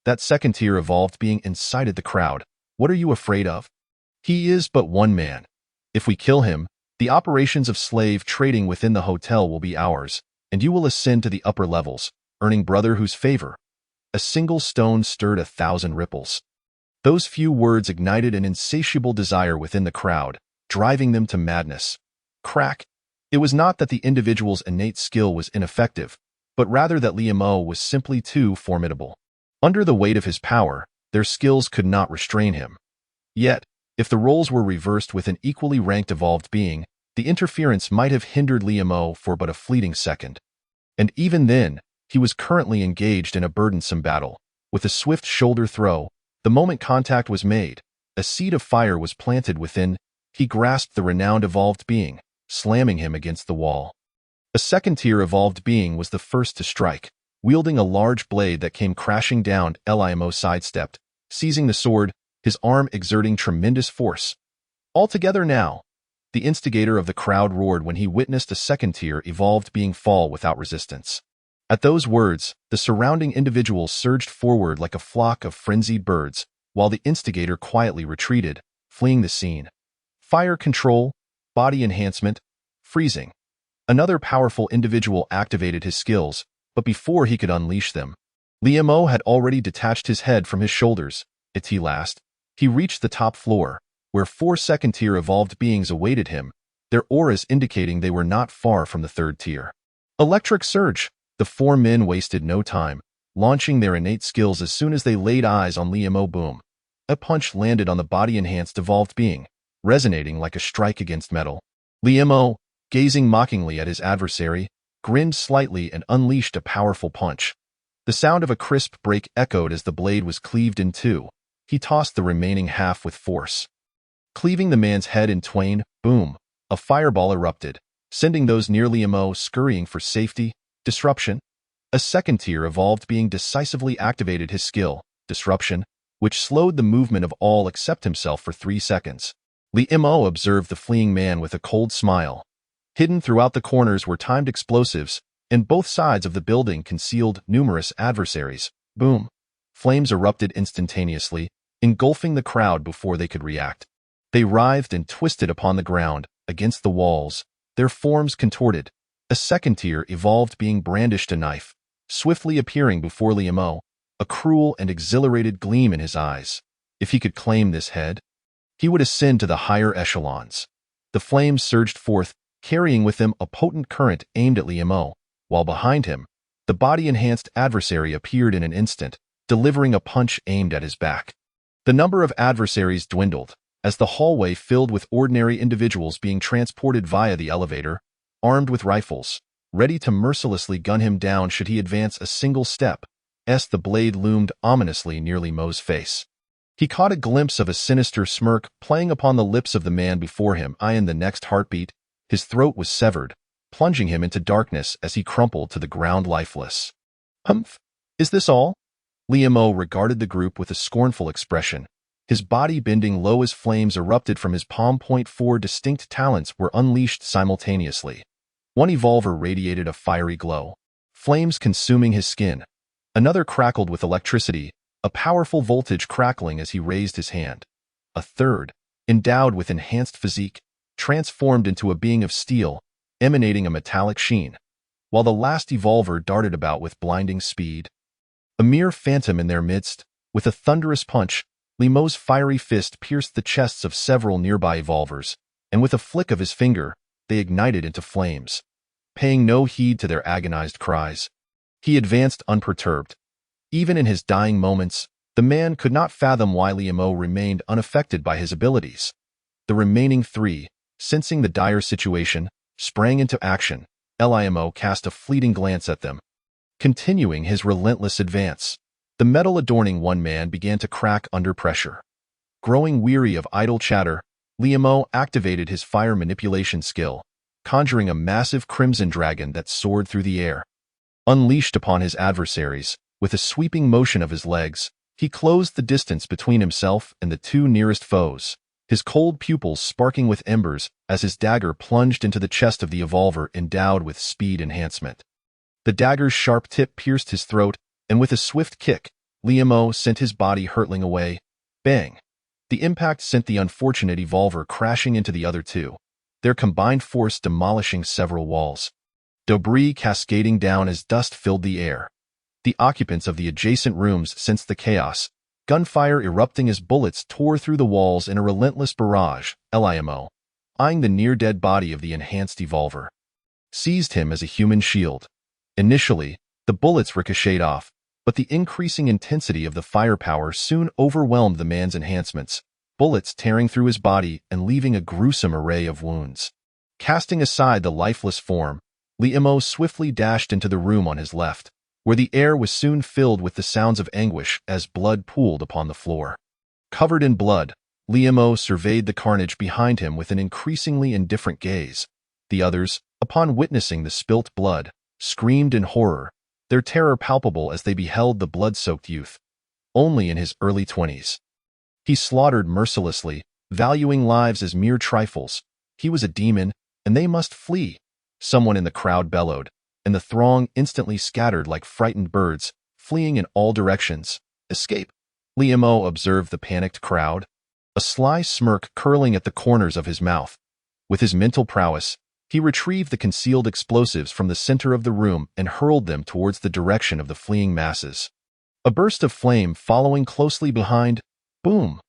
That second-tier evolved being incited the crowd. "What are you afraid of? He is but one man. If we kill him, the operations of slave trading within the hotel will be ours, and you will ascend to the upper levels, earning brotherhood's favor." A single stone stirred 1,000 ripples. Those few words ignited an insatiable desire within the crowd, driving them to madness. Crack! It was not that the individual's innate skill was ineffective, but rather that Mo was simply too formidable. Under the weight of his power, their skills could not restrain him. Yet, if the roles were reversed with an equally ranked evolved being, the interference might have hindered Mo for but a fleeting second. And even then, he was currently engaged in a burdensome battle. With a swift shoulder throw, the moment contact was made, a seed of fire was planted within. He grasped the renowned evolved being, slamming him against the wall. A second-tier evolved being was the first to strike, wielding a large blade that came crashing down. Mo sidestepped, seizing the sword, his arm exerting tremendous force. Altogether now, the instigator of the crowd roared when he witnessed a second-tier evolved being fall without resistance. At those words, the surrounding individuals surged forward like a flock of frenzied birds, while the instigator quietly retreated, fleeing the scene. Fire control, body enhancement, freezing. Another powerful individual activated his skills, but before he could unleash them, Mo had already detached his head from his shoulders. At last, he reached the top floor, where 4 second-tier evolved beings awaited him, their auras indicating they were not far from the third tier. Electric surge! The 4 men wasted no time, launching their innate skills as soon as they laid eyes on Mo. Boom! A punch landed on the body-enhanced evolved being, resonating like a strike against metal. Mo, gazing mockingly at his adversary, grinned slightly and unleashed a powerful punch. The sound of a crisp break echoed as the blade was cleaved in two. He tossed the remaining half with force, cleaving the man's head in twain. Boom! A fireball erupted, sending those near Mo scurrying for safety. Disruption. A second-tier evolved being decisively activated his skill, Disruption, which slowed the movement of all except himself for 3 seconds. Mo observed the fleeing man with a cold smile. Hidden throughout the corners were timed explosives, and both sides of the building concealed numerous adversaries. Boom! Flames erupted instantaneously, engulfing the crowd before they could react. They writhed and twisted upon the ground, against the walls, their forms contorted. A second tier evolved, being brandished a knife, swiftly appearing before Liamo, a cruel and exhilarated gleam in his eyes. If he could claim this head, he would ascend to the higher echelons. The flames surged forth, carrying with them a potent current aimed at Liamo, while behind him, the body-enhanced adversary appeared in an instant, delivering a punch aimed at his back. The number of adversaries dwindled, as the hallway filled with ordinary individuals being transported via the elevator, armed with rifles, ready to mercilessly gun him down should he advance a single step. The blade loomed ominously near Liamo's face. He caught a glimpse of a sinister smirk playing upon the lips of the man before him. In the next heartbeat, his throat was severed, plunging him into darkness as he crumpled to the ground lifeless. Humph! Is this all? Liamo regarded the group with a scornful expression, his body bending low as flames erupted from his palm. 4 distinct talents were unleashed simultaneously. One evolver radiated a fiery glow, flames consuming his skin. Another crackled with electricity, a powerful voltage crackling as he raised his hand. A third, endowed with enhanced physique, transformed into a being of steel, emanating a metallic sheen, while the last evolver darted about with blinding speed. A mere phantom in their midst, with a thunderous punch, Liamo's fiery fist pierced the chests of several nearby evolvers, and with a flick of his finger, they ignited into flames. Paying no heed to their agonized cries, he advanced unperturbed. Even in his dying moments, the man could not fathom why Liamo remained unaffected by his abilities. The remaining 3, sensing the dire situation, sprang into action. Liamo cast a fleeting glance at them. Continuing his relentless advance, the metal adorning one man began to crack under pressure. Growing weary of idle chatter, Liamo activated his fire manipulation skill, conjuring a massive crimson dragon that soared through the air. Unleashed upon his adversaries, with a sweeping motion of his legs, he closed the distance between himself and the 2 nearest foes, his cold pupils sparking with embers as his dagger plunged into the chest of the evolver endowed with speed enhancement. The dagger's sharp tip pierced his throat, and with a swift kick, Liamo sent his body hurtling away. Bang! The impact sent the unfortunate evolver crashing into the other 2, their combined force demolishing several walls. Debris cascading down as dust filled the air. The occupants of the adjacent rooms sensed the chaos, gunfire erupting as bullets tore through the walls in a relentless barrage. Liamo, eyeing the near-dead body of the enhanced evolver, seized him as a human shield. Initially, the bullets ricocheted off, but the increasing intensity of the firepower soon overwhelmed the man's enhancements, bullets tearing through his body and leaving a gruesome array of wounds. Casting aside the lifeless form, Liamo swiftly dashed into the room on his left, where the air was soon filled with the sounds of anguish as blood pooled upon the floor. Covered in blood, Liamo surveyed the carnage behind him with an increasingly indifferent gaze. The others, upon witnessing the spilt blood, screamed in horror, their terror palpable as they beheld the blood-soaked youth, only in his early 20s. He slaughtered mercilessly, valuing lives as mere trifles. He was a demon, and they must flee. Someone in the crowd bellowed, and the throng instantly scattered like frightened birds, fleeing in all directions. Escape! Liamo observed the panicked crowd, a sly smirk curling at the corners of his mouth. With his mental prowess, he retrieved the concealed explosives from the center of the room and hurled them towards the direction of the fleeing masses. A burst of flame following closely behind. Boom!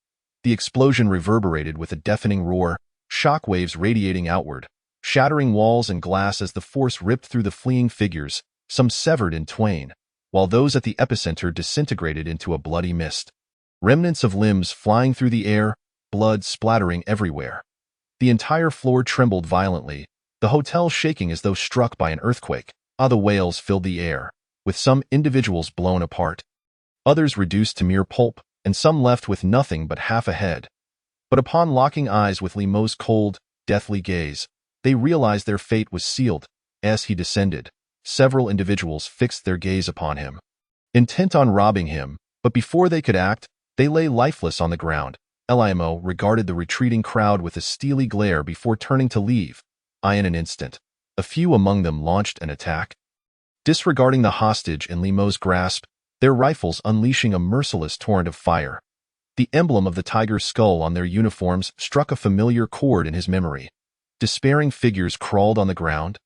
The explosion reverberated with a deafening roar, shockwaves radiating outward, shattering walls and glass as the force ripped through the fleeing figures, some severed in twain, while those at the epicenter disintegrated into a bloody mist. Remnants of limbs flying through the air, blood splattering everywhere. The entire floor trembled violently, the hotel shaking as though struck by an earthquake. Other wails filled the air, with some individuals blown apart, others reduced to mere pulp, and some left with nothing but half a head. But upon locking eyes with Liamo's cold, deathly gaze, they realized their fate was sealed. As he descended, several individuals fixed their gaze upon him, intent on robbing him, but before they could act, they lay lifeless on the ground. Liamo regarded the retreating crowd with a steely glare before turning to leave. In an instant, a few among them launched an attack. Disregarding the hostage in Liamo's grasp, their rifles unleashing a merciless torrent of fire. The emblem of the tiger's skull on their uniforms struck a familiar chord in his memory. Despairing figures crawled on the ground,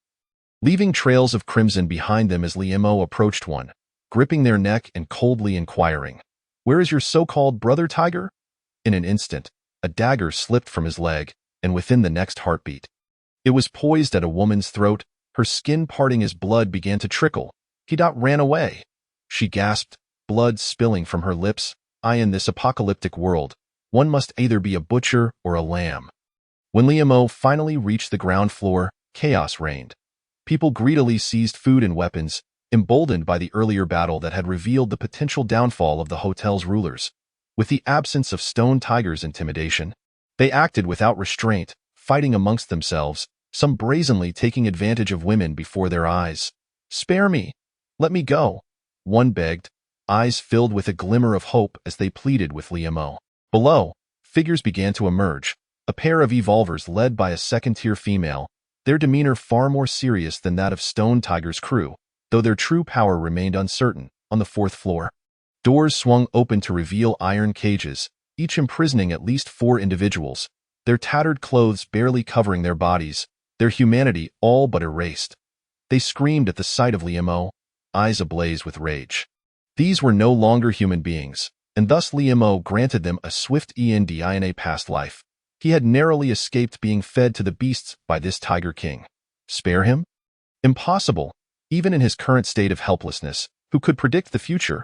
leaving trails of crimson behind them as Liemo approached one, gripping their neck and coldly inquiring, "Where is your so-called brother, tiger?" In an instant, a dagger slipped from his leg, and within the next heartbeat, it was poised at a woman's throat, her skin parting as blood began to trickle. Ran away. She gasped, blood spilling from her lips. In this apocalyptic world, one must either be a butcher or a lamb. When Liemo finally reached the ground floor, chaos reigned. People greedily seized food and weapons, emboldened by the earlier battle that had revealed the potential downfall of the hotel's rulers. With the absence of Stone Tiger's intimidation, they acted without restraint, fighting amongst themselves, some brazenly taking advantage of women before their eyes. "Spare me! Let me go!" one begged, eyes filled with a glimmer of hope as they pleaded with Liemo. Below, figures began to emerge, a pair of evolvers led by a second-tier female, their demeanor far more serious than that of Stone Tiger's crew, though their true power remained uncertain. On the fourth floor, doors swung open to reveal iron cages, each imprisoning at least 4 individuals, their tattered clothes barely covering their bodies, their humanity all but erased. They screamed at the sight of Liemo, eyes ablaze with rage. These were no longer human beings, and thus Liemo granted them a swift end in a past life. He had narrowly escaped being fed to the beasts by this Tiger King. Spare him? Impossible, even in his current state of helplessness. Who could predict the future?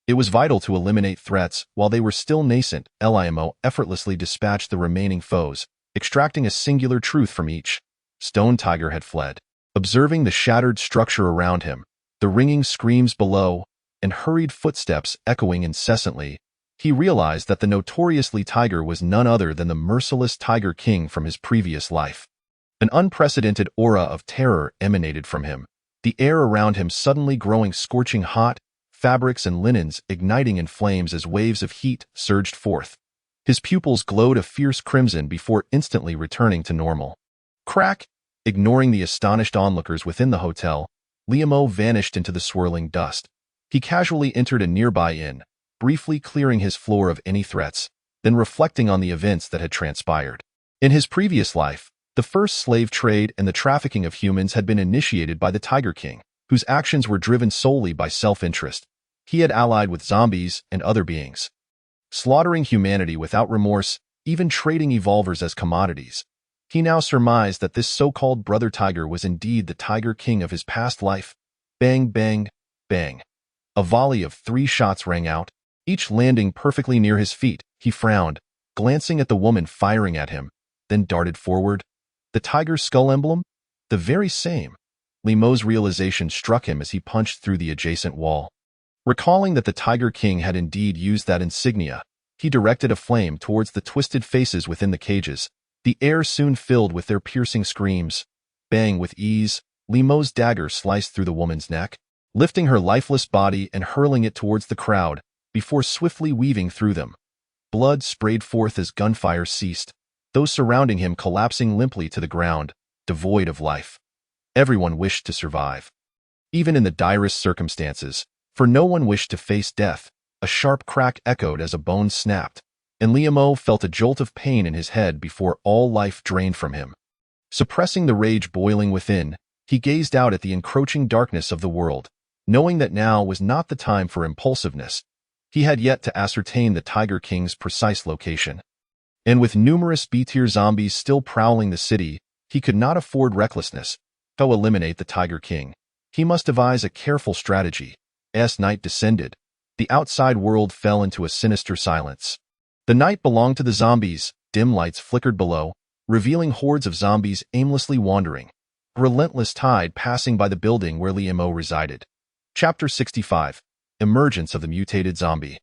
It was vital to eliminate threats while they were still nascent. Liemo effortlessly dispatched the remaining foes, extracting a singular truth from each. Stone Tiger had fled. Observing the shattered structure around him, the ringing screams below, and hurried footsteps echoing incessantly, he realized that the notoriously Tiger was none other than the merciless Tiger King from his previous life. An unprecedented aura of terror emanated from him, the air around him suddenly growing scorching hot, fabrics and linens igniting in flames as waves of heat surged forth. His pupils glowed a fierce crimson before instantly returning to normal. Crack! Ignoring the astonished onlookers within the hotel, Liemo vanished into the swirling dust. He casually entered a nearby inn, briefly clearing his floor of any threats, then reflecting on the events that had transpired. In his previous life, the first slave trade and the trafficking of humans had been initiated by the Tiger King, whose actions were driven solely by self-interest. He had allied with zombies and other beings, slaughtering humanity without remorse, even trading evolvers as commodities. He now surmised that this so-called brother Tiger was indeed the Tiger King of his past life. Bang, bang, bang. A volley of 3 shots rang out, each landing perfectly near his feet. He frowned, glancing at the woman firing at him, then darted forward. The tiger's skull emblem? The very same. Liemo's realization struck him as he punched through the adjacent wall. Recalling that the Tiger King had indeed used that insignia, he directed a flame towards the twisted faces within the cages. The air soon filled with their piercing screams. Bang! With ease, Liemo's dagger sliced through the woman's neck, lifting her lifeless body and hurling it towards the crowd, before swiftly weaving through them. Blood sprayed forth as gunfire ceased, those surrounding him collapsing limply to the ground, devoid of life. Everyone wished to survive, even in the direst circumstances, for no one wished to face death. A sharp crack echoed as a bone snapped, and Liemo felt a jolt of pain in his head before all life drained from him. Suppressing the rage boiling within, he gazed out at the encroaching darkness of the world, knowing that now was not the time for impulsiveness. He had yet to ascertain the Tiger King's precise location. And with numerous B-tier zombies still prowling the city, he could not afford recklessness. To eliminate the Tiger King, he must devise a careful strategy. As night descended, the outside world fell into a sinister silence. The night belonged to the zombies. Dim lights flickered below, revealing hordes of zombies aimlessly wandering, a relentless tide passing by the building where Liemo resided. Chapter 65. Emergence of the Mutated Zombie.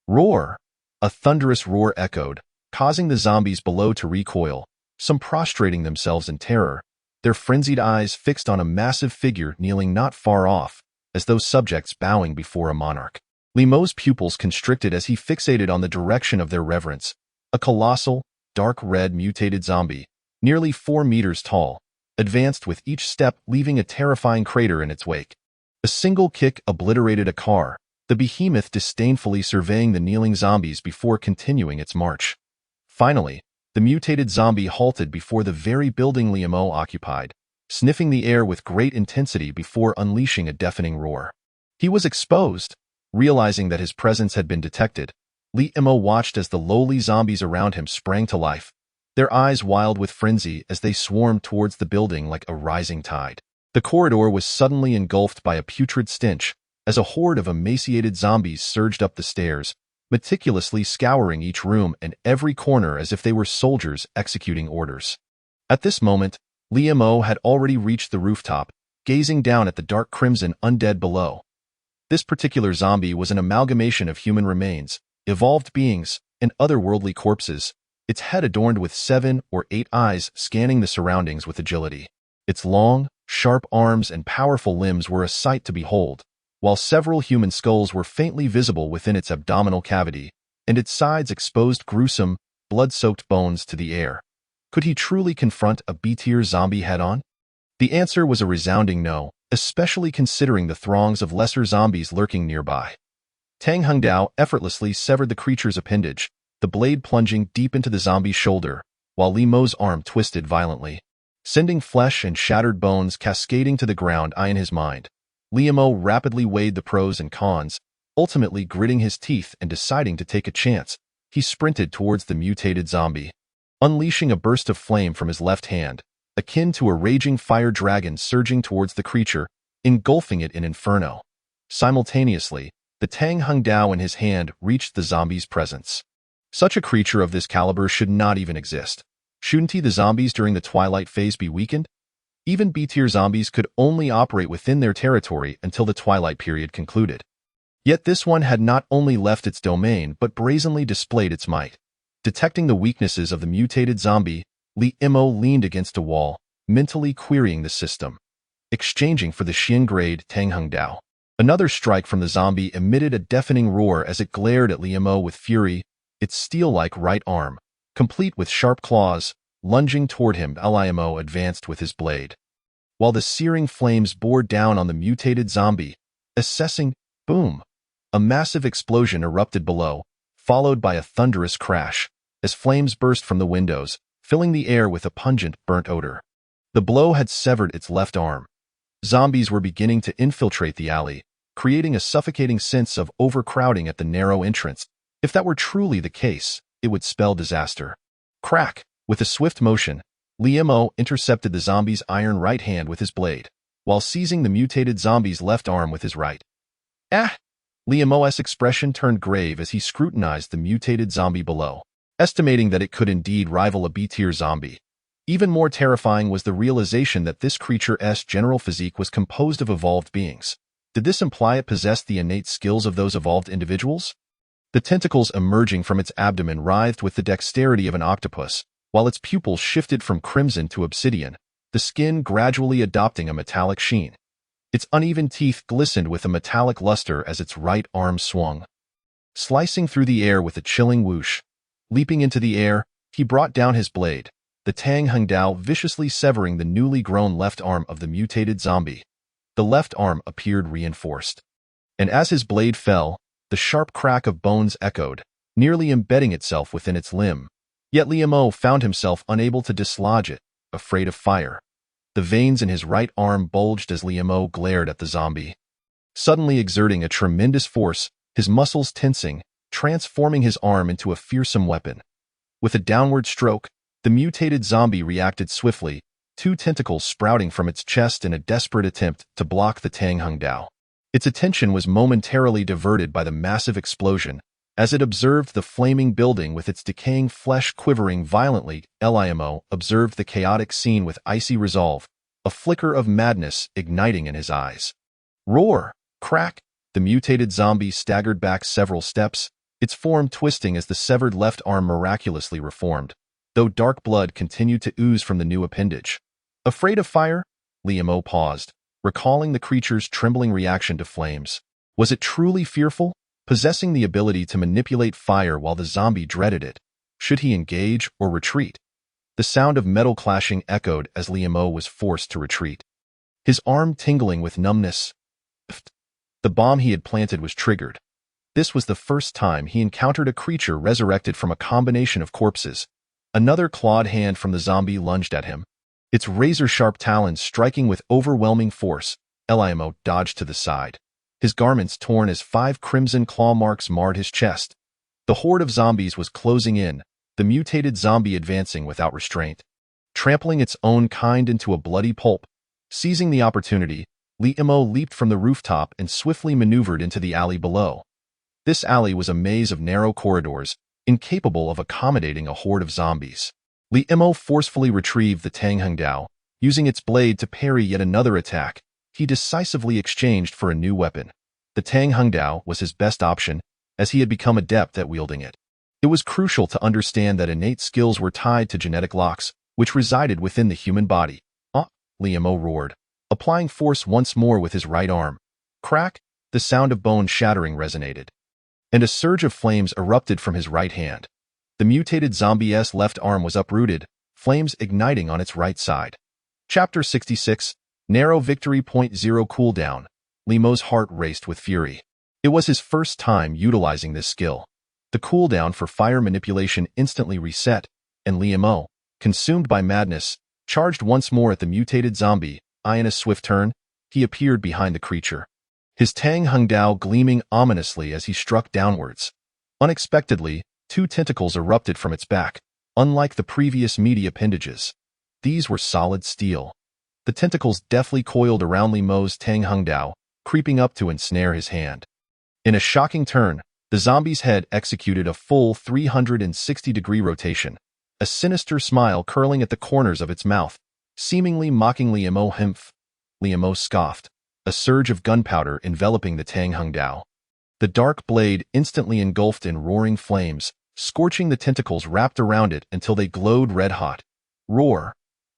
Roar! A thunderous roar echoed, causing the zombies below to recoil, some prostrating themselves in terror, their frenzied eyes fixed on a massive figure kneeling not far off, as though subjects bowing before a monarch. Liemo's pupils constricted as he fixated on the direction of their reverence. A colossal, dark red mutated zombie, nearly 4 meters tall, advanced with each step leaving a terrifying crater in its wake. A single kick obliterated a car, the behemoth disdainfully surveying the kneeling zombies before continuing its march. Finally, the mutated zombie halted before the very building Liam-O occupied, sniffing the air with great intensity before unleashing a deafening roar. He was exposed. Realizing that his presence had been detected, Liam-O watched as the lowly zombies around him sprang to life, their eyes wild with frenzy as they swarmed towards the building like a rising tide. The corridor was suddenly engulfed by a putrid stench as a horde of emaciated zombies surged up the stairs, meticulously scouring each room and every corner as if they were soldiers executing orders. At this moment, Liam-O had already reached the rooftop, gazing down at the dark crimson undead below. This particular zombie was an amalgamation of human remains, evolved beings, and otherworldly corpses, its head adorned with 7 or 8 eyes scanning the surroundings with agility. Its long, sharp arms and powerful limbs were a sight to behold, while several human skulls were faintly visible within its abdominal cavity, and its sides exposed gruesome, blood-soaked bones to the air. Could he truly confront a B-tier zombie head-on? The answer was a resounding no, especially considering the throngs of lesser zombies lurking nearby. Tang Hungdao effortlessly severed the creature's appendage, the blade plunging deep into the zombie's shoulder, while Liam-O's arm twisted violently, sending flesh and shattered bones cascading to the ground. In his mind, Liam-O rapidly weighed the pros and cons, ultimately gritting his teeth and deciding to take a chance. He sprinted towards the mutated zombie, unleashing a burst of flame from his left hand, akin to a raging fire dragon surging towards the creature, engulfing it in inferno. Simultaneously, the Tang Hungdao in his hand reached the zombie's presence. Such a creature of this caliber should not even exist. Shouldn't the zombies during the twilight phase be weakened? Even B-tier zombies could only operate within their territory until the twilight period concluded. Yet this one had not only left its domain but brazenly displayed its might. Detecting the weaknesses of the mutated zombie, Liam-O leaned against a wall, mentally querying the system, exchanging for the Xian-grade Tang Hungdao. Another strike from the zombie emitted a deafening roar as it glared at Liam-O with fury, its steel-like right arm, complete with sharp claws, lunging toward him. Liam-O advanced with his blade, while the searing flames bore down on the mutated zombie, assessing, boom! A massive explosion erupted below, followed by a thunderous crash, as flames burst from the windows, filling the air with a pungent, burnt odor. The blow had severed its left arm. Zombies were beginning to infiltrate the alley, creating a suffocating sense of overcrowding at the narrow entrance. If that were truly the case, it would spell disaster. Crack! With a swift motion, Liam-O intercepted the zombie's iron right hand with his blade, while seizing the mutated zombie's left arm with his right. Liam-O's expression turned grave as he scrutinized the mutated zombie below, estimating that it could indeed rival a B-tier zombie. Even more terrifying was the realization that this creature's general physique was composed of evolved beings. Did this imply it possessed the innate skills of those evolved individuals? The tentacles emerging from its abdomen writhed with the dexterity of an octopus, while its pupils shifted from crimson to obsidian, the skin gradually adopting a metallic sheen. Its uneven teeth glistened with a metallic luster as its right arm swung, slicing through the air with a chilling whoosh. Leaping into the air, he brought down his blade, the Tang Hungdao viciously severing the newly grown left arm of the mutated zombie. The left arm appeared reinforced, and as his blade fell, the sharp crack of bones echoed, nearly embedding itself within its limb. Yet Liam-O found himself unable to dislodge it, afraid of fire. The veins in his right arm bulged as Liam-O glared at the zombie, suddenly exerting a tremendous force, his muscles tensing, transforming his arm into a fearsome weapon. With a downward stroke, the mutated zombie reacted swiftly, 2 tentacles sprouting from its chest in a desperate attempt to block the Tang Hungdao. Its attention was momentarily diverted by the massive explosion, as it observed the flaming building with its decaying flesh quivering violently. Liam-O observed the chaotic scene with icy resolve, a flicker of madness igniting in his eyes. Roar! Crack! The mutated zombie staggered back several steps, its form twisting as the severed left arm miraculously reformed, though dark blood continued to ooze from the new appendage. Afraid of fire? Liam-O paused, recalling the creature's trembling reaction to flames. Was it truly fearful, possessing the ability to manipulate fire while the zombie dreaded it? Should he engage or retreat? The sound of metal clashing echoed as Liam-O was forced to retreat, his arm tingling with numbness. The The bomb he had planted was triggered. This was the first time he encountered a creature resurrected from a combination of corpses. Another clawed hand from the zombie lunged at him, its razor-sharp talons striking with overwhelming force. Limo dodged to the side, his garments torn as 5 crimson claw marks marred his chest. The horde of zombies was closing in, the mutated zombie advancing without restraint, trampling its own kind into a bloody pulp. Seizing the opportunity, Limo leaped from the rooftop and swiftly maneuvered into the alley below. This alley was a maze of narrow corridors, incapable of accommodating a horde of zombies. Limo forcefully retrieved the Tang Hungdao, using its blade to parry yet another attack. He decisively exchanged for a new weapon. The Tang Hungdao was his best option, as he had become adept at wielding it. It was crucial to understand that innate skills were tied to genetic locks, which resided within the human body. Limo roared, applying force once more with his right arm. Crack! The sound of bone shattering resonated, and a surge of flames erupted from his right hand. The mutated zombie's left arm was uprooted, flames igniting on its right side. Chapter 66, Narrow Victory. 0 Cooldown. Limo's heart raced with fury. It was his first time utilizing this skill. The cooldown for fire manipulation instantly reset, and Limo, consumed by madness, charged once more at the mutated zombie. In a swift turn, he appeared behind the creature, his Tang Hungdao gleaming ominously as he struck downwards. Unexpectedly, 2 tentacles erupted from its back, unlike the previous meaty appendages. These were solid steel. The tentacles deftly coiled around Limo's Tang Hungdao, creeping up to ensnare his hand. In a shocking turn, the zombie's head executed a full 360-degree rotation, a sinister smile curling at the corners of its mouth, seemingly mocking Limo. Limo scoffed, a surge of gunpowder enveloping the Tang Hungdao. The dark blade instantly engulfed in roaring flames, scorching the tentacles wrapped around it until they glowed red-hot. Roar!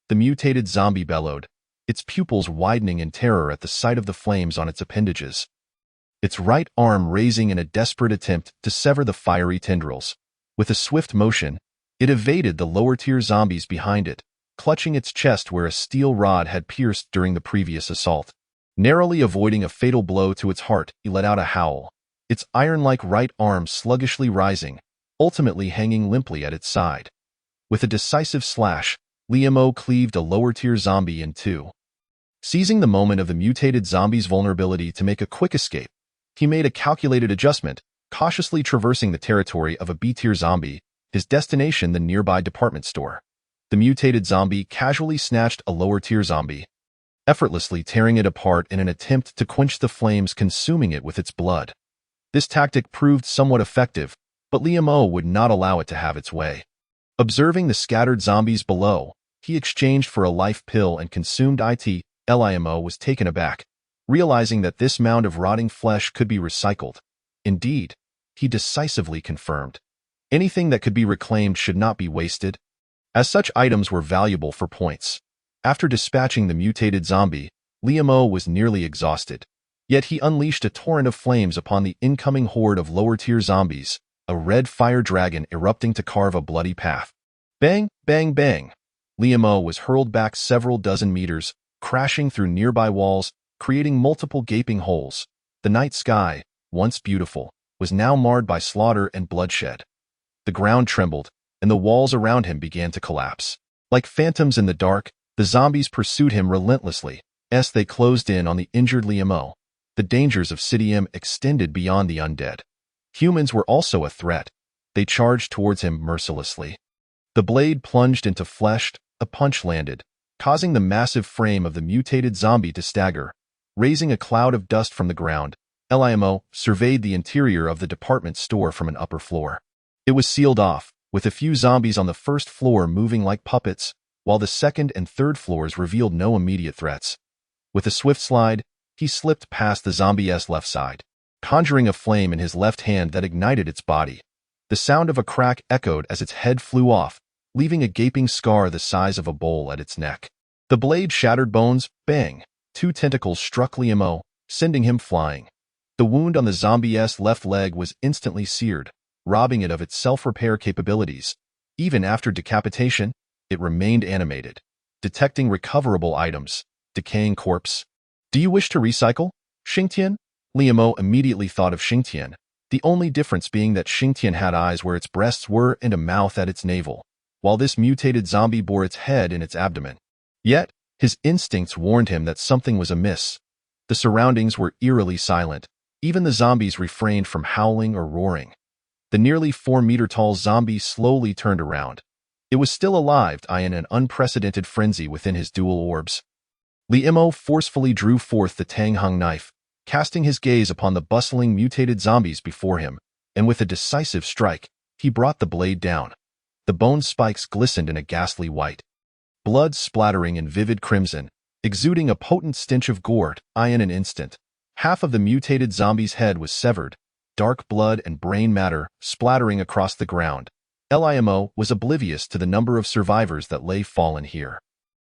The mutated zombie bellowed, its pupils widening in terror at the sight of the flames on its appendages, its right arm raising in a desperate attempt to sever the fiery tendrils. With a swift motion, it evaded the lower-tier zombies behind it, clutching its chest where a steel rod had pierced during the previous assault. Narrowly avoiding a fatal blow to its heart, he let out a howl, its iron-like right arm sluggishly rising, ultimately hanging limply at its side. With a decisive slash, Limo cleaved a lower-tier zombie in 2. Seizing the moment of the mutated zombie's vulnerability to make a quick escape, he made a calculated adjustment, cautiously traversing the territory of a B-tier zombie, his destination the nearby department store. The mutated zombie casually snatched a lower-tier zombie, effortlessly tearing it apart in an attempt to quench the flames consuming it with its blood. This tactic proved somewhat effective, but Limo would not allow it to have its way. Observing the scattered zombies below, he exchanged for a life pill and consumed it. Limo was taken aback, realizing that this mound of rotting flesh could be recycled. Indeed, he decisively confirmed, anything that could be reclaimed should not be wasted, as such items were valuable for points. After dispatching the mutated zombie, Limo was nearly exhausted, yet he unleashed a torrent of flames upon the incoming horde of lower-tier zombies, a red fire dragon erupting to carve a bloody path. Bang, bang, bang! Limo was hurled back several dozen meters, crashing through nearby walls, creating multiple gaping holes. The night sky, once beautiful, was now marred by slaughter and bloodshed. The ground trembled, and the walls around him began to collapse. Like phantoms in the dark, the zombies pursued him relentlessly, as they closed in on the injured Limo. The dangers of City M extended beyond the undead. Humans were also a threat. They charged towards him mercilessly. The blade plunged into flesh, a punch landed, causing the massive frame of the mutated zombie to stagger, raising a cloud of dust from the ground. Limo surveyed the interior of the department store from an upper floor. It was sealed off, with a few zombies on the first floor moving like puppets, while the second and third floors revealed no immediate threats. With a swift slide, he slipped past the zombie's left side, conjuring a flame in his left hand that ignited its body. The sound of a crack echoed as its head flew off, leaving a gaping scar the size of a bowl at its neck. The blade shattered bones. Bang! 2 tentacles struck Limo, sending him flying. The wound on the zombie's left leg was instantly seared, robbing it of its self-repair capabilities. Even after decapitation, it remained animated, detecting recoverable items. Decaying corpse. Do you wish to recycle, Xingtian? Liu immediately thought of Xingtian, the only difference being that Xingtian had eyes where its breasts were and a mouth at its navel, while this mutated zombie bore its head in its abdomen. Yet, his instincts warned him that something was amiss. The surroundings were eerily silent. Even the zombies refrained from howling or roaring. The nearly 4-meter-tall zombie slowly turned around. It was still alive, in an unprecedented frenzy within his dual orbs. Liu forcefully drew forth the Tang Hung knife, casting his gaze upon the bustling mutated zombies before him, and with a decisive strike, he brought the blade down. The bone spikes glistened in a ghastly white, blood splattering in vivid crimson, exuding a potent stench of gore. In an instant, half of the mutated zombie's head was severed, dark blood and brain matter splattering across the ground. Liu was oblivious to the number of survivors that lay fallen here.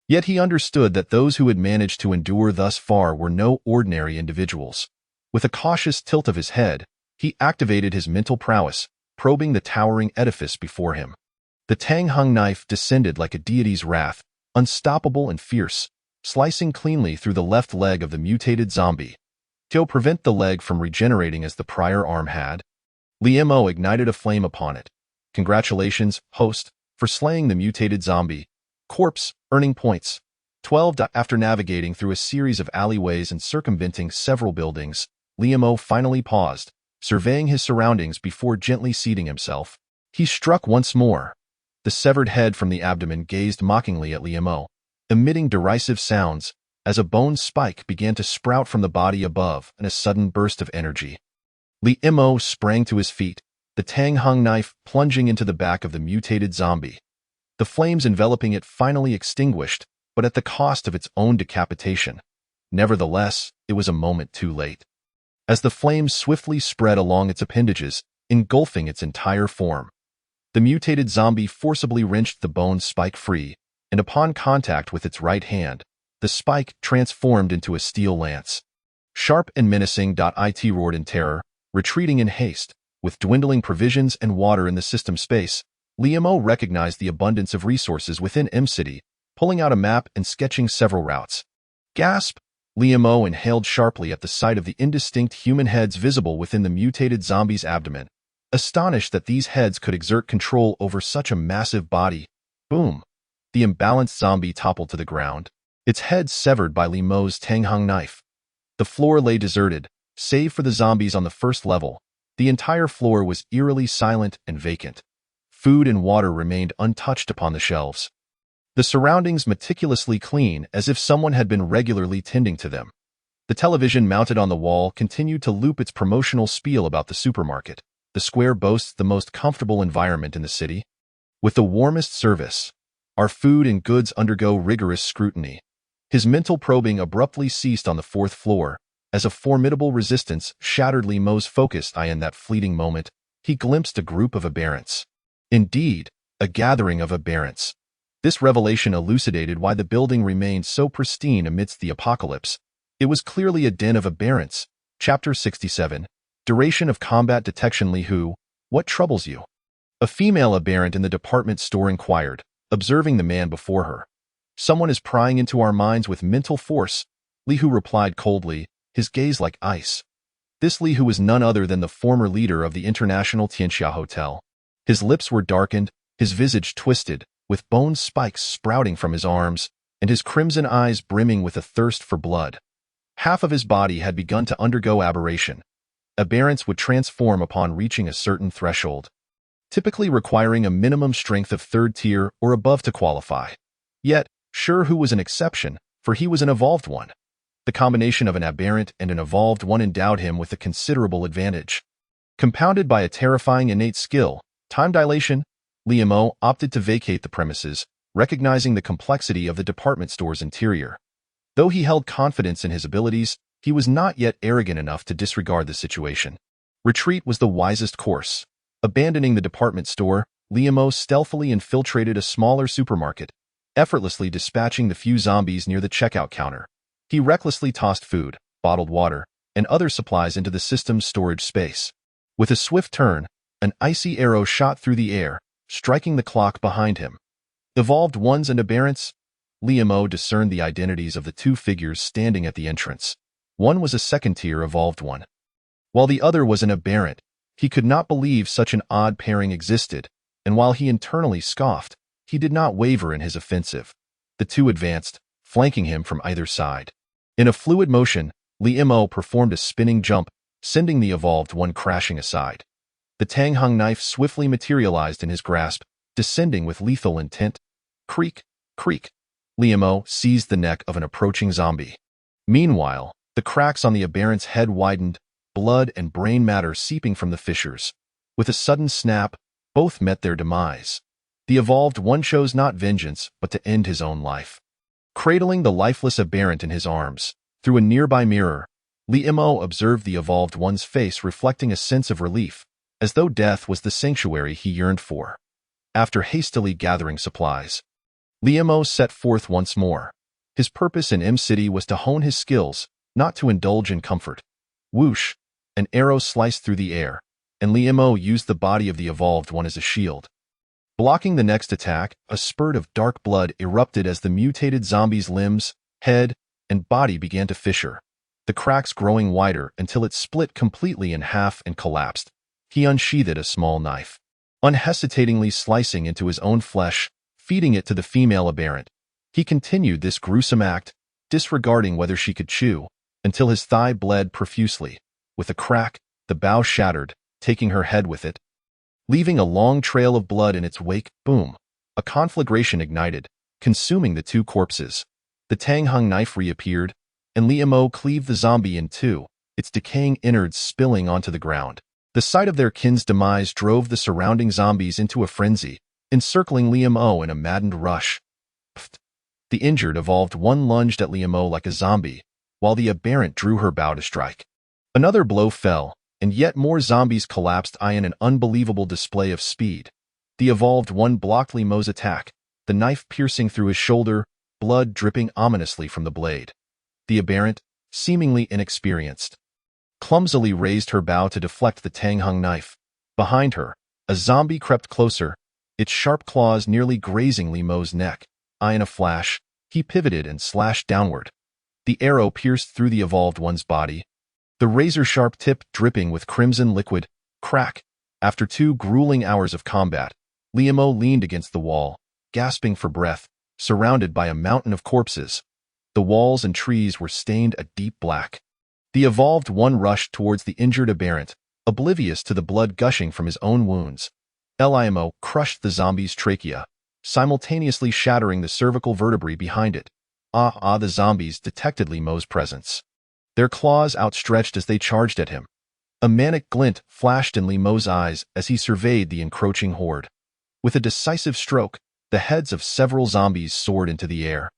Yet he understood that those who had managed to endure thus far were no ordinary individuals. With a cautious tilt of his head, he activated his mental prowess, probing the towering edifice before him. The Tang Hung knife descended like a deity's wrath, unstoppable and fierce, slicing cleanly through the left leg of the mutated zombie. To prevent the leg from regenerating as the prior arm had, Liu ignited a flame upon it. Congratulations, host, for slaying the mutated zombie. Corpse, earning points. 12. After navigating through a series of alleyways and circumventing several buildings, Liu finally paused, surveying his surroundings before gently seating himself. He struck once more. The severed head from the abdomen gazed mockingly at Liu, emitting derisive sounds as a bone spike began to sprout from the body above in a sudden burst of energy. Liu sprang to his feet, the Tang Hung knife plunging into the back of the mutated zombie. The flames enveloping it finally extinguished, but at the cost of its own decapitation. Nevertheless, it was a moment too late. As the flames swiftly spread along its appendages, engulfing its entire form, the mutated zombie forcibly wrenched the bone spike free, and upon contact with its right hand, the spike transformed into a steel lance. Sharp and menacing. It roared in terror, retreating in haste. With dwindling provisions and water in the system space, Liu recognized the abundance of resources within M-City, pulling out a map and sketching several routes. Gasp! Liu inhaled sharply at the sight of the indistinct human heads visible within the mutated zombie's abdomen. Astonished that these heads could exert control over such a massive body. Boom! The imbalanced zombie toppled to the ground, its head severed by Liu's Tang Hung knife. The floor lay deserted, save for the zombies on the first level. The entire floor was eerily silent and vacant. Food and water remained untouched upon the shelves. The surroundings meticulously clean, as if someone had been regularly tending to them. The television mounted on the wall continued to loop its promotional spiel about the supermarket. The square boasts the most comfortable environment in the city, with the warmest service. Our food and goods undergo rigorous scrutiny. His mental probing abruptly ceased on the 4th floor, as a formidable resistance shattered Liu's focus. In that fleeting moment, he glimpsed a group of aberrants. Indeed, a gathering of aberrants. This revelation elucidated why the building remained so pristine amidst the apocalypse. It was clearly a den of aberrants. Chapter 67. Duration of combat detection. Liu, what troubles you? A female aberrant in the department store inquired, observing the man before her. Someone is prying into our minds with mental force, Liu replied coldly, his gaze like ice. This Liu was none other than the former leader of the International Tianxia Hotel. His lips were darkened, his visage twisted, with bone spikes sprouting from his arms, and his crimson eyes brimming with a thirst for blood. Half of his body had begun to undergo aberration. Aberrants would transform upon reaching a certain threshold, typically requiring a minimum strength of 3rd tier or above to qualify. Yet, Hu was an exception, for he was an evolved one. The combination of an aberrant and an evolved one endowed him with a considerable advantage. Compounded by a terrifying innate skill, time dilation, Liu opted to vacate the premises, recognizing the complexity of the department store's interior. Though he held confidence in his abilities, he was not yet arrogant enough to disregard the situation. Retreat was the wisest course. Abandoning the department store, Liu stealthily infiltrated a smaller supermarket, effortlessly dispatching the few zombies near the checkout counter. He recklessly tossed food, bottled water, and other supplies into the system's storage space. With a swift turn, an icy arrow shot through the air, striking the clock behind him. Evolved ones and aberrants? Liu discerned the identities of the two figures standing at the entrance. One was a second-tier evolved one, while the other was an aberrant. He could not believe such an odd pairing existed, and while he internally scoffed, he did not waver in his offensive. The two advanced, flanking him from either side. In a fluid motion, Li-Mo performed a spinning jump, sending the evolved one crashing aside. The Tang Hung knife swiftly materialized in his grasp, descending with lethal intent. Creak, creak. Li-Mo seized the neck of an approaching zombie. Meanwhile, the cracks on the aberrant's head widened, blood and brain matter seeping from the fissures. With a sudden snap, both met their demise. The evolved one chose not vengeance, but to end his own life. Cradling the lifeless aberrant in his arms, through a nearby mirror, Li-Mo observed the evolved one's face reflecting a sense of relief, as though death was the sanctuary he yearned for. After hastily gathering supplies, Li-Mo set forth once more. His purpose in M-City was to hone his skills, not to indulge in comfort. Whoosh! An arrow sliced through the air, and Li-Mo used the body of the evolved one as a shield. Blocking the next attack, a spurt of dark blood erupted as the mutated zombie's limbs, head, and body began to fissure, the cracks growing wider until it split completely in half and collapsed. He unsheathed a small knife, unhesitatingly slicing into his own flesh, feeding it to the female aberrant. He continued this gruesome act, disregarding whether she could chew, until his thigh bled profusely. With a crack, the bough shattered, taking her head with it. Leaving a long trail of blood in its wake, boom! A conflagration ignited, consuming the two corpses. The Tang Hung knife reappeared, and Li-Mo cleaved the zombie in two, its decaying innards spilling onto the ground. The sight of their kin's demise drove the surrounding zombies into a frenzy, encircling Li-Mo in a maddened rush. Pfft! The injured evolved one lunged at Li-Mo like a zombie, while the aberrant drew her bow to strike. Another blow fell, and yet more zombies collapsed in an unbelievable display of speed. The evolved one blocked Li-Mo's attack, the knife piercing through his shoulder, blood dripping ominously from the blade. The aberrant, seemingly inexperienced, clumsily raised her bow to deflect the Tang Hung knife. Behind her, a zombie crept closer, its sharp claws nearly grazing Li-Mo's neck. In a flash, he pivoted and slashed downward. The arrow pierced through the evolved one's body, the razor-sharp tip dripping with crimson liquid. Crack! After 2 grueling hours of combat, Li-Mo leaned against the wall, gasping for breath, surrounded by a mountain of corpses. The walls and trees were stained a deep black. The evolved one rushed towards the injured aberrant, oblivious to the blood gushing from his own wounds. Li-Mo crushed the zombie's trachea, simultaneously shattering the cervical vertebrae behind it. The zombies detected Li-Mo's presence, their claws outstretched as they charged at him. A manic glint flashed in Li-Mo's eyes as he surveyed the encroaching horde. With a decisive stroke, the heads of several zombies soared into the air,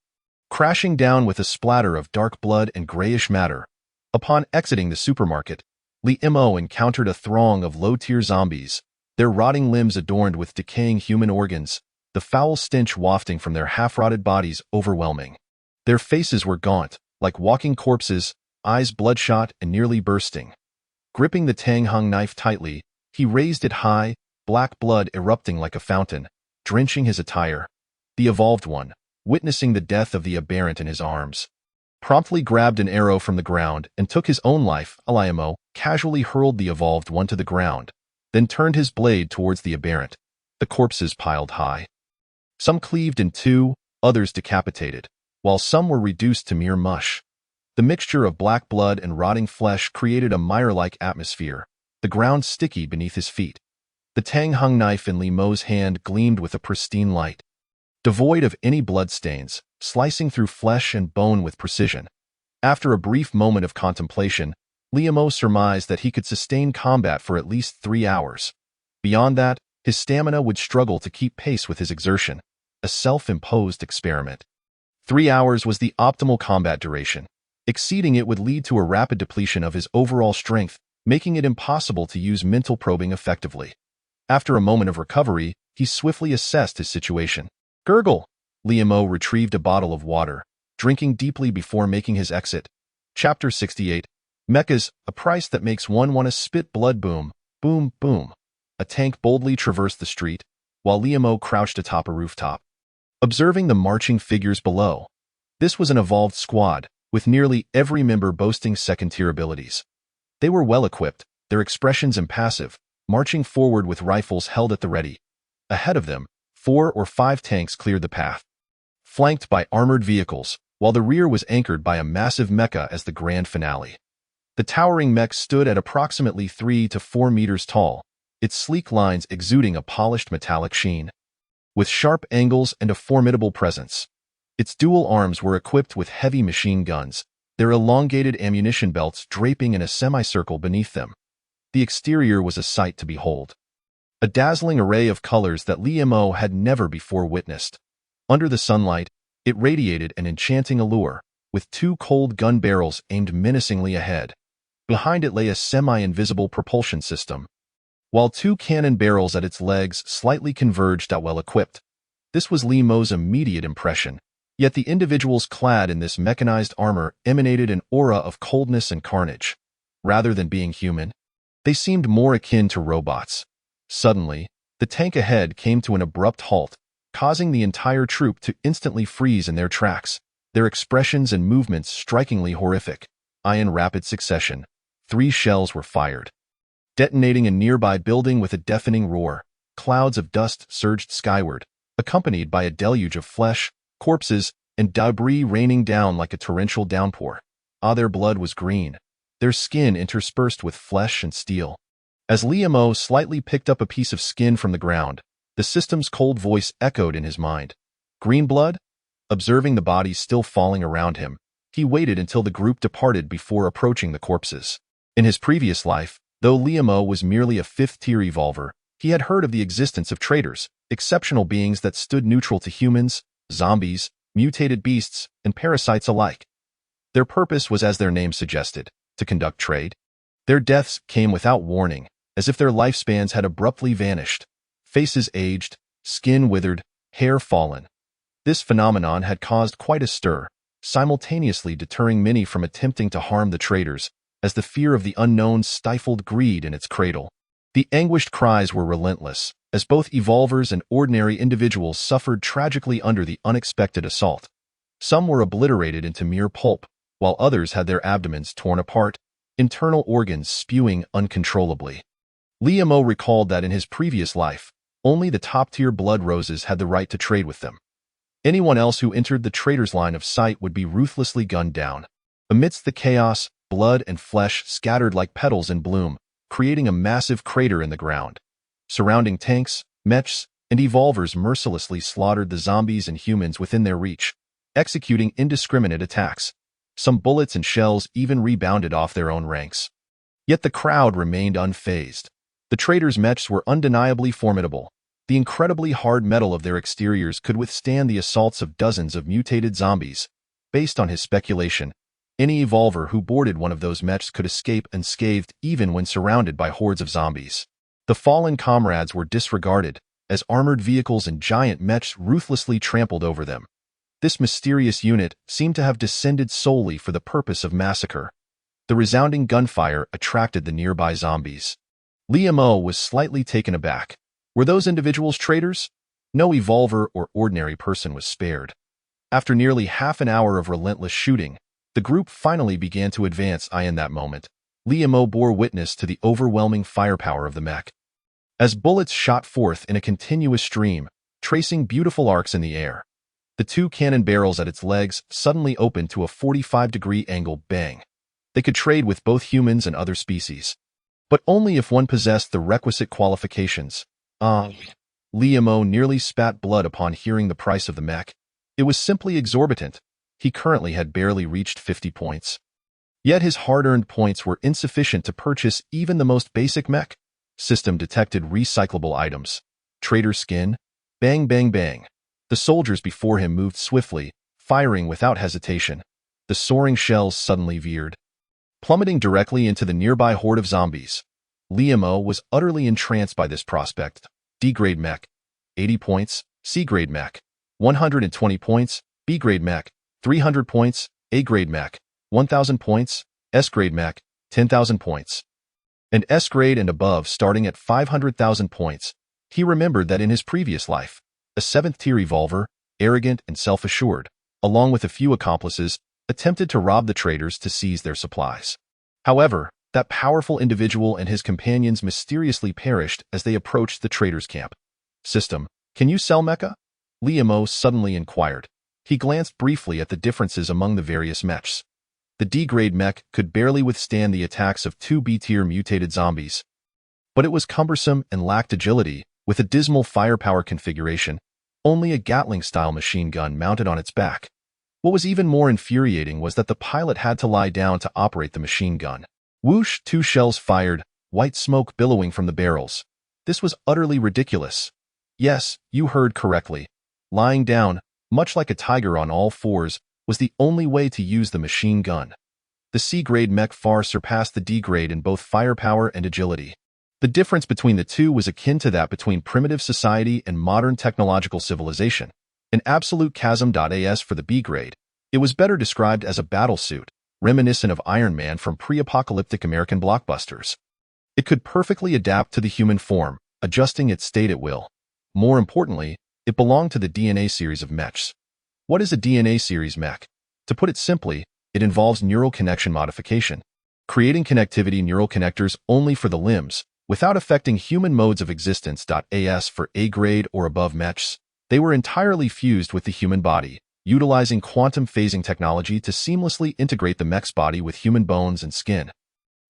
crashing down with a splatter of dark blood and grayish matter. Upon exiting the supermarket, Li-Mo encountered a throng of low-tier zombies, their rotting limbs adorned with decaying human organs, the foul stench wafting from their half-rotted bodies overwhelming. Their faces were gaunt, like walking corpses, eyes bloodshot and nearly bursting. Gripping the Tang Hung knife tightly, he raised it high, black blood erupting like a fountain, drenching his attire. The evolved one, witnessing the death of the aberrant in his arms, promptly grabbed an arrow from the ground and took his own life. Li-Mo casually hurled the evolved one to the ground, then turned his blade towards the aberrant. The corpses piled high. Some cleaved in two, others decapitated, while some were reduced to mere mush. The mixture of black blood and rotting flesh created a mire-like atmosphere, the ground sticky beneath his feet. The Tang Hung knife in Li-Mo's hand gleamed with a pristine light, devoid of any bloodstains, slicing through flesh and bone with precision. After a brief moment of contemplation, Li-Mo surmised that he could sustain combat for at least 3 hours. Beyond that, his stamina would struggle to keep pace with his exertion, a self-imposed experiment. 3 hours was the optimal combat duration. Exceeding it would lead to a rapid depletion of his overall strength, making it impossible to use mental probing effectively. After a moment of recovery, he swiftly assessed his situation. Gurgle! Li-Mo retrieved a bottle of water, drinking deeply before making his exit. Chapter 68. Mechas, a price that makes one want to spit blood. Boom, boom, boom. A tank boldly traversed the street, while Li-Mo crouched atop a rooftop, observing the marching figures below. This was an evolved squad, with nearly every member boasting second-tier abilities. They were well-equipped, their expressions impassive, marching forward with rifles held at the ready. Ahead of them, 4 or 5 tanks cleared the path, flanked by armored vehicles, while the rear was anchored by a massive mecha as the grand finale. The towering mech stood at approximately 3 to 4 meters tall, its sleek lines exuding a polished metallic sheen. With sharp angles and a formidable presence, its dual arms were equipped with heavy machine guns, their elongated ammunition belts draping in a semicircle beneath them. The exterior was a sight to behold. A dazzling array of colors that Li Mo had never before witnessed. Under the sunlight, it radiated an enchanting allure, with 2 cold gun barrels aimed menacingly ahead. Behind it lay a semi-invisible propulsion system, while 2 cannon barrels at its legs slightly converged out well-equipped. This was Li Mo's immediate impression, yet the individuals clad in this mechanized armor emanated an aura of coldness and carnage. Rather than being human, they seemed more akin to robots. Suddenly, the tank ahead came to an abrupt halt, causing the entire troop to instantly freeze in their tracks, their expressions and movements strikingly horrific. In rapid succession, 3 shells were fired, detonating a nearby building with a deafening roar. Clouds of dust surged skyward, accompanied by a deluge of flesh, corpses, and debris raining down like a torrential downpour. Their blood was green, their skin interspersed with flesh and steel. As Li Mo slightly picked up a piece of skin from the ground, the system's cold voice echoed in his mind. Green blood? Observing the bodies still falling around him, he waited until the group departed before approaching the corpses. In his previous life, though Li Mo was merely a 5th-tier evolver, he had heard of the existence of traitors, exceptional beings that stood neutral to humans, zombies, mutated beasts, and parasites alike. Their purpose was, as their name suggested, to conduct trade. Their deaths came without warning, as if their lifespans had abruptly vanished. Faces aged, skin withered, hair fallen. This phenomenon had caused quite a stir, simultaneously deterring many from attempting to harm the traders, as the fear of the unknown stifled greed in its cradle. The anguished cries were relentless, as both evolvers and ordinary individuals suffered tragically under the unexpected assault. Some were obliterated into mere pulp, while others had their abdomens torn apart, internal organs spewing uncontrollably. Li Mo recalled that in his previous life, only the top-tier blood roses had the right to trade with them. Anyone else who entered the trader's line of sight would be ruthlessly gunned down. Amidst the chaos, blood and flesh scattered like petals in bloom, creating a massive crater in the ground. Surrounding tanks, mechs, and evolvers mercilessly slaughtered the zombies and humans within their reach, executing indiscriminate attacks. Some bullets and shells even rebounded off their own ranks. Yet the crowd remained unfazed. The traders' mechs were undeniably formidable. The incredibly hard metal of their exteriors could withstand the assaults of dozens of mutated zombies. Based on his speculation, any evolver who boarded one of those mechs could escape unscathed even when surrounded by hordes of zombies. The fallen comrades were disregarded, as armored vehicles and giant mechs ruthlessly trampled over them. This mysterious unit seemed to have descended solely for the purpose of massacre. The resounding gunfire attracted the nearby zombies. Li Mo was slightly taken aback. Were those individuals traitors? No evolver or ordinary person was spared. After nearly half an hour of relentless shooting, the group finally began to advance. In that moment, Li Mo bore witness to the overwhelming firepower of the mech. As bullets shot forth in a continuous stream, tracing beautiful arcs in the air, the 2 cannon barrels at its legs suddenly opened to a 45-degree angle bang. They could trade with both humans and other species, but only if one possessed the requisite qualifications. Li Mo nearly spat blood upon hearing the price of the mech. It was simply exorbitant. He currently had barely reached 50 points. Yet his hard-earned points were insufficient to purchase even the most basic mech. System detected recyclable items. Trader skin. Bang, bang, bang. The soldiers before him moved swiftly, firing without hesitation. The soaring shells suddenly veered, plummeting directly into the nearby horde of zombies. Li Mo was utterly entranced by this prospect. D-grade mech, 80 points. C-grade mech, 120 points. B-grade mech, 300 points. A-grade mech, 1,000 points. S-grade mech, 10,000 points. And S-grade and above starting at 500,000 points. He remembered that in his previous life, a 7th-tier evolver, arrogant and self-assured, along with a few accomplices, attempted to rob the traders to seize their supplies. However, that powerful individual and his companions mysteriously perished as they approached the traders' camp. System, can you sell mecha? Liamo suddenly inquired. He glanced briefly at the differences among the various mechs. The D-grade mech could barely withstand the attacks of 2 B-tier mutated zombies. But it was cumbersome and lacked agility, with a dismal firepower configuration, only a Gatling-style machine gun mounted on its back. What was even more infuriating was that the pilot had to lie down to operate the machine gun. Whoosh, 2 shells fired, white smoke billowing from the barrels. This was utterly ridiculous. Yes, you heard correctly. Lying down, much like a tiger on all fours, was the only way to use the machine gun. The C-grade mech far surpassed the D-grade in both firepower and agility. The difference between the two was akin to that between primitive society and modern technological civilization. An absolute chasm.as for the B-grade. It was better described as a battlesuit, reminiscent of Iron Man from pre-apocalyptic American blockbusters. It could perfectly adapt to the human form, adjusting its state at will. More importantly, it belonged to the DNA series of mechs. What is a DNA series mech? To put it simply, it involves neural connection modification, creating connectivity neural connectors only for the limbs, without affecting human modes of existence. As for A-grade or above mechs, they were entirely fused with the human body, utilizing quantum phasing technology to seamlessly integrate the mech's body with human bones and skin,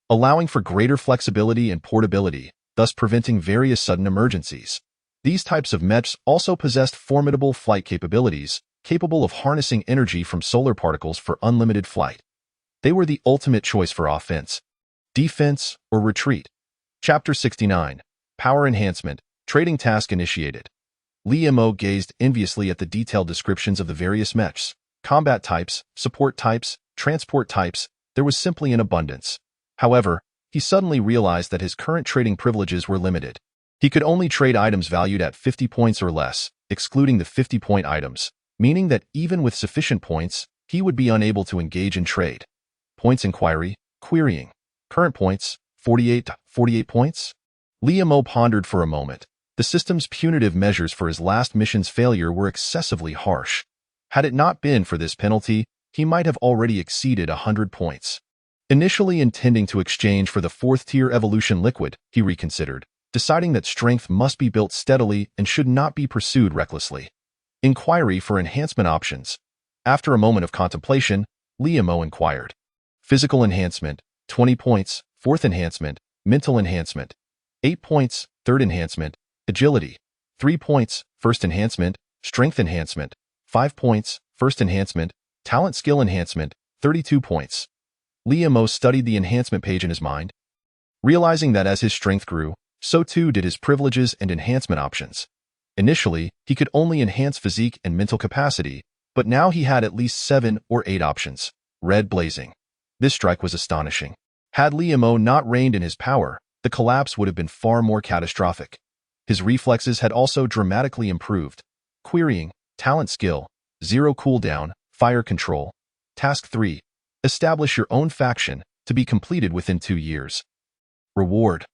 allowing for greater flexibility and portability, thus preventing various sudden emergencies. These types of mechs also possessed formidable flight capabilities, capable of harnessing energy from solar particles for unlimited flight. They were the ultimate choice for offense, defense, or retreat. Chapter 69. Power Enhancement. Trading Task Initiated. Liamo gazed enviously at the detailed descriptions of the various mechs. Combat types, support types, transport types, there was simply an abundance. However, he suddenly realized that his current trading privileges were limited. He could only trade items valued at 50 points or less, excluding the 50-point items, meaning that even with sufficient points, he would be unable to engage in trade. Points inquiry, querying. Current points, 48 points? Liamo pondered for a moment. The system's punitive measures for his last mission's failure were excessively harsh. Had it not been for this penalty, he might have already exceeded 100 points. Initially intending to exchange for the 4th-tier evolution liquid, he reconsidered, deciding that strength must be built steadily and should not be pursued recklessly. Inquiry for enhancement options. After a moment of contemplation, Liamo inquired. Physical enhancement, 20 points, 4th enhancement, mental enhancement. 8 points, 3rd enhancement, agility. 3 points, 1st enhancement, strength enhancement. 5 points, 1st enhancement, talent skill enhancement, 32 points. Liamo studied the enhancement page in his mind, realizing that as his strength grew, so too did his privileges and enhancement options. Initially, he could only enhance physique and mental capacity, but now he had at least 7 or 8 options. Red blazing. This strike was astonishing. Had Liamo not reined in his power, the collapse would have been far more catastrophic. His reflexes had also dramatically improved. Querying, talent skill, 0 cooldown, fire control. Task 3. Establish your own faction, to be completed within 2 years. Reward.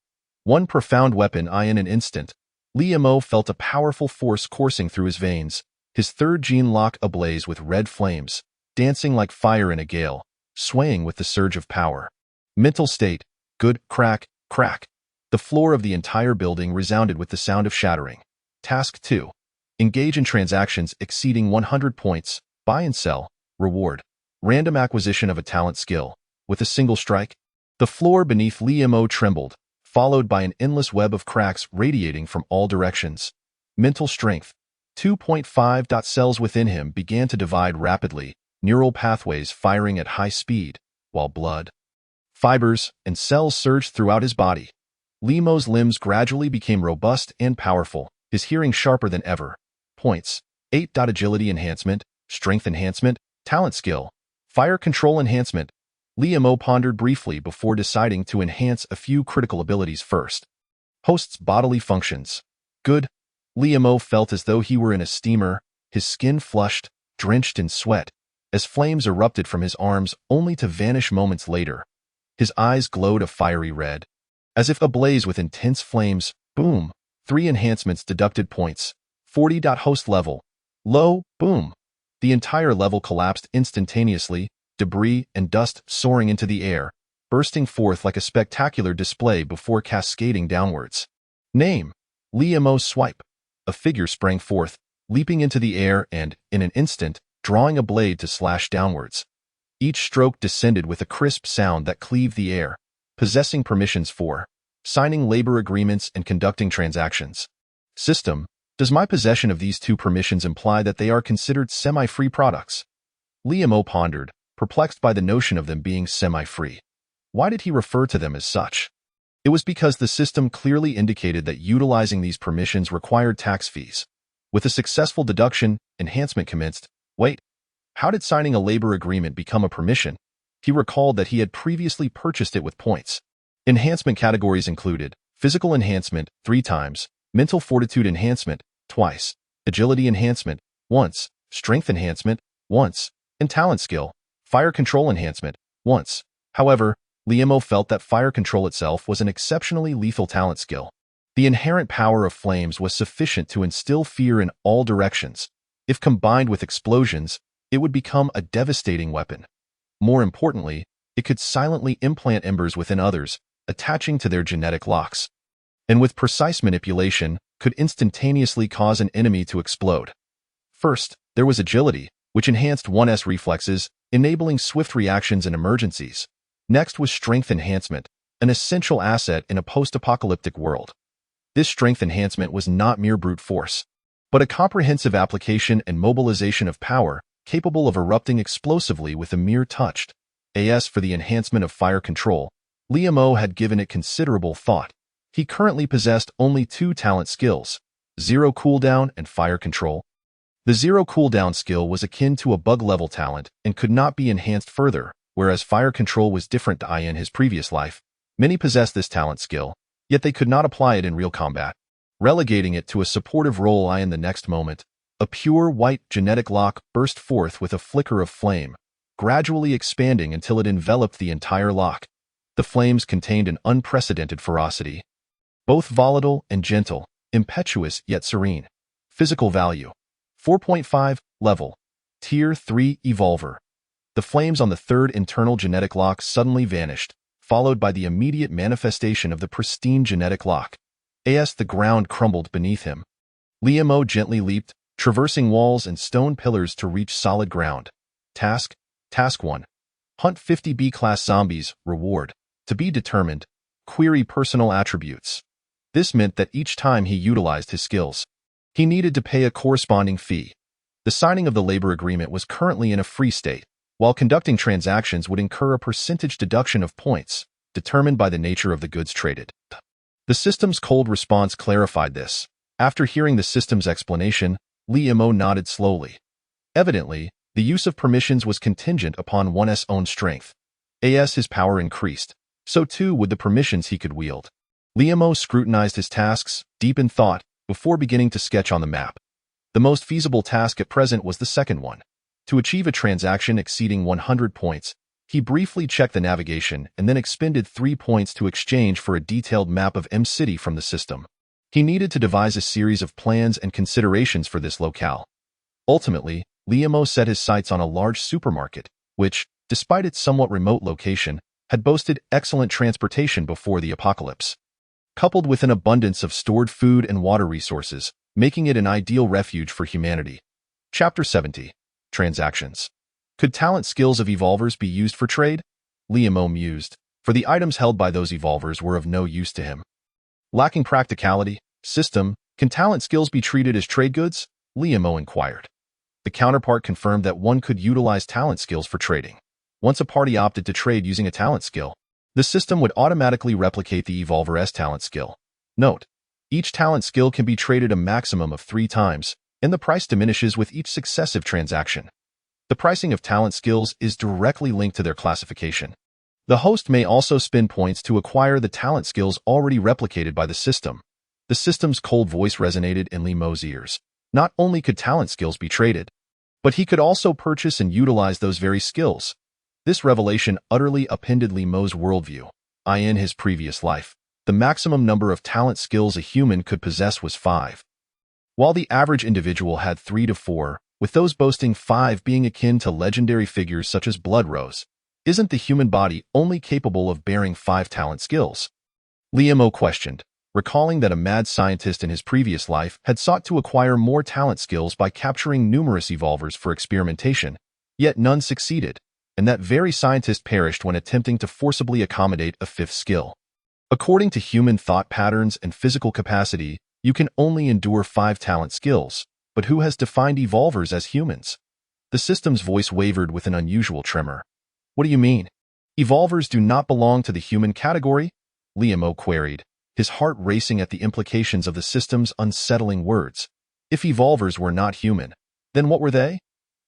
1 profound weapon. In an instant, Liamo felt a powerful force coursing through his veins, his 3rd gene lock ablaze with red flames, dancing like fire in a gale, swaying with the surge of power. Mental state. Good. Crack, crack. The floor of the entire building resounded with the sound of shattering. Task 2. Engage in transactions exceeding 100 points. Buy and sell. Reward. Random acquisition of a talent skill. With a single strike, the floor beneath Liamo trembled, followed by an endless web of cracks radiating from all directions. Mental strength. 2.5. Cells within him began to divide rapidly, neural pathways firing at high speed, while blood, fibers, and cells surged throughout his body. Liamo's limbs gradually became robust and powerful, his hearing sharper than ever. Points. 8. Agility enhancement, strength enhancement, talent skill, fire control enhancement. Liamo pondered briefly before deciding to enhance a few critical abilities first. Host's bodily functions. Good. Liamo felt as though he were in a steamer, his skin flushed, drenched in sweat, as flames erupted from his arms only to vanish moments later. His eyes glowed a fiery red, as if ablaze with intense flames. Boom. 3 enhancements deducted points. 40. Host level. Low. Boom. The entire level collapsed instantaneously, debris, and dust soaring into the air, bursting forth like a spectacular display before cascading downwards. Name: Li Mo Swipe. A figure sprang forth, leaping into the air and, in an instant, drawing a blade to slash downwards. Each stroke descended with a crisp sound that cleaved the air, possessing permissions for signing labor agreements and conducting transactions. System: does my possession of these two permissions imply that they are considered semi-free products? Li Mo pondered, perplexed by the notion of them being semi-free. Why did he refer to them as such? It was because the system clearly indicated that utilizing these permissions required tax fees. With a successful deduction, enhancement commenced. Wait, how did signing a labor agreement become a permission? He recalled that he had previously purchased it with points. Enhancement categories included physical enhancement 3 times, mental fortitude enhancement twice, agility enhancement once, strength enhancement once, and talent skill, fire control enhancement once. However, Li Mo felt that fire control itself was an exceptionally lethal talent skill. The inherent power of flames was sufficient to instill fear in all directions. If combined with explosions, it would become a devastating weapon. More importantly, it could silently implant embers within others, attaching to their genetic locks. And with precise manipulation, could instantaneously cause an enemy to explode. First, there was agility, which enhanced one's reflexes, enabling swift reactions in emergencies. Next was strength enhancement, an essential asset in a post-apocalyptic world. This strength enhancement was not mere brute force, but a comprehensive application and mobilization of power, capable of erupting explosively with a mere touch. As for the enhancement of fire control, Li Mo had given it considerable thought. He currently possessed only 2 talent skills, zero cooldown and fire control. The zero cooldown skill was akin to a bug-level talent and could not be enhanced further, whereas fire control was different in his previous life. Many possessed this talent skill, yet they could not apply it in real combat, relegating it to a supportive role in the next moment. A pure white genetic lock burst forth with a flicker of flame, gradually expanding until it enveloped the entire lock. The flames contained an unprecedented ferocity. Both volatile and gentle, impetuous yet serene. Physical value: 4.5, level, Tier 3 Evolver. The flames on the 3rd internal genetic lock suddenly vanished, followed by the immediate manifestation of the pristine genetic lock. As the ground crumbled beneath him, Li Mo gently leaped, traversing walls and stone pillars to reach solid ground. Task 1. Hunt 50 B-class zombies. Reward: to be determined. Query personal attributes. This meant that each time he utilized his skills, he needed to pay a corresponding fee. The signing of the labor agreement was currently in a free state, while conducting transactions would incur a percentage deduction of points, determined by the nature of the goods traded. The system's cold response clarified this. After hearing the system's explanation, Li Mo nodded slowly. Evidently, the use of permissions was contingent upon one's own strength. As his power increased, so too would the permissions he could wield. Li Mo scrutinized his tasks, deep in thought, before beginning to sketch on the map. The most feasible task at present was the second one. To achieve a transaction exceeding 100 points, he briefly checked the navigation and then expended 3 points to exchange for a detailed map of M City from the system. He needed to devise a series of plans and considerations for this locale. Ultimately, Li Mo set his sights on a large supermarket, which, despite its somewhat remote location, had boasted excellent transportation before the apocalypse. Coupled with an abundance of stored food and water resources, making it an ideal refuge for humanity. Chapter 70. Transactions. Could talent skills of evolvers be used for trade? Li Mo mused, for the items held by those evolvers were of no use to him. Lacking practicality, system, can talent skills be treated as trade goods? Li Mo inquired. The counterpart confirmed that one could utilize talent skills for trading. Once a party opted to trade using a talent skill, the system would automatically replicate the evolver's talent skill. Note: each talent skill can be traded a maximum of 3 times, and the price diminishes with each successive transaction. The pricing of talent skills is directly linked to their classification. The host may also spend points to acquire the talent skills already replicated by the system. The system's cold voice resonated in Li Mo's ears. Not only could talent skills be traded, but he could also purchase and utilize those very skills. This revelation utterly upended Li Mo's worldview. In his previous life, the maximum number of talent skills a human could possess was 5. While the average individual had 3 to 4, with those boasting 5 being akin to legendary figures such as Blood Rose. Isn't the human body only capable of bearing 5 talent skills? Liam questioned, recalling that a mad scientist in his previous life had sought to acquire more talent skills by capturing numerous evolvers for experimentation, yet none succeeded, and that very scientist perished when attempting to forcibly accommodate a 5th skill. According to human thought patterns and physical capacity, you can only endure 5 talent skills, but who has defined evolvers as humans? The system's voice wavered with an unusual tremor. What do you mean? Evolvers do not belong to the human category? Liam queried, his heart racing at the implications of the system's unsettling words. If evolvers were not human, then what were they?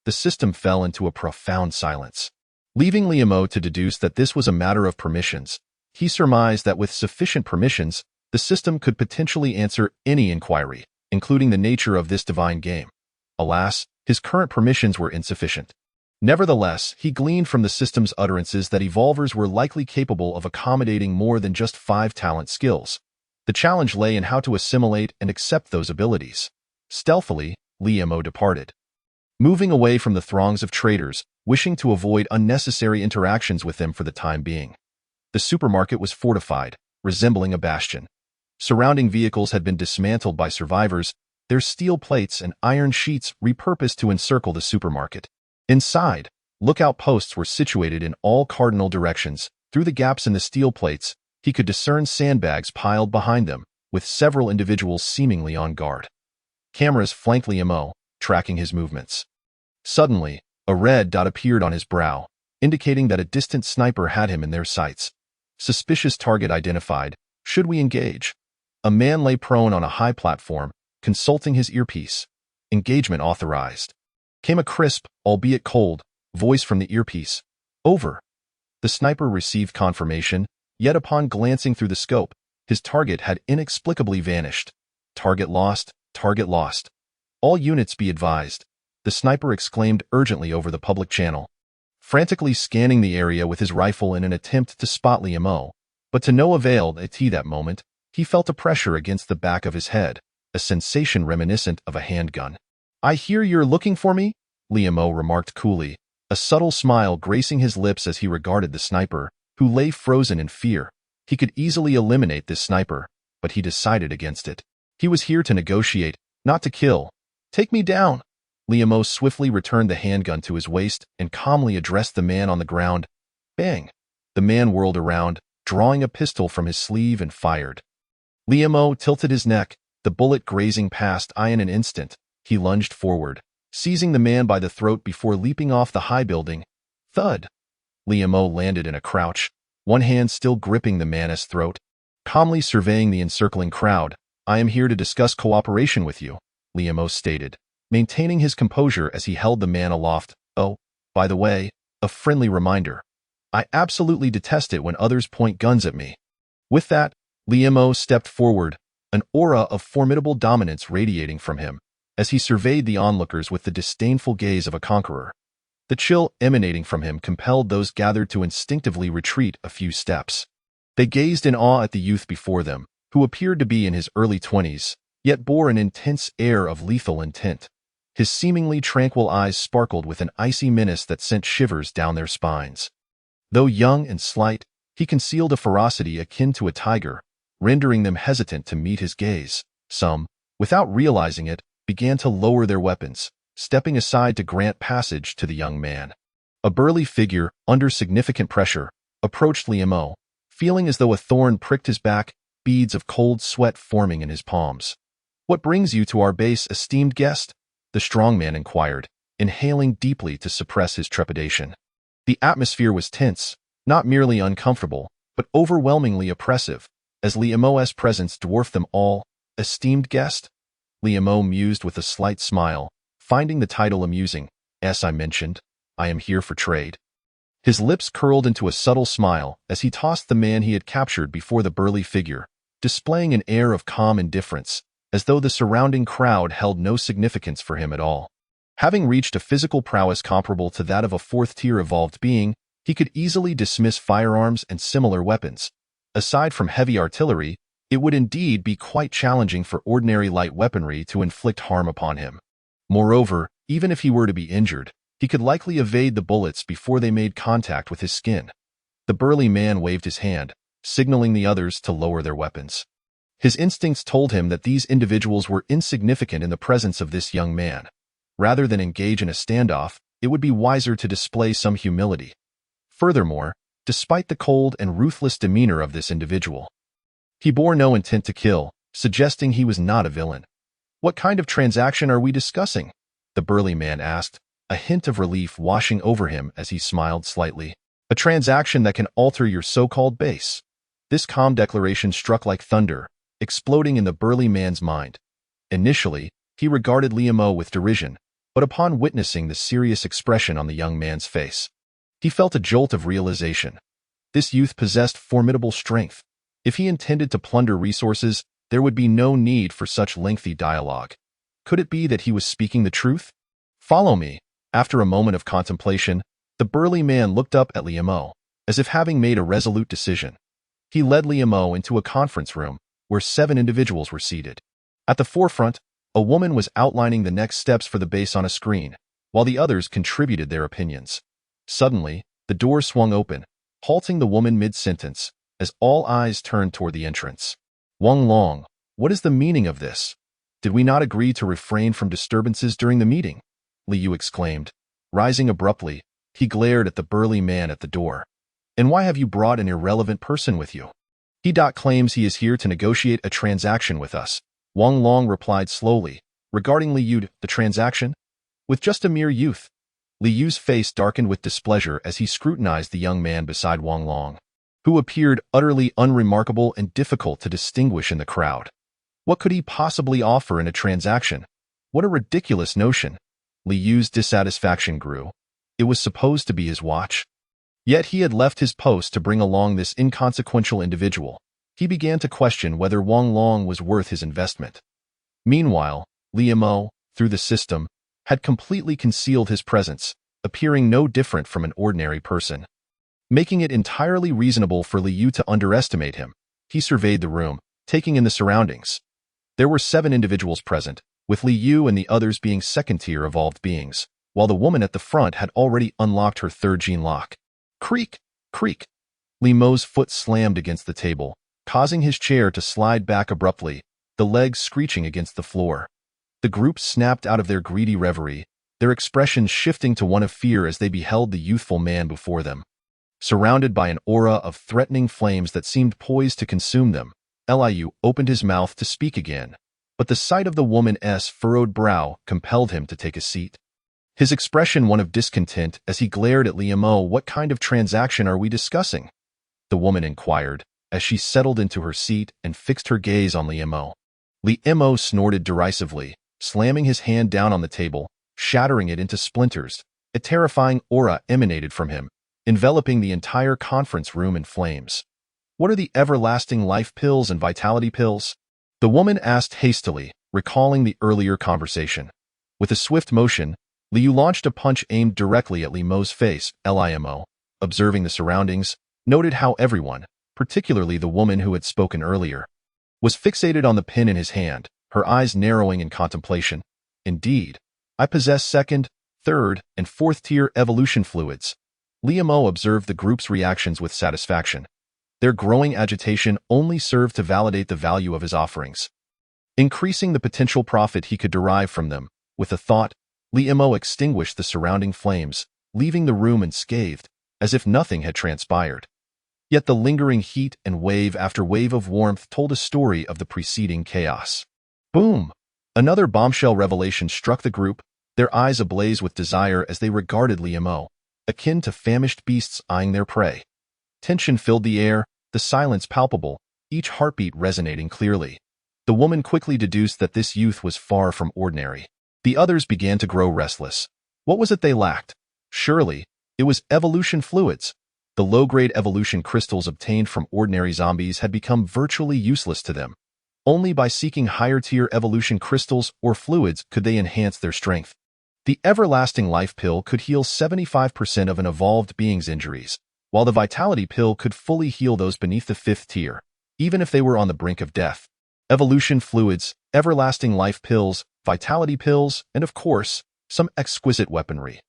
The system fell into a profound silence. Leaving Liam to deduce that this was a matter of permissions, he surmised that with sufficient permissions, the system could potentially answer any inquiry, including the nature of this divine game. Alas, his current permissions were insufficient. Nevertheless, he gleaned from the system's utterances that evolvers were likely capable of accommodating more than just 5 talent skills. The challenge lay in how to assimilate and accept those abilities. Stealthily, Liam departed. Moving away from the throngs of traders, wishing to avoid unnecessary interactions with them for the time being. The supermarket was fortified, resembling a bastion. Surrounding vehicles had been dismantled by survivors, their steel plates and iron sheets repurposed to encircle the supermarket. Inside, lookout posts were situated in all cardinal directions. Through the gaps in the steel plates, he could discern sandbags piled behind them, with several individuals seemingly on guard. Cameras flanked Liam, tracking his movements. Suddenly, a red dot appeared on his brow, indicating that a distant sniper had him in their sights. Suspicious target identified. Should we engage? A man lay prone on a high platform, consulting his earpiece. Engagement authorized. Came a crisp, albeit cold, voice from the earpiece. Over. The sniper received confirmation, yet upon glancing through the scope, his target had inexplicably vanished. Target lost, target lost. All units be advised. The sniper exclaimed urgently over the public channel. Frantically scanning the area with his rifle in an attempt to spot Liam, but to no avail. At that moment, he felt a pressure against the back of his head, a sensation reminiscent of a handgun. I hear you're looking for me, Liam remarked coolly, a subtle smile gracing his lips as he regarded the sniper, who lay frozen in fear. He could easily eliminate this sniper, but he decided against it. He was here to negotiate, not to kill. Take me down. Liam swiftly returned the handgun to his waist and calmly addressed the man on the ground. Bang! The man whirled around, drawing a pistol from his sleeve and fired. Liam tilted his neck, the bullet grazing past eye in an instant. He lunged forward, seizing the man by the throat before leaping off the high building. Thud! Liam landed in a crouch, one hand still gripping the man's throat. Calmly surveying the encircling crowd, I am here to discuss cooperation with you, Liam stated, maintaining his composure as he held the man aloft. Oh, by the way, a friendly reminder. I absolutely detest it when others point guns at me. With that, Liam stepped forward, an aura of formidable dominance radiating from him, as he surveyed the onlookers with the disdainful gaze of a conqueror. The chill emanating from him compelled those gathered to instinctively retreat a few steps. They gazed in awe at the youth before them, who appeared to be in his early 20s, yet bore an intense air of lethal intent. His seemingly tranquil eyes sparkled with an icy menace that sent shivers down their spines. Though young and slight, he concealed a ferocity akin to a tiger, rendering them hesitant to meet his gaze. Some, without realizing it, began to lower their weapons, stepping aside to grant passage to the young man. A burly figure, under significant pressure, approached Liam, feeling as though a thorn pricked his back, beads of cold sweat forming in his palms. What brings you to our base, esteemed guest? The strong man inquired, inhaling deeply to suppress his trepidation. The atmosphere was tense, not merely uncomfortable, but overwhelmingly oppressive, as Liam's presence dwarfed them all. Esteemed guest? Liam mused with a slight smile, finding the title amusing. As I mentioned, I am here for trade. His lips curled into a subtle smile as he tossed the man he had captured before the burly figure, displaying an air of calm indifference, as though the surrounding crowd held no significance for him at all. Having reached a physical prowess comparable to that of a 4th-tier evolved being, he could easily dismiss firearms and similar weapons. Aside from heavy artillery, it would indeed be quite challenging for ordinary light weaponry to inflict harm upon him. Moreover, Even if he were to be injured, he could likely evade the bullets before they made contact with his skin. The burly man waved his hand, signaling the others to lower their weapons. His instincts told him that these individuals were insignificant in the presence of this young man. Rather than engage in a standoff, it would be wiser to display some humility. Furthermore, despite the cold and ruthless demeanor of this individual, he bore no intent to kill, suggesting he was not a villain. "What kind of transaction are we discussing?" the burly man asked, a hint of relief washing over him as he smiled slightly. "A transaction that can alter your so-called base." This calm declaration struck like thunder, exploding in the burly man's mind. Initially, he regarded Liamo with derision, but upon witnessing the serious expression on the young man's face, he felt a jolt of realization. This youth possessed formidable strength. If he intended to plunder resources, there would be no need for such lengthy dialogue. Could it be that he was speaking the truth? "Follow me." After a moment of contemplation, the burly man looked up at Liamo, as if having made a resolute decision. He led Liamo into a conference room, where 7 individuals were seated. At the forefront, a woman was outlining the next steps for the base on a screen, while the others contributed their opinions. Suddenly, the door swung open, halting the woman mid-sentence, as all eyes turned toward the entrance. "Wang Long, what is the meaning of this? Did we not agree to refrain from disturbances during the meeting?" Liu exclaimed. Rising abruptly, he glared at the burly man at the door. "And why have you brought an irrelevant person with you?" "He claims he is here to negotiate a transaction with us," Wang Long replied slowly, regarding Liu. "The transaction? With just a mere youth?" Liu's face darkened with displeasure as he scrutinized the young man beside Wang Long, who appeared utterly unremarkable and difficult to distinguish in the crowd. What could he possibly offer in a transaction? What a ridiculous notion! Liu's dissatisfaction grew. It was supposed to be his watch. Yet he had left his post to bring along this inconsequential individual. He began to question whether Wang Long was worth his investment. Meanwhile, Liamo, through the system, had completely concealed his presence, appearing no different from an ordinary person. Making it entirely reasonable for Liu to underestimate him, he surveyed the room, taking in the surroundings. There were 7 individuals present, with Liu and the others being second-tier evolved beings, while the woman at the front had already unlocked her 3rd gene lock. Creak! Creak! Liamo's foot slammed against the table, causing his chair to slide back abruptly, the legs screeching against the floor. The group snapped out of their greedy reverie, their expressions shifting to one of fear as they beheld the youthful man before them. Surrounded by an aura of threatening flames that seemed poised to consume them, Liu opened his mouth to speak again, but the sight of the woman's furrowed brow compelled him to take a seat. His expression one of discontent as he glared at Liamo. "What kind of transaction are we discussing?" the woman inquired, as she settled into her seat and fixed her gaze on Liamo. Liamo snorted derisively, slamming his hand down on the table, shattering it into splinters. A terrifying aura emanated from him, enveloping the entire conference room in flames. "What are the everlasting life pills and vitality pills?" the woman asked hastily, recalling the earlier conversation. With a swift motion, Liu launched a punch aimed directly at Liamo's face. Liamo, observing the surroundings, noted how everyone, particularly the woman who had spoken earlier, was fixated on the pin in his hand, her eyes narrowing in contemplation. "Indeed, I possess 2nd, 3rd, and 4th-tier evolution fluids." Liamo observed the group's reactions with satisfaction. Their growing agitation only served to validate the value of his offerings, increasing the potential profit he could derive from them. With a thought, Liamo extinguished the surrounding flames, leaving the room unscathed, as if nothing had transpired. Yet the lingering heat and wave after wave of warmth told a story of the preceding chaos. Boom! Another bombshell revelation struck the group, their eyes ablaze with desire as they regarded Liamo, akin to famished beasts eyeing their prey. Tension filled the air, the silence palpable, each heartbeat resonating clearly. The woman quickly deduced that this youth was far from ordinary. The others began to grow restless. What was it they lacked? Surely, it was evolution fluids. The low-grade evolution crystals obtained from ordinary zombies had become virtually useless to them. Only by seeking higher-tier evolution crystals or fluids could they enhance their strength. The everlasting life pill could heal 75% of an evolved being's injuries, while the vitality pill could fully heal those beneath the 5th tier, even if they were on the brink of death. Evolution fluids, everlasting life pills, vitality pills, and of course, some exquisite weaponry.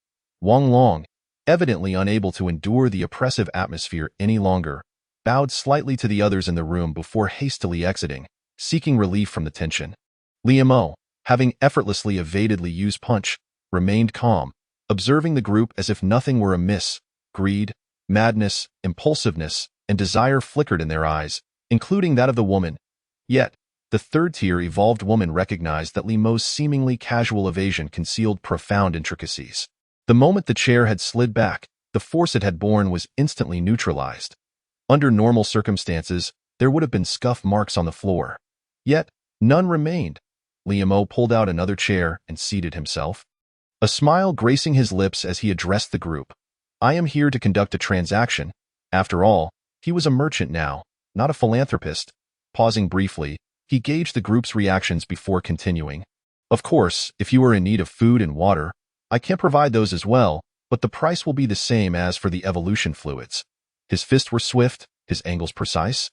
Wang Long, evidently unable to endure the oppressive atmosphere any longer, bowed slightly to the others in the room before hastily exiting, seeking relief from the tension. Liu Mo, having effortlessly evaded Li Yu's punch, remained calm, observing the group as if nothing were amiss. Greed, madness, impulsiveness, and desire flickered in their eyes, including that of the woman. Yet, the third-tier evolved woman recognized that Li Mo's seemingly casual evasion concealed profound intricacies. The moment the chair had slid back, the force it had borne was instantly neutralized. Under normal circumstances, there would have been scuff marks on the floor. Yet, none remained. Liu Mo pulled out another chair and seated himself. A smile gracing his lips as he addressed the group. I am here to conduct a transaction. After all, he was a merchant now, not a philanthropist. Pausing briefly, he gauged the group's reactions before continuing. Of course, if you are in need of food and water, I can provide those as well, but the price will be the same as for the evolution fluids. His fists were swift, his angles precise,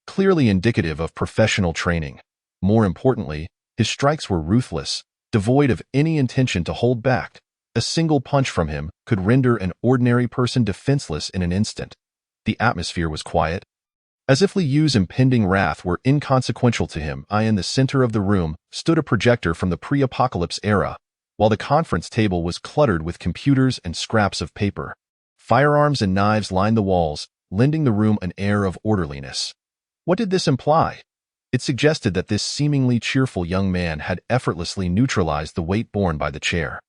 clearly indicative of professional training. More importantly, his strikes were ruthless, devoid of any intention to hold back. A single punch from him could render an ordinary person defenseless in an instant. The atmosphere was quiet, as if Li Yu's impending wrath were inconsequential to him. In the center of the room stood a projector from the pre-apocalypse era, while the conference table was cluttered with computers and scraps of paper. Firearms and knives lined the walls, lending the room an air of orderliness. What did this imply? It suggested that this seemingly cheerful young man had effortlessly neutralized the weight borne by the chair.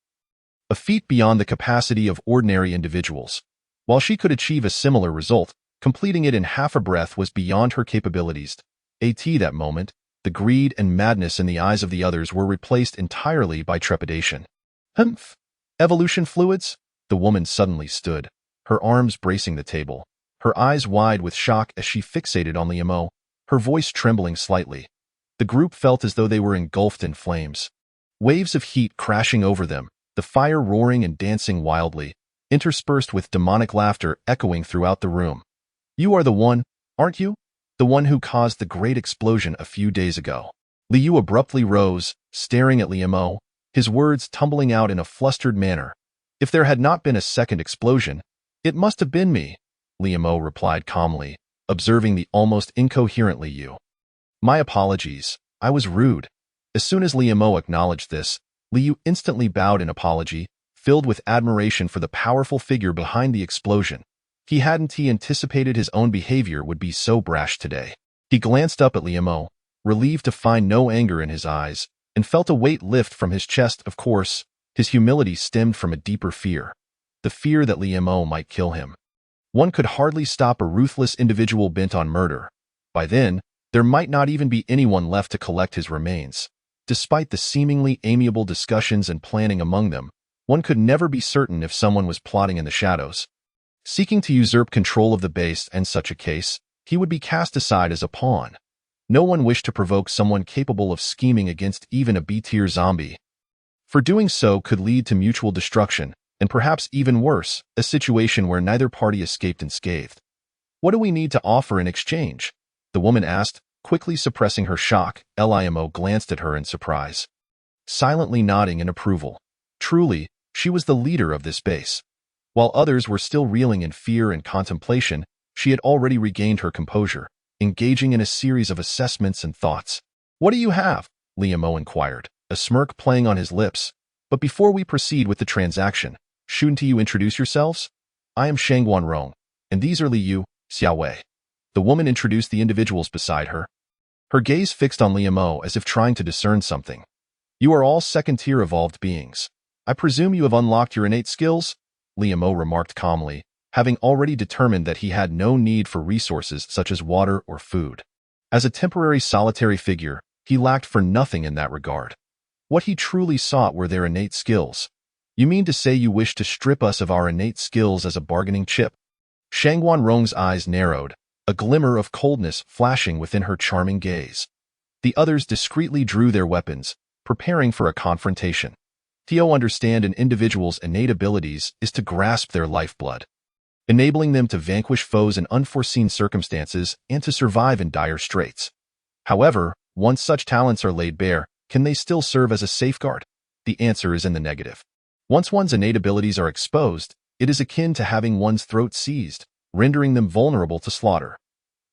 A feat beyond the capacity of ordinary individuals. While she could achieve a similar result, completing it in half a breath was beyond her capabilities. At that moment, the greed and madness in the eyes of the others were replaced entirely by trepidation. Humph! Evolution fluids? The woman suddenly stood, her arms bracing the table, her eyes wide with shock as she fixated on Liu Mo, her voice trembling slightly. The group felt as though they were engulfed in flames. Waves of heat crashing over them, the fire roaring and dancing wildly, interspersed with demonic laughter echoing throughout the room. You are the one, aren't you? The one who caused the great explosion a few days ago. Li Yu abruptly rose, staring at Liu Mo, his words tumbling out in a flustered manner. If there had not been a second explosion, it must have been me, Liu Mo replied calmly, observing the almost incoherent Li Yu. My apologies, I was rude. As soon as Liu Mo acknowledged this, Li Yu instantly bowed in apology, filled with admiration for the powerful figure behind the explosion. He anticipated his own behavior would be so brash today. He glanced up at Liu Mo, relieved to find no anger in his eyes, and felt a weight lift from his chest. Of course, his humility stemmed from a deeper fear. The fear that Liu Mo might kill him. One could hardly stop a ruthless individual bent on murder. By then, there might not even be anyone left to collect his remains. Despite the seemingly amiable discussions and planning among them, one could never be certain if someone was plotting in the shadows, seeking to usurp control of the base. In such a case, he would be cast aside as a pawn. No one wished to provoke someone capable of scheming against even a B-tier zombie. For doing so could lead to mutual destruction, and perhaps even worse, a situation where neither party escaped unscathed. What do we need to offer in exchange? The woman asked, quickly suppressing her shock. Liu Mo glanced at her in surprise, silently nodding in approval. Truly, she was the leader of this base. While others were still reeling in fear and contemplation, she had already regained her composure, engaging in a series of assessments and thoughts. What do you have? Liu Mo inquired, a smirk playing on his lips. But before we proceed with the transaction, shouldn't you introduce yourselves? I am Shangguan Rong, and these are Li Yu, Xiao Wei. The woman introduced the individuals beside her, her gaze fixed on Liu Mo as if trying to discern something. You are all second-tier evolved beings. I presume you have unlocked your innate skills? Liu Mo remarked calmly, having already determined that he had no need for resources such as water or food. As a temporary solitary figure, he lacked for nothing in that regard. What he truly sought were their innate skills. You mean to say you wish to strip us of our innate skills as a bargaining chip? Shangguan Rong's eyes narrowed, a glimmer of coldness flashing within her charming gaze. The others discreetly drew their weapons, preparing for a confrontation. To understand an individual's innate abilities is to grasp their lifeblood, enabling them to vanquish foes in unforeseen circumstances and to survive in dire straits. However, once such talents are laid bare, can they still serve as a safeguard? The answer is in the negative. Once one's innate abilities are exposed, it is akin to having one's throat seized, rendering them vulnerable to slaughter.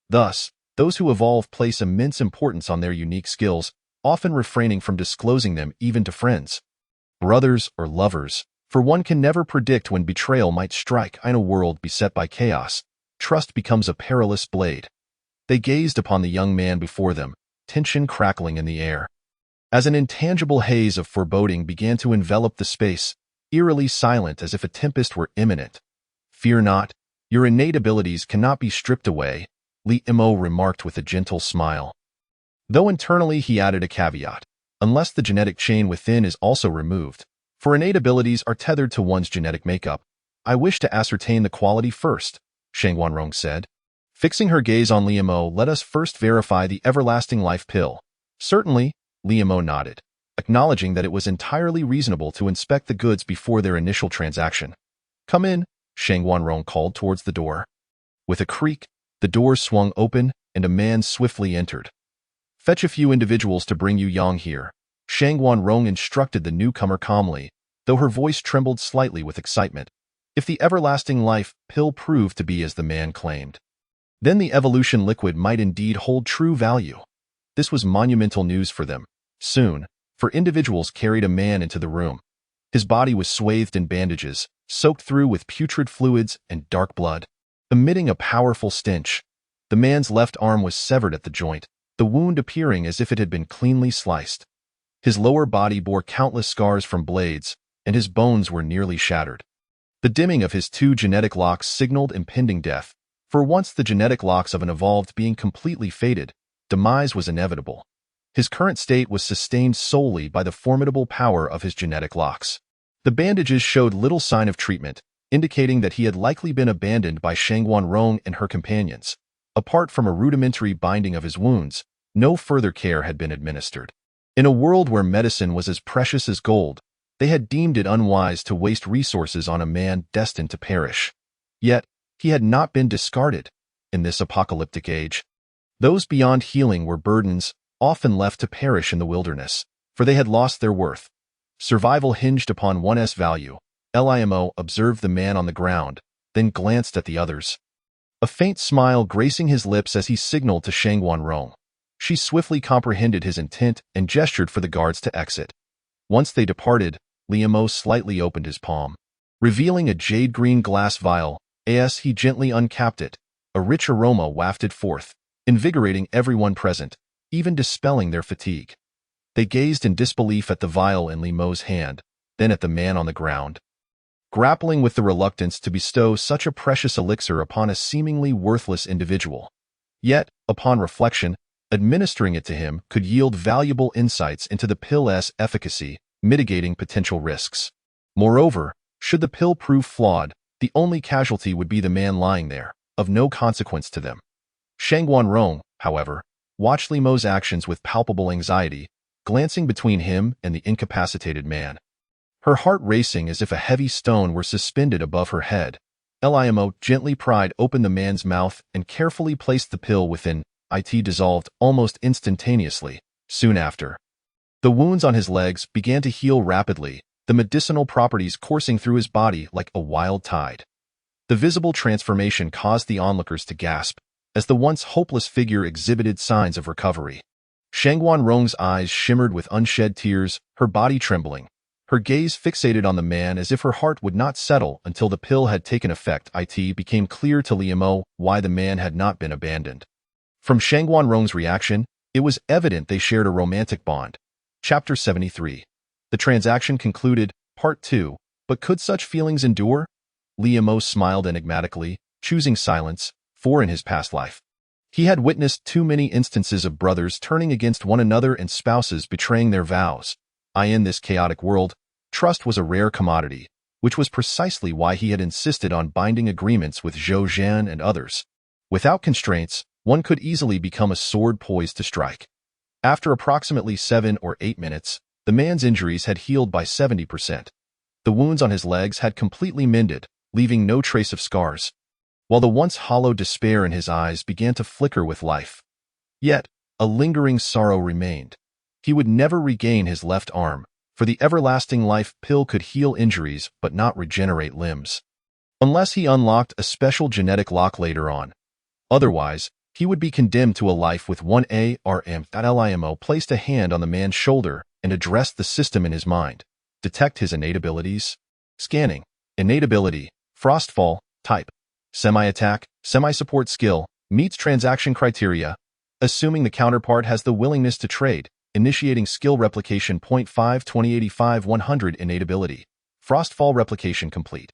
Thus, those who evolve place immense importance on their unique skills, often refraining from disclosing them even to friends, brothers, or lovers, for one can never predict when betrayal might strike. In a world beset by chaos, trust becomes a perilous blade. They gazed upon the young man before them, tension crackling in the air. As an intangible haze of foreboding began to envelop the space, eerily silent as if a tempest were imminent. "Fear not, your innate abilities cannot be stripped away," Li Mo remarked with a gentle smile. Though internally he added a caveat, unless the genetic chain within is also removed, for innate abilities are tethered to one's genetic makeup. "I wish to ascertain the quality first," Shang Wanrong said. Fixing her gaze on Li Mo, "Let us first verify the everlasting life pill." "Certainly," Li Mo nodded, acknowledging that it was entirely reasonable to inspect the goods before their initial transaction. "Come in," Shang Wanrong called towards the door. With a creak, the door swung open, and a man swiftly entered. "Fetch a few individuals to bring Yu Yang here," Shang Wanrong instructed the newcomer calmly, though her voice trembled slightly with excitement. If the everlasting life pill proved to be as the man claimed, then the evolution liquid might indeed hold true value. This was monumental news for them. Soon, individuals carried a man into the room. His body was swathed in bandages, soaked through with putrid fluids and dark blood, emitting a powerful stench. The man's left arm was severed at the joint, the wound appearing as if it had been cleanly sliced. His lower body bore countless scars from blades, and his bones were nearly shattered. The dimming of his 2 genetic locks signaled impending death. For once the genetic locks of an evolved being completely faded, demise was inevitable. His current state was sustained solely by the formidable power of his genetic locks. The bandages showed little sign of treatment, indicating that he had likely been abandoned by Shang Wanrong and her companions. Apart from a rudimentary binding of his wounds, no further care had been administered. In a world where medicine was as precious as gold, they had deemed it unwise to waste resources on a man destined to perish. Yet, he had not been discarded. In this apocalyptic age, those beyond healing were burdens, often left to perish in the wilderness, for they had lost their worth. Survival hinged upon one's value. Limo observed the man on the ground, then glanced at the others. A faint smile gracing his lips as he signaled to Shang Wanrong. She swiftly comprehended his intent and gestured for the guards to exit. Once they departed, Limo slightly opened his palm, revealing a jade-green glass vial. As he gently uncapped it, a rich aroma wafted forth, invigorating everyone present, even dispelling their fatigue. They gazed in disbelief at the vial in Limo's hand, then at the man on the ground, grappling with the reluctance to bestow such a precious elixir upon a seemingly worthless individual. Yet, upon reflection, administering it to him could yield valuable insights into the pill's efficacy, mitigating potential risks. Moreover, should the pill prove flawed, the only casualty would be the man lying there, of no consequence to them. Shang Wanrong, however, watched Limo's actions with palpable anxiety, glancing between him and the incapacitated man. Her heart racing as if a heavy stone were suspended above her head. Limo gently pried open the man's mouth and carefully placed the pill within. It dissolved almost instantaneously. Soon after, the wounds on his legs began to heal rapidly, the medicinal properties coursing through his body like a wild tide. The visible transformation caused the onlookers to gasp, as the once hopeless figure exhibited signs of recovery. Shang Wanrong's eyes shimmered with unshed tears, her body trembling, her gaze fixated on the man as if her heart would not settle until the pill had taken effect. It became clear to Limo why the man had not been abandoned. From Shang Wanrong's reaction, it was evident they shared a romantic bond. Chapter 73. The transaction concluded, Part 2, but could such feelings endure? Limo smiled enigmatically, choosing silence, for in his past life, he had witnessed too many instances of brothers turning against one another and spouses betraying their vows. In this chaotic world, trust was a rare commodity, which was precisely why he had insisted on binding agreements with Zhou Zhan and others. Without constraints, one could easily become a sword poised to strike. After approximately 7 or 8 minutes, the man's injuries had healed by 70%. The wounds on his legs had completely mended, leaving no trace of scars, while the once hollow despair in his eyes began to flicker with life. Yet, a lingering sorrow remained. He would never regain his left arm, for the everlasting life pill could heal injuries but not regenerate limbs. Unless he unlocked a special genetic lock later on. Otherwise, he would be condemned to a life with one ARM. Limo placed a hand on the man's shoulder and addressed the system in his mind. Detect his innate abilities. Scanning. Innate ability. Frostfall. Type. Semi-attack. Semi-support skill. Meets transaction criteria. Assuming the counterpart has the willingness to trade. Initiating skill replication. 0.5 2085 100 innate ability. Frostfall replication complete.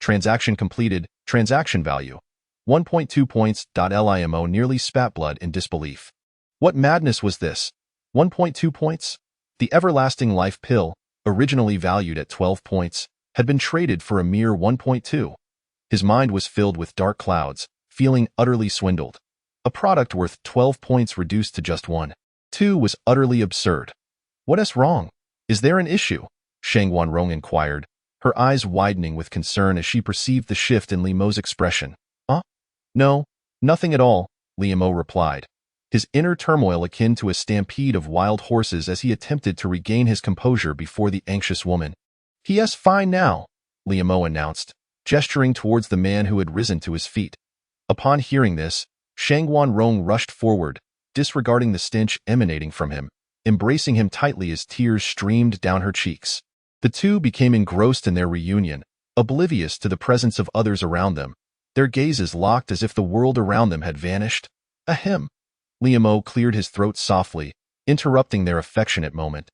Transaction completed. Transaction value. 1.2 points. Limo nearly spat blood in disbelief. What madness was this? 1.2 points? The everlasting life pill, originally valued at 12 points, had been traded for a mere 1.2. His mind was filled with dark clouds, feeling utterly swindled. A product worth 12 points reduced to just 1.2 was utterly absurd. What is wrong? Is there an issue? Shang Wanrong inquired, her eyes widening with concern as she perceived the shift in Limo's expression. No, nothing at all, Limo replied, his inner turmoil akin to a stampede of wild horses as he attempted to regain his composure before the anxious woman. He is fine now, Limo announced, gesturing towards the man who had risen to his feet. Upon hearing this, Shang Wanrong rushed forward, disregarding the stench emanating from him, embracing him tightly as tears streamed down her cheeks. The two became engrossed in their reunion, oblivious to the presence of others around them, their gazes locked as if the world around them had vanished. Ahem. Limo cleared his throat softly, interrupting their affectionate moment.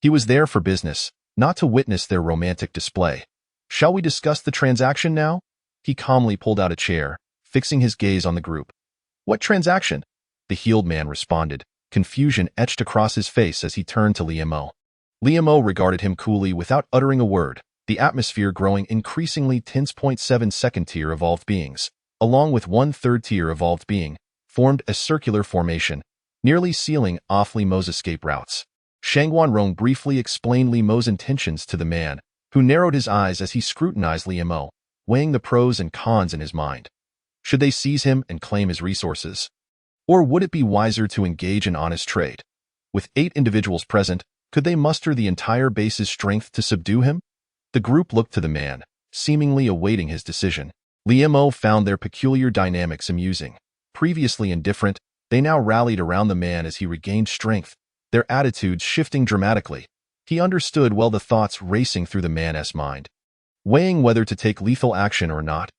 He was there for business, not to witness their romantic display. Shall we discuss the transaction now? He calmly pulled out a chair, fixing his gaze on the group. What transaction? The healed man responded, confusion etched across his face as he turned to Limo. Limo regarded him coolly without uttering a word, the atmosphere growing increasingly tense. 0.7 second-tier evolved beings, along with 1/3 tier evolved being, formed a circular formation, nearly sealing off Limo's escape routes. Shang Wanrong briefly explained Limo's intentions to the man, who narrowed his eyes as he scrutinized Limo, weighing the pros and cons in his mind. Should they seize him and claim his resources? Or would it be wiser to engage in honest trade? With 8 individuals present, could they muster the entire base's strength to subdue him? The group looked to the man, seemingly awaiting his decision. Limo found their peculiar dynamics amusing. Previously indifferent, they now rallied around the man as he regained strength, their attitudes shifting dramatically. He understood well the thoughts racing through the man's mind, weighing whether to take lethal action or not.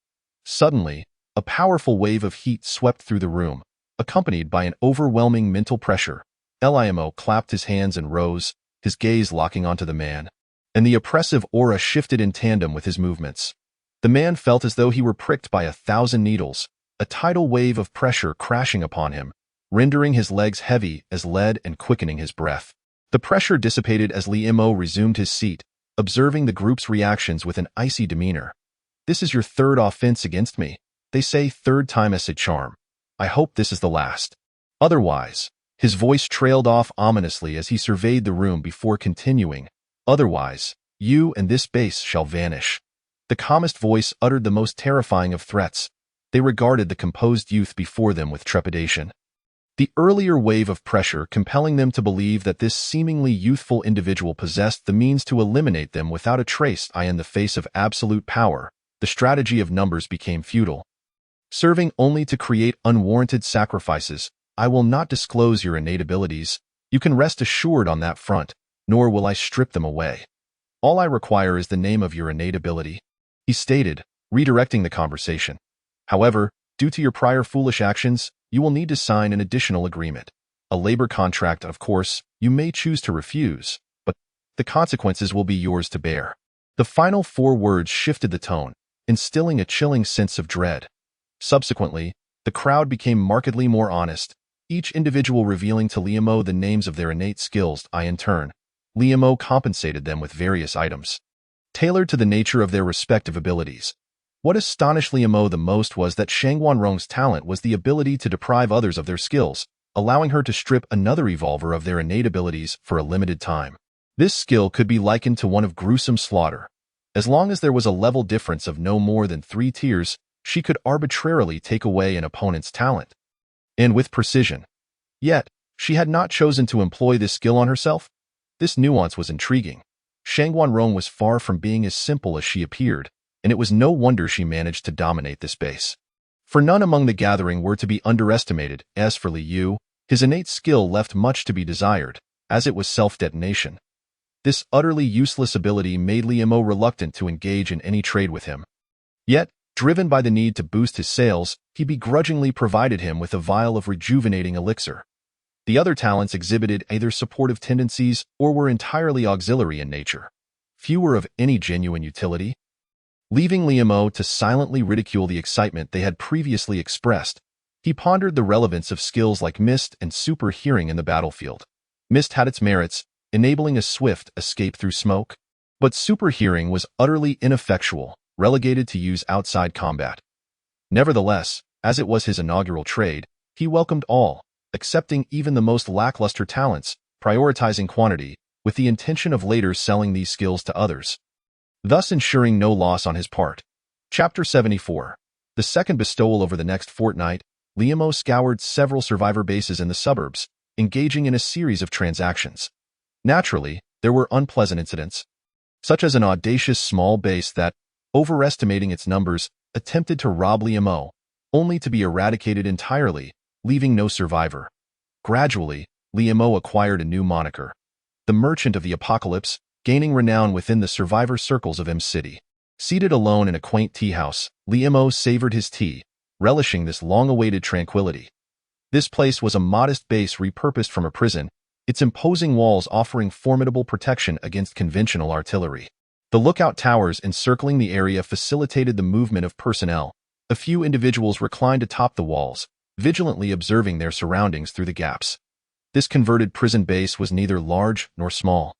Suddenly, a powerful wave of heat swept through the room, accompanied by an overwhelming mental pressure. Limo clapped his hands and rose, his gaze locking onto the man, and the oppressive aura shifted in tandem with his movements. The man felt as though he were pricked by 1,000 needles, a tidal wave of pressure crashing upon him, rendering his legs heavy as lead and quickening his breath. The pressure dissipated as Limo resumed his seat, observing the group's reactions with an icy demeanor. This is your 3rd offense against me. They say 3rd time is a charm. I hope this is the last. Otherwise, his voice trailed off ominously as he surveyed the room before continuing. Otherwise, you and this base shall vanish. The calmest voice uttered the most terrifying of threats. They regarded the composed youth before them with trepidation. The earlier wave of pressure compelling them to believe that this seemingly youthful individual possessed the means to eliminate them without a trace. In the face of absolute power, the strategy of numbers became futile. Serving only to create unwarranted sacrifices, I will not disclose your innate abilities. You can rest assured on that front, nor will I strip them away. All I require is the name of your innate ability, he stated, redirecting the conversation. However, due to your prior foolish actions, you will need to sign an additional agreement. A labor contract, of course, you may choose to refuse, but the consequences will be yours to bear. The final 4 words shifted the tone, instilling a chilling sense of dread. Subsequently, the crowd became markedly more honest, each individual revealing to Limo the names of their innate skills. In turn, Limo compensated them with various items, tailored to the nature of their respective abilities. What astonished Limo the most was that Shang Wanrong's talent was the ability to deprive others of their skills, allowing her to strip another evolver of their innate abilities for a limited time. This skill could be likened to one of gruesome slaughter. As long as there was a level difference of no more than 3 tiers, she could arbitrarily take away an opponent's talent, and with precision. Yet, she had not chosen to employ this skill on herself. This nuance was intriguing. Shangguan was far from being as simple as she appeared, and it was no wonder she managed to dominate this base. For none among the gathering were to be underestimated. As for Li Yu, his innate skill left much to be desired, as it was self-detonation. This utterly useless ability made Li Mo reluctant to engage in any trade with him. Yet, driven by the need to boost his sales, he begrudgingly provided him with a vial of rejuvenating elixir. The other talents exhibited either supportive tendencies or were entirely auxiliary in nature. Few were of any genuine utility. Leaving Li Mo to silently ridicule the excitement they had previously expressed, he pondered the relevance of skills like Mist and Super Hearing in the battlefield. Mist had its merits, enabling a swift escape through smoke, but Super Hearing was utterly ineffectual, relegated to use outside combat. Nevertheless, as it was his inaugural trade, he welcomed all, accepting even the most lackluster talents, prioritizing quantity, with the intention of later selling these skills to others, thus ensuring no loss on his part. Chapter 74. The second bestowal. Over the next fortnight, Li Mo scoured several survivor bases in the suburbs, engaging in a series of transactions. Naturally, there were unpleasant incidents, such as an audacious small base that, overestimating its numbers, attempted to rob Li Mo, only to be eradicated entirely, leaving no survivor. Gradually, Li Mo acquired a new moniker, the Merchant of the Apocalypse, gaining renown within the survivor circles of M-City. Seated alone in a quaint tea house, Li Mo savored his tea, relishing this long-awaited tranquility. This place was a modest base repurposed from a prison, its imposing walls offering formidable protection against conventional artillery. The lookout towers encircling the area facilitated the movement of personnel. A few individuals reclined atop the walls, vigilantly observing their surroundings through the gaps. This converted prison base was neither large nor small.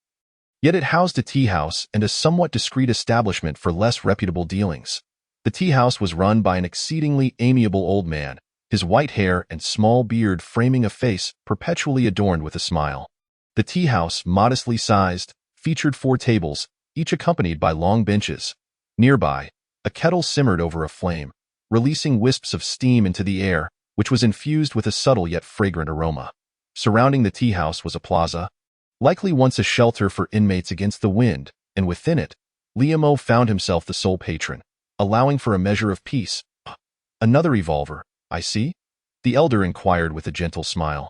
Yet it housed a tea house and a somewhat discreet establishment for less reputable dealings. The tea house was run by an exceedingly amiable old man, his white hair and small beard framing a face perpetually adorned with a smile. The tea house, modestly sized, featured 4 tables, each accompanied by long benches. Nearby, a kettle simmered over a flame, releasing wisps of steam into the air, which was infused with a subtle yet fragrant aroma. Surrounding the tea house was a plaza, likely once a shelter for inmates against the wind, and within it, Li Mo found himself the sole patron, allowing for a measure of peace. Another revolver, I see? The elder inquired with a gentle smile.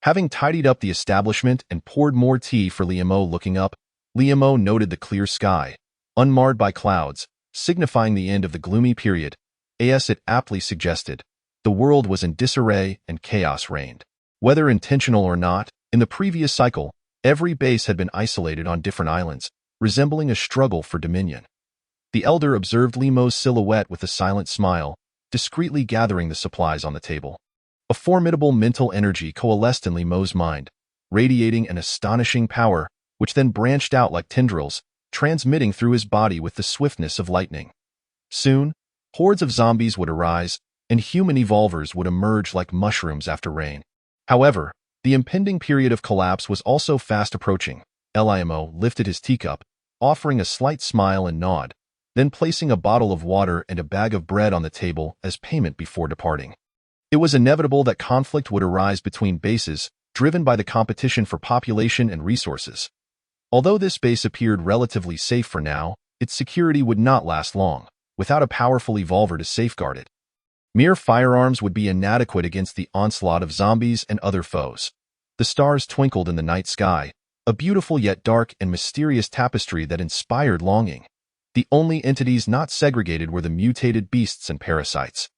Having tidied up the establishment and poured more tea for Li Mo, looking up, Li Mo noted the clear sky, unmarred by clouds, signifying the end of the gloomy period. As it aptly suggested, the world was in disarray and chaos reigned. Whether intentional or not, in the previous cycle, every base had been isolated on different islands, resembling a struggle for dominion. The elder observed Li Mo's silhouette with a silent smile, discreetly gathering the supplies on the table. A formidable mental energy coalesced in Li Mo's mind, radiating an astonishing power, which then branched out like tendrils, transmitting through his body with the swiftness of lightning. Soon, hordes of zombies would arise, and human evolvers would emerge like mushrooms after rain. However, the impending period of collapse was also fast approaching. Li Mo lifted his teacup, offering a slight smile and nod, then placing a bottle of water and a bag of bread on the table as payment before departing. It was inevitable that conflict would arise between bases, driven by the competition for population and resources. Although this base appeared relatively safe for now, its security would not last long, without a powerful evolver to safeguard it. Mere firearms would be inadequate against the onslaught of zombies and other foes. The stars twinkled in the night sky, a beautiful yet dark and mysterious tapestry that inspired longing. The only entities not segregated were the mutated beasts and parasites.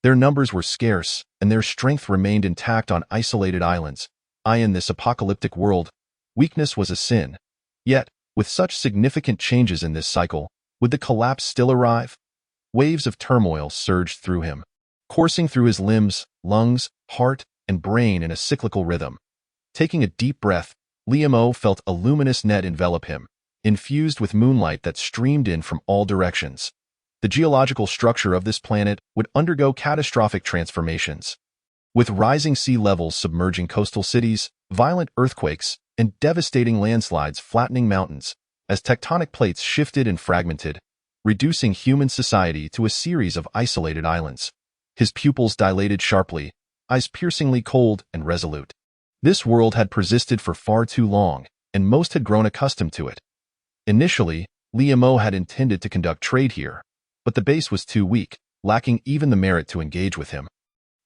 Their numbers were scarce, and their strength remained intact on isolated islands. In this apocalyptic world, weakness was a sin. Yet, with such significant changes in this cycle, would the collapse still arrive? Waves of turmoil surged through him, coursing through his limbs, lungs, heart, and brain in a cyclical rhythm. Taking a deep breath, Li Mo felt a luminous net envelop him, infused with moonlight that streamed in from all directions. The geological structure of this planet would undergo catastrophic transformations. With rising sea levels submerging coastal cities, violent earthquakes, and devastating landslides flattening mountains, as tectonic plates shifted and fragmented, reducing human society to a series of isolated islands. His pupils dilated sharply, eyes piercingly cold and resolute. This world had persisted for far too long, and most had grown accustomed to it. Initially, Liamo had intended to conduct trade here, but the base was too weak, lacking even the merit to engage with him.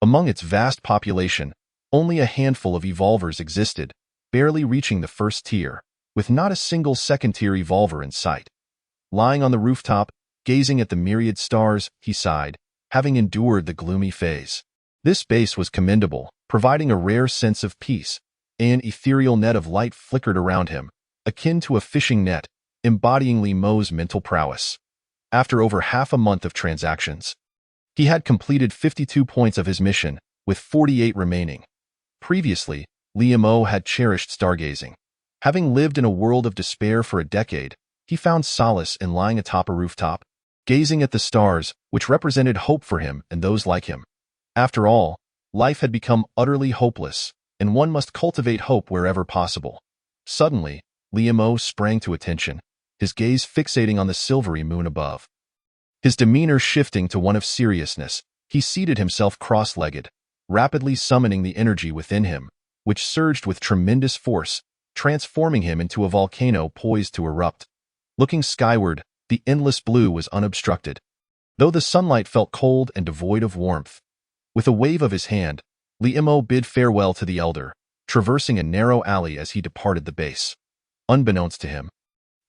Among its vast population, only a handful of evolvers existed, barely reaching the first tier, with not a single second-tier evolver in sight. Lying on the rooftop, gazing at the myriad stars, he sighed, having endured the gloomy phase. This base was commendable, providing a rare sense of peace. An ethereal net of light flickered around him, akin to a fishing net, embodying Liamo's mental prowess. After over half a month of transactions, he had completed 52 points of his mission, with 48 remaining. Previously, Liamo had cherished stargazing. Having lived in a world of despair for a decade, he found solace in lying atop a rooftop, gazing at the stars, which represented hope for him and those like him. After all, life had become utterly hopeless, and one must cultivate hope wherever possible. Suddenly, Liamo sprang to attention, his gaze fixating on the silvery moon above. His demeanor shifting to one of seriousness, he seated himself cross-legged, rapidly summoning the energy within him, which surged with tremendous force, transforming him into a volcano poised to erupt. Looking skyward, the endless blue was unobstructed, though the sunlight felt cold and devoid of warmth. With a wave of his hand, Liamo bid farewell to the elder, traversing a narrow alley as he departed the base. Unbeknownst to him,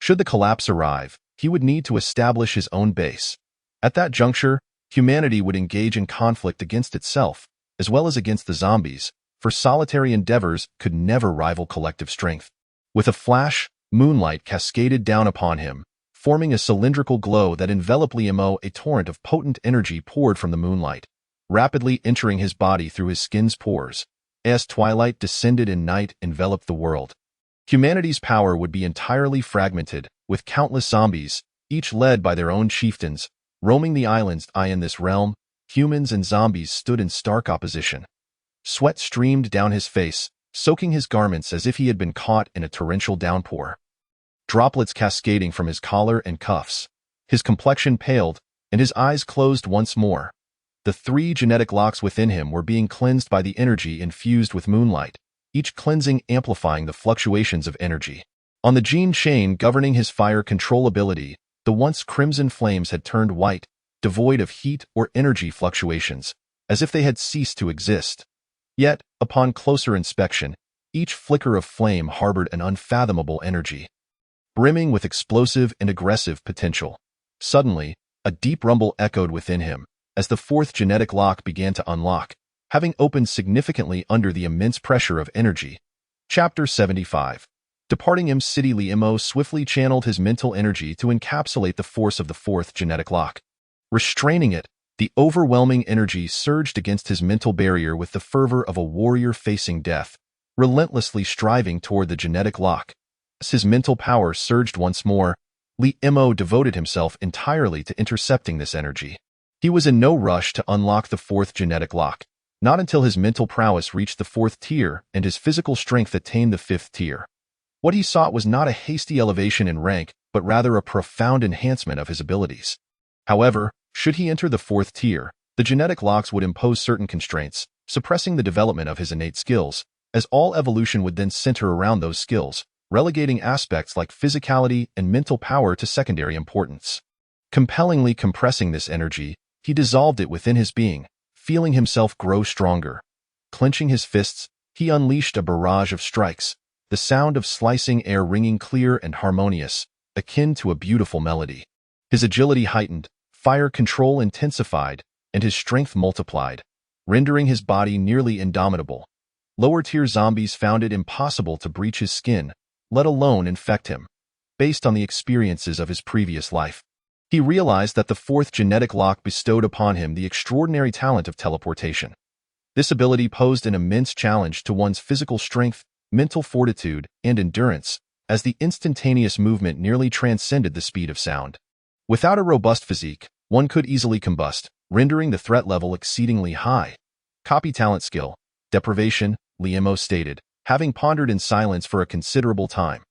should the collapse arrive, he would need to establish his own base. At that juncture, humanity would engage in conflict against itself, as well as against the zombies, for solitary endeavors could never rival collective strength. With a flash, moonlight cascaded down upon him, forming a cylindrical glow that enveloped Liamo. A torrent of potent energy poured from the moonlight, rapidly entering his body through his skin's pores. As twilight descended and night enveloped the world, humanity's power would be entirely fragmented, with countless zombies, each led by their own chieftains, roaming the islands. In this realm, humans and zombies stood in stark opposition. Sweat streamed down his face, soaking his garments as if he had been caught in a torrential downpour. Droplets cascading from his collar and cuffs. His complexion paled, and his eyes closed once more. The 3 genetic locks within him were being cleansed by the energy infused with moonlight, each cleansing amplifying the fluctuations of energy. On the gene chain governing his fire control ability, the once crimson flames had turned white, devoid of heat or energy fluctuations, as if they had ceased to exist. Yet, upon closer inspection, each flicker of flame harbored an unfathomable energy, brimming with explosive and aggressive potential. Suddenly, a deep rumble echoed within him, as the 4th genetic lock began to unlock, having opened significantly under the immense pressure of energy. Chapter 75. Departing City, Liamo swiftly channeled his mental energy to encapsulate the force of the 4th genetic lock. Restraining it, the overwhelming energy surged against his mental barrier with the fervor of a warrior facing death, relentlessly striving toward the genetic lock. As his mental power surged once more, Liamo devoted himself entirely to intercepting this energy. He was in no rush to unlock the 4th genetic lock, not until his mental prowess reached the 4th tier and his physical strength attained the 5th tier. What he sought was not a hasty elevation in rank, but rather a profound enhancement of his abilities. However, should he enter the 4th tier, the genetic locks would impose certain constraints, suppressing the development of his innate skills, as all evolution would then center around those skills, relegating aspects like physicality and mental power to secondary importance. Compellingly compressing this energy, he dissolved it within his being, feeling himself grow stronger. Clenching his fists, he unleashed a barrage of strikes, the sound of slicing air ringing clear and harmonious, akin to a beautiful melody. His agility heightened, fire control intensified, and his strength multiplied, rendering his body nearly indomitable. Lower-tier zombies found it impossible to breach his skin, let alone infect him. Based on the experiences of his previous life, he realized that the 4th genetic lock bestowed upon him the extraordinary talent of teleportation. This ability posed an immense challenge to one's physical strength, mental fortitude, and endurance, as the instantaneous movement nearly transcended the speed of sound. Without a robust physique, one could easily combust, rendering the threat level exceedingly high. Copy talent skill, deprivation, Liamo stated, having pondered in silence for a considerable time.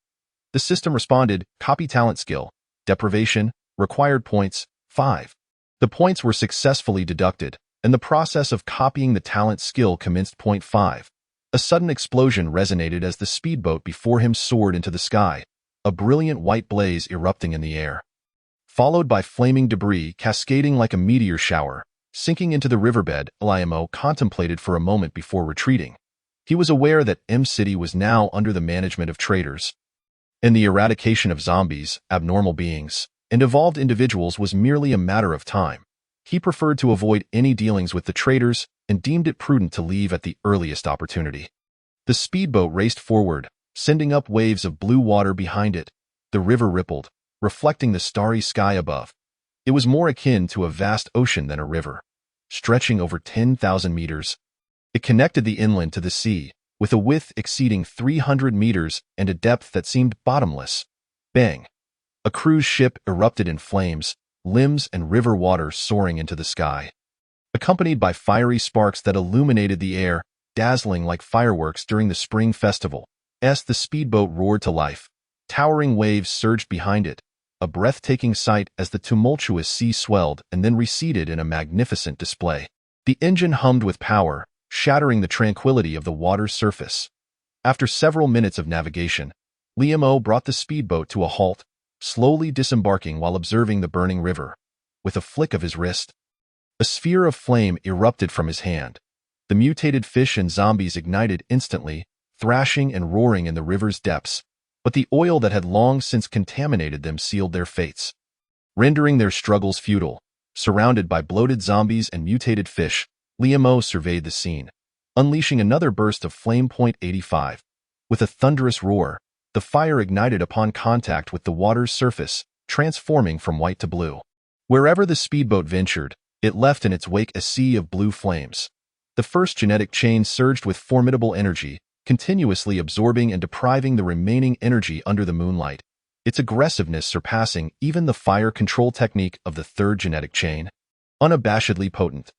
The system responded, copy talent skill, deprivation, required points, 5. The points were successfully deducted, and the process of copying the talent skill commenced. Point 5. A sudden explosion resonated as the speedboat before him soared into the sky, a brilliant white blaze erupting in the air, followed by flaming debris cascading like a meteor shower, sinking into the riverbed. Limo contemplated for a moment before retreating. He was aware that M-City was now under the management of traitors, and the eradication of zombies, abnormal beings, and evolved individuals was merely a matter of time. He preferred to avoid any dealings with the traitors and deemed it prudent to leave at the earliest opportunity. The speedboat raced forward, sending up waves of blue water behind it. The river rippled, reflecting the starry sky above. It was more akin to a vast ocean than a river, stretching over 10,000 meters. It connected the inland to the sea, with a width exceeding 300 meters and a depth that seemed bottomless. Bang! A cruise ship erupted in flames, limbs and river water soaring into the sky, accompanied by fiery sparks that illuminated the air, dazzling like fireworks during the spring festival. As the speedboat roared to life, towering waves surged behind it, a breathtaking sight as the tumultuous sea swelled and then receded in a magnificent display. The engine hummed with power, shattering the tranquility of the water's surface. After several minutes of navigation, Limo brought the speedboat to a halt, slowly disembarking while observing the burning river. With a flick of his wrist, a sphere of flame erupted from his hand. The mutated fish and zombies ignited instantly, thrashing and roaring in the river's depths, but the oil that had long since contaminated them sealed their fates, rendering their struggles futile. Surrounded by bloated zombies and mutated fish, Limo surveyed the scene, unleashing another burst of flame. 85. With a thunderous roar, the fire ignited upon contact with the water's surface, transforming from white to blue. Wherever the speedboat ventured, it left in its wake a sea of blue flames. The first genetic chain surged with formidable energy, continuously absorbing and depriving the remaining energy under the moonlight, its aggressiveness surpassing even the fire control technique of the third genetic chain. Unabashedly potent.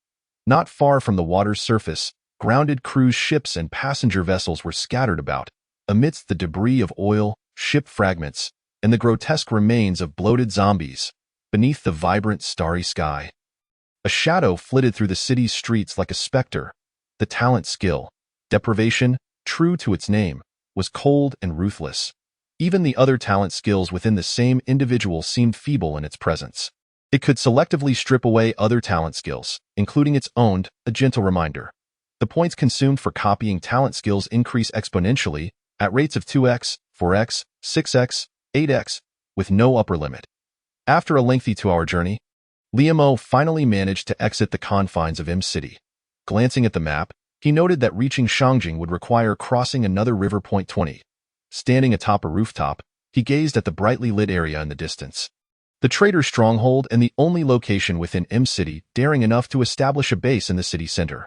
Not far from the water's surface, grounded cruise ships and passenger vessels were scattered about, amidst the debris of oil, ship fragments, and the grotesque remains of bloated zombies. Beneath the vibrant starry sky, a shadow flitted through the city's streets like a specter. The talent skill, deprivation, true to its name, was cold and ruthless. Even the other talent skills within the same individual seemed feeble in its presence. It could selectively strip away other talent skills, including its own. A gentle reminder. The points consumed for copying talent skills increase exponentially at rates of 2x, 4x, 6x, 8x, with no upper limit. After a lengthy 2-hour journey, Limo finally managed to exit the confines of M-City. Glancing at the map, he noted that reaching Shangjing would require crossing another river. 20. Standing atop a rooftop, he gazed at the brightly lit area in the distance. The traitor stronghold and the only location within M-City daring enough to establish a base in the city center.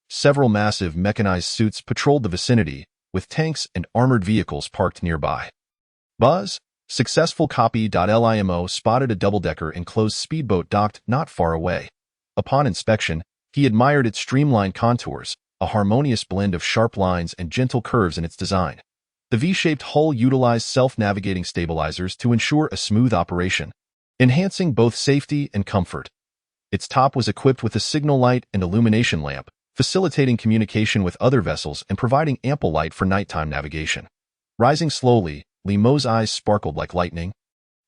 Several massive mechanized suits patrolled the vicinity, with tanks and armored vehicles parked nearby. Buzz, successful copy. Limo spotted a double-decker enclosed speedboat docked not far away. Upon inspection, he admired its streamlined contours, a harmonious blend of sharp lines and gentle curves in its design. The V-shaped hull utilized self-navigating stabilizers to ensure a smooth operation, enhancing both safety and comfort. Its top was equipped with a signal light and illumination lamp, facilitating communication with other vessels and providing ample light for nighttime navigation. Rising slowly, Limo's eyes sparkled like lightning,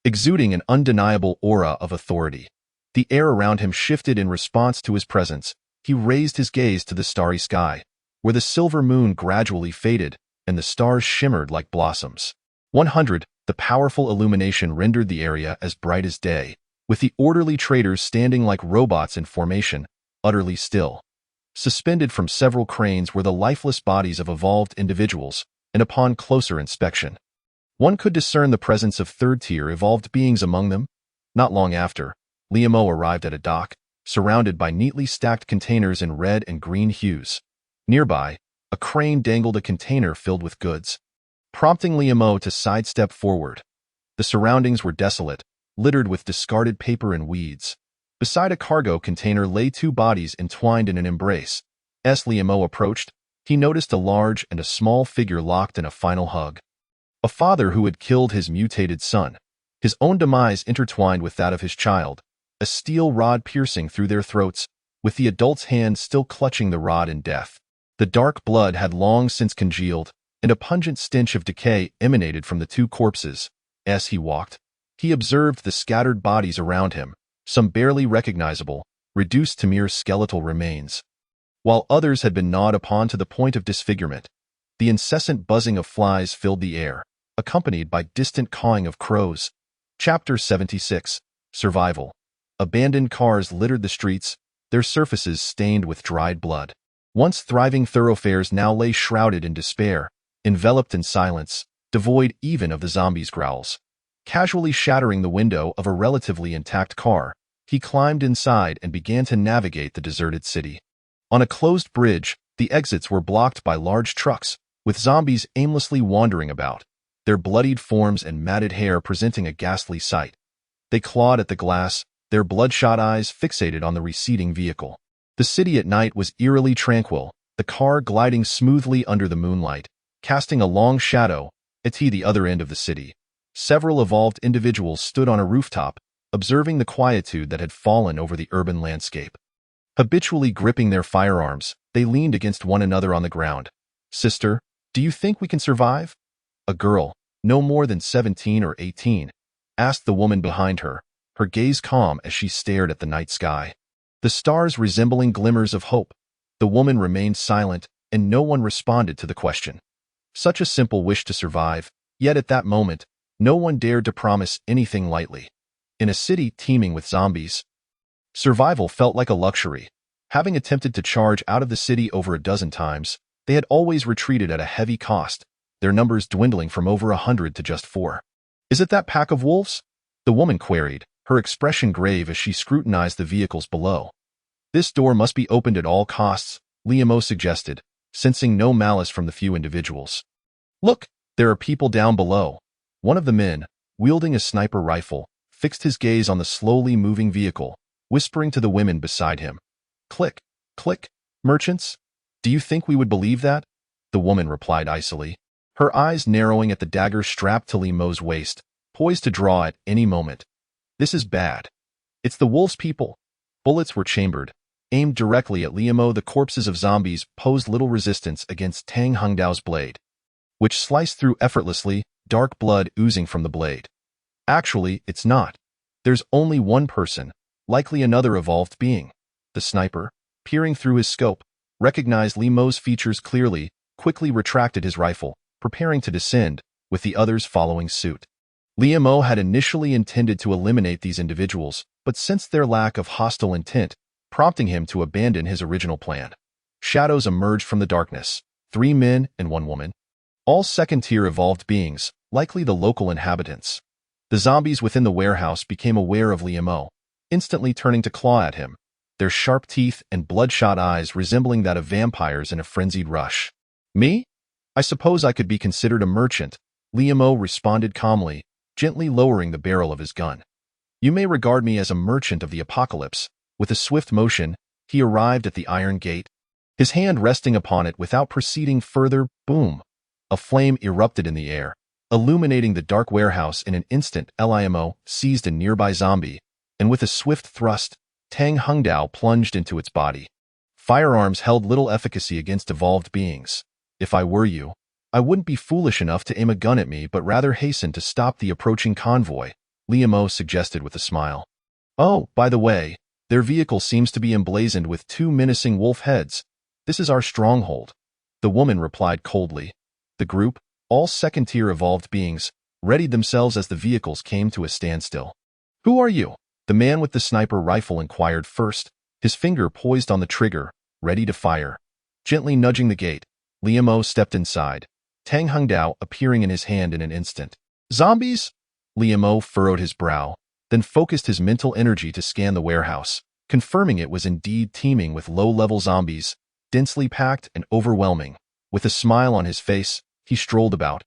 exuding an undeniable aura of authority. The air around him shifted in response to his presence. He raised his gaze to the starry sky, where the silver moon gradually faded and the stars shimmered like blossoms. 100. The powerful illumination rendered the area as bright as day, with the orderly traders standing like robots in formation, utterly still. Suspended from several cranes were the lifeless bodies of evolved individuals, and upon closer inspection, one could discern the presence of third-tier evolved beings among them. Not long after, Limo arrived at a dock, surrounded by neatly stacked containers in red and green hues. Nearby, a crane dangled a container filled with goods, prompting Limo to sidestep forward. The surroundings were desolate, littered with discarded paper and weeds. Beside a cargo container lay two bodies entwined in an embrace. As Limo approached, he noticed a large and a small figure locked in a final hug. A father who had killed his mutated son, his own demise intertwined with that of his child, a steel rod piercing through their throats, with the adult's hand still clutching the rod in death. The dark blood had long since congealed, and a pungent stench of decay emanated from the two corpses. As he walked, he observed the scattered bodies around him, some barely recognizable, reduced to mere skeletal remains, while others had been gnawed upon to the point of disfigurement. The incessant buzzing of flies filled the air, accompanied by distant cawing of crows. Chapter 76. Survival. Abandoned cars littered the streets, their surfaces stained with dried blood. Once thriving thoroughfares now lay shrouded in despair, enveloped in silence, devoid even of the zombies' growls. Casually shattering the window of a relatively intact car, he climbed inside and began to navigate the deserted city. On a closed bridge, the exits were blocked by large trucks, with zombies aimlessly wandering about, their bloodied forms and matted hair presenting a ghastly sight. They clawed at the glass, their bloodshot eyes fixated on the receding vehicle. The city at night was eerily tranquil, the car gliding smoothly under the moonlight, casting a long shadow at the other end of the city. Several evolved individuals stood on a rooftop, observing the quietude that had fallen over the urban landscape. Habitually gripping their firearms, they leaned against one another on the ground. "Sister, do you think we can survive?" A girl, no more than 17 or 18, asked the woman behind her, her gaze calm as she stared at the night sky. The stars resembling glimmers of hope. The woman remained silent, and no one responded to the question. Such a simple wish to survive, yet at that moment, no one dared to promise anything lightly. In a city teeming with zombies, survival felt like a luxury. Having attempted to charge out of the city over a dozen times, they had always retreated at a heavy cost, their numbers dwindling from over 100 to just 4. "Is it that pack of wolves?" the woman queried, her expression grave as she scrutinized the vehicles below. "This door must be opened at all costs," Liam suggested, sensing no malice from the few individuals. "Look, there are people down below." One of the men, wielding a sniper rifle, fixed his gaze on the slowly moving vehicle, whispering to the women beside him. "Click, click, merchants? Do you think we would believe that?" The woman replied icily, her eyes narrowing at the dagger strapped to Limo's waist, poised to draw at any moment. "This is bad. It's the wolves' people." Bullets were chambered, aimed directly at Liamo. The corpses of zombies posed little resistance against Tang Hungdao's blade, which sliced through effortlessly, dark blood oozing from the blade. "Actually, it's not. There's only one person, likely another evolved being." The sniper, peering through his scope, recognized Limo's features clearly, quickly retracted his rifle, preparing to descend, with the others following suit. Liamo had initially intended to eliminate these individuals, but sensed their lack of hostile intent, prompting him to abandon his original plan. Shadows emerged from the darkness, 3 men and 1 woman. All second-tier evolved beings, likely the local inhabitants. The zombies within the warehouse became aware of Liamo, instantly turning to claw at him, their sharp teeth and bloodshot eyes resembling that of vampires in a frenzied rush. "Me? I suppose I could be considered a merchant," Liamo responded calmly, gently lowering the barrel of his gun. "You may regard me as a merchant of the apocalypse." With a swift motion, he arrived at the iron gate, his hand resting upon it without proceeding further. Boom! A flame erupted in the air, illuminating the dark warehouse in an instant. Limo seized a nearby zombie, and with a swift thrust, Tang Hungdao plunged into its body. Firearms held little efficacy against evolved beings. "If I were you, I wouldn't be foolish enough to aim a gun at me but rather hasten to stop the approaching convoy," Liamo suggested with a smile. "Oh, by the way, their vehicle seems to be emblazoned with 2 menacing wolf heads. This is our stronghold," the woman replied coldly. The group, all second-tier evolved beings, readied themselves as the vehicles came to a standstill. "Who are you?" the man with the sniper rifle inquired first, his finger poised on the trigger, ready to fire. Gently nudging the gate, Liamo stepped inside, Tang Hungdao appearing in his hand in an instant. "Zombies?" Liamo furrowed his brow, then focused his mental energy to scan the warehouse, confirming it was indeed teeming with low-level zombies, densely packed and overwhelming. With a smile on his face, he strolled about,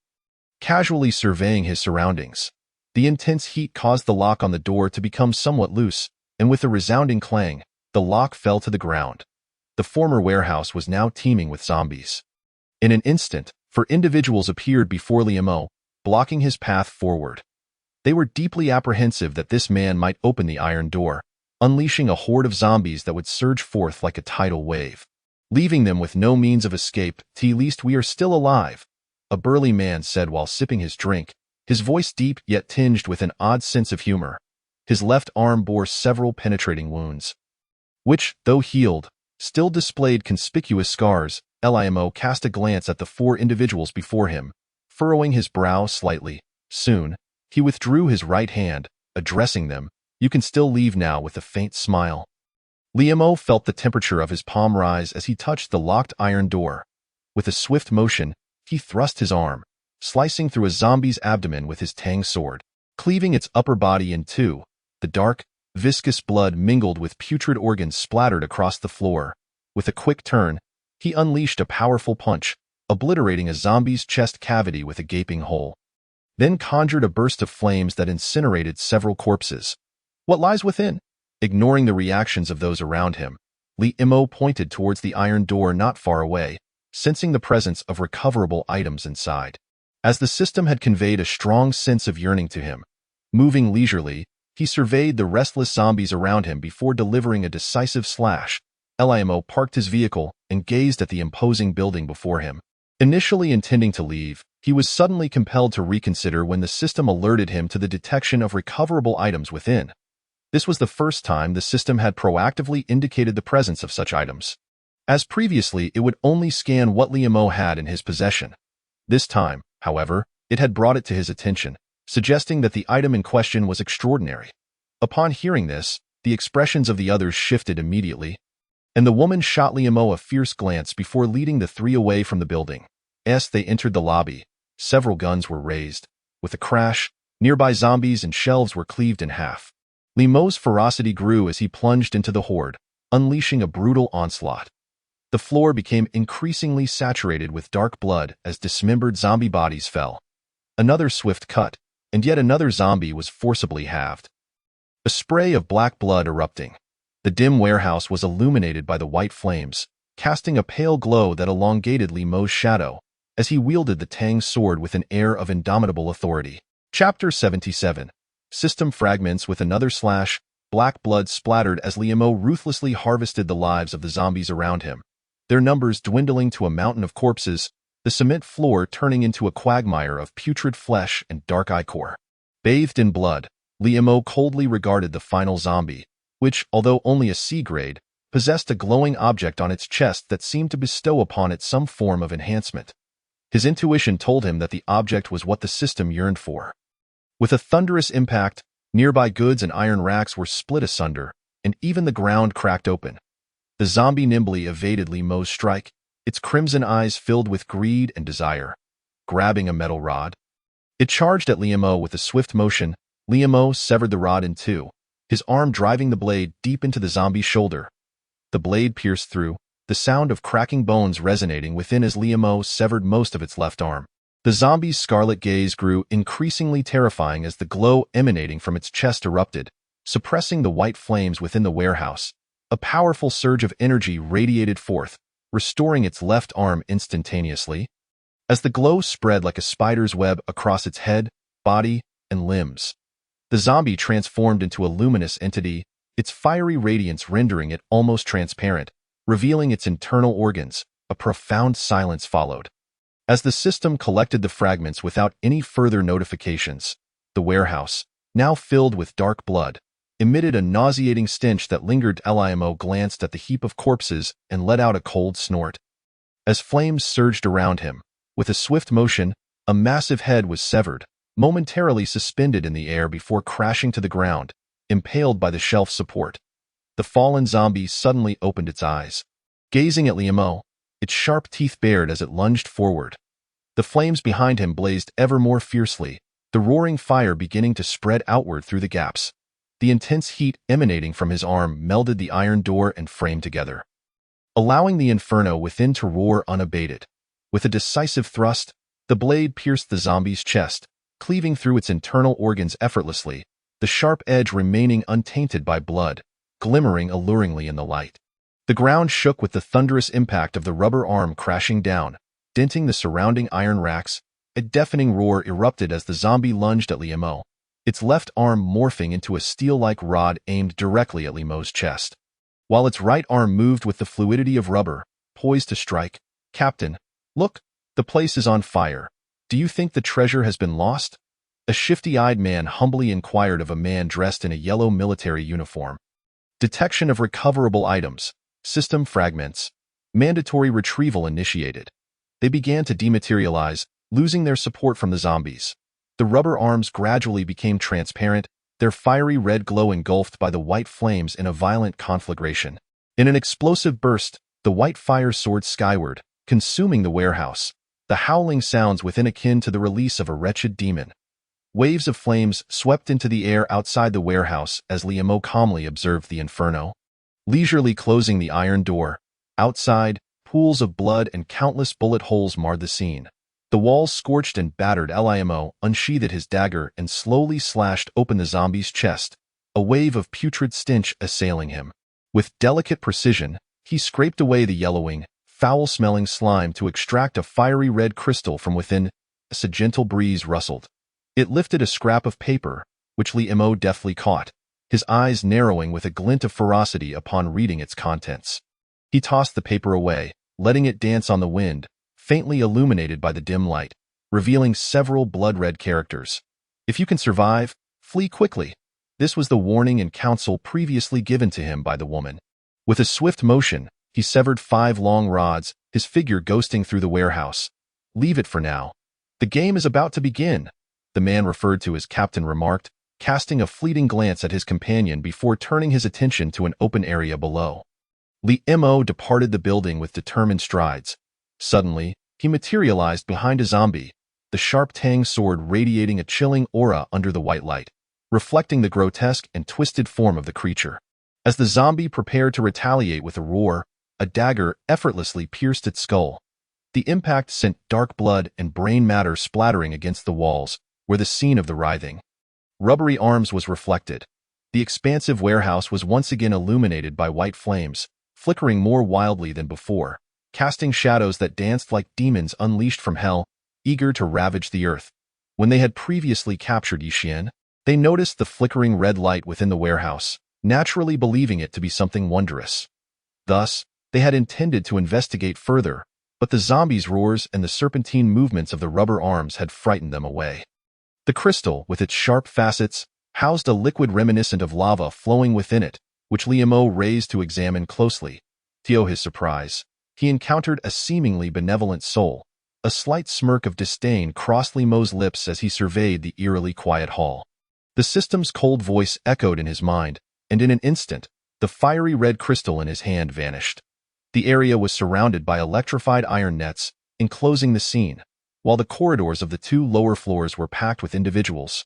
casually surveying his surroundings. The intense heat caused the lock on the door to become somewhat loose, and with a resounding clang, the lock fell to the ground. The former warehouse was now teeming with zombies. In an instant, 4 individuals appeared before Liamo, blocking his path forward. They were deeply apprehensive that this man might open the iron door, unleashing a horde of zombies that would surge forth like a tidal wave, leaving them with no means of escape. "At least we are still alive," a burly man said while sipping his drink, his voice deep yet tinged with an odd sense of humor. His left arm bore several penetrating wounds, which, though healed, still displayed conspicuous scars. Limo cast a glance at the four individuals before him, furrowing his brow slightly. Soon, he withdrew his right hand, addressing them. "You can still leave now," with a faint smile. Limo felt the temperature of his palm rise as he touched the locked iron door. With a swift motion, he thrust his arm, slicing through a zombie's abdomen with his tang sword, cleaving its upper body in two. The dark, viscous blood mingled with putrid organs splattered across the floor. With a quick turn, he unleashed a powerful punch, obliterating a zombie's chest cavity with a gaping hole, then conjured a burst of flames that incinerated several corpses. "What lies within?" Ignoring the reactions of those around him, Limo pointed towards the iron door not far away, sensing the presence of recoverable items inside. As the system had conveyed a strong sense of yearning to him, moving leisurely, he surveyed the restless zombies around him before delivering a decisive slash. Limo parked his vehicle and gazed at the imposing building before him. Initially intending to leave, he was suddenly compelled to reconsider when the system alerted him to the detection of recoverable items within. This was the first time the system had proactively indicated the presence of such items. As previously, it would only scan what Limo had in his possession. This time, however, it had brought it to his attention, suggesting that the item in question was extraordinary. Upon hearing this, the expressions of the others shifted immediately, and the woman shot Limo a fierce glance before leading the three away from the building. As they entered the lobby, several guns were raised. With a crash, nearby zombies and shelves were cleaved in half. Limo's ferocity grew as he plunged into the horde, unleashing a brutal onslaught. The floor became increasingly saturated with dark blood as dismembered zombie bodies fell. Another swift cut, and yet another zombie was forcibly halved. A spray of black blood erupting. The dim warehouse was illuminated by the white flames, casting a pale glow that elongated Limo's shadow as he wielded the tang sword with an air of indomitable authority. Chapter 77. System fragments. With another slash, black blood splattered as Limo ruthlessly harvested the lives of the zombies around him, their numbers dwindling to a mountain of corpses, the cement floor turning into a quagmire of putrid flesh and dark ichor. Bathed in blood, Limo coldly regarded the final zombie, which, although only a C-grade, possessed a glowing object on its chest that seemed to bestow upon it some form of enhancement. His intuition told him that the object was what the system yearned for. With a thunderous impact, nearby goods and iron racks were split asunder, and even the ground cracked open. The zombie nimbly evaded Limo's strike, its crimson eyes filled with greed and desire. Grabbing a metal rod, it charged at Limo with a swift motion. Limo severed the rod in two, his arm driving the blade deep into the zombie's shoulder. The blade pierced through, the sound of cracking bones resonating within as Limo severed most of its left arm. The zombie's scarlet gaze grew increasingly terrifying as the glow emanating from its chest erupted, suppressing the white flames within the warehouse. A powerful surge of energy radiated forth, restoring its left arm instantaneously. As the glow spread like a spider's web across its head, body, and limbs, the zombie transformed into a luminous entity, its fiery radiance rendering it almost transparent, revealing its internal organs. A profound silence followed. As the system collected the fragments without any further notifications, the warehouse, now filled with dark blood, emitted a nauseating stench that lingered. Limo glanced at the heap of corpses and let out a cold snort. As flames surged around him, with a swift motion, a massive head was severed, momentarily suspended in the air before crashing to the ground, impaled by the shelf support. The fallen zombie suddenly opened its eyes, gazing at Limo, its sharp teeth bared as it lunged forward. The flames behind him blazed ever more fiercely, the roaring fire beginning to spread outward through the gaps. The intense heat emanating from his arm melded the iron door and frame together, allowing the inferno within to roar unabated. With a decisive thrust, the blade pierced the zombie's chest, cleaving through its internal organs effortlessly, the sharp edge remaining untainted by blood, glimmering alluringly in the light. The ground shook with the thunderous impact of the rubber arm crashing down, denting the surrounding iron racks. A deafening roar erupted as the zombie lunged at Limo, its left arm morphing into a steel-like rod aimed directly at Limo's chest, while its right arm moved with the fluidity of rubber, poised to strike. "Captain, look, the place is on fire. Do you think the treasure has been lost?" A shifty-eyed man humbly inquired of a man dressed in a yellow military uniform. Detection of recoverable items. System fragments. Mandatory retrieval initiated. They began to dematerialize, losing their support from the zombies. The rubber arms gradually became transparent, their fiery red glow engulfed by the white flames in a violent conflagration. In an explosive burst, the white fire soared skyward, consuming the warehouse, the howling sounds within akin to the release of a wretched demon. Waves of flames swept into the air outside the warehouse as Liam calmly observed the inferno. Leisurely closing the iron door, outside, pools of blood and countless bullet holes marred the scene. The walls scorched and battered. Limo unsheathed his dagger and slowly slashed open the zombie's chest, a wave of putrid stench assailing him. With delicate precision, he scraped away the yellowing, foul-smelling slime to extract a fiery red crystal from within. As a gentle breeze rustled, it lifted a scrap of paper, which Limo deftly caught, his eyes narrowing with a glint of ferocity upon reading its contents. He tossed the paper away, letting it dance on the wind, faintly illuminated by the dim light, revealing several blood-red characters. If you can survive, flee quickly. This was the warning and counsel previously given to him by the woman. With a swift motion, he severed 5 long rods, his figure ghosting through the warehouse. Leave it for now. The game is about to begin, the man referred to as Captain remarked, casting a fleeting glance at his companion before turning his attention to an open area below. Limo departed the building with determined strides. Suddenly, he materialized behind a zombie, the sharp tang sword radiating a chilling aura under the white light, reflecting the grotesque and twisted form of the creature. As the zombie prepared to retaliate with a roar, a dagger effortlessly pierced its skull. The impact sent dark blood and brain matter splattering against the walls, where the scene of the writhing rubbery arms was reflected. The expansive warehouse was once again illuminated by white flames, flickering more wildly than before, casting shadows that danced like demons unleashed from hell, eager to ravage the earth. When they had previously captured Yixian, they noticed the flickering red light within the warehouse, naturally believing it to be something wondrous. Thus, they had intended to investigate further, but the zombies' roars and the serpentine movements of the rubber arms had frightened them away. The crystal, with its sharp facets, housed a liquid reminiscent of lava flowing within it, which Limo raised to examine closely. To his surprise, he encountered a seemingly benevolent soul. A slight smirk of disdain crossed Limo's lips as he surveyed the eerily quiet hall. The system's cold voice echoed in his mind, and in an instant, the fiery red crystal in his hand vanished. The area was surrounded by electrified iron nets, enclosing the scene, while the corridors of the 2 lower floors were packed with individuals,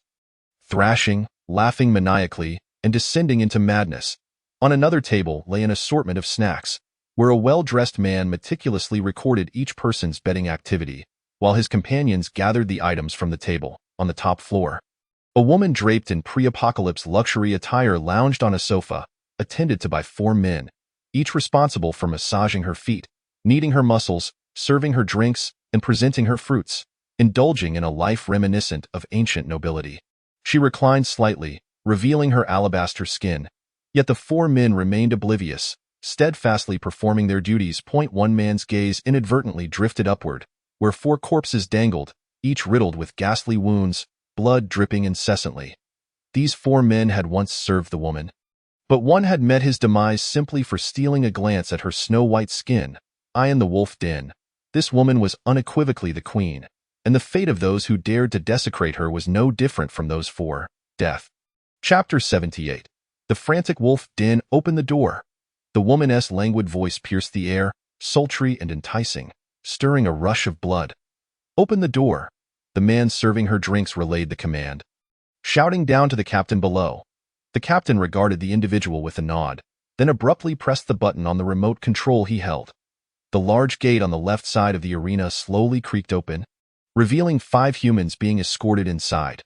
thrashing, laughing maniacally, and descending into madness. On another table lay an assortment of snacks, where a well-dressed man meticulously recorded each person's betting activity, while his companions gathered the items from the table. On the top floor, a woman draped in pre-apocalypse luxury attire lounged on a sofa, attended to by 4 men, each responsible for massaging her feet, kneading her muscles, serving her drinks, and presenting her fruits, indulging in a life reminiscent of ancient nobility. She reclined slightly, revealing her alabaster skin, yet the 4 men remained oblivious, steadfastly performing their duties. One man's gaze inadvertently drifted upward, where 4 corpses dangled, each riddled with ghastly wounds, blood dripping incessantly. These 4 men had once served the woman, but one had met his demise simply for stealing a glance at her snow-white skin. In the wolf den, this woman was unequivocally the queen, and the fate of those who dared to desecrate her was no different from those 4. Death. Chapter 78. The frantic wolf den opened the door. The woman's languid voice pierced the air, sultry and enticing, stirring a rush of blood. Open the door. The man serving her drinks relayed the command, shouting down to the captain below. The captain regarded the individual with a nod, then abruptly pressed the button on the remote control he held. The large gate on the left side of the arena slowly creaked open, revealing 5 humans being escorted inside.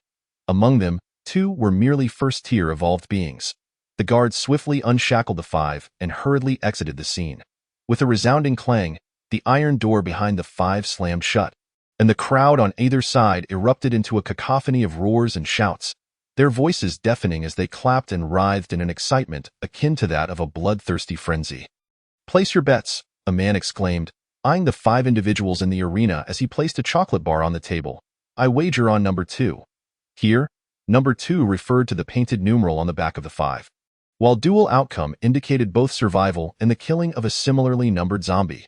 Among them, 2 were merely first-tier evolved beings. The guards swiftly unshackled the 5 and hurriedly exited the scene. With a resounding clang, the iron door behind the 5 slammed shut, and the crowd on either side erupted into a cacophony of roars and shouts, their voices deafening as they clapped and writhed in an excitement akin to that of a bloodthirsty frenzy. "Place your bets," a man exclaimed, eyeing the 5 individuals in the arena as he placed a chocolate bar on the table. "I wager on number 2. Here, number 2 referred to the painted numeral on the back of the 5. While dual outcome indicated both survival and the killing of a similarly numbered zombie.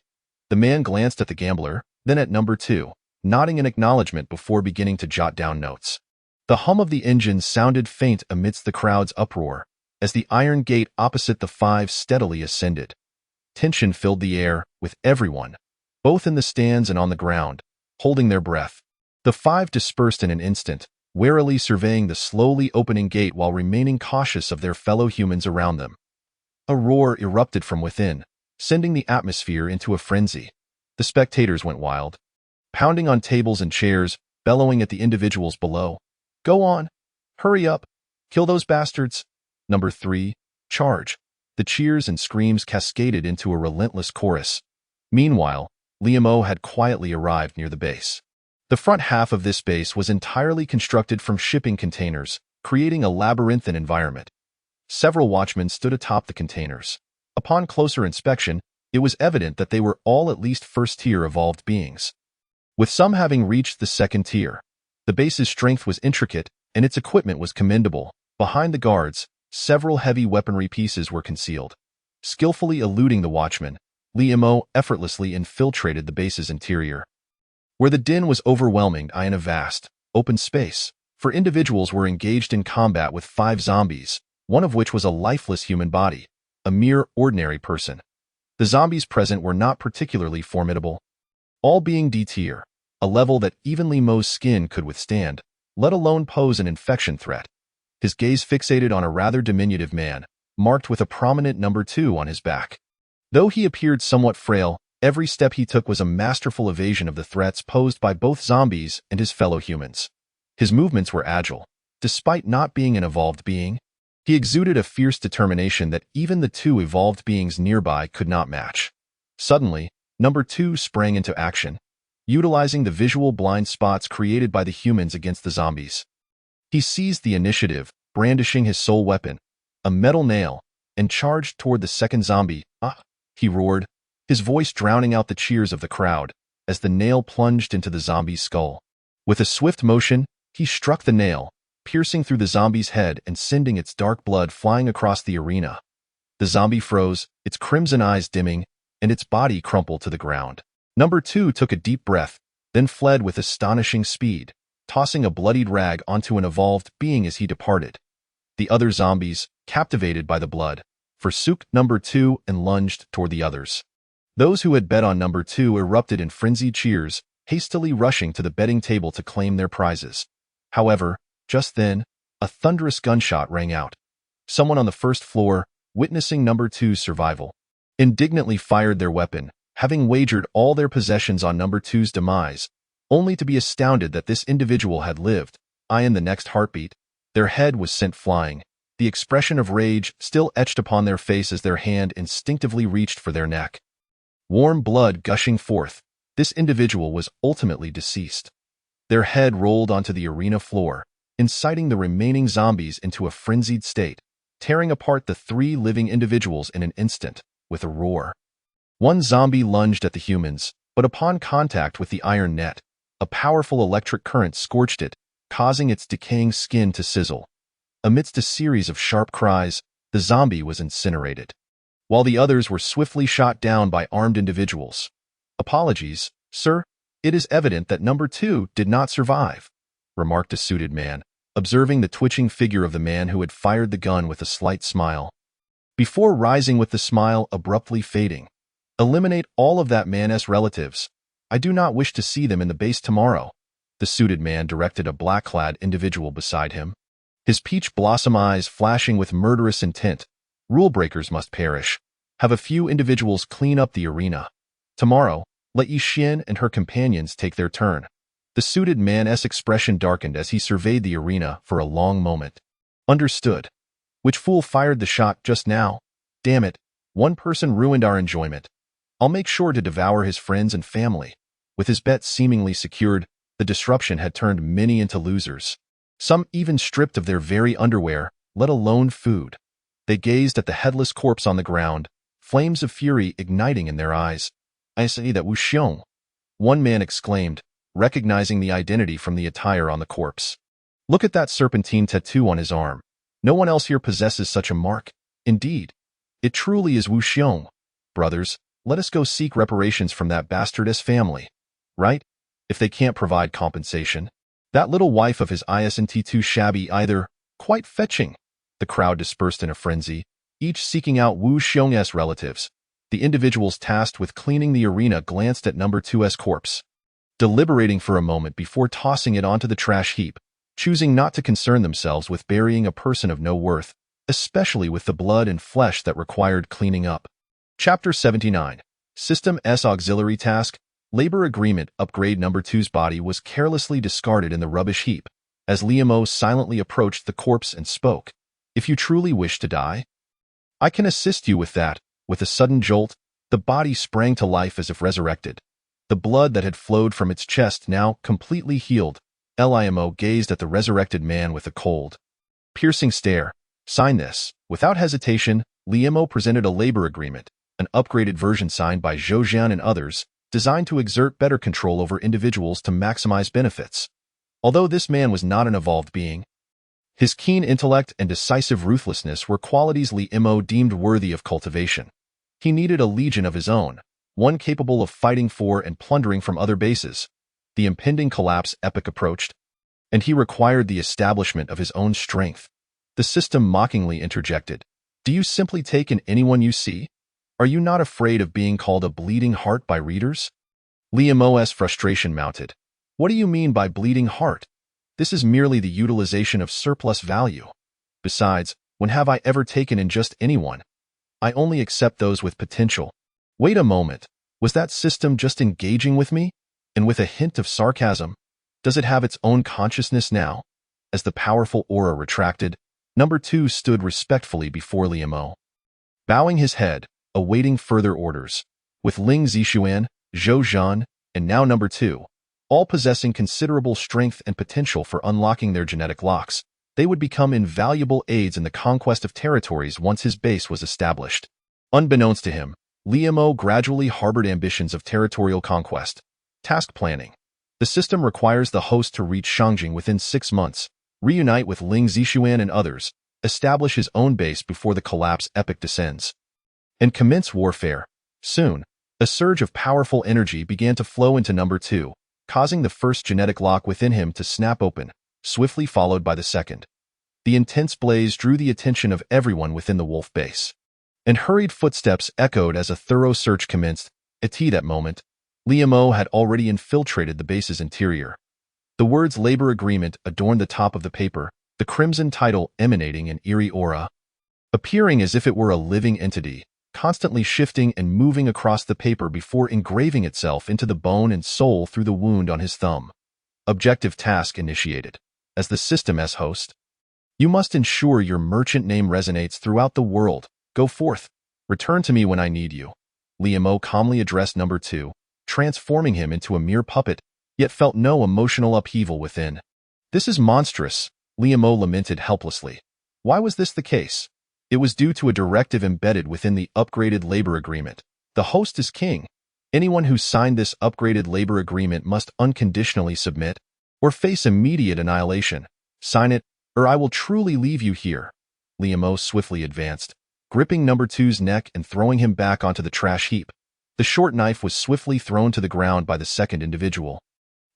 The man glanced at the gambler, then at number 2, nodding in acknowledgement before beginning to jot down notes. The hum of the engine sounded faint amidst the crowd's uproar, as the iron gate opposite the 5 steadily ascended. Tension filled the air, with everyone, both in the stands and on the ground, holding their breath. The 5 dispersed in an instant, warily surveying the slowly opening gate while remaining cautious of their fellow humans around them. A roar erupted from within, sending the atmosphere into a frenzy. The spectators went wild, pounding on tables and chairs, bellowing at the individuals below. "Go on! Hurry up! Kill those bastards!" Number 3, charge. The cheers and screams cascaded into a relentless chorus. Meanwhile, Liam had quietly arrived near the base. The front half of this base was entirely constructed from shipping containers, creating a labyrinthine environment. Several watchmen stood atop the containers. Upon closer inspection, it was evident that they were all at least first-tier evolved beings, with some having reached the second tier. The base's strength was intricate, and its equipment was commendable. Behind the guards, several heavy weaponry pieces were concealed. Skillfully eluding the watchmen, Liam effortlessly infiltrated the base's interior, where the din was overwhelming in a vast, open space. For individuals were engaged in combat with 5 zombies, one of which was a lifeless human body, a mere ordinary person. The zombies present were not particularly formidable, all being D tier, a level that even Liam's skin could withstand, let alone pose an infection threat. His gaze fixated on a rather diminutive man, marked with a prominent number 2 on his back. Though he appeared somewhat frail, every step he took was a masterful evasion of the threats posed by both zombies and his fellow humans. His movements were agile. Despite not being an evolved being, he exuded a fierce determination that even the 2 evolved beings nearby could not match. Suddenly, number 2 sprang into action, utilizing the visual blind spots created by the humans against the zombies. He seized the initiative, brandishing his sole weapon, a metal nail, and charged toward the second zombie. "Ah!" he roared, his voice drowning out the cheers of the crowd, as the nail plunged into the zombie's skull. With a swift motion, he struck the nail, piercing through the zombie's head and sending its dark blood flying across the arena. The zombie froze, its crimson eyes dimming, and its body crumpled to the ground. Number 2 took a deep breath, then fled with astonishing speed, tossing a bloodied rag onto an evolved being as he departed. The other zombies, captivated by the blood, forsook number 2 and lunged toward the others. Those who had bet on number 2 erupted in frenzied cheers, hastily rushing to the betting table to claim their prizes. However, just then, a thunderous gunshot rang out. Someone on the first floor, witnessing number 2's survival, indignantly fired their weapon, having wagered all their possessions on number 2's demise, only to be astounded that this individual had lived. In the next heartbeat, their head was sent flying, the expression of rage still etched upon their face as their hand instinctively reached for their neck. Warm blood gushing forth, this individual was ultimately deceased. Their head rolled onto the arena floor, inciting the remaining zombies into a frenzied state, tearing apart the 3 living individuals in an instant, with a roar. One zombie lunged at the humans, but upon contact with the iron net, a powerful electric current scorched it, causing its decaying skin to sizzle. Amidst a series of sharp cries, the zombie was incinerated, while the others were swiftly shot down by armed individuals. "Apologies, sir. It is evident that number 2 did not survive," remarked a suited man, observing the twitching figure of the man who had fired the gun with a slight smile, before rising with the smile abruptly fading. "Eliminate all of that man's relatives. I do not wish to see them in the base tomorrow," the suited man directed a black-clad individual beside him, his peach blossom eyes flashing with murderous intent. "Rule breakers must perish. Have a few individuals clean up the arena. Tomorrow, let Yi Xian and her companions take their turn." The suited man's expression darkened as he surveyed the arena for a long moment. "Understood. Which fool fired the shot just now? Damn it, one person ruined our enjoyment. I'll make sure to devour his friends and family." With his bet seemingly secured, the disruption had turned many into losers. Some even stripped of their very underwear, let alone food. They gazed at the headless corpse on the ground, flames of fury igniting in their eyes. "I say that Wu Xiong," one man exclaimed, recognizing the identity from the attire on the corpse. Look at that serpentine tattoo on his arm. No one else here possesses such a mark. Indeed, it truly is Wu Xiong. Brothers, let us go seek reparations from that bastardess family. Right? If they can't provide compensation. That little wife of his isn't too shabby either. Quite fetching. The crowd dispersed in a frenzy, each seeking out Wu Xiong's relatives. The individuals tasked with cleaning the arena glanced at number 2's corpse, deliberating for a moment before tossing it onto the trash heap, choosing not to concern themselves with burying a person of no worth, especially with the blood and flesh that required cleaning up. Chapter 79. System S Auxiliary Task. Labor Agreement. Upgrade. Number 2's body was carelessly discarded in the rubbish heap, as Liamo silently approached the corpse and spoke. If you truly wish to die, I can assist you with that. With a sudden jolt, the body sprang to life as if resurrected. The blood that had flowed from its chest now completely healed. Limo gazed at the resurrected man with a cold, piercing stare. Sign this. Without hesitation, Liamo presented a labor agreement, an upgraded version signed by Zhou Jian and others, designed to exert better control over individuals to maximize benefits. Although this man was not an evolved being, his keen intellect and decisive ruthlessness were qualities Liamo deemed worthy of cultivation. He needed a legion of his own, one capable of fighting for and plundering from other bases. The impending collapse epoch approached, and he required the establishment of his own strength. The system mockingly interjected. Do you simply take in anyone you see? Are you not afraid of being called a bleeding heart by readers? Liamo's frustration mounted. What do you mean by bleeding heart? This is merely the utilization of surplus value. Besides, when have I ever taken in just anyone? I only accept those with potential. Wait a moment. Was that system just engaging with me? And with a hint of sarcasm, does it have its own consciousness now? As the powerful aura retracted, number 2 stood respectfully before Liamo, bowing his head, awaiting further orders. With Ling Zixuan, Zhou Jian, and now number 2, all possessing considerable strength and potential for unlocking their genetic locks, they would become invaluable aids in the conquest of territories once his base was established. Unbeknownst to him, Liamo gradually harbored ambitions of territorial conquest. Task planning. The system requires the host to reach Shangjing within 6 months, reunite with Ling Zixuan and others, establish his own base before the collapse epoch descends, and commence warfare. Soon, a surge of powerful energy began to flow into number 2, causing the first genetic lock within him to snap open, swiftly followed by the second. The intense blaze drew the attention of everyone within the wolf base, and hurried footsteps echoed as a thorough search commenced. At that moment, Liamo had already infiltrated the base's interior. The words labor agreement adorned the top of the paper, the crimson title emanating an eerie aura, appearing as if it were a living entity, constantly shifting and moving across the paper before engraving itself into the bone and soul through the wound on his thumb. Objective task initiated. As the system's host, you must ensure your merchant name resonates throughout the world. Go forth. Return to me when I need you. Liamo calmly addressed number 2, transforming him into a mere puppet, yet felt no emotional upheaval within. This is monstrous, Liamo lamented helplessly. Why was this the case? It was due to a directive embedded within the upgraded labor agreement. The host is king. Anyone who signed this upgraded labor agreement must unconditionally submit, or face immediate annihilation. Sign it, or I will truly leave you here. Liamo swiftly advanced, gripping number 2's neck and throwing him back onto the trash heap. The short knife was swiftly thrown to the ground by the second individual,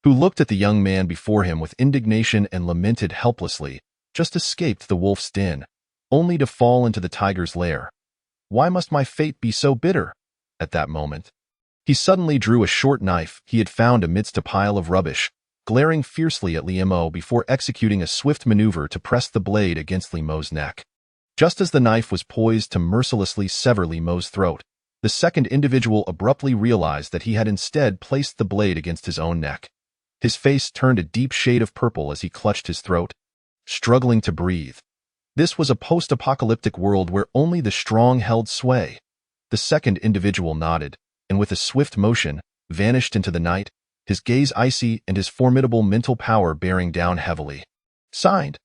who looked at the young man before him with indignation and lamented helplessly. Just escaped the wolf's den, only to fall into the tiger's lair. Why must my fate be so bitter? At that moment, he suddenly drew a short knife he had found amidst a pile of rubbish, glaring fiercely at Liamo before executing a swift maneuver to press the blade against Liamo's neck. Just as the knife was poised to mercilessly sever Liamo's throat, the second individual abruptly realized that he had instead placed the blade against his own neck. His face turned a deep shade of purple as he clutched his throat, struggling to breathe. This was a post-apocalyptic world where only the strong held sway. The second individual nodded, and with a swift motion, vanished into the night, his gaze icy and his formidable mental power bearing down heavily. Signed.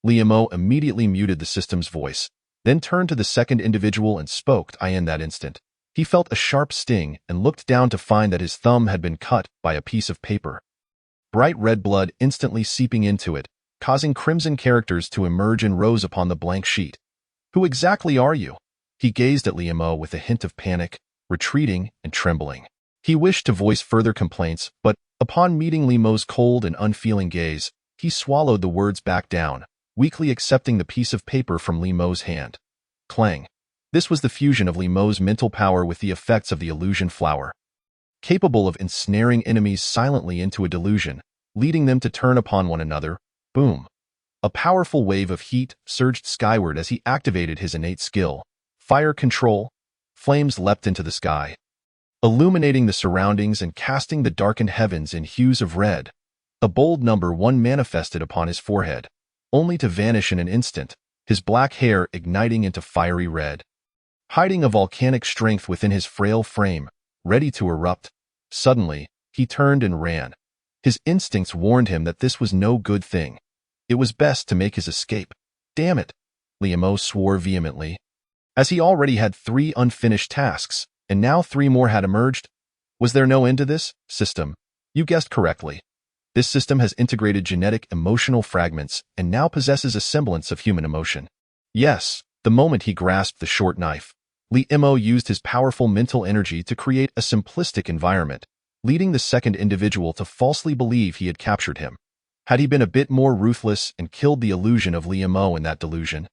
Liamo immediately muted the system's voice, then turned to the second individual and spoke. In that instant, he felt a sharp sting and looked down to find that his thumb had been cut by a piece of paper. Bright red blood instantly seeping into it, causing crimson characters to emerge in rows upon the blank sheet. Who exactly are you? He gazed at Li Mo with a hint of panic, retreating and trembling. He wished to voice further complaints, but upon meeting Li Mo's cold and unfeeling gaze, he swallowed the words back down, weakly accepting the piece of paper from Li Mo's hand. Clang. This was the fusion of Li Mo's mental power with the effects of the illusion flower, capable of ensnaring enemies silently into a delusion, leading them to turn upon one another. Boom. A powerful wave of heat surged skyward as he activated his innate skill. Fire control. Flames leapt into the sky, illuminating the surroundings and casting the darkened heavens in hues of red. A bold number 1 manifested upon his forehead, only to vanish in an instant, his black hair igniting into fiery red. Hiding a volcanic strength within his frail frame, ready to erupt, suddenly, he turned and ran. His instincts warned him that this was no good thing. It was best to make his escape. Damn it, Li Mo swore vehemently. As he already had 3 unfinished tasks, and now 3 more had emerged. Was there no end to this system? You guessed correctly. This system has integrated genetic emotional fragments and now possesses a semblance of human emotion. Yes, the moment he grasped the short knife, Li Mo used his powerful mental energy to create a simplistic environment, leading the second individual to falsely believe he had captured him. Had he been a bit more ruthless and killed the illusion of Li Mo in that delusion,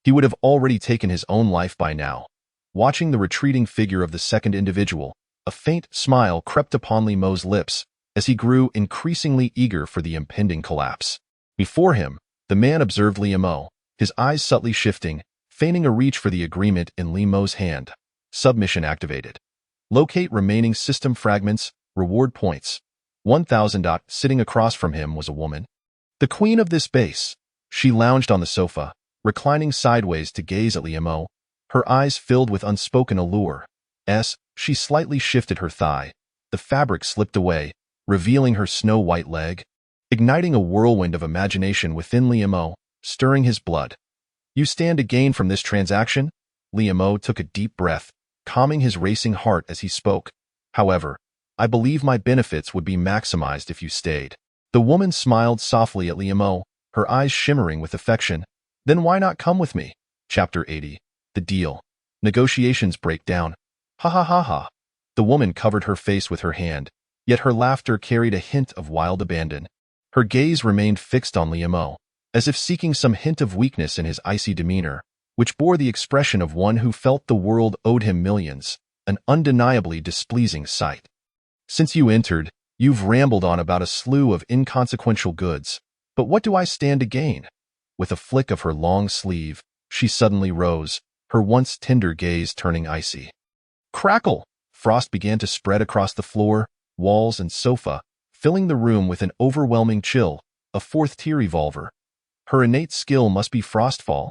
he would have already taken his own life by now. Watching the retreating figure of the second individual, a faint smile crept upon Li Mo's lips as he grew increasingly eager for the impending collapse. Before him, the man observed Li Mo, his eyes subtly shifting, feigning a reach for the agreement in Li Mo's hand. Submission activated. Locate remaining system fragments, reward points. 1,000. Sitting across from him was a woman, the queen of this base. She lounged on the sofa, reclining sideways to gaze at Li Mo, her eyes filled with unspoken allure. She slightly shifted her thigh. The fabric slipped away, revealing her snow-white leg, igniting a whirlwind of imagination within Li Mo, stirring his blood. You stand to gain from this transaction? Li Mo took a deep breath, calming his racing heart as he spoke. However, I believe my benefits would be maximized if you stayed. The woman smiled softly at Li Mo, her eyes shimmering with affection. Then why not come with me? Chapter 80. The deal. Negotiations break down. Ha ha ha ha. The woman covered her face with her hand, yet her laughter carried a hint of wild abandon. Her gaze remained fixed on Li Mo, as if seeking some hint of weakness in his icy demeanor, which bore the expression of one who felt the world owed him millions, an undeniably displeasing sight. Since you entered, you've rambled on about a slew of inconsequential goods, but what do I stand to gain? With a flick of her long sleeve, she suddenly rose, her once tender gaze turning icy. Crackle! Frost began to spread across the floor, walls, and sofa, filling the room with an overwhelming chill. A 4th-tier revolver. Her innate skill must be frostfall.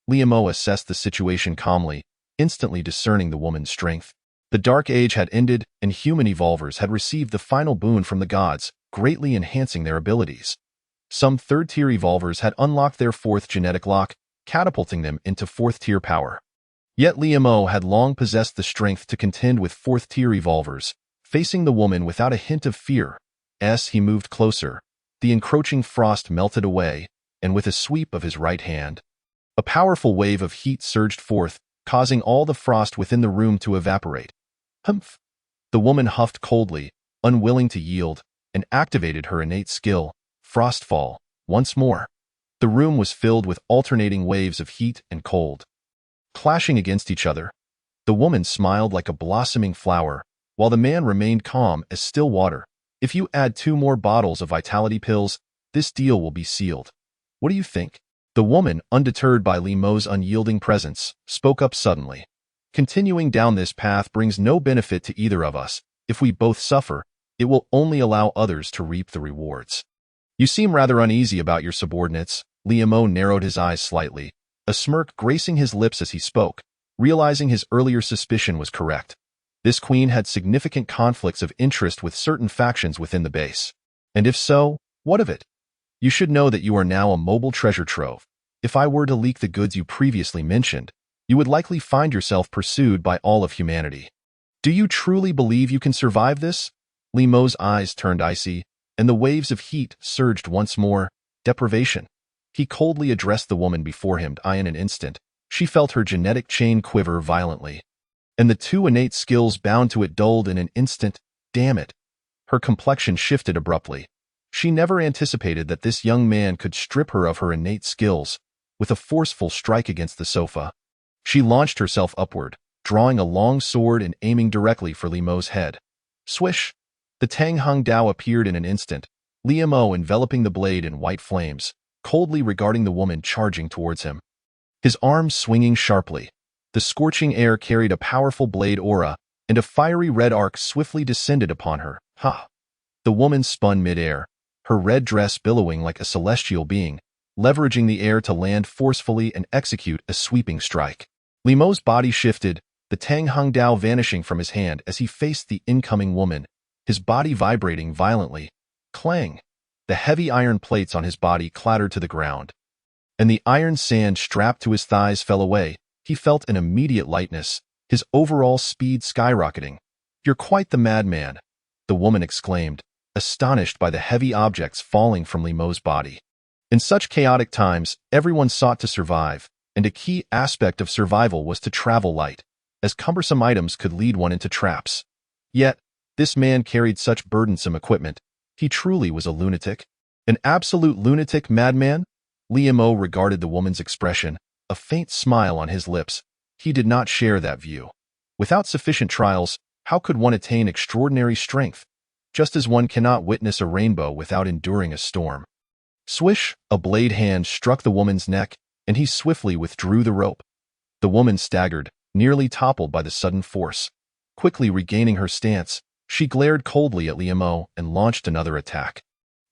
Li Mo assessed the situation calmly, instantly discerning the woman's strength. The Dark Age had ended, and human evolvers had received the final boon from the gods, greatly enhancing their abilities. Some 3rd-tier evolvers had unlocked their 4th genetic lock, catapulting them into 4th-tier power. Yet Li Mo had long possessed the strength to contend with 4th-tier evolvers, facing the woman without a hint of fear. As he moved closer, the encroaching frost melted away, and with a sweep of his right hand, a powerful wave of heat surged forth, causing all the frost within the room to evaporate. Humph! The woman huffed coldly, unwilling to yield, and activated her innate skill, Frostfall, once more. The room was filled with alternating waves of heat and cold, clashing against each other. The woman smiled like a blossoming flower, while the man remained calm as still water. If you add 2 more bottles of vitality pills, this deal will be sealed. What do you think? The woman, undeterred by Li Mo's unyielding presence, spoke up suddenly. Continuing down this path brings no benefit to either of us. If we both suffer, it will only allow others to reap the rewards. You seem rather uneasy about your subordinates. Li Mo narrowed his eyes slightly, a smirk gracing his lips as he spoke, realizing his earlier suspicion was correct. This queen had significant conflicts of interest with certain factions within the base. And if so, what of it? You should know that you are now a mobile treasure trove. If I were to leak the goods you previously mentioned, you would likely find yourself pursued by all of humanity. Do you truly believe you can survive this? Li Mo's eyes turned icy, and the waves of heat surged once more. Deprivation. He coldly addressed the woman before him. In an instant, she felt her genetic chain quiver violently, and the two innate skills bound to it dulled in an instant. Damn it! Her complexion shifted abruptly. She never anticipated that this young man could strip her of her innate skills. With a forceful strike against the sofa, she launched herself upward, drawing a long sword and aiming directly for Li Mo's head. Swish! The Tang Hung Dao appeared in an instant, Li Mo enveloping the blade in white flames, coldly regarding the woman charging towards him. His arms swinging sharply, the scorching air carried a powerful blade aura, and a fiery red arc swiftly descended upon her. Ha! The woman spun mid-air, her red dress billowing like a celestial being, leveraging the air to land forcefully and execute a sweeping strike. Li Mo's body shifted, the Tang Hung Dao vanishing from his hand as he faced the incoming woman, his body vibrating violently. Clang! The heavy iron plates on his body clattered to the ground, and the iron sand strapped to his thighs fell away. He felt an immediate lightness, his overall speed skyrocketing. "You're quite the madman," the woman exclaimed, astonished by the heavy objects falling from Li Mo's body. In such chaotic times, everyone sought to survive, and a key aspect of survival was to travel light, as cumbersome items could lead one into traps. Yet, this man carried such burdensome equipment. He truly was a lunatic. An absolute lunatic madman? Li Mo regarded the woman's expression, a faint smile on his lips. He did not share that view. Without sufficient trials, how could one attain extraordinary strength? Just as one cannot witness a rainbow without enduring a storm. Swish! A blade hand struck the woman's neck, and he swiftly withdrew the rope. The woman staggered, nearly toppled by the sudden force. Quickly regaining her stance, she glared coldly at Li Mo and launched another attack.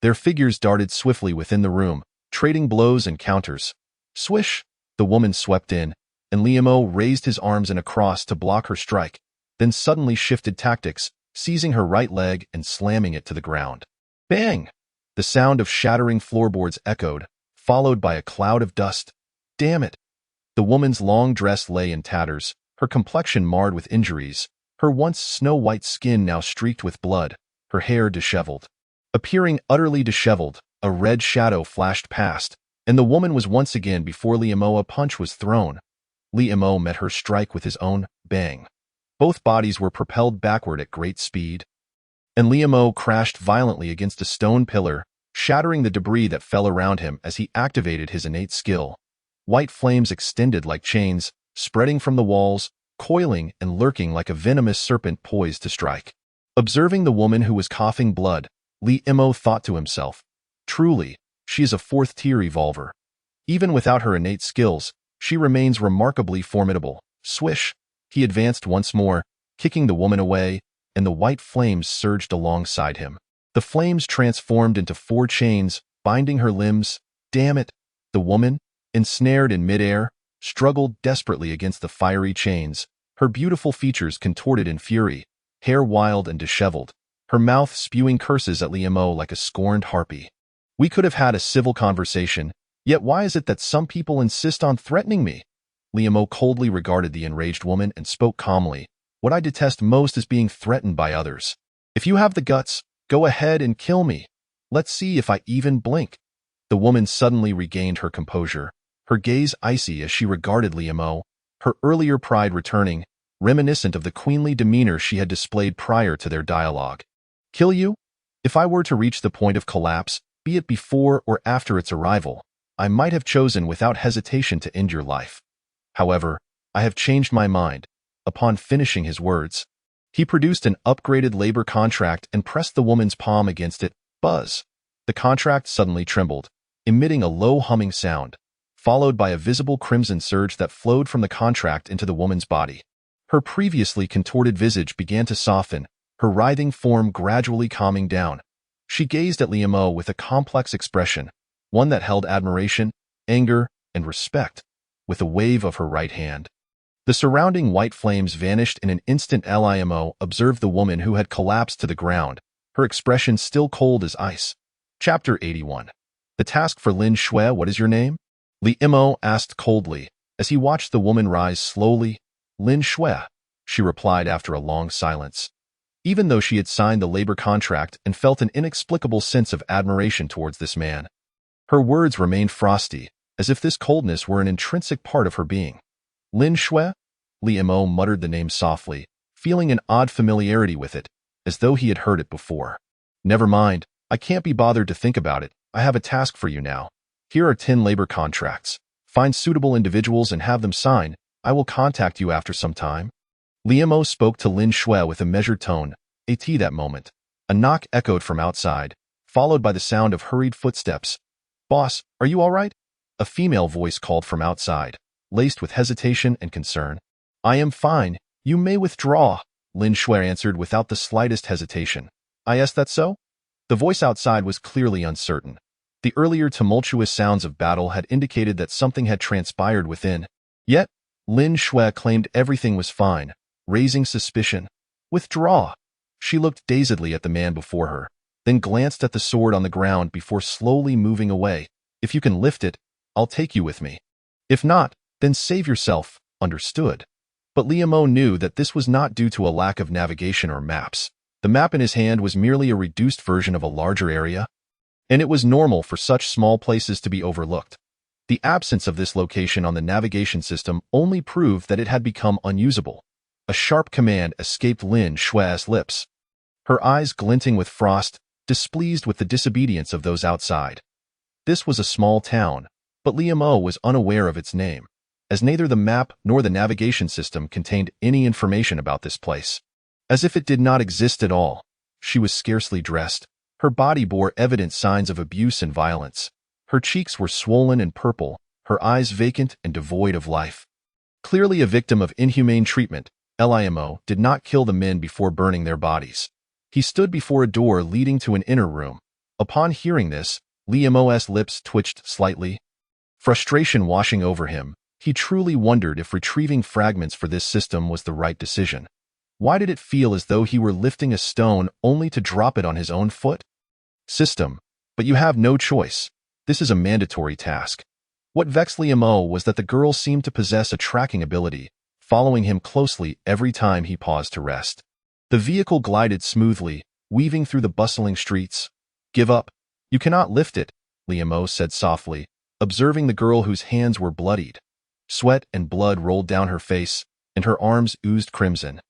Their figures darted swiftly within the room, trading blows and counters. Swish! The woman swept in, and Li Mo raised his arms in a cross to block her strike, then suddenly shifted tactics, seizing her right leg and slamming it to the ground. Bang! The sound of shattering floorboards echoed, followed by a cloud of dust. Damn it! The woman's long dress lay in tatters, her complexion marred with injuries, her once snow-white skin now streaked with blood, her hair disheveled. Appearing utterly disheveled, a red shadow flashed past, and the woman was once again before Li Mo. A punch was thrown. Li Mo met her strike with his own. Bang! Both bodies were propelled backward at great speed, and Li Mo crashed violently against a stone pillar, shattering the debris that fell around him as he activated his innate skill. White flames extended like chains, spreading from the walls, coiling and lurking like a venomous serpent poised to strike. Observing the woman who was coughing blood, Li Mo thought to himself, "Truly, she is a fourth-tier evolver. Even without her innate skills, she remains remarkably formidable." Swish! He advanced once more, kicking the woman away, and the white flames surged alongside him. The flames transformed into 4 chains, binding her limbs. Damn it! The woman, ensnared in midair, struggled desperately against the fiery chains, her beautiful features contorted in fury, hair wild and disheveled, her mouth spewing curses at Li Mo like a scorned harpy. "We could have had a civil conversation, yet why is it that some people insist on threatening me?" Li Mo coldly regarded the enraged woman and spoke calmly. "What I detest most is being threatened by others. If you have the guts, go ahead and kill me. Let's see if I even blink." The woman suddenly regained her composure, her gaze icy as she regarded Li Mo, her earlier pride returning, reminiscent of the queenly demeanor she had displayed prior to their dialogue. "Kill you? If I were to reach the point of collapse, be it before or after its arrival, I might have chosen without hesitation to end your life. However, I have changed my mind." Upon finishing his words, he produced an upgraded labor contract and pressed the woman's palm against it. Buzz! The contract suddenly trembled, emitting a low humming sound, followed by a visible crimson surge that flowed from the contract into the woman's body. Her previously contorted visage began to soften, her writhing form gradually calming down. She gazed at Li Mo with a complex expression, one that held admiration, anger, and respect. With a wave of her right hand, the surrounding white flames vanished in an instant. Li Mo observed the woman who had collapsed to the ground, her expression still cold as ice. Chapter 81. The task for Lin Shui. "What is your name?" Li Mo asked coldly, as he watched the woman rise slowly. "Lin Shui," she replied after a long silence. Even though she had signed the labor contract and felt an inexplicable sense of admiration towards this man, Her words remained frosty, as if this coldness were an intrinsic part of her being. Lin Shui? Li Mo muttered the name softly, feeling an odd familiarity with it, as though he had heard it before. Never mind, I can't be bothered to think about it. I have a task for you now. Here are 10 labor contracts. Find suitable individuals and have them sign. I will contact you after some time. Li Mo spoke to Lin Shui with a measured tone. At that moment, a knock echoed from outside, followed by the sound of hurried footsteps. Boss, are you all right? A female voice called from outside, laced with hesitation and concern. I am fine. You may withdraw, Lin Shui answered without the slightest hesitation. Is that so? The voice outside was clearly uncertain. The earlier tumultuous sounds of battle had indicated that something had transpired within. Yet, Lin Shui claimed everything was fine, raising suspicion. Withdraw. She looked dazedly at the man before her, then glanced at the sword on the ground before slowly moving away. If you can lift it, I'll take you with me. If not, then save yourself, understood. But Li Mo knew that this was not due to a lack of navigation or maps. The map in his hand was merely a reduced version of a larger area, and it was normal for such small places to be overlooked. The absence of this location on the navigation system only proved that it had become unusable. A sharp command escaped Lin Shui's lips, her eyes glinting with frost, displeased with the disobedience of those outside. This was a small town, but Li Mo was unaware of its name, as neither the map nor the navigation system contained any information about this place. As if it did not exist at all, she was scarcely dressed. Her body bore evident signs of abuse and violence. Her cheeks were swollen and purple, her eyes vacant and devoid of life. Clearly a victim of inhumane treatment, Limo did not kill the men before burning their bodies. He stood before a door leading to an inner room. Upon hearing this, Li Mo's lips twitched slightly. Frustration washing over him, he truly wondered if retrieving fragments for this system was the right decision. Why did it feel as though he were lifting a stone only to drop it on his own foot? System, but you have no choice. This is a mandatory task. What vexed Li Mo was that the girl seemed to possess a tracking ability, following him closely every time he paused to rest. The vehicle glided smoothly, weaving through the bustling streets. Give up. You cannot lift it, Li Mo said softly, observing the girl whose hands were bloodied. Sweat and blood rolled down her face, and her arms oozed crimson.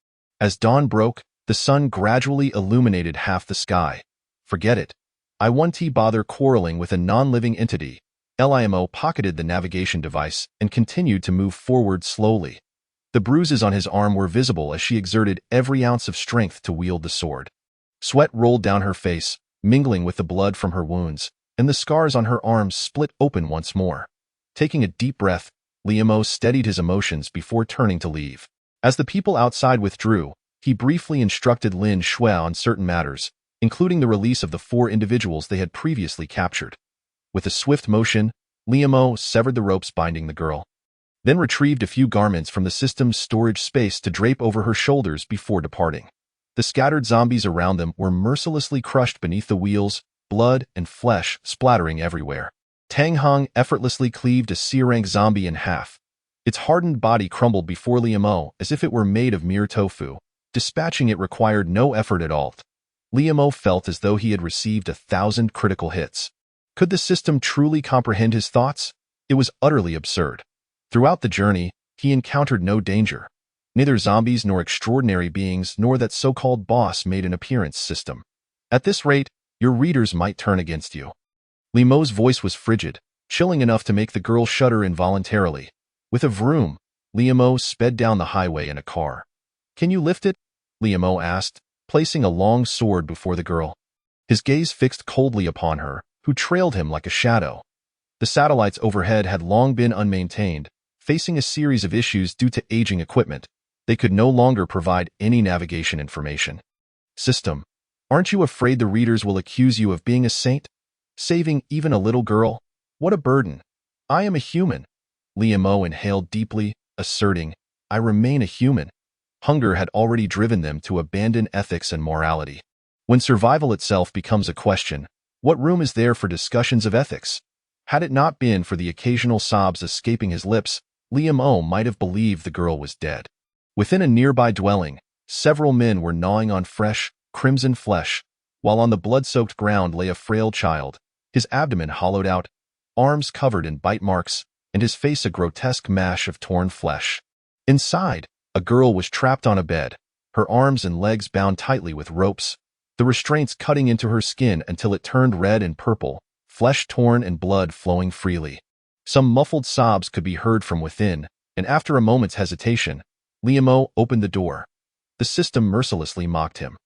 As dawn broke, the sun gradually illuminated half the sky. Forget it. I won't bother quarreling with a non-living entity. Limo pocketed the navigation device and continued to move forward slowly. The bruises on his arm were visible as she exerted every ounce of strength to wield the sword. Sweat rolled down her face, mingling with the blood from her wounds, and the scars on her arms split open once more. Taking a deep breath, Limo steadied his emotions before turning to leave. As the people outside withdrew, he briefly instructed Lin Shui on certain matters, including the release of the 4 individuals they had previously captured. With a swift motion, Limo severed the ropes binding the girl, then retrieved a few garments from the system's storage space to drape over her shoulders before departing. The scattered zombies around them were mercilessly crushed beneath the wheels, blood and flesh splattering everywhere. Tang Hong effortlessly cleaved a C-rank zombie in half. Its hardened body crumbled before Limo as if it were made of mere tofu. Dispatching it required no effort at all. Limo felt as though he had received 1,000 critical hits. Could the system truly comprehend his thoughts? It was utterly absurd. Throughout the journey, he encountered no danger. Neither zombies nor extraordinary beings nor that so-called boss made an appearance. System. At this rate, your readers might turn against you. Limo's voice was frigid, chilling enough to make the girl shudder involuntarily. With a vroom, Limo sped down the highway in a car. Can you lift it? Limo asked, placing a long sword before the girl. His gaze fixed coldly upon her, who trailed him like a shadow. The satellites overhead had long been unmaintained, facing a series of issues due to aging equipment. They could no longer provide any navigation information. System, aren't you afraid the readers will accuse you of being a saint? Saving even a little girl? What a burden. I am a human. Limo inhaled deeply, asserting, I remain a human. Hunger had already driven them to abandon ethics and morality. When survival itself becomes a question, what room is there for discussions of ethics? Had it not been for the occasional sobs escaping his lips, Limo might have believed the girl was dead. Within a nearby dwelling, several men were gnawing on fresh, crimson flesh, while on the blood-soaked ground lay a frail child, his abdomen hollowed out, arms covered in bite marks, and his face a grotesque mash of torn flesh. Inside, a girl was trapped on a bed, her arms and legs bound tightly with ropes, the restraints cutting into her skin until it turned red and purple, flesh torn and blood flowing freely. Some muffled sobs could be heard from within, and after a moment's hesitation, Liamo opened the door. The system mercilessly mocked him.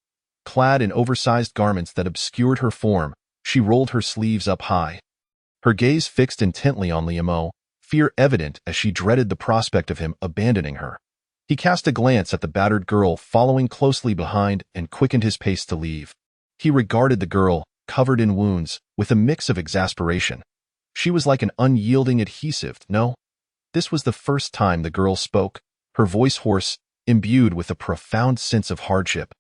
Clad in oversized garments that obscured her form, she rolled her sleeves up high. Her gaze fixed intently on Liamo, fear evident as she dreaded the prospect of him abandoning her. He cast a glance at the battered girl following closely behind and quickened his pace to leave. He regarded the girl, covered in wounds, with a mix of exasperation. She was like an unyielding adhesive. No. This was the first time the girl spoke, her voice hoarse, imbued with a profound sense of hardship.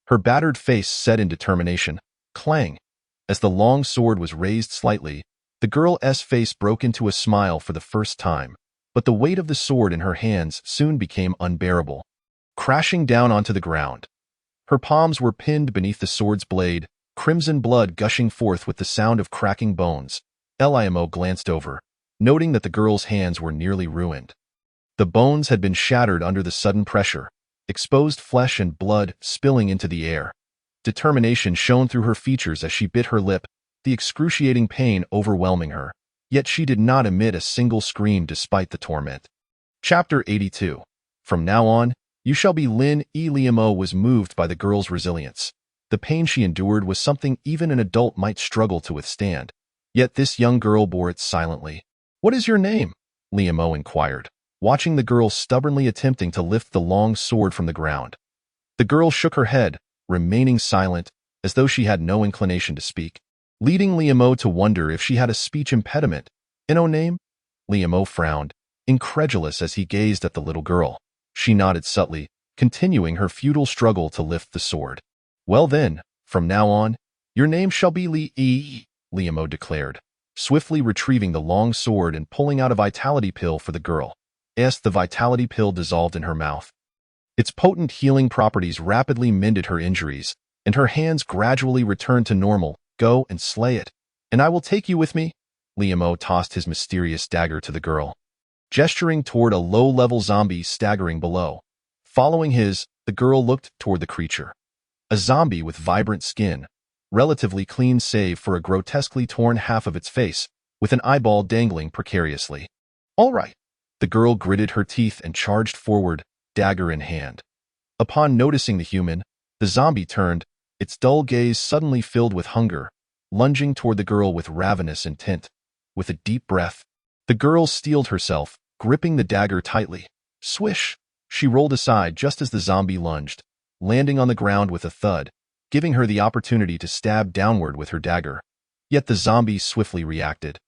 Her battered face set in determination. Clang! As the long sword was raised slightly, the girl's face broke into a smile for the first time, but the weight of the sword in her hands soon became unbearable, crashing down onto the ground. Her palms were pinned beneath the sword's blade, crimson blood gushing forth with the sound of cracking bones. Liamo glanced over, noting that the girl's hands were nearly ruined. The bones had been shattered under the sudden pressure, exposed flesh and blood spilling into the air. Determination shone through her features as she bit her lip, the excruciating pain overwhelming her. Yet she did not emit a single scream despite the torment. Chapter 82. From now on, you shall be Lin. Liamo was moved by the girl's resilience. The pain she endured was something even an adult might struggle to withstand. Yet this young girl bore it silently. "What is your name?" Liamo inquired, watching the girl stubbornly attempting to lift the long sword from the ground. The girl shook her head, remaining silent, as though she had no inclination to speak, leading Liamo to wonder if she had a speech impediment. "No name?" Liamo frowned, incredulous as he gazed at the little girl. She nodded subtly, continuing her futile struggle to lift the sword. "Well then, from now on, your name shall be Li," Liamo declared, swiftly retrieving the long sword and pulling out a vitality pill for the girl. The vitality pill dissolved in her mouth. Its potent healing properties rapidly mended her injuries, and her hands gradually returned to normal. "Go and slay it, and I will take you with me." Liamo tossed his mysterious dagger to the girl, gesturing toward a low-level zombie staggering below. Following the girl looked toward the creature. A zombie with vibrant skin, relatively clean save for a grotesquely torn half of its face, with an eyeball dangling precariously. "All right." The girl gritted her teeth and charged forward, dagger in hand. Upon noticing the human, the zombie turned, its dull gaze suddenly filled with hunger, lunging toward the girl with ravenous intent. With a deep breath, the girl steeled herself, gripping the dagger tightly. Swish! She rolled aside just as the zombie lunged, landing on the ground with a thud, giving her the opportunity to stab downward with her dagger. Yet the zombie swiftly reacted,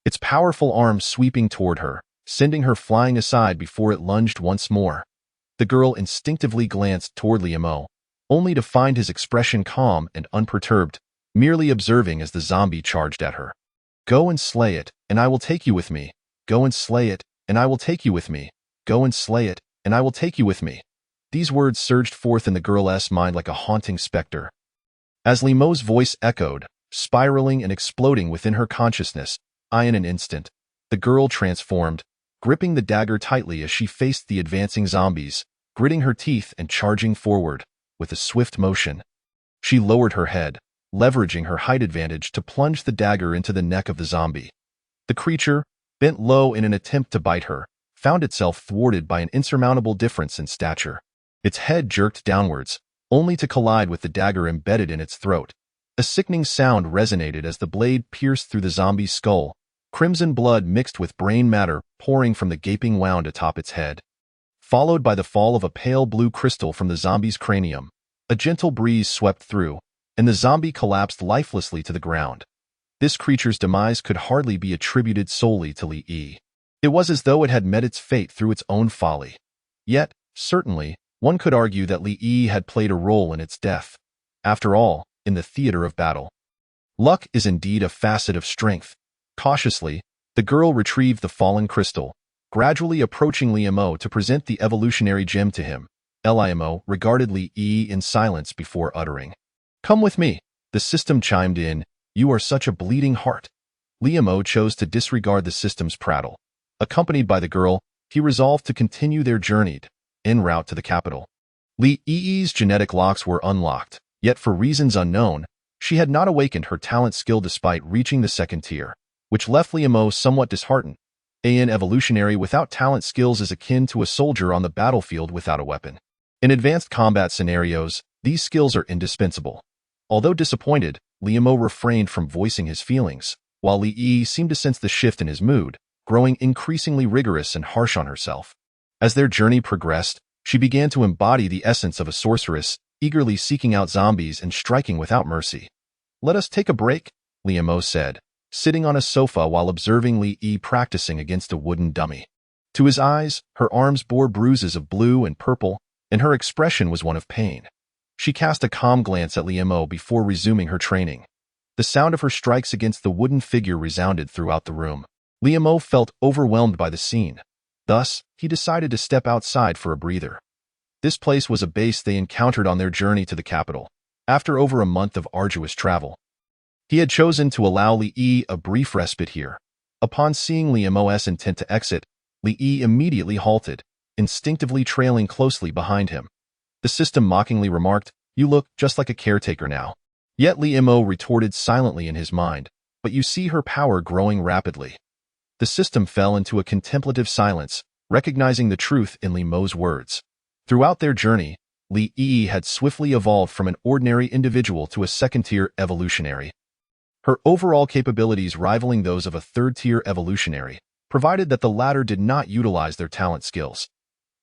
its powerful arms sweeping toward her, sending her flying aside before it lunged once more. The girl instinctively glanced toward Liamo, only to find his expression calm and unperturbed, merely observing as the zombie charged at her. "Go and slay it, and I will take you with me. Go and slay it, and I will take you with me. Go and slay it, and I will take you with me." These words surged forth in the girl's mind like a haunting specter. As Liamo's voice echoed, spiraling and exploding within her consciousness, in an instant, the girl transformed, gripping the dagger tightly as she faced the advancing zombies, gritting her teeth and charging forward. With a swift motion, she lowered her head, leveraging her height advantage to plunge the dagger into the neck of the zombie. The creature, bent low in an attempt to bite her, found itself thwarted by an insurmountable difference in stature. Its head jerked downwards, only to collide with the dagger embedded in its throat. A sickening sound resonated as the blade pierced through the zombie's skull, crimson blood mixed with brain matter pouring from the gaping wound atop its head. Followed by the fall of a pale blue crystal from the zombie's cranium, a gentle breeze swept through, and the zombie collapsed lifelessly to the ground. This creature's demise could hardly be attributed solely to Li. It was as though it had met its fate through its own folly. Yet, certainly, one could argue that Li had played a role in its death. After all, in the theater of battle, luck is indeed a facet of strength. Cautiously, the girl retrieved the fallen crystal, gradually approaching Liamo to present the evolutionary gem to him. Liamo regarded Li in silence before uttering, "Come with me." The system chimed in, "You are such a bleeding heart." Liam chose to disregard the system's prattle. Accompanied by the girl, he resolved to continue their journey en route to the capital. Li's genetic locks were unlocked, yet for reasons unknown, she had not awakened her talent skill despite reaching the second tier, which left Liam somewhat disheartened. An evolutionary without talent skills is akin to a soldier on the battlefield without a weapon. In advanced combat scenarios, these skills are indispensable. Although disappointed, Liam refrained from voicing his feelings, while Li seemed to sense the shift in his mood, growing increasingly rigorous and harsh on herself. As their journey progressed, she began to embody the essence of a sorceress, eagerly seeking out zombies and striking without mercy. "Let us take a break," Liam said, sitting on a sofa while observing Li practicing against a wooden dummy. To his eyes, her arms bore bruises of blue and purple, and her expression was one of pain. She cast a calm glance at Liam before resuming her training. The sound of her strikes against the wooden figure resounded throughout the room. Liam felt overwhelmed by the scene. Thus, he decided to step outside for a breather. This place was a base they encountered on their journey to the capital. After over a month of arduous travel, he had chosen to allow Li a brief respite here. Upon seeing Liam's intent to exit, Li immediately halted, instinctively trailing closely behind him. The system mockingly remarked, "You look just like a caretaker now." Yet Liam retorted silently in his mind, "But you see her power growing rapidly." The system fell into a contemplative silence, recognizing the truth in Liam's words. Throughout their journey, Li had swiftly evolved from an ordinary individual to a second-tier evolutionary. Her overall capabilities rivaling those of a third-tier evolutionary, provided that the latter did not utilize their talent skills.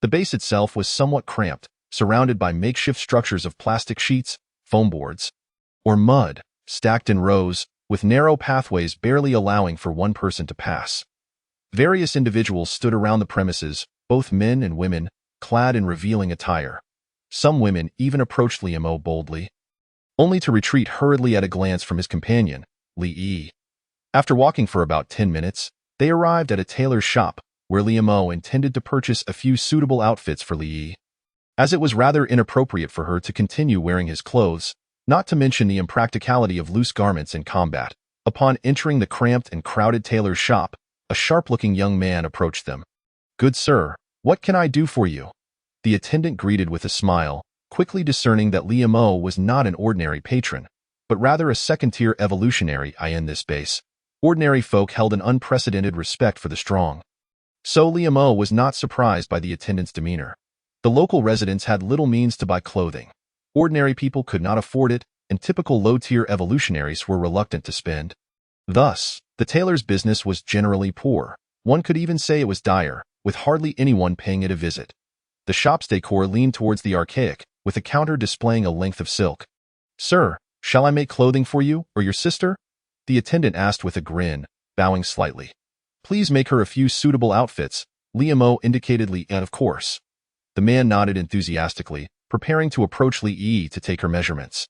The base itself was somewhat cramped, surrounded by makeshift structures of plastic sheets, foam boards, or mud, stacked in rows, with narrow pathways barely allowing for one person to pass. Various individuals stood around the premises, both men and women, clad in revealing attire. Some women even approached Liam boldly, only to retreat hurriedly at a glance from his companion, Li. After walking for about 10 minutes, they arrived at a tailor's shop, where Liam intended to purchase a few suitable outfits for Li. As it was rather inappropriate for her to continue wearing his clothes, not to mention the impracticality of loose garments in combat. Upon entering the cramped and crowded tailor's shop, a sharp-looking young man approached them. "Good sir, what can I do for you?" The attendant greeted with a smile, quickly discerning that Liam was not an ordinary patron, but rather a second-tier evolutionary in this base. Ordinary folk held an unprecedented respect for the strong. So Liam was not surprised by the attendant's demeanor. The local residents had little means to buy clothing. Ordinary people could not afford it, and typical low-tier evolutionaries were reluctant to spend. Thus, the tailor's business was generally poor. One could even say it was dire, with hardly anyone paying it a visit. The shop's decor leaned towards the archaic, with a counter displaying a length of silk. "Sir, shall I make clothing for you, or your sister?" the attendant asked with a grin, bowing slightly. "Please make her a few suitable outfits," Liam indicated Li, and of course. The man nodded enthusiastically, preparing to approach Li to take her measurements.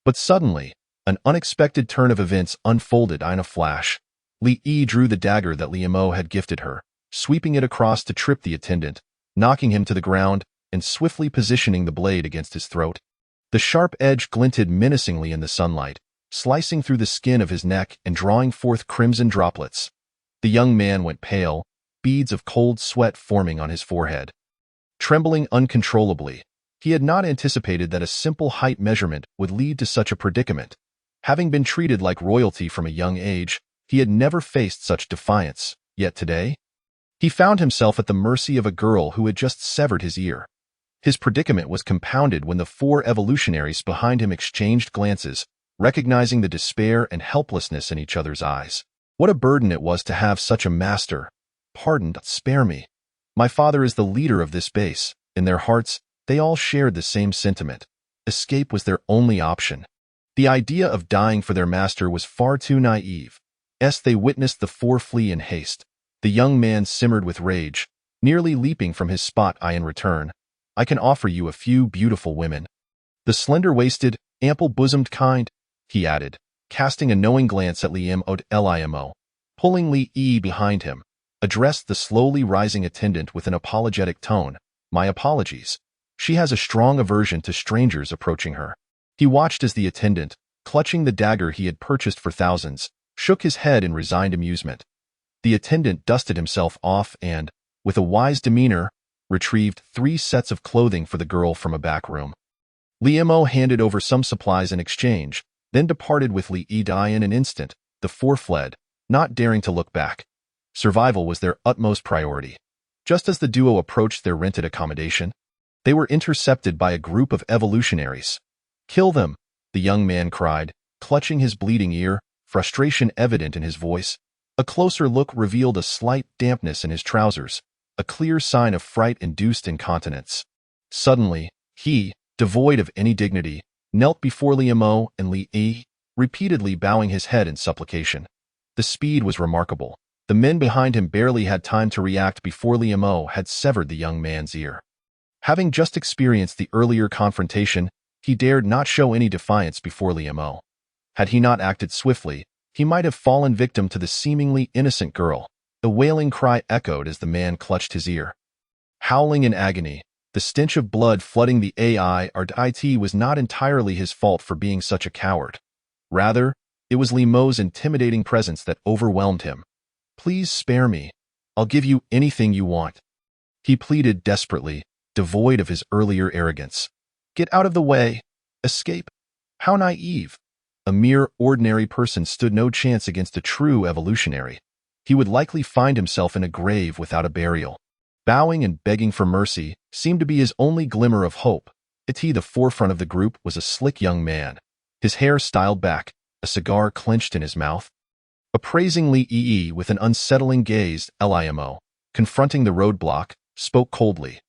But suddenly, an unexpected turn of events unfolded in a flash. Li drew the dagger that Liam had gifted her, sweeping it across to trip the attendant, knocking him to the ground, and swiftly positioning the blade against his throat. The sharp edge glinted menacingly in the sunlight, slicing through the skin of his neck and drawing forth crimson droplets. The young man went pale, beads of cold sweat forming on his forehead. Trembling uncontrollably, he had not anticipated that a simple height measurement would lead to such a predicament. Having been treated like royalty from a young age, he had never faced such defiance, yet today, he found himself at the mercy of a girl who had just severed his ear. His predicament was compounded when the 4 evolutionaries behind him exchanged glances, recognizing the despair and helplessness in each other's eyes. What a burden it was to have such a master. "Pardon, spare me. My father is the leader of this base." In their hearts, they all shared the same sentiment. Escape was their only option. The idea of dying for their master was far too naive. As they witnessed the 4 flee in haste, the young man simmered with rage, nearly leaping from his spot. "In return, I can offer you a few beautiful women. The slender-waisted, ample-bosomed kind," he added, casting a knowing glance at Liam, pulling Li behind him, addressed the slowly rising attendant with an apologetic tone. "My apologies. She has a strong aversion to strangers approaching her." He watched as the attendant, clutching the dagger he had purchased for thousands, shook his head in resigned amusement. The attendant dusted himself off and, with a wise demeanor, retrieved 3 sets of clothing for the girl from a back room. Liamo handed over some supplies in exchange, then departed with Li Yi. In an instant, the 4 fled, not daring to look back. Survival was their utmost priority. Just as the duo approached their rented accommodation, they were intercepted by a group of evolutionaries. "Kill them," the young man cried, clutching his bleeding ear, frustration evident in his voice. A closer look revealed a slight dampness in his trousers, a clear sign of fright-induced incontinence. Suddenly, he, devoid of any dignity, knelt before Liamo and Li Yi, repeatedly bowing his head in supplication. The speed was remarkable. The men behind him barely had time to react before Liamo had severed the young man's ear. Having just experienced the earlier confrontation, he dared not show any defiance before Liamo. Had he not acted swiftly, he might have fallen victim to the seemingly innocent girl. The wailing cry echoed as the man clutched his ear. Howling in agony, the stench of blood flooding the it was not entirely his fault for being such a coward. Rather, it was Liamo's intimidating presence that overwhelmed him. "Please spare me. I'll give you anything you want," he pleaded desperately, devoid of his earlier arrogance. "Get out of the way. Escape." How naive. A mere ordinary person stood no chance against a true evolutionary. He would likely find himself in a grave without a burial. Bowing and begging for mercy seemed to be his only glimmer of hope. At the forefront of the group was a slick young man, his hair styled back, a cigar clenched in his mouth. Appraising Li Yi with an unsettling gaze, Liamo, confronting the roadblock, spoke coldly.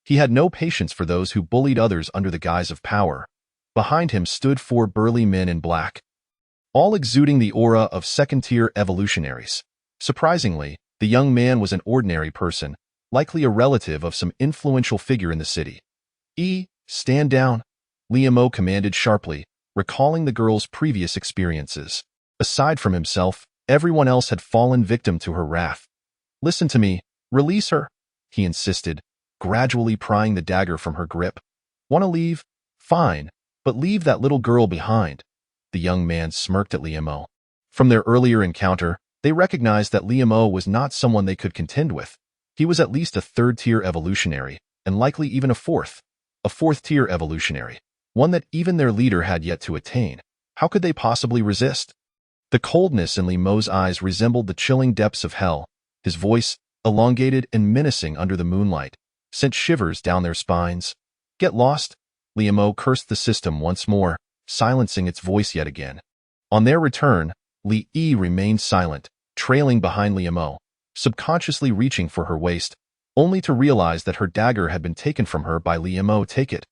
He had no patience for those who bullied others under the guise of power. Behind him stood 4 burly men in black, all exuding the aura of second-tier evolutionaries. Surprisingly, the young man was an ordinary person, likely a relative of some influential figure in the city. Stand down," Liamo commanded sharply, recalling the girl's previous experiences. Aside from himself, everyone else had fallen victim to her wrath. "Listen to me. Release her," he insisted, gradually prying the dagger from her grip. "Want to leave? Fine, but leave that little girl behind." The young man smirked at Liamo. From their earlier encounter, they recognized that Liamo was not someone they could contend with. He was at least a 3rd-tier evolutionary, and likely even a 4th-tier evolutionary, one that even their leader had yet to attain. How could they possibly resist? The coldness in Liamo's eyes resembled the chilling depths of hell. His voice, elongated and menacing under the moonlight, sent shivers down their spines. "Get lost," Liamo cursed the system once more, silencing its voice yet again. On their return, Li Yi remained silent, trailing behind Liamo, subconsciously reaching for her waist, only to realize that her dagger had been taken from her by Liamo. "Take it."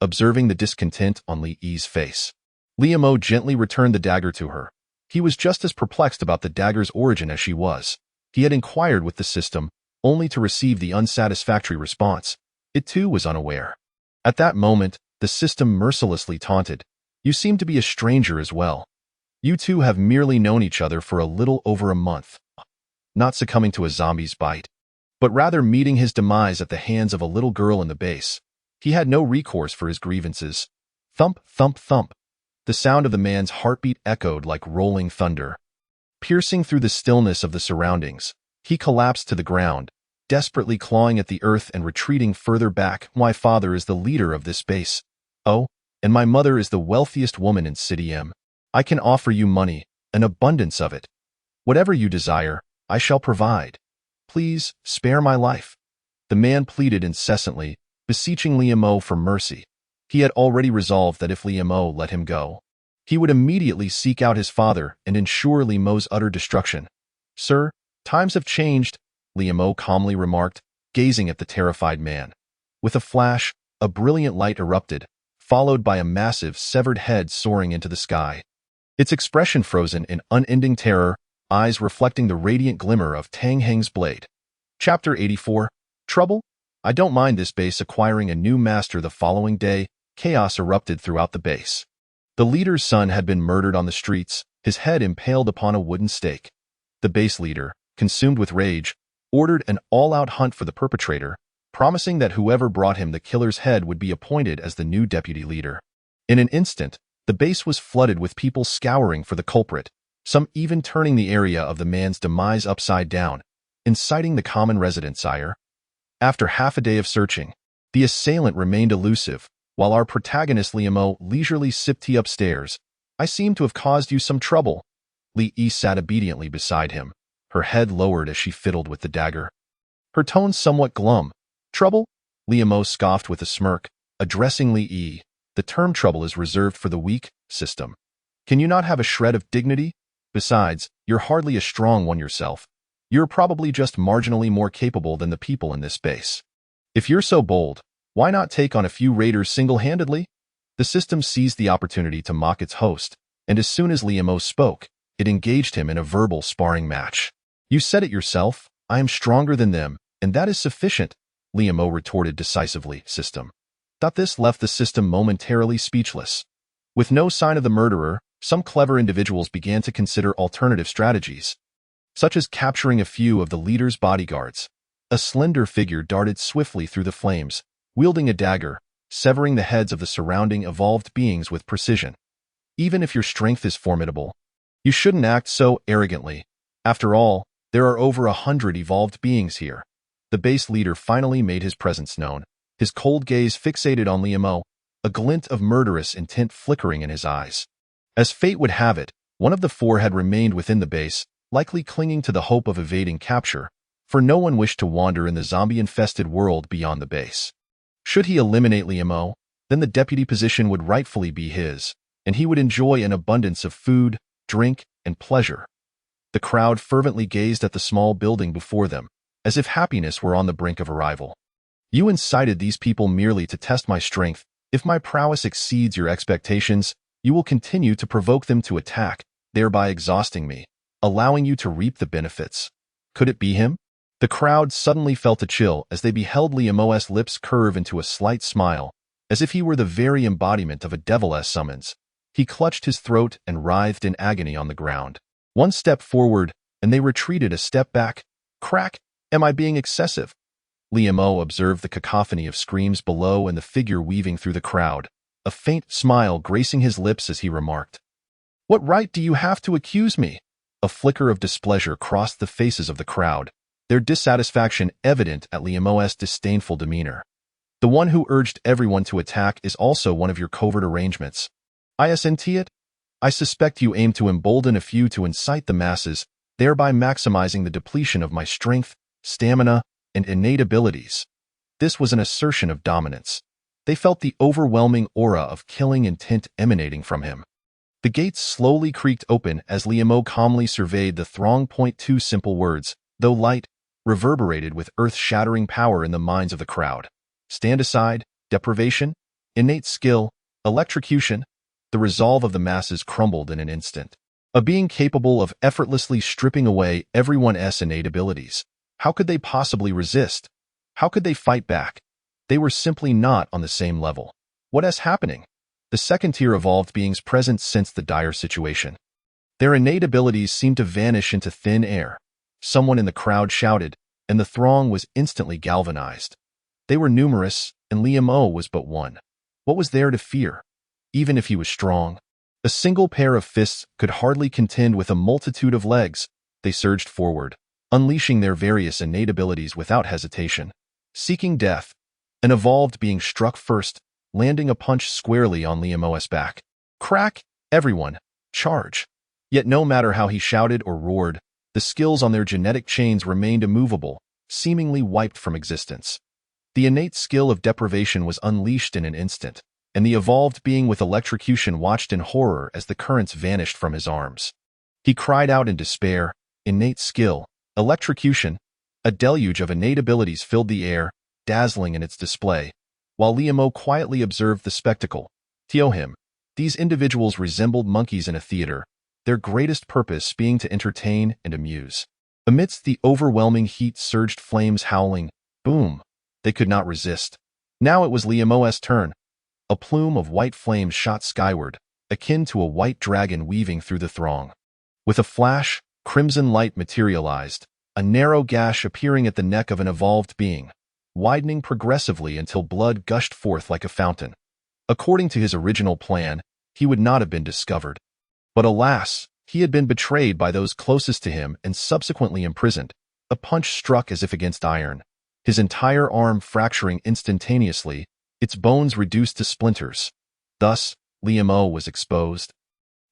Observing the discontent on Li Yi's face, Liamo gently returned the dagger to her. He was just as perplexed about the dagger's origin as she was. He had inquired with the system, only to receive the unsatisfactory response. It too was unaware. At that moment, the system mercilessly taunted. "You seem to be a stranger as well. You two have merely known each other for a little over a month." Not succumbing to a zombie's bite, but rather meeting his demise at the hands of a little girl in the base, he had no recourse for his grievances. Thump, thump, thump. The sound of the man's heartbeat echoed like rolling thunder. Piercing through the stillness of the surroundings, he collapsed to the ground, desperately clawing at the earth and retreating further back. "My father is the leader of this base. Oh, and my mother is the wealthiest woman in City M. I can offer you money, an abundance of it. Whatever you desire, I shall provide. Please, spare my life." The man pleaded incessantly, beseeching Liamo for mercy. He had already resolved that if Liamo let him go, he would immediately seek out his father and ensure Liamo's utter destruction. "Sir, times have changed," Liamo calmly remarked, gazing at the terrified man. With a flash, a brilliant light erupted, followed by a massive, severed head soaring into the sky. Its expression frozen in unending terror, eyes reflecting the radiant glimmer of Tang Heng's blade. Chapter 84. Trouble? I don't mind this base acquiring a new master. The following day, chaos erupted throughout the base. The leader's son had been murdered on the streets, his head impaled upon a wooden stake. The base leader, consumed with rage, ordered an all-out hunt for the perpetrator, promising that whoever brought him the killer's head would be appointed as the new deputy leader. In an instant, the base was flooded with people scouring for the culprit. some even turning the area of the man's demise upside down, inciting the common residents' ire. After half a day of searching, the assailant remained elusive, while our protagonist Liamo leisurely sipped tea upstairs. I seem to have caused you some trouble. Li sat obediently beside him, her head lowered as she fiddled with the dagger. Her tone somewhat glum. Trouble? Liamo scoffed with a smirk, addressing Li. The term trouble is reserved for the weak, system. Can you not have a shred of dignity? Besides, you're hardly a strong one yourself. You're probably just marginally more capable than the people in this base. If you're so bold, why not take on a few raiders single-handedly? The system seized the opportunity to mock its host, and as soon as Liamo spoke, it engaged him in a verbal sparring match. You said it yourself, I am stronger than them, and that is sufficient, Liamo retorted decisively. System. This left the system momentarily speechless. With no sign of the murderer, some clever individuals began to consider alternative strategies, such as capturing a few of the leader's bodyguards. A slender figure darted swiftly through the flames, wielding a dagger, severing the heads of the surrounding evolved beings with precision. Even if your strength is formidable, you shouldn't act so arrogantly. After all, there are over 100 evolved beings here. The base leader finally made his presence known, his cold gaze fixated on Liamo, a glint of murderous intent flickering in his eyes. As fate would have it, one of the four had remained within the base, likely clinging to the hope of evading capture, for no one wished to wander in the zombie-infested world beyond the base. Should he eliminate Liamo, then the deputy position would rightfully be his, and he would enjoy an abundance of food, drink, and pleasure. The crowd fervently gazed at the small building before them, as if happiness were on the brink of arrival. You incited these people merely to test my strength. If my prowess exceeds your expectations, you will continue to provoke them to attack, thereby exhausting me, allowing you to reap the benefits. Could it be him? The crowd suddenly felt a chill as they beheld Liamo's lips curve into a slight smile, as if he were the very embodiment of a devil's summons. He clutched his throat and writhed in agony on the ground. One step forward, and they retreated a step back. Crack! Am I being excessive? Liamo observed the cacophony of screams below and the figure weaving through the crowd, a faint smile gracing his lips as he remarked, "What right do you have to accuse me?" A flicker of displeasure crossed the faces of the crowd, their dissatisfaction evident at Liamo's disdainful demeanor. The one who urged everyone to attack is also one of your covert arrangements. Isn't it? I suspect you aim to embolden a few to incite the masses, thereby maximizing the depletion of my strength, stamina, and innate abilities. This was an assertion of dominance. They felt the overwhelming aura of killing intent emanating from him. The gates slowly creaked open as Liamo calmly surveyed the throng. Two simple words, though light, reverberated with earth-shattering power in the minds of the crowd. Stand aside, deprivation, innate skill, electrocution. The resolve of the masses crumbled in an instant. A being capable of effortlessly stripping away everyone's innate abilities. How could they possibly resist? How could they fight back? They were simply not on the same level. What is happening? The second-tier evolved beings present sensed the dire situation. Their innate abilities seemed to vanish into thin air. Someone in the crowd shouted, and the throng was instantly galvanized. They were numerous, and Liamo was but one. What was there to fear? Even if he was strong, a single pair of fists could hardly contend with a multitude of legs. They surged forward, unleashing their various innate abilities without hesitation. Seeking death, an evolved being struck first, landing a punch squarely on Liamo's back. Crack! Everyone, charge! Yet no matter how he shouted or roared, the skills on their genetic chains remained immovable, seemingly wiped from existence. The innate skill of deprivation was unleashed in an instant, and the evolved being with electrocution watched in horror as the currents vanished from his arms. He cried out in despair, innate skill, electrocution. A deluge of innate abilities filled the air, dazzling in its display, while Liamo quietly observed the spectacle. To him, these individuals resembled monkeys in a theater, their greatest purpose being to entertain and amuse. Amidst the overwhelming heat surged flames howling, boom. They could not resist. Now it was Liamo's turn. A plume of white flames shot skyward, akin to a white dragon weaving through the throng. With a flash, crimson light materialized, a narrow gash appearing at the neck of an evolved being, widening progressively until blood gushed forth like a fountain. According to his original plan, he would not have been discovered. But alas, He had been betrayed by those closest to him and subsequently imprisoned. A punch struck as if against iron, his entire arm fracturing instantaneously, its bones reduced to splinters. Thus, Liam O was exposed.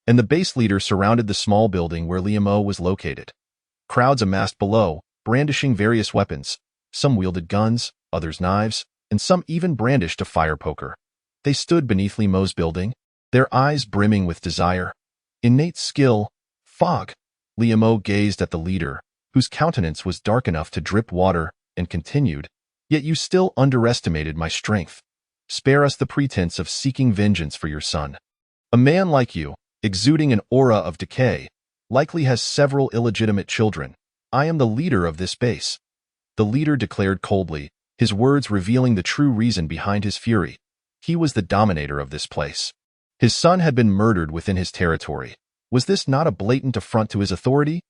And the base leader surrounded the small building where Liam O was located. Crowds amassed below, brandishing various weapons. Some wielded guns, others knives, and some even brandished a fire poker. They stood beneath Liam O's building, their eyes brimming with desire. Innate skill, fog. Liam O gazed at the leader, whose countenance was dark enough to drip water, and continued, "Yet you still underestimated my strength. Spare us the pretense of seeking vengeance for your son. A man like you, exuding an aura of decay, likely has several illegitimate children. I am the leader of this base." The leader declared coldly, his words revealing the true reason behind his fury. He was the dominator of this place. His son had been murdered within his territory. Was this not a blatant affront to his authority?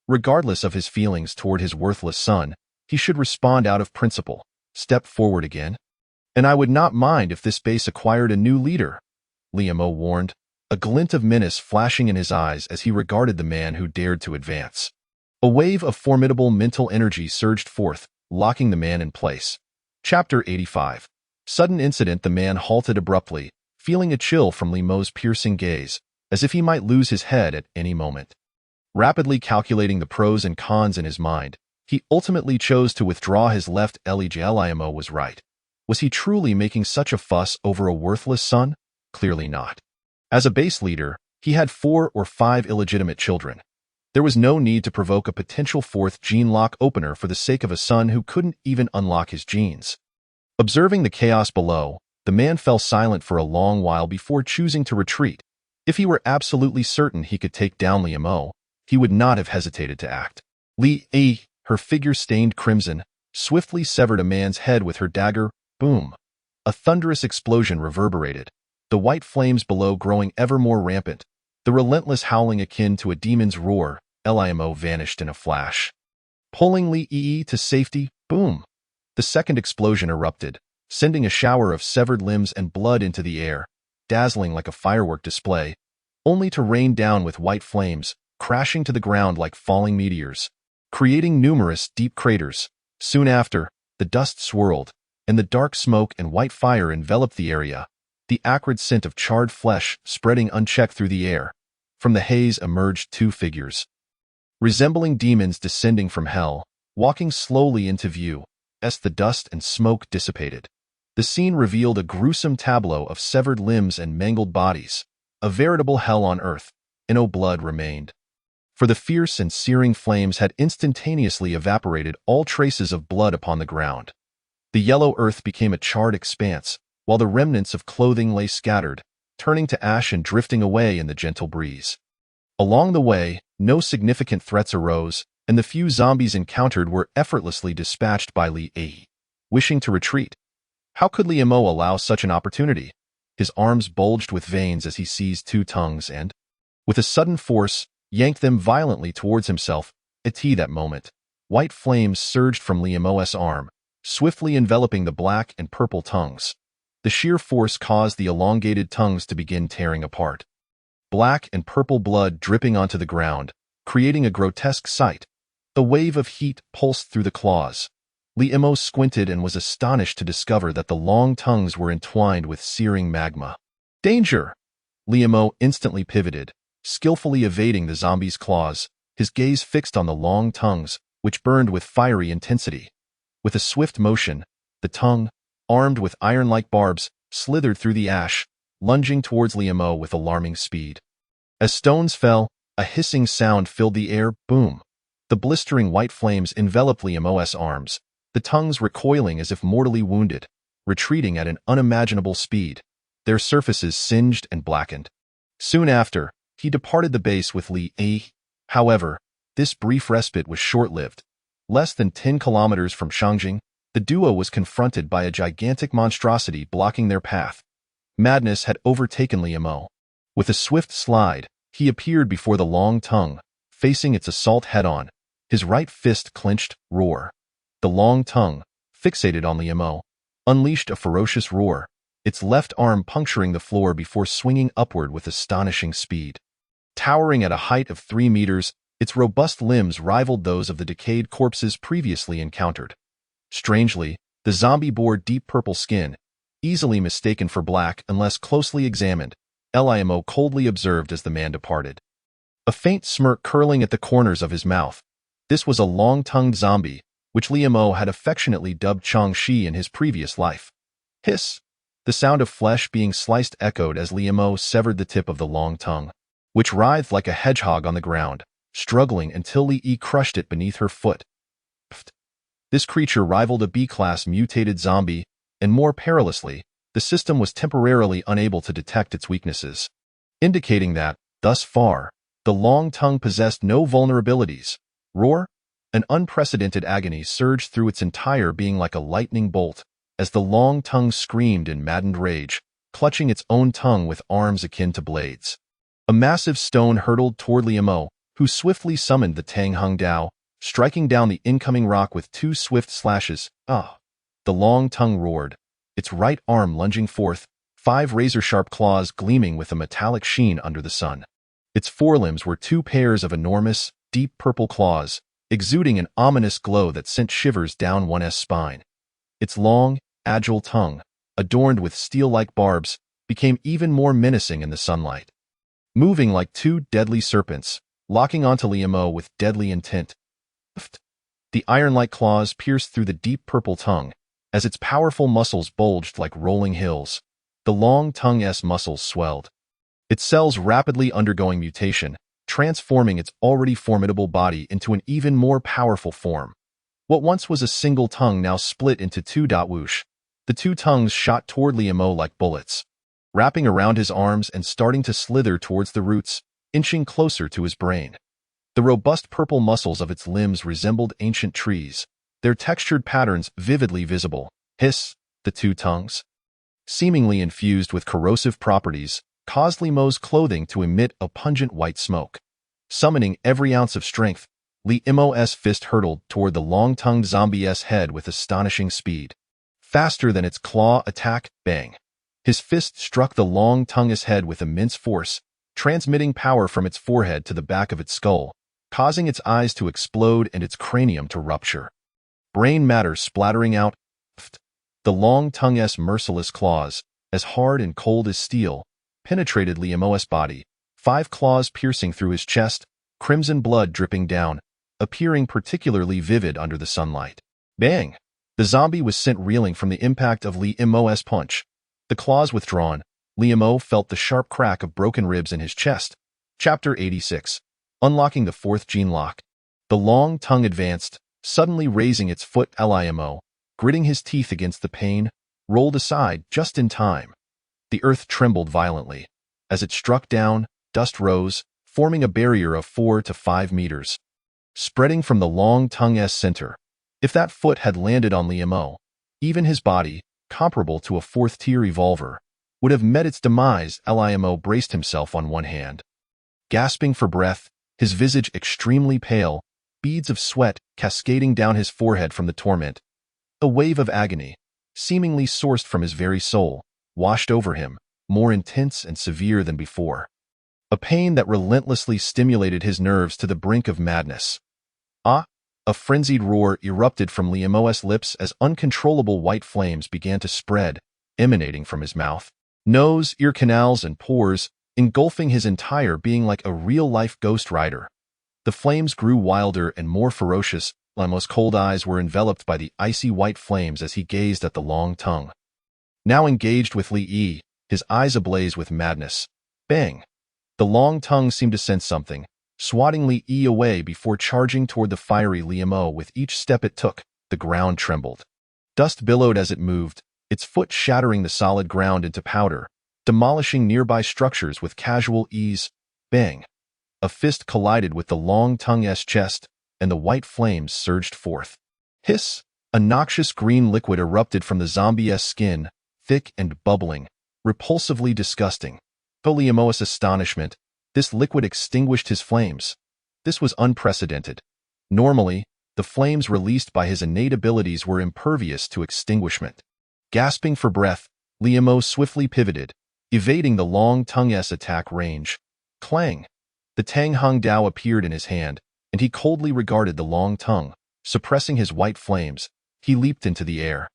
Regardless of his feelings toward his worthless son, he should respond out of principle, step forward again. "And I would not mind if this base acquired a new leader," Liam O warned, a glint of menace flashing in his eyes as he regarded the man who dared to advance. A wave of formidable mental energy surged forth, locking the man in place. Chapter 85. Sudden incident. The man halted abruptly, feeling a chill from Liam O's piercing gaze, as if he might lose his head at any moment. Rapidly calculating the pros and cons in his mind, he ultimately chose to withdraw his left leg. Liam O was right. Was he truly making such a fuss over a worthless son? Clearly not. As a base leader, he had 4 or 5 illegitimate children. There was no need to provoke a potential 4th gene lock opener for the sake of a son who couldn't even unlock his genes. Observing the chaos below, the man fell silent for a long while before choosing to retreat. If he were absolutely certain he could take down Liam O, he would not have hesitated to act. Li, her figure stained crimson, swiftly severed a man's head with her dagger. Boom! A thunderous explosion reverberated, the white flames below growing ever more rampant, the relentless howling akin to a demon's roar. Liam O vanished in a flash. Pulling Li to safety. Boom! The second explosion erupted, sending a shower of severed limbs and blood into the air, dazzling like a firework display, only to rain down with white flames, crashing to the ground like falling meteors, creating numerous deep craters. Soon after, the dust swirled, and the dark smoke and white fire enveloped the area, the acrid scent of charred flesh spreading unchecked through the air. From the haze emerged 2 figures, resembling demons descending from hell, walking slowly into view. As the dust and smoke dissipated, the scene revealed a gruesome tableau of severed limbs and mangled bodies, a veritable hell on earth. No blood remained, for the fierce and searing flames had instantaneously evaporated all traces of blood upon the ground. The yellow earth became a charred expanse, while the remnants of clothing lay scattered, turning to ash and drifting away in the gentle breeze. Along the way, no significant threats arose, and the few zombies encountered were effortlessly dispatched by Li. Wishing to retreat. How could Liam O allow such an opportunity? His arms bulged with veins as he seized 2 tongues and, with a sudden force, yanked them violently towards himself. At that moment, white flames surged from Liam O's arm, swiftly enveloping the black and purple tongues. The sheer force caused the elongated tongues to begin tearing apart. Black and purple blood dripping onto the ground, creating a grotesque sight. A wave of heat pulsed through the claws. Liam O squinted and was astonished to discover that the long tongues were entwined with searing magma. Danger! Liam O instantly pivoted, skillfully evading the zombie's claws, his gaze fixed on the long tongues, which burned with fiery intensity. With a swift motion, the tongue, armed with iron-like barbs, slithered through the ash, lunging towards Liam O with alarming speed. As stones fell, a hissing sound filled the air. Boom! The blistering white flames enveloped Liam O's arms, the tongues recoiling as if mortally wounded, retreating at an unimaginable speed, their surfaces singed and blackened. Soon after, he departed the base with Li. However, this brief respite was short-lived. Less than 10 kilometers from Shangjing, the duo was confronted by a gigantic monstrosity blocking their path. Madness had overtaken Liam O. With a swift slide, he appeared before the long tongue, facing its assault head-on, his right fist clenched. Roar. The long tongue, fixated on Liam O, unleashed a ferocious roar, its left arm puncturing the floor before swinging upward with astonishing speed. Towering at a height of 3 meters, its robust limbs rivaled those of the decayed corpses previously encountered. Strangely, the zombie bore deep purple skin, easily mistaken for black unless closely examined, Limo coldly observed as the man departed. A faint smirk curling at the corners of his mouth. This was a long-tongued zombie, which Limo had affectionately dubbed Chang-Shi in his previous life. Hiss! The sound of flesh being sliced echoed as Limo severed the tip of the long tongue, which writhed like a hedgehog on the ground, struggling until Li crushed it beneath her foot. This creature rivaled a B-class mutated zombie, and more perilously, the system was temporarily unable to detect its weaknesses, indicating that, thus far, the long tongue possessed no vulnerabilities. Roar! An unprecedented agony surged through its entire being like a lightning bolt, as the long tongue screamed in maddened rage, clutching its own tongue with arms akin to blades. A massive stone hurtled toward Limo, who swiftly summoned the Tang Hung Dao, striking down the incoming rock with 2 swift slashes. Ah! The long tongue roared, its right arm lunging forth, 5 razor-sharp claws gleaming with a metallic sheen under the sun. Its forelimbs were 2 pairs of enormous, deep purple claws, exuding an ominous glow that sent shivers down one's spine. Its long, agile tongue, adorned with steel-like barbs, became even more menacing in the sunlight. Moving like 2 deadly serpents, locking onto Limo with deadly intent. The iron-like claws pierced through the deep purple tongue, as its powerful muscles bulged like rolling hills. The long tongue's muscles swelled, its cells rapidly undergoing mutation, transforming its already formidable body into an even more powerful form. What once was a single tongue now split into 2. Whoosh! The 2 tongues shot toward Limo like bullets, wrapping around his arms and starting to slither towards the roots, inching closer to his brain. The robust purple muscles of its limbs resembled ancient trees, their textured patterns vividly visible. Hiss! The 2 tongues, seemingly infused with corrosive properties, caused Limo's clothing to emit a pungent white smoke. Summoning every ounce of strength, Limo's fist hurtled toward the long-tongued zombie's head with astonishing speed. Faster than its claw attack, bang! His fist struck the long-tongue's head with immense force, transmitting power from its forehead to the back of its skull, causing its eyes to explode and its cranium to rupture. Brain matter splattering out. The long-tongue's merciless claws, as hard and cold as steel, penetrated Limo's body, 5 claws piercing through his chest, crimson blood dripping down, appearing particularly vivid under the sunlight. Bang! The zombie was sent reeling from the impact of Limo's punch. The claws withdrawn, Limo felt the sharp crack of broken ribs in his chest. Chapter 86. Unlocking the 4th gene lock. The long tongue advanced, suddenly raising its foot. Limo, gritting his teeth against the pain, rolled aside just in time. The earth trembled violently. As it struck down, dust rose, forming a barrier of 4 to 5 meters, spreading from the long tongue's center. If that foot had landed on Limo, even his body, comparable to a 4th-tier revolver, would have met its demise. Limo braced himself on one hand. Gasping for breath, his visage extremely pale, beads of sweat cascading down his forehead from the torment. A wave of agony, seemingly sourced from his very soul, washed over him, more intense and severe than before. A pain that relentlessly stimulated his nerves to the brink of madness. Ah! A frenzied roar erupted from Limo's lips as uncontrollable white flames began to spread, emanating from his mouth, nose, ear canals, and pores, engulfing his entire being like a real-life ghost rider. The flames grew wilder and more ferocious. Limo's cold eyes were enveloped by the icy white flames as he gazed at the long tongue. Now engaged with Li, his eyes ablaze with madness. Bang! The long tongue seemed to sense something, swatting Li away before charging toward the fiery Limo. With each step it took, the ground trembled. Dust billowed as it moved, its foot shattering the solid ground into powder, demolishing nearby structures with casual ease. Bang! A fist collided with the long tongue's chest, and the white flames surged forth. Hiss! A noxious green liquid erupted from the zombie's skin, thick and bubbling, repulsively disgusting. To Limo's astonishment, this liquid extinguished his flames. This was unprecedented. Normally, the flames released by his innate abilities were impervious to extinguishment. Gasping for breath, Limo swiftly pivoted, evading the long tongue's attack range. Clang! The Tang Hung Dao appeared in his hand, and he coldly regarded the long tongue. Suppressing his white flames, he leaped into the air,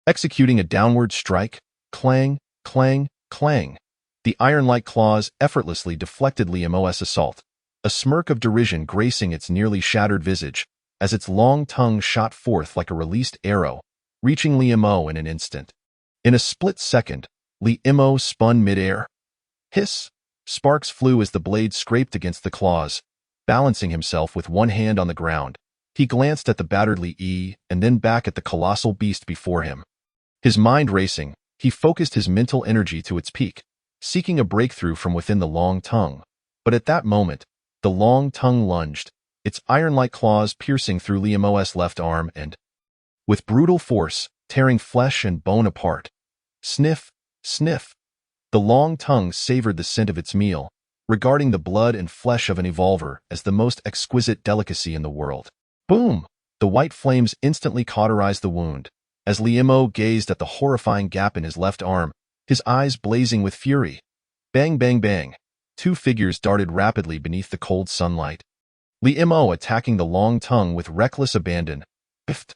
executing a downward strike. Clang, clang, clang. The iron-like claws effortlessly deflected Liam's assault, a smirk of derision gracing its nearly shattered visage, as its long tongue shot forth like a released arrow, reaching Liamo in an instant. In a split second, Liamo spun midair. Hiss! Sparks flew as the blade scraped against the claws. Balancing himself with one hand on the ground, he glanced at the battered Li and then back at the colossal beast before him. His mind racing, he focused his mental energy to its peak, seeking a breakthrough from within the long tongue. But at that moment, the long tongue lunged, its iron-like claws piercing through Liam's left arm and, with brutal force, tearing flesh and bone apart. Sniff, sniff. The long tongue savored the scent of its meal, regarding the blood and flesh of an evolver as the most exquisite delicacy in the world. Boom! The white flames instantly cauterized the wound. As Liamo gazed at the horrifying gap in his left arm, his eyes blazing with fury. Bang, bang, bang. Two figures darted rapidly beneath the cold sunlight. Liamo attacking the long tongue with reckless abandon. Biffed.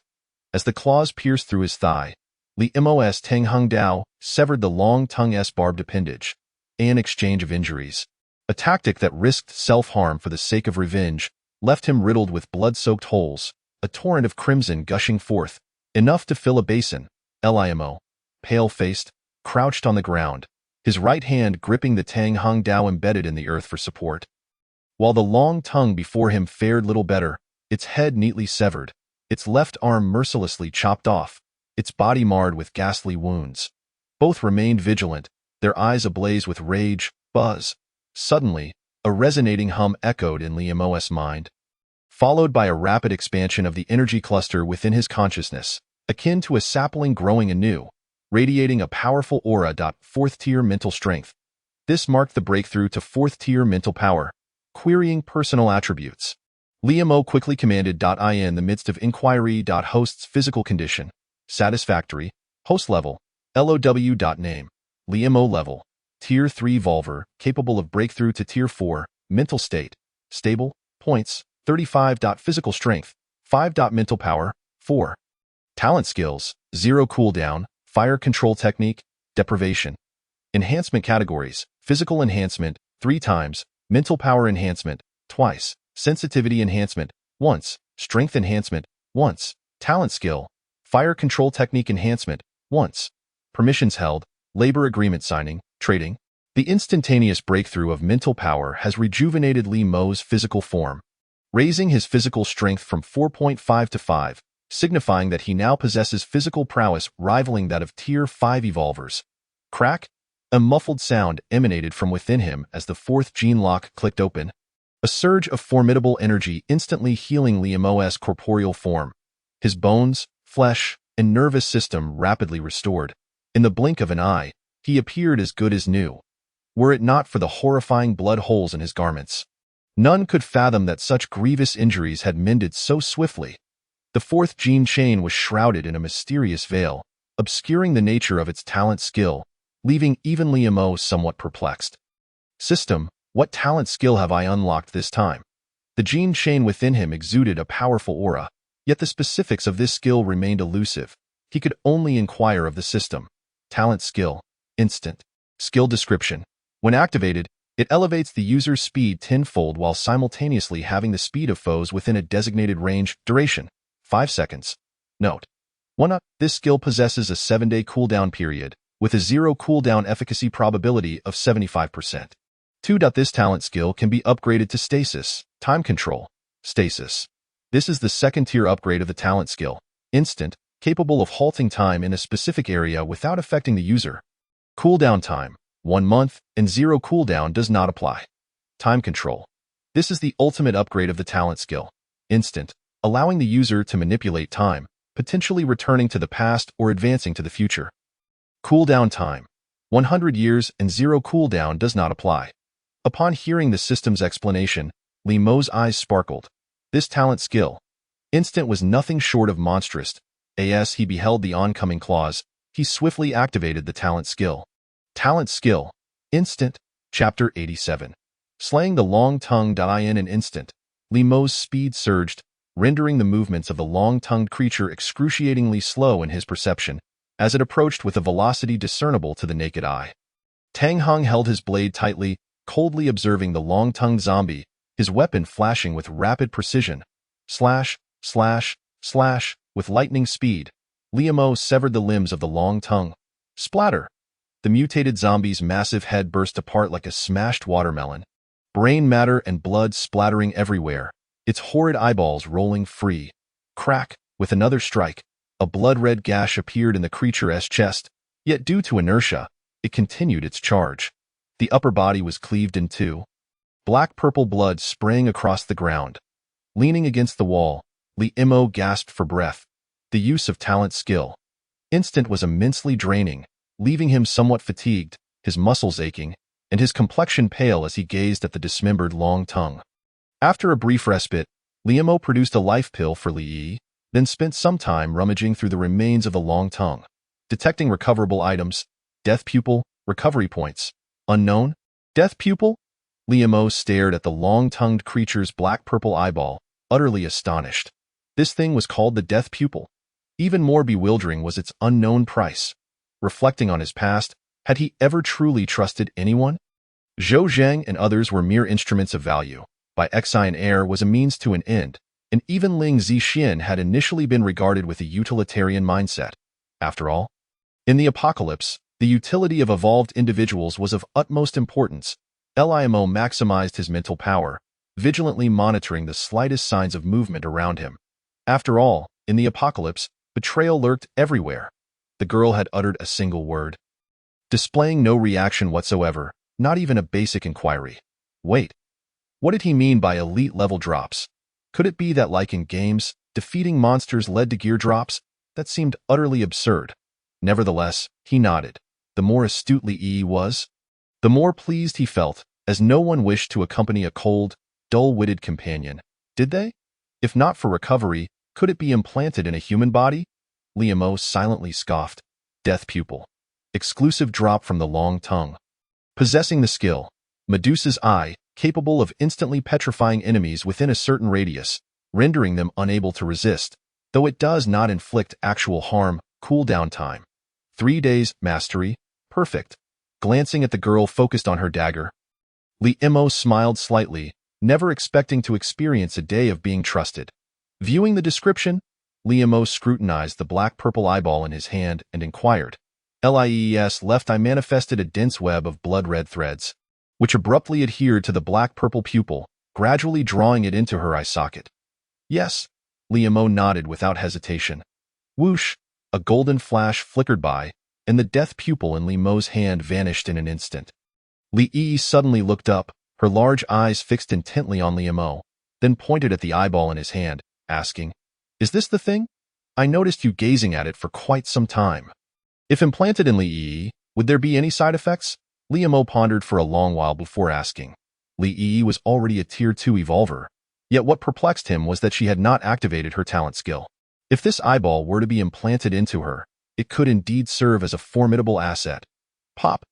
As the claws pierced through his thigh, Liamo's Tang Hung Dao severed the long tongue's barbed appendage. An exchange of injuries. A tactic that risked self-harm for the sake of revenge, left him riddled with blood-soaked holes, a torrent of crimson gushing forth, enough to fill a basin. Liamo, pale-faced, crouched on the ground, his right hand gripping the Tang Hung Dao embedded in the earth for support. While the long tongue before him fared little better, its head neatly severed, its left arm mercilessly chopped off, its body marred with ghastly wounds. Both remained vigilant, their eyes ablaze with rage. Buzz. Suddenly, a resonating hum echoed in Liam's mind, followed by a rapid expansion of the energy cluster within his consciousness, akin to a sapling growing anew, radiating a powerful aura. Fourth-tier mental strength. This marked the breakthrough to fourth-tier mental power. Querying personal attributes. Liamo quickly commanded. In the midst of inquiry. Host's physical condition. Satisfactory. Host level. LOW. Name. Liamo level. Tier 3 Volver, capable of breakthrough to Tier 4. Mental state. Stable. Points. 35. Physical strength. 5. Mental power. 4. Talent skills. 0 cooldown. Fire control technique. Deprivation. Enhancement categories. Physical enhancement. 3 times. Mental power enhancement. Twice. Sensitivity enhancement. Once. Strength enhancement. Once. Talent skill. Fire control technique enhancement. Once. Permissions held. Labor agreement signing. Trading. The instantaneous breakthrough of mental power has rejuvenated Liamo's physical form, raising his physical strength from 4.5 to 5, signifying that he now possesses physical prowess rivaling that of Tier 5 evolvers. Crack! A muffled sound emanated from within him as the fourth gene lock clicked open. A surge of formidable energy instantly healing Liamo's corporeal form. His bones, flesh, and nervous system rapidly restored. In the blink of an eye, he appeared as good as new. Were it not for the horrifying blood holes in his garments, none could fathom that such grievous injuries had mended so swiftly. The fourth gene chain was shrouded in a mysterious veil, obscuring the nature of its talent skill, leaving even Liamo somewhat perplexed. System, what talent skill have I unlocked this time? The gene chain within him exuded a powerful aura, yet the specifics of this skill remained elusive. He could only inquire of the system. Talent skill. Instant. Skill description. When activated, it elevates the user's speed tenfold while simultaneously having the speed of foes within a designated range. Duration. 5 seconds. Note. 1. This skill possesses a 7-day cooldown period, with a 0 cooldown efficacy probability of 75%. 2. This talent skill can be upgraded to Stasis, time control. Stasis. This is the second-tier upgrade of the talent skill. Instant, capable of halting time in a specific area without affecting the user. Cooldown time, 1 month, and 0 cooldown does not apply. Time control. This is the ultimate upgrade of the talent skill. Instant, allowing the user to manipulate time, potentially returning to the past or advancing to the future. Cooldown time, 100 years and 0 cooldown does not apply. Upon hearing the system's explanation, Liamo's eyes sparkled. This talent skill, Instant, was nothing short of monstrous. As he beheld the oncoming claws, he swiftly activated the talent skill. Talent skill. Instant. Chapter 87. slaying the long-tongued in an instant. Li Mo's speed surged, rendering the movements of the long-tongued creature excruciatingly slow in his perception, as it approached with a velocity discernible to the naked eye. Tang Heng held his blade tightly, coldly observing the long-tongued zombie, his weapon flashing with rapid precision. Slash, slash, slash, with lightning speed, Li Mo severed the limbs of the long-tongue. Splatter! The mutated zombie's massive head burst apart like a smashed watermelon. Brain matter and blood splattering everywhere, its horrid eyeballs rolling free. Crack! With another strike, a blood-red gash appeared in the creature's chest, yet due to inertia, it continued its charge. The upper body was cleaved in two. Black-purple blood spraying across the ground. Leaning against the wall, Li Mo gasped for breath. The use of talent skill. Instant was immensely draining, leaving him somewhat fatigued, his muscles aching, and his complexion pale as he gazed at the dismembered long tongue. After a brief respite, Li Mo produced a life pill for Li Yi, then spent some time rummaging through the remains of the long tongue, detecting recoverable items. Death pupil, recovery points. Unknown? Death pupil? Li Mo stared at the long-tongued creature's black-purple eyeball, utterly astonished. This thing was called the death pupil. Even more bewildering was its unknown price. Reflecting on his past, had he ever truly trusted anyone? Zhou Zheng and others were mere instruments of value. By Xian Air was a means to an end, and even Ling Zixin had initially been regarded with a utilitarian mindset. After all, in the apocalypse, the utility of evolved individuals was of utmost importance. Limo maximized his mental power, vigilantly monitoring the slightest signs of movement around him. After all, in the apocalypse, betrayal lurked everywhere. The girl had uttered a single word, displaying no reaction whatsoever, not even a basic inquiry. Wait, what did he mean by elite-level drops? Could it be that, like in games, defeating monsters led to gear drops? That seemed utterly absurd. Nevertheless, he nodded. The more astutely he was, the more pleased he felt, as no one wished to accompany a cold, dull-witted companion. Did they? If not for recovery, could it be implanted in a human body? Li Mo silently scoffed. Death pupil. Exclusive drop from the long tongue. Possessing the skill, Medusa's eye, capable of instantly petrifying enemies within a certain radius, rendering them unable to resist, though it does not inflict actual harm. Cooldown time. 3 days, mastery. Perfect. Glancing at the girl focused on her dagger, Li Mo smiled slightly, never expecting to experience a day of being trusted. Viewing the description, Li Mo scrutinized the black-purple eyeball in his hand and inquired. Lies left eye manifested a dense web of blood-red threads, which abruptly adhered to the black-purple pupil, gradually drawing it into her eye socket. Yes, Li Mo nodded without hesitation. Whoosh, a golden flash flickered by, and the death pupil in Li Mo's hand vanished in an instant. Li Yi suddenly looked up, her large eyes fixed intently on Li Mo, then pointed at the eyeball in his hand, asking, "Is this the thing? I noticed you gazing at it for quite some time." If implanted in Li Yi, would there be any side effects? Li Mo pondered for a long while before asking. Li Yi was already a Tier 2 evolver, yet what perplexed him was that she had not activated her talent skill. If this eyeball were to be implanted into her, it could indeed serve as a formidable asset. Pop!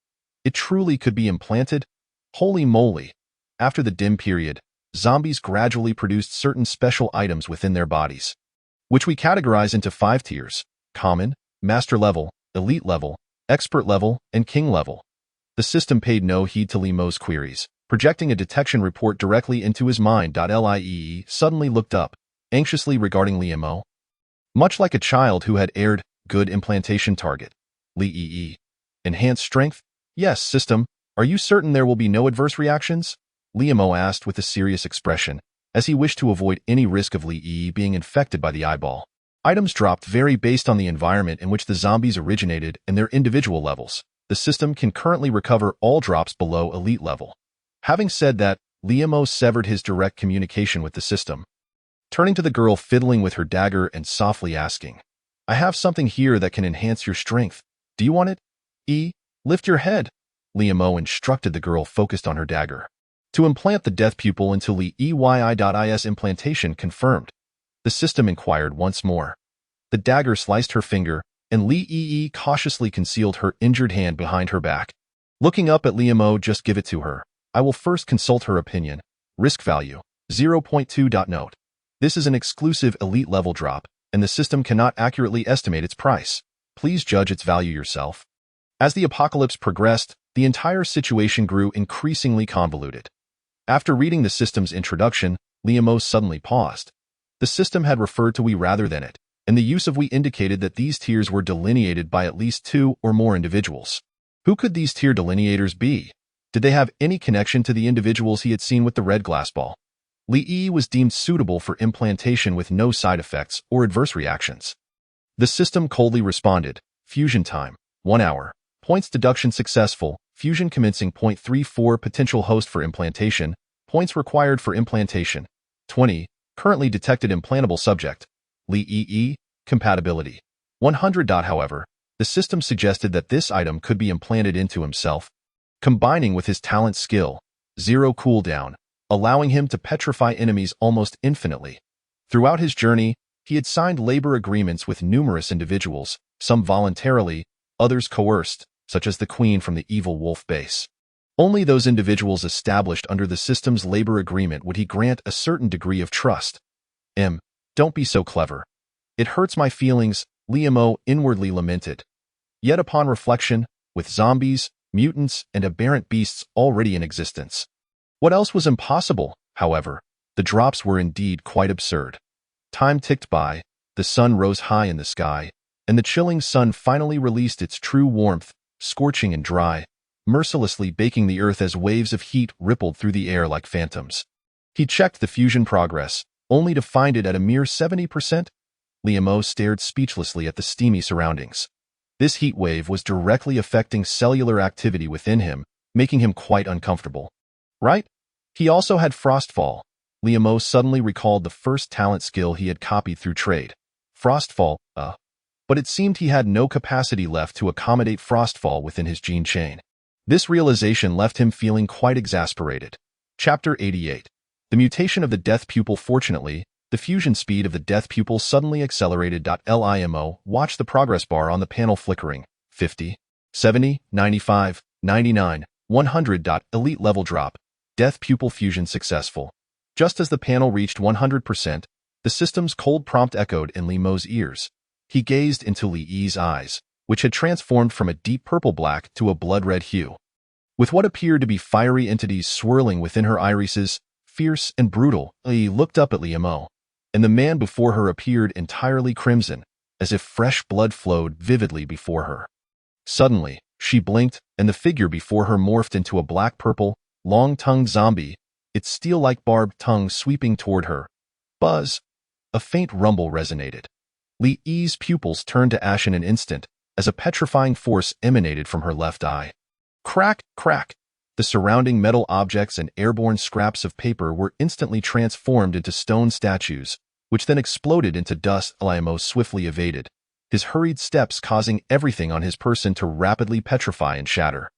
It truly could be implanted? Holy moly! After the dim period, zombies gradually produced certain special items within their bodies, which we categorize into 5 tiers: common, master level, elite level, expert level, and king level. The system paid no heed to Li Mo's queries, projecting a detection report directly into his mind. Lie suddenly looked up, anxiously regarding Li Mo. Much like a child who had aired, good implantation target. Li. Enhanced strength? Yes, system. Are you certain there will be no adverse reactions? Li Mo asked with a serious expression, as he wished to avoid any risk of Li being infected by the eyeball. Items dropped vary based on the environment in which the zombies originated and their individual levels. The system can currently recover all drops below elite level. Having said that, Li Mo severed his direct communication with the system, turning to the girl fiddling with her dagger and softly asking, "I have something here that can enhance your strength. Do you want it? Lift your head." Li Mo instructed the girl focused on her dagger to implant the death pupil into Li-Yi.is implantation confirmed. The system inquired once more. The dagger sliced her finger, and Li cautiously concealed her injured hand behind her back. Looking up at Li Mo, "Just give it to her. I will first consult her opinion. Risk value, 0.2. Note. This is an exclusive elite level drop, and the system cannot accurately estimate its price. Please judge its value yourself. As the apocalypse progressed, the entire situation grew increasingly convoluted. After reading the system's introduction, Liamos suddenly paused. The system had referred to we rather than it, and the use of we indicated that these tiers were delineated by at least 2 or more individuals. Who could these tier delineators be? Did they have any connection to the individuals he had seen with the red glass ball? Li was deemed suitable for implantation with no side effects or adverse reactions. The system coldly responded, fusion time, 1 hour. Points deduction successful, fusion commencing 0.34 potential host for implantation, points required for implantation, 20, currently detected implantable subject, Li compatibility, 100. However, the system suggested that this item could be implanted into himself, combining with his talent skill, 0 cooldown, allowing him to petrify enemies almost infinitely. Throughout his journey, he had signed labor agreements with numerous individuals, some voluntarily, others coerced, such as the Queen from the Evil Wolf base. Only those individuals established under the system's labor agreement would he grant a certain degree of trust. Don't be so clever. It hurts my feelings, Liamo inwardly lamented. Yet upon reflection, with zombies, mutants, and aberrant beasts already in existence. What else was impossible, however? The drops were indeed quite absurd. Time ticked by, the sun rose high in the sky, and the chilling sun finally released its true warmth, scorching and dry, mercilessly baking the earth as waves of heat rippled through the air like phantoms. He checked the fusion progress, only to find it at a mere 70%. Liamo stared speechlessly at the steamy surroundings. This heat wave was directly affecting cellular activity within him, making him quite uncomfortable. Right? He also had Frostfall. Liamo suddenly recalled the first talent skill he had copied through trade. Frostfall, but it seemed he had no capacity left to accommodate Frostfall within his gene chain. This realization left him feeling quite exasperated. Chapter 88. The mutation of the death pupil. Fortunately, the fusion speed of the death pupil suddenly accelerated. Limo watched the progress bar on the panel flickering. 50, 70, 95, 99, 100. Elite level drop. Death pupil fusion successful. Just as the panel reached 100%, the system's cold prompt echoed in Liamo's ears. He gazed into Li's eyes, which had transformed from a deep purple-black to a blood-red hue. With what appeared to be fiery entities swirling within her irises, fierce and brutal, Li looked up at Liamo, and the man before her appeared entirely crimson, as if fresh blood flowed vividly before her. Suddenly, she blinked, and the figure before her morphed into a black-purple, long-tongued zombie, its steel-like barbed tongue sweeping toward her. Buzz! A faint rumble resonated. Li's pupils turned to ash in an instant, as a petrifying force emanated from her left eye. Crack, crack! The surrounding metal objects and airborne scraps of paper were instantly transformed into stone statues, which then exploded into dust. Liamo swiftly evaded, his hurried steps causing everything on his person to rapidly petrify and shatter.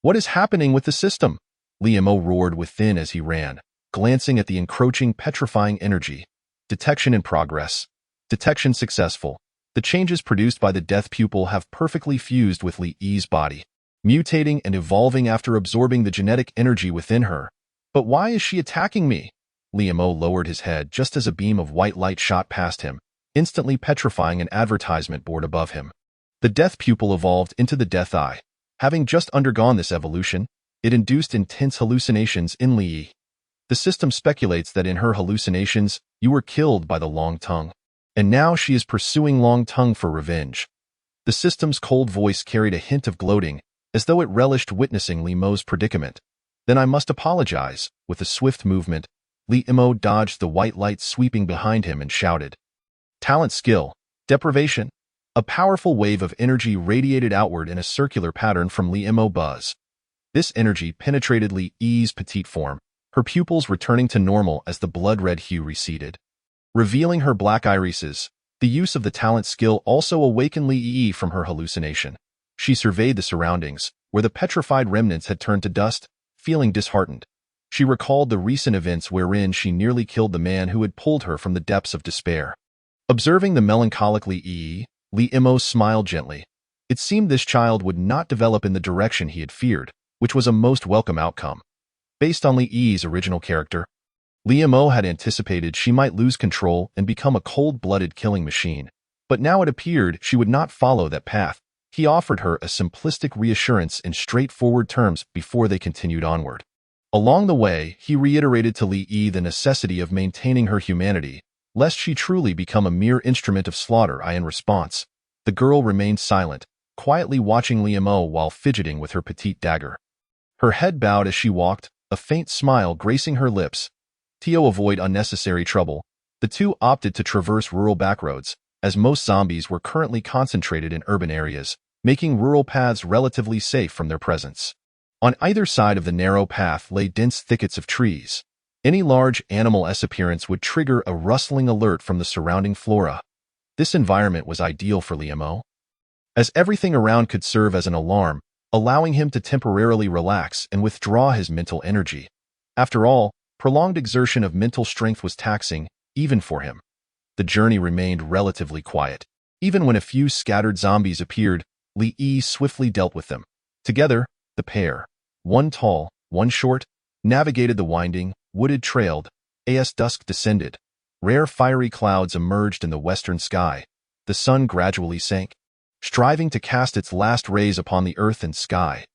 What is happening with the system? Liamo roared within as he ran, glancing at the encroaching petrifying energy. Detection in progress. Detection successful. The changes produced by the death pupil have perfectly fused with Li's body, mutating and evolving after absorbing the genetic energy within her. But why is she attacking me? Liamo lowered his head just as a beam of white light shot past him, instantly petrifying an advertisement board above him. The death pupil evolved into the death eye. Having just undergone this evolution, it induced intense hallucinations in Li. The system speculates that in her hallucinations, you were killed by the Long Tongue. And now she is pursuing Long Tongue for revenge. The system's cold voice carried a hint of gloating, as though it relished witnessing Liamo's predicament. Then I must apologize. With a swift movement, Liamo dodged the white light sweeping behind him and shouted. Talent skill. Deprivation. A powerful wave of energy radiated outward in a circular pattern from Liamo Buzz. This energy penetrated Li's petite form, her pupils returning to normal as the blood-red hue receded. Revealing her black irises, the use of the talent skill also awakened Li from her hallucination. She surveyed the surroundings, where the petrified remnants had turned to dust, feeling disheartened. She recalled the recent events wherein she nearly killed the man who had pulled her from the depths of despair. Observing the melancholic Liamo smiled gently. It seemed this child would not develop in the direction he had feared, which was a most welcome outcome. Based on Li Yi's original character, Li Mo had anticipated she might lose control and become a cold-blooded killing machine. But now it appeared she would not follow that path. He offered her a simplistic reassurance in straightforward terms before they continued onward. Along the way, he reiterated to Li Yi the necessity of maintaining her humanity, lest she truly become a mere instrument of slaughter. In response, the girl remained silent, quietly watching Li Mo while fidgeting with her petite dagger. Her head bowed as she walked, a faint smile gracing her lips. To avoid unnecessary trouble, the two opted to traverse rural backroads, as most zombies were currently concentrated in urban areas, making rural paths relatively safe from their presence. On either side of the narrow path lay dense thickets of trees. Any large animal's appearance would trigger a rustling alert from the surrounding flora. This environment was ideal for Li Mo, as everything around could serve as an alarm, allowing him to temporarily relax and withdraw his mental energy. After all, prolonged exertion of mental strength was taxing, even for him. The journey remained relatively quiet. Even when a few scattered zombies appeared, Li Yi swiftly dealt with them. Together, the pair, one tall, one short, navigated the winding, wooded trail. As dusk descended, rare fiery clouds emerged in the western sky. The sun gradually sank, striving to cast its last rays upon the earth and sky.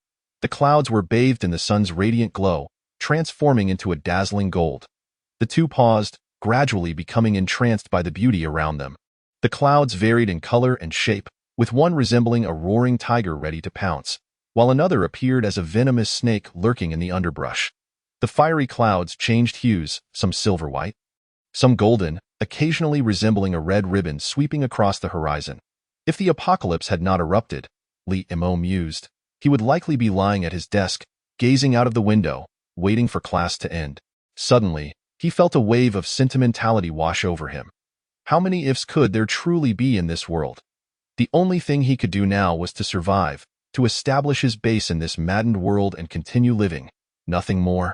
The clouds were bathed in the sun's radiant glow, transforming into a dazzling gold. The two paused, gradually becoming entranced by the beauty around them. The clouds varied in color and shape, with one resembling a roaring tiger ready to pounce, while another appeared as a venomous snake lurking in the underbrush. The fiery clouds changed hues, some silver-white, some golden, occasionally resembling a red ribbon sweeping across the horizon. If the apocalypse had not erupted, Li Mo mused, he would likely be lying at his desk, gazing out of the window, waiting for class to end. Suddenly, he felt a wave of sentimentality wash over him. How many ifs could there truly be in this world? The only thing he could do now was to survive, to establish his base in this maddened world and continue living. Nothing more.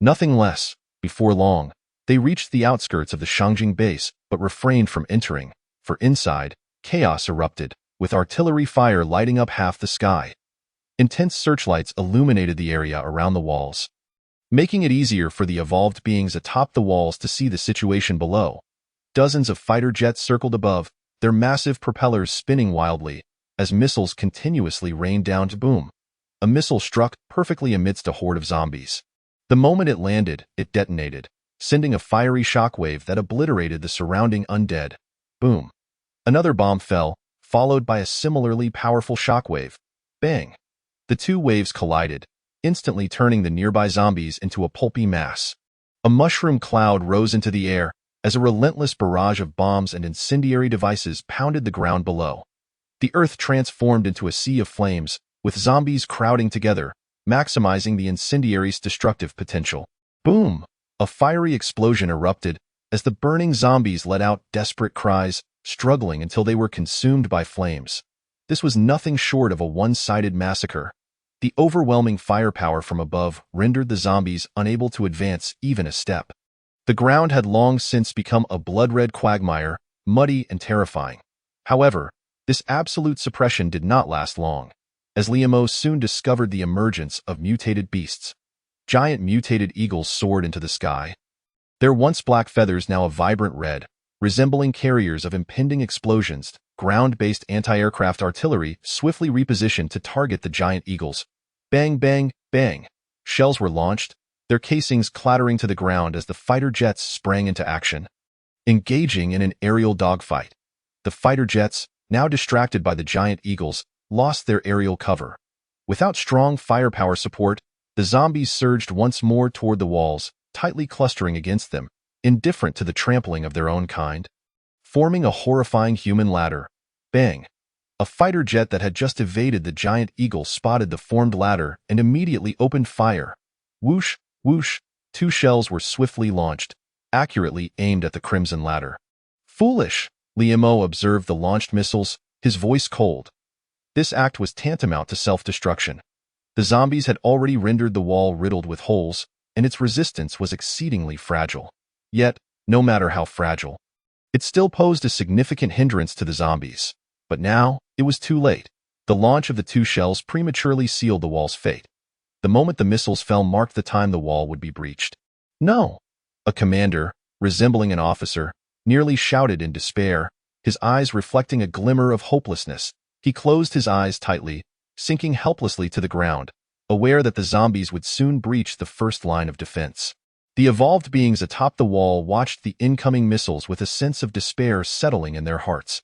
Nothing less. Before long, they reached the outskirts of the Shangjing base, but refrained from entering, for inside, chaos erupted, with artillery fire lighting up half the sky. Intense searchlights illuminated the area around the walls, making it easier for the evolved beings atop the walls to see the situation below. Dozens of fighter jets circled above, their massive propellers spinning wildly, as missiles continuously rained down to boom. A missile struck perfectly amidst a horde of zombies. The moment it landed, it detonated, sending a fiery shockwave that obliterated the surrounding undead. Boom. Another bomb fell, followed by a similarly powerful shockwave. Bang. The two waves collided, instantly turning the nearby zombies into a pulpy mass. A mushroom cloud rose into the air, as a relentless barrage of bombs and incendiary devices pounded the ground below. The earth transformed into a sea of flames, with zombies crowding together, maximizing the incendiary's destructive potential. Boom! A fiery explosion erupted, as the burning zombies let out desperate cries, struggling until they were consumed by flames. This was nothing short of a one-sided massacre. The overwhelming firepower from above rendered the zombies unable to advance even a step. The ground had long since become a blood-red quagmire, muddy and terrifying. However, this absolute suppression did not last long, as Li Mo soon discovered the emergence of mutated beasts. Giant mutated eagles soared into the sky, their once black feathers now a vibrant red, resembling carriers of impending explosions. Ground-based anti-aircraft artillery swiftly repositioned to target the giant eagles. Bang, bang, bang. Shells were launched, their casings clattering to the ground as the fighter jets sprang into action. Engaging in an aerial dogfight, the fighter jets, now distracted by the giant eagles, lost their aerial cover. Without strong firepower support, the zombies surged once more toward the walls, tightly clustering against them, indifferent to the trampling of their own kind. Forming a horrifying human ladder. Bang! A fighter jet that had just evaded the giant eagle spotted the formed ladder and immediately opened fire. Whoosh, whoosh, two shells were swiftly launched, accurately aimed at the crimson ladder. Foolish! Li Mo observed the launched missiles, his voice cold. This act was tantamount to self-destruction. The zombies had already rendered the wall riddled with holes, and its resistance was exceedingly fragile. Yet, no matter how fragile, it still posed a significant hindrance to the zombies. But now, it was too late. The launch of the two shells prematurely sealed the wall's fate. The moment the missiles fell marked the time the wall would be breached. No! A commander, resembling an officer, nearly shouted in despair, his eyes reflecting a glimmer of hopelessness. He closed his eyes tightly, sinking helplessly to the ground, aware that the zombies would soon breach the first line of defense. The evolved beings atop the wall watched the incoming missiles with a sense of despair settling in their hearts.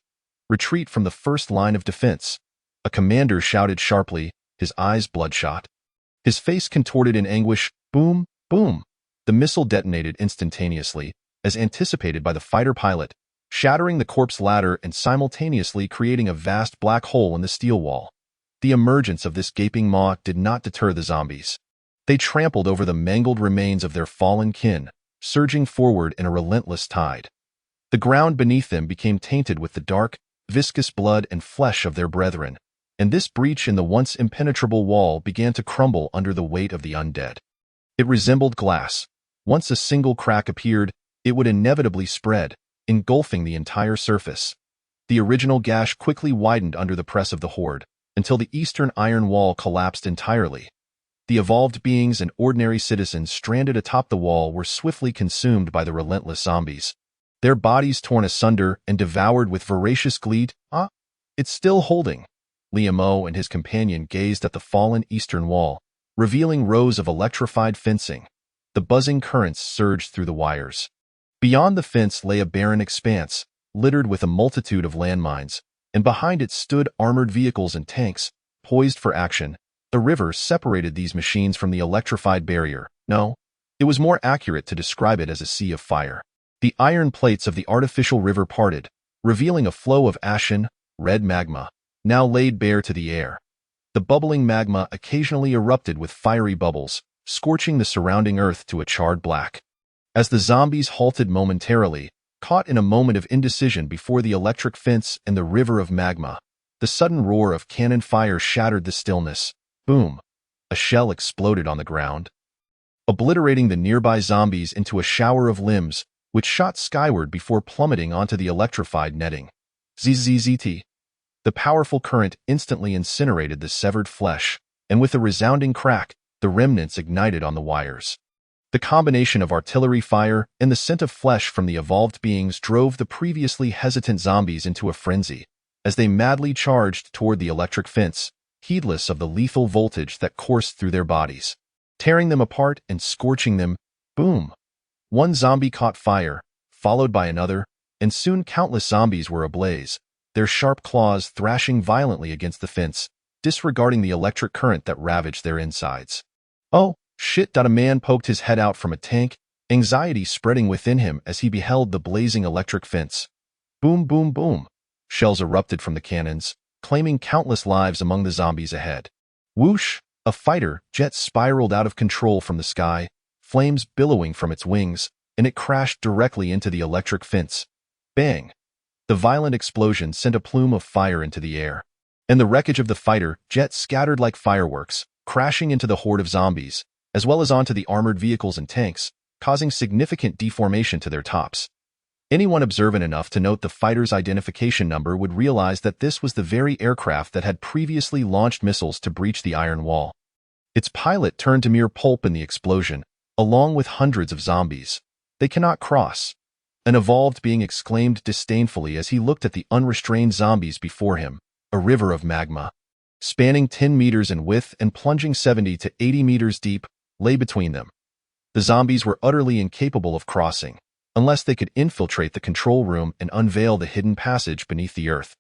Retreat from the first line of defense. A commander shouted sharply, his eyes bloodshot. His face contorted in anguish. Boom, boom. The missile detonated instantaneously, as anticipated by the fighter pilot, shattering the corpse ladder and simultaneously creating a vast black hole in the steel wall. The emergence of this gaping maw did not deter the zombies. They trampled over the mangled remains of their fallen kin, surging forward in a relentless tide. The ground beneath them became tainted with the dark, viscous blood and flesh of their brethren, and this breach in the once impenetrable wall began to crumble under the weight of the undead. It resembled glass. Once a single crack appeared, it would inevitably spread, engulfing the entire surface. The original gash quickly widened under the press of the horde, until the eastern iron wall collapsed entirely. The evolved beings and ordinary citizens stranded atop the wall were swiftly consumed by the relentless zombies. Their bodies torn asunder and devoured with voracious glee. It's still holding. Liam and his companion gazed at the fallen eastern wall, revealing rows of electrified fencing. The buzzing currents surged through the wires. Beyond the fence lay a barren expanse, littered with a multitude of landmines, and behind it stood armored vehicles and tanks, poised for action. The river separated these machines from the electrified barrier. No, it was more accurate to describe it as a sea of fire. The iron plates of the artificial river parted, revealing a flow of ashen, red magma, now laid bare to the air. The bubbling magma occasionally erupted with fiery bubbles, scorching the surrounding earth to a charred black. As the zombies halted momentarily, caught in a moment of indecision before the electric fence and the river of magma, the sudden roar of cannon fire shattered the stillness. Boom! A shell exploded on the ground, obliterating the nearby zombies into a shower of limbs, which shot skyward before plummeting onto the electrified netting. Zzzt. The powerful current instantly incinerated the severed flesh, and with a resounding crack, the remnants ignited on the wires. The combination of artillery fire and the scent of flesh from the evolved beings drove the previously hesitant zombies into a frenzy, as they madly charged toward the electric fence, heedless of the lethal voltage that coursed through their bodies, tearing them apart and scorching them. Boom! One zombie caught fire, followed by another, and soon countless zombies were ablaze, their sharp claws thrashing violently against the fence, disregarding the electric current that ravaged their insides. Oh, shit! A man poked his head out from a tank, anxiety spreading within him as he beheld the blazing electric fence. Boom, boom, boom! Shells erupted from the cannons, claiming countless lives among the zombies ahead. Whoosh! A fighter jet spiraled out of control from the sky, flames billowing from its wings, and it crashed directly into the electric fence. Bang! The violent explosion sent a plume of fire into the air, and the wreckage of the fighter jet scattered like fireworks, crashing into the horde of zombies, as well as onto the armored vehicles and tanks, causing significant deformation to their tops. Anyone observant enough to note the fighter's identification number would realize that this was the very aircraft that had previously launched missiles to breach the iron wall. Its pilot turned to mere pulp in the explosion, along with hundreds of zombies. They cannot cross. An evolved being exclaimed disdainfully as he looked at the unrestrained zombies before him, a river of magma, spanning 10 meters in width and plunging 70 to 80 meters deep, lay between them. The zombies were utterly incapable of crossing, unless they could infiltrate the control room and unveil the hidden passage beneath the earth.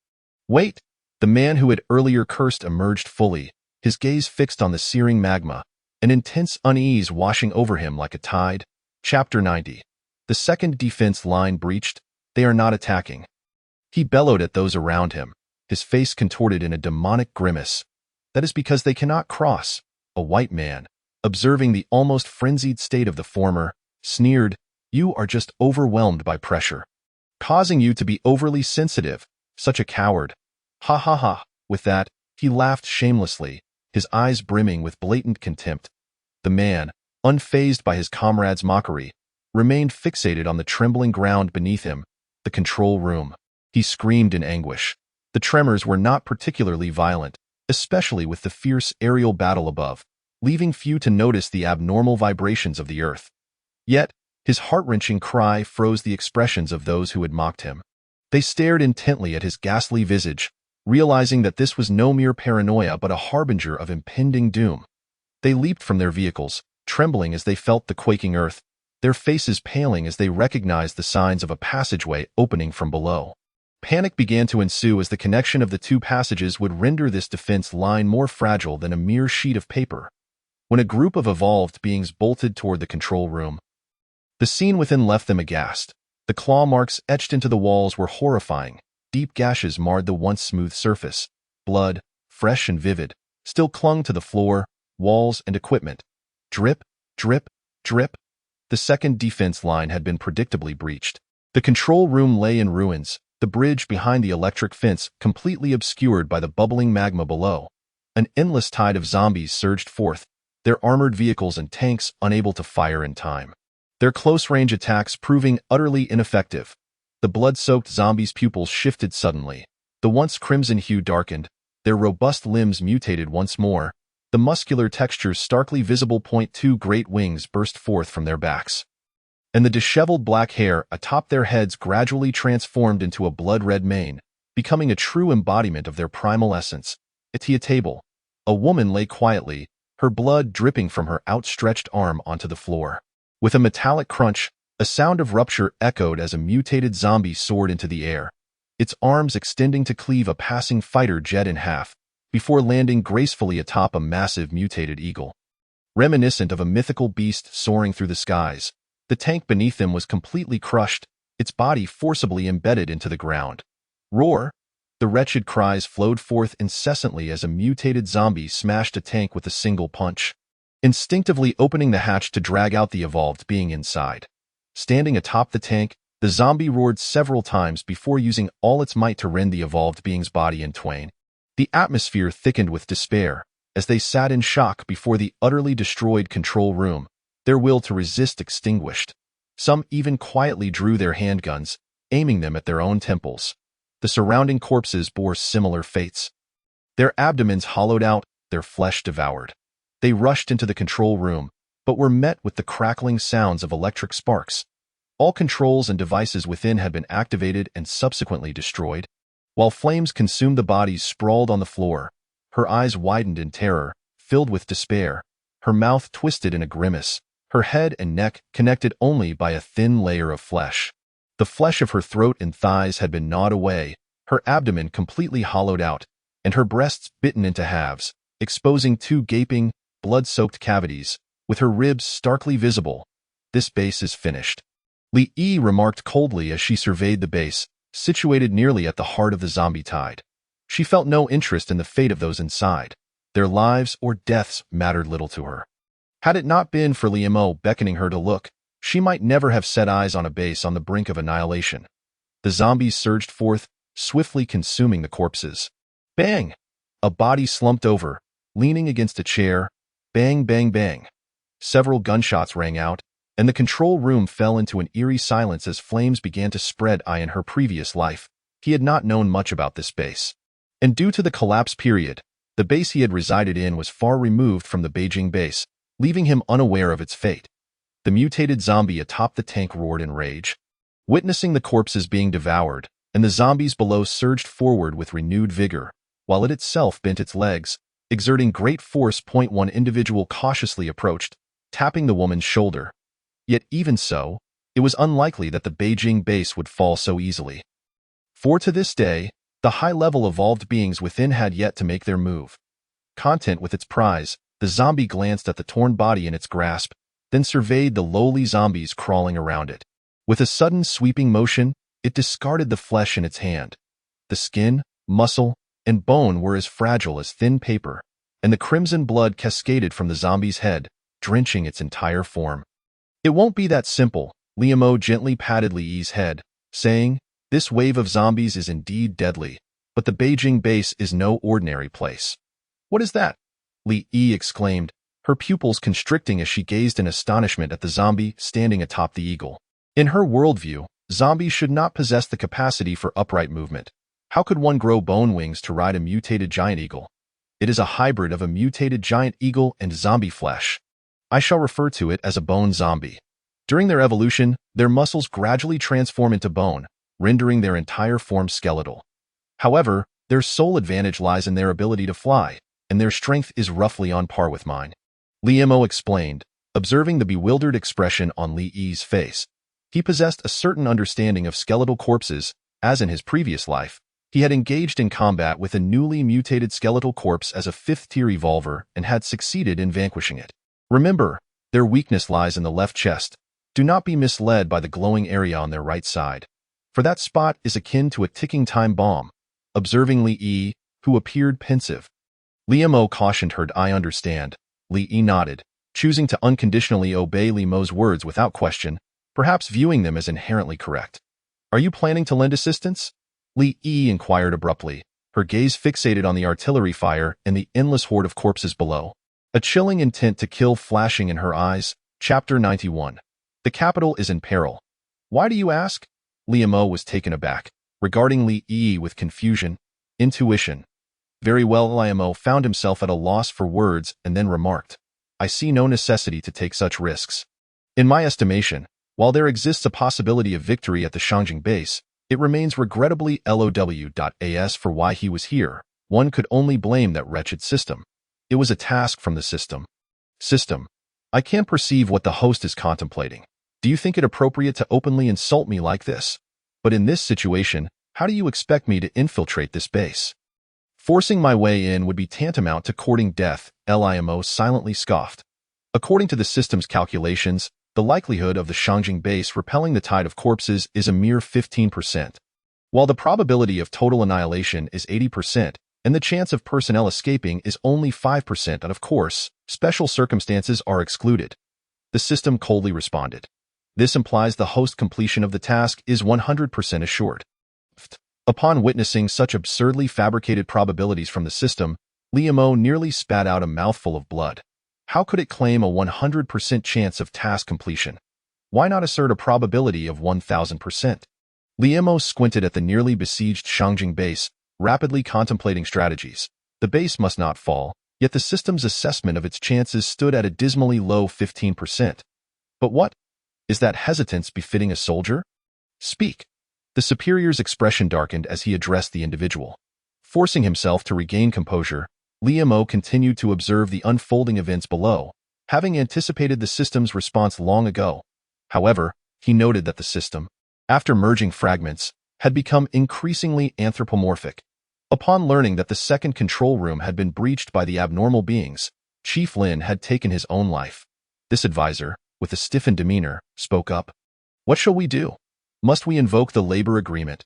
Wait! The man who had earlier cursed emerged fully, his gaze fixed on the searing magma, an intense unease washing over him like a tide. Chapter 90. The second defense line breached. They are not attacking. He bellowed at those around him, his face contorted in a demonic grimace. That is because they cannot cross. A white man, observing the almost frenzied state of the former, sneered, "You are just overwhelmed by pressure, causing you to be overly sensitive. Such a coward." Ha ha ha. With that, he laughed shamelessly, his eyes brimming with blatant contempt. The man, unfazed by his comrade's mockery, remained fixated on the trembling ground beneath him, the control room. He screamed in anguish. The tremors were not particularly violent, especially with the fierce aerial battle above, leaving few to notice the abnormal vibrations of the earth. Yet, his heart-wrenching cry froze the expressions of those who had mocked him. They stared intently at his ghastly visage, realizing that this was no mere paranoia but a harbinger of impending doom. They leaped from their vehicles, trembling as they felt the quaking earth, their faces paling as they recognized the signs of a passageway opening from below. Panic began to ensue as the connection of the two passages would render this defense line more fragile than a mere sheet of paper. When a group of evolved beings bolted toward the control room, the scene within left them aghast. The claw marks etched into the walls were horrifying. Deep gashes marred the once smooth surface. Blood, fresh and vivid, still clung to the floor, walls, and equipment. Drip, drip, drip. The second defense line had been predictably breached. The control room lay in ruins, the bridge behind the electric fence completely obscured by the bubbling magma below. An endless tide of zombies surged forth, their armored vehicles and tanks unable to fire in time. Their close-range attacks proving utterly ineffective. The blood-soaked zombies' pupils shifted suddenly. The once crimson hue darkened, their robust limbs mutated once more. The muscular textures starkly visible. Two great wings burst forth from their backs, and the disheveled black hair atop their heads gradually transformed into a blood-red mane, becoming a true embodiment of their primal essence. At a table, a woman lay quietly, her blood dripping from her outstretched arm onto the floor. With a metallic crunch, a sound of rupture echoed as a mutated zombie soared into the air, its arms extending to cleave a passing fighter jet in half, before landing gracefully atop a massive mutated eagle. Reminiscent of a mythical beast soaring through the skies, the tank beneath them was completely crushed, its body forcibly embedded into the ground. Roar! The wretched cries flowed forth incessantly as a mutated zombie smashed a tank with a single punch, instinctively opening the hatch to drag out the evolved being inside. Standing atop the tank, the zombie roared several times before using all its might to rend the evolved being's body in twain. The atmosphere thickened with despair as they sat in shock before the utterly destroyed control room, their will to resist extinguished. Some even quietly drew their handguns, aiming them at their own temples. The surrounding corpses bore similar fates. Their abdomens hollowed out, their flesh devoured. They rushed into the control room, but were met with the crackling sounds of electric sparks. All controls and devices within had been activated and subsequently destroyed. While flames consumed the bodies sprawled on the floor, her eyes widened in terror, filled with despair, her mouth twisted in a grimace, her head and neck connected only by a thin layer of flesh. The flesh of her throat and thighs had been gnawed away, her abdomen completely hollowed out, and her breasts bitten into halves, exposing two gaping, blood-soaked cavities, with her ribs starkly visible. This base is finished, Lee remarked coldly as she surveyed the base, situated nearly at the heart of the zombie tide. She felt no interest in the fate of those inside. Their lives or deaths mattered little to her. Had it not been for Liam beckoning her to look, she might never have set eyes on a base on the brink of annihilation. The zombies surged forth, swiftly consuming the corpses. Bang! A body slumped over, leaning against a chair. Bang, bang, bang. Several gunshots rang out, and the control room fell into an eerie silence as flames began to spread. In her previous life, he had not known much about this base. And due to the collapse period, the base he had resided in was far removed from the Beijing base, leaving him unaware of its fate. The mutated zombie atop the tank roared in rage. Witnessing the corpses being devoured, and the zombies below surged forward with renewed vigor, while it itself bent its legs, exerting great force. One individual cautiously approached, tapping the woman's shoulder. Yet even so, it was unlikely that the Beijing base would fall so easily. For to this day, the high-level evolved beings within had yet to make their move. Content with its prize, the zombie glanced at the torn body in its grasp, then surveyed the lowly zombies crawling around it. With a sudden sweeping motion, it discarded the flesh in its hand. The skin, muscle, and bone were as fragile as thin paper, and the crimson blood cascaded from the zombie's head, drenching its entire form. It won't be that simple, Liam gently patted Lee's head, saying, "This wave of zombies is indeed deadly, but the Beijing base is no ordinary place." "What is that?" Lee exclaimed, her pupils constricting as she gazed in astonishment at the zombie standing atop the eagle. In her worldview, zombies should not possess the capacity for upright movement. How could one grow bone wings to ride a mutated giant eagle? It is a hybrid of a mutated giant eagle and zombie flesh. I shall refer to it as a bone zombie. During their evolution, their muscles gradually transform into bone, rendering their entire form skeletal. However, their sole advantage lies in their ability to fly, and their strength is roughly on par with mine. Liemo explained, observing the bewildered expression on Li Yi's face. He possessed a certain understanding of skeletal corpses, as in his previous life, he had engaged in combat with a newly mutated skeletal corpse as a fifth-tier evolver and had succeeded in vanquishing it. Remember, their weakness lies in the left chest. Do not be misled by the glowing area on their right side, for that spot is akin to a ticking time bomb. Observing Li Yi, who appeared pensive, Liemo cautioned her. I understand. Li Yi nodded, choosing to unconditionally obey Liemo's words without question, perhaps viewing them as inherently correct. Are you planning to lend assistance? Li Yi inquired abruptly, her gaze fixated on the artillery fire and the endless horde of corpses below. A chilling intent to kill flashing in her eyes. Chapter 91. The capital is in peril. Why do you ask? Liemo was taken aback, regarding Li Yi with confusion. Intuition. Very well. Liemo found himself at a loss for words and then remarked, I see no necessity to take such risks. In my estimation, while there exists a possibility of victory at the Shangjing base, it remains regrettably LOW.AS for why he was here. One could only blame that wretched system. It was a task from the system. System. I can't perceive what the host is contemplating. Do you think it appropriate to openly insult me like this? But in this situation, how do you expect me to infiltrate this base? Forcing my way in would be tantamount to courting death, Liemo silently scoffed. According to the system's calculations, the likelihood of the Shangjing base repelling the tide of corpses is a mere 15%, while the probability of total annihilation is 80%, and the chance of personnel escaping is only 5%, and of course, special circumstances are excluded. The system coldly responded. This implies the host completion of the task is 100% assured. Upon witnessing such absurdly fabricated probabilities from the system, Liemo nearly spat out a mouthful of blood. How could it claim a 100% chance of task completion? Why not assert a probability of 1000%? Liemo squinted at the nearly besieged Shangjing base, rapidly contemplating strategies. The base must not fall, yet the system's assessment of its chances stood at a dismally low 15%. But what? Is that hesitance befitting a soldier? Speak. The superior's expression darkened as he addressed the individual. Forcing himself to regain composure, Liemo continued to observe the unfolding events below, having anticipated the system's response long ago. However, he noted that the system, after merging fragments, had become increasingly anthropomorphic. Upon learning that the second control room had been breached by the abnormal beings, Chief Lin had taken his own life. This advisor, with a stiffened demeanor, spoke up. What shall we do? Must we invoke the labor agreement?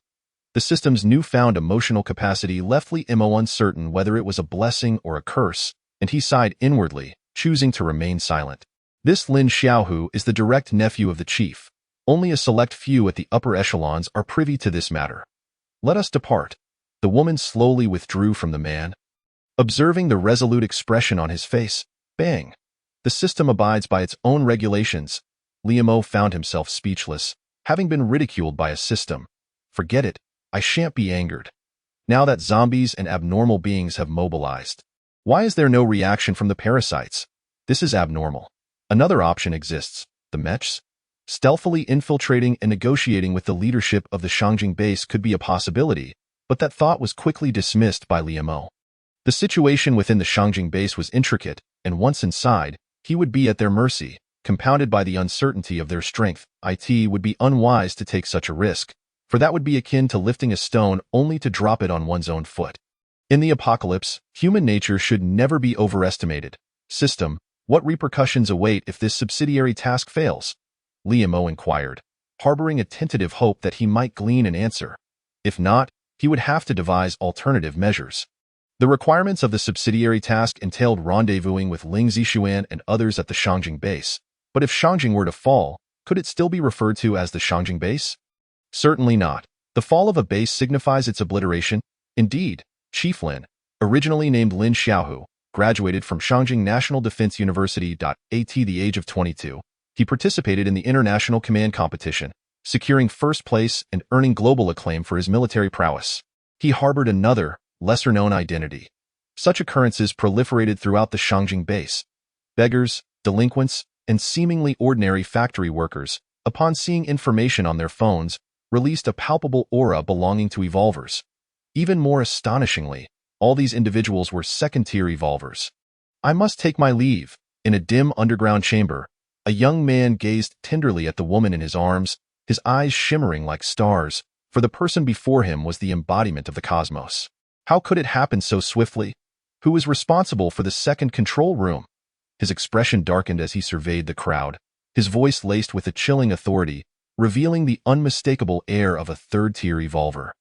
The system's newfound emotional capacity left Liemo uncertain whether it was a blessing or a curse, and he sighed inwardly, choosing to remain silent. This Lin Xiaohu is the direct nephew of the chief. Only a select few at the upper echelons are privy to this matter. Let us depart. The woman slowly withdrew from the man. Observing the resolute expression on his face, bang. The system abides by its own regulations. Liemo found himself speechless, having been ridiculed by a system. Forget it. I shan't be angered. Now that zombies and abnormal beings have mobilized. Why is there no reaction from the parasites? This is abnormal. Another option exists. The mechs? Stealthily infiltrating and negotiating with the leadership of the Shangjing base could be a possibility, but that thought was quickly dismissed by Liemo. The situation within the Shangjing base was intricate, and once inside, he would be at their mercy, compounded by the uncertainty of their strength. It would be unwise to take such a risk, for that would be akin to lifting a stone only to drop it on one's own foot. In the apocalypse, human nature should never be overestimated. System, what repercussions await if this subsidiary task fails? Liemo inquired, harboring a tentative hope that he might glean an answer. If not, he would have to devise alternative measures. The requirements of the subsidiary task entailed rendezvousing with Ling Zixuan and others at the Shangjing base. But if Shangjing were to fall, could it still be referred to as the Shangjing base? Certainly not. The fall of a base signifies its obliteration. Indeed, Chief Lin, originally named Lin Xiaohu, graduated from Shangjing National Defense University. At the age of 22, he participated in the international command competition, securing first place and earning global acclaim for his military prowess. He harbored another, lesser-known identity. Such occurrences proliferated throughout the Shangjing base. Beggars, delinquents, and seemingly ordinary factory workers, upon seeing information on their phones, released a palpable aura belonging to evolvers. Even more astonishingly, all these individuals were second-tier evolvers. I must take my leave. In a dim underground chamber, a young man gazed tenderly at the woman in his arms, his eyes shimmering like stars, for the person before him was the embodiment of the cosmos. How could it happen so swiftly? Who was responsible for the second control room? His expression darkened as he surveyed the crowd, his voice laced with a chilling authority, revealing the unmistakable air of a third-tier evolver.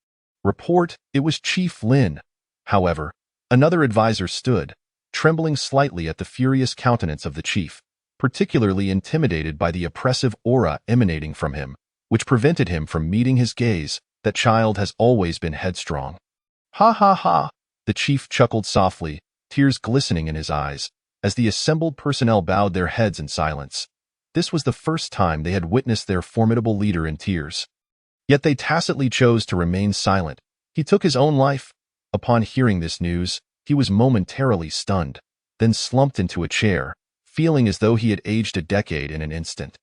Report, it was Chief Lin. However, another advisor stood, trembling slightly at the furious countenance of the chief, particularly intimidated by the oppressive aura emanating from him, which prevented him from meeting his gaze. That child has always been headstrong. Ha ha ha! The chief chuckled softly, tears glistening in his eyes, as the assembled personnel bowed their heads in silence. This was the first time they had witnessed their formidable leader in tears. Yet they tacitly chose to remain silent. He took his own life. Upon hearing this news, he was momentarily stunned, then slumped into a chair, feeling as though he had aged a decade in an instant.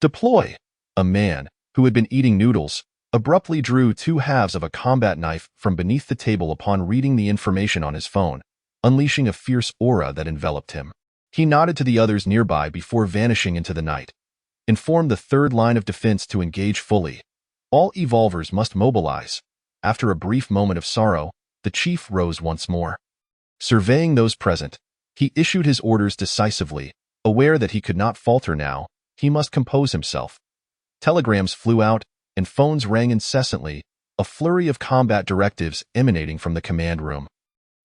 Deploy! A man, who had been eating noodles, abruptly drew two halves of a combat knife from beneath the table upon reading the information on his phone, unleashing a fierce aura that enveloped him. He nodded to the others nearby before vanishing into the night. Inform the third line of defense to engage fully. All evolvers must mobilize. After a brief moment of sorrow, the chief rose once more. Surveying those present, he issued his orders decisively, aware that he could not falter now. He must compose himself. Telegrams flew out, and phones rang incessantly, a flurry of combat directives emanating from the command room.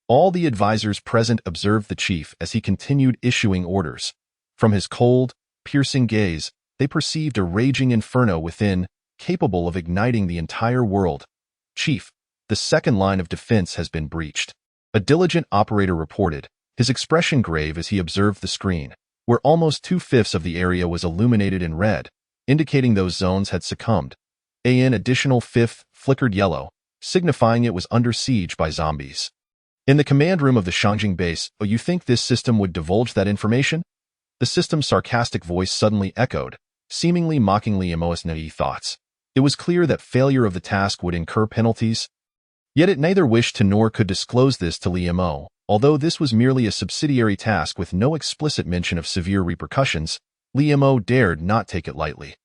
All the advisors present observed the chief as he continued issuing orders. From his cold, piercing gaze, they perceived a raging inferno within, capable of igniting the entire world. Chief, the second line of defense has been breached. A diligent operator reported, his expression grave as he observed the screen, where almost 2/5 of the area was illuminated in red, indicating those zones had succumbed. An additional fifth flickered yellow, signifying it was under siege by zombies. In the command room of the Shangjing base, you think this system would divulge that information? The system's sarcastic voice suddenly echoed, seemingly mockingly emotionally thoughts. It was clear that failure of the task would incur penalties. Yet it neither wished to nor could disclose this to Li Mo. Although this was merely a subsidiary task with no explicit mention of severe repercussions, Li Mo dared not take it lightly.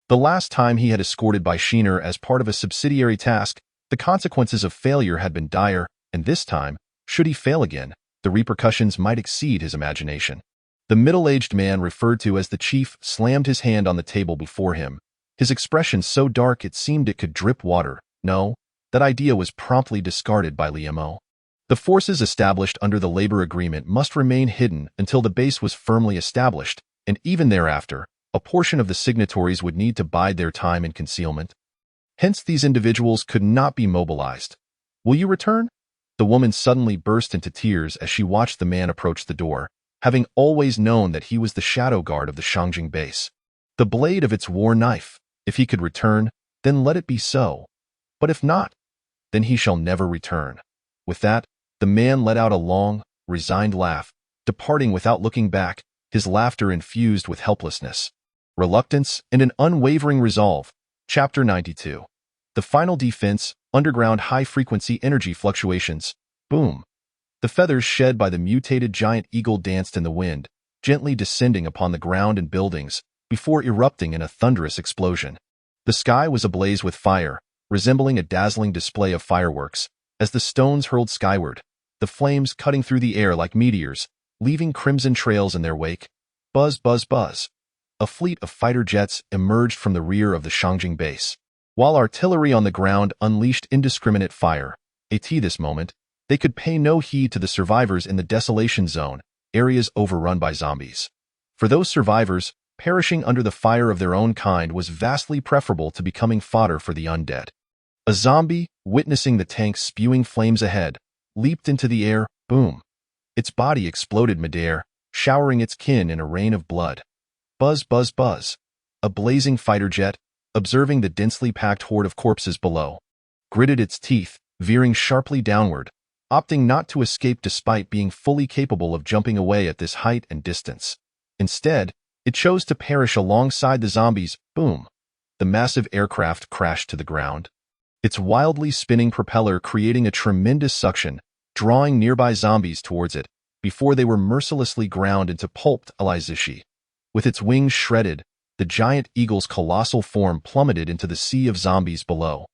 The last time he had escorted by Sheener as part of a subsidiary task, the consequences of failure had been dire, and this time, should he fail again, the repercussions might exceed his imagination. The middle-aged man referred to as the chief slammed his hand on the table before him, his expression so dark it seemed it could drip water. No, that idea was promptly discarded by Li Mo. The forces established under the labor agreement must remain hidden until the base was firmly established, and even thereafter, a portion of the signatories would need to bide their time in concealment. Hence these individuals could not be mobilized. Will you return? The woman suddenly burst into tears as she watched the man approach the door, having always known that he was the shadow guard of the Shangjing base. The blade of its war knife. If he could return, then let it be so. But if not, then he shall never return. With that, the man let out a long, resigned laugh, departing without looking back, his laughter infused with helplessness, reluctance, and an unwavering resolve. Chapter 92. The final defense, underground high-frequency energy fluctuations. Boom. The feathers shed by the mutated giant eagle danced in the wind, gently descending upon the ground and buildings, before erupting in a thunderous explosion. The sky was ablaze with fire, resembling a dazzling display of fireworks, as the stones hurled skyward, the flames cutting through the air like meteors, leaving crimson trails in their wake. Buzz, buzz, buzz. A fleet of fighter jets emerged from the rear of the Shangjing base, while artillery on the ground unleashed indiscriminate fire. At this moment, they could pay no heed to the survivors in the desolation zone, areas overrun by zombies. For those survivors, perishing under the fire of their own kind was vastly preferable to becoming fodder for the undead. A zombie, witnessing the tank spewing flames ahead, leaped into the air. Boom. Its body exploded midair, showering its kin in a rain of blood. Buzz, buzz, buzz. A blazing fighter jet, observing the densely packed horde of corpses below, gritted its teeth, veering sharply downward. opting not to escape despite being fully capable of jumping away at this height and distance. Instead, it chose to perish alongside the zombies. Boom! The massive aircraft crashed to the ground, its wildly spinning propeller creating a tremendous suction, drawing nearby zombies towards it, before they were mercilessly ground into pulped alizishi. With its wings shredded, the giant eagle's colossal form plummeted into the sea of zombies below.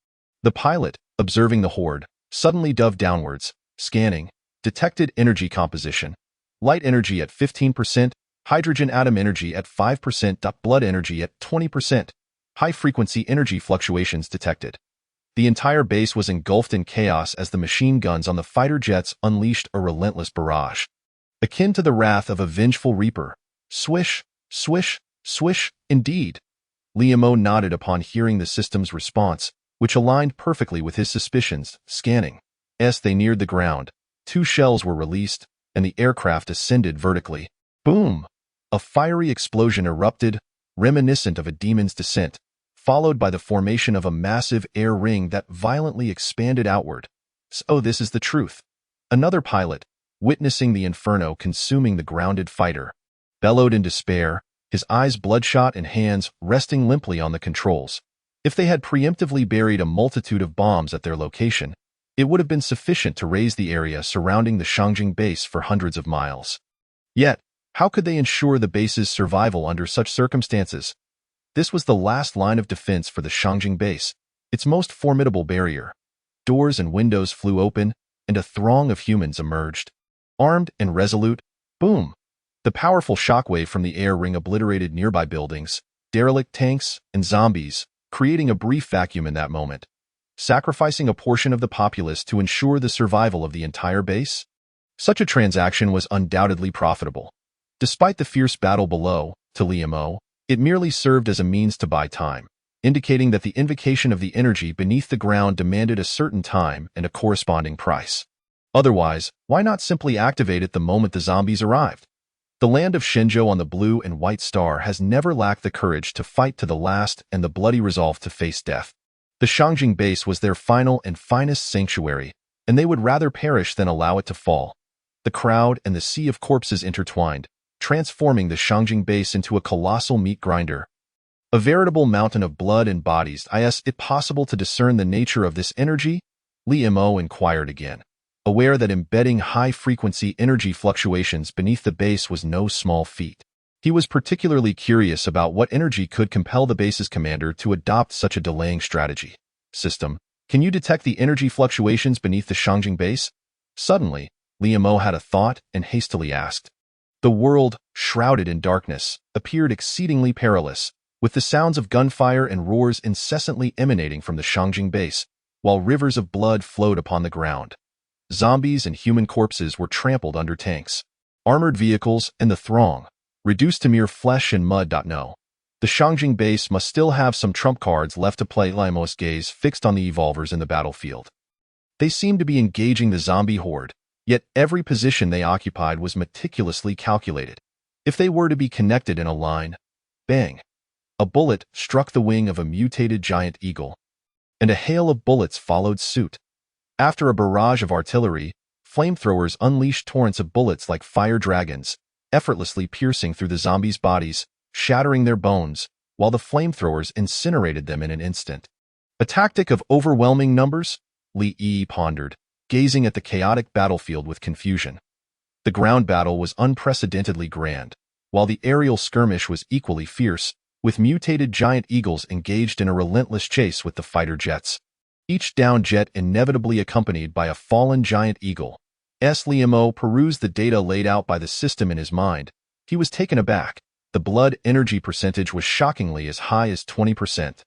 The pilot, observing the horde, suddenly dove downwards, scanning, detected energy composition. Light energy at 15%, hydrogen atom energy at 5%, blood energy at 20%. High-frequency energy fluctuations detected. The entire base was engulfed in chaos as the machine guns on the fighter jets unleashed a relentless barrage. Akin to the wrath of a vengeful reaper. Swish, swish, swish, indeed. Liam nodded upon hearing the system's response, which aligned perfectly with his suspicions. Scanning. As they neared the ground, 2 shells were released, and the aircraft ascended vertically. Boom! A fiery explosion erupted, reminiscent of a demon's descent, followed by the formation of a massive air ring that violently expanded outward. So this is the truth. Another pilot, witnessing the inferno consuming the grounded fighter, bellowed in despair, his eyes bloodshot and hands resting limply on the controls. If they had preemptively buried a multitude of bombs at their location, it would have been sufficient to raise the area surrounding the Shangjing base for hundreds of miles. Yet, how could they ensure the base's survival under such circumstances? This was the last line of defense for the Shangjing base, its most formidable barrier. Doors and windows flew open, and a throng of humans emerged. Armed and resolute, boom! The powerful shockwave from the air ring obliterated nearby buildings, derelict tanks, and zombies, creating a brief vacuum in that moment. Sacrificing a portion of the populace to ensure the survival of the entire base? Such a transaction was undoubtedly profitable. Despite the fierce battle below, to Liam, it merely served as a means to buy time, indicating that the invocation of the energy beneath the ground demanded a certain time and a corresponding price. Otherwise, why not simply activate it the moment the zombies arrived? The land of Shenzhou on the Blue and White Star has never lacked the courage to fight to the last and the bloody resolve to face death. The Shangjing base was their final and finest sanctuary, and they would rather perish than allow it to fall. The crowd and the sea of corpses intertwined, transforming the Shangjing base into a colossal meat grinder. A veritable mountain of blood and bodies. Is it possible to discern the nature of this energy? Liam inquired again, aware that embedding high-frequency energy fluctuations beneath the base was no small feat. He was particularly curious about what energy could compel the base's commander to adopt such a delaying strategy. System, can you detect the energy fluctuations beneath the Shangjing base? Suddenly, Liam had a thought and hastily asked. The world, shrouded in darkness, appeared exceedingly perilous, with the sounds of gunfire and roars incessantly emanating from the Shangjing base, while rivers of blood flowed upon the ground. Zombies and human corpses were trampled under tanks, armored vehicles, and the throng, reduced to mere flesh and mud. No. The Shangjing base must still have some trump cards left to play. Liam's gaze fixed on the evolvers in the battlefield. They seemed to be engaging the zombie horde, yet every position they occupied was meticulously calculated. If they were to be connected in a line, bang! A bullet struck the wing of a mutated giant eagle, and a hail of bullets followed suit. After a barrage of artillery, flamethrowers unleashed torrents of bullets like fire dragons, effortlessly piercing through the zombies' bodies, shattering their bones, while the flamethrowers incinerated them in an instant. A tactic of overwhelming numbers? Li pondered, gazing at the chaotic battlefield with confusion. The ground battle was unprecedentedly grand, while the aerial skirmish was equally fierce, with mutated giant eagles engaged in a relentless chase with the fighter jets. Each downed jet inevitably accompanied by a fallen giant eagle. Liam perused the data laid out by the system in his mind. He was taken aback. The blood energy percentage was shockingly as high as 20%.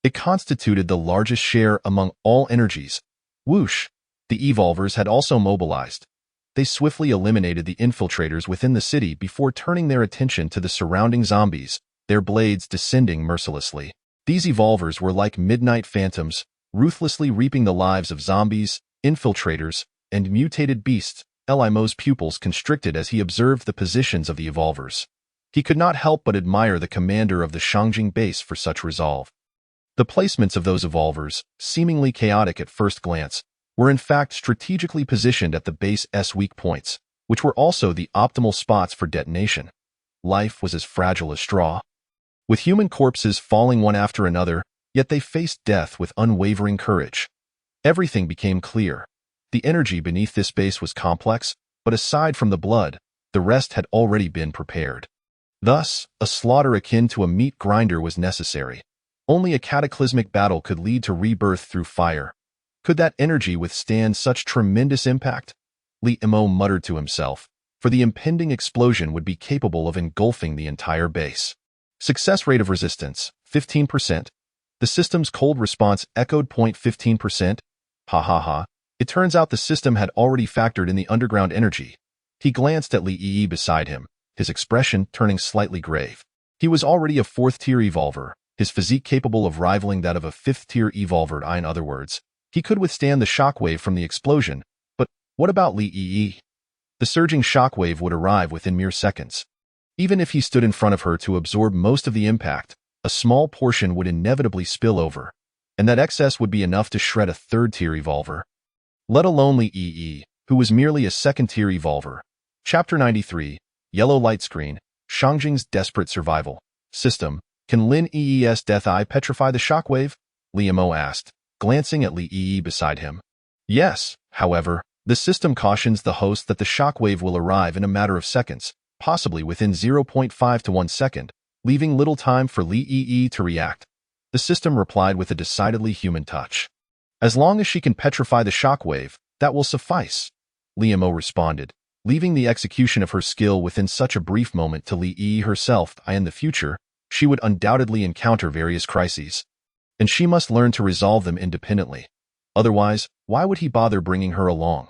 It constituted the largest share among all energies. Whoosh! The evolvers had also mobilized. They swiftly eliminated the infiltrators within the city before turning their attention to the surrounding zombies, their blades descending mercilessly. These evolvers were like midnight phantoms, ruthlessly reaping the lives of zombies, infiltrators, and mutated beasts. Liam's pupils constricted as he observed the positions of the evolvers. He could not help but admire the commander of the Shangjing base for such resolve. The placements of those evolvers, seemingly chaotic at first glance, were in fact strategically positioned at the base's weak points, which were also the optimal spots for detonation. Life was as fragile as straw. With human corpses falling one after another, yet they faced death with unwavering courage. Everything became clear. The energy beneath this base was complex, but aside from the blood, the rest had already been prepared. Thus, a slaughter akin to a meat grinder was necessary. Only a cataclysmic battle could lead to rebirth through fire. Could that energy withstand such tremendous impact? Li Imo muttered to himself, for the impending explosion would be capable of engulfing the entire base. Success rate of resistance, 15%. The system's cold response echoed 15%. Ha ha ha. It turns out the system had already factored in the underground energy. He glanced at Li Yi beside him, his expression turning slightly grave. He was already a 4th-tier evolver, his physique capable of rivaling that of a 5th-tier evolver. In other words, he could withstand the shockwave from the explosion, but what about Li Yi? The surging shockwave would arrive within mere seconds. Even if he stood in front of her to absorb most of the impact, a small portion would inevitably spill over, and that excess would be enough to shred a 3rd-tier evolver. Let alone Li Yi, who was merely a 2nd-tier evolver. Chapter 93, Yellow Light Screen, Shangjing's Desperate Survival. System, can Lin Yi's Death Eye petrify the shockwave? Li Imo asked, glancing at Li Yi beside him. Yes, however, the system cautions the host that the shockwave will arrive in a matter of seconds, possibly within 0.5 to 1 second, leaving little time for Li Yi to react. The system replied with a decidedly human touch. As long as she can petrify the shockwave, that will suffice, Li Imo responded, leaving the execution of her skill within such a brief moment to Li Yi herself. In the future, she would undoubtedly encounter various crises, and she must learn to resolve them independently. Otherwise, why would he bother bringing her along?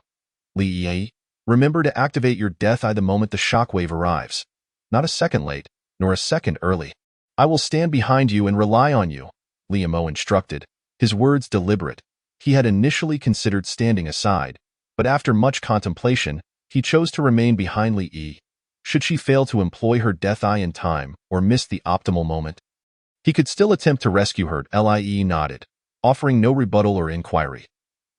Li Yi, remember to activate your Death Eye the moment the shockwave arrives. Not a second late, nor a second early. I will stand behind you and rely on you, Li Imo instructed, his words deliberate. He had initially considered standing aside, but after much contemplation, he chose to remain behind Li Yi. Should she fail to employ her Death Eye in time or miss the optimal moment, he could still attempt to rescue her. Li nodded, offering no rebuttal or inquiry.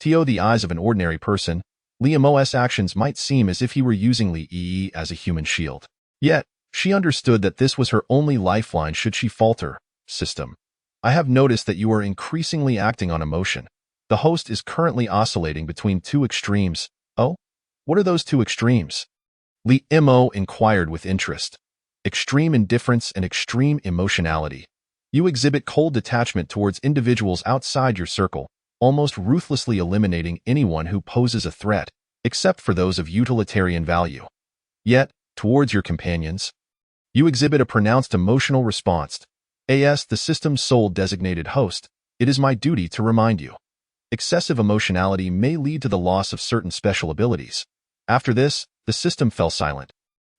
To the eyes of an ordinary person, Li Imo's actions might seem as if he were using Li Yi as a human shield. Yet, she understood that this was her only lifeline should she falter. System, I have noticed that you are increasingly acting on emotion. The host is currently oscillating between 2 extremes. Oh? What are those 2 extremes? Li Imo inquired with interest. Extreme indifference and extreme emotionality. You exhibit cold detachment towards individuals outside your circle, almost ruthlessly eliminating anyone who poses a threat, except for those of utilitarian value. Yet, towards your companions, you exhibit a pronounced emotional response. As the system's sole designated host, it is my duty to remind you. Excessive emotionality may lead to the loss of certain special abilities. After this, the system fell silent,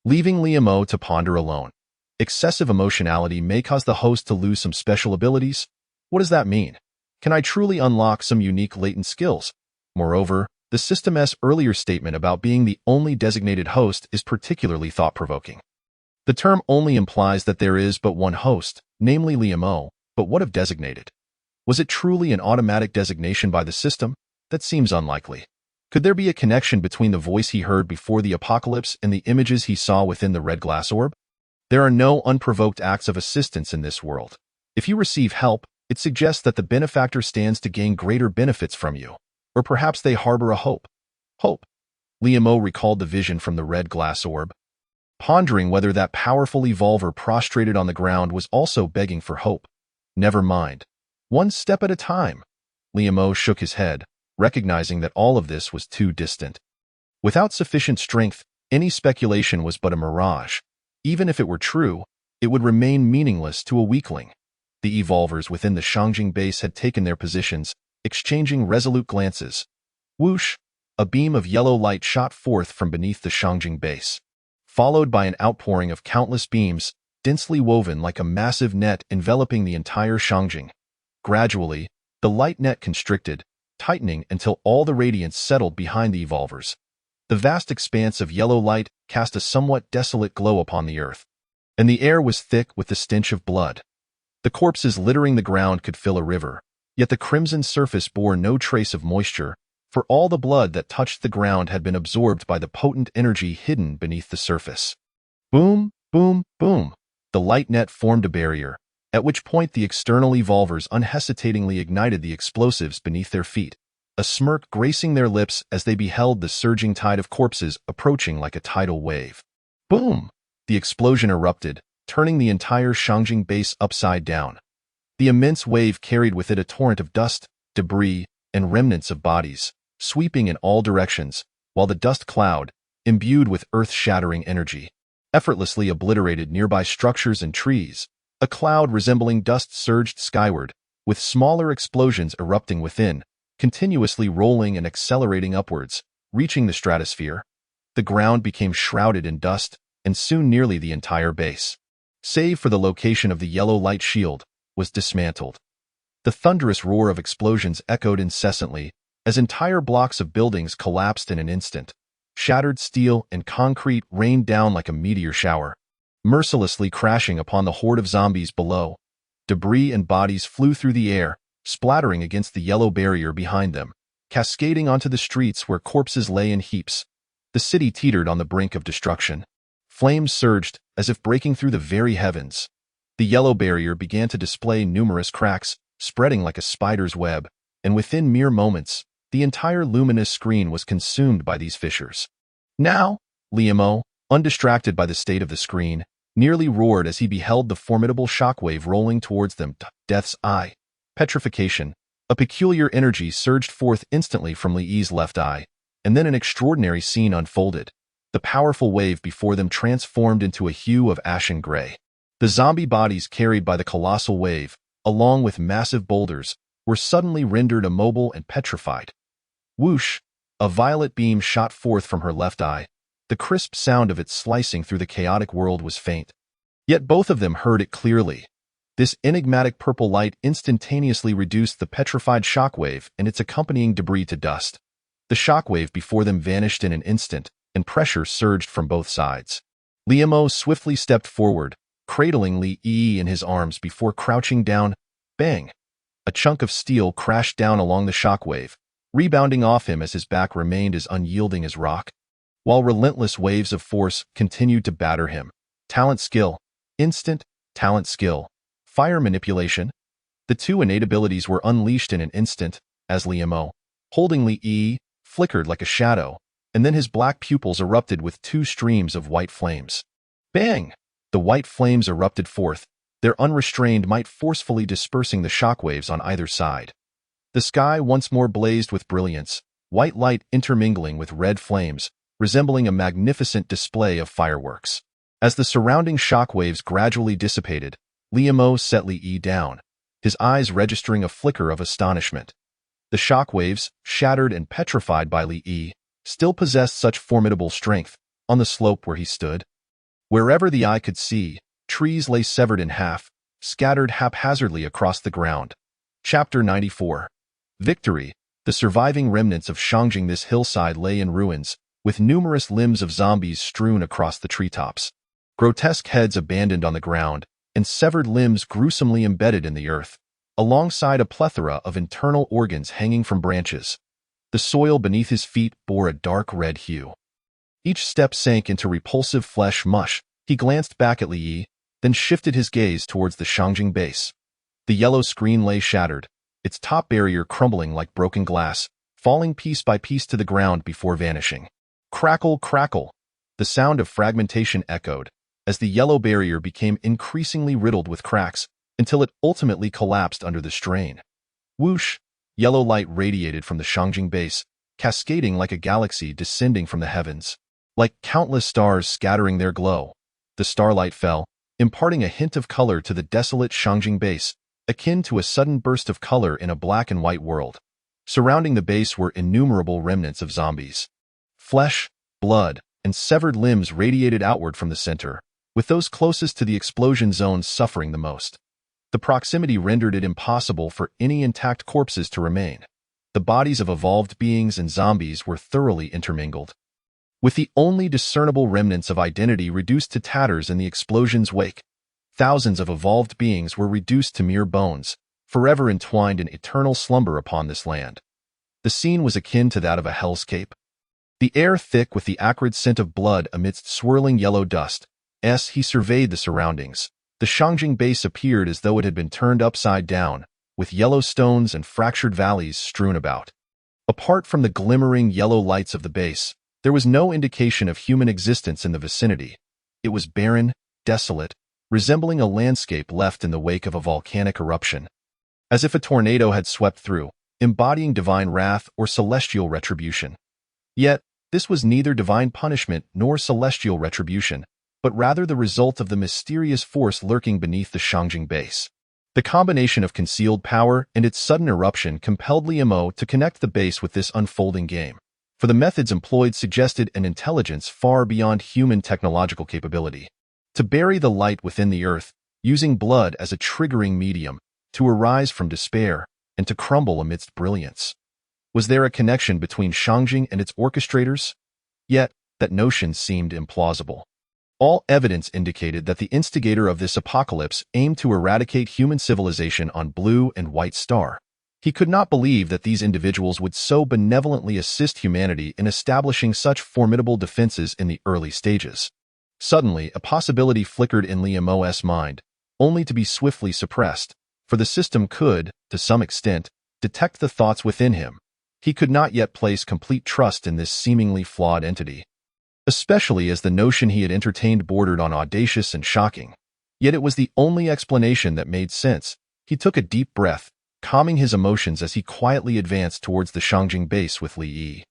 leaving Li Imo to ponder alone. Excessive emotionality may cause the host to lose some special abilities. What does that mean? Can I truly unlock some unique latent skills? Moreover, the system's earlier statement about being the only designated host is particularly thought-provoking. The term only implies that there is but one host, namely Li Imo, but what of designated? Was it truly an automatic designation by the system? That seems unlikely. Could there be a connection between the voice he heard before the apocalypse and the images he saw within the red glass orb? There are no unprovoked acts of assistance in this world. If you receive help, it suggests that the benefactor stands to gain greater benefits from you. Or perhaps they harbor a hope. Hope. Li Imo recalled the vision from the red glass orb, pondering whether that powerful evolver prostrated on the ground was also begging for hope. Never mind. One step at a time. Li Imo shook his head, recognizing that all of this was too distant. Without sufficient strength, any speculation was but a mirage. Even if it were true, it would remain meaningless to a weakling. The evolvers within the Shangjing base had taken their positions, exchanging resolute glances. Whoosh! A beam of yellow light shot forth from beneath the Shangjing base, followed by an outpouring of countless beams, densely woven like a massive net enveloping the entire Shangjing. Gradually, the light net constricted, tightening until all the radiance settled behind the evolvers. The vast expanse of yellow light cast a somewhat desolate glow upon the earth, and the air was thick with the stench of blood. The corpses littering the ground could fill a river, yet the crimson surface bore no trace of moisture, for all the blood that touched the ground had been absorbed by the potent energy hidden beneath the surface. Boom, boom, boom. The light net formed a barrier, at which point the external evolvers unhesitatingly ignited the explosives beneath their feet, a smirk gracing their lips as they beheld the surging tide of corpses approaching like a tidal wave. Boom! The explosion erupted, turning the entire Shangjing base upside down. The immense wave carried with it a torrent of dust, debris, and remnants of bodies, sweeping in all directions, while the dust cloud, imbued with earth-shattering energy, effortlessly obliterated nearby structures and trees. A cloud resembling dust surged skyward, with smaller explosions erupting within, continuously rolling and accelerating upwards, reaching the stratosphere. The ground became shrouded in dust, and soon nearly the entire base, save for the location of the yellow light shield, was dismantled. The thunderous roar of explosions echoed incessantly, as entire blocks of buildings collapsed in an instant. Shattered steel and concrete rained down like a meteor shower, mercilessly crashing upon the horde of zombies below. Debris and bodies flew through the air, splattering against the yellow barrier behind them, cascading onto the streets where corpses lay in heaps. The city teetered on the brink of destruction. Flames surged, as if breaking through the very heavens. The yellow barrier began to display numerous cracks, spreading like a spider's web, and within mere moments, the entire luminous screen was consumed by these fissures. Now, Liamo, undistracted by the state of the screen, nearly roared as he beheld the formidable shockwave rolling towards them. Death's eye. Petrification. A peculiar energy surged forth instantly from Li's left eye, and then an extraordinary scene unfolded. The powerful wave before them transformed into a hue of ashen gray. The zombie bodies carried by the colossal wave, along with massive boulders, were suddenly rendered immobile and petrified. Whoosh! A violet beam shot forth from her left eye. The crisp sound of it slicing through the chaotic world was faint. Yet both of them heard it clearly. This enigmatic purple light instantaneously reduced the petrified shockwave and its accompanying debris to dust. The shockwave before them vanished in an instant, and pressure surged from both sides. Liamo swiftly stepped forward, cradling Li in his arms before crouching down. Bang! A chunk of steel crashed down along the shockwave, rebounding off him as his back remained as unyielding as rock, while relentless waves of force continued to batter him. Talent skill. Instant talent skill. Fire manipulation. The two innate abilities were unleashed in an instant, as Liamo, holding Li, flickered like a shadow, and then his black pupils erupted with two streams of white flames. Bang! The white flames erupted forth, their unrestrained might forcefully dispersing the shockwaves on either side. The sky once more blazed with brilliance, white light intermingling with red flames, resembling a magnificent display of fireworks. As the surrounding shockwaves gradually dissipated, Liamo set Li down, his eyes registering a flicker of astonishment. The shockwaves, shattered and petrified by Li, still possessed such formidable strength. On the slope where he stood, wherever the eye could see, trees lay severed in half, scattered haphazardly across the ground. Chapter 94. Victory. The surviving remnants of Shangjing. This hillside lay in ruins, with numerous limbs of zombies strewn across the treetops. Grotesque heads abandoned on the ground, and severed limbs gruesomely embedded in the earth, alongside a plethora of internal organs hanging from branches. The soil beneath his feet bore a dark red hue. Each step sank into repulsive flesh mush. He glanced back at Li, then shifted his gaze towards the Shangjing base. The yellow screen lay shattered, its top barrier crumbling like broken glass, falling piece by piece to the ground before vanishing. Crackle, crackle! The sound of fragmentation echoed, as the yellow barrier became increasingly riddled with cracks, until it ultimately collapsed under the strain. Whoosh! Yellow light radiated from the Shangjing base, cascading like a galaxy descending from the heavens. Like countless stars scattering their glow, the starlight fell, imparting a hint of color to the desolate Shangjing base, akin to a sudden burst of color in a black and white world. Surrounding the base were innumerable remnants of zombies. Flesh, blood, and severed limbs radiated outward from the center, with those closest to the explosion zones suffering the most. The proximity rendered it impossible for any intact corpses to remain. The bodies of evolved beings and zombies were thoroughly intermingled, with the only discernible remnants of identity reduced to tatters in the explosion's wake. Thousands of evolved beings were reduced to mere bones, forever entwined in eternal slumber upon this land. The The scene was akin to that of a hellscape. The air thick with the acrid scent of blood amidst swirling yellow dust. As he surveyed the surroundings, the Shangjing base appeared as though it had been turned upside down, with yellow stones and fractured valleys strewn about. Apart from the glimmering yellow lights of the base, there was no indication of human existence in the vicinity. It was barren, desolate, resembling a landscape left in the wake of a volcanic eruption. As if a tornado had swept through, embodying divine wrath or celestial retribution. Yet, this was neither divine punishment nor celestial retribution, but rather the result of the mysterious force lurking beneath the Shangjing base. The combination of concealed power and its sudden eruption compelled Liu to connect the base with this unfolding game, for the methods employed suggested an intelligence far beyond human technological capability. To bury the light within the earth, using blood as a triggering medium, to arise from despair, and to crumble amidst brilliance. Was there a connection between Shangjing and its orchestrators? Yet, that notion seemed implausible. All evidence indicated that the instigator of this apocalypse aimed to eradicate human civilization on Blue and White Star. He could not believe that these individuals would so benevolently assist humanity in establishing such formidable defenses in the early stages. Suddenly, a possibility flickered in Liu's mind, only to be swiftly suppressed, for the system could, to some extent, detect the thoughts within him. He could not yet place complete trust in this seemingly flawed entity, especially as the notion he had entertained bordered on audacious and shocking. Yet it was the only explanation that made sense. He took a deep breath, calming his emotions as he quietly advanced towards the Shangjing base with Li Yi.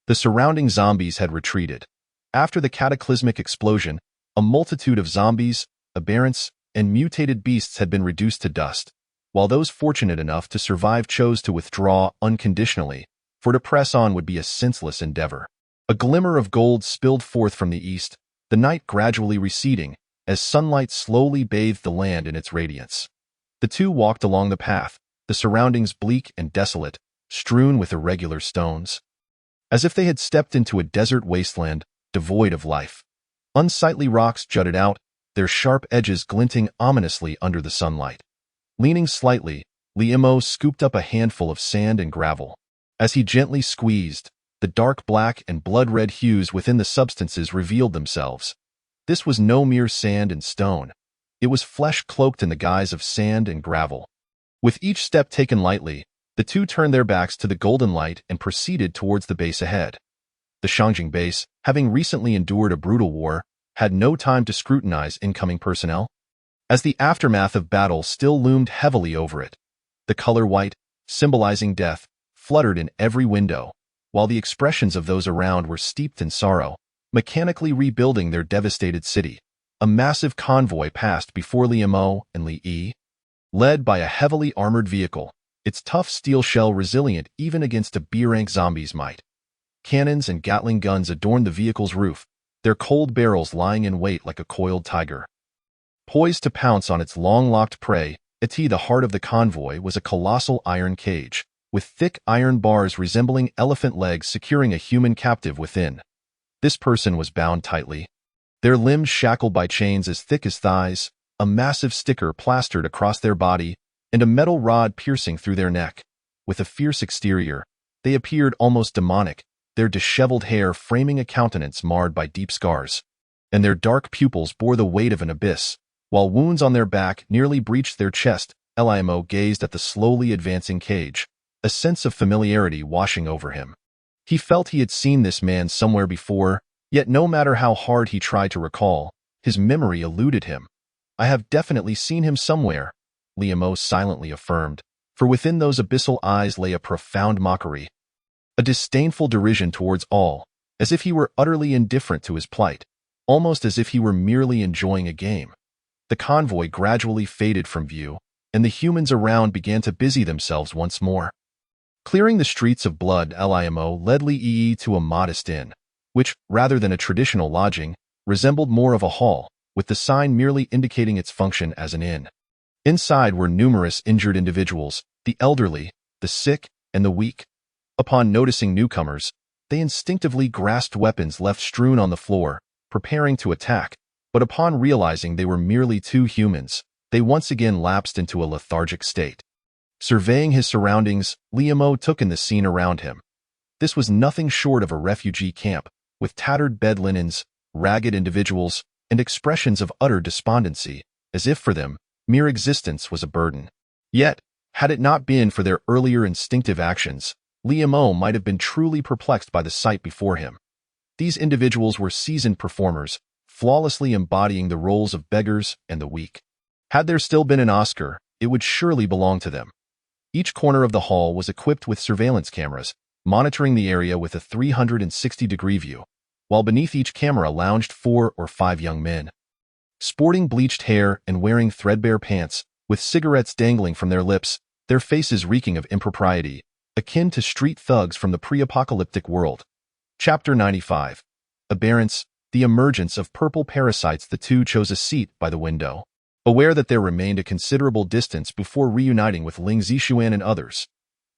The surrounding zombies had retreated. After the cataclysmic explosion, a multitude of zombies, aberrants, and mutated beasts had been reduced to dust, while those fortunate enough to survive chose to withdraw unconditionally, for to press on would be a senseless endeavor. A glimmer of gold spilled forth from the east, the night gradually receding, as sunlight slowly bathed the land in its radiance. The two walked along the path, the surroundings bleak and desolate, strewn with irregular stones. As if they had stepped into a desert wasteland, devoid of life. Unsightly rocks jutted out, their sharp edges glinting ominously under the sunlight. Leaning slightly, Liu scooped up a handful of sand and gravel. As he gently squeezed, the dark black and blood-red hues within the substances revealed themselves. This was no mere sand and stone. It was flesh cloaked in the guise of sand and gravel. With each step taken lightly, the two turned their backs to the golden light and proceeded towards the base ahead. The Shangjing base, having recently endured a brutal war, had no time to scrutinize incoming personnel. As the aftermath of battle still loomed heavily over it, the color white, symbolizing death, fluttered in every window, while the expressions of those around were steeped in sorrow, mechanically rebuilding their devastated city. A massive convoy passed before Liu and Li Yi, led by a heavily armored vehicle, its tough steel shell resilient even against a B-rank zombie's might. Cannons and Gatling guns adorned the vehicle's roof, their cold barrels lying in wait like a coiled tiger. Poised to pounce on its long-locked prey, the heart of the convoy was a colossal iron cage, with thick iron bars resembling elephant legs securing a human captive within. This person was bound tightly, their limbs shackled by chains as thick as thighs, a massive sticker plastered across their body, and a metal rod piercing through their neck. With a fierce exterior, they appeared almost demonic, their disheveled hair framing a countenance marred by deep scars, and their dark pupils bore the weight of an abyss, while wounds on their back nearly breached their chest. Liu gazed at the slowly advancing cage, a sense of familiarity washing over him. He felt he had seen this man somewhere before, yet no matter how hard he tried to recall, his memory eluded him. I have definitely seen him somewhere, Liu silently affirmed, for within those abyssal eyes lay a profound mockery. A disdainful derision towards all, as if he were utterly indifferent to his plight, almost as if he were merely enjoying a game. The convoy gradually faded from view, and the humans around began to busy themselves once more. Clearing the streets of blood, Liu led Li Yi to a modest inn, which, rather than a traditional lodging, resembled more of a hall, with the sign merely indicating its function as an inn. Inside were numerous injured individuals, the elderly, the sick, and the weak. Upon noticing newcomers, they instinctively grasped weapons left strewn on the floor, preparing to attack, but upon realizing they were merely two humans, they once again lapsed into a lethargic state. Surveying his surroundings, Liamo took in the scene around him. This was nothing short of a refugee camp, with tattered bed linens, ragged individuals, and expressions of utter despondency, as if for them, mere existence was a burden. Yet, had it not been for their earlier instinctive actions, Liamo might have been truly perplexed by the sight before him. These individuals were seasoned performers, flawlessly embodying the roles of beggars and the weak. Had there still been an Oscar, it would surely belong to them. Each corner of the hall was equipped with surveillance cameras, monitoring the area with a 360-degree view, while beneath each camera lounged 4 or 5 young men. Sporting bleached hair and wearing threadbare pants, with cigarettes dangling from their lips, their faces reeking of impropriety, akin to street thugs from the pre-apocalyptic world. Chapter 95. Aberrance, the emergence of purple parasites. The two chose a seat by the window, aware that there remained a considerable distance before reuniting with Ling Zixuan and others.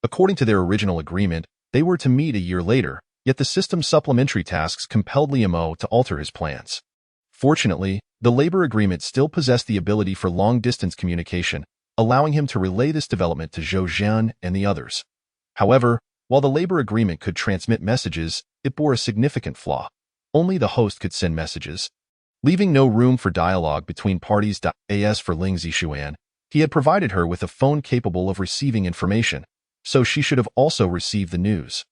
According to their original agreement, they were to meet a year later, yet the system's supplementary tasks compelled Liamo to alter his plans. Fortunately, the labor agreement still possessed the ability for long-distance communication, allowing him to relay this development to Zhou Jian and the others. However, while the labor agreement could transmit messages, it bore a significant flaw. Only the host could send messages, leaving no room for dialogue between parties. As for Ling Zixuan, he had provided her with a phone capable of receiving information, so she should have also received the news.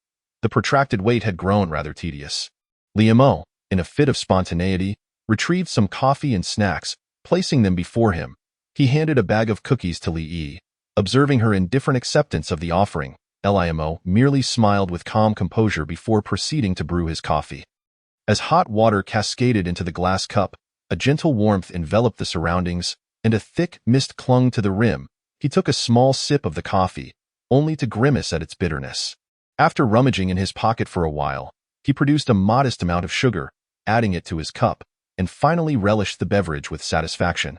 The protracted wait had grown rather tedious. Liamo, in a fit of spontaneity, retrieved some coffee and snacks, placing them before him. He handed a bag of cookies to Li Yi. Observing her indifferent acceptance of the offering, Liamo merely smiled with calm composure before proceeding to brew his coffee. As hot water cascaded into the glass cup, a gentle warmth enveloped the surroundings, and a thick mist clung to the rim. He took a small sip of the coffee, only to grimace at its bitterness. After rummaging in his pocket for a while, he produced a modest amount of sugar, adding it to his cup, and finally relished the beverage with satisfaction.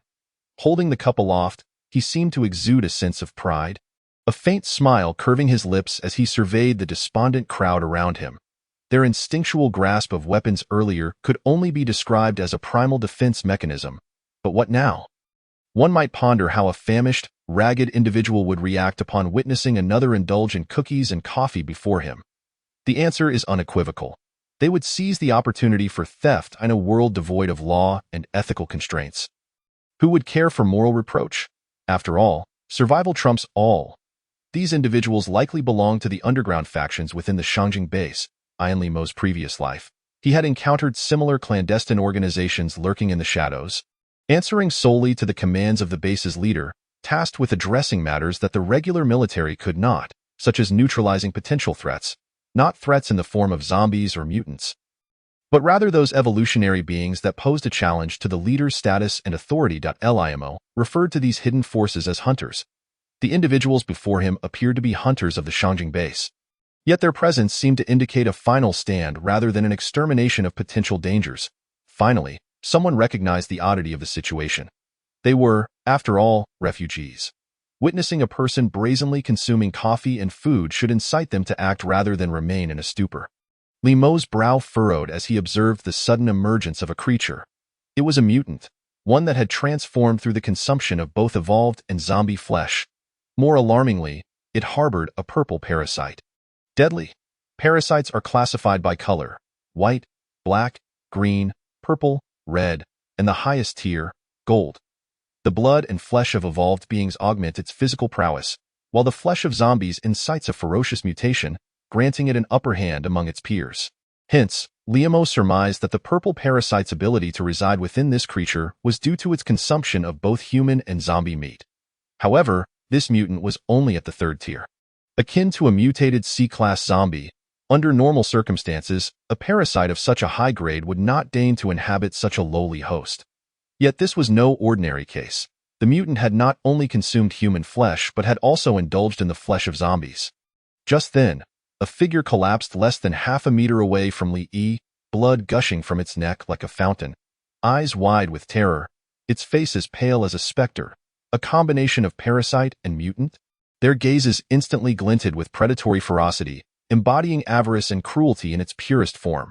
Holding the cup aloft, he seemed to exude a sense of pride, a faint smile curving his lips as he surveyed the despondent crowd around him. Their instinctual grasp of weapons earlier could only be described as a primal defense mechanism. But what now? One might ponder how a famished, ragged individual would react upon witnessing another indulge in cookies and coffee before him. The answer is unequivocal. They would seize the opportunity for theft in a world devoid of law and ethical constraints. Who would care for moral reproach? After all, survival trumps all. These individuals likely belonged to the underground factions within the Shangjing base. In Liamo's previous life, he had encountered similar clandestine organizations lurking in the shadows, answering solely to the commands of the base's leader, tasked with addressing matters that the regular military could not, such as neutralizing potential threats, not threats in the form of zombies or mutants, but rather those evolutionary beings that posed a challenge to the leader's status and authority. Liamo referred to these hidden forces as hunters. The individuals before him appeared to be hunters of the Shangjing base. Yet their presence seemed to indicate a final stand rather than an extermination of potential dangers. Finally, someone recognized the oddity of the situation. They were, after all, refugees. Witnessing a person brazenly consuming coffee and food should incite them to act rather than remain in a stupor. Liamo's brow furrowed as he observed the sudden emergence of a creature. It was a mutant, one that had transformed through the consumption of both evolved and zombie flesh. More alarmingly, it harbored a purple parasite. Deadly. Parasites are classified by color: white, black, green, purple, red, and the highest tier, gold. The blood and flesh of evolved beings augment its physical prowess, while the flesh of zombies incites a ferocious mutation, granting it an upper hand among its peers. Hence, Liamo surmised that the purple parasite's ability to reside within this creature was due to its consumption of both human and zombie meat. However, this mutant was only at the 3rd tier. Akin to a mutated C-class zombie, under normal circumstances, a parasite of such a high grade would not deign to inhabit such a lowly host. Yet this was no ordinary case. The mutant had not only consumed human flesh but had also indulged in the flesh of zombies. Just then, a figure collapsed less than half a meter away from Li Yi, blood gushing from its neck like a fountain, eyes wide with terror, its face as pale as a specter, a combination of parasite and mutant. Their gazes instantly glinted with predatory ferocity, embodying avarice and cruelty in its purest form.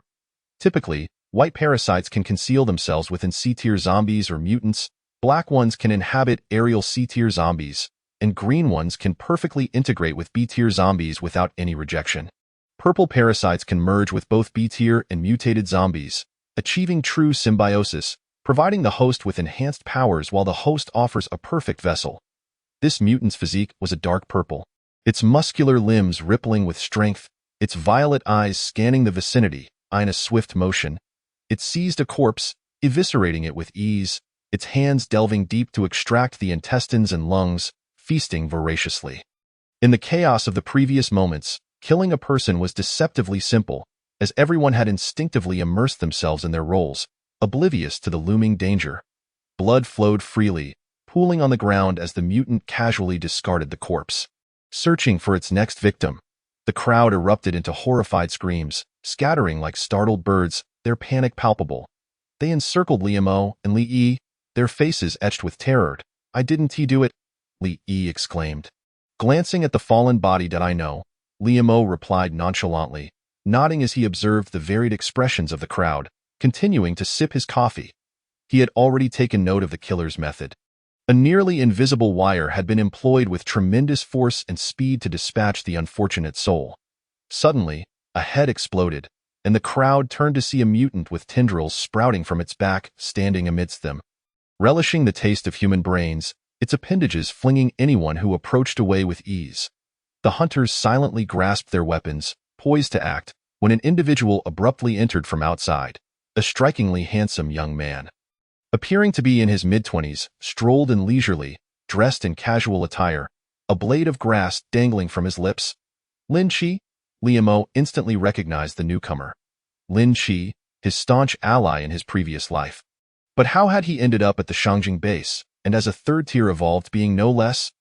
Typically, white parasites can conceal themselves within C-tier zombies or mutants. Black ones can inhabit aerial C-tier zombies, and green ones can perfectly integrate with B-tier zombies without any rejection. Purple parasites can merge with both B-tier and mutated zombies, achieving true symbiosis, providing the host with enhanced powers while the host offers a perfect vessel. This mutant's physique was a dark purple, its muscular limbs rippling with strength, its violet eyes scanning the vicinity, in a swift motion. It seized a corpse, eviscerating it with ease, its hands delving deep to extract the intestines and lungs, feasting voraciously. In the chaos of the previous moments, killing a person was deceptively simple, as everyone had instinctively immersed themselves in their roles, oblivious to the looming danger. Blood flowed freely, pooling on the ground as the mutant casually discarded the corpse. Searching for its next victim, the crowd erupted into horrified screams, scattering like startled birds, their panic palpable. They encircled Liam and Lee, their faces etched with terror. "I didn't do it," Lee exclaimed. Glancing at the fallen body, "Did I know?" Liam replied nonchalantly, nodding as he observed the varied expressions of the crowd, continuing to sip his coffee. He had already taken note of the killer's method. A nearly invisible wire had been employed with tremendous force and speed to dispatch the unfortunate soul. Suddenly, a head exploded, and the crowd turned to see a mutant with tendrils sprouting from its back standing amidst them. Relishing the taste of human brains, its appendages flinging anyone who approached away with ease. The hunters silently grasped their weapons, poised to act, when an individual abruptly entered from outside, a strikingly handsome young man. Appearing to be in his mid-20s, strolled in leisurely, dressed in casual attire, a blade of grass dangling from his lips. Lin Chi? Liam instantly recognized the newcomer. Lin Chi, his staunch ally in his previous life. But how had he ended up at the Shangjing base, and as a third-tier evolved being no less?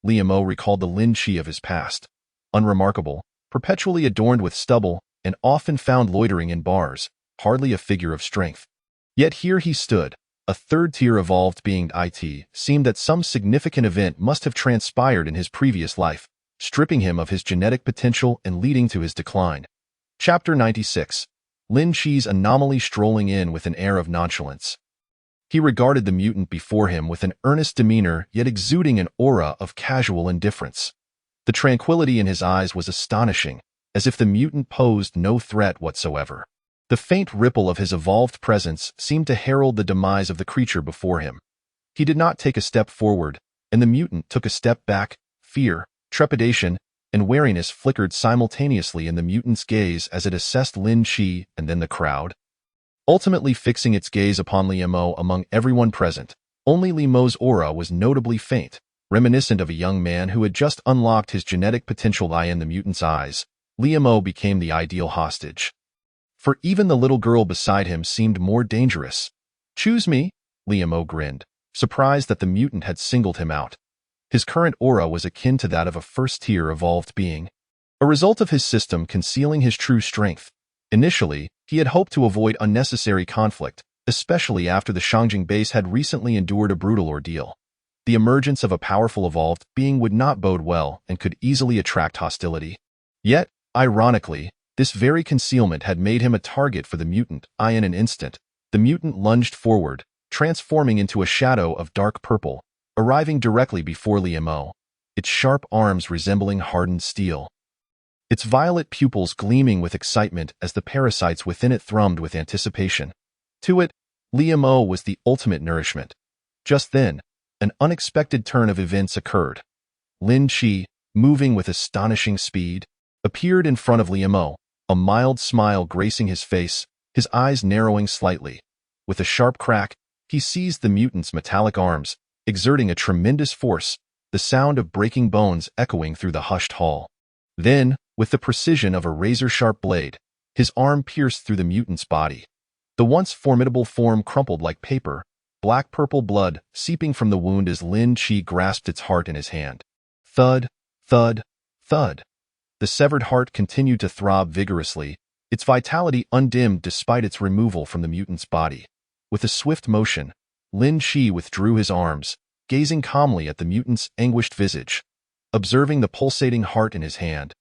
Liam recalled the Lin Chi of his past. Unremarkable, perpetually adorned with stubble, and often found loitering in bars, hardly a figure of strength. Yet here he stood, a third-tier evolved being. It seemed that some significant event must have transpired in his previous life, stripping him of his genetic potential and leading to his decline. Chapter 96. Lin Chi's anomaly strolling in with an air of nonchalance. He regarded the mutant before him with an earnest demeanor yet exuding an aura of casual indifference. The tranquility in his eyes was astonishing, as if the mutant posed no threat whatsoever. The faint ripple of his evolved presence seemed to herald the demise of the creature before him. He did not take a step forward, and the mutant took a step back. Fear, trepidation, and wariness flickered simultaneously in the mutant's gaze as it assessed Lin Chi and then the crowd. Ultimately fixing its gaze upon Liam among everyone present, only Liam's aura was notably faint, reminiscent of a young man who had just unlocked his genetic potential. In the mutant's eyes, Liam became the ideal hostage. For even the little girl beside him seemed more dangerous. "Choose me," Liam grinned, surprised that the mutant had singled him out. His current aura was akin to that of a first-tier evolved being, a result of his system concealing his true strength. Initially, he had hoped to avoid unnecessary conflict, especially after the Shangjing base had recently endured a brutal ordeal. The emergence of a powerful evolved being would not bode well and could easily attract hostility. Yet, ironically, this very concealment had made him a target for the mutant. In an instant, the mutant lunged forward, transforming into a shadow of dark purple, arriving directly before Liam, its sharp arms resembling hardened steel. Its violet pupils gleaming with excitement as the parasites within it thrummed with anticipation. To it, Liam was the ultimate nourishment. Just then, an unexpected turn of events occurred. Lin Chi, moving with astonishing speed, appeared in front of Liam, a mild smile gracing his face, his eyes narrowing slightly. With a sharp crack, he seized the mutant's metallic arms, exerting a tremendous force, the sound of breaking bones echoing through the hushed hall. Then, with the precision of a razor-sharp blade, his arm pierced through the mutant's body. The once formidable form crumpled like paper, black-purple blood seeping from the wound as Lin Chi grasped its heart in his hand. Thud, thud, thud. The severed heart continued to throb vigorously, its vitality undimmed despite its removal from the mutant's body. With a swift motion, Lin Chi withdrew his arms, gazing calmly at the mutant's anguished visage. Observing the pulsating heart in his hand,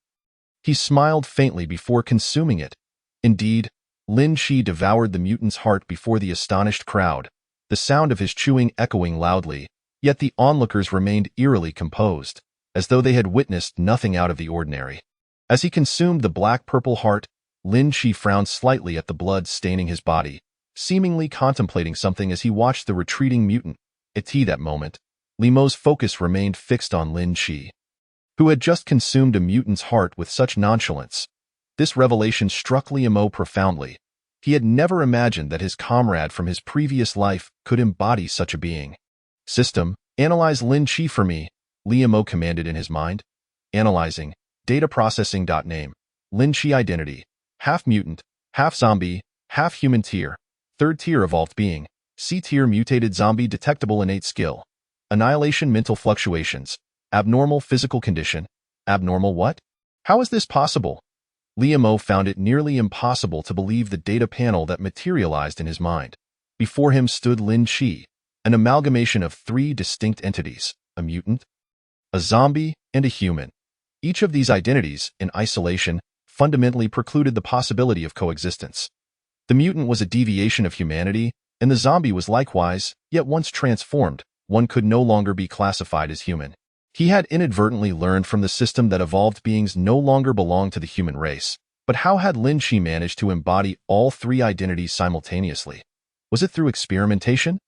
he smiled faintly before consuming it. Indeed, Lin Chi devoured the mutant's heart before the astonished crowd, the sound of his chewing echoing loudly, Yet the onlookers remained eerily composed, as though they had witnessed nothing out of the ordinary. As he consumed the black-purple heart, Lin Chi frowned slightly at the blood staining his body, seemingly contemplating something as he watched the retreating mutant. At that moment, Limo's focus remained fixed on Lin Chi, who had just consumed a mutant's heart with such nonchalance. This revelation struck Limo profoundly. He had never imagined that his comrade from his previous life could embody such a being. System, analyze Lin Chi for me, Limo commanded in his mind. Analyzing. Data processing. Name. Lin Chi identity. Half mutant, half zombie, half human tier. Third tier evolved being. C tier mutated zombie detectable innate skill. Annihilation mental fluctuations. Abnormal physical condition. Abnormal what? How is this possible? Limo found it nearly impossible to believe the data panel that materialized in his mind. Before him stood Lin Chi, an amalgamation of three distinct entities, a mutant, a zombie, and a human. Each of these identities, in isolation, fundamentally precluded the possibility of coexistence. The mutant was a deviation of humanity, and the zombie was likewise, yet once transformed, one could no longer be classified as human. He had inadvertently learned from the system that evolved beings no longer belonged to the human race. But how had Lin Chi managed to embody all three identities simultaneously? Was it through experimentation?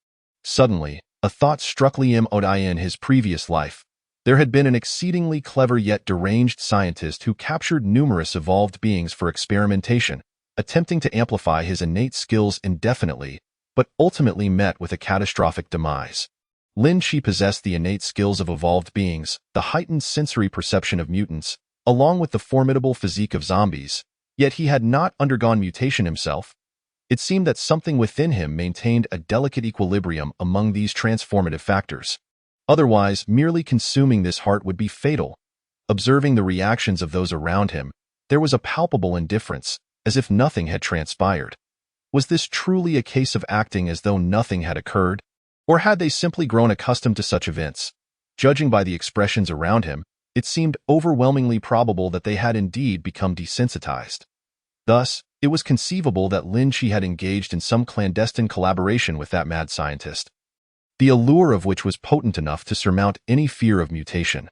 Suddenly, a thought struck Limo in his previous life. There had been an exceedingly clever yet deranged scientist who captured numerous evolved beings for experimentation, attempting to amplify his innate skills indefinitely, but ultimately met with a catastrophic demise. Lin Chi possessed the innate skills of evolved beings, the heightened sensory perception of mutants, along with the formidable physique of zombies, yet he had not undergone mutation himself. It seemed that something within him maintained a delicate equilibrium among these transformative factors. Otherwise, merely consuming this heart would be fatal. Observing the reactions of those around him, there was a palpable indifference, as if nothing had transpired. Was this truly a case of acting as though nothing had occurred? Or had they simply grown accustomed to such events? Judging by the expressions around him, it seemed overwhelmingly probable that they had indeed become desensitized. Thus, it was conceivable that Lin Chi had engaged in some clandestine collaboration with that mad scientist, the allure of which was potent enough to surmount any fear of mutation.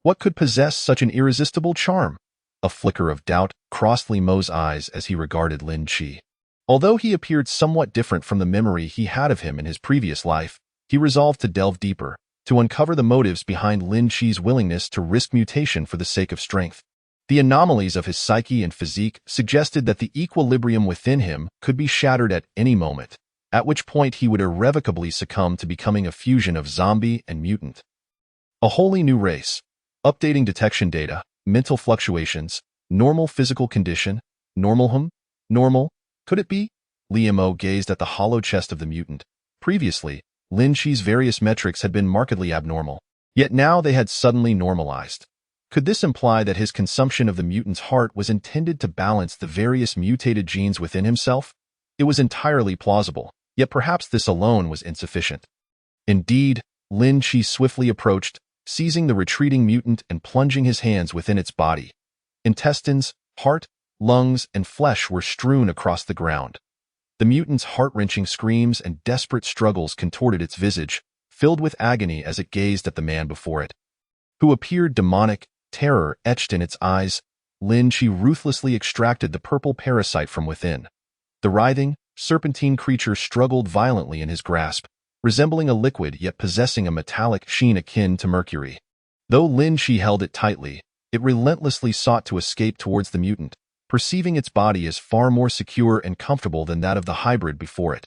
What could possess such an irresistible charm? A flicker of doubt crossed Limo's eyes as he regarded Lin Chi. Although he appeared somewhat different from the memory he had of him in his previous life, he resolved to delve deeper, to uncover the motives behind Lin Chi's willingness to risk mutation for the sake of strength. The anomalies of his psyche and physique suggested that the equilibrium within him could be shattered at any moment, at which point he would irrevocably succumb to becoming a fusion of zombie and mutant. A wholly new race. Updating detection data, mental fluctuations, normal physical condition, normal. Could it be? Limo gazed at the hollow chest of the mutant. Previously, Lin Chi's various metrics had been markedly abnormal, yet now they had suddenly normalized. Could this imply that his consumption of the mutant's heart was intended to balance the various mutated genes within himself? It was entirely plausible, yet perhaps this alone was insufficient. Indeed, Lin Chi swiftly approached, seizing the retreating mutant and plunging his hands within its body. Intestines, heart, lungs, and flesh were strewn across the ground. The mutant's heart-wrenching screams and desperate struggles contorted its visage, filled with agony as it gazed at the man before it, who appeared demonic, terror etched in its eyes. Lin Chi ruthlessly extracted the purple parasite from within. The writhing, serpentine creature struggled violently in his grasp, resembling a liquid yet possessing a metallic sheen akin to mercury. Though Lin Chi held it tightly, it relentlessly sought to escape towards the mutant, perceiving its body as far more secure and comfortable than that of the hybrid before it.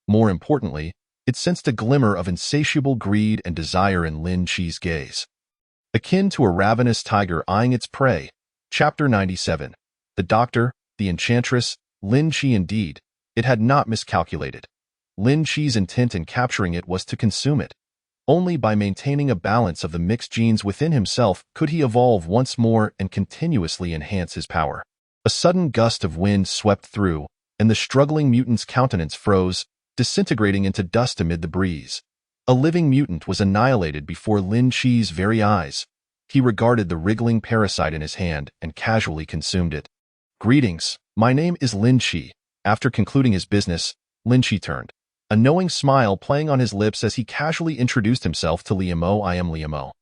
More importantly, it sensed a glimmer of insatiable greed and desire in Lin Chi's gaze, akin to a ravenous tiger eyeing its prey. Chapter 97. The Doctor, the Enchantress, Lin Chi indeed. It had not miscalculated. Lin Chi's intent in capturing it was to consume it. Only by maintaining a balance of the mixed genes within himself could he evolve once more and continuously enhance his power. A sudden gust of wind swept through, and the struggling mutant's countenance froze, disintegrating into dust amid the breeze. A living mutant was annihilated before Lin Chi's very eyes. He regarded the wriggling parasite in his hand and casually consumed it. Greetings, my name is Lin Chi. After concluding his business, Lin Chi turned. a knowing smile playing on his lips as he casually introduced himself to Liu Mo. I am Liu Mo.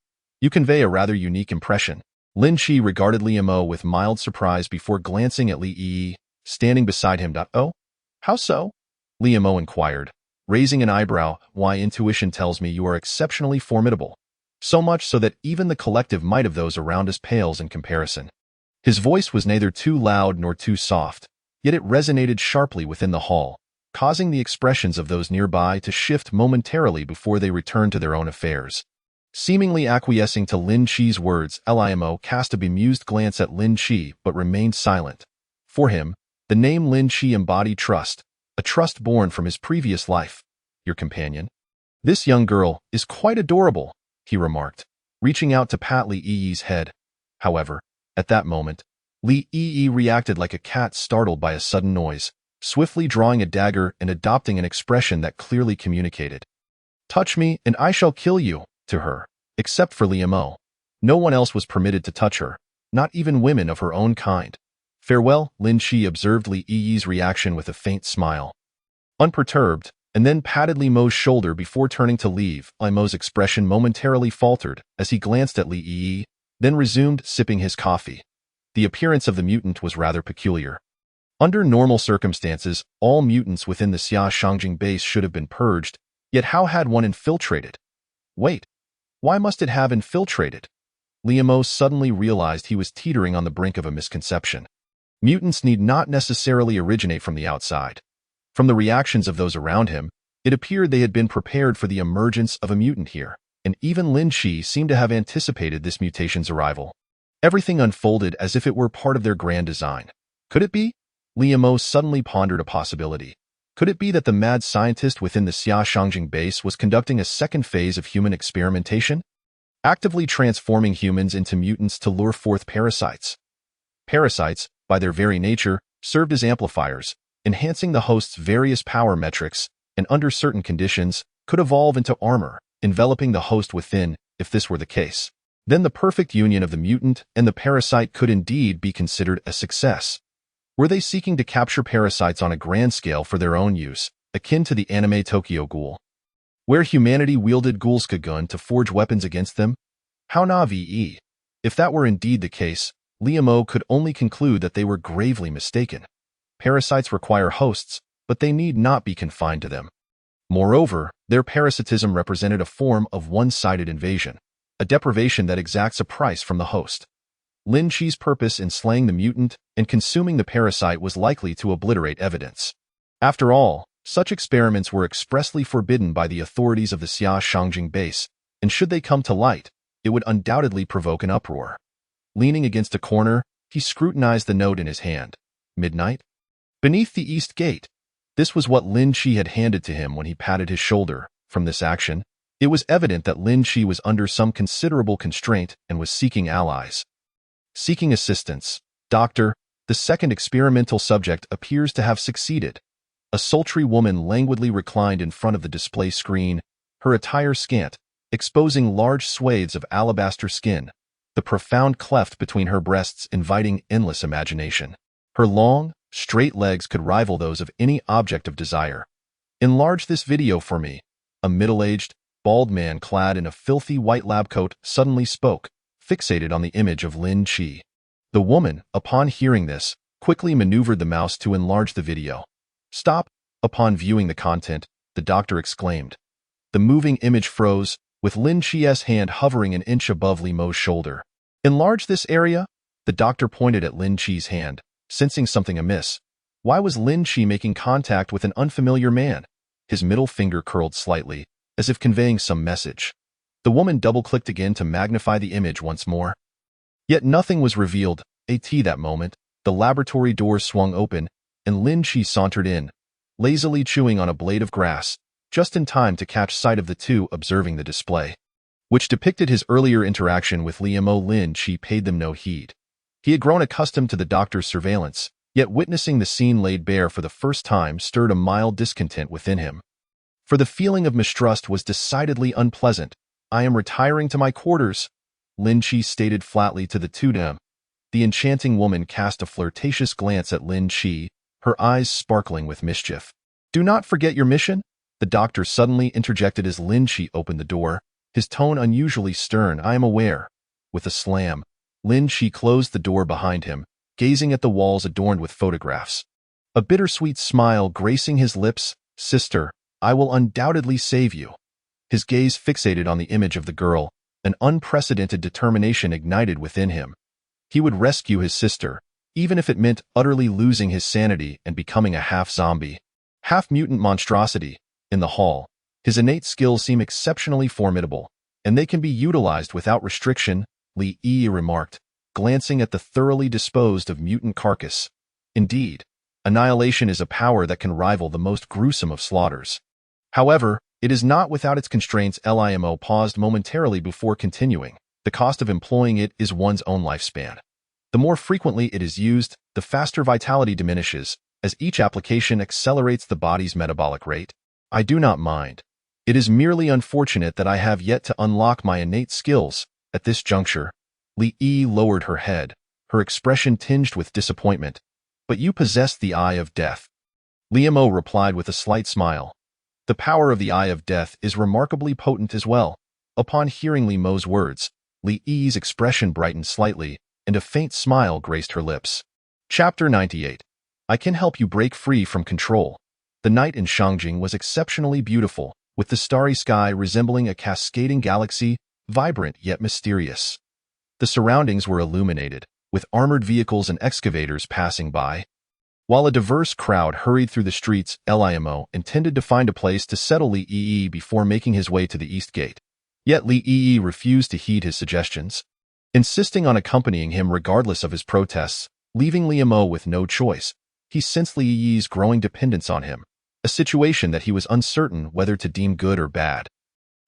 You convey a rather unique impression. Lin Chi regarded Liu Mo with mild surprise before glancing at Li Yi, standing beside him. Oh? How so? Liu Mo inquired, raising an eyebrow. Why, intuition tells me you are exceptionally formidable. So much so that even the collective might of those around us pales in comparison. His voice was neither too loud nor too soft, yet it resonated sharply within the hall, causing the expressions of those nearby to shift momentarily before they returned to their own affairs. Seemingly acquiescing to Lin Chi's words, Limo cast a bemused glance at Lin Chi but remained silent. For him, the name Lin Chi embodied trust, a trust born from his previous life. Your companion? This young girl is quite adorable, he remarked, reaching out to pat Li Yi's head. However, at that moment, Li Yi reacted like a cat startled by a sudden noise, swiftly drawing a dagger and adopting an expression that clearly communicated. Touch me and I shall kill you, to her. Except for Liu Mo. No one else was permitted to touch her, not even women of her own kind. Farewell, Lin Chi observed Li Yi's reaction with a faint smile. Unperturbed, and then patted Li Mo's shoulder before turning to leave. Li Mo's expression momentarily faltered as he glanced at Li Yi, then resumed sipping his coffee. The appearance of the mutant was rather peculiar. Under normal circumstances, all mutants within the Xia Shangjing base should have been purged, yet how had one infiltrated? Wait, why must it have infiltrated? Liu Mo suddenly realized he was teetering on the brink of a misconception. Mutants need not necessarily originate from the outside. From the reactions of those around him, it appeared they had been prepared for the emergence of a mutant here, and even Lin Chi seemed to have anticipated this mutation's arrival. Everything unfolded as if it were part of their grand design. Could it be? Liu Mo suddenly pondered a possibility. Could it be that the mad scientist within the Xia Shangjing base was conducting a second phase of human experimentation? Actively transforming humans into mutants to lure forth parasites. Parasites, by their very nature, served as amplifiers, enhancing the host's various power metrics, and under certain conditions, could evolve into armor, enveloping the host within, if this were the case. Then the perfect union of the mutant and the parasite could indeed be considered a success. Were they seeking to capture parasites on a grand scale for their own use, akin to the anime Tokyo Ghoul? Where humanity wielded Ghoulskagun to forge weapons against them? How Navi? If that were indeed the case, Liu Mo could only conclude that they were gravely mistaken. Parasites require hosts, but they need not be confined to them. Moreover, their parasitism represented a form of one-sided invasion, a deprivation that exacts a price from the host. Lin Chi's purpose in slaying the mutant and consuming the parasite was likely to obliterate evidence. After all, such experiments were expressly forbidden by the authorities of the Xia Shangjing base, and should they come to light, it would undoubtedly provoke an uproar. Leaning against a corner, he scrutinized the note in his hand. Midnight? Beneath the east gate. This was what Lin Chi had handed to him when he patted his shoulder. From this action, it was evident that Lin Chi was under some considerable constraint and was seeking allies. Seeking assistance. Doctor, the second experimental subject appears to have succeeded. A sultry woman languidly reclined in front of the display screen, her attire scant, exposing large swathes of alabaster skin, the profound cleft between her breasts inviting endless imagination. Her long, straight legs could rival those of any object of desire. Enlarge this video for me. A middle-aged, bald man clad in a filthy white lab coat suddenly spoke, fixated on the image of Lin Chi. The woman, upon hearing this, quickly maneuvered the mouse to enlarge the video. Stop! Upon viewing the content, the doctor exclaimed. The moving image froze, with Lin Chi's hand hovering an inch above Liu Mo's shoulder. Enlarge this area? The doctor pointed at Lin Chi's hand, sensing something amiss. Why was Lin Chi making contact with an unfamiliar man? His middle finger curled slightly, as if conveying some message. The woman double-clicked again to magnify the image once more. Yet nothing was revealed. At that moment, the laboratory door swung open, and Lin Chi sauntered in, lazily chewing on a blade of grass, just in time to catch sight of the two observing the display, which depicted his earlier interaction with Liu Mo. Lin Chi paid them no heed. He had grown accustomed to the doctor's surveillance, yet witnessing the scene laid bare for the first time stirred a mild discontent within him. For the feeling of mistrust was decidedly unpleasant. I am retiring to my quarters, Lin Chi stated flatly to the two of them. The enchanting woman cast a flirtatious glance at Lin Chi, her eyes sparkling with mischief. Do not forget your mission? The doctor suddenly interjected as Lin Chi opened the door, his tone unusually stern. I am aware. With a slam, Lin Chi closed the door behind him, gazing at the walls adorned with photographs. A bittersweet smile gracing his lips. Sister, I will undoubtedly save you. His gaze fixated on the image of the girl, an unprecedented determination ignited within him. He would rescue his sister, even if it meant utterly losing his sanity and becoming a half-zombie, half-mutant monstrosity. In the hall, his innate skills seem exceptionally formidable, and they can be utilized without restriction, Li Yi remarked, glancing at the thoroughly disposed of mutant carcass. Indeed, annihilation is a power that can rival the most gruesome of slaughters. However, it is not without its constraints. Limo paused momentarily before continuing. The cost of employing it is one's own lifespan. The more frequently it is used, the faster vitality diminishes, as each application accelerates the body's metabolic rate. I do not mind. It is merely unfortunate that I have yet to unlock my innate skills. At this juncture, Li Yi lowered her head, her expression tinged with disappointment. But you possess the Eye of Death. Limo replied with a slight smile. The power of the Eye of Death is remarkably potent as well. Upon hearing Limo's words, Li Yi's expression brightened slightly, and a faint smile graced her lips. Chapter 98. I can help you break free from control. The night in Shangjing was exceptionally beautiful, with the starry sky resembling a cascading galaxy, vibrant yet mysterious. The surroundings were illuminated, with armored vehicles and excavators passing by. While a diverse crowd hurried through the streets, Limo intended to find a place to settle Li Yi before making his way to the East Gate. Yet Li Yi refused to heed his suggestions, insisting on accompanying him regardless of his protests, leaving Limo with no choice. He sensed Li Yi's growing dependence on him, a situation that he was uncertain whether to deem good or bad.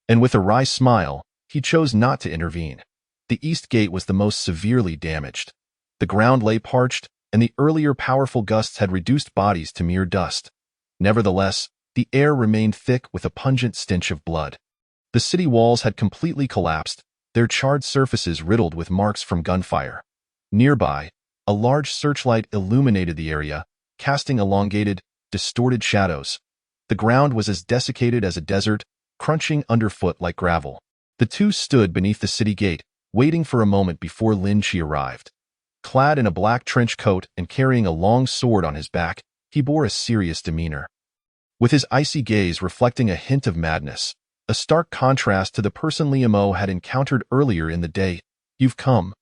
And with a wry smile, he chose not to intervene. The East Gate was the most severely damaged. The ground lay parched, and the earlier powerful gusts had reduced bodies to mere dust. Nevertheless, the air remained thick with a pungent stench of blood. The city walls had completely collapsed, their charred surfaces riddled with marks from gunfire. Nearby, a large searchlight illuminated the area, casting elongated, distorted shadows. The ground was as desiccated as a desert, crunching underfoot like gravel. The two stood beneath the city gate, waiting for a moment before Lin Chi arrived. Clad in a black trench coat and carrying a long sword on his back, he bore a serious demeanor, with his icy gaze reflecting a hint of madness, a stark contrast to the person Limo had encountered earlier in the day. You've come.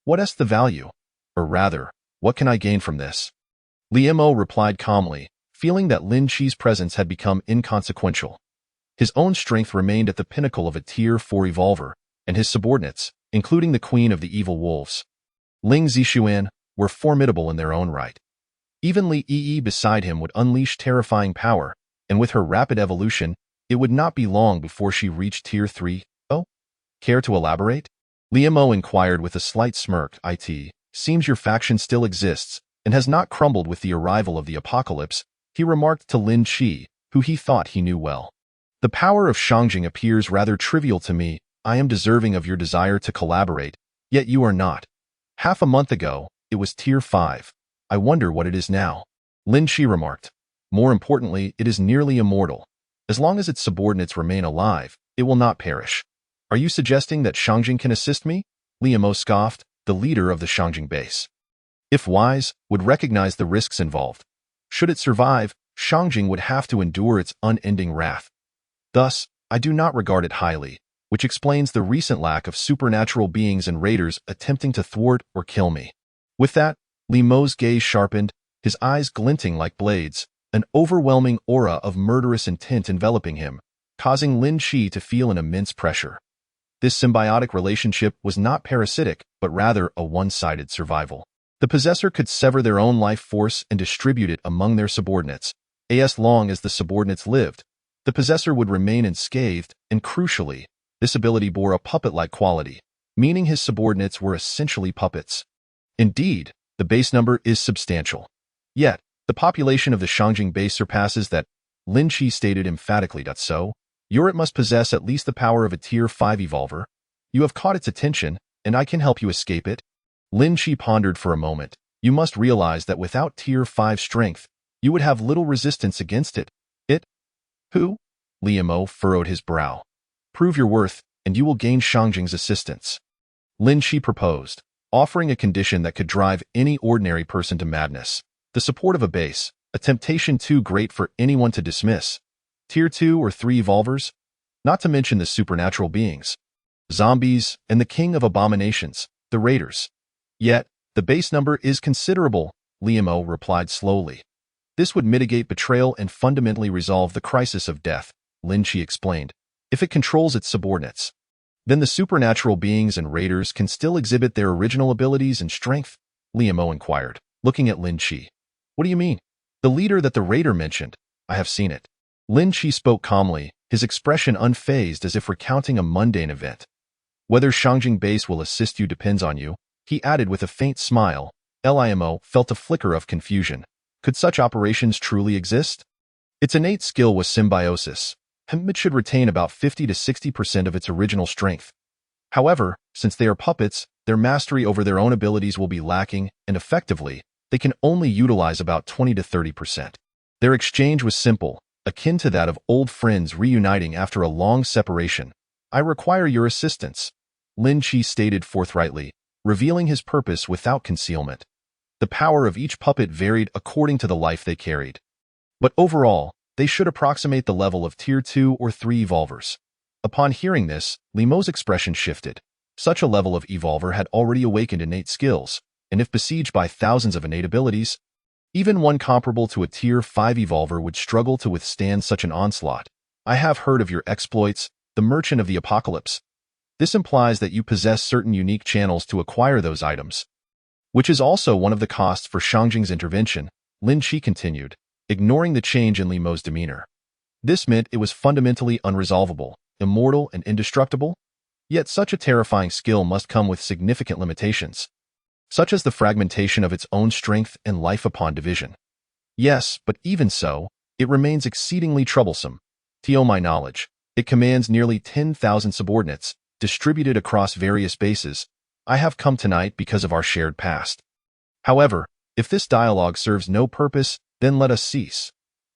What is the value? Or rather, what can I gain from this? Limo replied calmly, feeling that Lin Chi's presence had become inconsequential. His own strength remained at the pinnacle of a Tier 4 evolver, and his subordinates, including the Queen of the Evil Wolves, Ling Zixuan, were formidable in their own right. Even Li Yi beside him would unleash terrifying power, and with her rapid evolution, it would not be long before she reached Tier 3. Oh? Care to elaborate? Limo inquired with a slight smirk. It seems your faction still exists, and has not crumbled with the arrival of the apocalypse, he remarked to Lin Chi, who he thought he knew well. The power of Shangjing appears rather trivial to me. I am deserving of your desire to collaborate, yet you are not. Half a month ago, it was Tier 5. I wonder what it is now. Lin Chi remarked. More importantly, it is nearly immortal. As long as its subordinates remain alive, it will not perish. Are you suggesting that Shangjing can assist me? Limo scoffed, the leader of the Shangjing base, if wise, would recognize the risks involved. Should it survive, Shangjing would have to endure its unending wrath. Thus, I do not regard it highly, which explains the recent lack of supernatural beings and raiders attempting to thwart or kill me. With that, Limo's gaze sharpened, his eyes glinting like blades, an overwhelming aura of murderous intent enveloping him, causing Lin Chi to feel an immense pressure. This symbiotic relationship was not parasitic, but rather a one-sided survival. The possessor could sever their own life force and distribute it among their subordinates. As long as the subordinates lived, the possessor would remain unscathed, and crucially, this ability bore a puppet-like quality, meaning his subordinates were essentially puppets. Indeed, the base number is substantial. Yet, the population of the Shangjing base surpasses that. Lin Chi stated emphatically. So, Europe must possess at least the power of a Tier 5 evolver. You have caught its attention, and I can help you escape it. Lin Chi pondered for a moment. You must realize that without Tier 5 strength, you would have little resistance against it. Who? Li Mo furrowed his brow. Prove your worth, and you will gain Shangjing's assistance. Lin Shi proposed, offering a condition that could drive any ordinary person to madness. The support of a base, a temptation too great for anyone to dismiss. Tier 2 or 3 evolvers? Not to mention the supernatural beings. Zombies and the king of abominations, the raiders. Yet, the base number is considerable, Li Mo replied slowly. This would mitigate betrayal and fundamentally resolve the crisis of death, Lin Shi explained. If it controls its subordinates, then the supernatural beings and raiders can still exhibit their original abilities and strength, Li Mo inquired, looking at Lin Shi. What do you mean? The leader that the raider mentioned. I have seen it. Lin Shi spoke calmly, his expression unfazed as if recounting a mundane event. Whether Shangjing base will assist you depends on you, he added with a faint smile. Limo felt a flicker of confusion. Could such operations truly exist? Its innate skill was symbiosis. It should retain about 50 to 60% of its original strength. However, since they are puppets, their mastery over their own abilities will be lacking, and effectively, they can only utilize about 20 to 30%. Their exchange was simple, akin to that of old friends reuniting after a long separation. I require your assistance, Lin Shi stated forthrightly, revealing his purpose without concealment. The power of each puppet varied according to the life they carried. But overall, they should approximate the level of Tier 2 or 3 evolvers. Upon hearing this, Limo's expression shifted. Such a level of evolver had already awakened innate skills, and if besieged by thousands of innate abilities, even one comparable to a Tier 5 evolver would struggle to withstand such an onslaught. I have heard of your exploits, the Merchant of the Apocalypse. This implies that you possess certain unique channels to acquire those items, which is also one of the costs for Shangjing's intervention, Lin Shi continued, ignoring the change in Limo's demeanor. This meant it was fundamentally unresolvable, immortal and indestructible. Yet such a terrifying skill must come with significant limitations, such as the fragmentation of its own strength and life upon division. Yes, but even so, it remains exceedingly troublesome. To my knowledge, it commands nearly 10,000 subordinates, distributed across various bases. I have come tonight because of our shared past. However, if this dialogue serves no purpose, then let us cease.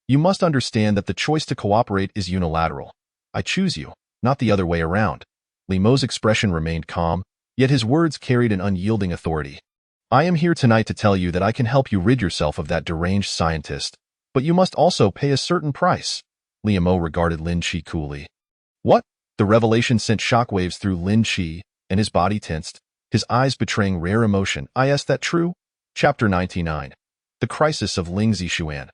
You must understand that the choice to cooperate is unilateral. I choose you, not the other way around. Limo's expression remained calm, yet his words carried an unyielding authority. I am here tonight to tell you that I can help you rid yourself of that deranged scientist, but you must also pay a certain price. Limo regarded Lin Shi coolly. What? The revelation sent shockwaves through Lin Shi, and his body tensed, his eyes betraying rare emotion. Is that true? Chapter 99. The Crisis of Ling Zixuan.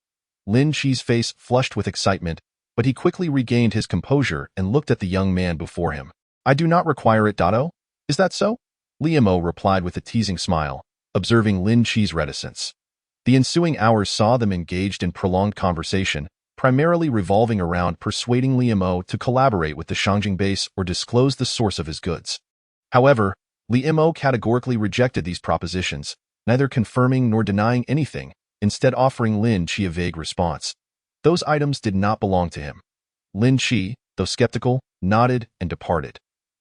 Lin Shi's face flushed with excitement, but he quickly regained his composure and looked at the young man before him. I do not require it, Dado. Is that so? Limo replied with a teasing smile, observing Lin Shi's reticence. The ensuing hours saw them engaged in prolonged conversation, primarily revolving around persuading Limo to collaborate with the Shangjing base or disclose the source of his goods. However, Limo categorically rejected these propositions, neither confirming nor denying anything, instead offering Lin Shi a vague response. Those items did not belong to him. Lin Shi, though skeptical, nodded and departed.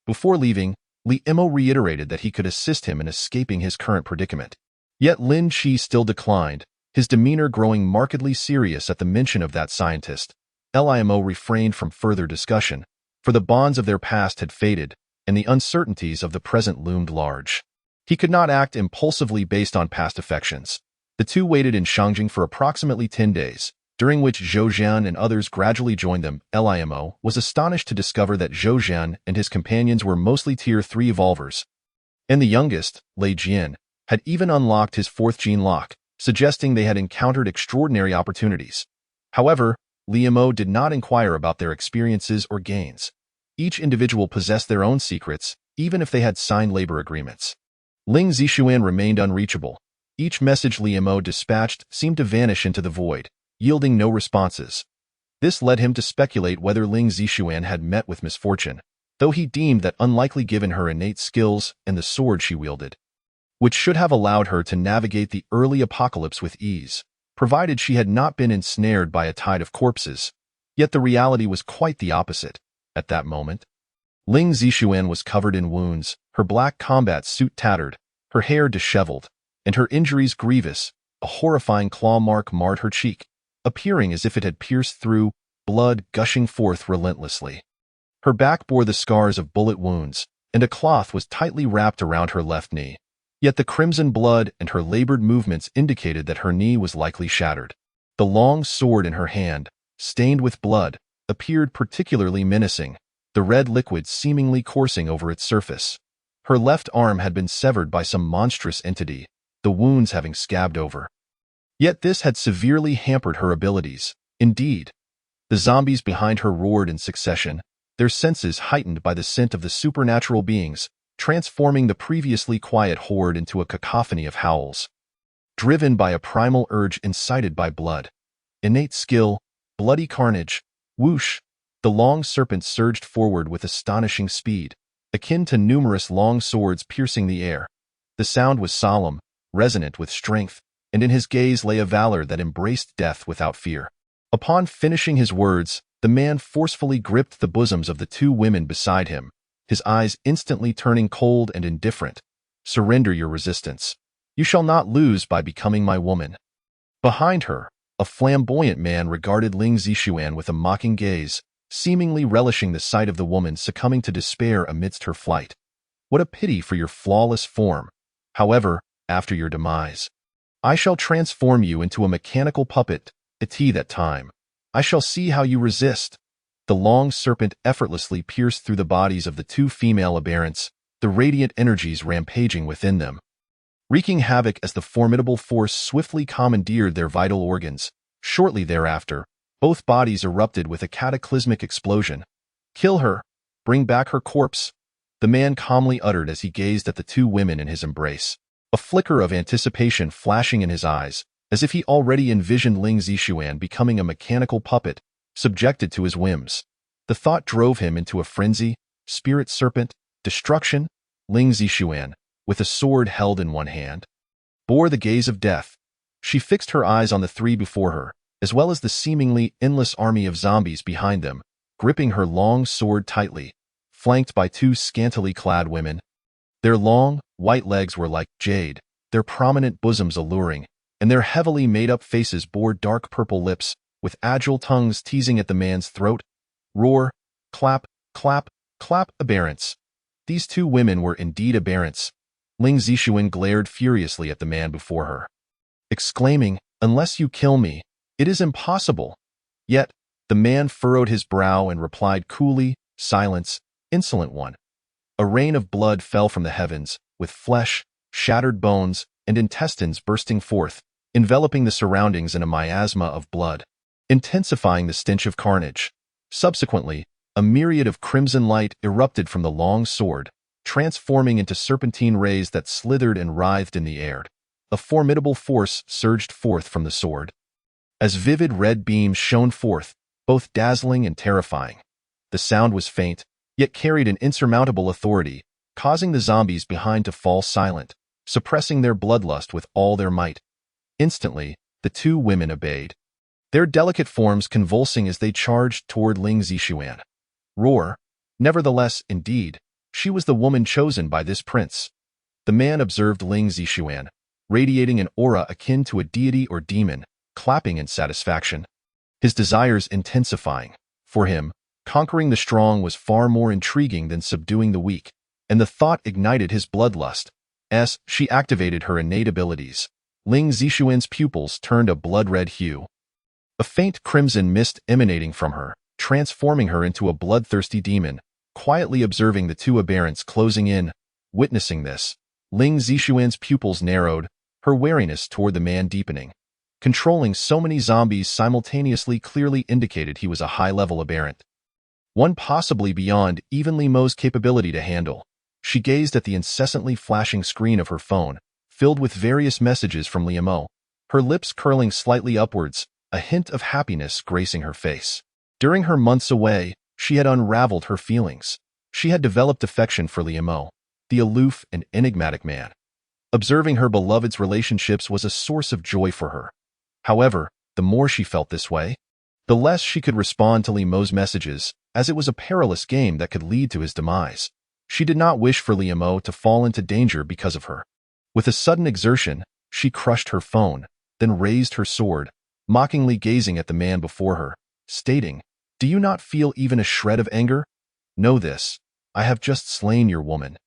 Before leaving, Limo reiterated that he could assist him in escaping his current predicament. Yet Lin Shi still declined, his demeanor growing markedly serious at the mention of that scientist. Limo refrained from further discussion, for the bonds of their past had faded, and the uncertainties of the present loomed large. He could not act impulsively based on past affections. The two waited in Shangjing for approximately 10 days, during which Zhou Jian and others gradually joined them. Limo was astonished to discover that Zhou Jian and his companions were mostly Tier 3 evolvers, and the youngest, Lei Jian, had even unlocked his 4th gene lock, suggesting they had encountered extraordinary opportunities. However, Limo did not inquire about their experiences or gains. Each individual possessed their own secrets, even if they had signed labor agreements. Ling Zixuan remained unreachable. Each message Limo dispatched seemed to vanish into the void, yielding no responses. This led him to speculate whether Ling Zixuan had met with misfortune, though he deemed that unlikely given her innate skills and the sword she wielded, which should have allowed her to navigate the early apocalypse with ease, provided she had not been ensnared by a tide of corpses. Yet the reality was quite the opposite. At that moment, Ling Zixuan was covered in wounds, her black combat suit tattered, her hair disheveled, and her injuries grievous. A horrifying claw mark marred her cheek, appearing as if it had pierced through, blood gushing forth relentlessly. Her back bore the scars of bullet wounds, and a cloth was tightly wrapped around her left knee. Yet the crimson blood and her labored movements indicated that her knee was likely shattered. The long sword in her hand, stained with blood, appeared particularly menacing, the red liquid seemingly coursing over its surface. Her left arm had been severed by some monstrous entity, the wounds having scabbed over. Yet this had severely hampered her abilities. Indeed, the zombies behind her roared in succession, their senses heightened by the scent of the supernatural beings, transforming the previously quiet horde into a cacophony of howls. Driven by a primal urge incited by blood, innate skill, bloody carnage, whoosh, the long serpent surged forward with astonishing speed, akin to numerous long swords piercing the air. The sound was solemn, resonant with strength, and in his gaze lay a valor that embraced death without fear. Upon finishing his words, the man forcefully gripped the bosoms of the two women beside him, his eyes instantly turning cold and indifferent. "Surrender your resistance. You shall not lose by becoming my woman." Behind her, a flamboyant man regarded Ling Zixuan with a mocking gaze, seemingly relishing the sight of the woman succumbing to despair amidst her flight. "What a pity for your flawless form. However, after your demise, I shall transform you into a mechanical puppet. At that time, I shall see how you resist." The long serpent effortlessly pierced through the bodies of the two female aberrants, the radiant energies rampaging within them, wreaking havoc as the formidable force swiftly commandeered their vital organs. Shortly thereafter, both bodies erupted with a cataclysmic explosion. "Kill her! Bring back her corpse!" the man calmly uttered as he gazed at the two women in his embrace, a flicker of anticipation flashing in his eyes, as if he already envisioned Ling Zixuan becoming a mechanical puppet, subjected to his whims. The thought drove him into a frenzy. Spirit serpent, destruction. Ling Zixuan, with a sword held in one hand, bore the gaze of death. She fixed her eyes on the three before her, as well as the seemingly endless army of zombies behind them, gripping her long sword tightly, flanked by two scantily clad women. Their long, white legs were like jade, their prominent bosoms alluring, and their heavily made-up faces bore dark purple lips, with agile tongues teasing at the man's throat. Roar, clap, clap, clap, aberrants. These two women were indeed aberrants. Ling Zixuan glared furiously at the man before her, exclaiming, "Unless you kill me, it is impossible." Yet, the man furrowed his brow and replied coolly, "Silence, insolent one." A rain of blood fell from the heavens, with flesh, shattered bones, and intestines bursting forth, enveloping the surroundings in a miasma of blood, intensifying the stench of carnage. Subsequently, a myriad of crimson light erupted from the long sword, transforming into serpentine rays that slithered and writhed in the air. A formidable force surged forth from the sword, as vivid red beams shone forth, both dazzling and terrifying. The sound was faint, yet carried an insurmountable authority, causing the zombies behind to fall silent, suppressing their bloodlust with all their might. Instantly, the two women obeyed, their delicate forms convulsing as they charged toward Ling Zixuan. Roar. Nevertheless, indeed, she was the woman chosen by this prince. The man observed Ling Zixuan, radiating an aura akin to a deity or demon, clapping in satisfaction, his desires intensifying. For him, conquering the strong was far more intriguing than subduing the weak, and the thought ignited his bloodlust. As she activated her innate abilities, Ling Zixuan's pupils turned a blood-red hue, a faint crimson mist emanating from her, transforming her into a bloodthirsty demon. Quietly observing the two aberrants closing in, witnessing this, Ling Zixuan's pupils narrowed, her wariness toward the man deepening. Controlling so many zombies simultaneously clearly indicated he was a high-level aberrant, one possibly beyond even Li Mo's capability to handle. She gazed at the incessantly flashing screen of her phone, filled with various messages from Li Mo, her lips curling slightly upwards, a hint of happiness gracing her face. During her months away, she had unraveled her feelings. She had developed affection for Li Mo, the aloof and enigmatic man. Observing her beloved's relationships was a source of joy for her. However, the more she felt this way, the less she could respond to Li Mo's messages, as it was a perilous game that could lead to his demise. She did not wish for Li Mo to fall into danger because of her. With a sudden exertion, she crushed her phone, then raised her sword, mockingly gazing at the man before her, stating, Do you not feel even a shred of anger? Know this, I have just slain your woman.